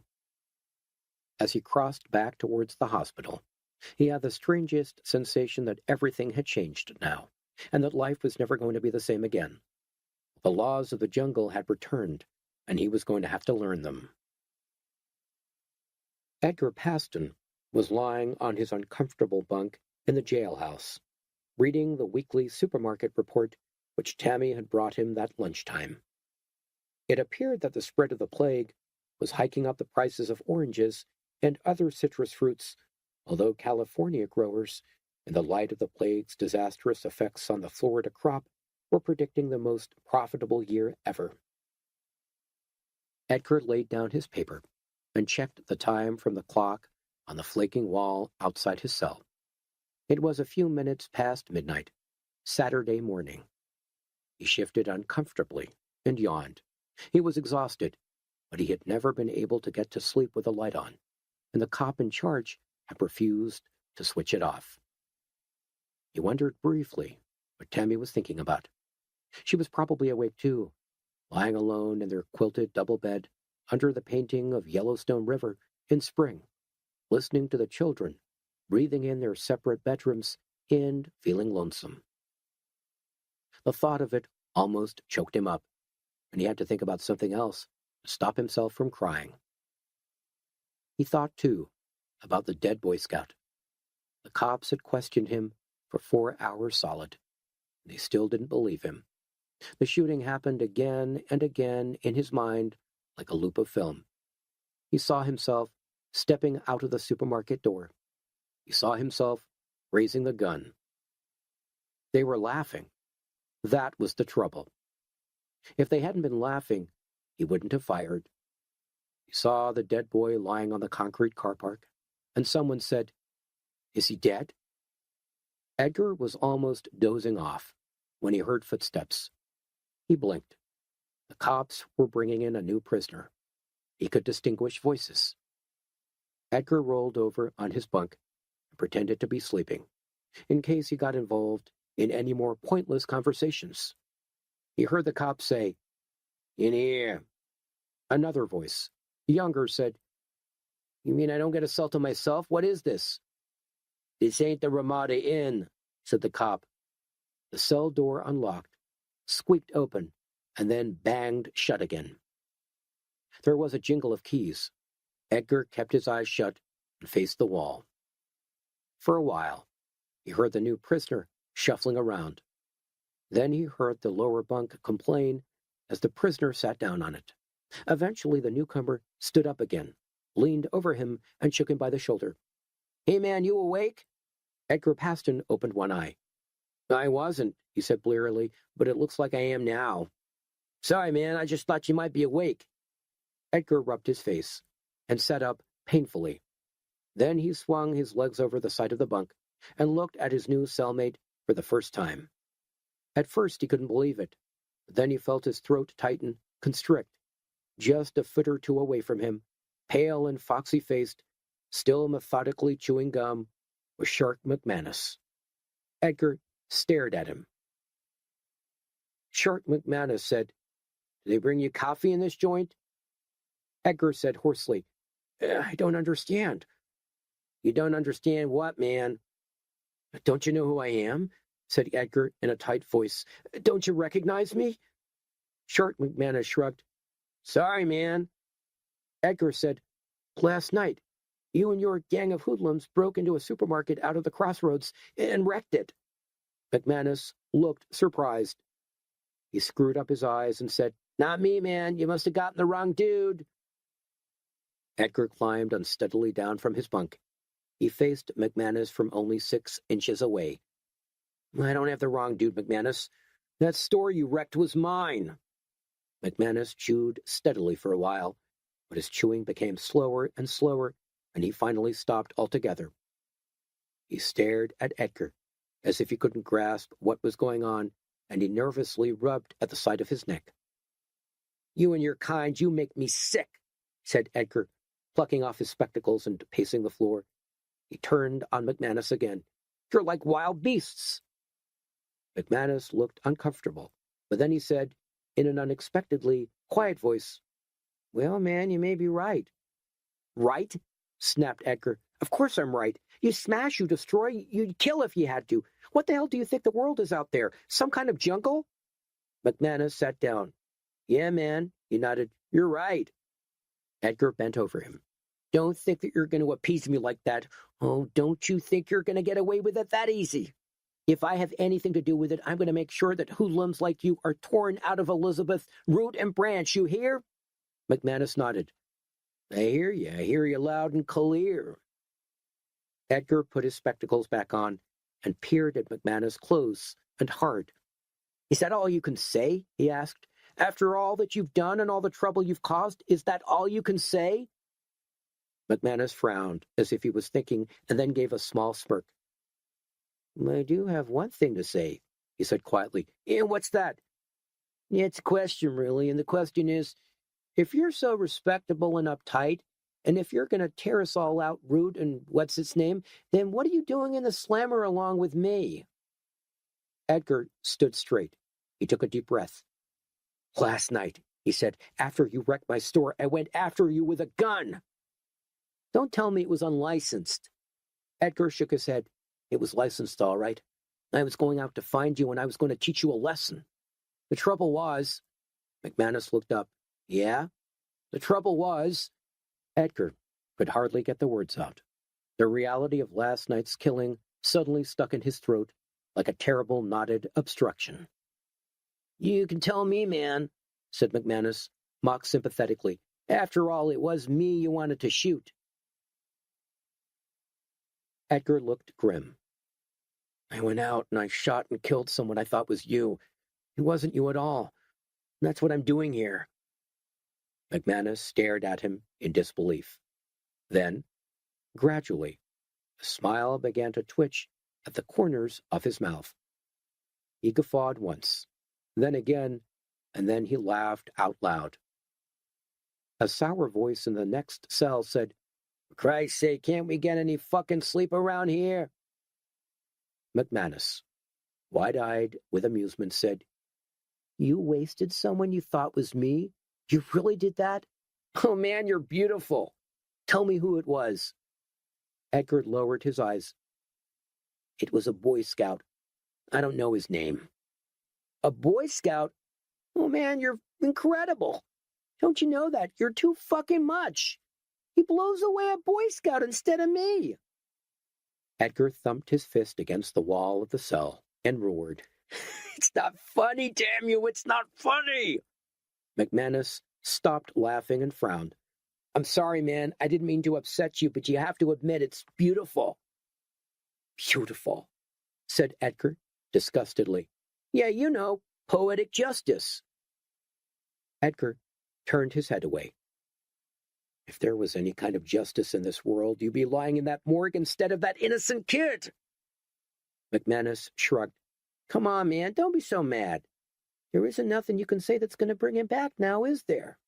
As he crossed back towards the hospital, he had the strangest sensation that everything had changed now, and that life was never going to be the same again. The laws of the jungle had returned, and he was going to have to learn them. Edgar Paston was lying on his uncomfortable bunk in the jailhouse, reading the weekly supermarket report which Tammy had brought him that lunchtime. It appeared that the spread of the plague was hiking up the prices of oranges and other citrus fruits, although California growers, in the light of the plague's disastrous effects on the Florida crop, were predicting the most profitable year ever. Edgar laid down his paper and checked the time from the clock on the flaking wall outside his cell. It was a few minutes past midnight, Saturday morning. He shifted uncomfortably and yawned. He was exhausted, but he had never been able to get to sleep with the light on, and the cop in charge had refused to switch it off. He wondered briefly what Tammy was thinking about. She was probably awake too, lying alone in their quilted double bed under the painting of Yellowstone River in spring, listening to the children breathing in their separate bedrooms and feeling lonesome. The thought of it almost choked him up, and he had to think about something else to stop himself from crying. He thought, too, about the dead Boy Scout. The cops had questioned him for 4 hours solid. They still didn't believe him. The shooting happened again and again in his mind like a loop of film. He saw himself stepping out of the supermarket door. He saw himself raising the gun. They were laughing. That was the trouble. If they hadn't been laughing, he wouldn't have fired. He saw the dead boy lying on the concrete car park, and someone said, "Is he dead?" Edgar was almost dozing off when he heard footsteps. He blinked. The cops were bringing in a new prisoner. He could distinguish voices. Edgar rolled over on his bunk and pretended to be sleeping, in case he got involved in any more pointless conversations. He heard the cop say, "In here." Another voice, younger, said, "You mean I don't get a cell to myself? What is this?" "This ain't the Ramada Inn," said the cop. The cell door unlocked, squeaked open, and then banged shut again. There was a jingle of keys. Edgar kept his eyes shut and faced the wall. For a while, he heard the new prisoner shuffling around. Then he heard the lower bunk complain as the prisoner sat down on it. Eventually, the newcomer stood up again, leaned over him, and shook him by the shoulder. "Hey, man, you awake?" Edgar Paston opened one eye. "I wasn't," he said blearily, "but it looks like I am now." "Sorry, man, I just thought you might be awake." Edgar rubbed his face and sat up painfully. Then he swung his legs over the side of the bunk and looked at his new cellmate for the first time. At first he couldn't believe it, but then he felt his throat tighten, constrict. Just a foot or two away from him, pale and foxy-faced, still methodically chewing gum, was Shark McManus. Edgar stared at him. Shark McManus said, "Do they bring you coffee in this joint?" Edgar said hoarsely, "I don't understand." "You don't understand what, man?" "Don't you know who I am?" said Edgar in a tight voice. "Don't you recognize me?" Shark McManus shrugged. "Sorry, man." Edgar said, "Last night, you and your gang of hoodlums broke into a supermarket out of the crossroads and wrecked it." McManus looked surprised. He screwed up his eyes and said, "Not me, man. You must have gotten the wrong dude." Edgar climbed unsteadily down from his bunk. He faced McManus from only 6 inches away. I don't have the wrong dude, McManus. That store you wrecked was mine. McManus chewed steadily for a while, but his chewing became slower and slower, and he finally stopped altogether. He stared at Edgar, as if he couldn't grasp what was going on, and he nervously rubbed at the side of his neck. You and your kind, you make me sick, said Edgar, plucking off his spectacles and pacing the floor. He turned on McManus again. You're like wild beasts. McManus looked uncomfortable, but then he said, in an unexpectedly quiet voice, Well, man, you may be right. Right? Snapped Edgar. Of course I'm right. You smash, you destroy, you'd kill if you had to. What the hell do you think the world is out there? Some kind of jungle? McManus sat down. Yeah, man, he nodded. You're right. Edgar bent over him. Don't think that you're going to appease me like that. Oh, don't you think you're going to get away with it that easy? If I have anything to do with it, I'm going to make sure that hoodlums like you are torn out of Elizabeth, root and branch, you hear? McManus nodded. I hear you loud and clear. Edgar put his spectacles back on and peered at McManus close and hard. Is that all you can say? He asked. After all that you've done and all the trouble you've caused, is that all you can say? McManus frowned, as if he was thinking, and then gave a small smirk. I do have one thing to say, he said quietly. And what's that? It's a question, really, and the question is, if you're so respectable and uptight, and if you're going to tear us all out, Root and what's its name, then what are you doing in the slammer along with me? Edgar stood straight. He took a deep breath. Last night, he said, after you wrecked my store, I went after you with a gun. Don't tell me it was unlicensed. Edgar shook his head. It was licensed, all right. I was going out to find you, and I was going to teach you a lesson. The trouble was... McManus looked up. Yeah? The trouble was... Edgar could hardly get the words out. The reality of last night's killing suddenly stuck in his throat like a terrible knotted obstruction. You can tell me, man, said McManus, mock sympathetically. After all, it was me you wanted to shoot. Edgar looked grim. I went out and I shot and killed someone I thought was you. It wasn't you at all. That's what I'm doing here. McManus stared at him in disbelief. Then, gradually, a smile began to twitch at the corners of his mouth. He guffawed once, then again, and then he laughed out loud. A sour voice in the next cell said, For Christ's sake, can't we get any fucking sleep around here? McManus, wide-eyed with amusement, said, You wasted someone you thought was me? You really did that? Oh, man, you're beautiful. Tell me who it was. Edgar lowered his eyes. It was a Boy Scout. I don't know his name. A Boy Scout? Oh, man, you're incredible. Don't you know that? You're too fucking much. He blows away a Boy Scout instead of me. Edgar thumped his fist against the wall of the cell and roared. It's not funny, damn you, it's not funny. McManus stopped laughing and frowned. I'm sorry, man, I didn't mean to upset you, but you have to admit it's beautiful. Beautiful, said Edgar, disgustedly. Yeah, you know, poetic justice. Edgar turned his head away. If there was any kind of justice in this world, you'd be lying in that morgue instead of that innocent kid. McManus shrugged. Come on, man, don't be so mad. There isn't nothing you can say that's going to bring him back now, is there?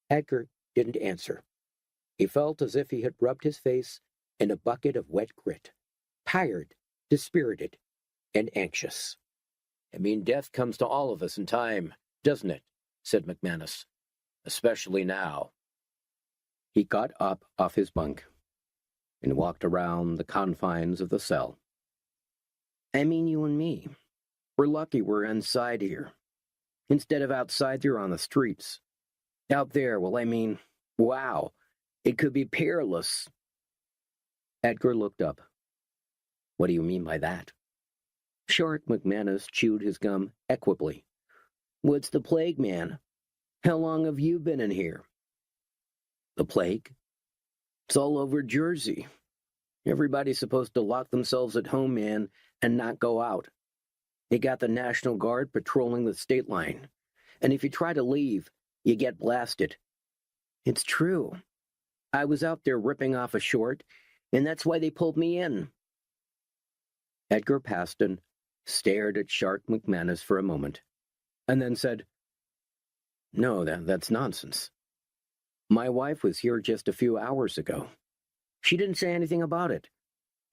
Edgar didn't answer. He felt as if he had rubbed his face in a bucket of wet grit, tired, dispirited, and anxious. I mean, death comes to all of us in time, doesn't it? Said McManus. Especially now. He got up off his bunk and walked around the confines of the cell. I mean, you and me. We're lucky we're inside here. Instead of outside here on the streets. Out there, well, I mean, wow, it could be perilous. Edgar looked up. What do you mean by that? Short McManus chewed his gum equably. What's the plague, man? How long have you been in here? The plague? It's all over Jersey. Everybody's supposed to lock themselves at home, man. and not go out. You got the National Guard patrolling the state line, and if you try to leave, you get blasted. It's true. I was out there ripping off a short, and that's why they pulled me in." Edgar Paston stared at Shark McManus for a moment, and then said, "No, that's nonsense. My wife was here just a few hours ago. She didn't say anything about it.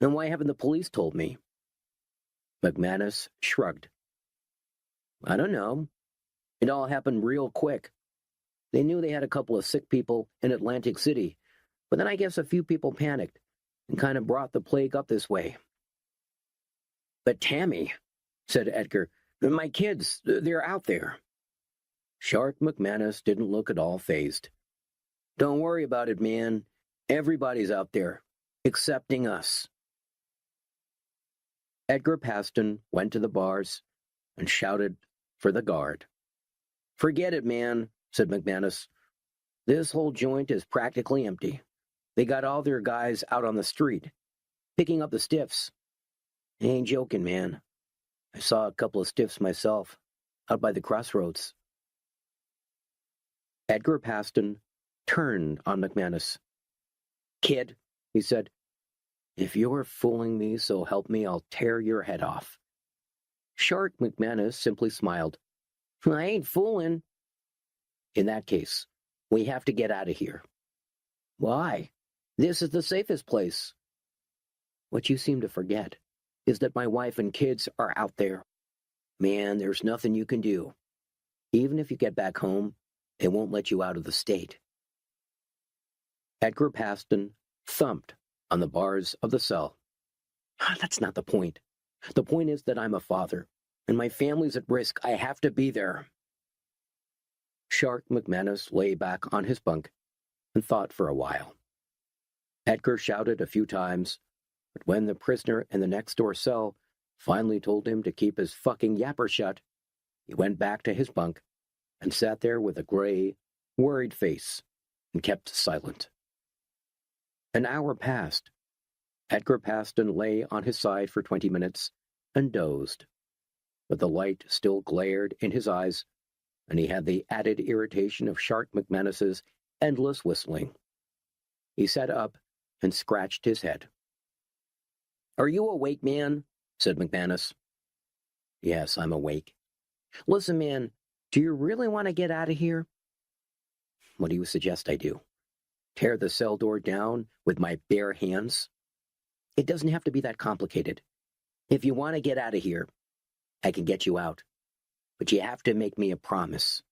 And why haven't the police told me?" McManus shrugged. "I don't know. It all happened real quick. They knew they had a couple of sick people in Atlantic City, but then I guess a few people panicked and kind of brought the plague up this way." "But Tammy," said Edgar, "my kids, they're out there." Shark McManus didn't look at all fazed. "Don't worry about it, man. Everybody's out there, excepting us." Edgar Paston went to the bars and shouted for the guard. "Forget it, man," said McManus. "This whole joint is practically empty. They got all their guys out on the street, picking up the stiffs. I ain't joking, man. I saw a couple of stiffs myself, out by the crossroads." Edgar Paston turned on McManus. "Kid," he said, "if you're fooling me, so help me, I'll tear your head off." Shark McManus simply smiled. "I ain't fooling." "In that case, we have to get out of here." "Why? This is the safest place." "What you seem to forget is that my wife and kids are out there. Man, there's nothing you can do. Even if you get back home, they won't let you out of the state." Edgar Paston thumped on the bars of the cell. "That's not the point. The point is that I'm a father, and my family's at risk. I have to be there." Shark McManus lay back on his bunk and thought for a while. Edgar shouted a few times, but when the prisoner in the next-door cell finally told him to keep his fucking yapper shut, he went back to his bunk and sat there with a gray, worried face and kept silent. An hour passed. Edgar Paston lay on his side for 20 minutes and dozed, but the light still glared in his eyes, and he had the added irritation of Shark McManus's endless whistling. He sat up and scratched his head. "Are you awake, man?" said McManus. "Yes, I'm awake." "Listen, man, do you really want to get out of here?" "What do you suggest I do? Tear the cell door down with my bare hands?" "It doesn't have to be that complicated. If you want to get out of here, I can get you out. But you have to make me a promise."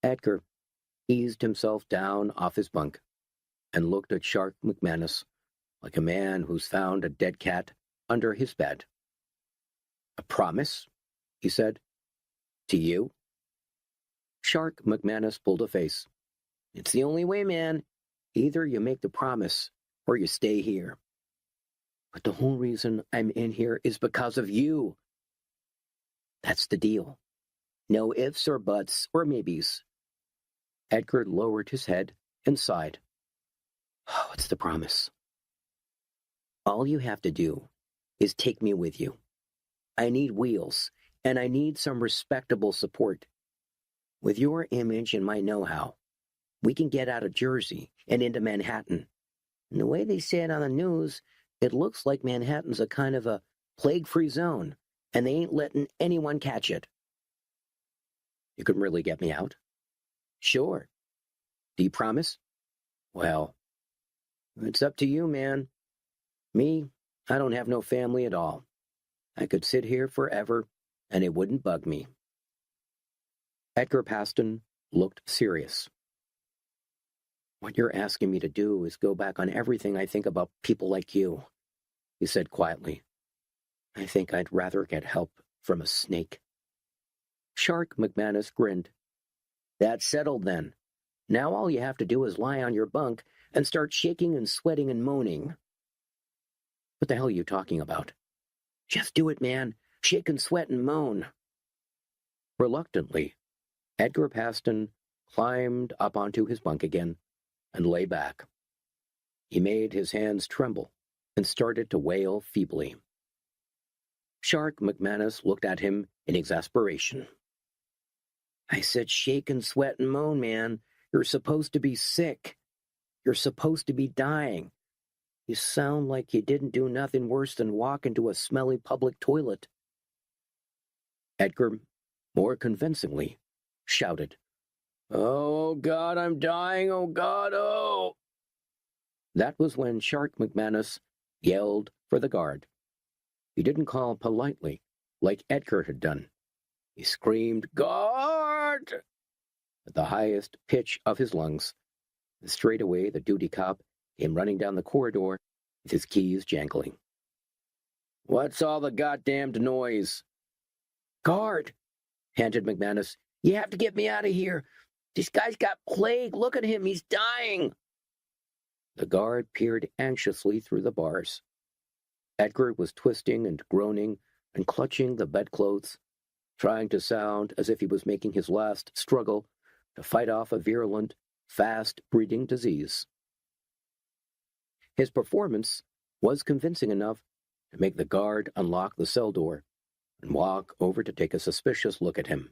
Edgar eased himself down off his bunk and looked at Shark McManus like a man who's found a dead cat under his bed. "A promise?" he said. "To you?" Shark McManus pulled a face. "It's the only way, man. Either you make the promise or you stay here." "But the whole reason I'm in here is because of you." "That's the deal. No ifs or buts or maybes." Edgar lowered his head and sighed. "Oh, it's the promise. All you have to do is take me with you. I need wheels, and I need some respectable support. With your image and my know-how, we can get out of Jersey and into Manhattan. And the way they say it on the news, it looks like Manhattan's a kind of a plague-free zone, and they ain't letting anyone catch it." "You can really get me out?" "Sure. Do you promise?" "Well, it's up to you, man. Me, I don't have no family at all. I could sit here forever, and it wouldn't bug me." Edgar Paston looked serious. "What you're asking me to do is go back on everything I think about people like you," he said quietly. "I think I'd rather get help from a snake." Shark McManus grinned. "That's settled, then. Now all you have to do is lie on your bunk and start shaking and sweating and moaning." "What the hell are you talking about?" "Just do it, man. Shake and sweat and moan." Reluctantly, Edgar Paston climbed up onto his bunk again and lay back. He made his hands tremble and started to wail feebly. Shark McManus looked at him in exasperation. I said shake and sweat and moan, man. You're supposed to be sick. You're supposed to be dying. You sound like you didn't do nothing worse than walk into a smelly public toilet. Edgar, more convincingly, shouted, Oh, God, I'm dying, oh, God, oh! That was when Shark McManus yelled for the guard. He didn't call politely, like Edgar had done. He screamed, Guard! At the highest pitch of his lungs. And straight away the duty cop came running down the corridor with his keys jangling. What's all the goddamned noise? Guard, panted McManus. You have to get me out of here. This guy's got plague. Look at him. He's dying. The guard peered anxiously through the bars. Edgar was twisting and groaning and clutching the bedclothes, trying to sound as if he was making his last struggle to fight off a virulent, fast-breeding disease. His performance was convincing enough to make the guard unlock the cell door and walk over to take a suspicious look at him.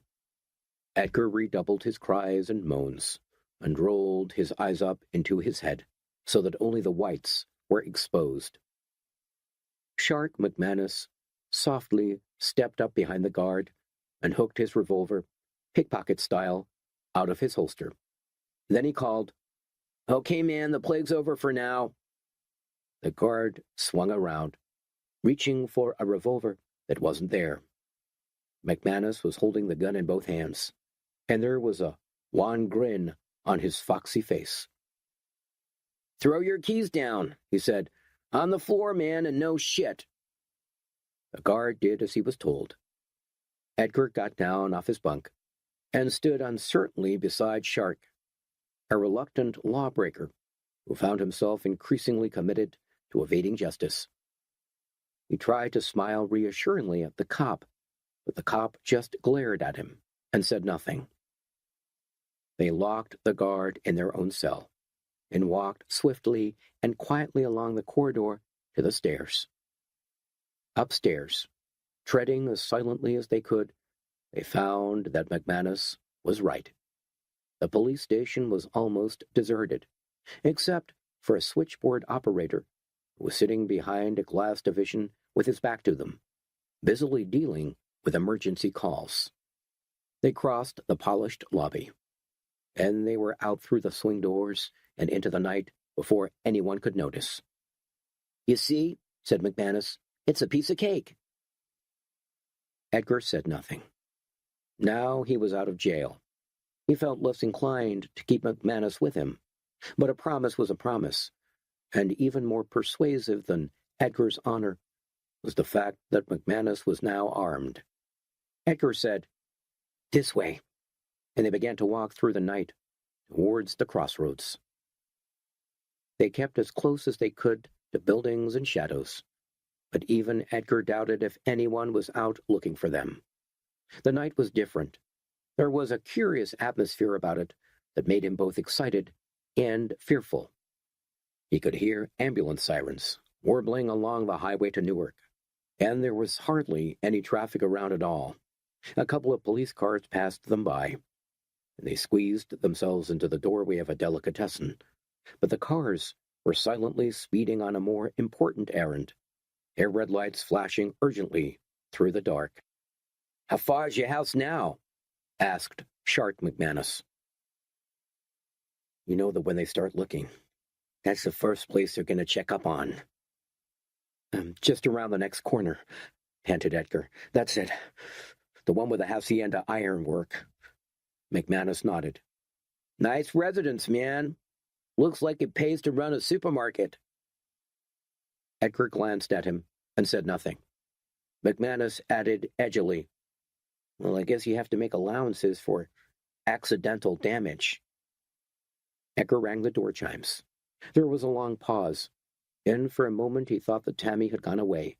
Edgar redoubled his cries and moans and rolled his eyes up into his head so that only the whites were exposed. Shark McManus softly stepped up behind the guard and hooked his revolver, pickpocket style, out of his holster. Then he called, Okay, man, the plague's over for now. The guard swung around, reaching for a revolver that wasn't there. McManus was holding the gun in both hands, and there was a wan grin on his foxy face. Throw your keys down, he said. On the floor, man, and no shit. The guard did as he was told. Edgar got down off his bunk and stood uncertainly beside Shark, a reluctant lawbreaker who found himself increasingly committed to evading justice. He tried to smile reassuringly at the cop, but the cop just glared at him and said nothing. They locked the guard in their own cell and walked swiftly and quietly along the corridor to the stairs. Upstairs, treading as silently as they could, they found that McManus was right. The police station was almost deserted, except for a switchboard operator who was sitting behind a glass division with his back to them, busily dealing with emergency calls. They crossed the polished lobby, and they were out through the swing doors and into the night before anyone could notice. You see, said McManus, it's a piece of cake. Edgar said nothing. Now he was out of jail. He felt less inclined to keep McManus with him, but a promise was a promise, and even more persuasive than Edgar's honor was the fact that McManus was now armed. Edgar said, This way, and they began to walk through the night towards the crossroads. They kept as close as they could to buildings and shadows, but even Edgar doubted if anyone was out looking for them. The night was different. There was a curious atmosphere about it that made him both excited and fearful. He could hear ambulance sirens warbling along the highway to Newark, and there was hardly any traffic around at all. A couple of police cars passed them by, and they squeezed themselves into the doorway of a delicatessen, but the cars were silently speeding on a more important errand, their red lights flashing urgently through the dark. How far is your house now? Asked Shark McManus. You know that when they start looking, that's the first place they're going to check up on. Just around the next corner, panted Edgar. That's it. The one with the hacienda ironwork. McManus nodded. Nice residence, man. Looks like it pays to run a supermarket. Edgar glanced at him and said nothing. McManus added edgily, Well, I guess you have to make allowances for accidental damage. Edgar rang the door chimes. There was a long pause, and for a moment he thought that Tammy had gone away,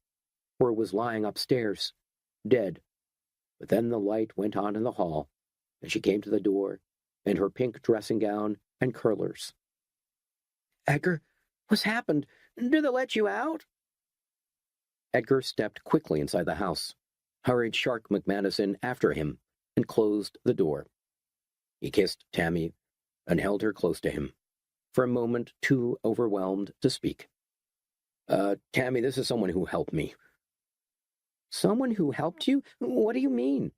or was lying upstairs, dead. But then the light went on in the hall, and she came to the door, in her pink dressing gown and curlers. Edgar, what's happened? Did they let you out? Edgar stepped quickly inside the house, hurried Shark McManus in after him, and closed the door. He kissed Tammy and held her close to him, for a moment too overwhelmed to speak. Tammy, this is someone who helped me. Someone who helped you? What do you mean?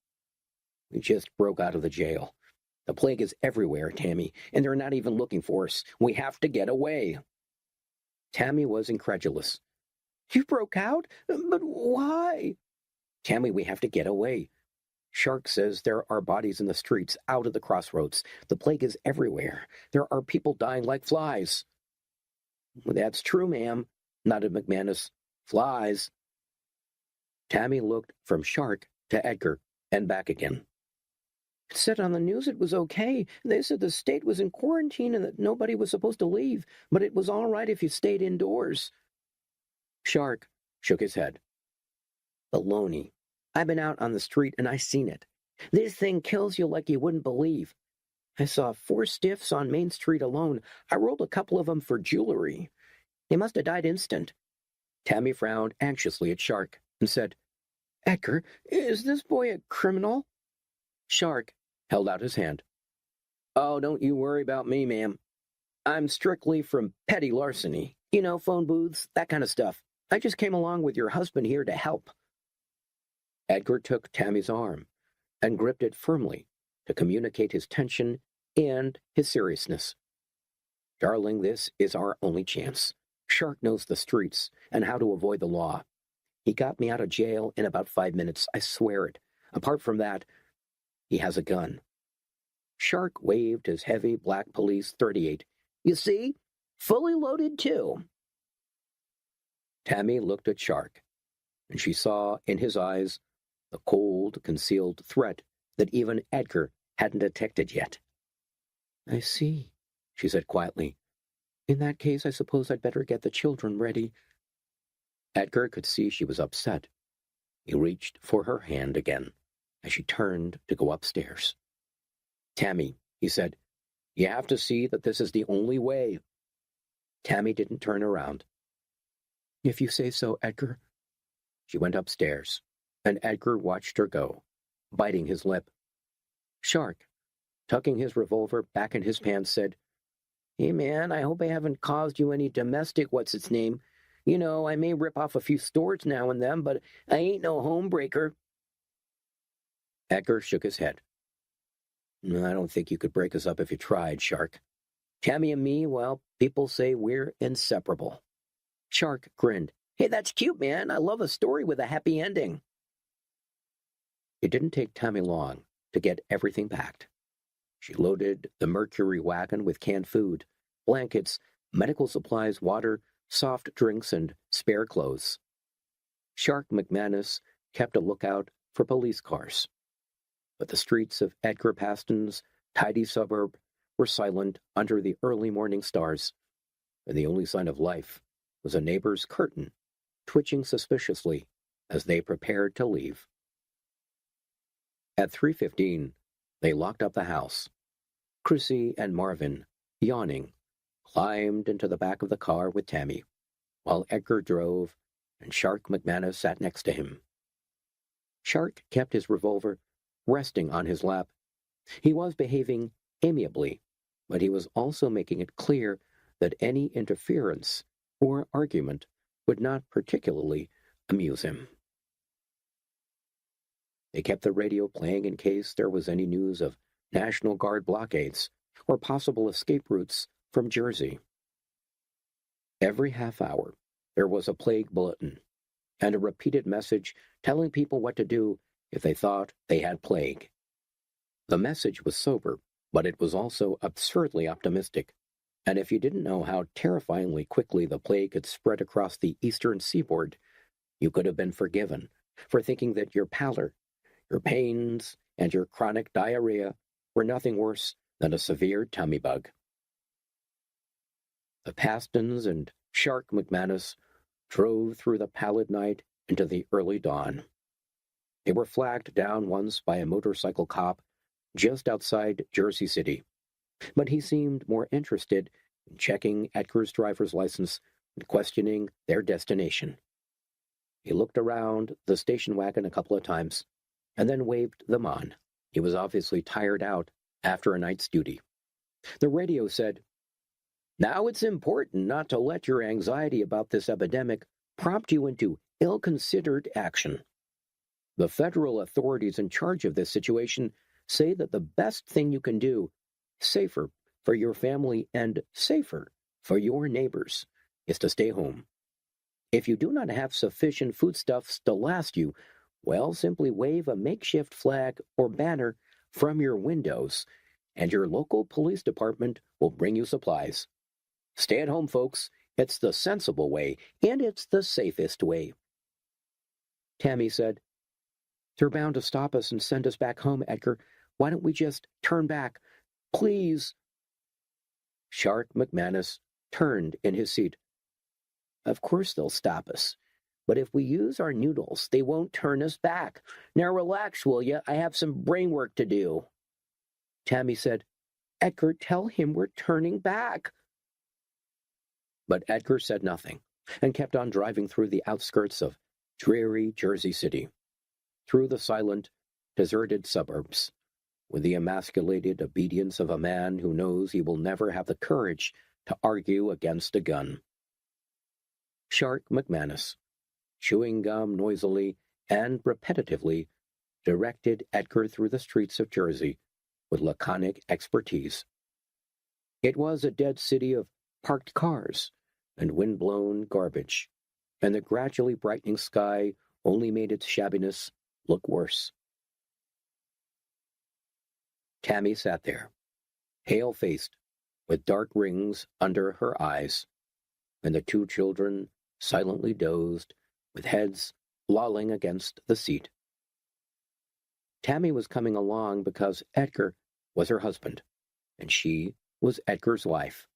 We just broke out of the jail. The plague is everywhere, Tammy, and they're not even looking for us. We have to get away. Tammy was incredulous. You broke out? But why? Tammy, we have to get away. Shark says there are bodies in the streets out of the crossroads. The plague is everywhere. There are people dying like flies. That's true, ma'am, nodded McManus. Flies. Tammy looked from Shark to Edgar and back again. It said on the news it was okay. They said the state was in quarantine and that nobody was supposed to leave, but it was all right if you stayed indoors. Shark shook his head. Baloney. I've been out on the street and I seen it. This thing kills you like you wouldn't believe. I saw 4 stiffs on Main Street alone. I rolled a couple of them for jewelry. They must have died instant. Tammy frowned anxiously at Shark and said, Edgar, is this boy a criminal? Shark held out his hand. Oh, don't you worry about me, ma'am. I'm strictly from petty larceny. You know, phone booths, that kind of stuff. I just came along with your husband here to help. Edgar took Tammy's arm and gripped it firmly to communicate his tension and his seriousness. Darling, this is our only chance. Shark knows the streets and how to avoid the law. He got me out of jail in about 5 minutes, I swear it. Apart from that, he has a gun. Shark waved his heavy black police .38. You see? Fully loaded, too. Tammy looked at Shark, and she saw in his eyes the cold, concealed threat that even Edgar hadn't detected yet. I see, she said quietly. In that case, I suppose I'd better get the children ready. Edgar could see she was upset. He reached for her hand again as she turned to go upstairs. Tammy, he said, you have to see that this is the only way. Tammy didn't turn around. If you say so, Edgar. She went upstairs, and Edgar watched her go, biting his lip. Shark, tucking his revolver back in his pants, said, Hey, man, I hope I haven't caused you any domestic what's-its-name. You know, I may rip off a few stores now and then, but I ain't no homebreaker. Edgar shook his head. No, I don't think you could break us up if you tried, Shark. Tammy and me, well, people say we're inseparable. Shark grinned. Hey, that's cute, man. I love a story with a happy ending. It didn't take Tammy long to get everything packed. She loaded the Mercury wagon with canned food, blankets, medical supplies, water, soft drinks, and spare clothes. Shark McManus kept a lookout for police cars. But the streets of Edgar Paston's tidy suburb were silent under the early morning stars, and the only sign of life was a neighbor's curtain twitching suspiciously as they prepared to leave. At 3:15, they locked up the house. Chrissy and Marvin, yawning, climbed into the back of the car with Tammy, while Edgar drove and Shark McManus sat next to him. Shark kept his revolver resting on his lap. He was behaving amiably, but he was also making it clear that any interference or argument would not particularly amuse him. They kept the radio playing in case there was any news of National Guard blockades or possible escape routes from Jersey. Every half hour, there was a plague bulletin and a repeated message telling people what to do if they thought they had plague. The message was sober, but it was also absurdly optimistic, and if you didn't know how terrifyingly quickly the plague had spread across the eastern seaboard, you could have been forgiven for thinking that your pallor, your pains, and your chronic diarrhea were nothing worse than a severe tummy bug. The Pastons and Shark McManus drove through the pallid night into the early dawn. They were flagged down once by a motorcycle cop just outside Jersey City, but he seemed more interested in checking Edgar's driver's license and questioning their destination. He looked around the station wagon a couple of times, and then waved them on. He was obviously tired out after a night's duty. The radio said, "Now it's important not to let your anxiety about this epidemic prompt you into ill-considered action. The federal authorities in charge of this situation say that the best thing you can do, safer for your family and safer for your neighbors, is to stay home. If you do not have sufficient foodstuffs to last you, well, simply wave a makeshift flag or banner from your windows, and your local police department will bring you supplies. Stay at home, folks. It's the sensible way, and it's the safest way." Tammy said, "They're bound to stop us and send us back home, Edgar. Why don't we just turn back? Please." Shark McManus turned in his seat. "Of course they'll stop us. But if we use our noodles, they won't turn us back. Now relax, will you? I have some brain work to do." Tammy said, "Edgar, tell him we're turning back." But Edgar said nothing, and kept on driving through the outskirts of dreary Jersey City, through the silent, deserted suburbs, with the emasculated obedience of a man who knows he will never have the courage to argue against a gun. Shark McManus, chewing gum noisily and repetitively, directed Edgar through the streets of Jersey with laconic expertise. It was a dead city of parked cars and wind-blown garbage, and the gradually brightening sky only made its shabbiness look worse. Tammy sat there, pale-faced, with dark rings under her eyes, and the two children silently dozed, with heads lolling against the seat. Tammy was coming along because Edgar was her husband, and she was Edgar's wife,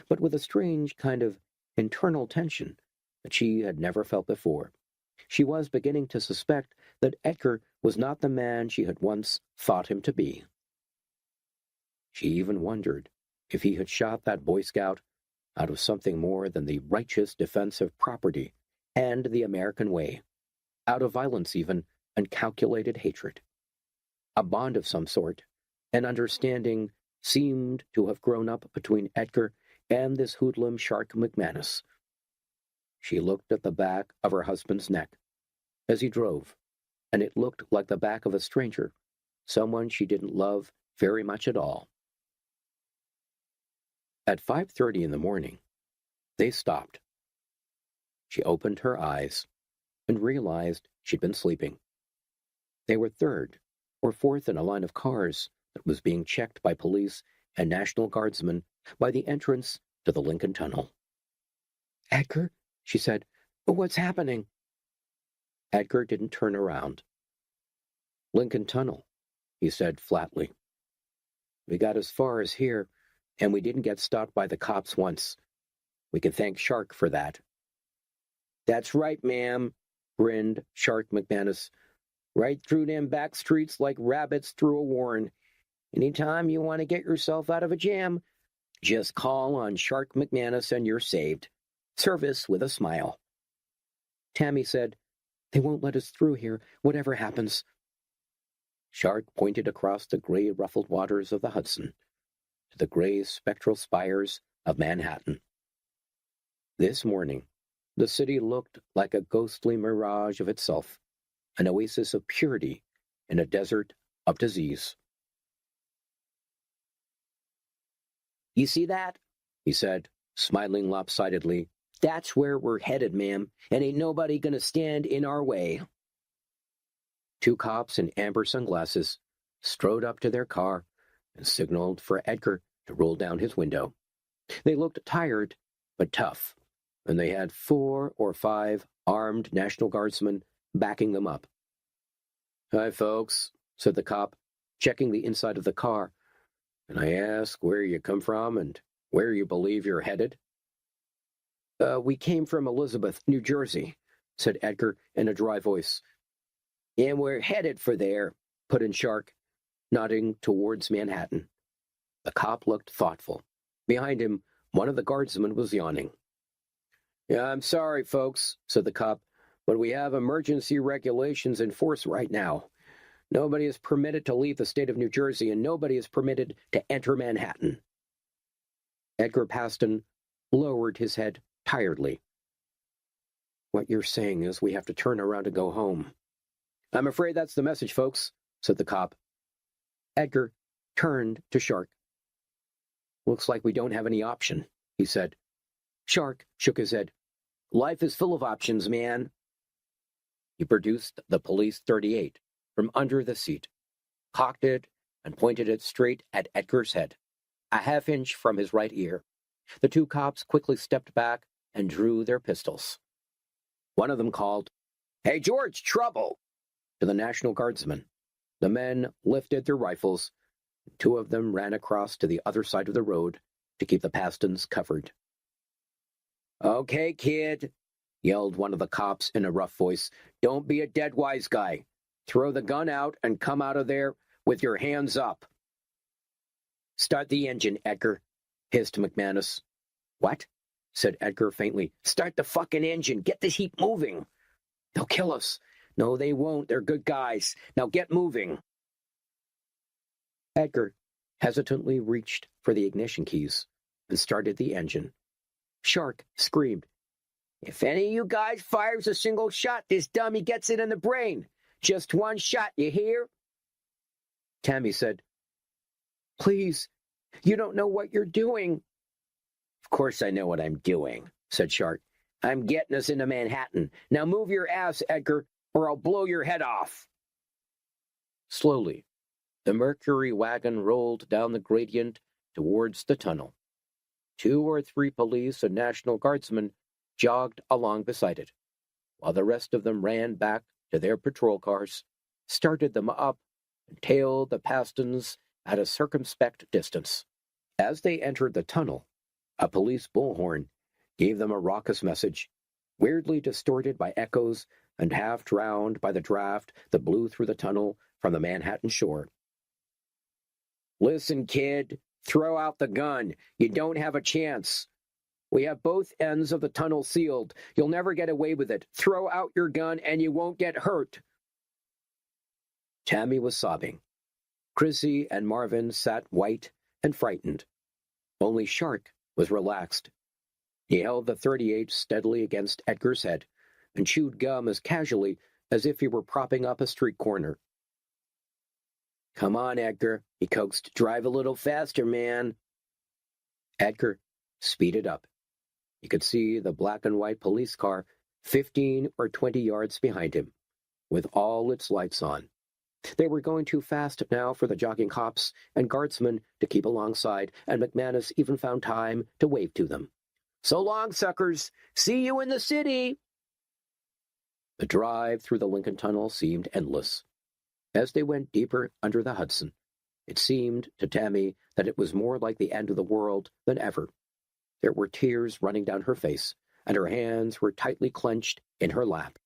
but with a strange kind of internal tension that she had never felt before. She was beginning to suspect that Edgar was not the man she had once thought him to be. She even wondered if he had shot that Boy Scout out of something more than the righteous defense of property and the American way, out of violence even, and calculated hatred. A bond of some sort, an understanding, seemed to have grown up between Edgar and this hoodlum Shark McManus. She looked at the back of her husband's neck as he drove, and it looked like the back of a stranger, someone she didn't love very much at all. At 5:30 in the morning, they stopped. She opened her eyes and realized she'd been sleeping. They were third or fourth in a line of cars that was being checked by police and National Guardsmen by the entrance to the Lincoln Tunnel. "Edgar," she said, "what's happening?" Edgar didn't turn around. "Lincoln Tunnel," he said flatly. "We got as far as here, and we didn't get stopped by the cops once. We can thank Shark for that." "That's right, ma'am," grinned Shark McManus. "Right through them back streets like rabbits through a warren. Anytime you want to get yourself out of a jam, just call on Shark McManus and you're saved. Service with a smile." Tammy said, "They won't let us through here, whatever happens." Shark pointed across the gray ruffled waters of the Hudson to the gray spectral spires of Manhattan. This morning, the city looked like a ghostly mirage of itself, an oasis of purity in a desert of disease. "You see that?" he said, smiling lopsidedly. "That's where we're headed, ma'am, and ain't nobody gonna stand in our way." Two cops in amber sunglasses strode up to their car and signaled for Edgar to roll down his window. They looked tired, but tough, and they had 4 or 5 armed National Guardsmen backing them up. "Hi, folks," said the cop, checking the inside of the car. "Can I ask where you come from and where you believe you're headed?" We came from Elizabeth, New Jersey," said Edgar in a dry voice. "And we're headed for there," put in Shark, nodding towards Manhattan. The cop looked thoughtful. Behind him, one of the guardsmen was yawning. "Yeah, I'm sorry, folks," said the cop, but we have emergency regulations in force right now. Nobody is permitted to leave the state of New Jersey, and nobody is permitted to enter Manhattan. Edgar Paston lowered his head tiredly. What you're saying is we have to turn around and go home. I'm afraid that's the message, folks, said the cop. Edgar turned to Shark. Looks like we don't have any option, he said. Shark shook his head. Life is full of options, man. He produced the police .38 from under the seat, cocked it, and pointed it straight at Edgar's head, a half-inch from his right ear. The two cops quickly stepped back and drew their pistols. One of them called, "Hey, George, trouble!" to the National Guardsman. The men lifted their rifles. Two of them ran across to the other side of the road to keep the Pastons covered. "Okay, kid," yelled one of the cops in a rough voice. "Don't be a dead wise guy. Throw the gun out and come out of there with your hands up." "Start the engine, Edgar," hissed McManus. "What?" said Edgar faintly. "Start the fucking engine. Get this heap moving." "They'll kill us." "No, they won't. They're good guys. Now get moving." Edgar hesitantly reached for the ignition keys and started the engine. Shark screamed, "If any of you guys fires a single shot, this dummy gets it in the brain. Just one shot, you hear?" Tammy said, "Please, you don't know what you're doing." "Of course I know what I'm doing," said Shark. "I'm getting us into Manhattan. Now move your ass, Edgar, or I'll blow your head off." Slowly, the Mercury wagon rolled down the gradient towards the tunnel. 2 or 3 police and National Guardsmen jogged along beside it, while the rest of them ran back to their patrol cars, started them up, and tailed the Pastons at a circumspect distance. As they entered the tunnel, a police bullhorn gave them a raucous message, weirdly distorted by echoes and half drowned by the draft that blew through the tunnel from the Manhattan shore. "Listen, kid, throw out the gun. You don't have a chance. We have both ends of the tunnel sealed. You'll never get away with it. Throw out your gun and you won't get hurt." Tammy was sobbing. Chrissy and Marvin sat white and frightened. Only Shark was relaxed. He held the .38 steadily against Edgar's head and chewed gum as casually as if he were propping up a street corner. "Come on, Edgar," he coaxed. "Drive a little faster, man." Edgar speeded up. He could see the black and white police car 15 or 20 yards behind him, with all its lights on. They were going too fast now for the jogging cops and guardsmen to keep alongside, and McManus even found time to wave to them. "So long, suckers. See you in the city." The drive through the Lincoln Tunnel seemed endless. As they went deeper under the Hudson, it seemed to Tammy that it was more like the end of the world than ever. There were tears running down her face, and her hands were tightly clenched in her lap.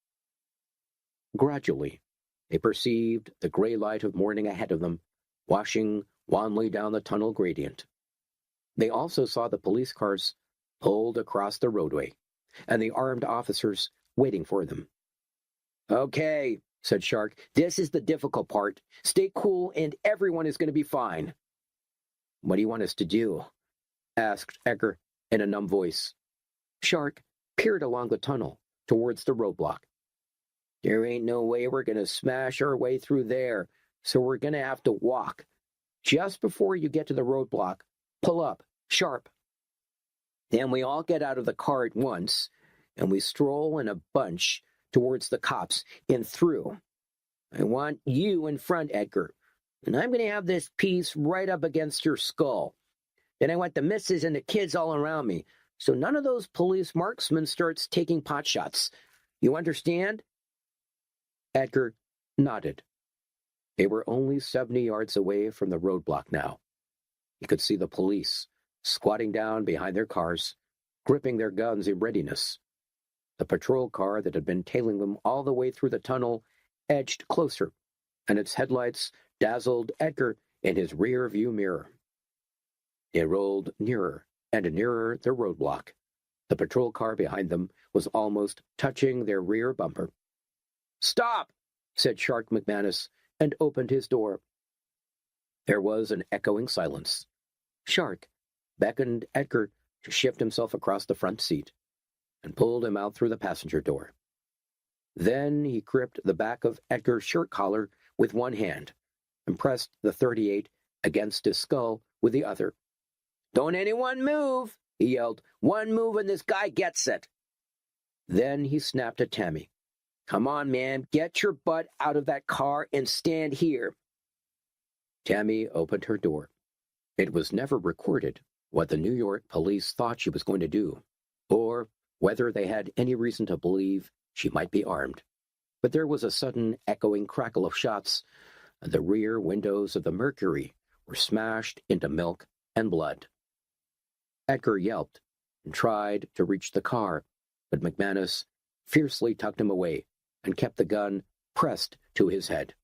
Gradually, they perceived the gray light of morning ahead of them, washing wanly down the tunnel gradient. They also saw the police cars pulled across the roadway, and the armed officers waiting for them. "Okay," said Shark, "this is the difficult part. Stay cool and everyone is going to be fine." "What do you want us to do?" asked Edgar in a numb voice. Shark peered along the tunnel towards the roadblock. "There ain't no way we're going to smash our way through there, so we're going to have to walk. Just before you get to the roadblock, pull up, sharp. Then we all get out of the car at once, and we stroll in a bunch towards the cops and through. I want you in front, Edgar, and I'm going to have this piece right up against your skull. Then I want the missus and the kids all around me, so none of those police marksmen starts taking pot shots. You understand?" Edgar nodded. They were only 70 yards away from the roadblock now. He could see the police squatting down behind their cars, gripping their guns in readiness. The patrol car that had been tailing them all the way through the tunnel edged closer, and its headlights dazzled Edgar in his rear-view mirror. They rolled nearer and nearer the roadblock, The patrol car behind them was almost touching their rear bumper. "Stop!" said Shark McManus, and opened his door. There was an echoing silence. Shark beckoned Edgar to shift himself across the front seat and pulled him out through the passenger door. Then he gripped the back of Edgar's shirt collar with one hand and pressed the .38 against his skull with the other. "Don't anyone move!" he yelled. "One move and this guy gets it." Then he snapped at Tammy. "Come on, man, get your butt out of that car and stand here." Tammy opened her door. It was never recorded what the New York police thought she was going to do, or whether they had any reason to believe she might be armed. But there was a sudden echoing crackle of shots, and the rear windows of the Mercury were smashed into milk and blood. Edgar yelped and tried to reach the car, but McManus fiercely tugged him away and kept the gun pressed to his head.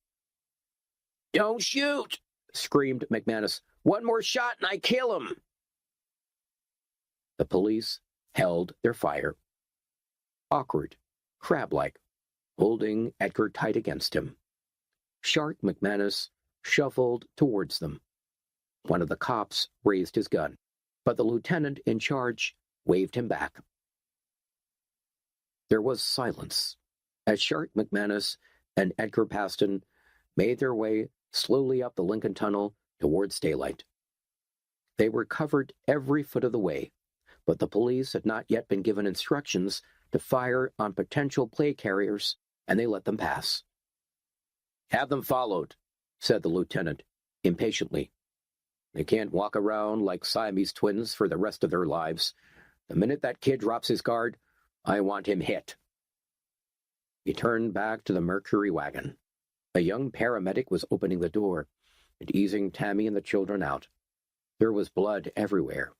"Don't shoot!" screamed McManus. "One more shot and I kill him!" The police held their fire. Awkward, crab-like, holding Edgar tight against him. Shark McManus shuffled towards them. One of the cops raised his gun, but the lieutenant in charge waved him back. There was silence as Shark McManus and Edgar Paston made their way slowly up the Lincoln Tunnel towards daylight. They were covered every foot of the way, but the police had not yet been given instructions to fire on potential plague carriers, and they let them pass. "Have them followed," said the lieutenant, impatiently. "They can't walk around like Siamese twins for the rest of their lives. The minute that kid drops his guard, I want him hit." He turned back to the Mercury wagon. A young paramedic was opening the door and easing Tammy and the children out. There was blood everywhere.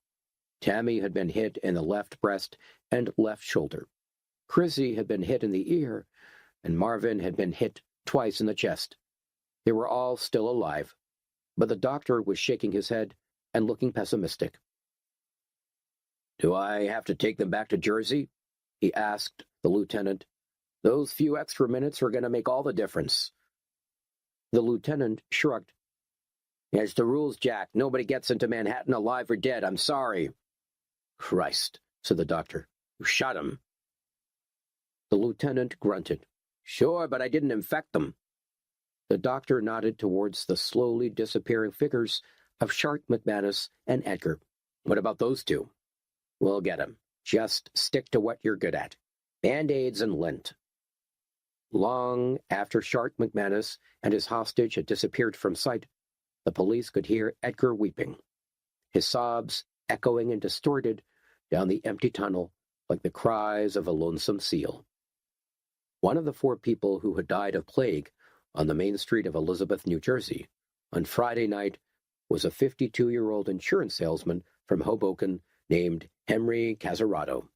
Tammy had been hit in the left breast and left shoulder. Chrissy had been hit in the ear, and Marvin had been hit twice in the chest. They were all still alive, but the doctor was shaking his head and looking pessimistic. "Do I have to take them back to Jersey?" he asked the lieutenant. "Those few extra minutes are going to make all the difference." The lieutenant shrugged. "It's the rules, Jack. Nobody gets into Manhattan alive or dead. I'm sorry." "Christ," said the doctor. "You shot him." The lieutenant grunted. "Sure, but I didn't infect them." The doctor nodded towards the slowly disappearing figures of Shark McManus and Edgar. "What about those two?" "We'll get 'em. Just stick to what you're good at. Band-Aids and lint." Long after Shark McManus and his hostage had disappeared from sight, the police could hear Edgar weeping, his sobs echoing and distorted down the empty tunnel like the cries of a lonesome seal. One of the 4 people who had died of plague on the main street of Elizabeth, New Jersey, on Friday night was a 52-year-old insurance salesman from Hoboken named Henry Casarato.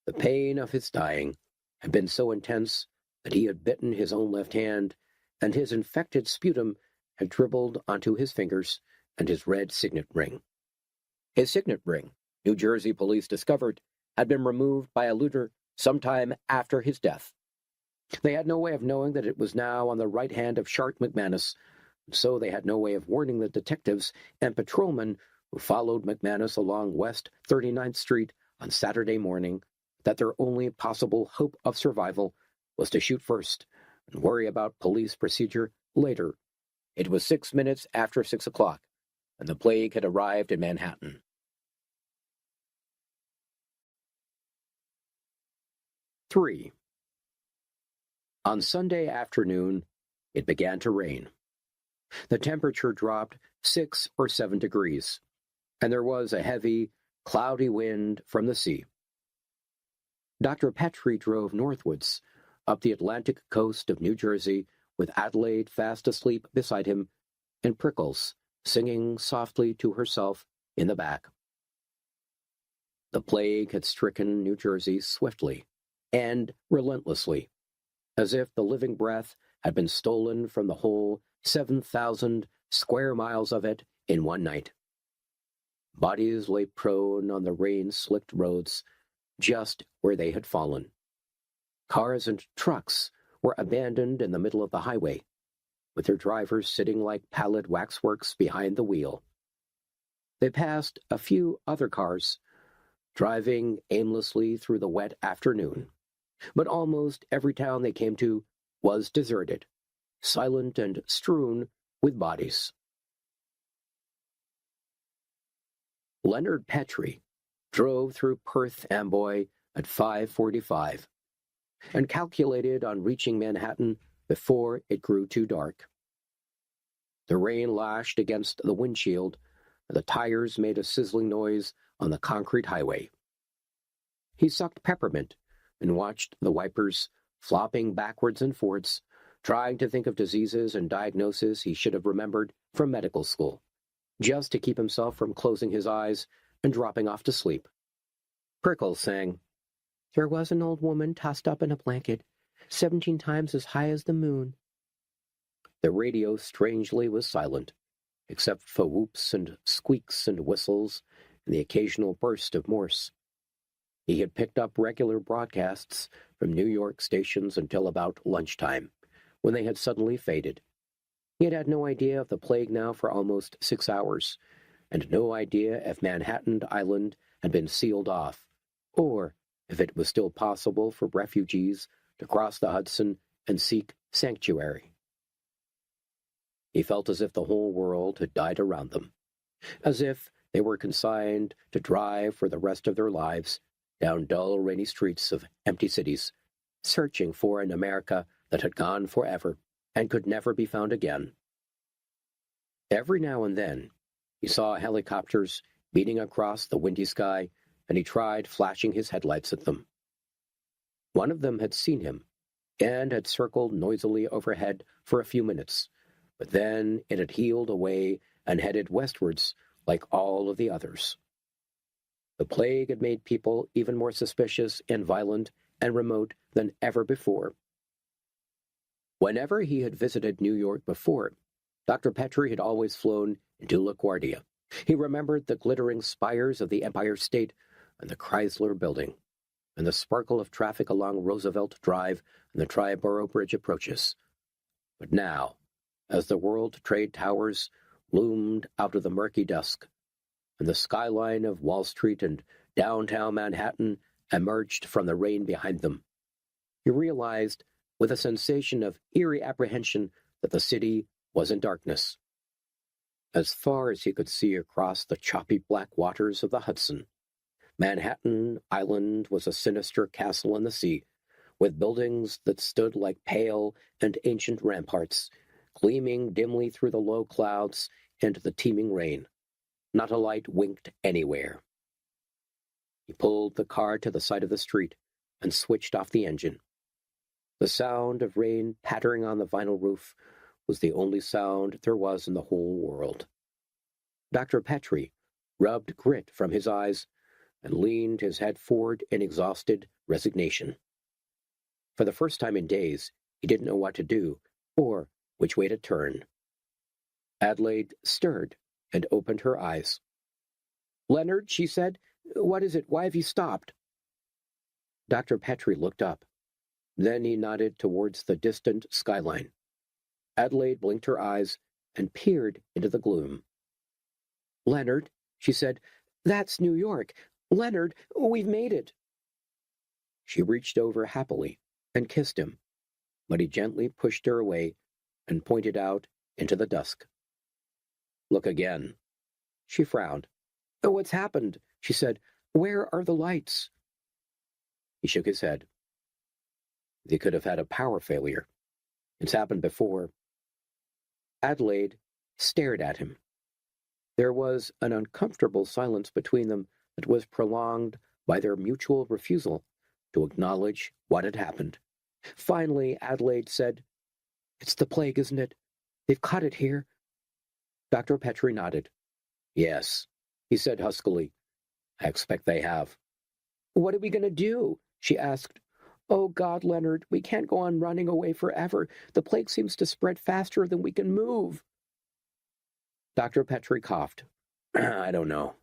The pain of his dying had been so intense that he had bitten his own left hand, and his infected sputum had dribbled onto his fingers and his red signet ring. His signet ring, New Jersey police discovered, had been removed by a looter sometime after his death. They had no way of knowing that it was now on the right hand of Shark McManus, so they had no way of warning the detectives and patrolmen who followed McManus along West 39th Street on Saturday morning that their only possible hope of survival was to shoot first and worry about police procedure later. It was 6 minutes after 6 o'clock, and the plague had arrived in Manhattan. Three. On Sunday afternoon, it began to rain. The temperature dropped 6 or 7 degrees, and there was a heavy, cloudy wind from the sea. Dr. Petrie drove northwards, up the Atlantic coast of New Jersey, with Adelaide fast asleep beside him, and Prickles singing softly to herself in the back. The plague had stricken New Jersey swiftly and relentlessly, as if the living breath had been stolen from the whole 7,000 square miles of it in one night. Bodies lay prone on the rain-slicked roads, just where they had fallen. Cars and trucks were abandoned in the middle of the highway, with their drivers sitting like pallid waxworks behind the wheel. They passed a few other cars, driving aimlessly through the wet afternoon, but almost every town they came to was deserted, silent and strewn with bodies. Leonard Petrie drove through Perth Amboy at 5:45 and calculated on reaching Manhattan before it grew too dark. The rain lashed against the windshield, and the tires made a sizzling noise on the concrete highway. He sucked peppermint and watched the wipers flopping backwards and forwards, trying to think of diseases and diagnoses he should have remembered from medical school, just to keep himself from closing his eyes and dropping off to sleep. Prickles sang, "There was an old woman tossed up in a blanket, 17 times as high as the moon." The radio strangely was silent, except for whoops and squeaks and whistles and the occasional burst of Morse. He had picked up regular broadcasts from New York stations until about lunchtime, when they had suddenly faded. He had had no idea of the plague now for almost 6 hours, and no idea if Manhattan Island had been sealed off, or if it was still possible for refugees to cross the Hudson and seek sanctuary. He felt as if the whole world had died around them, as if they were consigned to drive for the rest of their lives down dull, rainy streets of empty cities, searching for an America that had gone forever and could never be found again. Every now and then, he saw helicopters beating across the windy sky, and he tried flashing his headlights at them. One of them had seen him and had circled noisily overhead for a few minutes, but then it had heeled away and headed westwards like all of the others. The plague had made people even more suspicious and violent and remote than ever before. Whenever he had visited New York before, Dr. Petrie had always flown into LaGuardia. He remembered the glittering spires of the Empire State and the Chrysler Building, and the sparkle of traffic along Roosevelt Drive and the Triborough Bridge approaches. But now, as the World Trade Towers loomed out of the murky dusk, and the skyline of Wall Street and downtown Manhattan emerged from the rain behind them, he realized with a sensation of eerie apprehension that the city was in darkness. As far as he could see across the choppy black waters of the Hudson, Manhattan Island was a sinister castle in the sea, with buildings that stood like pale and ancient ramparts, gleaming dimly through the low clouds and the teeming rain. Not a light winked anywhere. He pulled the car to the side of the street and switched off the engine. The sound of rain pattering on the vinyl roof was the only sound there was in the whole world. Dr. Petrie rubbed grit from his eyes and leaned his head forward in exhausted resignation. For the first time in days, he didn't know what to do or which way to turn. Adelaide stirred and opened her eyes. "Leonard," she said, "what is it? Why have you stopped?" Dr. Petrie looked up. Then he nodded towards the distant skyline. Adelaide blinked her eyes and peered into the gloom. "Leonard," she said, "that's New York. Leonard, we've made it." She reached over happily and kissed him, but he gently pushed her away and pointed out into the dusk. "Look again." She frowned. "Oh, what's happened?" she said. "Where are the lights?" He shook his head. They could have had a power failure. It's happened before. Adelaide stared at him. There was an uncomfortable silence between them that was prolonged by their mutual refusal to acknowledge what had happened. Finally, Adelaide said, "It's the plague, isn't it? They've caught it here." Dr. Petrie nodded. "Yes," he said huskily. "I expect they have." "What are we going to do?" she asked. "Oh, God, Leonard, we can't go on running away forever. The plague seems to spread faster than we can move." Dr. Petrie coughed. I don't know.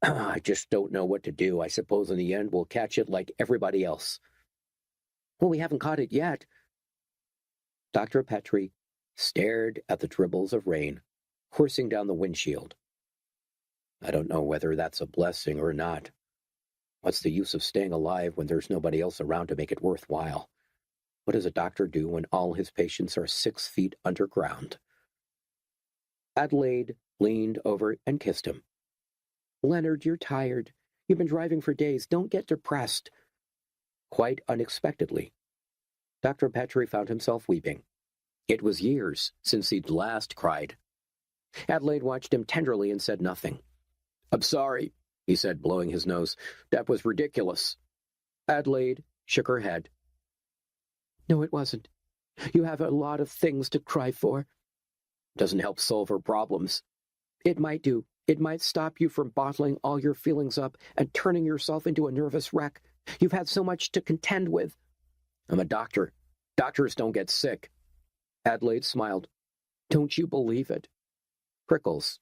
I just don't know what to do. I suppose in the end we'll catch it like everybody else. Well, we haven't caught it yet. Dr. Petrie stared at the dribbles of rain coursing down the windshield. I don't know whether that's a blessing or not. What's the use of staying alive when there's nobody else around to make it worthwhile? What does a doctor do when all his patients are 6 feet underground? Adelaide leaned over and kissed him. Leonard, you're tired. You've been driving for days. Don't get depressed. Quite unexpectedly, Dr. Petrie found himself weeping. It was years since he'd last cried. Adelaide watched him tenderly and said nothing. I'm sorry, he said, blowing his nose. That was ridiculous. Adelaide shook her head. No, it wasn't. You have a lot of things to cry for. Doesn't help solve her problems. It might do. It might stop you from bottling all your feelings up and turning yourself into a nervous wreck. You've had so much to contend with. I'm a doctor. Doctors don't get sick. Adelaide smiled. Don't you believe it? Prickles,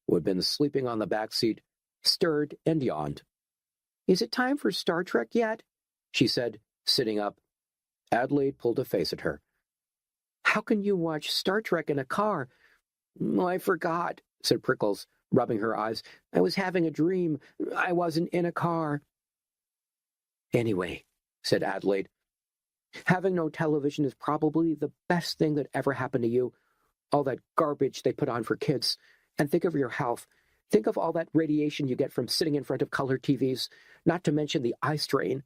who had been sleeping on the back seat, stirred and yawned. Is it time for Star Trek yet? She said, sitting up. Adelaide pulled a face at her. How can you watch Star Trek in a car? I forgot, said Prickles, rubbing her eyes. I was having a dream. I wasn't in a car. Anyway, said Adelaide, having no television is probably the best thing that ever happened to you. All that garbage they put on for kids. And think of your health. Think of all that radiation you get from sitting in front of color TVs, not to mention the eye strain.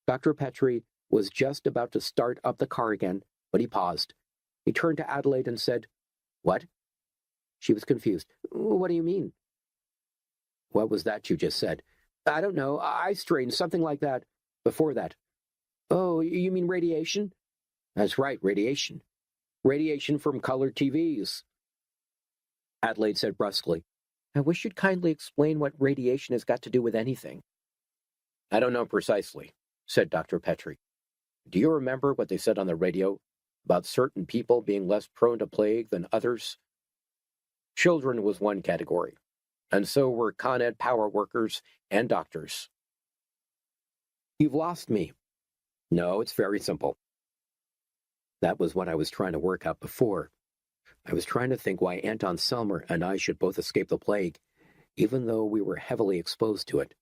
Dr. Petrie was just about to start up the car again, but he paused. He turned to Adelaide and said, What? She was confused. What do you mean? What was that you just said? I don't know. Eye strain, something like that. Before that. Oh, you mean radiation? That's right, radiation. Radiation from color TVs. Adelaide said brusquely, I wish you'd kindly explain what radiation has got to do with anything. I don't know precisely, said Dr. Petrie. Do you remember what they said on the radio about certain people being less prone to plague than others? Children was one category, and so were Con Ed power workers and doctors. You've lost me. No, it's very simple. That was what I was trying to work out before. I was trying to think why Anton Selmer and I should both escape the plague, even though we were heavily exposed to it.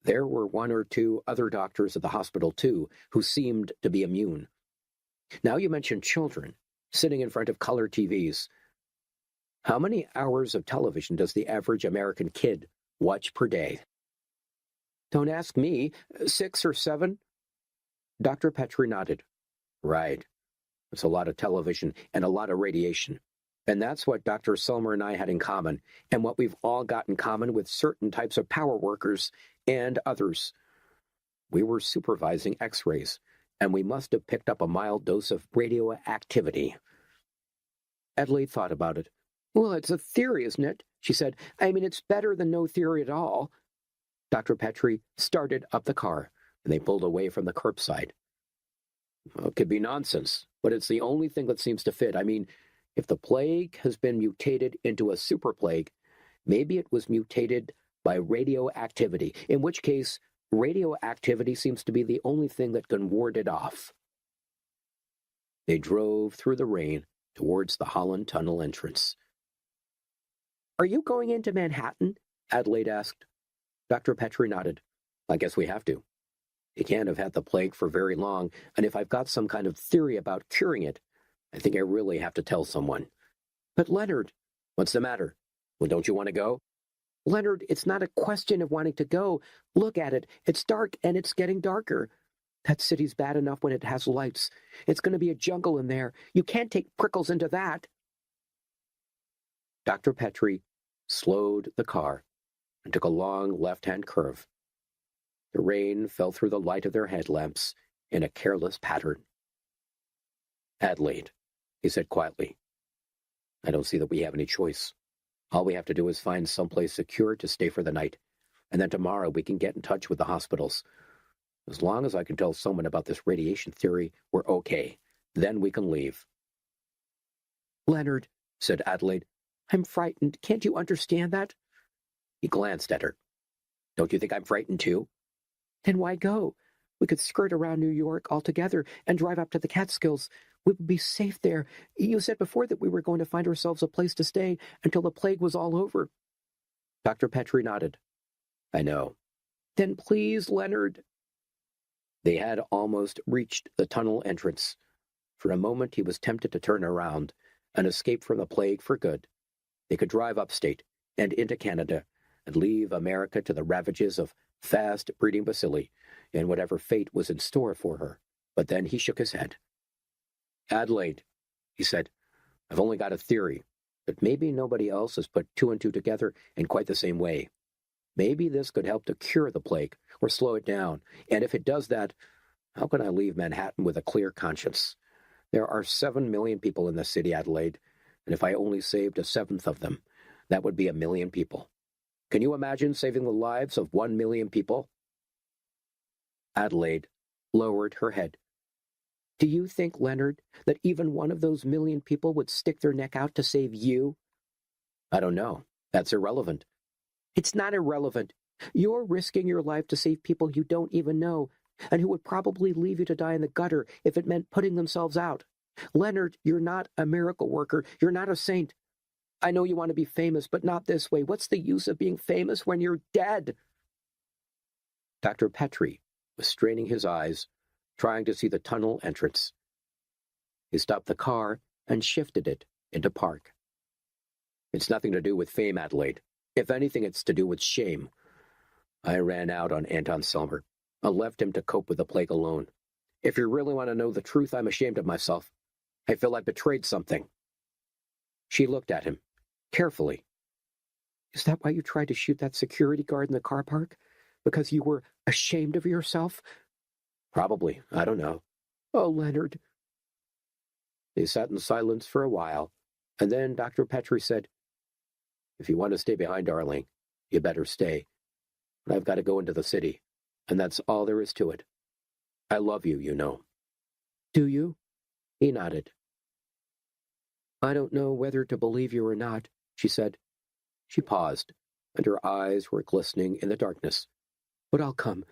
There were 1 or 2 other doctors at the hospital, too, who seemed to be immune. Now you mention children, sitting in front of color TVs. How many hours of television does the average American kid watch per day? Don't ask me. 6 or 7? Dr. Petrie nodded. Right. It's a lot of television and a lot of radiation. And that's what Dr. Selmer and I had in common, and what we've all got in common with certain types of power workers and others. We were supervising X-rays, and we must have picked up a mild dose of radioactivity. Adelaide thought about it. Well, it's a theory, isn't it? She said. I mean, it's better than no theory at all. Dr. Petrie started up the car, and they pulled away from the curbside. Well, it could be nonsense, but it's the only thing that seems to fit. I mean, if the plague has been mutated into a super plague, maybe it was mutated by radioactivity, in which case radioactivity seems to be the only thing that can ward it off. They drove through the rain towards the Holland Tunnel entrance. Are you going into Manhattan? Adelaide asked. Dr. Petrie nodded. I guess we have to. You can't have had the plague for very long, and if I've got some kind of theory about curing it, I think I really have to tell someone. But Leonard, what's the matter? Well, don't you want to go? Leonard, it's not a question of wanting to go. Look at it. It's dark, and it's getting darker. That city's bad enough when it has lights. It's going to be a jungle in there. You can't take Prickles into that. Dr. Petrie slowed the car and took a long left-hand curve. The rain fell through the light of their headlamps in a careless pattern. Adelaide, he said quietly, I don't see that we have any choice. All we have to do is find someplace secure to stay for the night, and then tomorrow we can get in touch with the hospitals. As long as I can tell someone about this radiation theory, we're okay. Then we can leave. Leonard, said Adelaide, I'm frightened. Can't you understand that? He glanced at her. Don't you think I'm frightened too? Then why go? We could skirt around New York altogether and drive up to the Catskills. We would be safe there. You said before that we were going to find ourselves a place to stay until the plague was all over. Dr. Petrie nodded. I know. Then please, Leonard. They had almost reached the tunnel entrance. For a moment he was tempted to turn around and escape from the plague for good. They could drive upstate and into Canada and leave America to the ravages of fast-breeding bacilli and whatever fate was in store for her. But then he shook his head. Adelaide, he said, I've only got a theory, but maybe nobody else has put two and two together in quite the same way. Maybe this could help to cure the plague or slow it down, and if it does that, how can I leave Manhattan with a clear conscience? There are 7 million people in the city, Adelaide, and if I only saved a seventh of them, that would be 1 million people. Can you imagine saving the lives of 1 million people? Adelaide lowered her head. Do you think, Leonard, that even one of those 1 million people would stick their neck out to save you? I don't know. That's irrelevant. It's not irrelevant. You're risking your life to save people you don't even know, and who would probably leave you to die in the gutter if it meant putting themselves out. Leonard, you're not a miracle worker. You're not a saint. I know you want to be famous, but not this way. What's the use of being famous when you're dead? Dr. Petrie was straining his eyes, trying to see the tunnel entrance. He stopped the car and shifted it into park. It's nothing to do with fame, Adelaide. If anything, it's to do with shame. I ran out on Anton Selmer. I left him to cope with the plague alone. If you really want to know the truth, I'm ashamed of myself. I feel I betrayed something. She looked at him, carefully. Is that why you tried to shoot that security guard in the car park? Because you were ashamed of yourself? Probably. I don't know. Oh, Leonard. They sat in silence for a while, and then Dr. Petrie said, If you want to stay behind, darling, you better stay. But I've got to go into the city, and that's all there is to it. I love you, you know. Do you? He nodded. I don't know whether to believe you or not, she said. She paused, and her eyes were glistening in the darkness. But I'll come.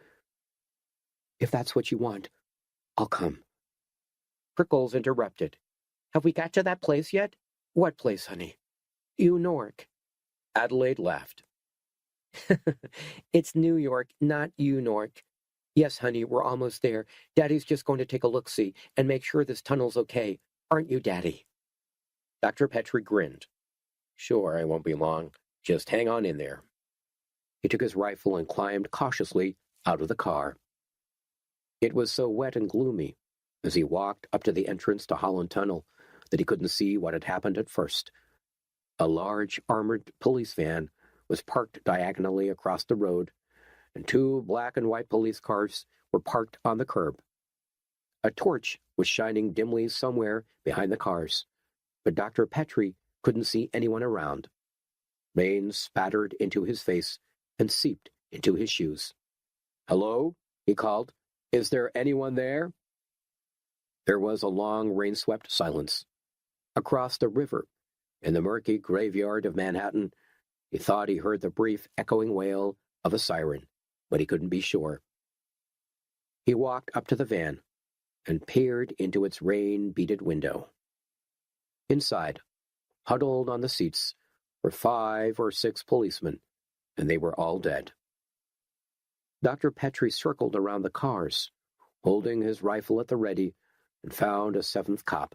If that's what you want, I'll come. Prickles interrupted. Have we got to that place yet? What place, honey? New York. Adelaide laughed. It's New York, not York. Yes, honey, we're almost there. Daddy's just going to take a look-see and make sure this tunnel's okay. Aren't you, Daddy? Dr. Petrie grinned. Sure, I won't be long. Just hang on in there. He took his rifle and climbed cautiously out of the car. It was so wet and gloomy as he walked up to the entrance to Holland Tunnel that he couldn't see what had happened at first. A large armored police van was parked diagonally across the road, and 2 black and white police cars were parked on the curb. A torch was shining dimly somewhere behind the cars, but Dr. Petrie couldn't see anyone around. Rain spattered into his face and seeped into his shoes. Hello? He called. Is there anyone there? There was a long, rain-swept silence. Across the river, in the murky graveyard of Manhattan, he thought he heard the brief, echoing wail of a siren, but he couldn't be sure. He walked up to the van and peered into its rain-beaded window. Inside, huddled on the seats, were 5 or 6 policemen, and they were all dead. Dr. Petrie circled around the cars, holding his rifle at the ready, and found a 7th cop,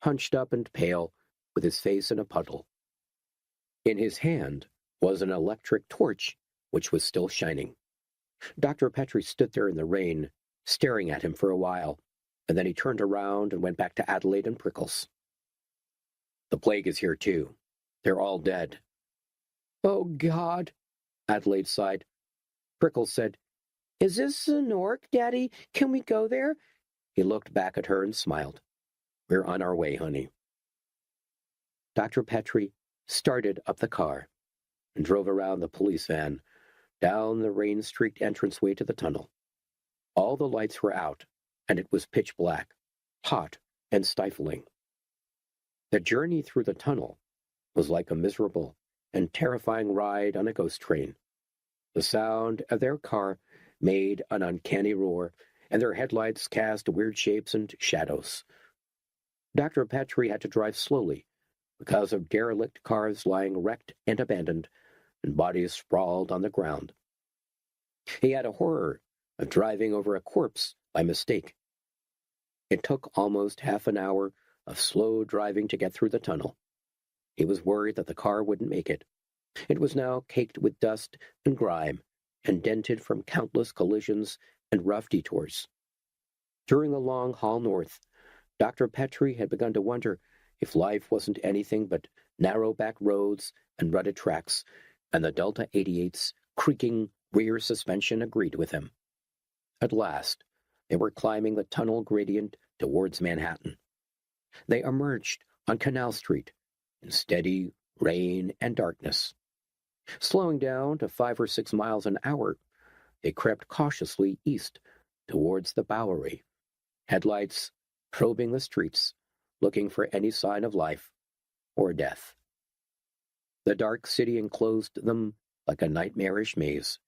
hunched up and pale, with his face in a puddle. In his hand was an electric torch, which was still shining. Dr. Petrie stood there in the rain, staring at him for a while, and then he turned around and went back to Adelaide and Prickles. The plague is here, too. They're all dead. Oh, God, Adelaide sighed. Prickles said, Is this New York, Daddy? Can we go there? He looked back at her and smiled. We're on our way, honey. Dr. Petrie started up the car and drove around the police van, down the rain-streaked entranceway to the tunnel. All the lights were out, and it was pitch black, hot and stifling. The journey through the tunnel was like a miserable and terrifying ride on a ghost train. The sound of their car made an uncanny roar, and their headlights cast weird shapes and shadows. Dr. Petrie had to drive slowly because of derelict cars lying wrecked and abandoned, and bodies sprawled on the ground. He had a horror of driving over a corpse by mistake. It took almost half an hour of slow driving to get through the tunnel. He was worried that the car wouldn't make it. It was now caked with dust and grime, and dented from countless collisions and rough detours. During the long haul north, Dr. Petrie had begun to wonder if life wasn't anything but narrow back roads and rutted tracks, and the Delta 88's creaking rear suspension agreed with him. At last, they were climbing the tunnel gradient towards Manhattan. They emerged on Canal Street in steady rain and darkness. Slowing down to 5 or 6 miles an hour, they crept cautiously east towards the Bowery, headlights probing the streets, looking for any sign of life or death. The dark city enclosed them like a nightmarish maze,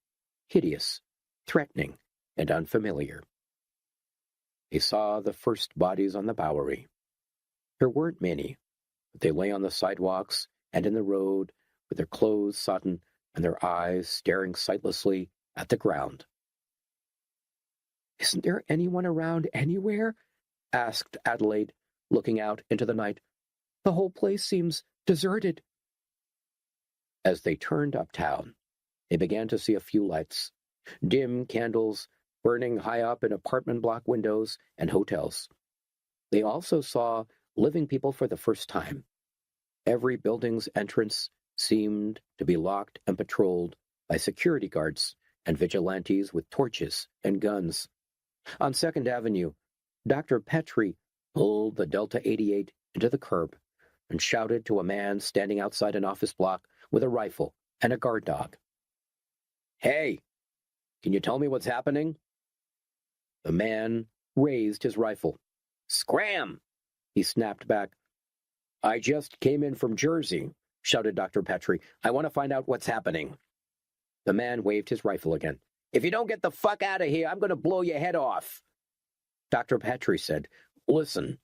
hideous, threatening, and unfamiliar. They saw the first bodies on the Bowery. There weren't many, but they lay on the sidewalks and in the road with their clothes sodden and their eyes staring sightlessly at the ground. "Isn't there anyone around anywhere?" asked Adelaide, looking out into the night. "The whole place seems deserted." As they turned uptown, they began to see a few lights, dim candles burning high up in apartment block windows and hotels. They also saw living people for the first time. Every building's entrance seemed to be locked and patrolled by security guards and vigilantes with torches and guns. On 2nd Avenue, Dr. Petrie pulled the Delta 88 into the curb and shouted to a man standing outside an office block with a rifle and a guard dog. "Hey, can you tell me what's happening?" The man raised his rifle. "Scram!" he snapped back. "I just came in from Jersey," shouted Dr. Petrie. "I want to find out what's happening." The man waved his rifle again. "If you don't get the fuck out of here, I'm going to blow your head off." Dr. Petrie said, "Listen."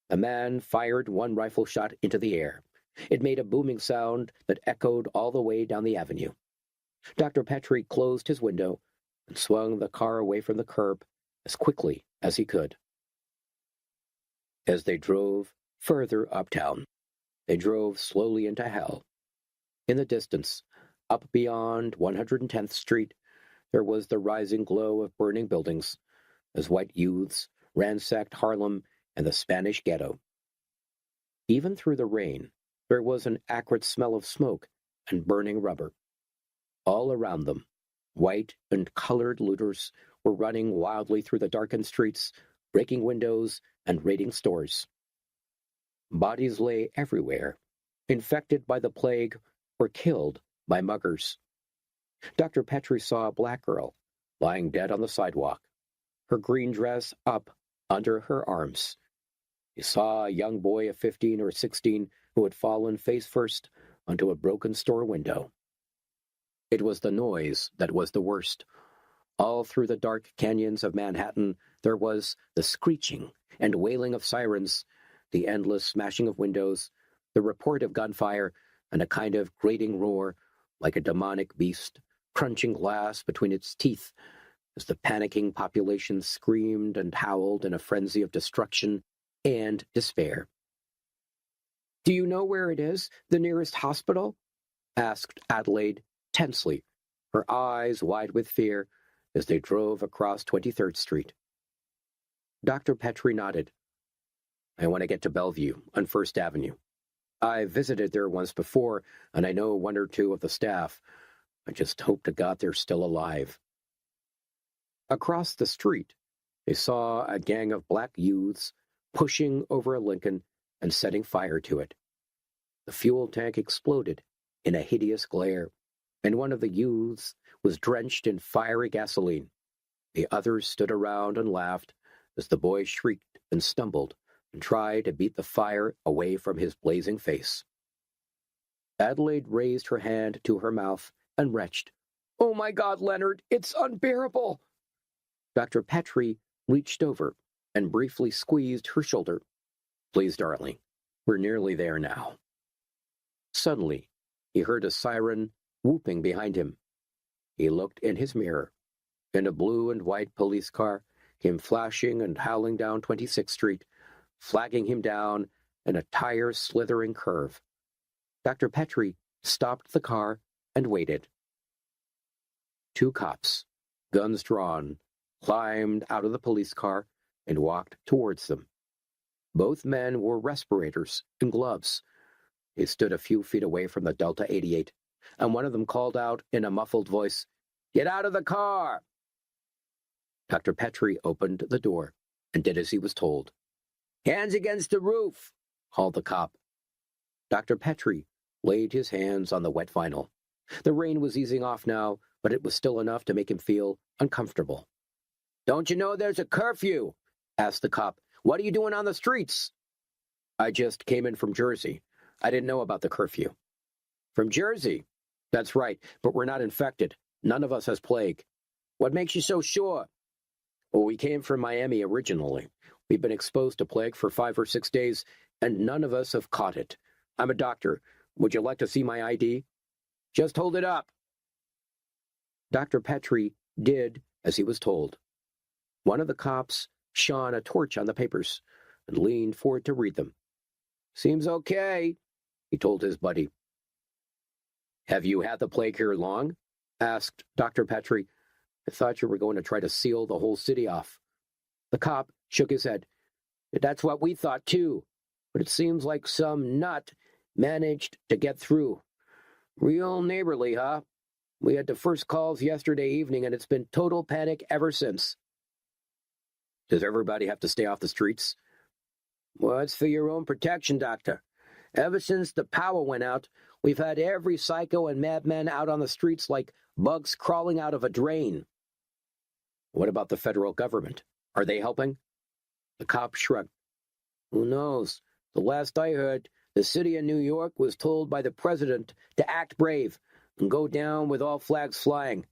The man fired one rifle shot into the air. It made a booming sound that echoed all the way down the avenue. Dr. Petrie closed his window and swung the car away from the curb as quickly as he could. As they drove further uptown, they drove slowly into hell. In the distance, up beyond 110th Street, there was the rising glow of burning buildings, as white youths ransacked Harlem and the Spanish ghetto. Even through the rain, there was an acrid smell of smoke and burning rubber. All around them, white and colored looters were running wildly through the darkened streets, breaking windows and raiding stores. Bodies lay everywhere, infected by the plague or killed by muggers. Dr. Petrie saw a black girl lying dead on the sidewalk, her green dress up under her arms. He saw a young boy of 15 or 16 who had fallen face first onto a broken store window. It was the noise that was the worst. All through the dark canyons of Manhattan, there was the screeching and wailing of sirens, the endless smashing of windows, the report of gunfire, and a kind of grating roar, like a demonic beast, crunching glass between its teeth, as the panicking population screamed and howled in a frenzy of destruction and despair. "Do you know where it is, the nearest hospital?" asked Adelaide, tensely, her eyes wide with fear, as they drove across 23rd Street. Dr. Petrie nodded. "I want to get to Bellevue on 1st Avenue. I visited there once before, and I know one or two of the staff. I just hope to God they're still alive." Across the street, they saw a gang of black youths pushing over a Lincoln and setting fire to it. The fuel tank exploded in a hideous glare, and one of the youths was drenched in fiery gasoline. The others stood around and laughed as the boy shrieked and stumbled and tried to beat the fire away from his blazing face. Adelaide raised her hand to her mouth and retched. "Oh my God, Leonard, it's unbearable!" Dr. Petrie reached over and briefly squeezed her shoulder. "Please, darling, we're nearly there now." Suddenly, he heard a siren whooping behind him. He looked in his mirror, and a blue and white police car came flashing and howling down 26th Street, flagging him down in a tire-slithering curve. Dr. Petrie stopped the car and waited. 2 cops, guns drawn, climbed out of the police car and walked towards them. Both men wore respirators and gloves. They stood a few feet away from the Delta 88, and one of them called out in a muffled voice, "Get out of the car!" Dr. Petrie opened the door and did as he was told. "Hands against the roof!" called the cop. Dr. Petrie laid his hands on the wet vinyl. The rain was easing off now, but it was still enough to make him feel uncomfortable. "Don't you know there's a curfew?" asked the cop. "What are you doing on the streets?" "I just came in from Jersey. I didn't know about the curfew." "From Jersey?" "That's right, but we're not infected. None of us has plague." "What makes you so sure?" "Well, we came from Miami originally. We've been exposed to plague for 5 or 6 days, and none of us have caught it. I'm a doctor. Would you like to see my ID?" "Just hold it up." Dr. Petrie did as he was told. One of the cops shone a torch on the papers and leaned forward to read them. "Seems okay," he told his buddy. "Have you had the plague here long?" asked Dr. Petrie. "I thought you were going to try to seal the whole city off." The cop shook his head. "That's what we thought, too. But it seems like some nut managed to get through. Real neighborly, huh? We had the first calls yesterday evening, and it's been total panic ever since." "Does everybody have to stay off the streets?" "Well, it's for your own protection, Doctor. Ever since the power went out, we've had every psycho and madman out on the streets like bugs crawling out of a drain." "What about the federal government? Are they helping?" The cop shrugged. "Who knows? The last I heard, the city of New York was told by the president to act brave and go down with all flags flying."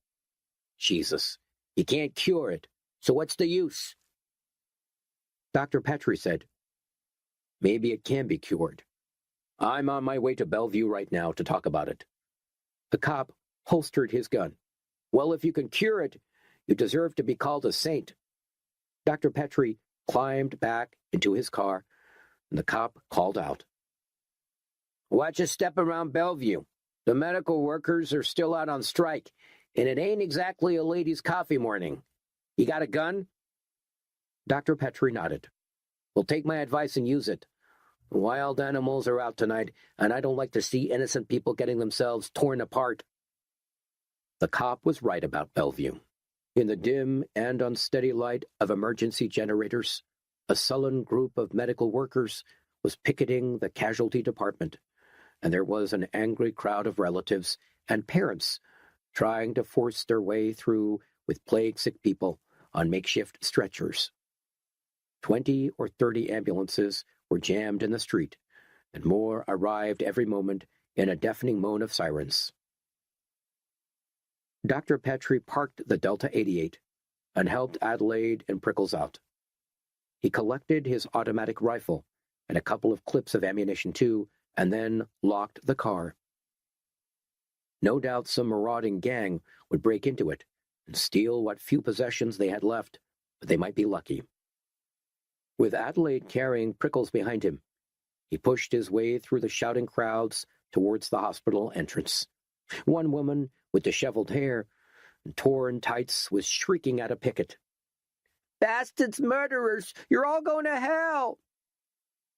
"Jesus, you can't cure it, so what's the use?" Dr. Petrie said, "Maybe it can be cured. I'm on my way to Bellevue right now to talk about it." The cop holstered his gun. "Well, if you can cure it, you deserve to be called a saint." Dr. Petrie climbed back into his car, and the cop called out, "Watch your step around Bellevue. The medical workers are still out on strike, and it ain't exactly a ladies' coffee morning. You got a gun?" Dr. Petrie nodded. "Well, take my advice and use it. Wild animals are out tonight, and I don't like to see innocent people getting themselves torn apart." The cop was right about Bellevue. In the dim and unsteady light of emergency generators, a sullen group of medical workers was picketing the casualty department, and there was an angry crowd of relatives and parents trying to force their way through with plague-sick people on makeshift stretchers. 20 or 30 ambulances were jammed in the street, and more arrived every moment in a deafening moan of sirens. Dr. Petrie parked the Delta 88 and helped Adelaide and Prickles out. He collected his automatic rifle and a couple of clips of ammunition too, and then locked the car. No doubt some marauding gang would break into it and steal what few possessions they had left, but they might be lucky. With Adelaide carrying Prickles behind him, he pushed his way through the shouting crowds towards the hospital entrance. One woman with disheveled hair and torn tights was shrieking at a picket. "Bastards, murderers, you're all going to hell!"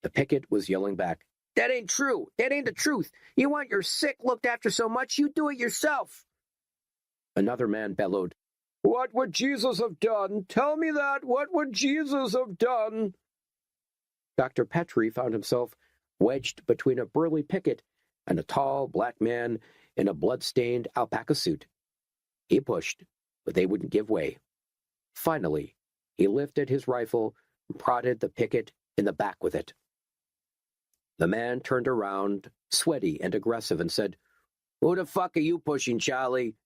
The picket was yelling back, "That ain't true. That ain't the truth. You want your sick looked after so much, you do it yourself." Another man bellowed, "What would Jesus have done? Tell me that. What would Jesus have done?" Dr. Petrie found himself wedged between a burly picket and a tall black man in a blood-stained alpaca suit. He pushed, but they wouldn't give way. Finally, he lifted his rifle and prodded the picket in the back with it. The man turned around sweaty and aggressive, and said, "Who the fuck are you pushing, Charlie?"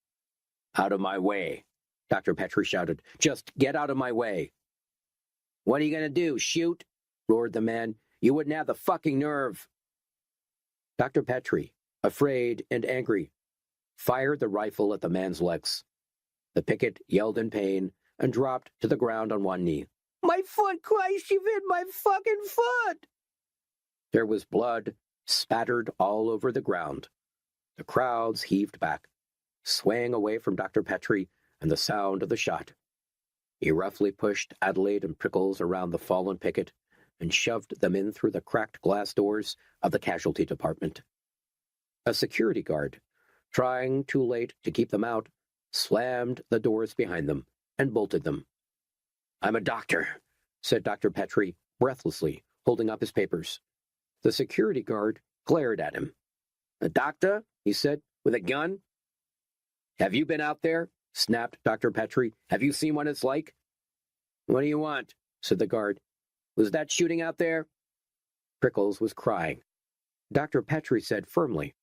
"Out of my way," Dr. Petrie shouted. "Just get out of my way." "What are you going to do, shoot?" roared the man. "You wouldn't have the fucking nerve." Dr. Petrie, afraid and angry, fired the rifle at the man's legs. The picket yelled in pain and dropped to the ground on one knee. "My foot, Christ, you've hit my fucking foot!" There was blood spattered all over the ground. The crowds heaved back, swaying away from Dr. Petrie and the sound of the shot. He roughly pushed Adelaide and Prickles around the fallen picket and shoved them in through the cracked glass doors of the casualty department. A security guard, trying too late to keep them out, slammed the doors behind them and bolted them. "I'm a doctor," said Dr. Petrie, breathlessly, holding up his papers. The security guard glared at him. "A doctor?" he said, "with a gun?" "Have you been out there?" snapped Dr. Petrie. "Have you seen what it's like?" "What do you want?" said the guard. "Was that shooting out there?" Prickles was crying. Dr. Petrie said firmly,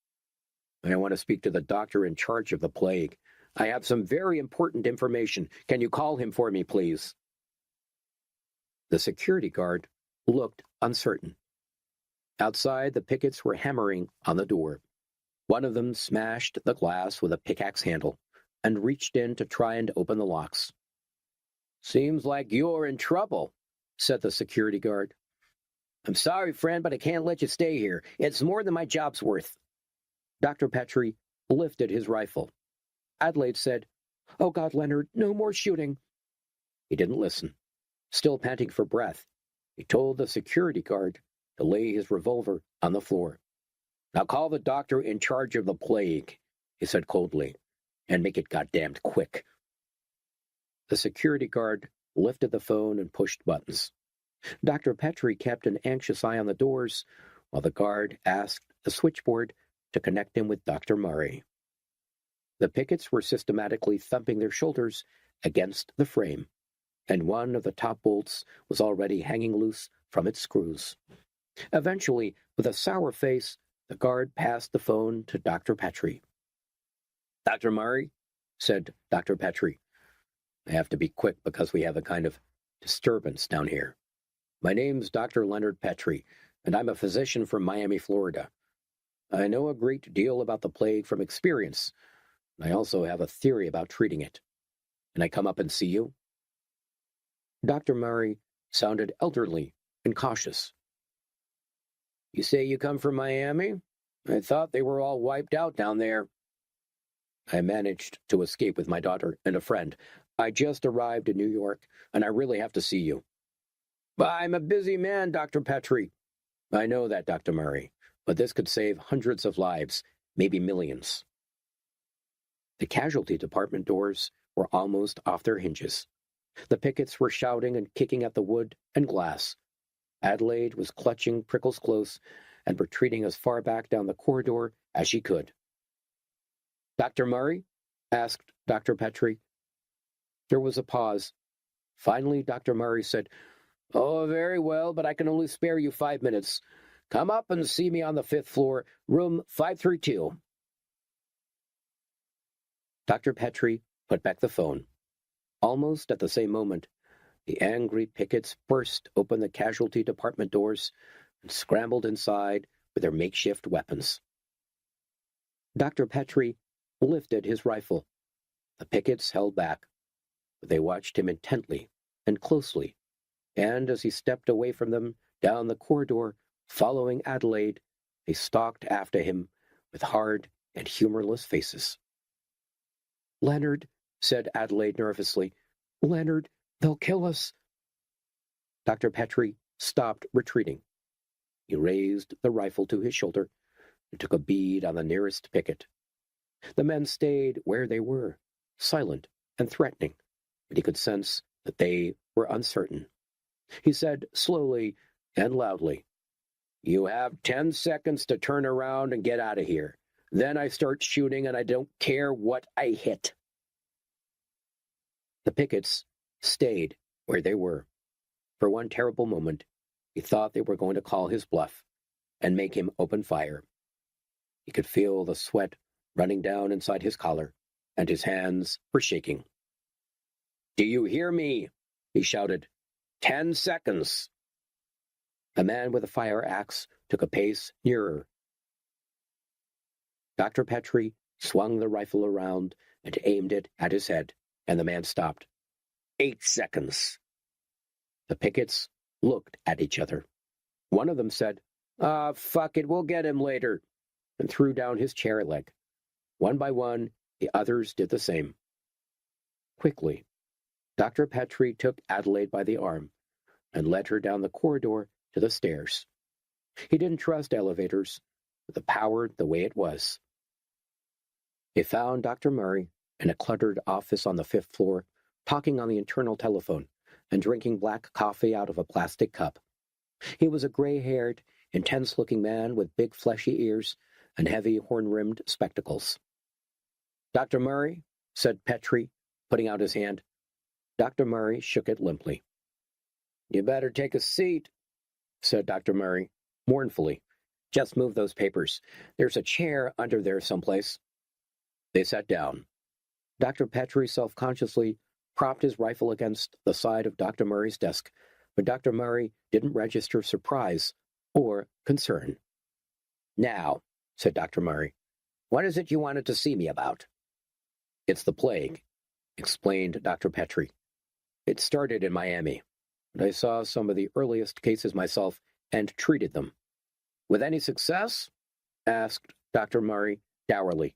"I want to speak to the doctor in charge of the plague. I have some very important information. Can you call him for me, please?" The security guard looked uncertain. Outside, the pickets were hammering on the door. One of them smashed the glass with a pickaxe handle and reached in to try and open the locks. "Seems like you're in trouble," said the security guard. "I'm sorry, friend, but I can't let you stay here. It's more than my job's worth." Dr. Petrie lifted his rifle. Adelaide said, "Oh, God, Leonard, no more shooting." He didn't listen. Still panting for breath, he told the security guard to lay his revolver on the floor. "Now call the doctor in charge of the plague," he said coldly, "and make it goddamned quick." The security guard lifted the phone and pushed buttons. Dr. Petrie kept an anxious eye on the doors, while the guard asked the switchboard to connect him with Dr. Murray. The pickets were systematically thumping their shoulders against the frame, and one of the top bolts was already hanging loose from its screws. Eventually, with a sour face, the guard passed the phone to Dr. Petrie. "Dr. Murray," said Dr. Petrie. "I have to be quick because we have a kind of disturbance down here. My name's Dr. Leonard Petrie, and I'm a physician from Miami, Florida. I know a great deal about the plague from experience, and I also have a theory about treating it. Can I come up and see you?" Dr. Murray sounded elderly and cautious. "You say you come from Miami? I thought they were all wiped out down there." "I managed to escape with my daughter and a friend. I just arrived in New York, and I really have to see you." "I'm a busy man, Dr. Petrie." "I know that, Dr. Murray, but this could save hundreds of lives, maybe millions." The casualty department doors were almost off their hinges. The pickets were shouting and kicking at the wood and glass. Adelaide was clutching Prickles close and retreating as far back down the corridor as she could. "Dr. Murray?" asked Dr. Petrie. There was a pause. Finally, Dr. Murray said, "Oh, very well, but I can only spare you 5 minutes. Come up and see me on the 5th floor, room 532. Dr. Petrie put back the phone. Almost at the same moment, the angry pickets burst open the casualty department doors and scrambled inside with their makeshift weapons. Dr. Petrie lifted his rifle. The pickets held back, but they watched him intently and closely, and as he stepped away from them down the corridor, following Adelaide, they stalked after him with hard and humorless faces. "Leonard," said Adelaide nervously. "Leonard, they'll kill us." Dr. Petrie stopped retreating. He raised the rifle to his shoulder and took a bead on the nearest picket. The men stayed where they were, silent and threatening, but he could sense that they were uncertain. He said slowly and loudly, "You have 10 seconds to turn around and get out of here. Then I start shooting, and I don't care what I hit." The pickets stayed where they were. For one terrible moment, he thought they were going to call his bluff and make him open fire. He could feel the sweat running down inside his collar, and his hands were shaking. "Do you hear me?" he shouted. 10 seconds. A man with a fire axe took a pace nearer. Dr. Petrie swung the rifle around and aimed it at his head, and the man stopped. 8 seconds. The pickets looked at each other. One of them said, fuck it, we'll get him later," and threw down his chair leg. One by one, the others did the same. Quickly, Dr. Petrie took Adelaide by the arm and led her down the corridor to the stairs. He didn't trust elevators, with the power the way it was. They found Dr. Murray in a cluttered office on the 5th floor, talking on the internal telephone and drinking black coffee out of a plastic cup. He was a gray-haired, intense-looking man with big fleshy ears and heavy horn-rimmed spectacles. "Dr. Murray," said Petrie, putting out his hand. Dr. Murray shook it limply. "You better take a seat," said Dr. Murray, mournfully. "Just move those papers. There's a chair under there someplace." They sat down. Dr. Petrie self-consciously propped his rifle against the side of Dr. Murray's desk, but Dr. Murray didn't register surprise or concern. "Now," said Dr. Murray, "what is it you wanted to see me about?" "It's the plague," explained Dr. Petrie. "It started in Miami, and I saw some of the earliest cases myself and treated them." "With any success?" asked Dr. Murray dourly.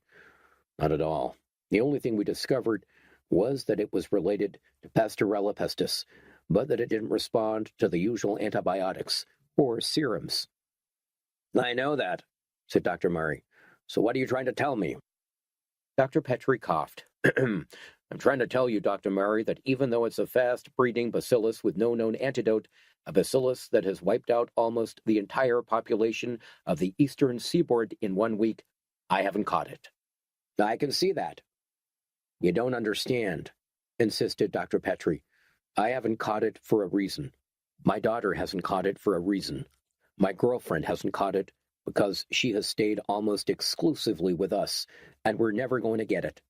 "Not at all. The only thing we discovered was that it was related to Pasteurella pestis, but that it didn't respond to the usual antibiotics or serums." "I know that," said Dr. Murray. "So what are you trying to tell me?" Dr. Petrie coughed. "I'm trying to tell you, Dr. Murray, that even though it's a fast-breeding bacillus with no known antidote, a bacillus that has wiped out almost the entire population of the eastern seaboard in 1 week, I haven't caught it." "I can see that." "You don't understand," insisted Dr. Petrie. "I haven't caught it for a reason. My daughter hasn't caught it for a reason. My girlfriend hasn't caught it because she has stayed almost exclusively with us, and we're never going to get it."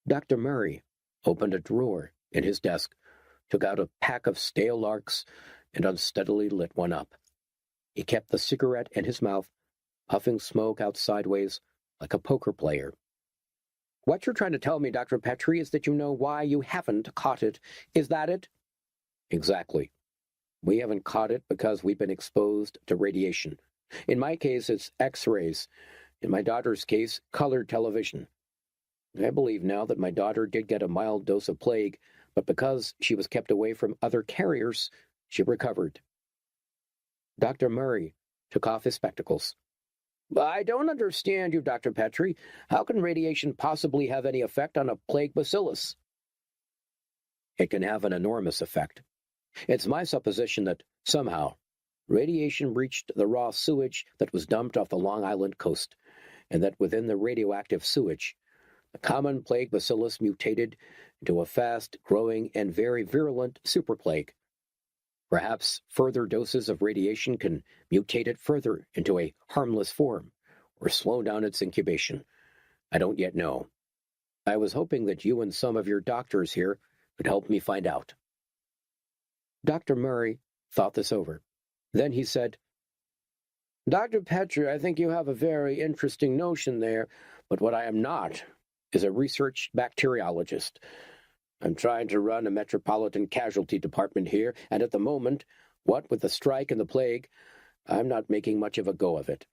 Dr. Murray opened a drawer in his desk, took out a pack of stale larks, and unsteadily lit one up. He kept the cigarette in his mouth, puffing smoke out sideways like a poker player. "What you're trying to tell me, Dr. Petrie, is that you know why you haven't caught it. Is that it?" "Exactly. We haven't caught it because we've been exposed to radiation. In my case, it's X-rays. In my daughter's case, colored television. I believe now that my daughter did get a mild dose of plague, but because she was kept away from other carriers, she recovered." Dr. Murray took off his spectacles. "I don't understand you, Dr. Petrie. How can radiation possibly have any effect on a plague bacillus?" "It can have an enormous effect. It's my supposition that, somehow, radiation reached the raw sewage that was dumped off the Long Island coast, and that within the radioactive sewage, the common plague bacillus mutated into a fast-growing and very virulent superplague. Perhaps further doses of radiation can mutate it further into a harmless form, or slow down its incubation. I don't yet know. I was hoping that you and some of your doctors here could help me find out." Dr. Murray thought this over. Then he said, "Dr. Petrie, I think you have a very interesting notion there, but what I am not is a research bacteriologist. I'm trying to run a metropolitan casualty department here, and at the moment, what with the strike and the plague, I'm not making much of a go of it.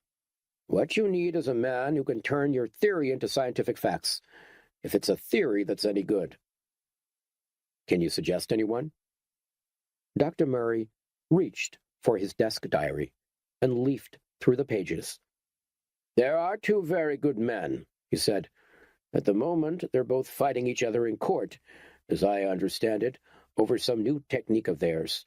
What you need is a man who can turn your theory into scientific facts, if it's a theory that's any good." "Can you suggest anyone?" Dr. Murray reached for his desk diary and leafed through the pages. "There are 2 very good men," he said. "At the moment, they're both fighting each other in court, as I understand it, over some new technique of theirs.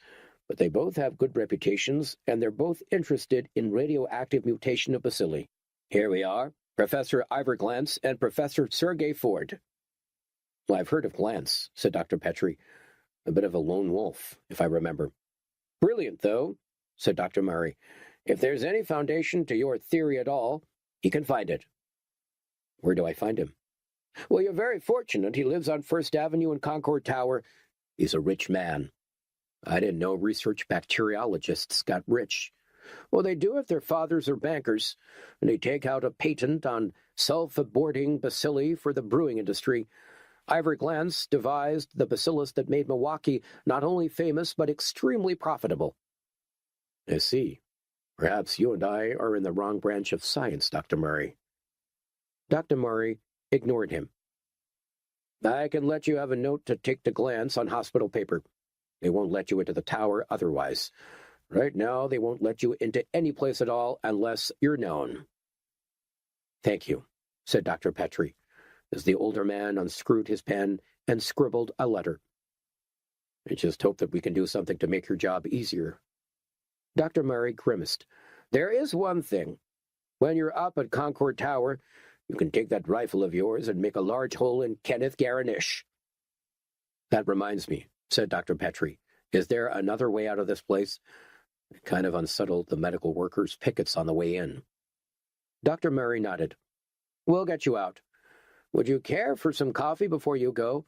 But they both have good reputations, and they're both interested in radioactive mutation of bacilli. Here we are, Professor Ivor Glantz and Professor Sergei Ford." "Well, I've heard of Glantz," said Dr. Petrie. "A bit of a lone wolf, if I remember." "Brilliant, though," said Dr. Murray. "If there's any foundation to your theory at all, He can find it. Where do I find him? Well, you're very fortunate. He lives on First Avenue in Concord Tower. He's a rich man. I didn't know research bacteriologists got rich. Well, they do if their fathers are bankers, and they take out a patent on self-aborting bacilli for the brewing industry. Ivor Glance devised the bacillus that made Milwaukee not only famous, but extremely profitable. I see. Perhaps you and I are in the wrong branch of science, Dr. Murray. Dr. Murray ignored him. I can let you have a note to take to Glance on hospital paper. They won't let you into the tower otherwise. Right now, they won't let you into any place at all unless you're known. Thank you, said Dr. Petrie, as the older man unscrewed his pen and scribbled a letter. I just hope that we can do something to make your job easier. Dr. Murray grimaced. There is one thing. When you're up at Concord Tower, you can take that rifle of yours and make a large hole in Kenneth Garanish. That reminds me, said Dr. Petrie. Is there another way out of this place? It kind of unsettled the medical workers' pickets on the way in. Dr. Murray nodded. We'll get you out. Would you care for some coffee before you go?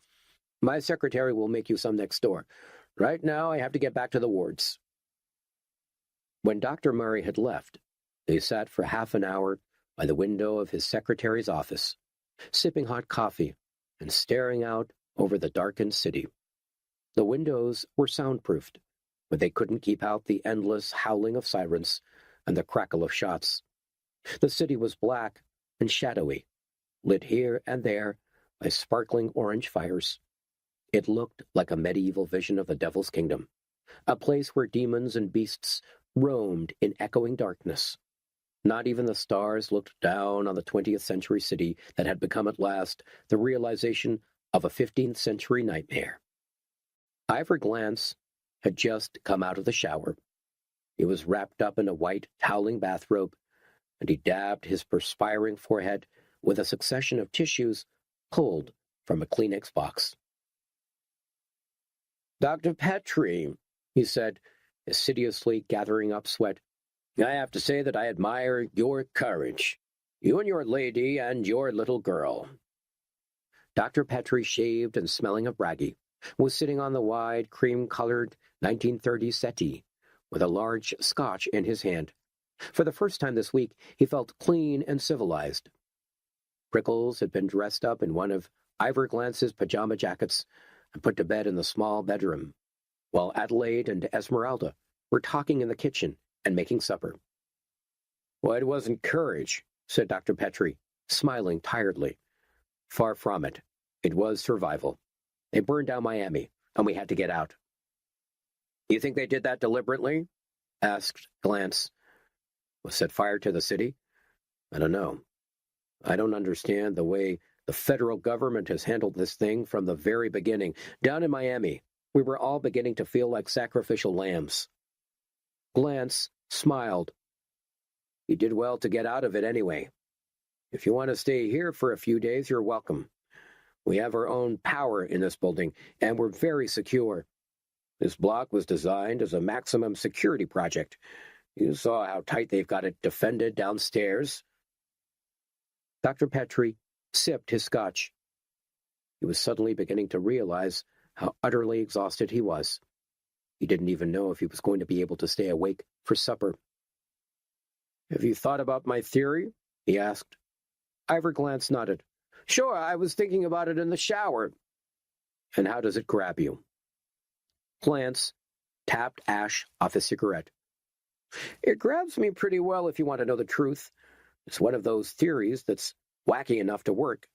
My secretary will make you some next door. Right now, I have to get back to the wards. When Dr. Murray had left, they sat for half an hour by the window of his secretary's office, sipping hot coffee and staring out over the darkened city. The windows were soundproofed, but they couldn't keep out the endless howling of sirens and the crackle of shots. The city was black and shadowy, lit here and there by sparkling orange fires. It looked like a medieval vision of the Devil's Kingdom, a place where demons and beasts roamed in echoing darkness. Not even the stars looked down on the 20th century city that had become at last the realization of a 15th century nightmare. Ivor Glance had just come out of the shower. He was wrapped up in a white toweling bathrobe, and he dabbed his perspiring forehead with a succession of tissues pulled from a Kleenex box. Dr. Petrie, he said, assiduously gathering up sweat, I have to say that I admire your courage. You and your lady and your little girl. Dr. Petrie, shaved and smelling of braggy, was sitting on the wide, cream-colored 1930s settee, with a large scotch in his hand. For the first time this week, he felt clean and civilized. Prickles had been dressed up in one of Ivor Glance's pajama jackets and put to bed in the small bedroom, while Adelaide and Esmeralda were talking in the kitchen and making supper. Well, it wasn't courage, said Dr. Petrie, smiling tiredly. Far from it. It was survival. They burned down Miami, and we had to get out. You think they did that deliberately? Asked Glance. Was set fire to the city? I don't know. I don't understand the way the federal government has handled this thing from the very beginning. Down in Miami, we were all beginning to feel like sacrificial lambs. Glance smiled. You did well to get out of it anyway. If you want to stay here for a few days, you're welcome. We have our own power in this building, and we're very secure. This block was designed as a maximum security project. You saw how tight they've got it defended downstairs. Dr. Petrie sipped his scotch. He was suddenly beginning to realize how utterly exhausted he was. He didn't even know if he was going to be able to stay awake for supper. Have you thought about my theory? He asked. Ivor Glance nodded. Sure, I was thinking about it in the shower. And how does it grab you? Glance tapped ash off his cigarette. It grabs me pretty well, if you want to know the truth. It's one of those theories that's wacky enough to work.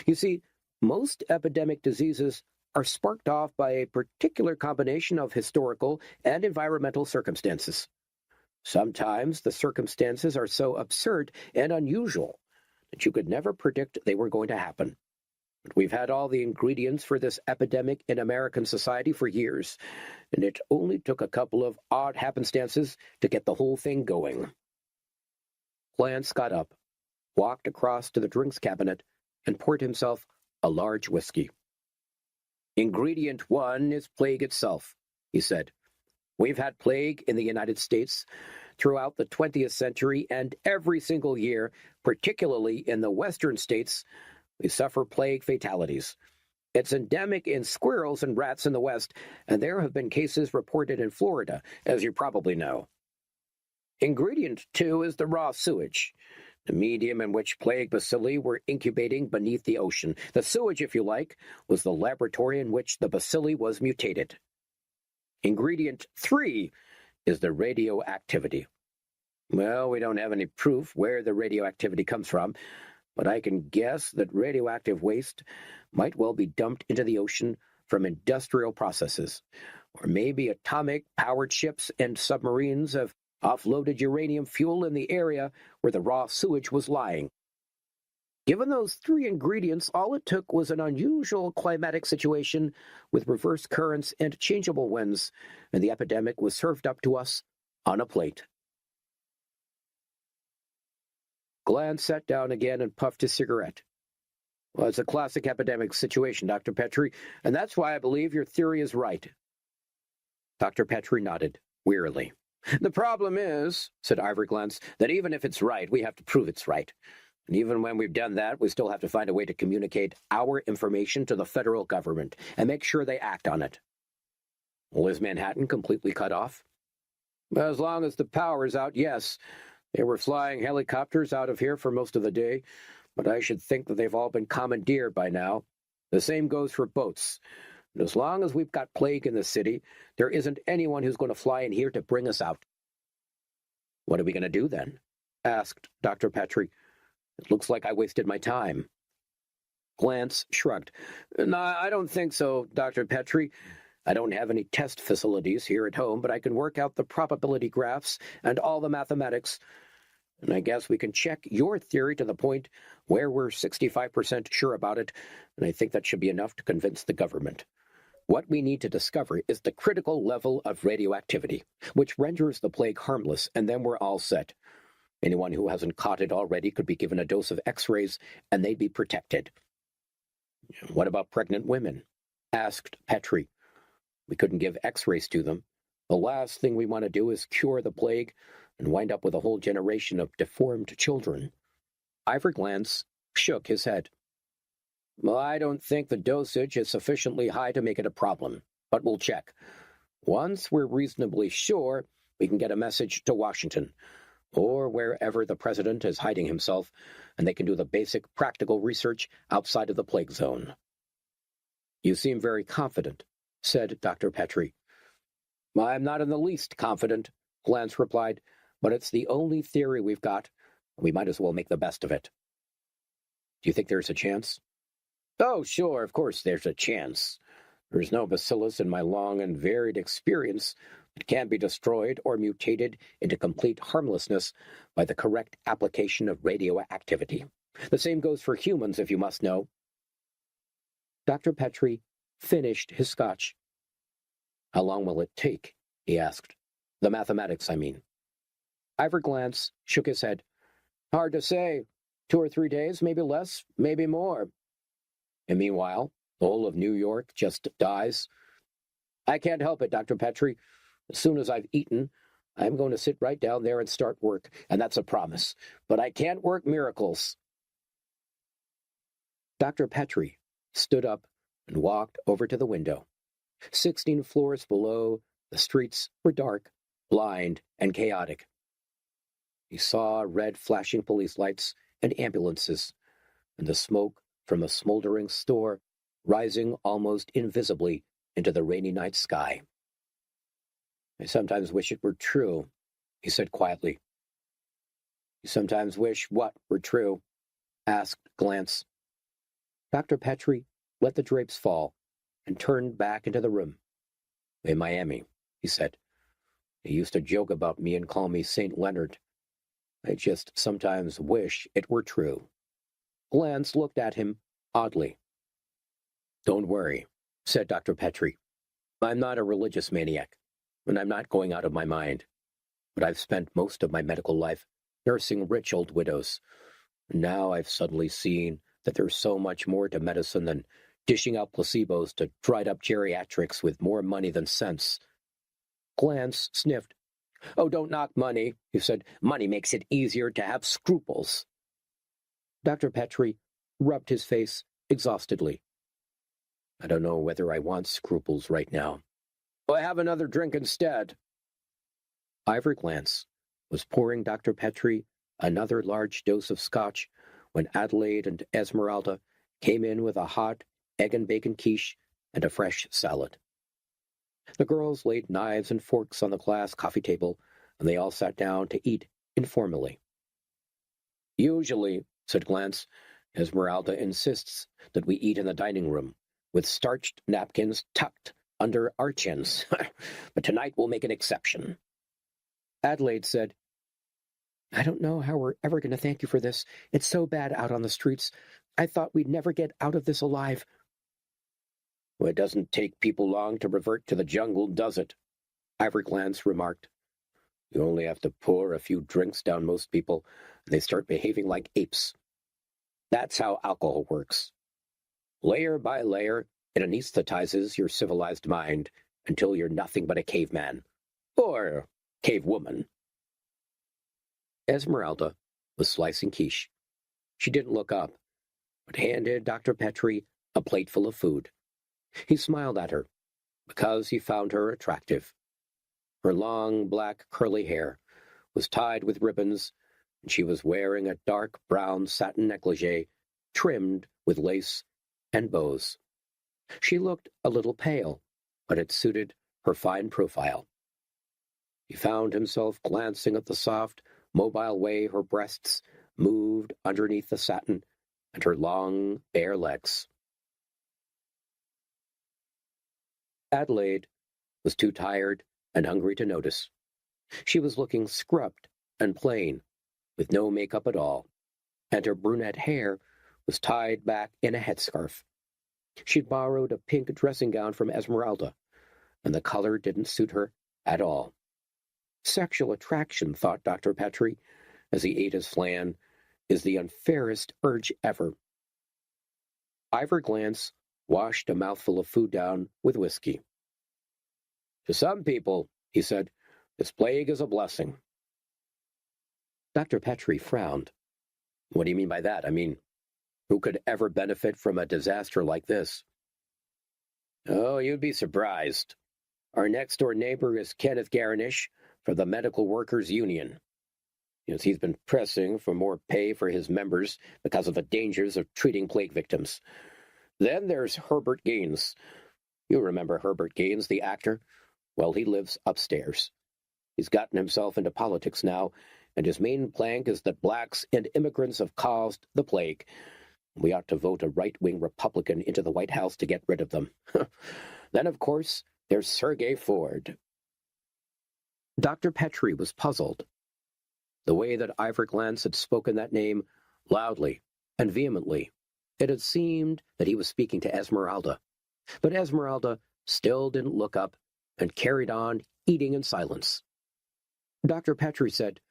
You see, most epidemic diseases are sparked off by a particular combination of historical and environmental circumstances. Sometimes the circumstances are so absurd and unusual that you could never predict they were going to happen. But we've had all the ingredients for this epidemic in American society for years, and it only took a couple of odd happenstances to get the whole thing going. Glance got up, walked across to the drinks cabinet, and poured himself a large whiskey. Ingredient 1 is plague itself, he said. We've had plague in the United States throughout the 20th century, and every single year, particularly in the western states, we suffer plague fatalities. It's endemic in squirrels and rats in the West, and there have been cases reported in Florida, as you probably know. Ingredient 2 is the raw sewage, the medium in which plague bacilli were incubating beneath the ocean. The sewage, if you like, was the laboratory in which the bacilli was mutated. Ingredient 3 is the radioactivity. Well, we don't have any proof where the radioactivity comes from, but I can guess that radioactive waste might well be dumped into the ocean from industrial processes, or maybe atomic-powered ships and submarines have offloaded uranium fuel in the area where the raw sewage was lying. Given those 3 ingredients, all it took was an unusual climatic situation with reverse currents and changeable winds, and the epidemic was served up to us on a plate. Glenn sat down again and puffed his cigarette. Well, it's a classic epidemic situation, Dr. Petrie, and that's why I believe your theory is right. Dr. Petrie nodded, wearily. The problem is, said Ivory Glance, that even if it's right, we have to prove it's right. And even when we've done that, we still have to find a way to communicate our information to the federal government and make sure they act on it. Well, is Manhattan completely cut off? As long as the power's out, yes. They were flying helicopters out of here for most of the day, but I should think that they've all been commandeered by now. The same goes for boats. And as long as we've got plague in the city, there isn't anyone who's going to fly in here to bring us out. What are we going to do then? Asked Dr. Petrie. It looks like I wasted my time. Glance shrugged. No, I don't think so, Dr. Petrie. I don't have any test facilities here at home, but I can work out the probability graphs and all the mathematics. And I guess we can check your theory to the point where we're 65% sure about it, and I think that should be enough to convince the government. What we need to discover is the critical level of radioactivity, which renders the plague harmless, and then we're all set. Anyone who hasn't caught it already could be given a dose of X-rays, and they'd be protected. What about pregnant women? Asked Petrie. We couldn't give X-rays to them. The last thing we want to do is cure the plague and wind up with a whole generation of deformed children. Ivory Glance shook his head. Well, I don't think the dosage is sufficiently high to make it a problem, but we'll check. Once we're reasonably sure, we can get a message to Washington, or wherever the president is hiding himself, and they can do the basic practical research outside of the plague zone. You seem very confident, said Dr. Petrie. I'm not in the least confident, Glance replied, but it's the only theory we've got. We might as well make the best of it. Do you think there's a chance? Oh, sure, of course there's a chance. There's no bacillus in my long and varied experience that can be destroyed or mutated into complete harmlessness by the correct application of radioactivity. The same goes for humans, if you must know. Dr. Petrie finished his scotch. How long will it take? He asked. The mathematics, I mean. Ivory Glance shook his head. Hard to say. 2 or 3 days, maybe less, maybe more. And meanwhile, the whole of New York just dies. I can't help it, Dr. Petrie. As soon as I've eaten, I'm going to sit right down there and start work, and that's a promise. But I can't work miracles. Dr. Petrie stood up and walked over to the window. 16 floors below, the streets were dark, blind, and chaotic. He saw red flashing police lights and ambulances, and the smoke from a smoldering store rising almost invisibly into the rainy night sky. I sometimes wish it were true, he said quietly. You sometimes wish what were true? Asked Glance. Dr. Petrie let the drapes fall and turned back into the room. In Miami, he said. He used to joke about me and call me St. Leonard. I just sometimes wish it were true. Glance looked at him oddly. Don't worry, said Dr. Petrie. I'm not a religious maniac, and I'm not going out of my mind. But I've spent most of my medical life nursing rich old widows. And now I've suddenly seen that there's so much more to medicine than dishing out placebos to dried-up geriatrics with more money than sense. Glance sniffed. "Oh, don't knock money," he said. "Money makes it easier to have scruples." Dr. Petrie rubbed his face exhaustedly. "I don't know whether I want scruples right now. Well, have another drink instead." Ivor Glance was pouring Dr. Petrie another large dose of scotch when Adelaide and Esmeralda came in with a hot egg and bacon quiche and a fresh salad. The girls laid knives and forks on the glass coffee table, and they all sat down to eat informally. "Usually," said Glance, "Esmeralda insists that we eat in the dining room, with starched napkins tucked under our chins. But tonight we'll make an exception." Adelaide said, "I don't know how we're ever going to thank you for this. It's so bad out on the streets. I thought we'd never get out of this alive." "Well, it doesn't take people long to revert to the jungle, does it?" Ivor Glance remarked. "You only have to pour a few drinks down most people, and they start behaving like apes. That's how alcohol works. Layer by layer, it anesthetizes your civilized mind until you're nothing but a caveman. Or cavewoman." Esmeralda was slicing quiche. She didn't look up, but handed Dr. Petrie a plateful of food. He smiled at her, because he found her attractive. Her long, black, curly hair was tied with ribbons, and she was wearing a dark brown satin negligee trimmed with lace and bows. She looked a little pale, but it suited her fine profile. He found himself glancing at the soft, mobile way her breasts moved underneath the satin and her long, bare legs. Adelaide was too tired and hungry to notice. She was looking scrubbed and plain, with no makeup at all, and her brunette hair was tied back in a headscarf. She'd borrowed a pink dressing gown from Esmeralda, and the color didn't suit her at all. Sexual attraction, thought Dr. Petrie, as he ate his flan, is the unfairest urge ever. Ivor Glance washed a mouthful of food down with whiskey. "To some people," he said, "this plague is a blessing." Dr. Petrie frowned. "What do you mean by that? I mean, who could ever benefit from a disaster like this?" "Oh, you'd be surprised. Our next-door neighbor is Kenneth Garnish for the Medical Workers Union. Yes, he's been pressing for more pay for his members because of the dangers of treating plague victims. Then there's Herbert Gaines. You remember Herbert Gaines, the actor? Well, he lives upstairs. He's gotten himself into politics now, and his main plank is that blacks and immigrants have caused the plague. We ought to vote a right-wing Republican into the White House to get rid of them. Then, of course, there's Sergei Ford." Dr. Petrie was puzzled. The way that Ivor Glance had spoken that name loudly and vehemently, it had seemed that he was speaking to Esmeralda. But Esmeralda still didn't look up and carried on eating in silence. Dr. Petrie said,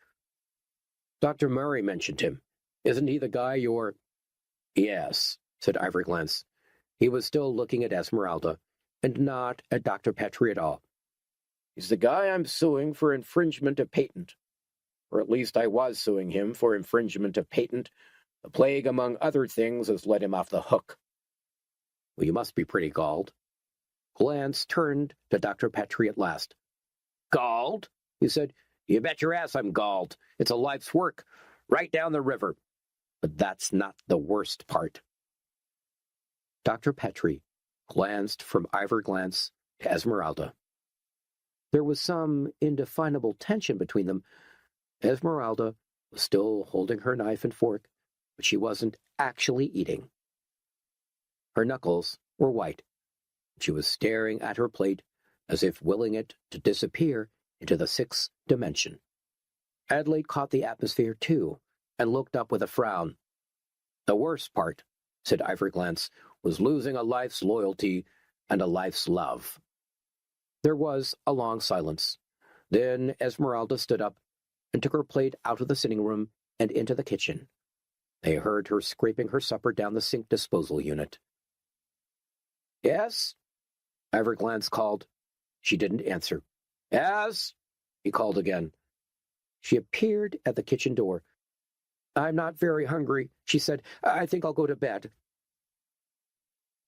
"Dr. Murray mentioned him. Isn't he the guy you're—" "Yes," said Ivor Glance. He was still looking at Esmeralda, and not at Dr. Petrie at all. "He's the guy I'm suing for infringement of patent. Or at least I was suing him for infringement of patent. The plague, among other things, has let him off the hook." "Well, you must be pretty galled." Glance turned to Dr. Petrie at last. "Galled?" he said. "You bet your ass I'm galled. It's a life's work, right down the river. But that's not the worst part." Dr. Petrie glanced from Ivor Glance to Esmeralda. There was some indefinable tension between them. Esmeralda was still holding her knife and fork, but she wasn't actually eating. Her knuckles were white. She was staring at her plate as if willing it to disappear into the sixth dimension. Adelaide caught the atmosphere, too, and looked up with a frown. "The worst part," said Ivor Glance, "was losing a life's loyalty and a life's love." There was a long silence. Then Esmeralda stood up and took her plate out of the sitting room and into the kitchen. They heard her scraping her supper down the sink disposal unit. "Yes?" Ivor Glance called. She didn't answer. "Yes?" he called again. She appeared at the kitchen door. "I'm not very hungry," she said. "I think I'll go to bed."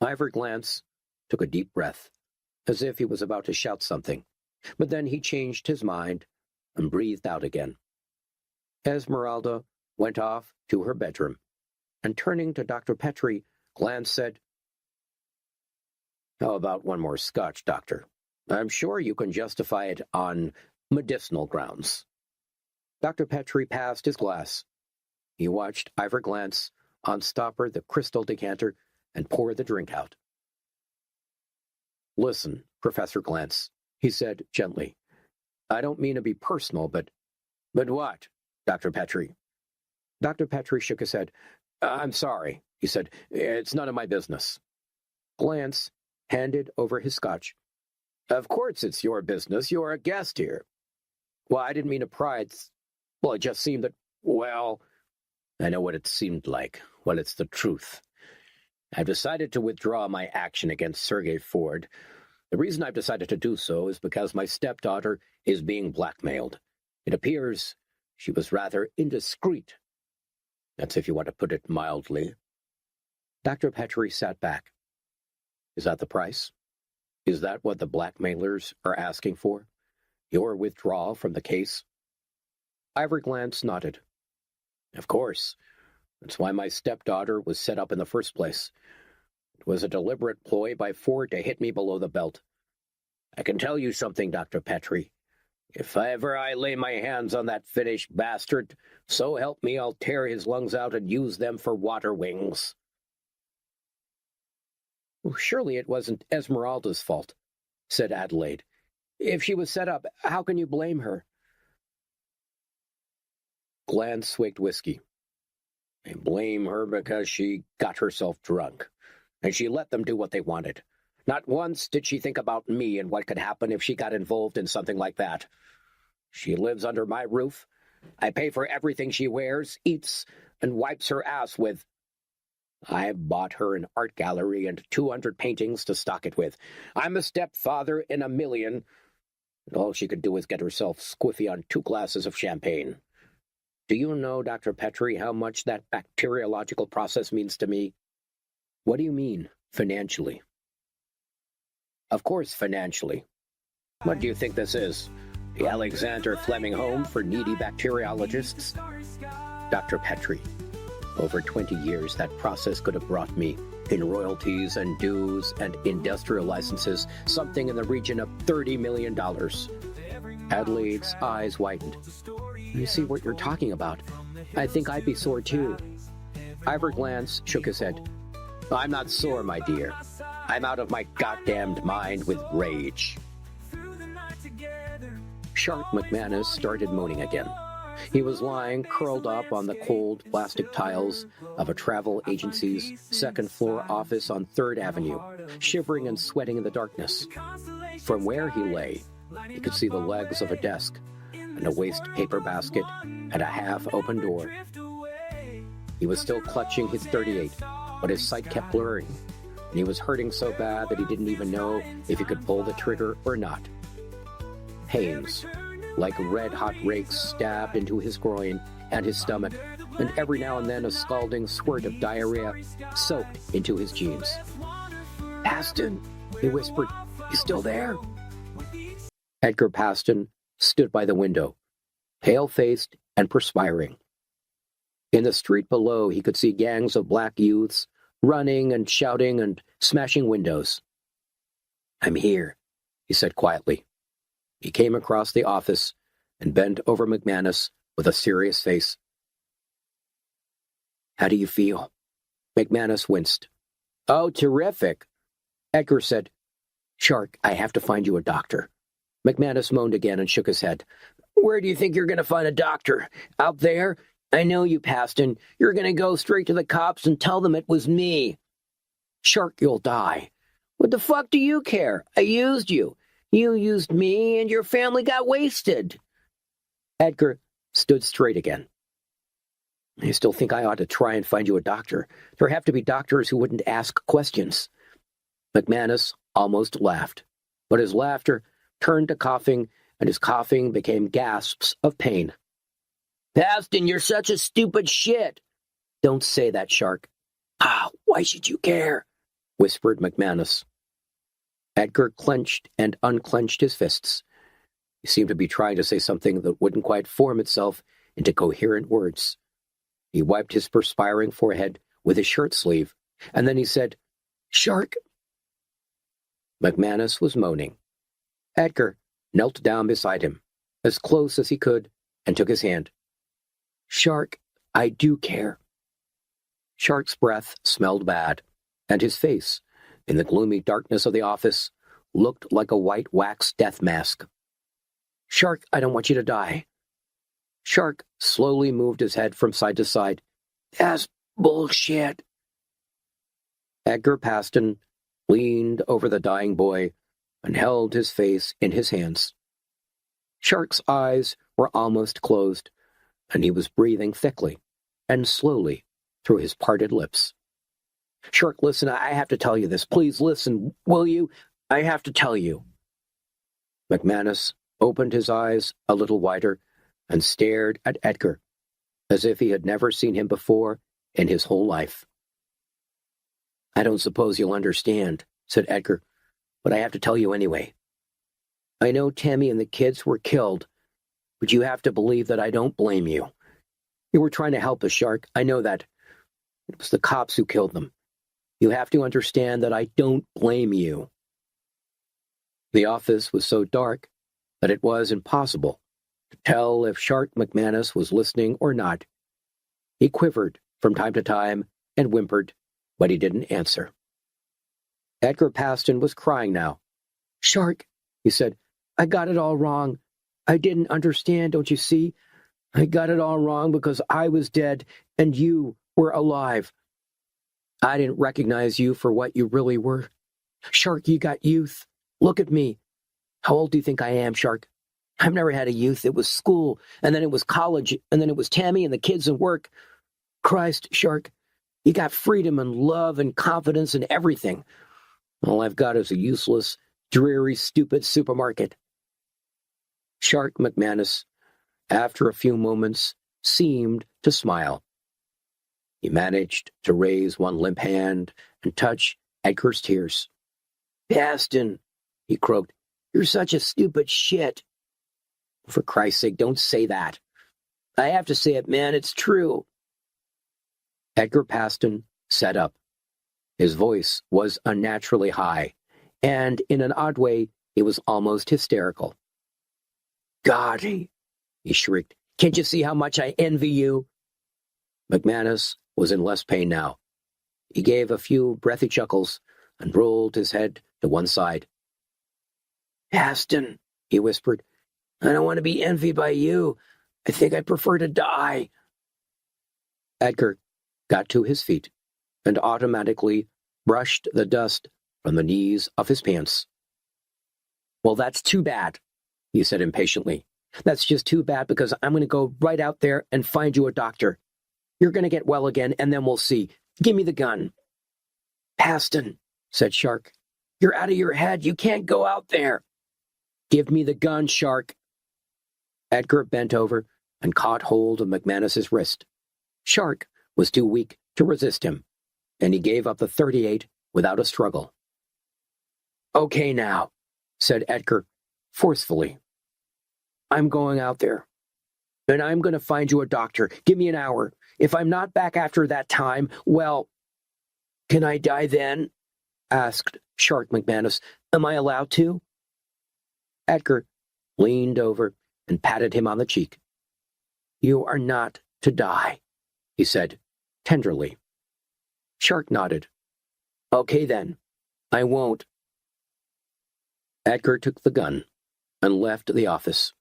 Ivor Glance took a deep breath, as if he was about to shout something, but then he changed his mind and breathed out again. Esmeralda went off to her bedroom, and turning to Dr. Petrie, Glance said, "How about one more scotch, Doctor? I'm sure you can justify it on medicinal grounds." Dr. Petrie passed his glass. He watched Ivor Glance unstopper the crystal decanter and pour the drink out. "Listen, Professor Glance," he said gently. "I don't mean to be personal, but..." "But what, Dr. Petrie?" Dr. Petrie shook his head. "I'm sorry," he said. "It's none of my business." Glance handed over his scotch. "Of course it's your business. You're a guest here." "Well, I didn't mean to pry. Well, it just seemed that, well, I know what it seemed like. Well, it's the truth. I've decided to withdraw my action against Sergei Ford. The reason I've decided to do so is because my stepdaughter is being blackmailed. It appears she was rather indiscreet. That's if you want to put it mildly." Dr. Petrie sat back. "Is that the price? Is that what the blackmailers are asking for? Your withdrawal from the case?" Ivor Glance nodded. "Of course. That's why my stepdaughter was set up in the first place. It was a deliberate ploy by Ford to hit me below the belt. I can tell you something, Dr. Petrie. If ever I lay my hands on that Finnish bastard, so help me, I'll tear his lungs out and use them for water wings." "Well, surely it wasn't Esmeralda's fault," said Adelaide. "If she was set up, how can you blame her?" Glance swigged whiskey. "I blame her because she got herself drunk, and she let them do what they wanted. Not once did she think about me and what could happen if she got involved in something like that. She lives under my roof. I pay for everything she wears, eats, and wipes her ass with. I've bought her an art gallery and 200 paintings to stock it with. I'm a stepfather in a million, and all she could do is get herself squiffy on 2 glasses of champagne. Do you know, Dr. Petrie, how much that bacteriological process means to me?" "What do you mean, financially?" "Of course, financially. What do you think this is? The Alexander Fleming Home for needy bacteriologists?" "Dr. Petrie, over 20 years that process could have brought me, in royalties and dues and industrial licenses, something in the region of $30 million. Adelaide's eyes widened. "You see what you're talking about. I think I'd be sore too." Ivor Glance shook his head. "I'm not sore, my dear. I'm out of my goddamned mind with rage." Shark McManus started moaning again. He was lying curled up on the cold plastic tiles of a travel agency's second-floor office on 3rd Avenue, shivering and sweating in the darkness. From where he lay, he could see the legs of a desk and a waste paper basket and a half-open door. He was still clutching his .38, but his sight kept blurring, and he was hurting so bad that he didn't even know if he could pull the trigger or not. Pains, like red-hot rakes, stabbed into his groin and his stomach, and every now and then a scalding squirt of diarrhea soaked into his jeans. "Paston," he whispered, "you still there?" Edgar Paston stood by the window, pale-faced and perspiring. In the street below, he could see gangs of black youths running and shouting and smashing windows. "I'm here," he said quietly. He came across the office and bent over McManus with a serious face. "How do you feel?" McManus winced. "Oh, terrific." Edgar said, "Shark, I have to find you a doctor." McManus moaned again and shook his head. "Where do you think you're going to find a doctor? Out there? I know you, Paston. You're going to go straight to the cops and tell them it was me." "Shark, you'll die." "What the fuck do you care? I used you. You used me, and your family got wasted." Edgar stood straight again. "I still think I ought to try and find you a doctor. There have to be doctors who wouldn't ask questions." McManus almost laughed, but his laughter turned to coughing and his coughing became gasps of pain. "Paston, you're such a stupid shit." "Don't say that, Shark." "Ah, why should you care?" whispered McManus. Edgar clenched and unclenched his fists. He seemed to be trying to say something that wouldn't quite form itself into coherent words. He wiped his perspiring forehead with his shirt sleeve, and then he said, "Shark." McManus was moaning. Edgar knelt down beside him, as close as he could, and took his hand. "Shark, I do care." Shark's breath smelled bad, and his face, in the gloomy darkness of the office, looked like a white wax death mask. "Shark, I don't want you to die." Shark slowly moved his head from side to side. "That's bullshit." Edgar Paston leaned over the dying boy and held his face in his hands. Shark's eyes were almost closed, and he was breathing thickly and slowly through his parted lips. "Shark, listen, I have to tell you this. Please listen, will you? I have to tell you." McManus opened his eyes a little wider and stared at Edgar, as if he had never seen him before in his whole life. "I don't suppose you'll understand," said Edgar, "but I have to tell you anyway. I know Tammy and the kids were killed, but you have to believe that I don't blame you. You were trying to help us, Shark. I know that. It was the cops who killed them. You have to understand that I don't blame you." The office was so dark that it was impossible to tell if Shark McManus was listening or not. He quivered from time to time and whimpered, but he didn't answer. Edgar Paston was crying now. "Shark," he said, "I got it all wrong. I didn't understand, don't you see? I got it all wrong because I was dead and you were alive. I didn't recognize you for what you really were. Shark, you got youth. Look at me. How old do you think I am, Shark? I've never had a youth. It was school, and then it was college, and then it was Tammy and the kids and work. Christ, Shark, you got freedom and love and confidence and everything. All I've got is a useless, dreary, stupid supermarket." Shark McManus, after a few moments, seemed to smile. He managed to raise one limp hand and touch Edgar's tears. "Paston," he croaked, "you're such a stupid shit." "For Christ's sake, don't say that." "I have to say it, man. It's true." Edgar Paston sat up. His voice was unnaturally high, and in an odd way, it was almost hysterical. "God," he shrieked, "can't you see how much I envy you?" McManus was in less pain now. He gave a few breathy chuckles and rolled his head to one side. "Paston," he whispered, "I don't want to be envied by you. I think I'd prefer to die." Edgar got to his feet and automatically brushed the dust from the knees of his pants. "Well, that's too bad," he said impatiently. "That's just too bad because I'm going to go right out there and find you a doctor. You're going to get well again, and then we'll see. Give me the gun." "Paston," said Shark, "you're out of your head. You can't go out there." "Give me the gun, Shark." Edgar bent over and caught hold of McManus's wrist. Shark was too weak to resist him, and he gave up the .38 without a struggle. "Okay now," said Edgar, forcefully. "I'm going out there, and I'm going to find you a doctor. Give me an hour. If I'm not back after that time, well—" "Can I die then?" asked Shark McManus. "Am I allowed to?" Edgar leaned over and patted him on the cheek. "You are not to die," he said, tenderly. Shark nodded. "Okay then, I won't." Edgar took the gun and left the office.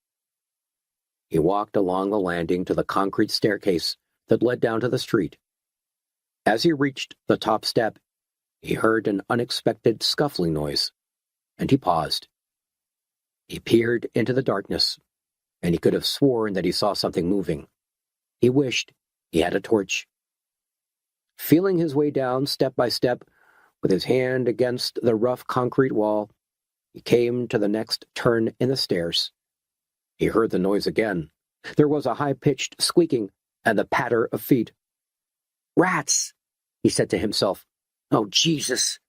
He walked along the landing to the concrete staircase that led down to the street. As he reached the top step, he heard an unexpected scuffling noise, and he paused. He peered into the darkness, and he could have sworn that he saw something moving. He wished he had a torch. Feeling his way down step by step, with his hand against the rough concrete wall, he came to the next turn in the stairs He heard the noise again. There was a high-pitched squeaking and the patter of feet. "Rats!" he said to himself. "Oh, Jesus!"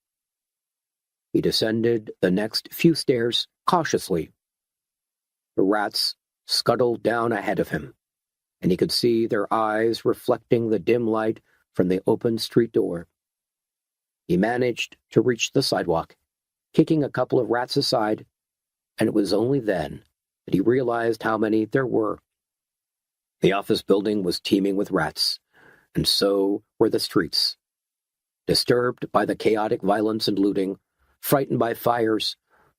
He descended the next few stairs cautiously. The rats scuttled down ahead of him, and he could see their eyes reflecting the dim light from the open street door. He managed to reach the sidewalk, kicking a couple of rats aside, and it was only then that he realized how many there were. The office building was teeming with rats, and so were the streets. Disturbed by the chaotic violence and looting, frightened by fires,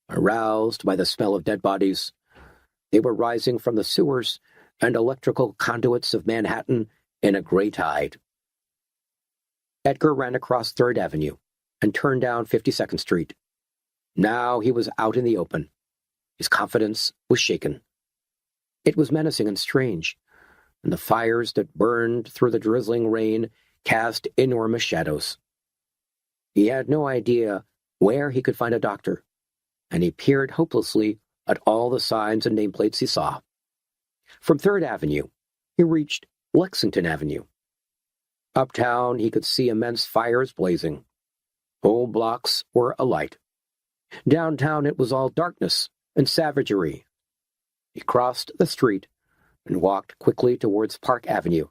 aroused by the smell of dead bodies, they were rising from the sewers and electrical conduits of Manhattan in a great tide. Edgar ran across 3rd Avenue and turned down 52nd Street. Now he was out in the open. His confidence was shaken. It was menacing and strange, and the fires that burned through the drizzling rain cast enormous shadows. He had no idea where he could find a doctor, and he peered hopelessly at all the signs and nameplates he saw. From 3rd Avenue, he reached Lexington Avenue. Uptown, he could see immense fires blazing. Whole blocks were alight. Downtown, it was all darkness and savagery. He crossed the street and walked quickly towards Park Avenue,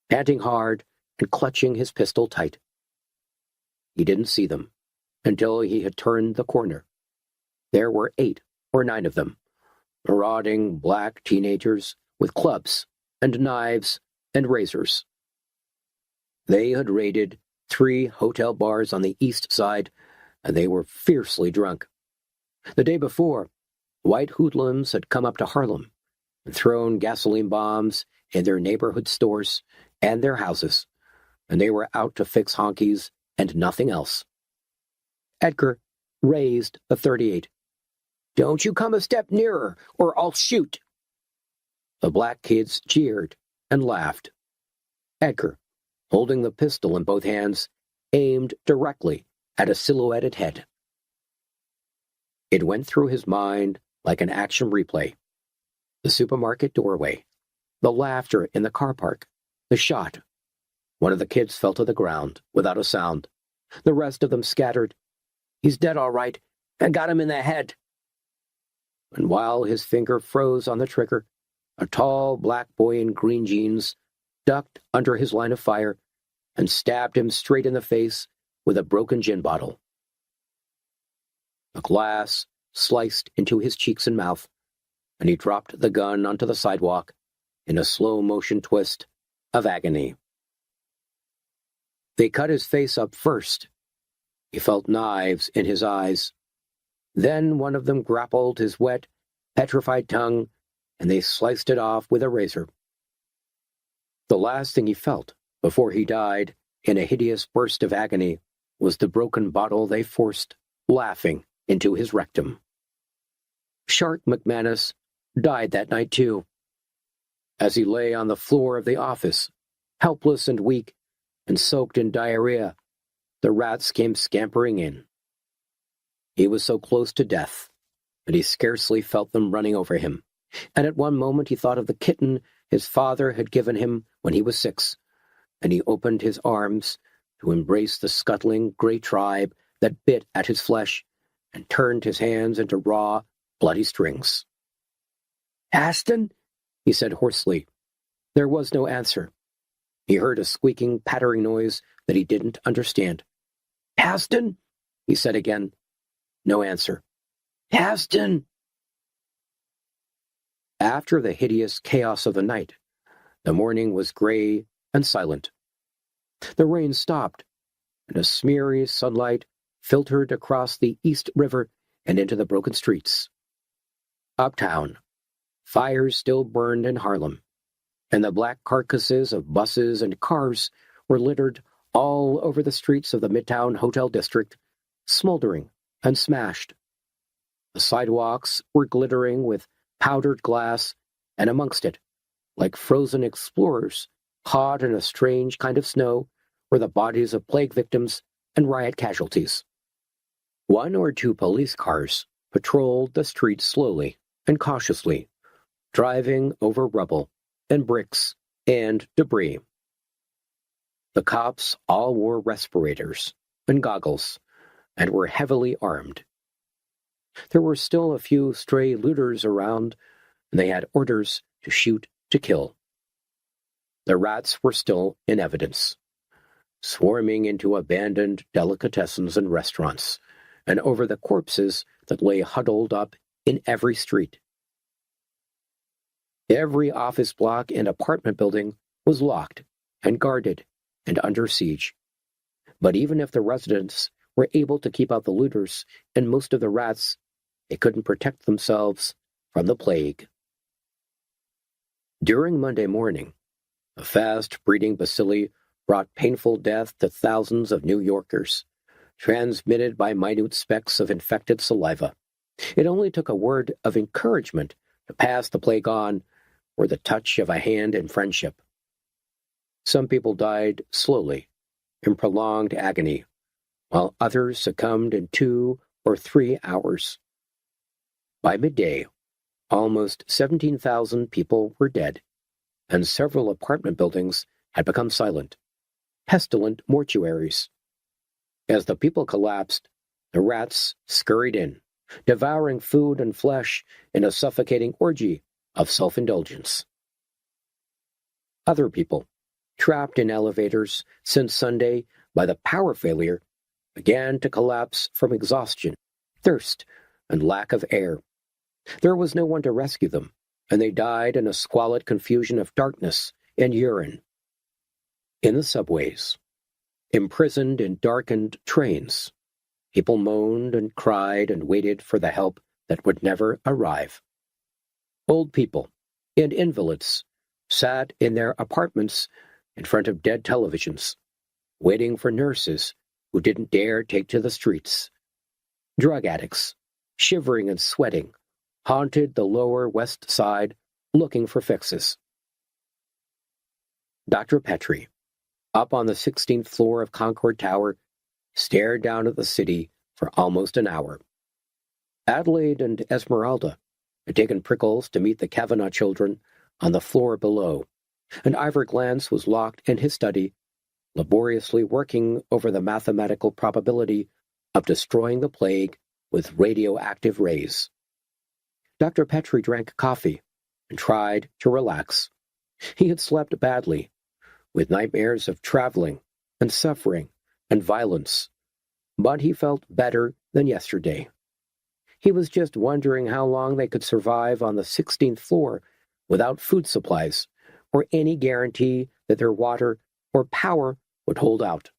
panting hard and clutching his pistol tight. He didn't see them until he had turned the corner. There were 8 or 9 of them, marauding black teenagers with clubs and knives and razors. They had raided 3 hotel bars on the east side, and they were fiercely drunk. The day before, white hoodlums had come up to Harlem and thrown gasoline bombs in their neighborhood stores and their houses, and they were out to fix honkies and nothing else. Edgar raised the .38. "Don't you come a step nearer, or I'll shoot." The black kids jeered and laughed. Edgar, holding the pistol in both hands, aimed directly at a silhouetted head. It went through his mind like an action replay. The supermarket doorway, the laughter in the car park, the shot. One of the kids fell to the ground without a sound. The rest of them scattered. "He's dead all right. I got him in the head." And while his finger froze on the trigger, a tall black boy in green jeans ducked under his line of fire and stabbed him straight in the face with a broken gin bottle. A glass sliced into his cheeks and mouth, and he dropped the gun onto the sidewalk in a slow-motion twist of agony. They cut his face up first. He felt knives in his eyes. Then one of them grappled his wet, petrified tongue, and they sliced it off with a razor. The last thing he felt before he died in a hideous burst of agony was the broken bottle they forced, laughing, into his rectum. Shark McManus died that night too. As he lay on the floor of the office, helpless and weak, and soaked in diarrhea, the rats came scampering in. He was so close to death, and he scarcely felt them running over him, and at one moment he thought of the kitten his father had given him when he was 6, and he opened his arms to embrace the scuttling gray tribe that bit at his flesh and turned his hands into raw, bloody strings. "Aston?" he said hoarsely. There was no answer. He heard a squeaking, pattering noise that he didn't understand. "Aston?" he said again. No answer. "Aston!" After the hideous chaos of the night, the morning was gray and silent. The rain stopped, and a smeary sunlight filtered across the East River and into the broken streets. Uptown, fires still burned in Harlem, and the black carcasses of buses and cars were littered all over the streets of the Midtown Hotel District, smoldering and smashed. The sidewalks were glittering with powdered glass, and amongst it, like frozen explorers caught in a strange kind of snow, were the bodies of plague victims and riot casualties. 1 or 2 police cars patrolled the streets slowly and cautiously, driving over rubble and bricks and debris. The cops all wore respirators and goggles and were heavily armed. There were still a few stray looters around, and they had orders to shoot to kill. The rats were still in evidence, swarming into abandoned delicatessens and restaurants, and over the corpses that lay huddled up in every street. Every office block and apartment building was locked and guarded and under siege. But even if the residents were able to keep out the looters and most of the rats, they couldn't protect themselves from the plague. During Monday morning, a fast-breeding bacilli brought painful death to thousands of New Yorkers, transmitted by minute specks of infected saliva. It only took a word of encouragement to pass the plague on, or the touch of a hand in friendship. Some people died slowly, in prolonged agony, while others succumbed in 2 or 3 hours. By midday, almost 17,000 people were dead, and several apartment buildings had become silent, pestilent mortuaries. As the people collapsed, the rats scurried in, devouring food and flesh in a suffocating orgy of self-indulgence. Other people, trapped in elevators since Sunday by the power failure, began to collapse from exhaustion, thirst, and lack of air. There was no one to rescue them, and they died in a squalid confusion of darkness and urine. In the subways, imprisoned in darkened trains, people moaned and cried and waited for the help that would never arrive. Old people and invalids sat in their apartments in front of dead televisions, waiting for nurses who didn't dare take to the streets. Drug addicts, shivering and sweating, haunted the Lower West Side looking for fixes. Dr. Petrie, up on the 16th floor of Concord Tower, stared down at the city for almost an hour. Adelaide and Esmeralda had taken Prickles to meet the Kavanaugh children on the floor below, and Ivor Glance was locked in his study, laboriously working over the mathematical probability of destroying the plague with radioactive rays. Dr. Petrie drank coffee and tried to relax. He had slept badly, with nightmares of traveling and suffering and violence, but he felt better than yesterday. He was just wondering how long they could survive on the 16th floor without food supplies or any guarantee that their water or power would hold out.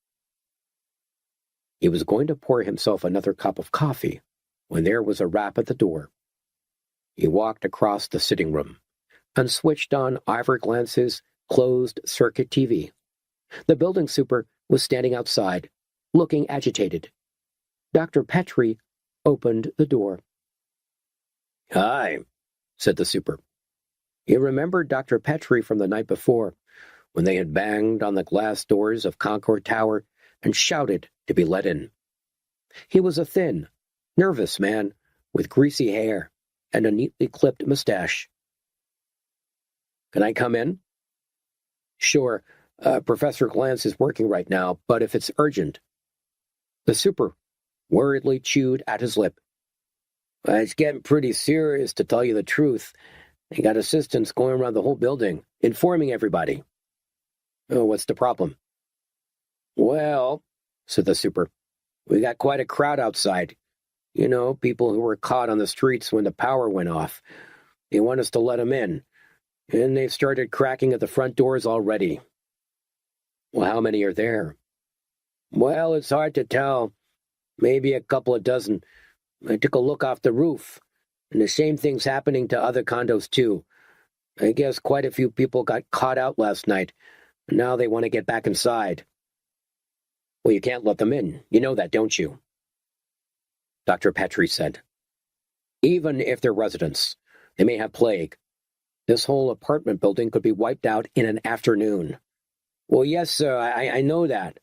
He was going to pour himself another cup of coffee when there was a rap at the door. He walked across the sitting room and switched on Ivor Glance's closed-circuit TV. The building super was standing outside, looking agitated. Dr. Petrie opened the door. "Hi," said the super. He remembered Dr. Petrie from the night before, when they had banged on the glass doors of Concord Tower and shouted to be let in. He was a thin, nervous man with greasy hair and a neatly clipped mustache. "Can I come in?" "Sure. Professor Glance is working right now, but if it's urgent." The super worriedly chewed at his lip. "It's getting pretty serious, to tell you the truth. They got assistants going around the whole building, informing everybody." "Oh, what's the problem?" "Well," said the super, "we got quite a crowd outside. You know, people who were caught on the streets when the power went off. They want us to let them in, and they've started cracking at the front doors already." "Well, how many are there?" "Well, it's hard to tell. Maybe a couple of dozen. I took a look off the roof, and the same thing's happening to other condos, too. I guess quite a few people got caught out last night, and now they want to get back inside." "Well, you can't let them in. You know that, don't you?" Dr. Petrie said. "Even if they're residents, they may have plague. This whole apartment building could be wiped out in an afternoon." "Well, yes, sir, I know that,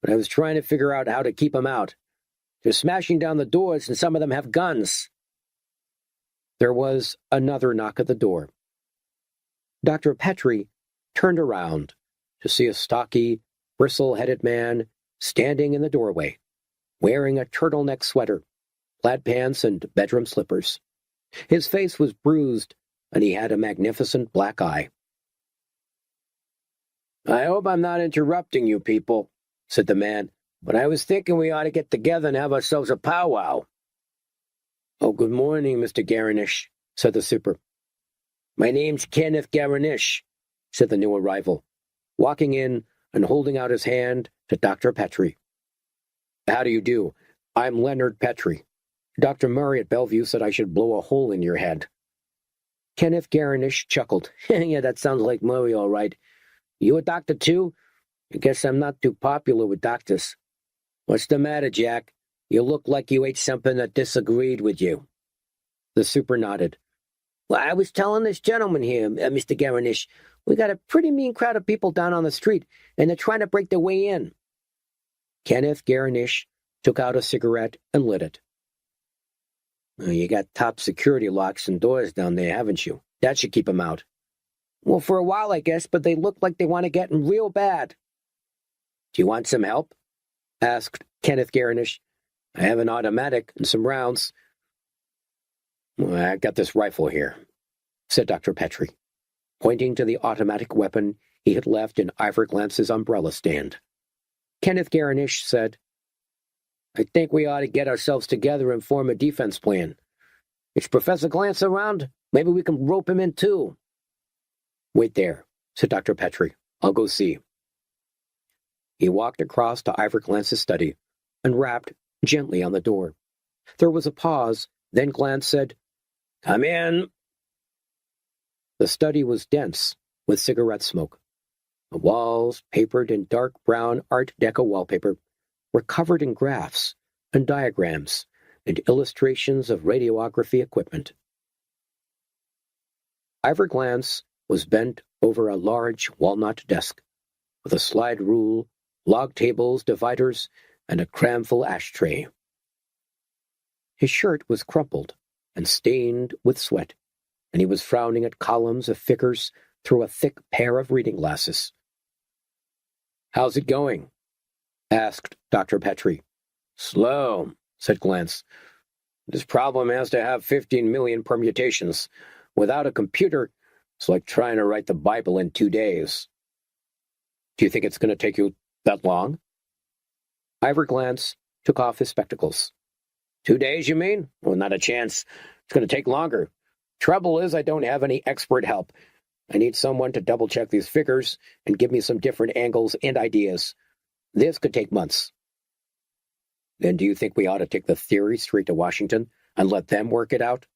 but I was trying to figure out how to keep them out. They're smashing down the doors, and some of them have guns." There was another knock at the door, Dr. Petrie turned around to see a stocky, bristle-headed man standing in the doorway, wearing a turtleneck sweater, plaid pants, and bedroom slippers. His face was bruised, and he had a magnificent black eye. "I hope I'm not interrupting you people," said the man, "but I was thinking we ought to get together and have ourselves a powwow." "Oh, good morning, Mr. Garanish," said the super. "My name's Kenneth Garanish," said the new arrival, walking in and holding out his hand to Dr. Petrie. "How do you do? I'm Leonard Petrie. Dr. Murray at Bellevue said I should blow a hole in your head." Kenneth Garanish chuckled. "Yeah, that sounds like Murray, all right. You a doctor, too? I guess I'm not too popular with doctors." "What's the matter, Jack? You look like you ate something that disagreed with you." The super nodded. "Well, I was telling this gentleman here, Mr. Garanish, we got a pretty mean crowd of people down on the street, and they're trying to break their way in." Kenneth Garanish took out a cigarette and lit it. "Well, you got top security locks and doors down there, haven't you? That should keep them out." "Well, for a while, I guess, but they look like they want to get in real bad." "Do you want some help?" asked Kenneth Garanish. "I have an automatic and some rounds." "Well, I got this rifle here," said Dr. Petrie, pointing to the automatic weapon he had left in Ivor Glance's umbrella stand. Kenneth Garanish said, "I think we ought to get ourselves together and form a defense plan. Is Professor Glance around? Maybe we can rope him in too." "Wait there," said Dr. Petrie. "I'll go see." He walked across to Ivor Glance's study and rapped gently on the door. There was a pause, then Glance said, "Come in." The study was dense with cigarette smoke. The walls, papered in dark brown Art Deco wallpaper, were covered in graphs and diagrams and illustrations of radiography equipment. Ivor Glance was bent over a large walnut desk with a slide rule, log tables, dividers, and a cramful ashtray. His shirt was crumpled and stained with sweat, and he was frowning at columns of figures through a thick pair of reading glasses. "How's it going?" asked Dr. Petrie. "Slow," said Glance. "This problem has to have 15 million permutations. Without a computer, it's like trying to write the Bible in 2 days." "Do you think it's going to take you that long?" Ivor Glance took off his spectacles. 2 days, you mean? Well, not a chance. It's going to take longer. Trouble is, I don't have any expert help. I need someone to double-check these figures and give me some different angles and ideas. This could take months." "Then do you think we ought to take the theory straight to Washington and let them work it out?"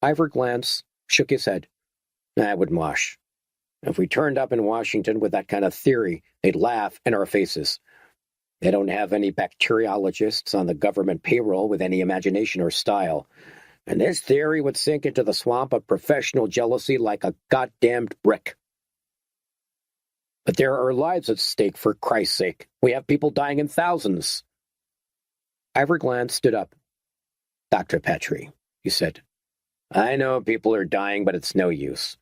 Ivor Glance shook his head. "That wouldn't wash. If we turned up in Washington with that kind of theory, they'd laugh in our faces. They don't have any bacteriologists on the government payroll with any imagination or style. And this theory would sink into the swamp of professional jealousy like a goddamned brick." "But there are lives at stake, for Christ's sake. We have people dying in thousands." Ivor Glance stood up. "Dr. Petrie," he said, "I know people are dying, but it's no use.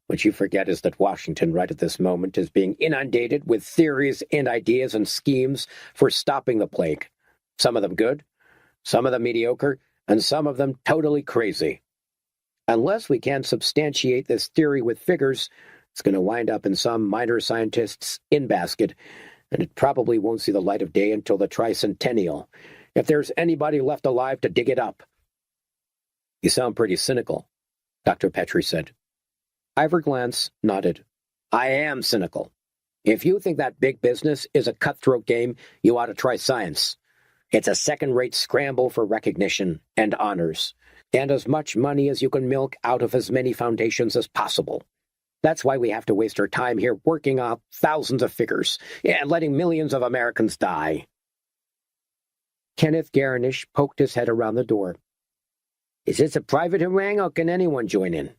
What you forget is that Washington, right at this moment, is being inundated with theories and ideas and schemes for stopping the plague. Some of them good, some of them mediocre, and some of them totally crazy. Unless we can substantiate this theory with figures, it's going to wind up in some minor scientist's in-basket, and it probably won't see the light of day until the tricentennial, if there's anybody left alive to dig it up." "You sound pretty cynical," Dr. Petrie said. Ivor Glance nodded. "I am cynical. If you think that big business is a cutthroat game, you ought to try science. It's a second-rate scramble for recognition and honors, and as much money as you can milk out of as many foundations as possible. That's why we have to waste our time here working off thousands of figures and letting millions of Americans die." Kenneth Garanish poked his head around the door. "Is this a private harangue, or can anyone join in?"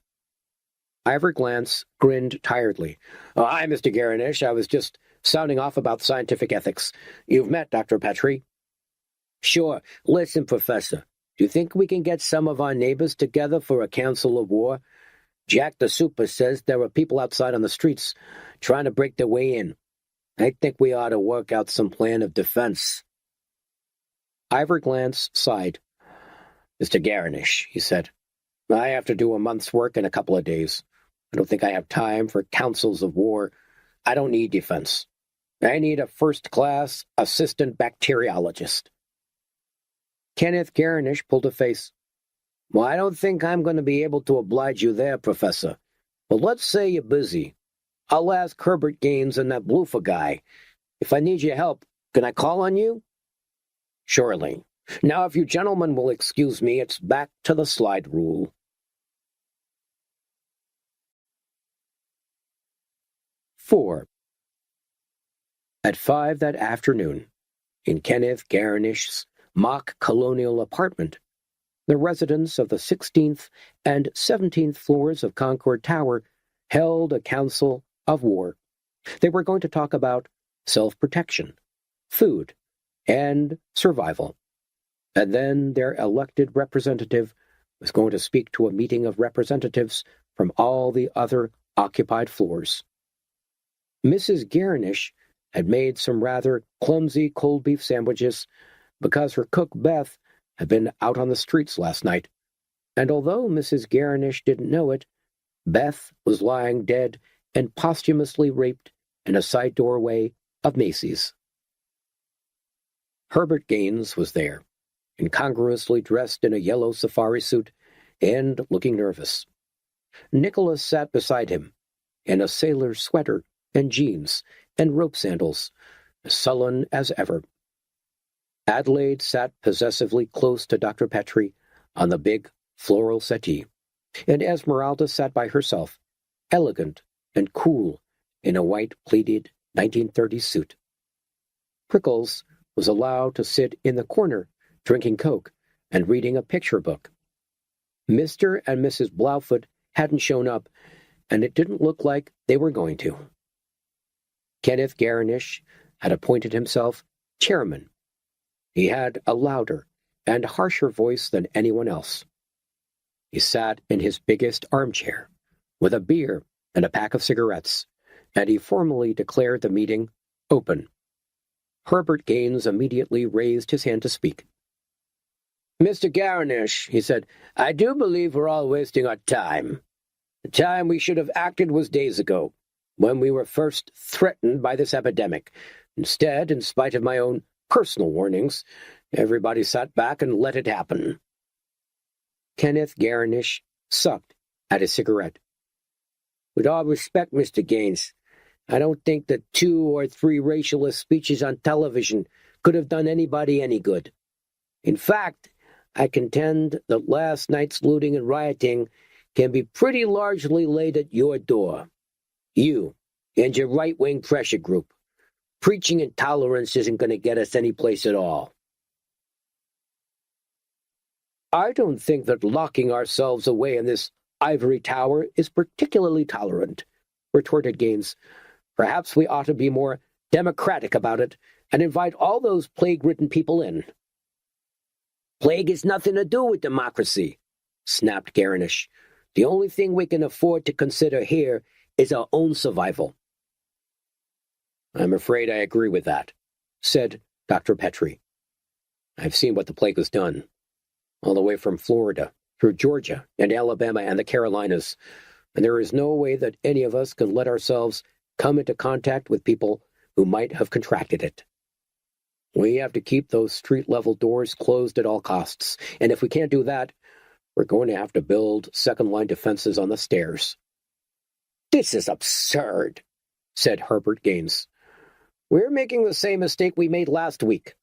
Ivor Glance grinned tiredly. "Oh, hi, Mr. Garanish. I was just sounding off about scientific ethics. You've met Dr. Petrie?" "Sure. Listen, Professor, do you think we can get some of our neighbors together for a council of war? Jack the Super says there are people outside on the streets trying to break their way in. I think we ought to work out some plan of defense. Ivor Glance sighed. Mr. Garnish, he said, I have to do a month's work in a couple of days. I don't think I have time for councils of war. I don't need defense. I need a first-class assistant bacteriologist. Kenneth Garnish pulled a face. Well, I don't think I'm going to be able to oblige you there, Professor. But let's say you're busy. I'll ask Herbert Gaines and that Bloofer guy. If I need your help, can I call on you? Surely. Now, if you gentlemen will excuse me, it's back to the slide rule. Four. At 5 that afternoon, in Kenneth Garnish's mock colonial apartment, the residents of the 16th and 17th floors of Concord Tower held a council of war. They were going to talk about self-protection, food, and survival. And then their elected representative was going to speak to a meeting of representatives from all the other occupied floors. Mrs. Garnish had made some rather clumsy cold beef sandwiches because her cook Beth had been out on the streets last night, and although Mrs. Garnish didn't know it, Beth was lying dead and posthumously raped in a side doorway of Macy's. Herbert Gaines was there, incongruously dressed in a yellow safari suit and looking nervous. Nicholas sat beside him, in a sailor's sweater and jeans and rope sandals, as sullen as ever. Adelaide sat possessively close to Dr. Petrie on the big floral settee, and Esmeralda sat by herself, elegant and cool in a white pleated 1930s suit. Prickles was allowed to sit in the corner drinking Coke and reading a picture book. Mr. and Mrs. Blaufoot hadn't shown up, and it didn't look like they were going to. Kenneth Garnish had appointed himself chairman. He had a louder and harsher voice than anyone else. He sat in his biggest armchair, with a beer and a pack of cigarettes, and he formally declared the meeting open. Herbert Gaines immediately raised his hand to speak. Mr. Garnish, he said, I do believe we're all wasting our time. The time we should have acted was days ago, when we were first threatened by this epidemic. Instead, in spite of my own personal warnings, everybody sat back and let it happen. Kenneth Garnish sucked at his cigarette. With all respect, Mr. Gaines, I don't think that 2 or 3 racialist speeches on television could have done anybody any good. In fact, I contend that last night's looting and rioting can be pretty largely laid at your door. You and your right-wing pressure group. Preaching intolerance isn't going to get us any place at all. I don't think that locking ourselves away in this ivory tower is particularly tolerant, retorted Gaines. Perhaps we ought to be more democratic about it and invite all those plague-ridden people in. Plague has nothing to do with democracy, snapped Garnish. The only thing we can afford to consider here is our own survival. I'm afraid I agree with that, said Dr. Petrie. I've seen what the plague has done, all the way from Florida, through Georgia and Alabama and the Carolinas, and there is no way that any of us can let ourselves come into contact with people who might have contracted it. We have to keep those street-level doors closed at all costs, and if we can't do that, we're going to have to build second-line defenses on the stairs. This is absurd, said Herbert Gaines. We're making the same mistake we made last week.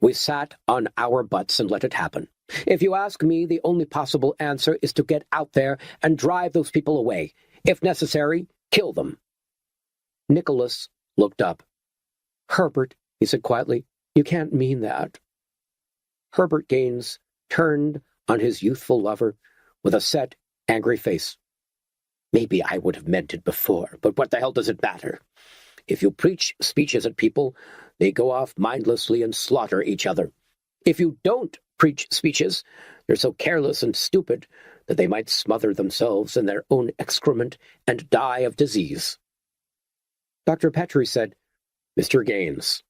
We sat on our butts and let it happen. If you ask me, the only possible answer is to get out there and drive those people away. If necessary, kill them. Nicholas looked up. Herbert, he said quietly, you can't mean that. Herbert Gaines turned on his youthful lover with a set, angry face. Maybe I would have meant it before, but what the hell does it matter? If you preach speeches at people, they go off mindlessly and slaughter each other. If you don't preach speeches, they're so careless and stupid that they might smother themselves in their own excrement and die of disease. Dr. Petrie said, "Mr. Gaines."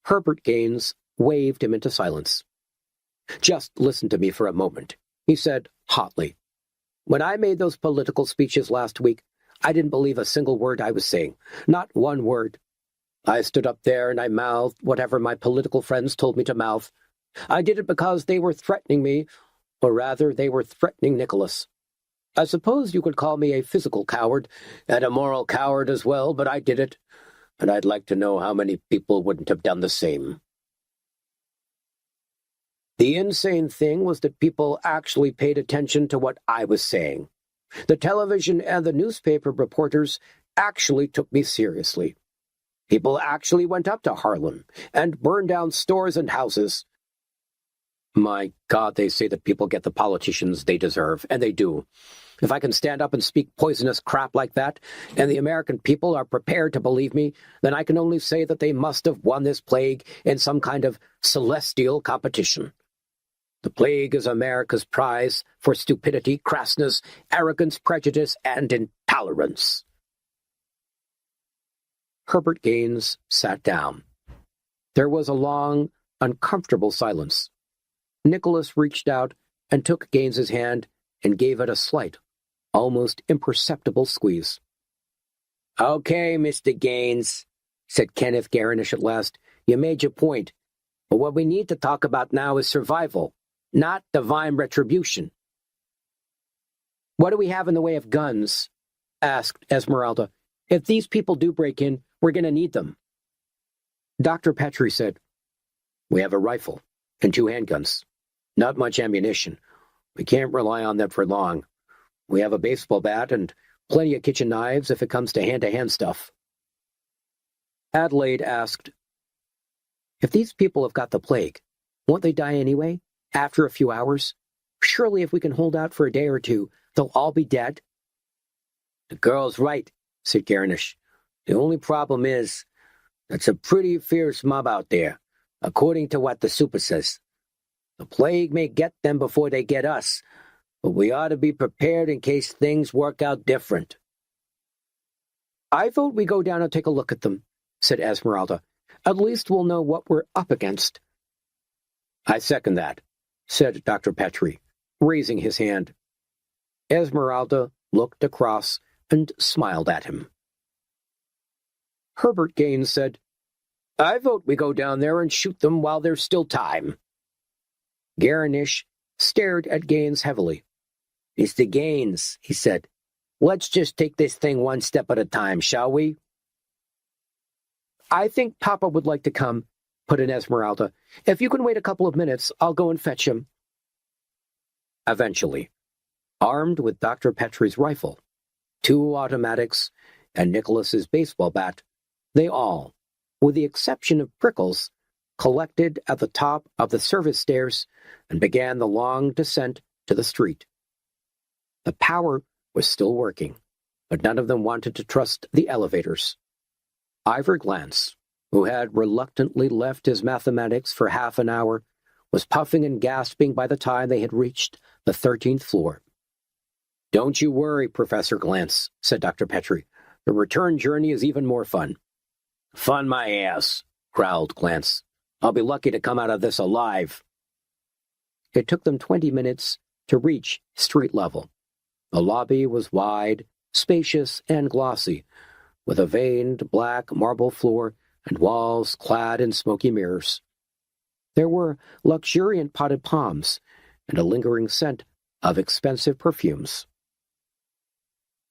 Herbert Gaines waved him into silence. "Just listen to me for a moment," he said hotly. "When I made those political speeches last week, I didn't believe a single word I was saying. Not one word. I stood up there and I mouthed whatever my political friends told me to mouth. I did it because they were threatening me, or rather, they were threatening Nicholas. I suppose you could call me a physical coward, and a moral coward as well, but I did it, and I'd like to know how many people wouldn't have done the same. The insane thing was that people actually paid attention to what I was saying. The television and the newspaper reporters actually took me seriously. People actually went up to Harlem and burned down stores and houses. My God, they say that people get the politicians they deserve, and they do. If I can stand up and speak poisonous crap like that, and the American people are prepared to believe me, then I can only say that they must have won this plague in some kind of celestial competition. The plague is America's prize for stupidity, crassness, arrogance, prejudice, and intolerance." Herbert Gaines sat down. There was a long, uncomfortable silence. Nicholas reached out and took Gaines's hand and gave it a slight, almost imperceptible squeeze. "Okay, Mr. Gaines," said Kenneth Garnish at last. "You made your point. But what we need to talk about now is survival, not divine retribution." "What do we have in the way of guns?" asked Esmeralda. "If these people do break in, we're going to need them." Dr. Petrie said, "We have a rifle and 2 handguns. Not much ammunition. We can't rely on them for long. We have a baseball bat and plenty of kitchen knives if it comes to hand-to-hand stuff." Adelaide asked, "If these people have got the plague, won't they die anyway, after a few hours? Surely if we can hold out for a day or two, they'll all be dead." "The girl's right," said Garnish. "The only problem is, it's a pretty fierce mob out there, according to what the super says. The plague may get them before they get us, but we ought to be prepared in case things work out different." "I vote we go down and take a look at them," said Esmeralda. "At least we'll know what we're up against." "I second that," said Dr. Petrie, raising his hand. Esmeralda looked across and smiled at him. Herbert Gaines said, "I vote we go down there and shoot them while there's still time." Garnish stared at Gaines heavily. "Mr. Gaines," he said, "let's just take this thing one step at a time, shall we?" "I think Papa would like to come," put in Esmeralda. "If you can wait a couple of minutes, I'll go and fetch him." Eventually, armed with Dr. Petrie's rifle, 2 automatics, and Nicholas's baseball bat, they all, with the exception of Prickles, collected at the top of the service stairs and began the long descent to the street. The power was still working, but none of them wanted to trust the elevators. Ivor Glance, who had reluctantly left his mathematics for half an hour, was puffing and gasping by the time they had reached the 13th floor. "Don't you worry, Professor Glance," said Dr. Petrie. "The return journey is even more fun." "Fun my ass," growled Glance. "I'll be lucky to come out of this alive." It took them 20 minutes to reach street level. The lobby was wide, spacious, and glossy, with a veined black marble floor and walls clad in smoky mirrors. There were luxuriant potted palms and a lingering scent of expensive perfumes.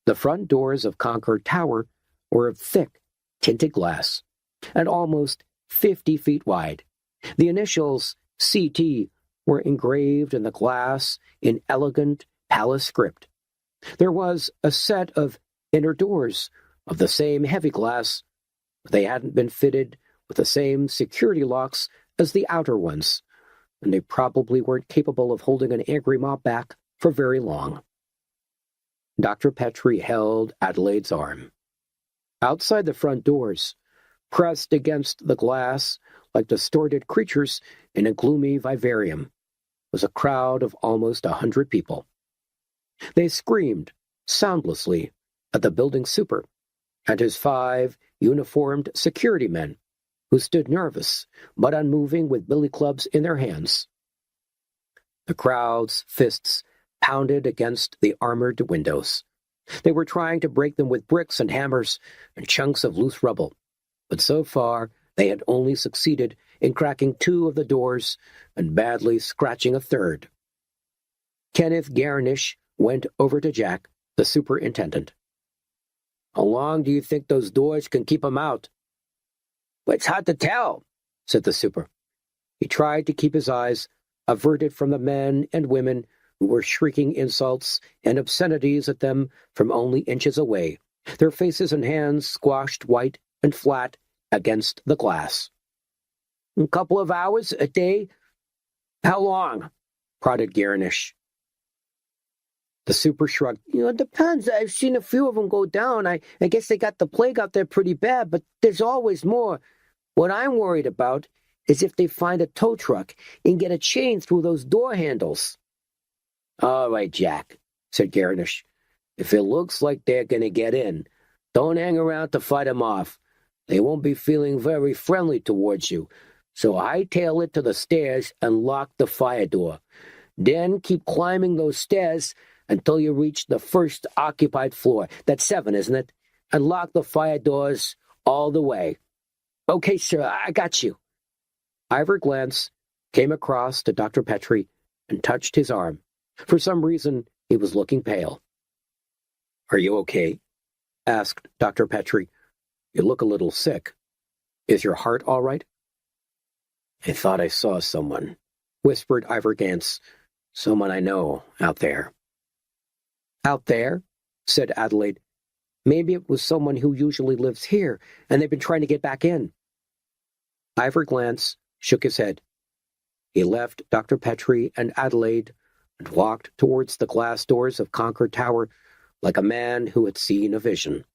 The front doors of Concord Tower were of thick, tinted glass, and almost 50 feet wide. The initials CT were engraved in the glass in elegant palace script. There was a set of inner doors of the same heavy glass, but they hadn't been fitted with the same security locks as the outer ones, and they probably weren't capable of holding an angry mob back for very long. Dr. Petrie held Adelaide's arm. Outside the front doors, pressed against the glass like distorted creatures in a gloomy vivarium, was a crowd of almost 100 people. They screamed, soundlessly, at the building super and his 5 uniformed security men, who stood nervous but unmoving with billy clubs in their hands. The crowd's fists pounded against the armored windows. They were trying to break them with bricks and hammers and chunks of loose rubble, but so far they had only succeeded in cracking 2 of the doors and badly scratching a third. Kenneth Garnish went over to Jack, the superintendent. "How long do you think those doors can keep 'em out?" "Well, it's hard to tell," said the super. He tried to keep his eyes averted from the men and women who were shrieking insults and obscenities at them from only inches away, their faces and hands squashed white and flat against the glass. "A couple of hours, a day?" "How long?" prodded Garnish. The super shrugged. "It depends. I've seen a few of them go down. I guess they got the plague out there pretty bad, but there's always more. What I'm worried about is if they find a tow truck and get a chain through those door handles." "All right, Jack," said Garnish. "If it looks like they're going to get in, don't hang around to fight them off. They won't be feeling very friendly towards you, so hightail it to the stairs and lock the fire door. Then keep climbing those stairs until you reach the first occupied floor. That's 7, isn't it? And lock the fire doors all the way." "Okay, sir, I got you." Ivor Glance came across to Dr. Petrie and touched his arm. For some reason, he was looking pale. "Are you okay?" asked Dr. Petrie. "You look a little sick. Is your heart all right?" "I thought I saw someone," whispered Ivor Gance. "Someone I know out there." "Out there?" said Adelaide. "Maybe it was someone who usually lives here, and they've been trying to get back in." Ivor Glance shook his head. He left Dr. Petrie and Adelaide and walked towards the glass doors of Concord Tower like a man who had seen a vision.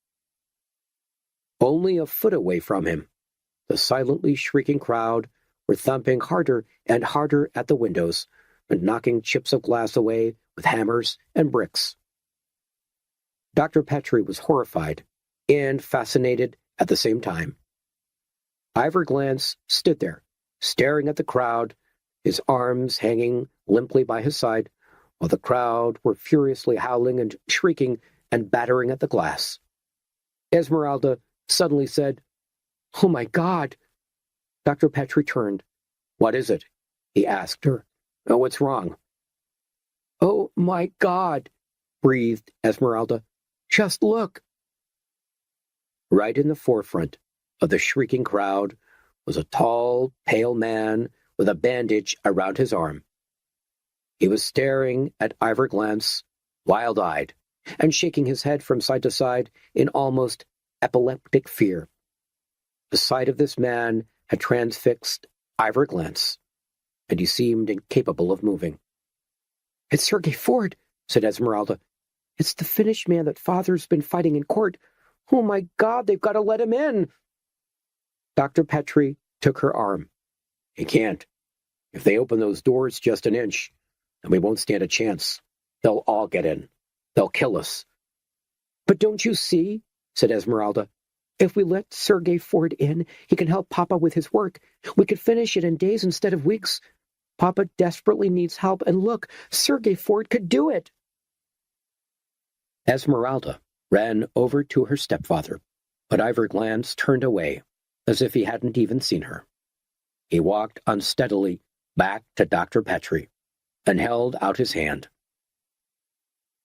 Only a foot away from him, the silently shrieking crowd were thumping harder and harder at the windows and knocking chips of glass away with hammers and bricks. Dr. Petrie was horrified and fascinated at the same time. Ivor Glance stood there, staring at the crowd, his arms hanging limply by his side, while the crowd were furiously howling and shrieking and battering at the glass. Esmeralda suddenly said, "Oh, my God!" Dr. Petrie turned. "What is it?" he asked her. "Oh, what's wrong?" "Oh, my God!" breathed Esmeralda. "Just look!" Right in the forefront of the shrieking crowd was a tall, pale man with a bandage around his arm. He was staring at Ivor Glance, wild-eyed, and shaking his head from side to side in almost epileptic fear. The sight of this man had transfixed Ivor Glance, and he seemed incapable of moving. "It's Sergei Ford," said Esmeralda. "It's the Finnish man that Father's been fighting in court. Oh, my God, they've got to let him in." Dr. Petrie took her arm. "He can't. If they open those doors just an inch, then we won't stand a chance. They'll all get in. They'll kill us." "But don't you see," said Esmeralda, "if we let Sergei Ford in, he can help Papa with his work. We could finish it in days instead of weeks. Papa desperately needs help, and look, Sergei Ford could do it." Esmeralda ran over to her stepfather, but Ivor Glance turned away, as if he hadn't even seen her. He walked unsteadily back to Dr. Petrie and held out his hand.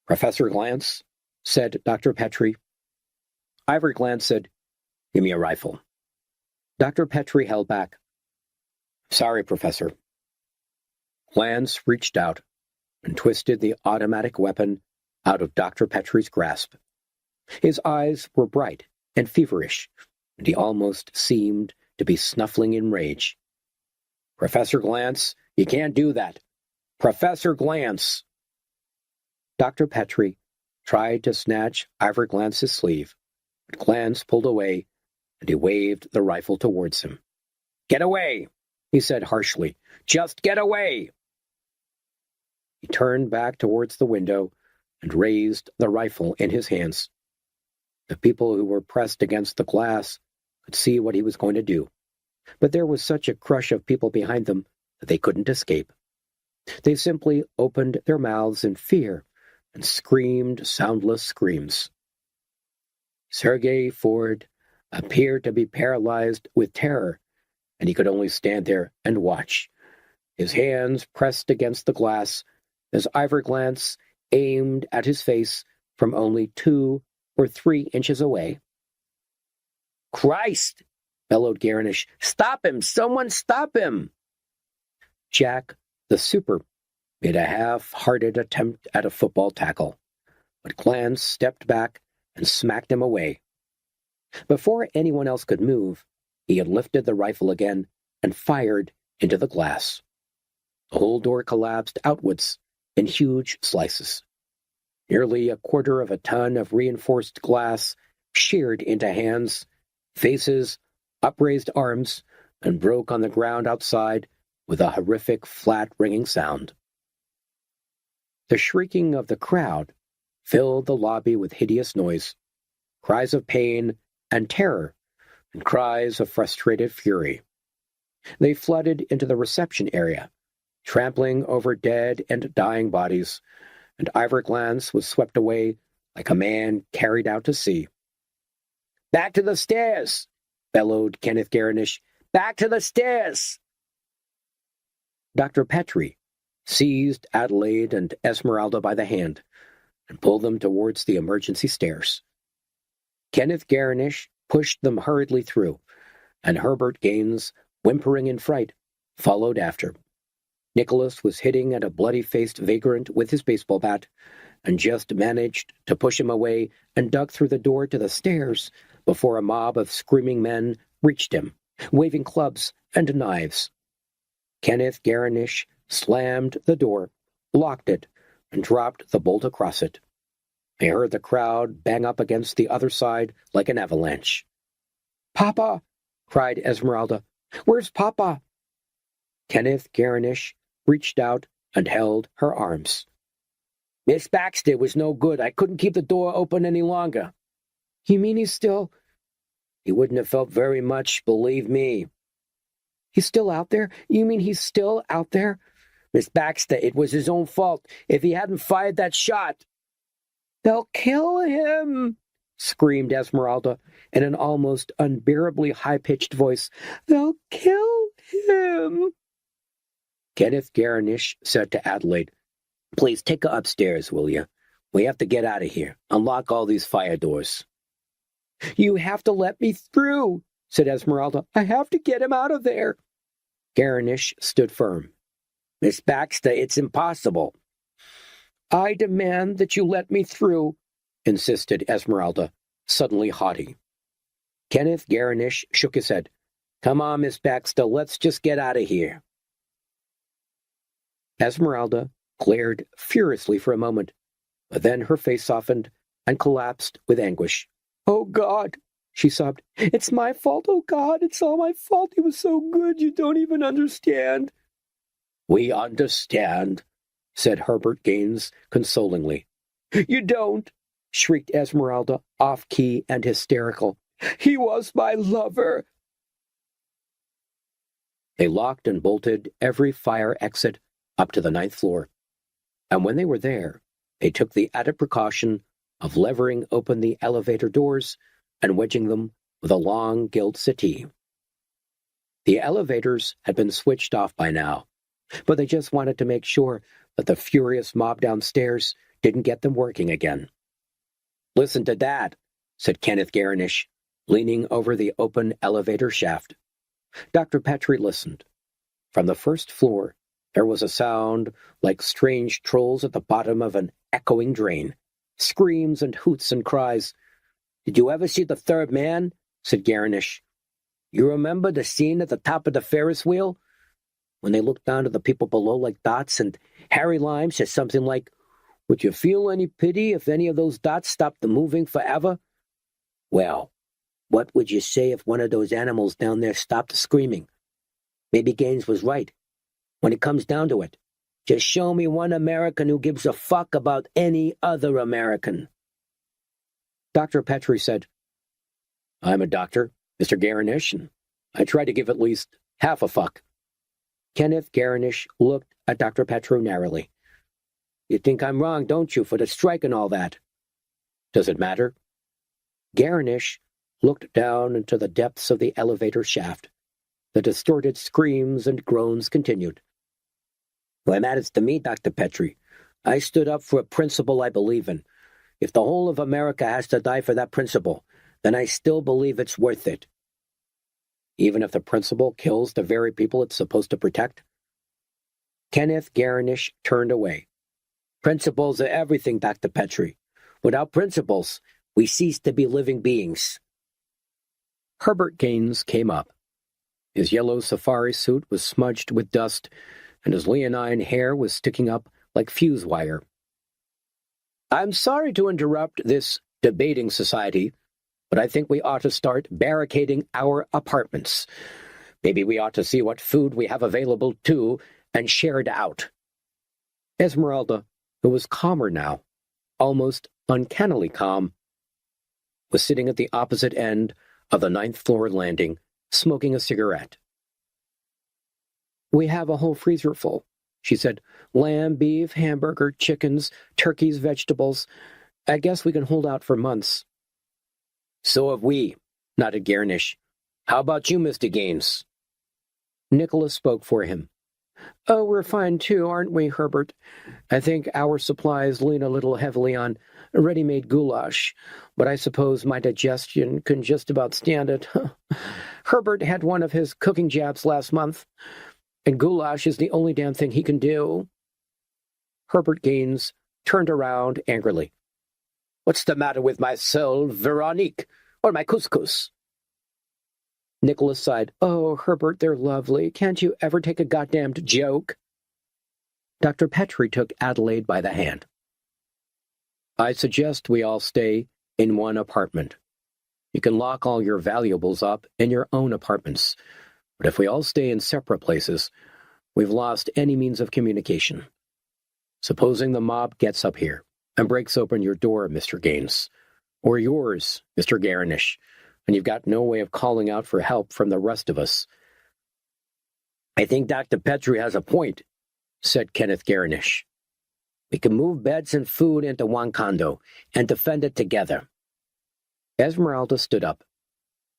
"Professor Glance," said Dr. Petrie. Ivor Glance said, "Give me a rifle." Dr. Petrie held back. "Sorry, Professor." Glance reached out and twisted the automatic weapon out of Dr. Petrie's grasp. His eyes were bright and feverish, and he almost seemed to be snuffling in rage. "Professor Glance, you can't do that. Professor Glance!" Dr. Petrie tried to snatch Ivor Glance's sleeve, but Glance pulled away, and he waved the rifle towards him. "Get away!" he said harshly. "Just get away!" He turned back towards the window and raised the rifle in his hands. The people who were pressed against the glass could see what he was going to do, but there was such a crush of people behind them that they couldn't escape. They simply opened their mouths in fear and screamed soundless screams. Sergei Ford appeared to be paralyzed with terror, and he could only stand there and watch, his hands pressed against the glass as Ivor Glance aimed at his face from only 2 or 3 inches away. "Christ!" bellowed Garnish. "Stop him! Someone stop him!" Jack, the super, made a half-hearted attempt at a football tackle, but Glance stepped back and smacked him away. Before anyone else could move, he had lifted the rifle again and fired into the glass. The whole door collapsed outwards in huge slices. Nearly a quarter of a ton of reinforced glass sheared into hands, faces, upraised arms, and broke on the ground outside with a horrific, flat, ringing sound. The shrieking of the crowd filled the lobby with hideous noise, cries of pain and terror, and cries of frustrated fury. They flooded into the reception area, trampling over dead and dying bodies, and Ivor Glance was swept away like a man carried out to sea. "Back to the stairs!" bellowed Kenneth Garnish. "Back to the stairs!" Dr. Petrie seized Adelaide and Esmeralda by the hand and pulled them towards the emergency stairs. Kenneth Garnish pushed them hurriedly through, and Herbert Gaines, whimpering in fright, followed after. Nicholas was hitting at a bloody-faced vagrant with his baseball bat, and just managed to push him away and duck through the door to the stairs before a mob of screaming men reached him, waving clubs and knives. Kenneth Garnish slammed the door, locked it, and dropped the bolt across it. They heard the crowd bang up against the other side like an avalanche. "Papa!" cried Esmeralda. "Where's Papa?" Kenneth Garnish reached out and held her arms. "Miss Baxter was no good. I couldn't keep the door open any longer." "You mean he's still—" "He wouldn't have felt very much, believe me." "He's still out there? You mean he's still out there?" "Miss Baxter, it was his own fault. If he hadn't fired that shot—" "They'll kill him!" screamed Esmeralda in an almost unbearably high-pitched voice. "They'll kill him!" Kenneth Garnish said to Adelaide, "Please take her upstairs, will you? We have to get out of here. Unlock all these fire doors." "You have to let me through," said Esmeralda. "I have to get him out of there." Garnish stood firm. "Miss Baxter, it's impossible." "I demand that you let me through," insisted Esmeralda, suddenly haughty. Kenneth Garnish shook his head. "Come on, Miss Baxter, let's just get out of here." Esmeralda glared furiously for a moment, but then her face softened and collapsed with anguish. "Oh, God," she sobbed. "It's my fault. Oh, God, it's all my fault. He was so good. You don't even understand." "We understand," said Herbert Gaines consolingly. "You don't," shrieked Esmeralda, off-key and hysterical. "He was my lover." They locked and bolted every fire exit up to the 9th floor, and when they were there, they took the added precaution of levering open the elevator doors and wedging them with a long gilt settee. The elevators had been switched off by now, but they just wanted to make sure that the furious mob downstairs didn't get them working again. "Listen to that," said Kenneth Garnish, leaning over the open elevator shaft. Dr. Petrie listened. From the 1st floor, there was a sound like strange trolls at the bottom of an echoing drain. Screams and hoots and cries. "Did you ever see the third man?" said Garnish. "You remember the scene at the top of the Ferris wheel? When they look down to the people below like dots, and Harry Lime says something like, 'Would you feel any pity if any of those dots stopped moving forever?' Well, what would you say if one of those animals down there stopped screaming? Maybe Gaines was right. When it comes down to it, Just show me one American who gives a fuck about any other American. Dr. Petrie said, I'm a doctor, Mr. Garanish, and I try to give at least half a fuck. Kenneth Garanish looked at Dr. Petrie narrowly. You think I'm wrong, don't you, for the strike and all that? Does it matter? Garanish looked down into the depths of the elevator shaft. The distorted screams and groans continued. Why, it matters to me, Dr. Petrie. I stood up for a principle I believe in. If the whole of America has to die for that principle, then I still believe it's worth it. Even if the principle kills the very people it's supposed to protect? Kenneth Garanish turned away. Principles are everything, Dr. Petrie. Without principles, we cease to be living beings. Herbert Gaines came up. His yellow safari suit was smudged with dust, and his leonine hair was sticking up like fuse wire. I'm sorry to interrupt this debating society, but I think we ought to start barricading our apartments. Maybe we ought to see what food we have available, too, and share it out. Esmeralda, who was calmer now, almost uncannily calm, was sitting at the opposite end of the 9th floor landing, smoking a cigarette. We have a whole freezer full, she said. Lamb, beef, hamburger, chickens, turkeys, vegetables. I guess we can hold out for months. So have we, nodded Garanish. How about you, Mr. Gaines? Nicholas spoke for him. Oh, we're fine too, aren't we, Herbert? I think our supplies lean a little heavily on ready-made goulash, but I suppose my digestion can just about stand it. Herbert had one of his cooking jabs last month, and goulash is the only damn thing he can do. Herbert Gaines turned around angrily. What's the matter with my sole Veronique, or my couscous? Nicholas sighed. Oh, Herbert, they're lovely. Can't you ever take a goddamned joke? Dr. Petrie took Adelaide by the hand. I suggest we all stay in one apartment. You can lock all your valuables up in your own apartments, but if we all stay in separate places, we've lost any means of communication. Supposing the mob gets up here and breaks open your door, Mr. Gaines, or yours, Mr. Garanish, and you've got no way of calling out for help from the rest of us. I think Dr. Petrie has a point, said Kenneth Garanish. We can move beds and food into one condo and defend it together. Esmeralda stood up.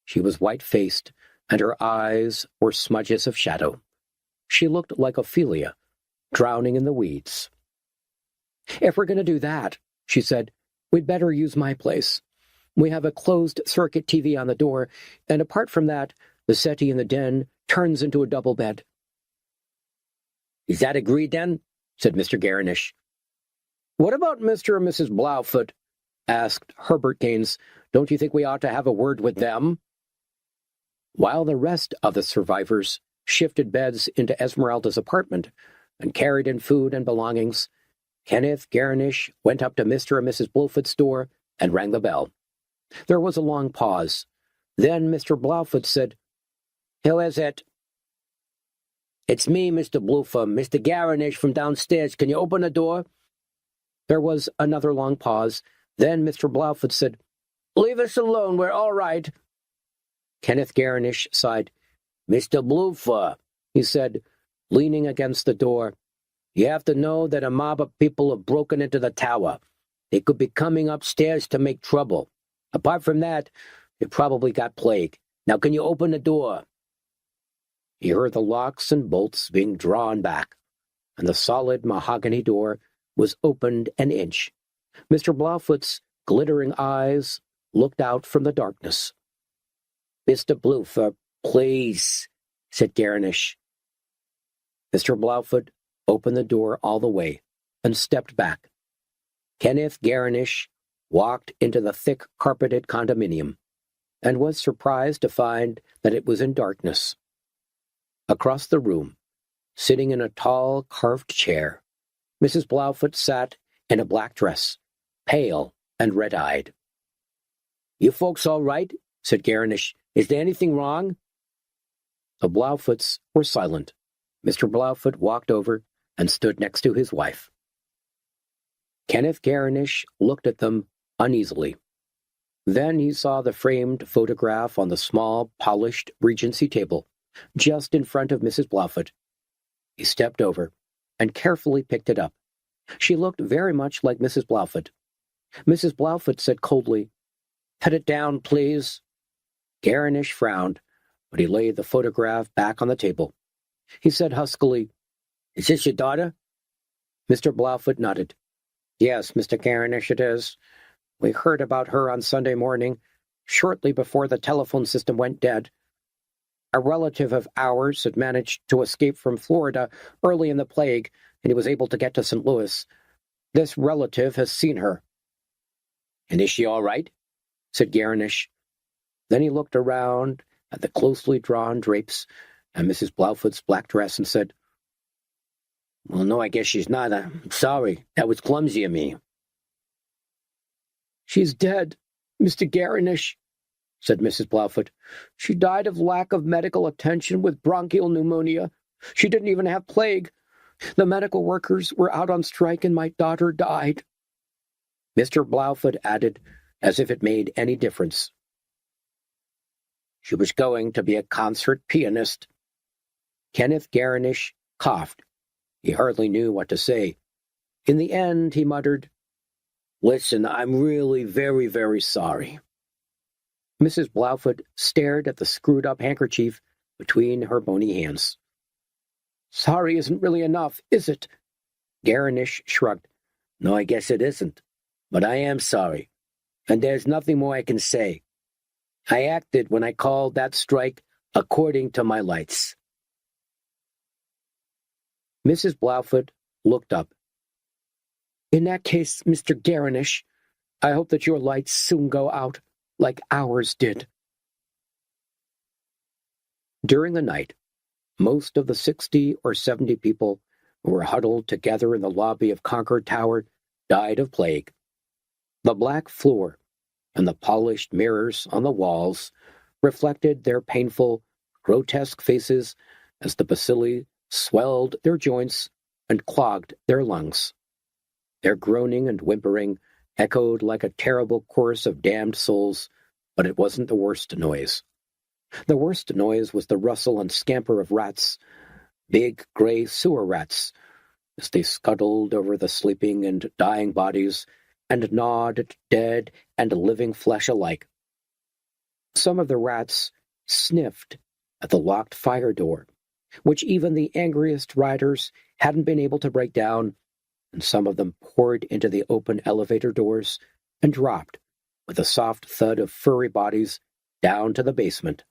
She was white-faced, and her eyes were smudges of shadow. She looked like Ophelia, drowning in the weeds. If we're going to do that, she said, we'd better use my place. We have a closed-circuit TV on the door, and apart from that, the settee in the den turns into a double bed. Is that agreed, then? Said Mr. Garanish. What about Mr. and Mrs. Blaufoot? Asked Herbert Gaines. Don't you think we ought to have a word with them? While the rest of the survivors shifted beds into Esmeralda's apartment and carried in food and belongings, Kenneth Garanish went up to Mr. and Mrs. Blaufoot's door and rang the bell. There was a long pause. Then Mr. Blaufoot said, Who is it? It's me, Mr. Blaufoot, Mr. Garanish from downstairs. Can you open the door? There was another long pause. Then Mr. Blaufoot said, Leave us alone, we're all right. Kenneth Garanish sighed. Mr. Blaufoot, he said, leaning against the door, you have to know that a mob of people have broken into the tower. They could be coming upstairs to make trouble. Apart from that, they probably got plague. Now can you open the door? He heard the locks and bolts being drawn back, and the solid mahogany door was opened an inch. Mr. Blaufoot's glittering eyes looked out from the darkness. Mr. Blaufoot, please, said Garanish. Mr. Blaufoot opened the door all the way and stepped back. Kenneth Garanish walked into the thick carpeted condominium and was surprised to find that it was in darkness. Across the room, sitting in a tall carved chair, Mrs. Blaufoot sat in a black dress, pale and red-eyed. You folks all right? Said Garanish. Is there anything wrong? The Blaufoots were silent. Mr. Blaufoot walked over and stood next to his wife. Kenneth Garnish looked at them uneasily. Then he saw the framed photograph on the small, polished Regency table, just in front of Mrs. Blaufoot. He stepped over and carefully picked it up. She looked very much like Mrs. Blaufoot. Mrs. Blaufoot said coldly, "Put it down, please." Garnish frowned, but he laid the photograph back on the table. He said huskily, "Is this your daughter?" Mr. Blaufoot nodded. "Yes, Mr. Garnish, it is. We heard about her on Sunday morning, shortly before the telephone system went dead. A relative of ours had managed to escape from Florida early in the plague, and he was able to get to St. Louis. This relative has seen her." "And is she all right?" said Garnish. Then he looked around at the closely drawn drapes and Mrs. Blaufoot's black dress and said, "Well, no, I guess she's not. I'm sorry. That was clumsy of me." "She's dead, Mr. Garnish," said Mrs. Blaufoot. "She died of lack of medical attention with bronchial pneumonia. She didn't even have plague. The medical workers were out on strike and my daughter died." Mr. Blaufoot added, as if it made any difference, "She was going to be a concert pianist." Kenneth Garnish coughed. He hardly knew what to say. In the end, he muttered, "Listen, I'm really very, very sorry." Mrs. Blaufoot stared at the screwed-up handkerchief between her bony hands. "Sorry isn't really enough, is it?" Garnish shrugged. "No, I guess it isn't. But I am sorry, and there's nothing more I can say. I acted when I called that strike according to my lights." Mrs. Blaufoot looked up. "In that case, Mr. Garnish, I hope that your lights soon go out, like ours did." During the night, most of the 60 or 70 people who were huddled together in the lobby of Concord Tower died of plague. The black floor and the polished mirrors on the walls reflected their painful, grotesque faces as the bacilli swelled their joints and clogged their lungs. Their groaning and whimpering echoed like a terrible chorus of damned souls, but it wasn't the worst noise. The worst noise was the rustle and scamper of rats, big gray sewer rats, as they scuttled over the sleeping and dying bodies and gnawed at dead and living flesh alike. Some of the rats sniffed at the locked fire door, which even the angriest riders hadn't been able to break down, and some of them poured into the open elevator doors and dropped, with a soft thud of furry bodies, down to the basement.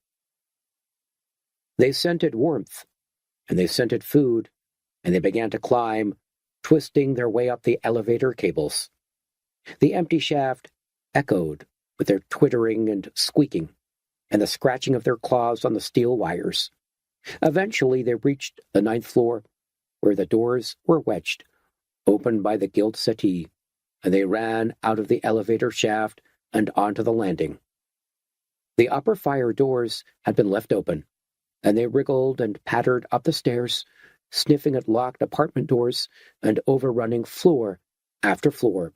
They scented warmth, and they scented food, and they began to climb, twisting their way up the elevator cables. The empty shaft echoed with their twittering and squeaking, and the scratching of their claws on the steel wires. Eventually they reached the 9th floor, where the doors were wedged, open by the gilt settee, and they ran out of the elevator shaft and onto the landing. The upper fire doors had been left open, and they wriggled and pattered up the stairs, sniffing at locked apartment doors and overrunning floor after floor.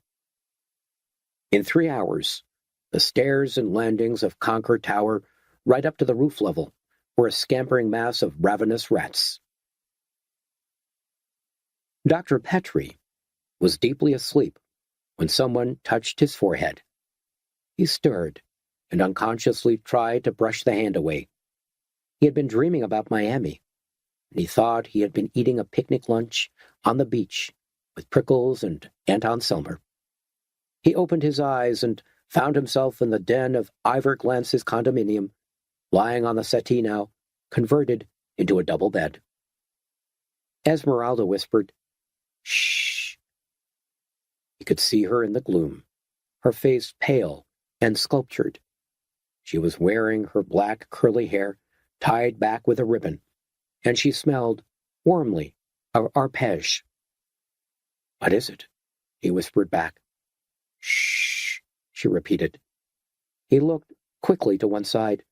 In 3 hours, the stairs and landings of Concord Tower, right up to the roof level, were a scampering mass of ravenous rats. Dr. Petrie was deeply asleep when someone touched his forehead. He stirred and unconsciously tried to brush the hand away. He had been dreaming about Miami, and he thought he had been eating a picnic lunch on the beach with Prickles and Anton Selmer. He opened his eyes and found himself in the den of Ivor Glance's condominium, lying on the settee now, converted into a double bed. Esmeralda whispered, "Shh." He could see her in the gloom, her face pale and sculptured. She was wearing her black curly hair tied back with a ribbon, and she smelled warmly of arpege. "What is it?" he whispered back. "Shh," she repeated. He looked quickly to one side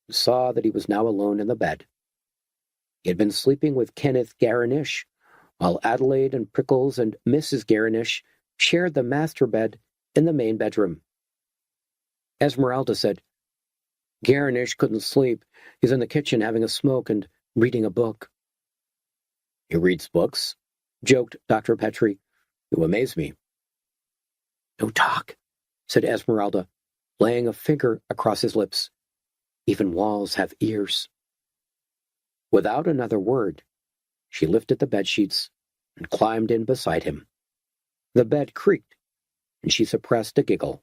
and saw that he was now alone in the bed. He had been sleeping with Kenneth Garnish, while Adelaide and Prickles and Mrs. Garnish shared the master bed in the main bedroom. Esmeralda said, "Garnish couldn't sleep. He's in the kitchen having a smoke and reading a book." "He reads books?" joked Dr. Petrie. "You amaze me." "Don't talk," said Esmeralda, laying a finger across his lips. "Even walls have ears." Without another word, she lifted the bedsheets and climbed in beside him. The bed creaked, and she suppressed a giggle.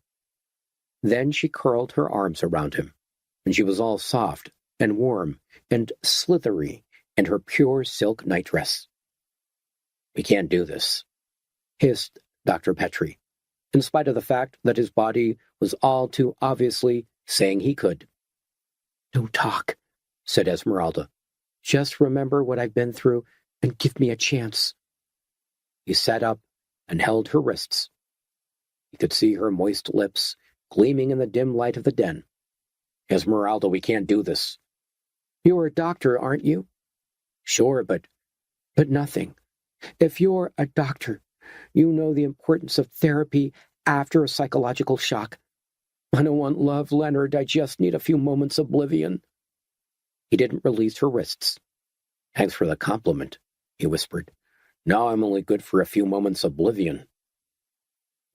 Then she curled her arms around him, and she was all soft and warm and slithery in her pure silk nightdress. "We can't do this," hissed Dr. Petrie, in spite of the fact that his body was all too obviously saying he could. "Don't talk," said Esmeralda. "Just remember what I've been through and give me a chance." He sat up and held her wrists. He could see her moist lips gleaming in the dim light of the den. "Esmeralda, we can't do this." "You're a doctor, aren't you?" "Sure, but nothing. If you're a doctor, you know the importance of therapy after a psychological shock. I don't want love, Leonard. I just need a few moments oblivion." He didn't release her wrists. "Thanks for the compliment," he whispered. "Now I'm only good for a few moments oblivion."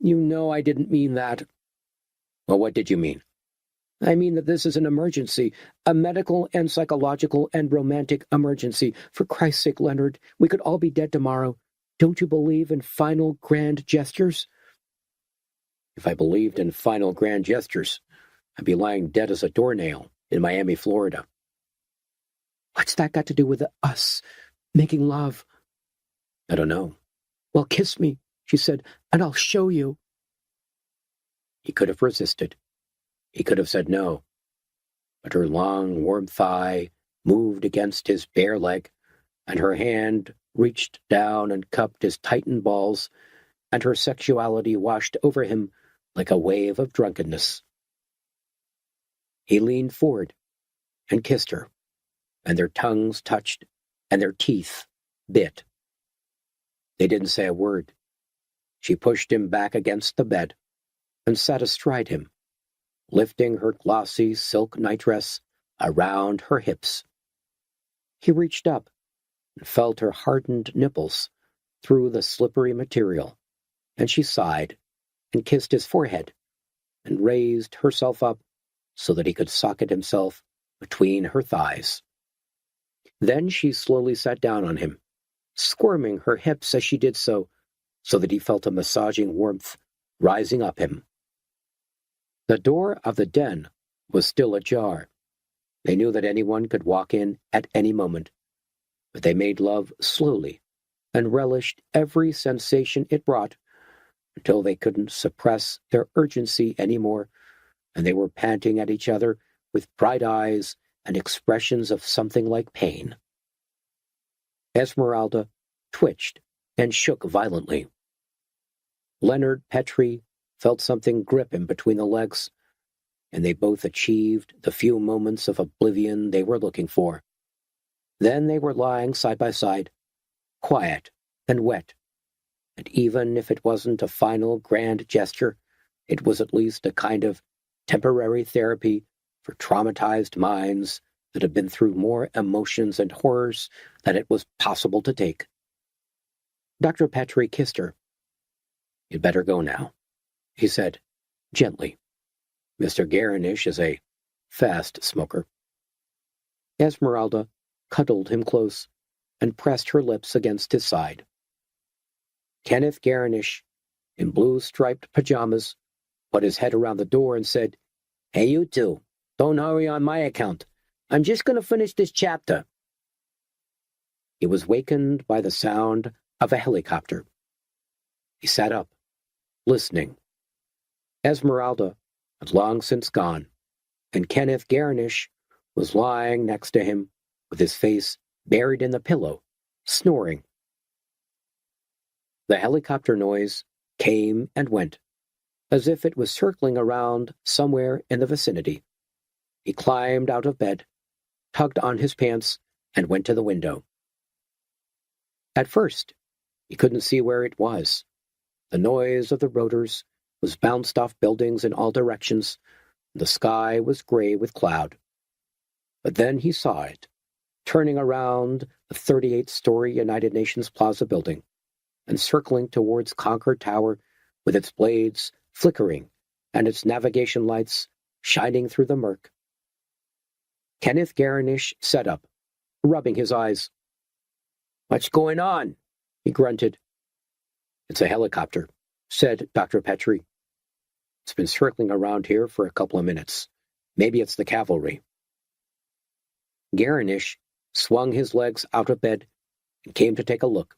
"You know I didn't mean that." "Well, what did you mean?" "I mean that this is an emergency, a medical and psychological and romantic emergency. For Christ's sake, Leonard, we could all be dead tomorrow. Don't you believe in final grand gestures?" "If I believed in final grand gestures, I'd be lying dead as a doornail in Miami, Florida." "What's that got to do with us making love?" "I don't know." "Well, kiss me," she said, "and I'll show you." He could have resisted. He could have said no. But her long, warm thigh moved against his bare leg, and her hand reached down and cupped his tightened balls, and her sexuality washed over him like a wave of drunkenness. He leaned forward and kissed her, and their tongues touched, and their teeth bit. They didn't say a word. She pushed him back against the bed and sat astride him, lifting her glossy silk nightdress around her hips. He reached up and felt her hardened nipples through the slippery material, and she sighed and kissed his forehead and raised herself up so that he could socket himself between her thighs. Then she slowly sat down on him, squirming her hips as she did so that he felt a massaging warmth rising up him. The door of the den was still ajar. They knew that anyone could walk in at any moment, but they made love slowly and relished every sensation it brought until they couldn't suppress their urgency anymore, and they were panting at each other with bright eyes and expressions of something like pain. Esmeralda twitched and shook violently. Leonard Petrie felt something grip him between the legs, and they both achieved the few moments of oblivion they were looking for. Then they were lying side by side, quiet and wet, and even if it wasn't a final grand gesture, it was at least a kind of temporary therapy for traumatized minds that had been through more emotions and horrors than it was possible to take. Dr. Petrie kissed her. "You'd better go now," he said, gently. "Mr. Garnish is a fast smoker." Esmeralda cuddled him close and pressed her lips against his side. Kenneth Garnish, in blue striped pajamas, put his head around the door and said, "Hey, you two, don't hurry on my account. I'm just going to finish this chapter." He was wakened by the sound of a helicopter. He sat up, listening. Esmeralda had long since gone, and Kenneth Garnish was lying next to him with his face buried in the pillow, snoring. The helicopter noise came and went, as if it was circling around somewhere in the vicinity. He climbed out of bed, tugged on his pants, and went to the window. At first, He couldn't see where it was. The noise of the rotors was bounced off buildings in all directions. The sky was gray with cloud. But then he saw it, turning around the 38-story United Nations Plaza building and circling towards Concord Tower with its blades flickering and its navigation lights shining through the murk. Kenneth Garnish sat up, rubbing his eyes. "What's going on?" he grunted. "It's a helicopter," said Dr. Petrie. "It's been circling around here for a couple of minutes. Maybe it's the cavalry." Garnish swung his legs out of bed and came to take a look.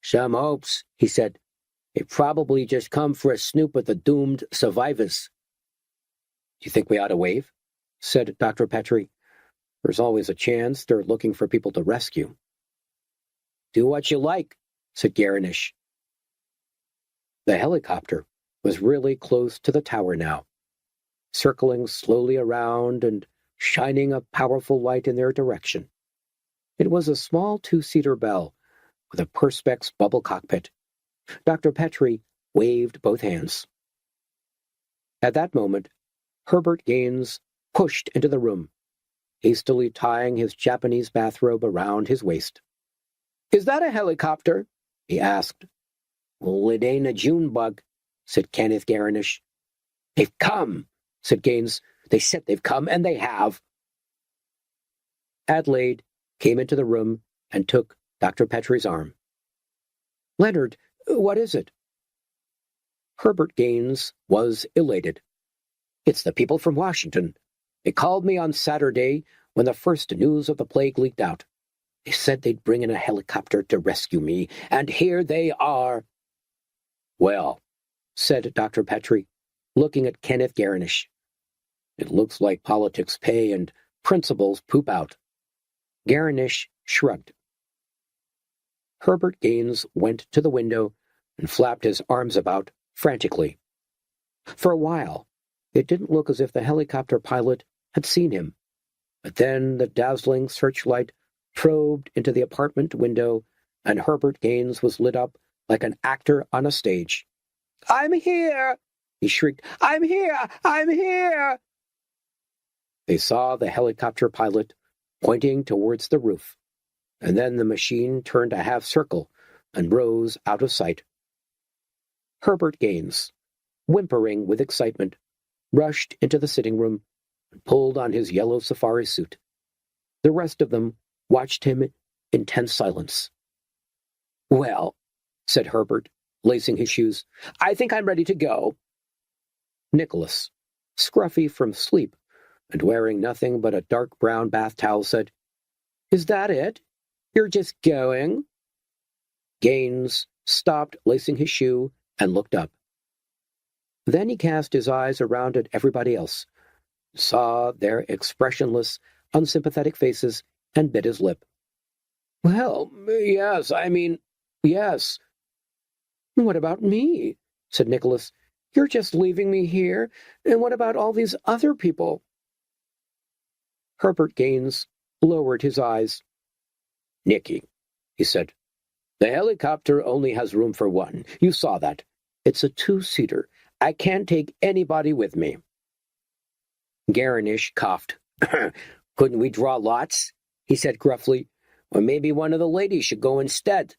"Some hopes," he said. "They probably just come for a snoop at the doomed survivors." "Do you think we ought to wave?" said Dr. Petrie. "There's always a chance they're looking for people to rescue." "Do what you like," said Garnish. The helicopter was really close to the tower now, circling slowly around and shining a powerful light in their direction. It was a small two-seater Bell with a Perspex bubble cockpit. Dr. Petrie waved both hands. At that moment, Herbert Gaines pushed into the room, hastily tying his Japanese bathrobe around his waist. "Is that a helicopter?" he asked. "Well, it ain't a June bug," said Kenneth Garnish. "They've come," said Gaines. "They said they've come, and they have." Adelaide came into the room and took Dr. Petrie's arm. "Leonard, what is it?" Herbert Gaines was elated. "It's the people from Washington. They called me on Saturday when the first news of the plague leaked out. They said they'd bring in a helicopter to rescue me, and here they are." "Well," said Dr. Petrie, looking at Kenneth Garnish, "it looks like politics pay and principles poop out." Garnish shrugged. Herbert Gaines went to the window and flapped his arms about frantically. For a while, it didn't look as if the helicopter pilot had seen him, but then the dazzling searchlight probed into the apartment window, and Herbert Gaines was lit up like an actor on a stage. "I'm here!" he shrieked. "I'm here! I'm here!" They saw the helicopter pilot pointing towards the roof, and then the machine turned a half circle and rose out of sight. Herbert Gaines, whimpering with excitement, rushed into the sitting room and pulled on his yellow safari suit. The rest of them watched him in tense silence. "Well," said Herbert, lacing his shoes, "I think I'm ready to go." Nicholas, scruffy from sleep and wearing nothing but a dark brown bath towel, said, "Is that it? You're just going?" Gaines stopped lacing his shoe and looked up. Then he cast his eyes around at everybody else, saw their expressionless, unsympathetic faces, and bit his lip. "Well, yes, yes." "What about me?" said Nicholas. "You're just leaving me here, and what about all these other people?" Herbert Gaines lowered his eyes. "Nicky," he said, "the helicopter only has room for one. You saw that. It's a two-seater. I can't take anybody with me." Garnish coughed. "Couldn't we draw lots?" he said gruffly. "Or maybe one of the ladies should go instead."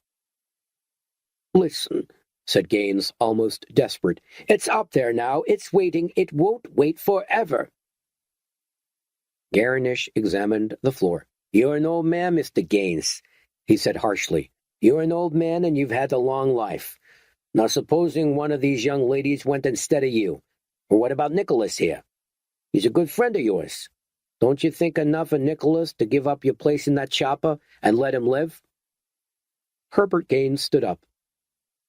"Listen," said Gaines, almost desperate. "It's up there now. It's waiting. It won't wait forever." Garnish examined the floor. "You're an old man, Mr. Gaines," he said harshly. "You're an old man, and you've had a long life. Now supposing one of these young ladies went instead of you. Or what about Nicholas here? He's a good friend of yours. Don't you think enough of Nicholas to give up your place in that chopper and let him live?" Herbert Gaines stood up.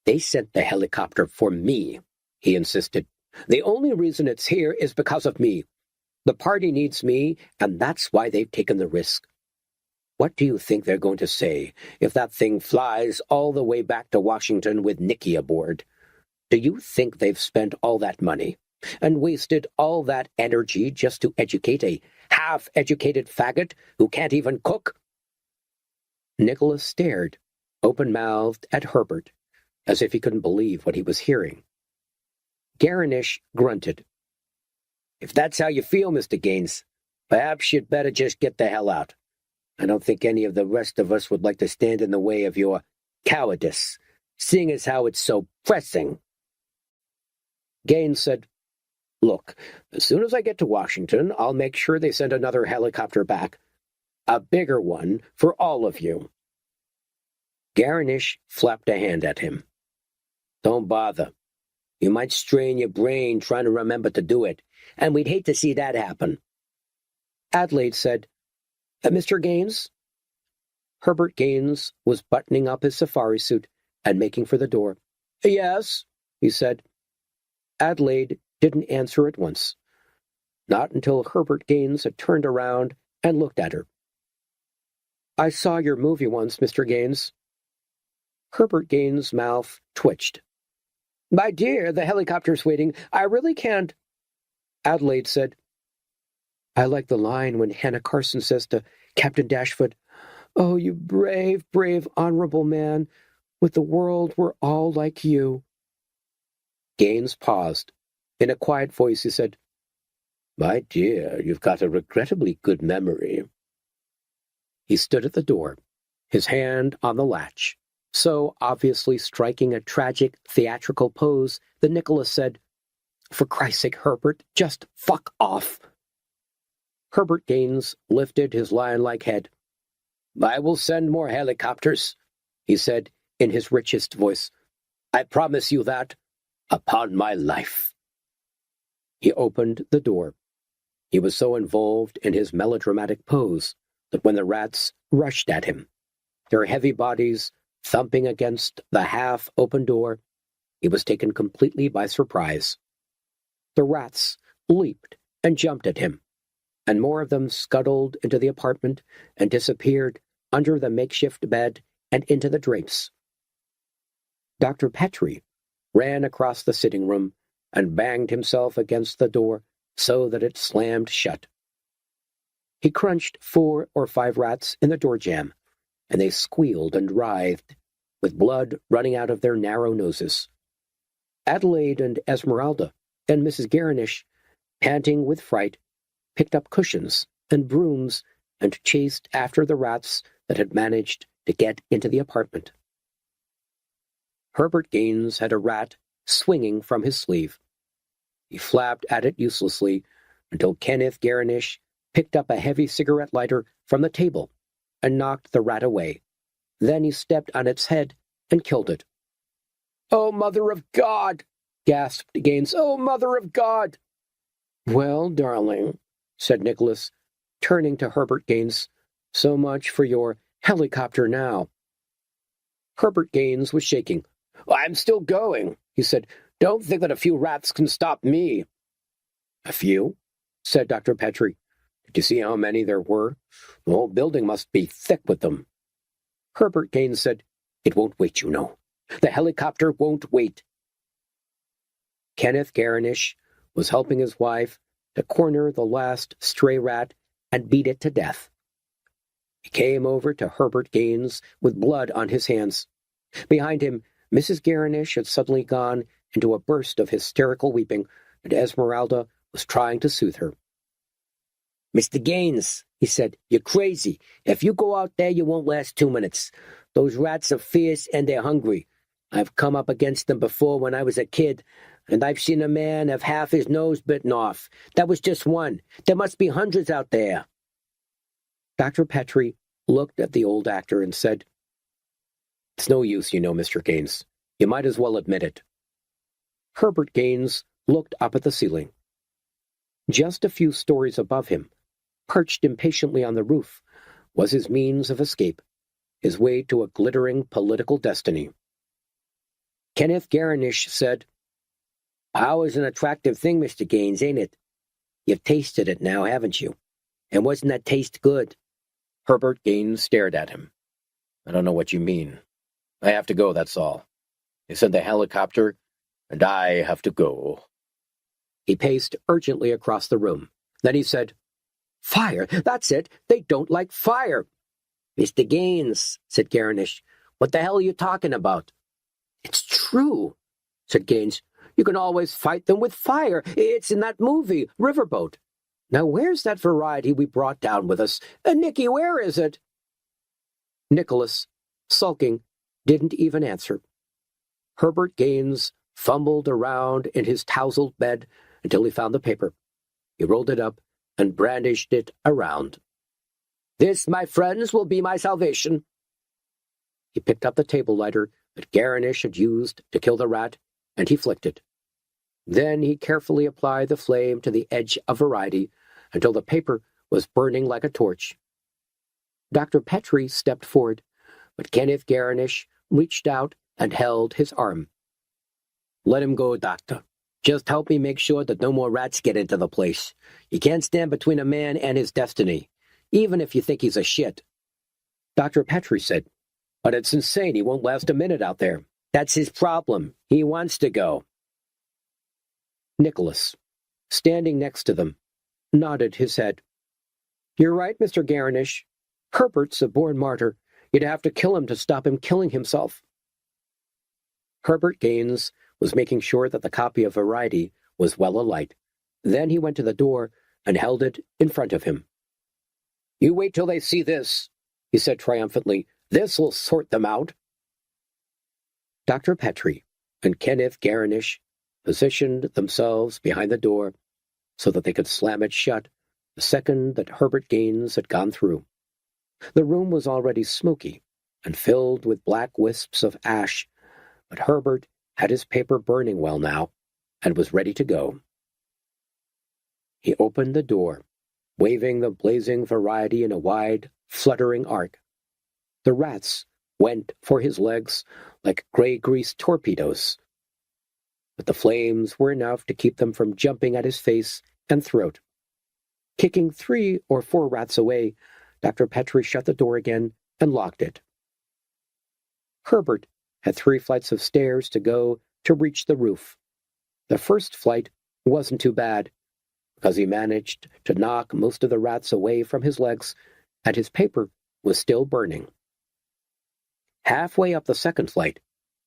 "They sent the helicopter for me," he insisted. "The only reason it's here is because of me. The party needs me, and that's why they've taken the risk. What do you think they're going to say if that thing flies all the way back to Washington with Nicky aboard? Do you think they've spent all that money and wasted all that energy just to educate a half-educated faggot who can't even cook?" Nicholas stared, open-mouthed at Herbert, as if he couldn't believe what he was hearing. Garnish grunted. "If that's how you feel, Mr. Gaines, perhaps you'd better just get the hell out. I don't think any of the rest of us would like to stand in the way of your cowardice, seeing as how it's so pressing." Gaines said, "Look, as soon as I get to Washington, I'll make sure they send another helicopter back. A bigger one for all of you." Garnish flapped a hand at him. "Don't bother. You might strain your brain trying to remember to do it, and we'd hate to see that happen." Adelaide said, "Mr. Gaines?" Herbert Gaines was buttoning up his safari suit and making for the door. "Yes," he said. Adelaide didn't answer at once. Not until Herbert Gaines had turned around and looked at her. "I saw your movie once, Mr. Gaines." Herbert Gaines' mouth twitched. "My dear, the helicopter's waiting. I really can't." Adelaide said, "I like the line when Hannah Carson says to Captain Dashfoot, 'Oh, you brave, brave, honorable man. With the world, we're all like you.'" Gaines paused. In a quiet voice, he said, "My dear, you've got a regrettably good memory." He stood at the door, his hand on the latch, so obviously striking a tragic, theatrical pose that Nicholas said, "For Christ's sake, Herbert, just fuck off." Herbert Gaines lifted his lion-like head. "I will send more helicopters," he said in his richest voice. "I promise you that, upon my life." He opened the door. He was so involved in his melodramatic pose that when the rats rushed at him, their heavy bodies thumping against the half-open door, he was taken completely by surprise. The rats leaped and jumped at him, and more of them scuttled into the apartment and disappeared under the makeshift bed and into the drapes. Dr. Petrie ran across the sitting room and banged himself against the door so that it slammed shut. He crunched 4 or 5 rats in the door jamb, and they squealed and writhed, with blood running out of their narrow noses. Adelaide and Esmeralda and Mrs. Garnish, panting with fright, picked up cushions and brooms and chased after the rats that had managed to get into the apartment. Herbert Gaines had a rat swinging from his sleeve. He flapped at it uselessly until Kenneth Garnish picked up a heavy cigarette lighter from the table and knocked the rat away. Then he stepped on its head and killed it. "Oh, Mother of God!" gasped Gaines. "Oh, Mother of God!" "Well, darling," said Nicholas, turning to Herbert Gaines, "so much for your helicopter now." Herbert Gaines was shaking. "I'm still going," he said. "Don't think that a few rats can stop me." "A few?" said Dr. Petrie. "Did you see how many there were? The whole building must be thick with them." Herbert Gaines said, "It won't wait, you know. The helicopter won't wait." Kenneth Garnish was helping his wife to corner the last stray rat and beat it to death. He came over to Herbert Gaines with blood on his hands. Behind him, Mrs. Garnish had suddenly gone into a burst of hysterical weeping, and Esmeralda was trying to soothe her. "Mr. Gaines," he said, "you're crazy. If you go out there, you won't last 2 minutes. Those rats are fierce and they're hungry. I've come up against them before when I was a kid, and I've seen a man have half his nose bitten off. That was just one. There must be hundreds out there." Dr. Petrie looked at the old actor and said, "It's no use, you know, Mr. Gaines. You might as well admit it." Herbert Gaines looked up at the ceiling. Just a few stories above him, perched impatiently on the roof, was his means of escape, his way to a glittering political destiny. Kenneth Garnish said, "Power's an attractive thing, Mr. Gaines, ain't it? You've tasted it now, haven't you? And wasn't that taste good?" Herbert Gaines stared at him. "I don't know what you mean. I have to go, that's all. They sent the helicopter, and I have to go." He paced urgently across the room. Then he said, "Fire! That's it! They don't like fire!" "Mr. Gaines," said Garnish, What the hell are you talking about? It's true, said Gaines. You can always fight them with fire. It's in that movie, Riverboat. Now where's that variety we brought down with us? Nicky, where is it? Nicholas, sulking, didn't even answer. Herbert Gaines fumbled around in his tousled bed until he found the paper. He rolled it up and brandished it around. This, my friends, will be my salvation. He picked up the table lighter that Garnish had used to kill the rat, and he flicked it. Then he carefully applied the flame to the edge of Variety until the paper was burning like a torch. Dr. Petrie stepped forward, but Kenneth Garnish reached out and held his arm. Let him go, Doctor. Just help me make sure that no more rats get into the place. You can't stand between a man and his destiny, even if you think he's a shit. Dr. Petrie said, But it's insane. He won't last a minute out there. That's his problem. He wants to go. Nicholas, standing next to them, nodded his head. You're right, Mr. Garnish. Herbert's a born martyr. You'd have to kill him to stop him killing himself. Herbert Gaines was making sure that the copy of Variety was well alight. Then he went to the door and held it in front of him. You wait till they see this, he said triumphantly. This'll sort them out. Dr. Petrie and Kenneth Garnish positioned themselves behind the door so that they could slam it shut the second that Herbert Gaines had gone through. The room was already smoky and filled with black wisps of ash, but Herbert had his paper burning well now and was ready to go. He opened the door, waving the blazing Variety in a wide, fluttering arc. The rats went for his legs like gray-grease torpedoes, but the flames were enough to keep them from jumping at his face and throat. Kicking 3 or 4 rats away, Dr. Petrie shut the door again and locked it. Herbert had 3 flights of stairs to go to reach the roof. The first flight wasn't too bad, because he managed to knock most of the rats away from his legs, and his paper was still burning. Halfway up the second flight,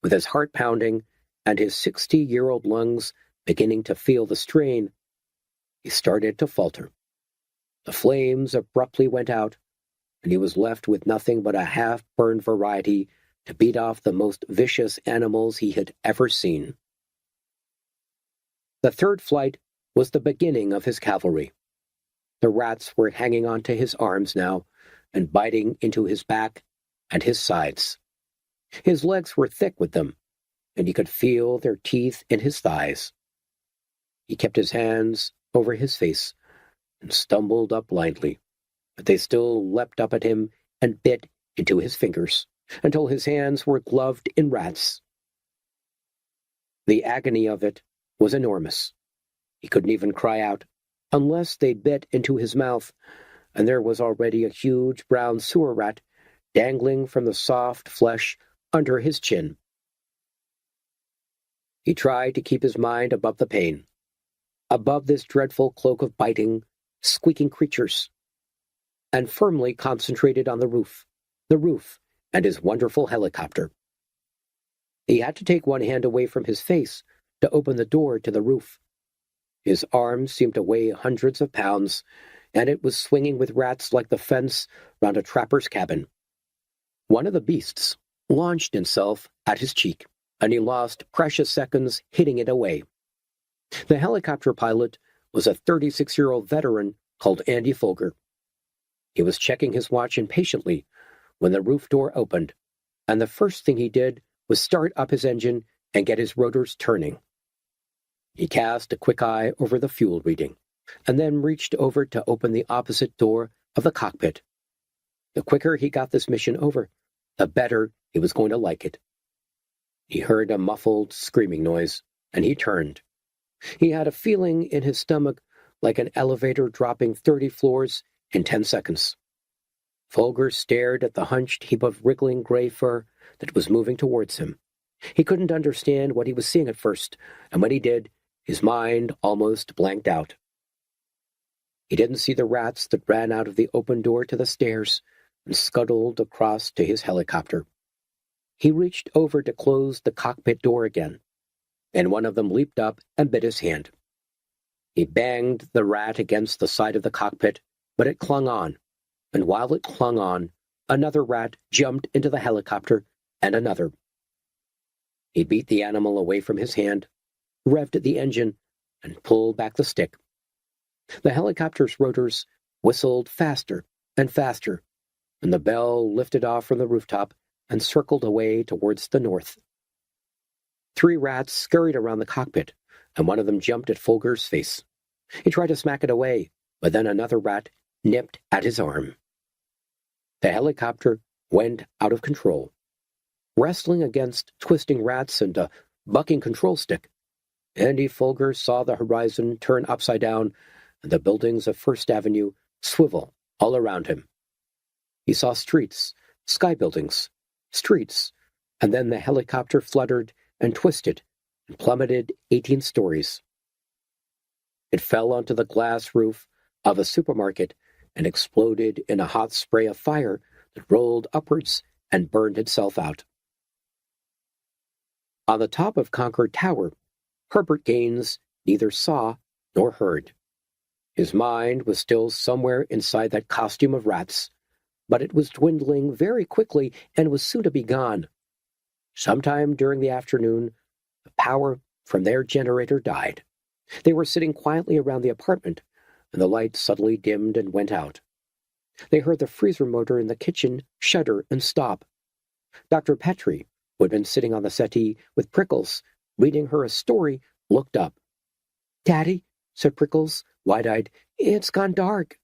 with his heart pounding and his 60-year-old lungs beginning to feel the strain, he started to falter. The flames abruptly went out, and he was left with nothing but a half-burned Variety to beat off the most vicious animals he had ever seen. The third flight was the beginning of his cavalry. The rats were hanging onto his arms now and biting into his back and his sides. His legs were thick with them, and he could feel their teeth in his thighs. He kept his hands over his face and stumbled up blindly, but they still leapt up at him and bit into his fingers until his hands were gloved in rats. The agony of it was enormous. He couldn't even cry out, unless they bit into his mouth, and there was already a huge brown sewer rat dangling from the soft flesh under his chin. He tried to keep his mind above the pain, above this dreadful cloak of biting, squeaking creatures, and firmly concentrated on the roof and his wonderful helicopter. He had to take one hand away from his face to open the door to the roof. His arms seemed to weigh hundreds of pounds, and it was swinging with rats like the fence round a trapper's cabin. One of the beasts launched himself at his cheek, and he lost precious seconds hitting it away. The helicopter pilot was a 36-year-old veteran called Andy Folger. He was checking his watch impatiently when the roof door opened, and the first thing he did was start up his engine and get his rotors turning. He cast a quick eye over the fuel reading, and then reached over to open the opposite door of the cockpit. The quicker he got this mission over, the better he was going to like it. He heard a muffled screaming noise, and he turned. He had a feeling in his stomach like an elevator dropping 30 floors in 10 seconds. Folger stared at the hunched heap of wriggling gray fur that was moving towards him. He couldn't understand what he was seeing at first, and when he did, his mind almost blanked out. He didn't see the rats that ran out of the open door to the stairs and scuttled across to his helicopter. He reached over to close the cockpit door again, and one of them leaped up and bit his hand. He banged the rat against the side of the cockpit, but it clung on, and while it clung on, another rat jumped into the helicopter, and another. He beat the animal away from his hand, revved the engine, and pulled back the stick. The helicopter's rotors whistled faster and faster, and the bell lifted off from the rooftop and circled away towards the north. 3 rats scurried around the cockpit, and one of them jumped at Folger's face. He tried to smack it away, but then another rat nipped at his arm. The helicopter went out of control, wrestling against twisting rats and a bucking control stick. Andy Folger saw the horizon turn upside down and the buildings of First Avenue swivel all around him. He saw streets, sky buildings, streets, and then the helicopter fluttered and twisted and plummeted 18 stories. It fell onto the glass roof of a supermarket and exploded in a hot spray of fire that rolled upwards and burned itself out. On the top of Concord Tower, Herbert Gaines neither saw nor heard. His mind was still somewhere inside that costume of rats, but it was dwindling very quickly and was soon to be gone. Sometime during the afternoon, the power from their generator died. They were sitting quietly around the apartment, and the light suddenly dimmed and went out. They heard the freezer motor in the kitchen shudder and stop. Dr. Petrie, who had been sitting on the settee with Prickles, reading her a story, looked up. "Daddy," said Prickles, wide-eyed, "it's gone dark."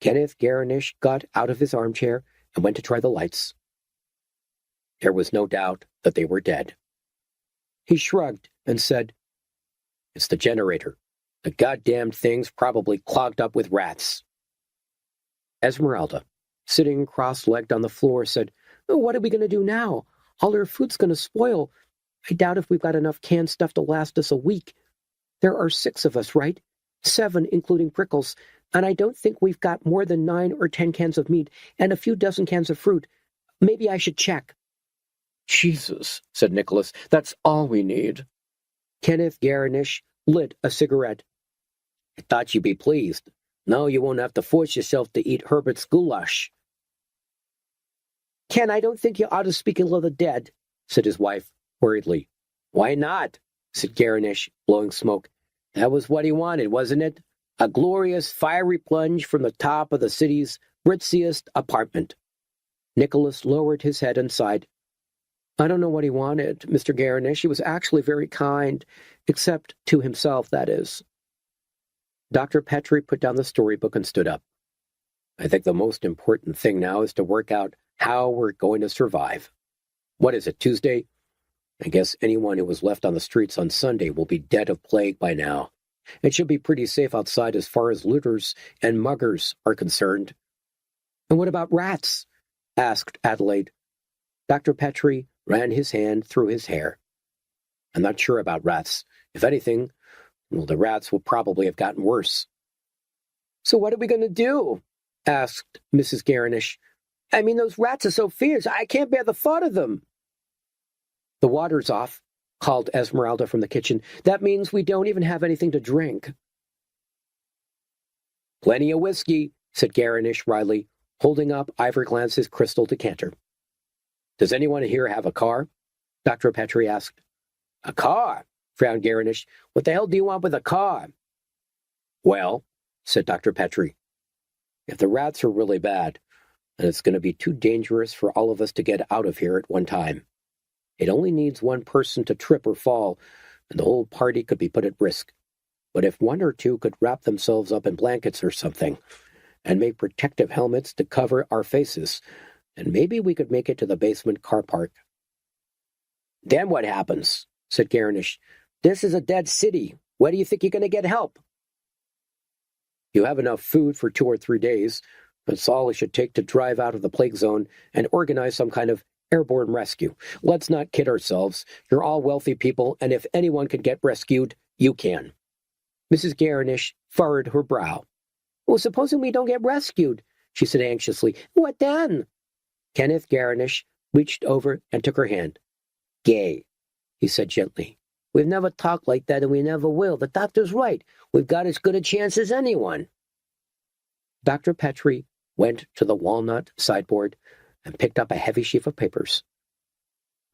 Kenneth Garinish got out of his armchair and went to try the lights. There was no doubt that they were dead. He shrugged and said, "It's the generator. The goddamn thing's probably clogged up with rats." Esmeralda, sitting cross-legged on the floor, said, "What are we going to do now? All our food's going to spoil. I doubt if we've got enough canned stuff to last us a week. There are 6 of us, right? 7, including Prickles, and I don't think we've got more than 9 or 10 cans of meat and a few dozen cans of fruit. Maybe I should check." "Jesus," said Nicholas, "that's all we need." Kenneth Garinish lit a cigarette. "I thought you'd be pleased. Now you won't have to force yourself to eat Herbert's goulash." "Ken, I don't think you ought to speak ill of the dead," said his wife worriedly. "Why not?" said Garinish, blowing smoke. "That was what he wanted, wasn't it? A glorious fiery plunge from the top of the city's ritziest apartment." Nicholas lowered his head and sighed. "I don't know what he wanted, Mr. Garinish. He was actually very kind, except to himself, that is." Dr. Petrie put down the storybook and stood up. "I think the most important thing now is to work out how we're going to survive. What is it, Tuesday? I guess anyone who was left on the streets on Sunday will be dead of plague by now. It should be pretty safe outside as far as looters and muggers are concerned." "And what about rats?" asked Adelaide. Dr. Petrie ran his hand through his hair. "I'm not sure about rats. If anything, well, the rats will probably have gotten worse." "So what are we going to do?" asked Mrs. Garinish. "I mean, those rats are so fierce. I can't bear the thought of them." "The water's off," called Esmeralda from the kitchen. "That means we don't even have anything to drink." "Plenty of whiskey," said Garinish wryly, holding up Ivorglance's crystal decanter. "Does anyone here have a car?" Dr. Petrie asked. "A car?" frowned Garinish. "What the hell do you want with a car?" "Well," said Dr. Petrie, "if the rats are really bad, then it's going to be too dangerous for all of us to get out of here at one time. It only needs one person to trip or fall, and the whole party could be put at risk. But if 1 or 2 could wrap themselves up in blankets or something, and make protective helmets to cover our faces, then maybe we could make it to the basement car park." "Then what happens?" said Garinish. "This is a dead city. Where do you think you're going to get help?" "You have enough food for 2 or 3 days. That's all it should take to drive out of the plague zone and organize some kind of airborne rescue. Let's not kid ourselves. You're all wealthy people, and if anyone can get rescued, you can." Mrs. Garinish furrowed her brow. "Well, supposing we don't get rescued," she said anxiously. "What then?" Kenneth Garinish reached over and took her hand. "Gay," he said gently. "We've never talked like that, and we never will. The doctor's right. We've got as good a chance as anyone." Dr. Petrie went to the walnut sideboard and picked up a heavy sheaf of papers.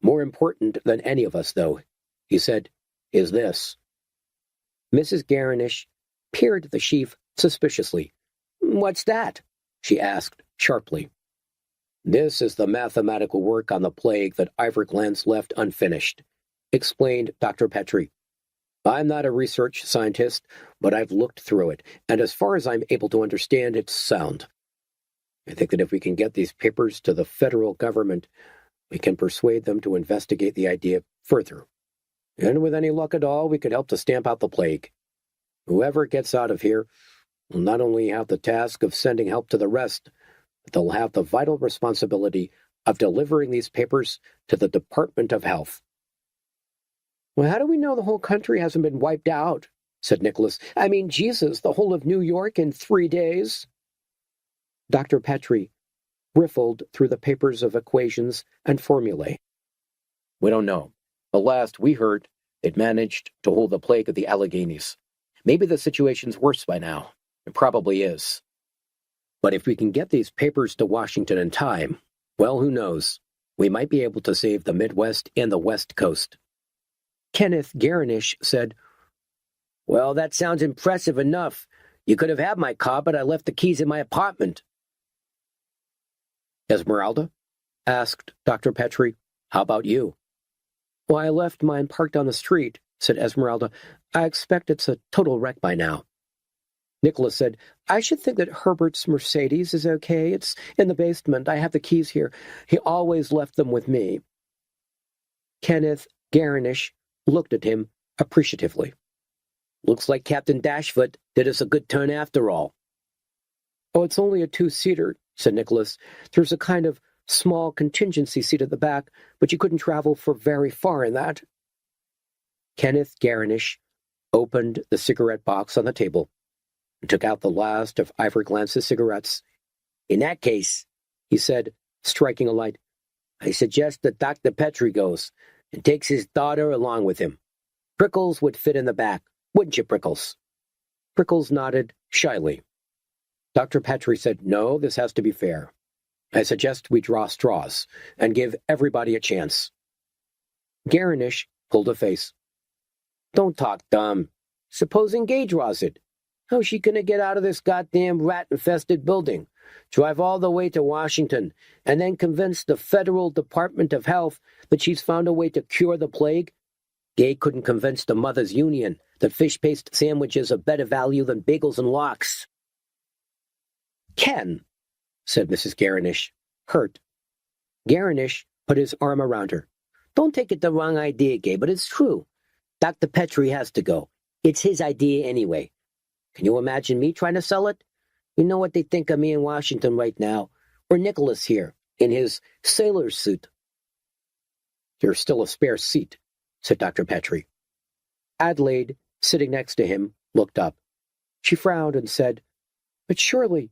"More important than any of us, though," he said, "is this." Mrs. Garinish peered at the sheaf suspiciously. "What's that?" she asked sharply. "This is the mathematical work on the plague that Ivor Glance left unfinished," explained Dr. Petrie. "I'm not a research scientist, but I've looked through it, and as far as I'm able to understand, it's sound. I think that if we can get these papers to the federal government, we can persuade them to investigate the idea further. And with any luck at all, we could help to stamp out the plague. Whoever gets out of here will not only have the task of sending help to the rest, but they'll have the vital responsibility of delivering these papers to the Department of Health." "Well, how do we know the whole country hasn't been wiped out?" said Nicholas. "I mean, Jesus, the whole of New York in 3 days?" Dr. Petrie riffled through the papers of equations and formulae. "We don't know. But last we heard, it managed to hold the plague of the Alleghenies. Maybe the situation's worse by now. It probably is. But if we can get these papers to Washington in time, well, who knows? We might be able to save the Midwest and the West Coast." Kenneth Garinish said, "Well, that sounds impressive enough. You could have had my car, but I left the keys in my apartment." "Esmeralda?" asked Dr. Petrie. "How about you?" "Well, I left mine parked on the street," said Esmeralda. "I expect it's a total wreck by now." Nicholas said, "I should think that Herbert's Mercedes is okay. It's in the basement. I have the keys here. He always left them with me." Kenneth Garinish looked at him appreciatively. "Looks like Captain Dashfoot did us a good turn after all." "Oh, it's only a 2-seater, said Nicholas. "There's a kind of small contingency seat at the back, but you couldn't travel for very far in that." Kenneth Garinish opened the cigarette box on the table and took out the last of Ivor Glance's cigarettes. "In that case," he said, striking a light, "I suggest that Dr. Petrie goes and takes his daughter along with him. Prickles would fit in the back, wouldn't you, Prickles?" Prickles nodded shyly. Dr. Petrie said, "No, this has to be fair. I suggest we draw straws and give everybody a chance." Garinish pulled a face. "Don't talk dumb. Supposing Gay draws it. How's she going to get out of this goddamn rat-infested building, drive all the way to Washington, and then convince the Federal Department of Health that she's found a way to cure the plague? Gay couldn't convince the Mothers Union that fish paste sandwiches are better value than bagels and lox." "Ken," said Mrs. Garinish, hurt. Garinish put his arm around her. "Don't take it the wrong idea, Gay, but it's true. Dr. Petrie has to go. It's his idea anyway. Can you imagine me trying to sell it? You know what they think of me in Washington right now, or Nicholas here, in his sailor's suit." "There's still a spare seat," said Dr. Petrie. Adelaide, sitting next to him, looked up. She frowned and said, "But surely—"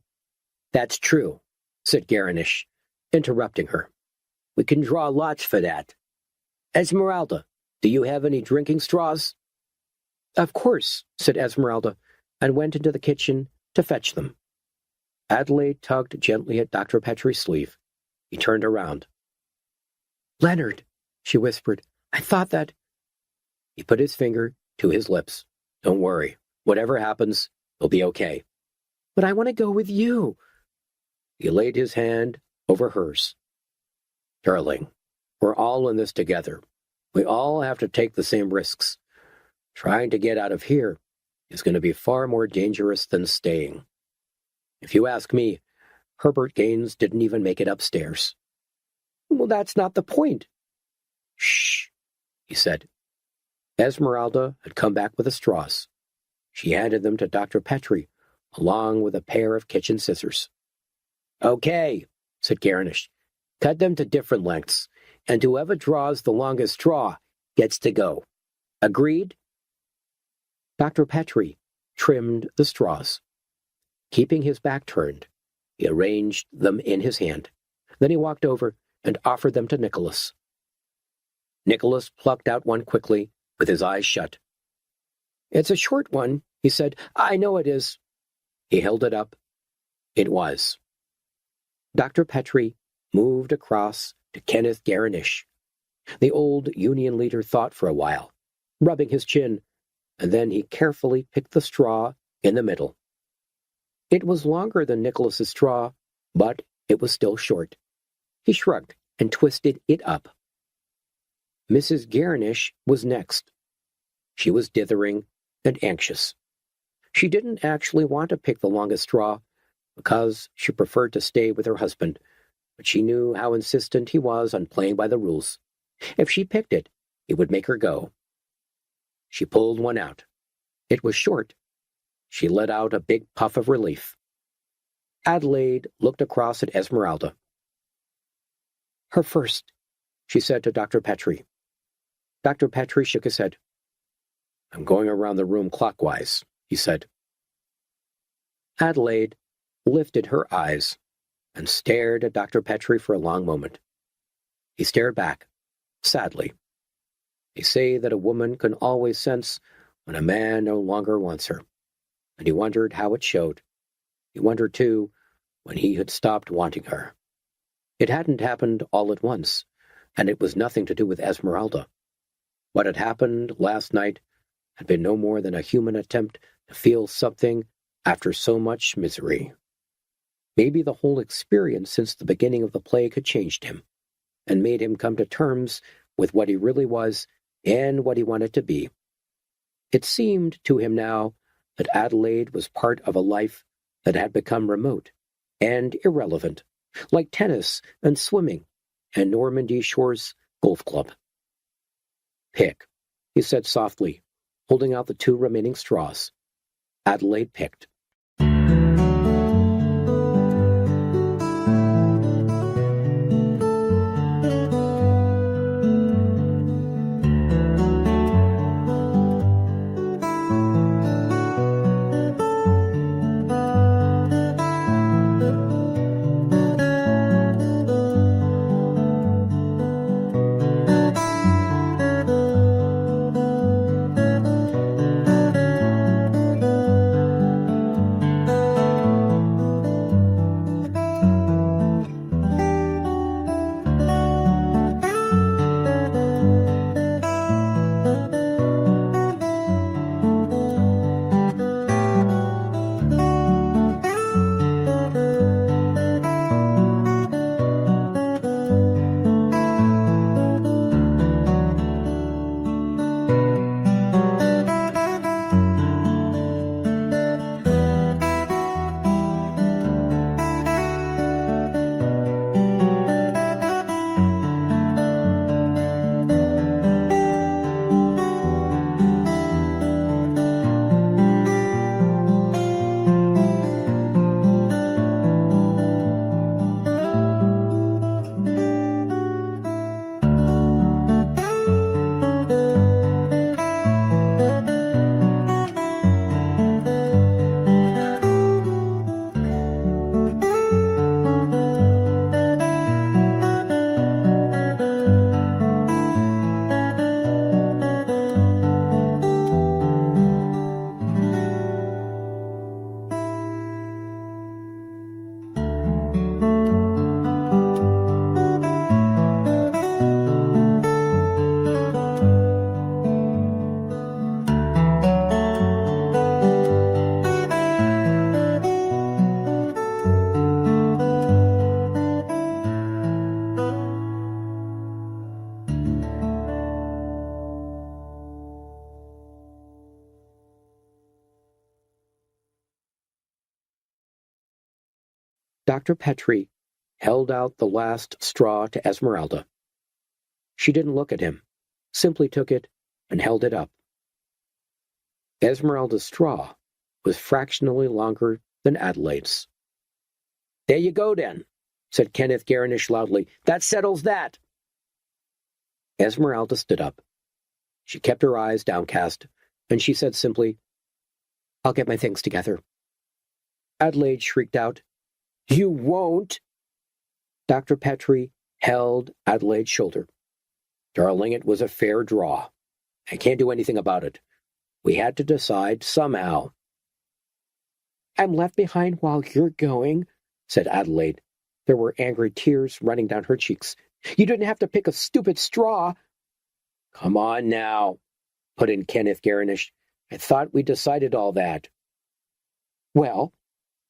"That's true," said Garinish, interrupting her. "We can draw lots for that. Esmeralda, do you have any drinking straws?" "Of course," said Esmeralda, and went into the kitchen to fetch them. Adelaide tugged gently at Dr. Petrie's sleeve. He turned around. "Leonard," she whispered, "I thought that—" He put his finger to his lips. "Don't worry. Whatever happens, it'll be okay." "But I want to go with you." He laid his hand over hers. "Darling, we're all in this together. We all have to take the same risks. Trying to get out of here is going to be far more dangerous than staying. If you ask me, Herbert Gaines didn't even make it upstairs." "Well, that's not the point." "Shh," he said. Esmeralda had come back with the straws. She handed them to Dr. Petrie, along with a pair of kitchen scissors. "Okay," said Garinish. "Cut them to different lengths, and whoever draws the longest straw gets to go. Agreed?" Dr. Petrie trimmed the straws. Keeping his back turned, he arranged them in his hand. Then he walked over and offered them to Nicholas. Nicholas plucked out one quickly, with his eyes shut. "It's a short one," he said. "I know it is." He held it up. It was. Dr. Petrie moved across to Kenneth Garinish. The old Union leader thought for a while, rubbing his chin, and then he carefully picked the straw in the middle. It was longer than Nicholas's straw, but it was still short. He shrugged and twisted it up. Mrs. Garinish was next. She was dithering and anxious. She didn't actually want to pick the longest straw, because she preferred to stay with her husband, but she knew how insistent he was on playing by the rules. If she picked it, it would make her go. She pulled one out. It was short. She let out a big puff of relief. Adelaide looked across at Esmeralda. "Her first," she said to Dr. Petrie. Dr. Petrie shook his head. "I'm going around the room clockwise," he said. Adelaide lifted her eyes and stared at Dr. Petrie for a long moment. He stared back, sadly. They say that a woman can always sense when a man no longer wants her, and he wondered how it showed. He wondered, too, when he had stopped wanting her. It hadn't happened all at once, and it was nothing to do with Esmeralda. What had happened last night had been no more than a human attempt to feel something after so much misery. Maybe the whole experience since the beginning of the plague had changed him, and made him come to terms with what he really was and what he wanted to be. It seemed to him now that Adelaide was part of a life that had become remote and irrelevant, like tennis and swimming and Normandy Shore's golf club. "Pick," he said softly, holding out the 2 remaining straws. Adelaide picked. Dr. Petrie held out the last straw to Esmeralda. She didn't look at him, simply took it and held it up. Esmeralda's straw was fractionally longer than Adelaide's. "There you go, then," said Kenneth Garinish loudly. "That settles that." Esmeralda stood up. She kept her eyes downcast, and she said simply, "I'll get my things together." Adelaide shrieked out, "You won't!" Dr. Petrie held Adelaide's shoulder. Darling, it was a fair draw. I can't do anything about it. We had to decide somehow. I'm left behind while you're going, said Adelaide. There were angry tears running down her cheeks. You didn't have to pick a stupid straw. Come on now, put in Kenneth Garnish. I thought we decided all that. Well,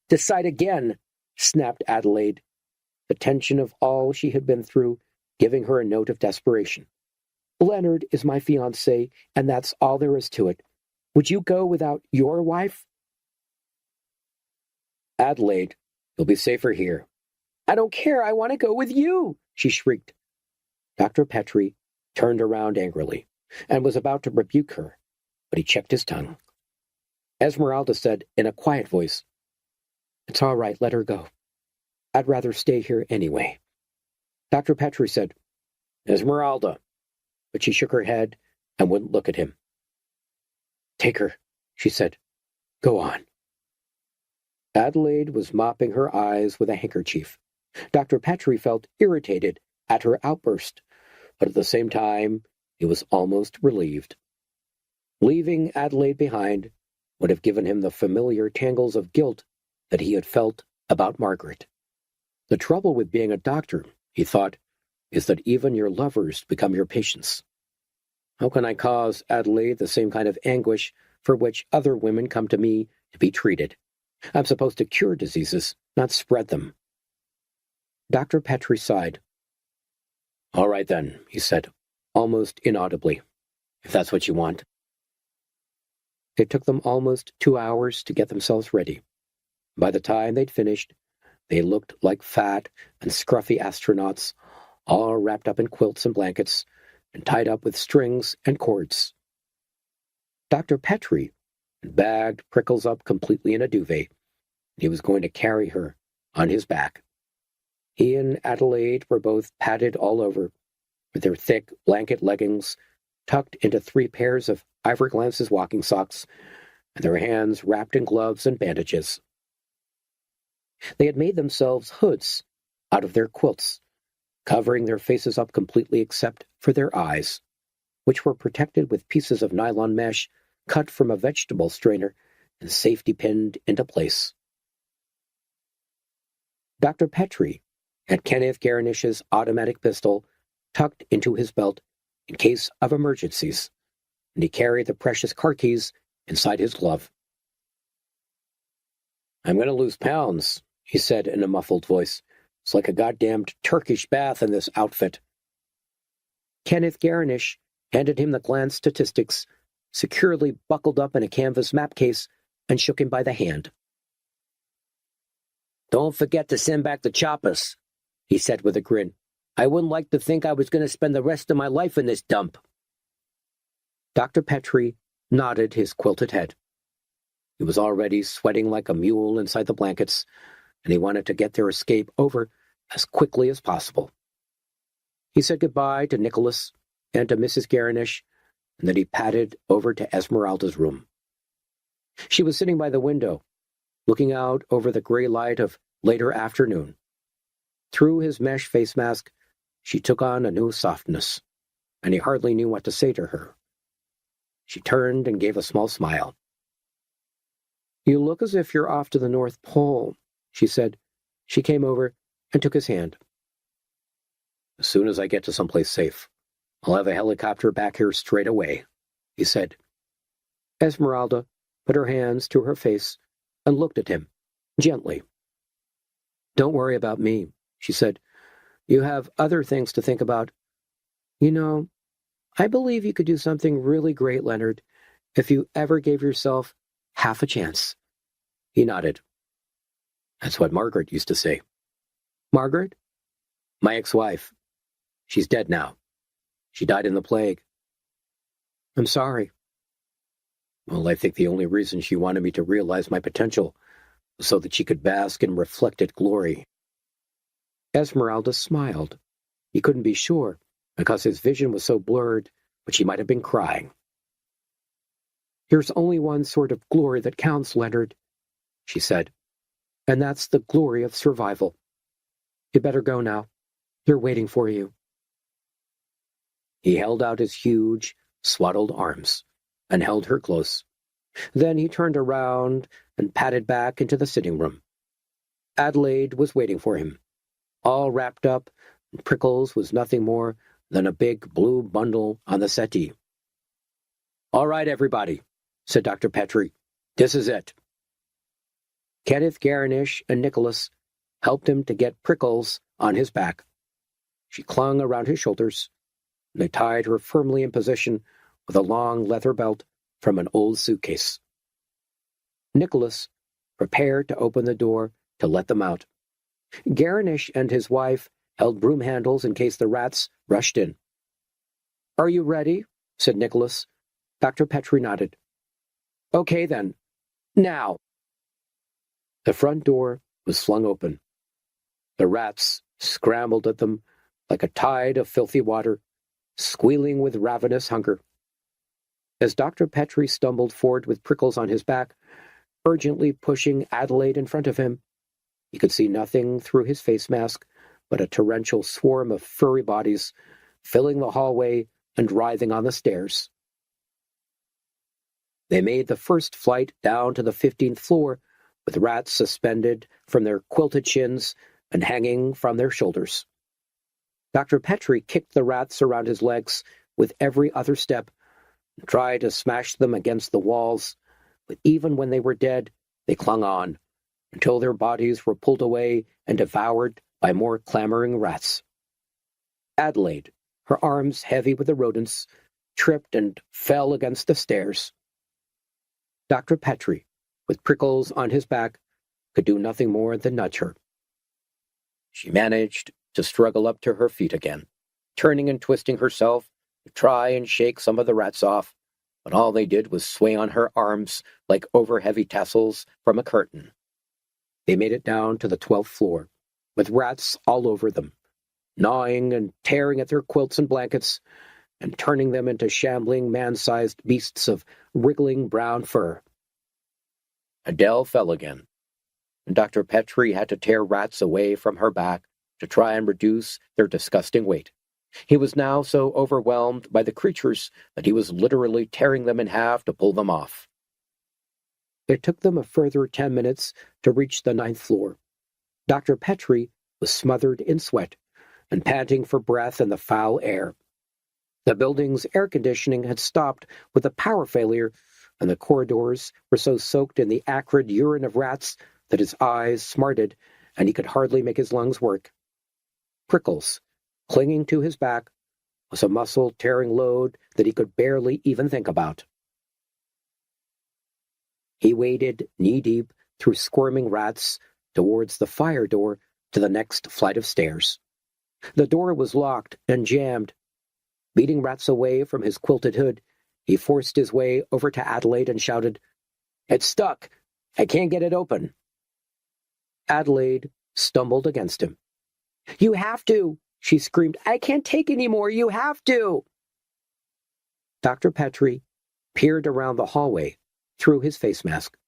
decide again, snapped Adelaide, the tension of all she had been through giving her a note of desperation. Leonard is my fiancé, and that's all there is to it. Would you go without your wife? Adelaide, you'll be safer here. I don't care. I want to go with you, she shrieked. Dr. Petrie turned around angrily and was about to rebuke her, but he checked his tongue. Esmeralda said in a quiet voice, It's all right, let her go. I'd rather stay here anyway. Dr. Petrie said, Esmeralda, but she shook her head and wouldn't look at him. Take her, she said. Go on. Adelaide was mopping her eyes with a handkerchief. Dr. Petrie felt irritated at her outburst, but at the same time, he was almost relieved. Leaving Adelaide behind would have given him the familiar tangles of guilt that he had felt about Margaret. The trouble with being a doctor, he thought, is that even your lovers become your patients. How can I cause Adelaide the same kind of anguish for which other women come to me to be treated? I'm supposed to cure diseases, not spread them. Dr. Petrie sighed. All right then, he said, almost inaudibly, if that's what you want. It took them almost 2 hours to get themselves ready. By the time they'd finished, they looked like fat and scruffy astronauts, all wrapped up in quilts and blankets, and tied up with strings and cords. Dr. Petrie had bagged Prickles up completely in a duvet. He was going to carry her on his back. He and Adelaide were both padded all over, with their thick blanket leggings tucked into 3 pairs of Ivory-Glance's walking socks, and their hands wrapped in gloves and bandages. They had made themselves hoods out of their quilts, covering their faces up completely except for their eyes, which were protected with pieces of nylon mesh cut from a vegetable strainer and safety pinned into place. Dr. Petrie had Kenneth Garnish's automatic pistol tucked into his belt in case of emergencies, and he carried the precious car keys inside his glove. I'm going to lose pounds, he said in a muffled voice. It's like a goddamned Turkish bath in this outfit. Kenneth Garnish handed him the glance statistics, securely buckled up in a canvas map case, and shook him by the hand. Don't forget to send back the choppers, he said with a grin. I wouldn't like to think I was going to spend the rest of my life in this dump. Dr. Petrie nodded his quilted head. He was already sweating like a mule inside the blankets, and he wanted to get their escape over as quickly as possible. He said goodbye to Nicholas and to Mrs. Garnish, and then he padded over to Esmeralda's room. She was sitting by the window, looking out over the gray light of later afternoon. Through his mesh face mask, she took on a new softness, and he hardly knew what to say to her. She turned and gave a small smile. You look as if you're off to the North Pole, she said. She came over and took his hand. As soon as I get to someplace safe, I'll have a helicopter back here straight away, he said. Esmeralda put her hands to her face and looked at him, gently. Don't worry about me, she said. You have other things to think about. You know, I believe you could do something really great, Leonard, if you ever gave yourself half a chance. He nodded. That's what Margaret used to say. Margaret? My ex-wife. She's dead now. She died in the plague. I'm sorry. Well, I think the only reason she wanted me to realize my potential was so that she could bask in reflected glory. Esmeralda smiled. He couldn't be sure, because his vision was so blurred, but she might have been crying. There's only one sort of glory that counts, Leonard, she said, and that's the glory of survival. You better go now. They're waiting for you. He held out his huge, swaddled arms and held her close. Then he turned around and padded back into the sitting room. Adelaide was waiting for him, all wrapped up, and Prickles was nothing more than a big blue bundle on the settee. "All right, everybody," said Dr. Petrie. "This is it." Kenneth Garnish and Nicholas helped him to get Prickles on his back. She clung around his shoulders, and they tied her firmly in position with a long leather belt from an old suitcase. Nicholas prepared to open the door to let them out. Garnish and his wife held broom handles in case the rats rushed in. "Are you ready?" said Nicholas. Dr. Petrie nodded. "Okay, then. Now." The front door was flung open. The rats scrambled at them like a tide of filthy water, squealing with ravenous hunger. As Dr. Petrie stumbled forward with Prickles on his back, urgently pushing Adelaide in front of him, he could see nothing through his face mask but a torrential swarm of furry bodies filling the hallway and writhing on the stairs. They made the first flight down to the 15th floor, with rats suspended from their quilted shins and hanging from their shoulders. Dr. Petrie kicked the rats around his legs with every other step and tried to smash them against the walls, but even when they were dead, they clung on, until their bodies were pulled away and devoured by more clamoring rats. Adelaide, her arms heavy with the rodents, tripped and fell against the stairs. Dr. Petrie, with Prickles on his back, could do nothing more than nudge her. She managed to struggle up to her feet again, turning and twisting herself to try and shake some of the rats off, but all they did was sway on her arms like over-heavy tassels from a curtain. They made it down to the 12th floor, with rats all over them, gnawing and tearing at their quilts and blankets, and turning them into shambling man-sized beasts of wriggling brown fur. Adele fell again, and Dr. Petrie had to tear rats away from her back to try and reduce their disgusting weight. He was now so overwhelmed by the creatures that he was literally tearing them in half to pull them off. It took them a further 10 minutes to reach the 9th floor. Dr. Petrie was smothered in sweat and panting for breath in the foul air. The building's air conditioning had stopped with a power failure, and the corridors were so soaked in the acrid urine of rats that his eyes smarted and he could hardly make his lungs work. Prickles, clinging to his back, was a muscle-tearing load that he could barely even think about. He waded knee-deep through squirming rats towards the fire door to the next flight of stairs. The door was locked and jammed. Beating rats away from his quilted hood, he forced his way over to Adelaide and shouted, "It's stuck! I can't get it open!" Adelaide stumbled against him. "You have to!" she screamed. "I can't take any more! You have to!" Dr. Petrie peered around the hallway through his face mask.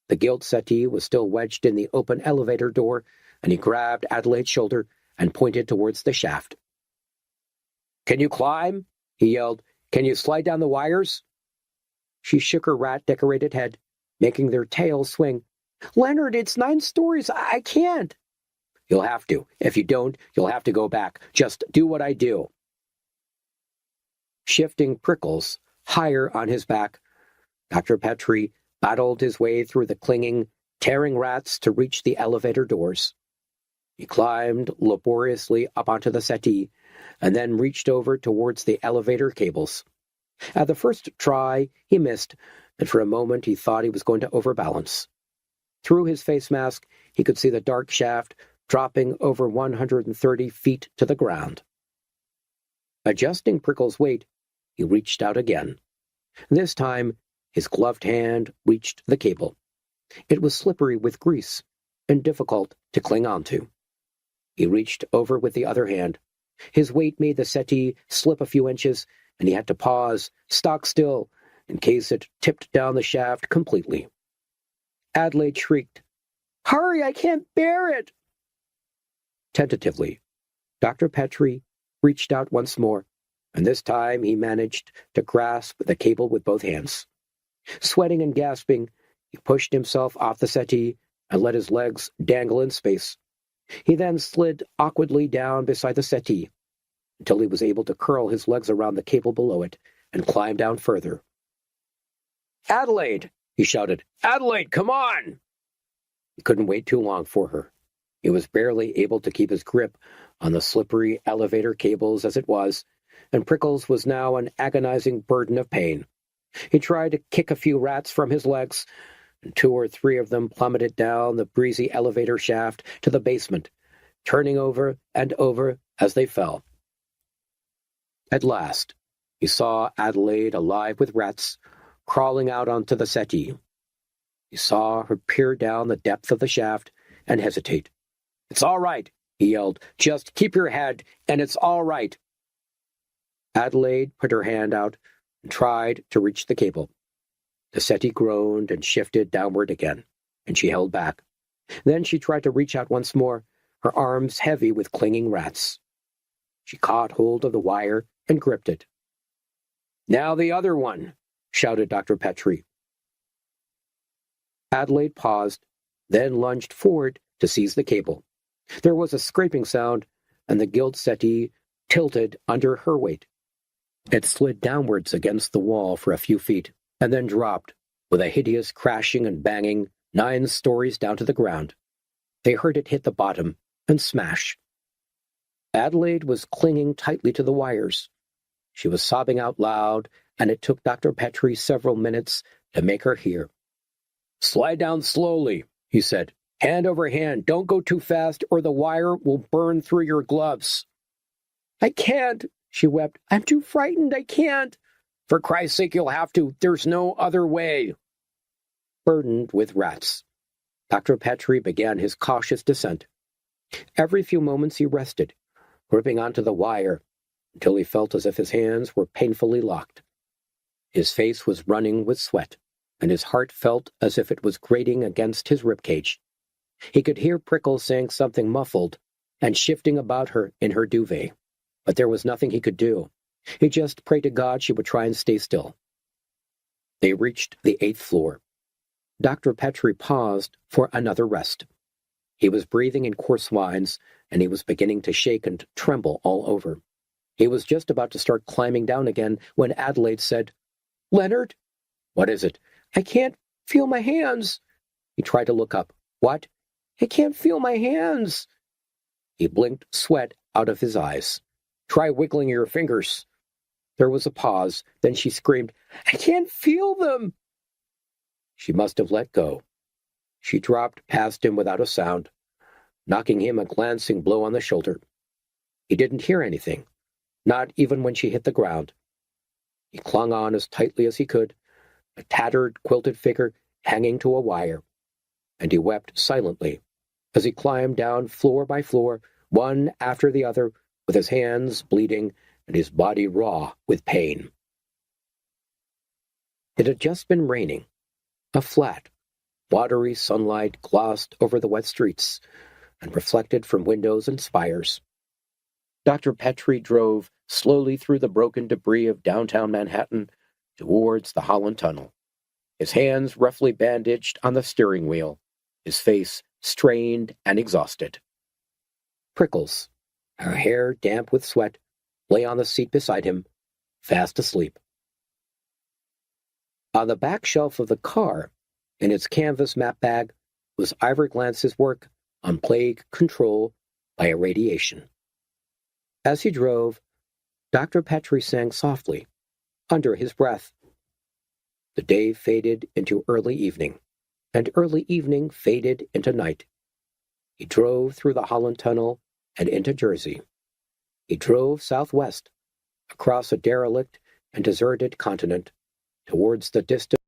The gilt settee was still wedged in the open elevator door, and he grabbed Adelaide's shoulder and pointed towards the shaft. "Can you climb?" he yelled. "Can you slide down the wires?" She shook her rat-decorated head, making their tails swing. "Leonard, it's 9 stories. I can't." "You'll have to. If you don't, you'll have to go back. Just do what I do." Shifting Prickles higher on his back, Dr. Petrie battled his way through the clinging, tearing rats to reach the elevator doors. He climbed laboriously up onto the settee, and then reached over towards the elevator cables. At the first try, he missed, and for a moment he thought he was going to overbalance. Through his face mask, he could see the dark shaft dropping over 130 feet to the ground. Adjusting Prickles' weight, he reached out again. This time, his gloved hand reached the cable. It was slippery with grease and difficult to cling onto. He reached over with the other hand. His weight made the settee slip a few inches, and he had to pause, stock still, in case it tipped down the shaft completely. Adelaide shrieked, "Hurry, I can't bear it!" Tentatively, Dr. Petrie reached out once more, and this time he managed to grasp the cable with both hands. Sweating and gasping, he pushed himself off the settee and let his legs dangle in space. He then slid awkwardly down beside the settee until he was able to curl his legs around the cable below it and climb down further. "Adelaide!" he shouted. "Adelaide, come on!" He couldn't wait too long for her. He was barely able to keep his grip on the slippery elevator cables as it was, and Prickles was now an agonizing burden of pain. He tried to kick a few rats from his legs, and 2 or 3 of them plummeted down the breezy elevator shaft to the basement, turning over and over as they fell. At last, he saw Adelaide alive with rats, crawling out onto the settee. He saw her peer down the depth of the shaft and hesitate. "It's all right," he yelled. "Just keep your head, and it's all right." Adelaide put her hand out and tried to reach the cable. The settee groaned and shifted downward again, and she held back. Then she tried to reach out once more, her arms heavy with clinging rats. She caught hold of the wire and gripped it. "Now the other one," shouted Dr. Petrie. Adelaide paused, then lunged forward to seize the cable. There was a scraping sound, and the gilt settee tilted under her weight. It slid downwards against the wall for a few feet, and then dropped, with a hideous crashing and banging, 9 stories down to the ground. They heard it hit the bottom and smash. Adelaide was clinging tightly to the wires. She was sobbing out loud, and it took Dr. Petrie several minutes to make her hear. "Slide down slowly," he said. "Hand over hand. Don't go too fast, or the wire will burn through your gloves." "I can't," she wept. "I'm too frightened. I can't." "For Christ's sake, you'll have to. There's no other way." Burdened with rats, Dr. Petrie began his cautious descent. Every few moments he rested, gripping onto the wire, until he felt as if his hands were painfully locked. His face was running with sweat, and his heart felt as if it was grating against his ribcage. He could hear Prickles saying something muffled and shifting about her in her duvet, but there was nothing he could do. He just prayed to God she would try and stay still. They reached the 8th floor. Dr. Petrie paused for another rest. He was breathing in coarse whines, and he was beginning to shake and tremble all over. He was just about to start climbing down again when Adelaide said, "Leonard?" "What is it?" "I can't feel my hands." He tried to look up. "What?" "I can't feel my hands." He blinked sweat out of his eyes. "Try wiggling your fingers." There was a pause. Then she screamed, "I can't feel them." She must have let go. She dropped past him without a sound, knocking him a glancing blow on the shoulder. He didn't hear anything, not even when she hit the ground. He clung on as tightly as he could, a tattered, quilted figure hanging to a wire, and he wept silently as he climbed down floor by floor, one after the other, with his hands bleeding and his body raw with pain. It had just been raining. A flat, watery sunlight glossed over the wet streets and reflected from windows and spires. Dr. Petrie drove slowly through the broken debris of downtown Manhattan towards the Holland Tunnel, his hands roughly bandaged on the steering wheel, his face strained and exhausted. Prickles, her hair damp with sweat, lay on the seat beside him, fast asleep. On the back shelf of the car, in its canvas map bag, was Ivor Glance's work on plague control by irradiation. As he drove, Dr. Petrie sang softly, under his breath. The day faded into early evening, and early evening faded into night. He drove through the Holland Tunnel and into Jersey. He drove southwest, across a derelict and deserted continent, towards the distant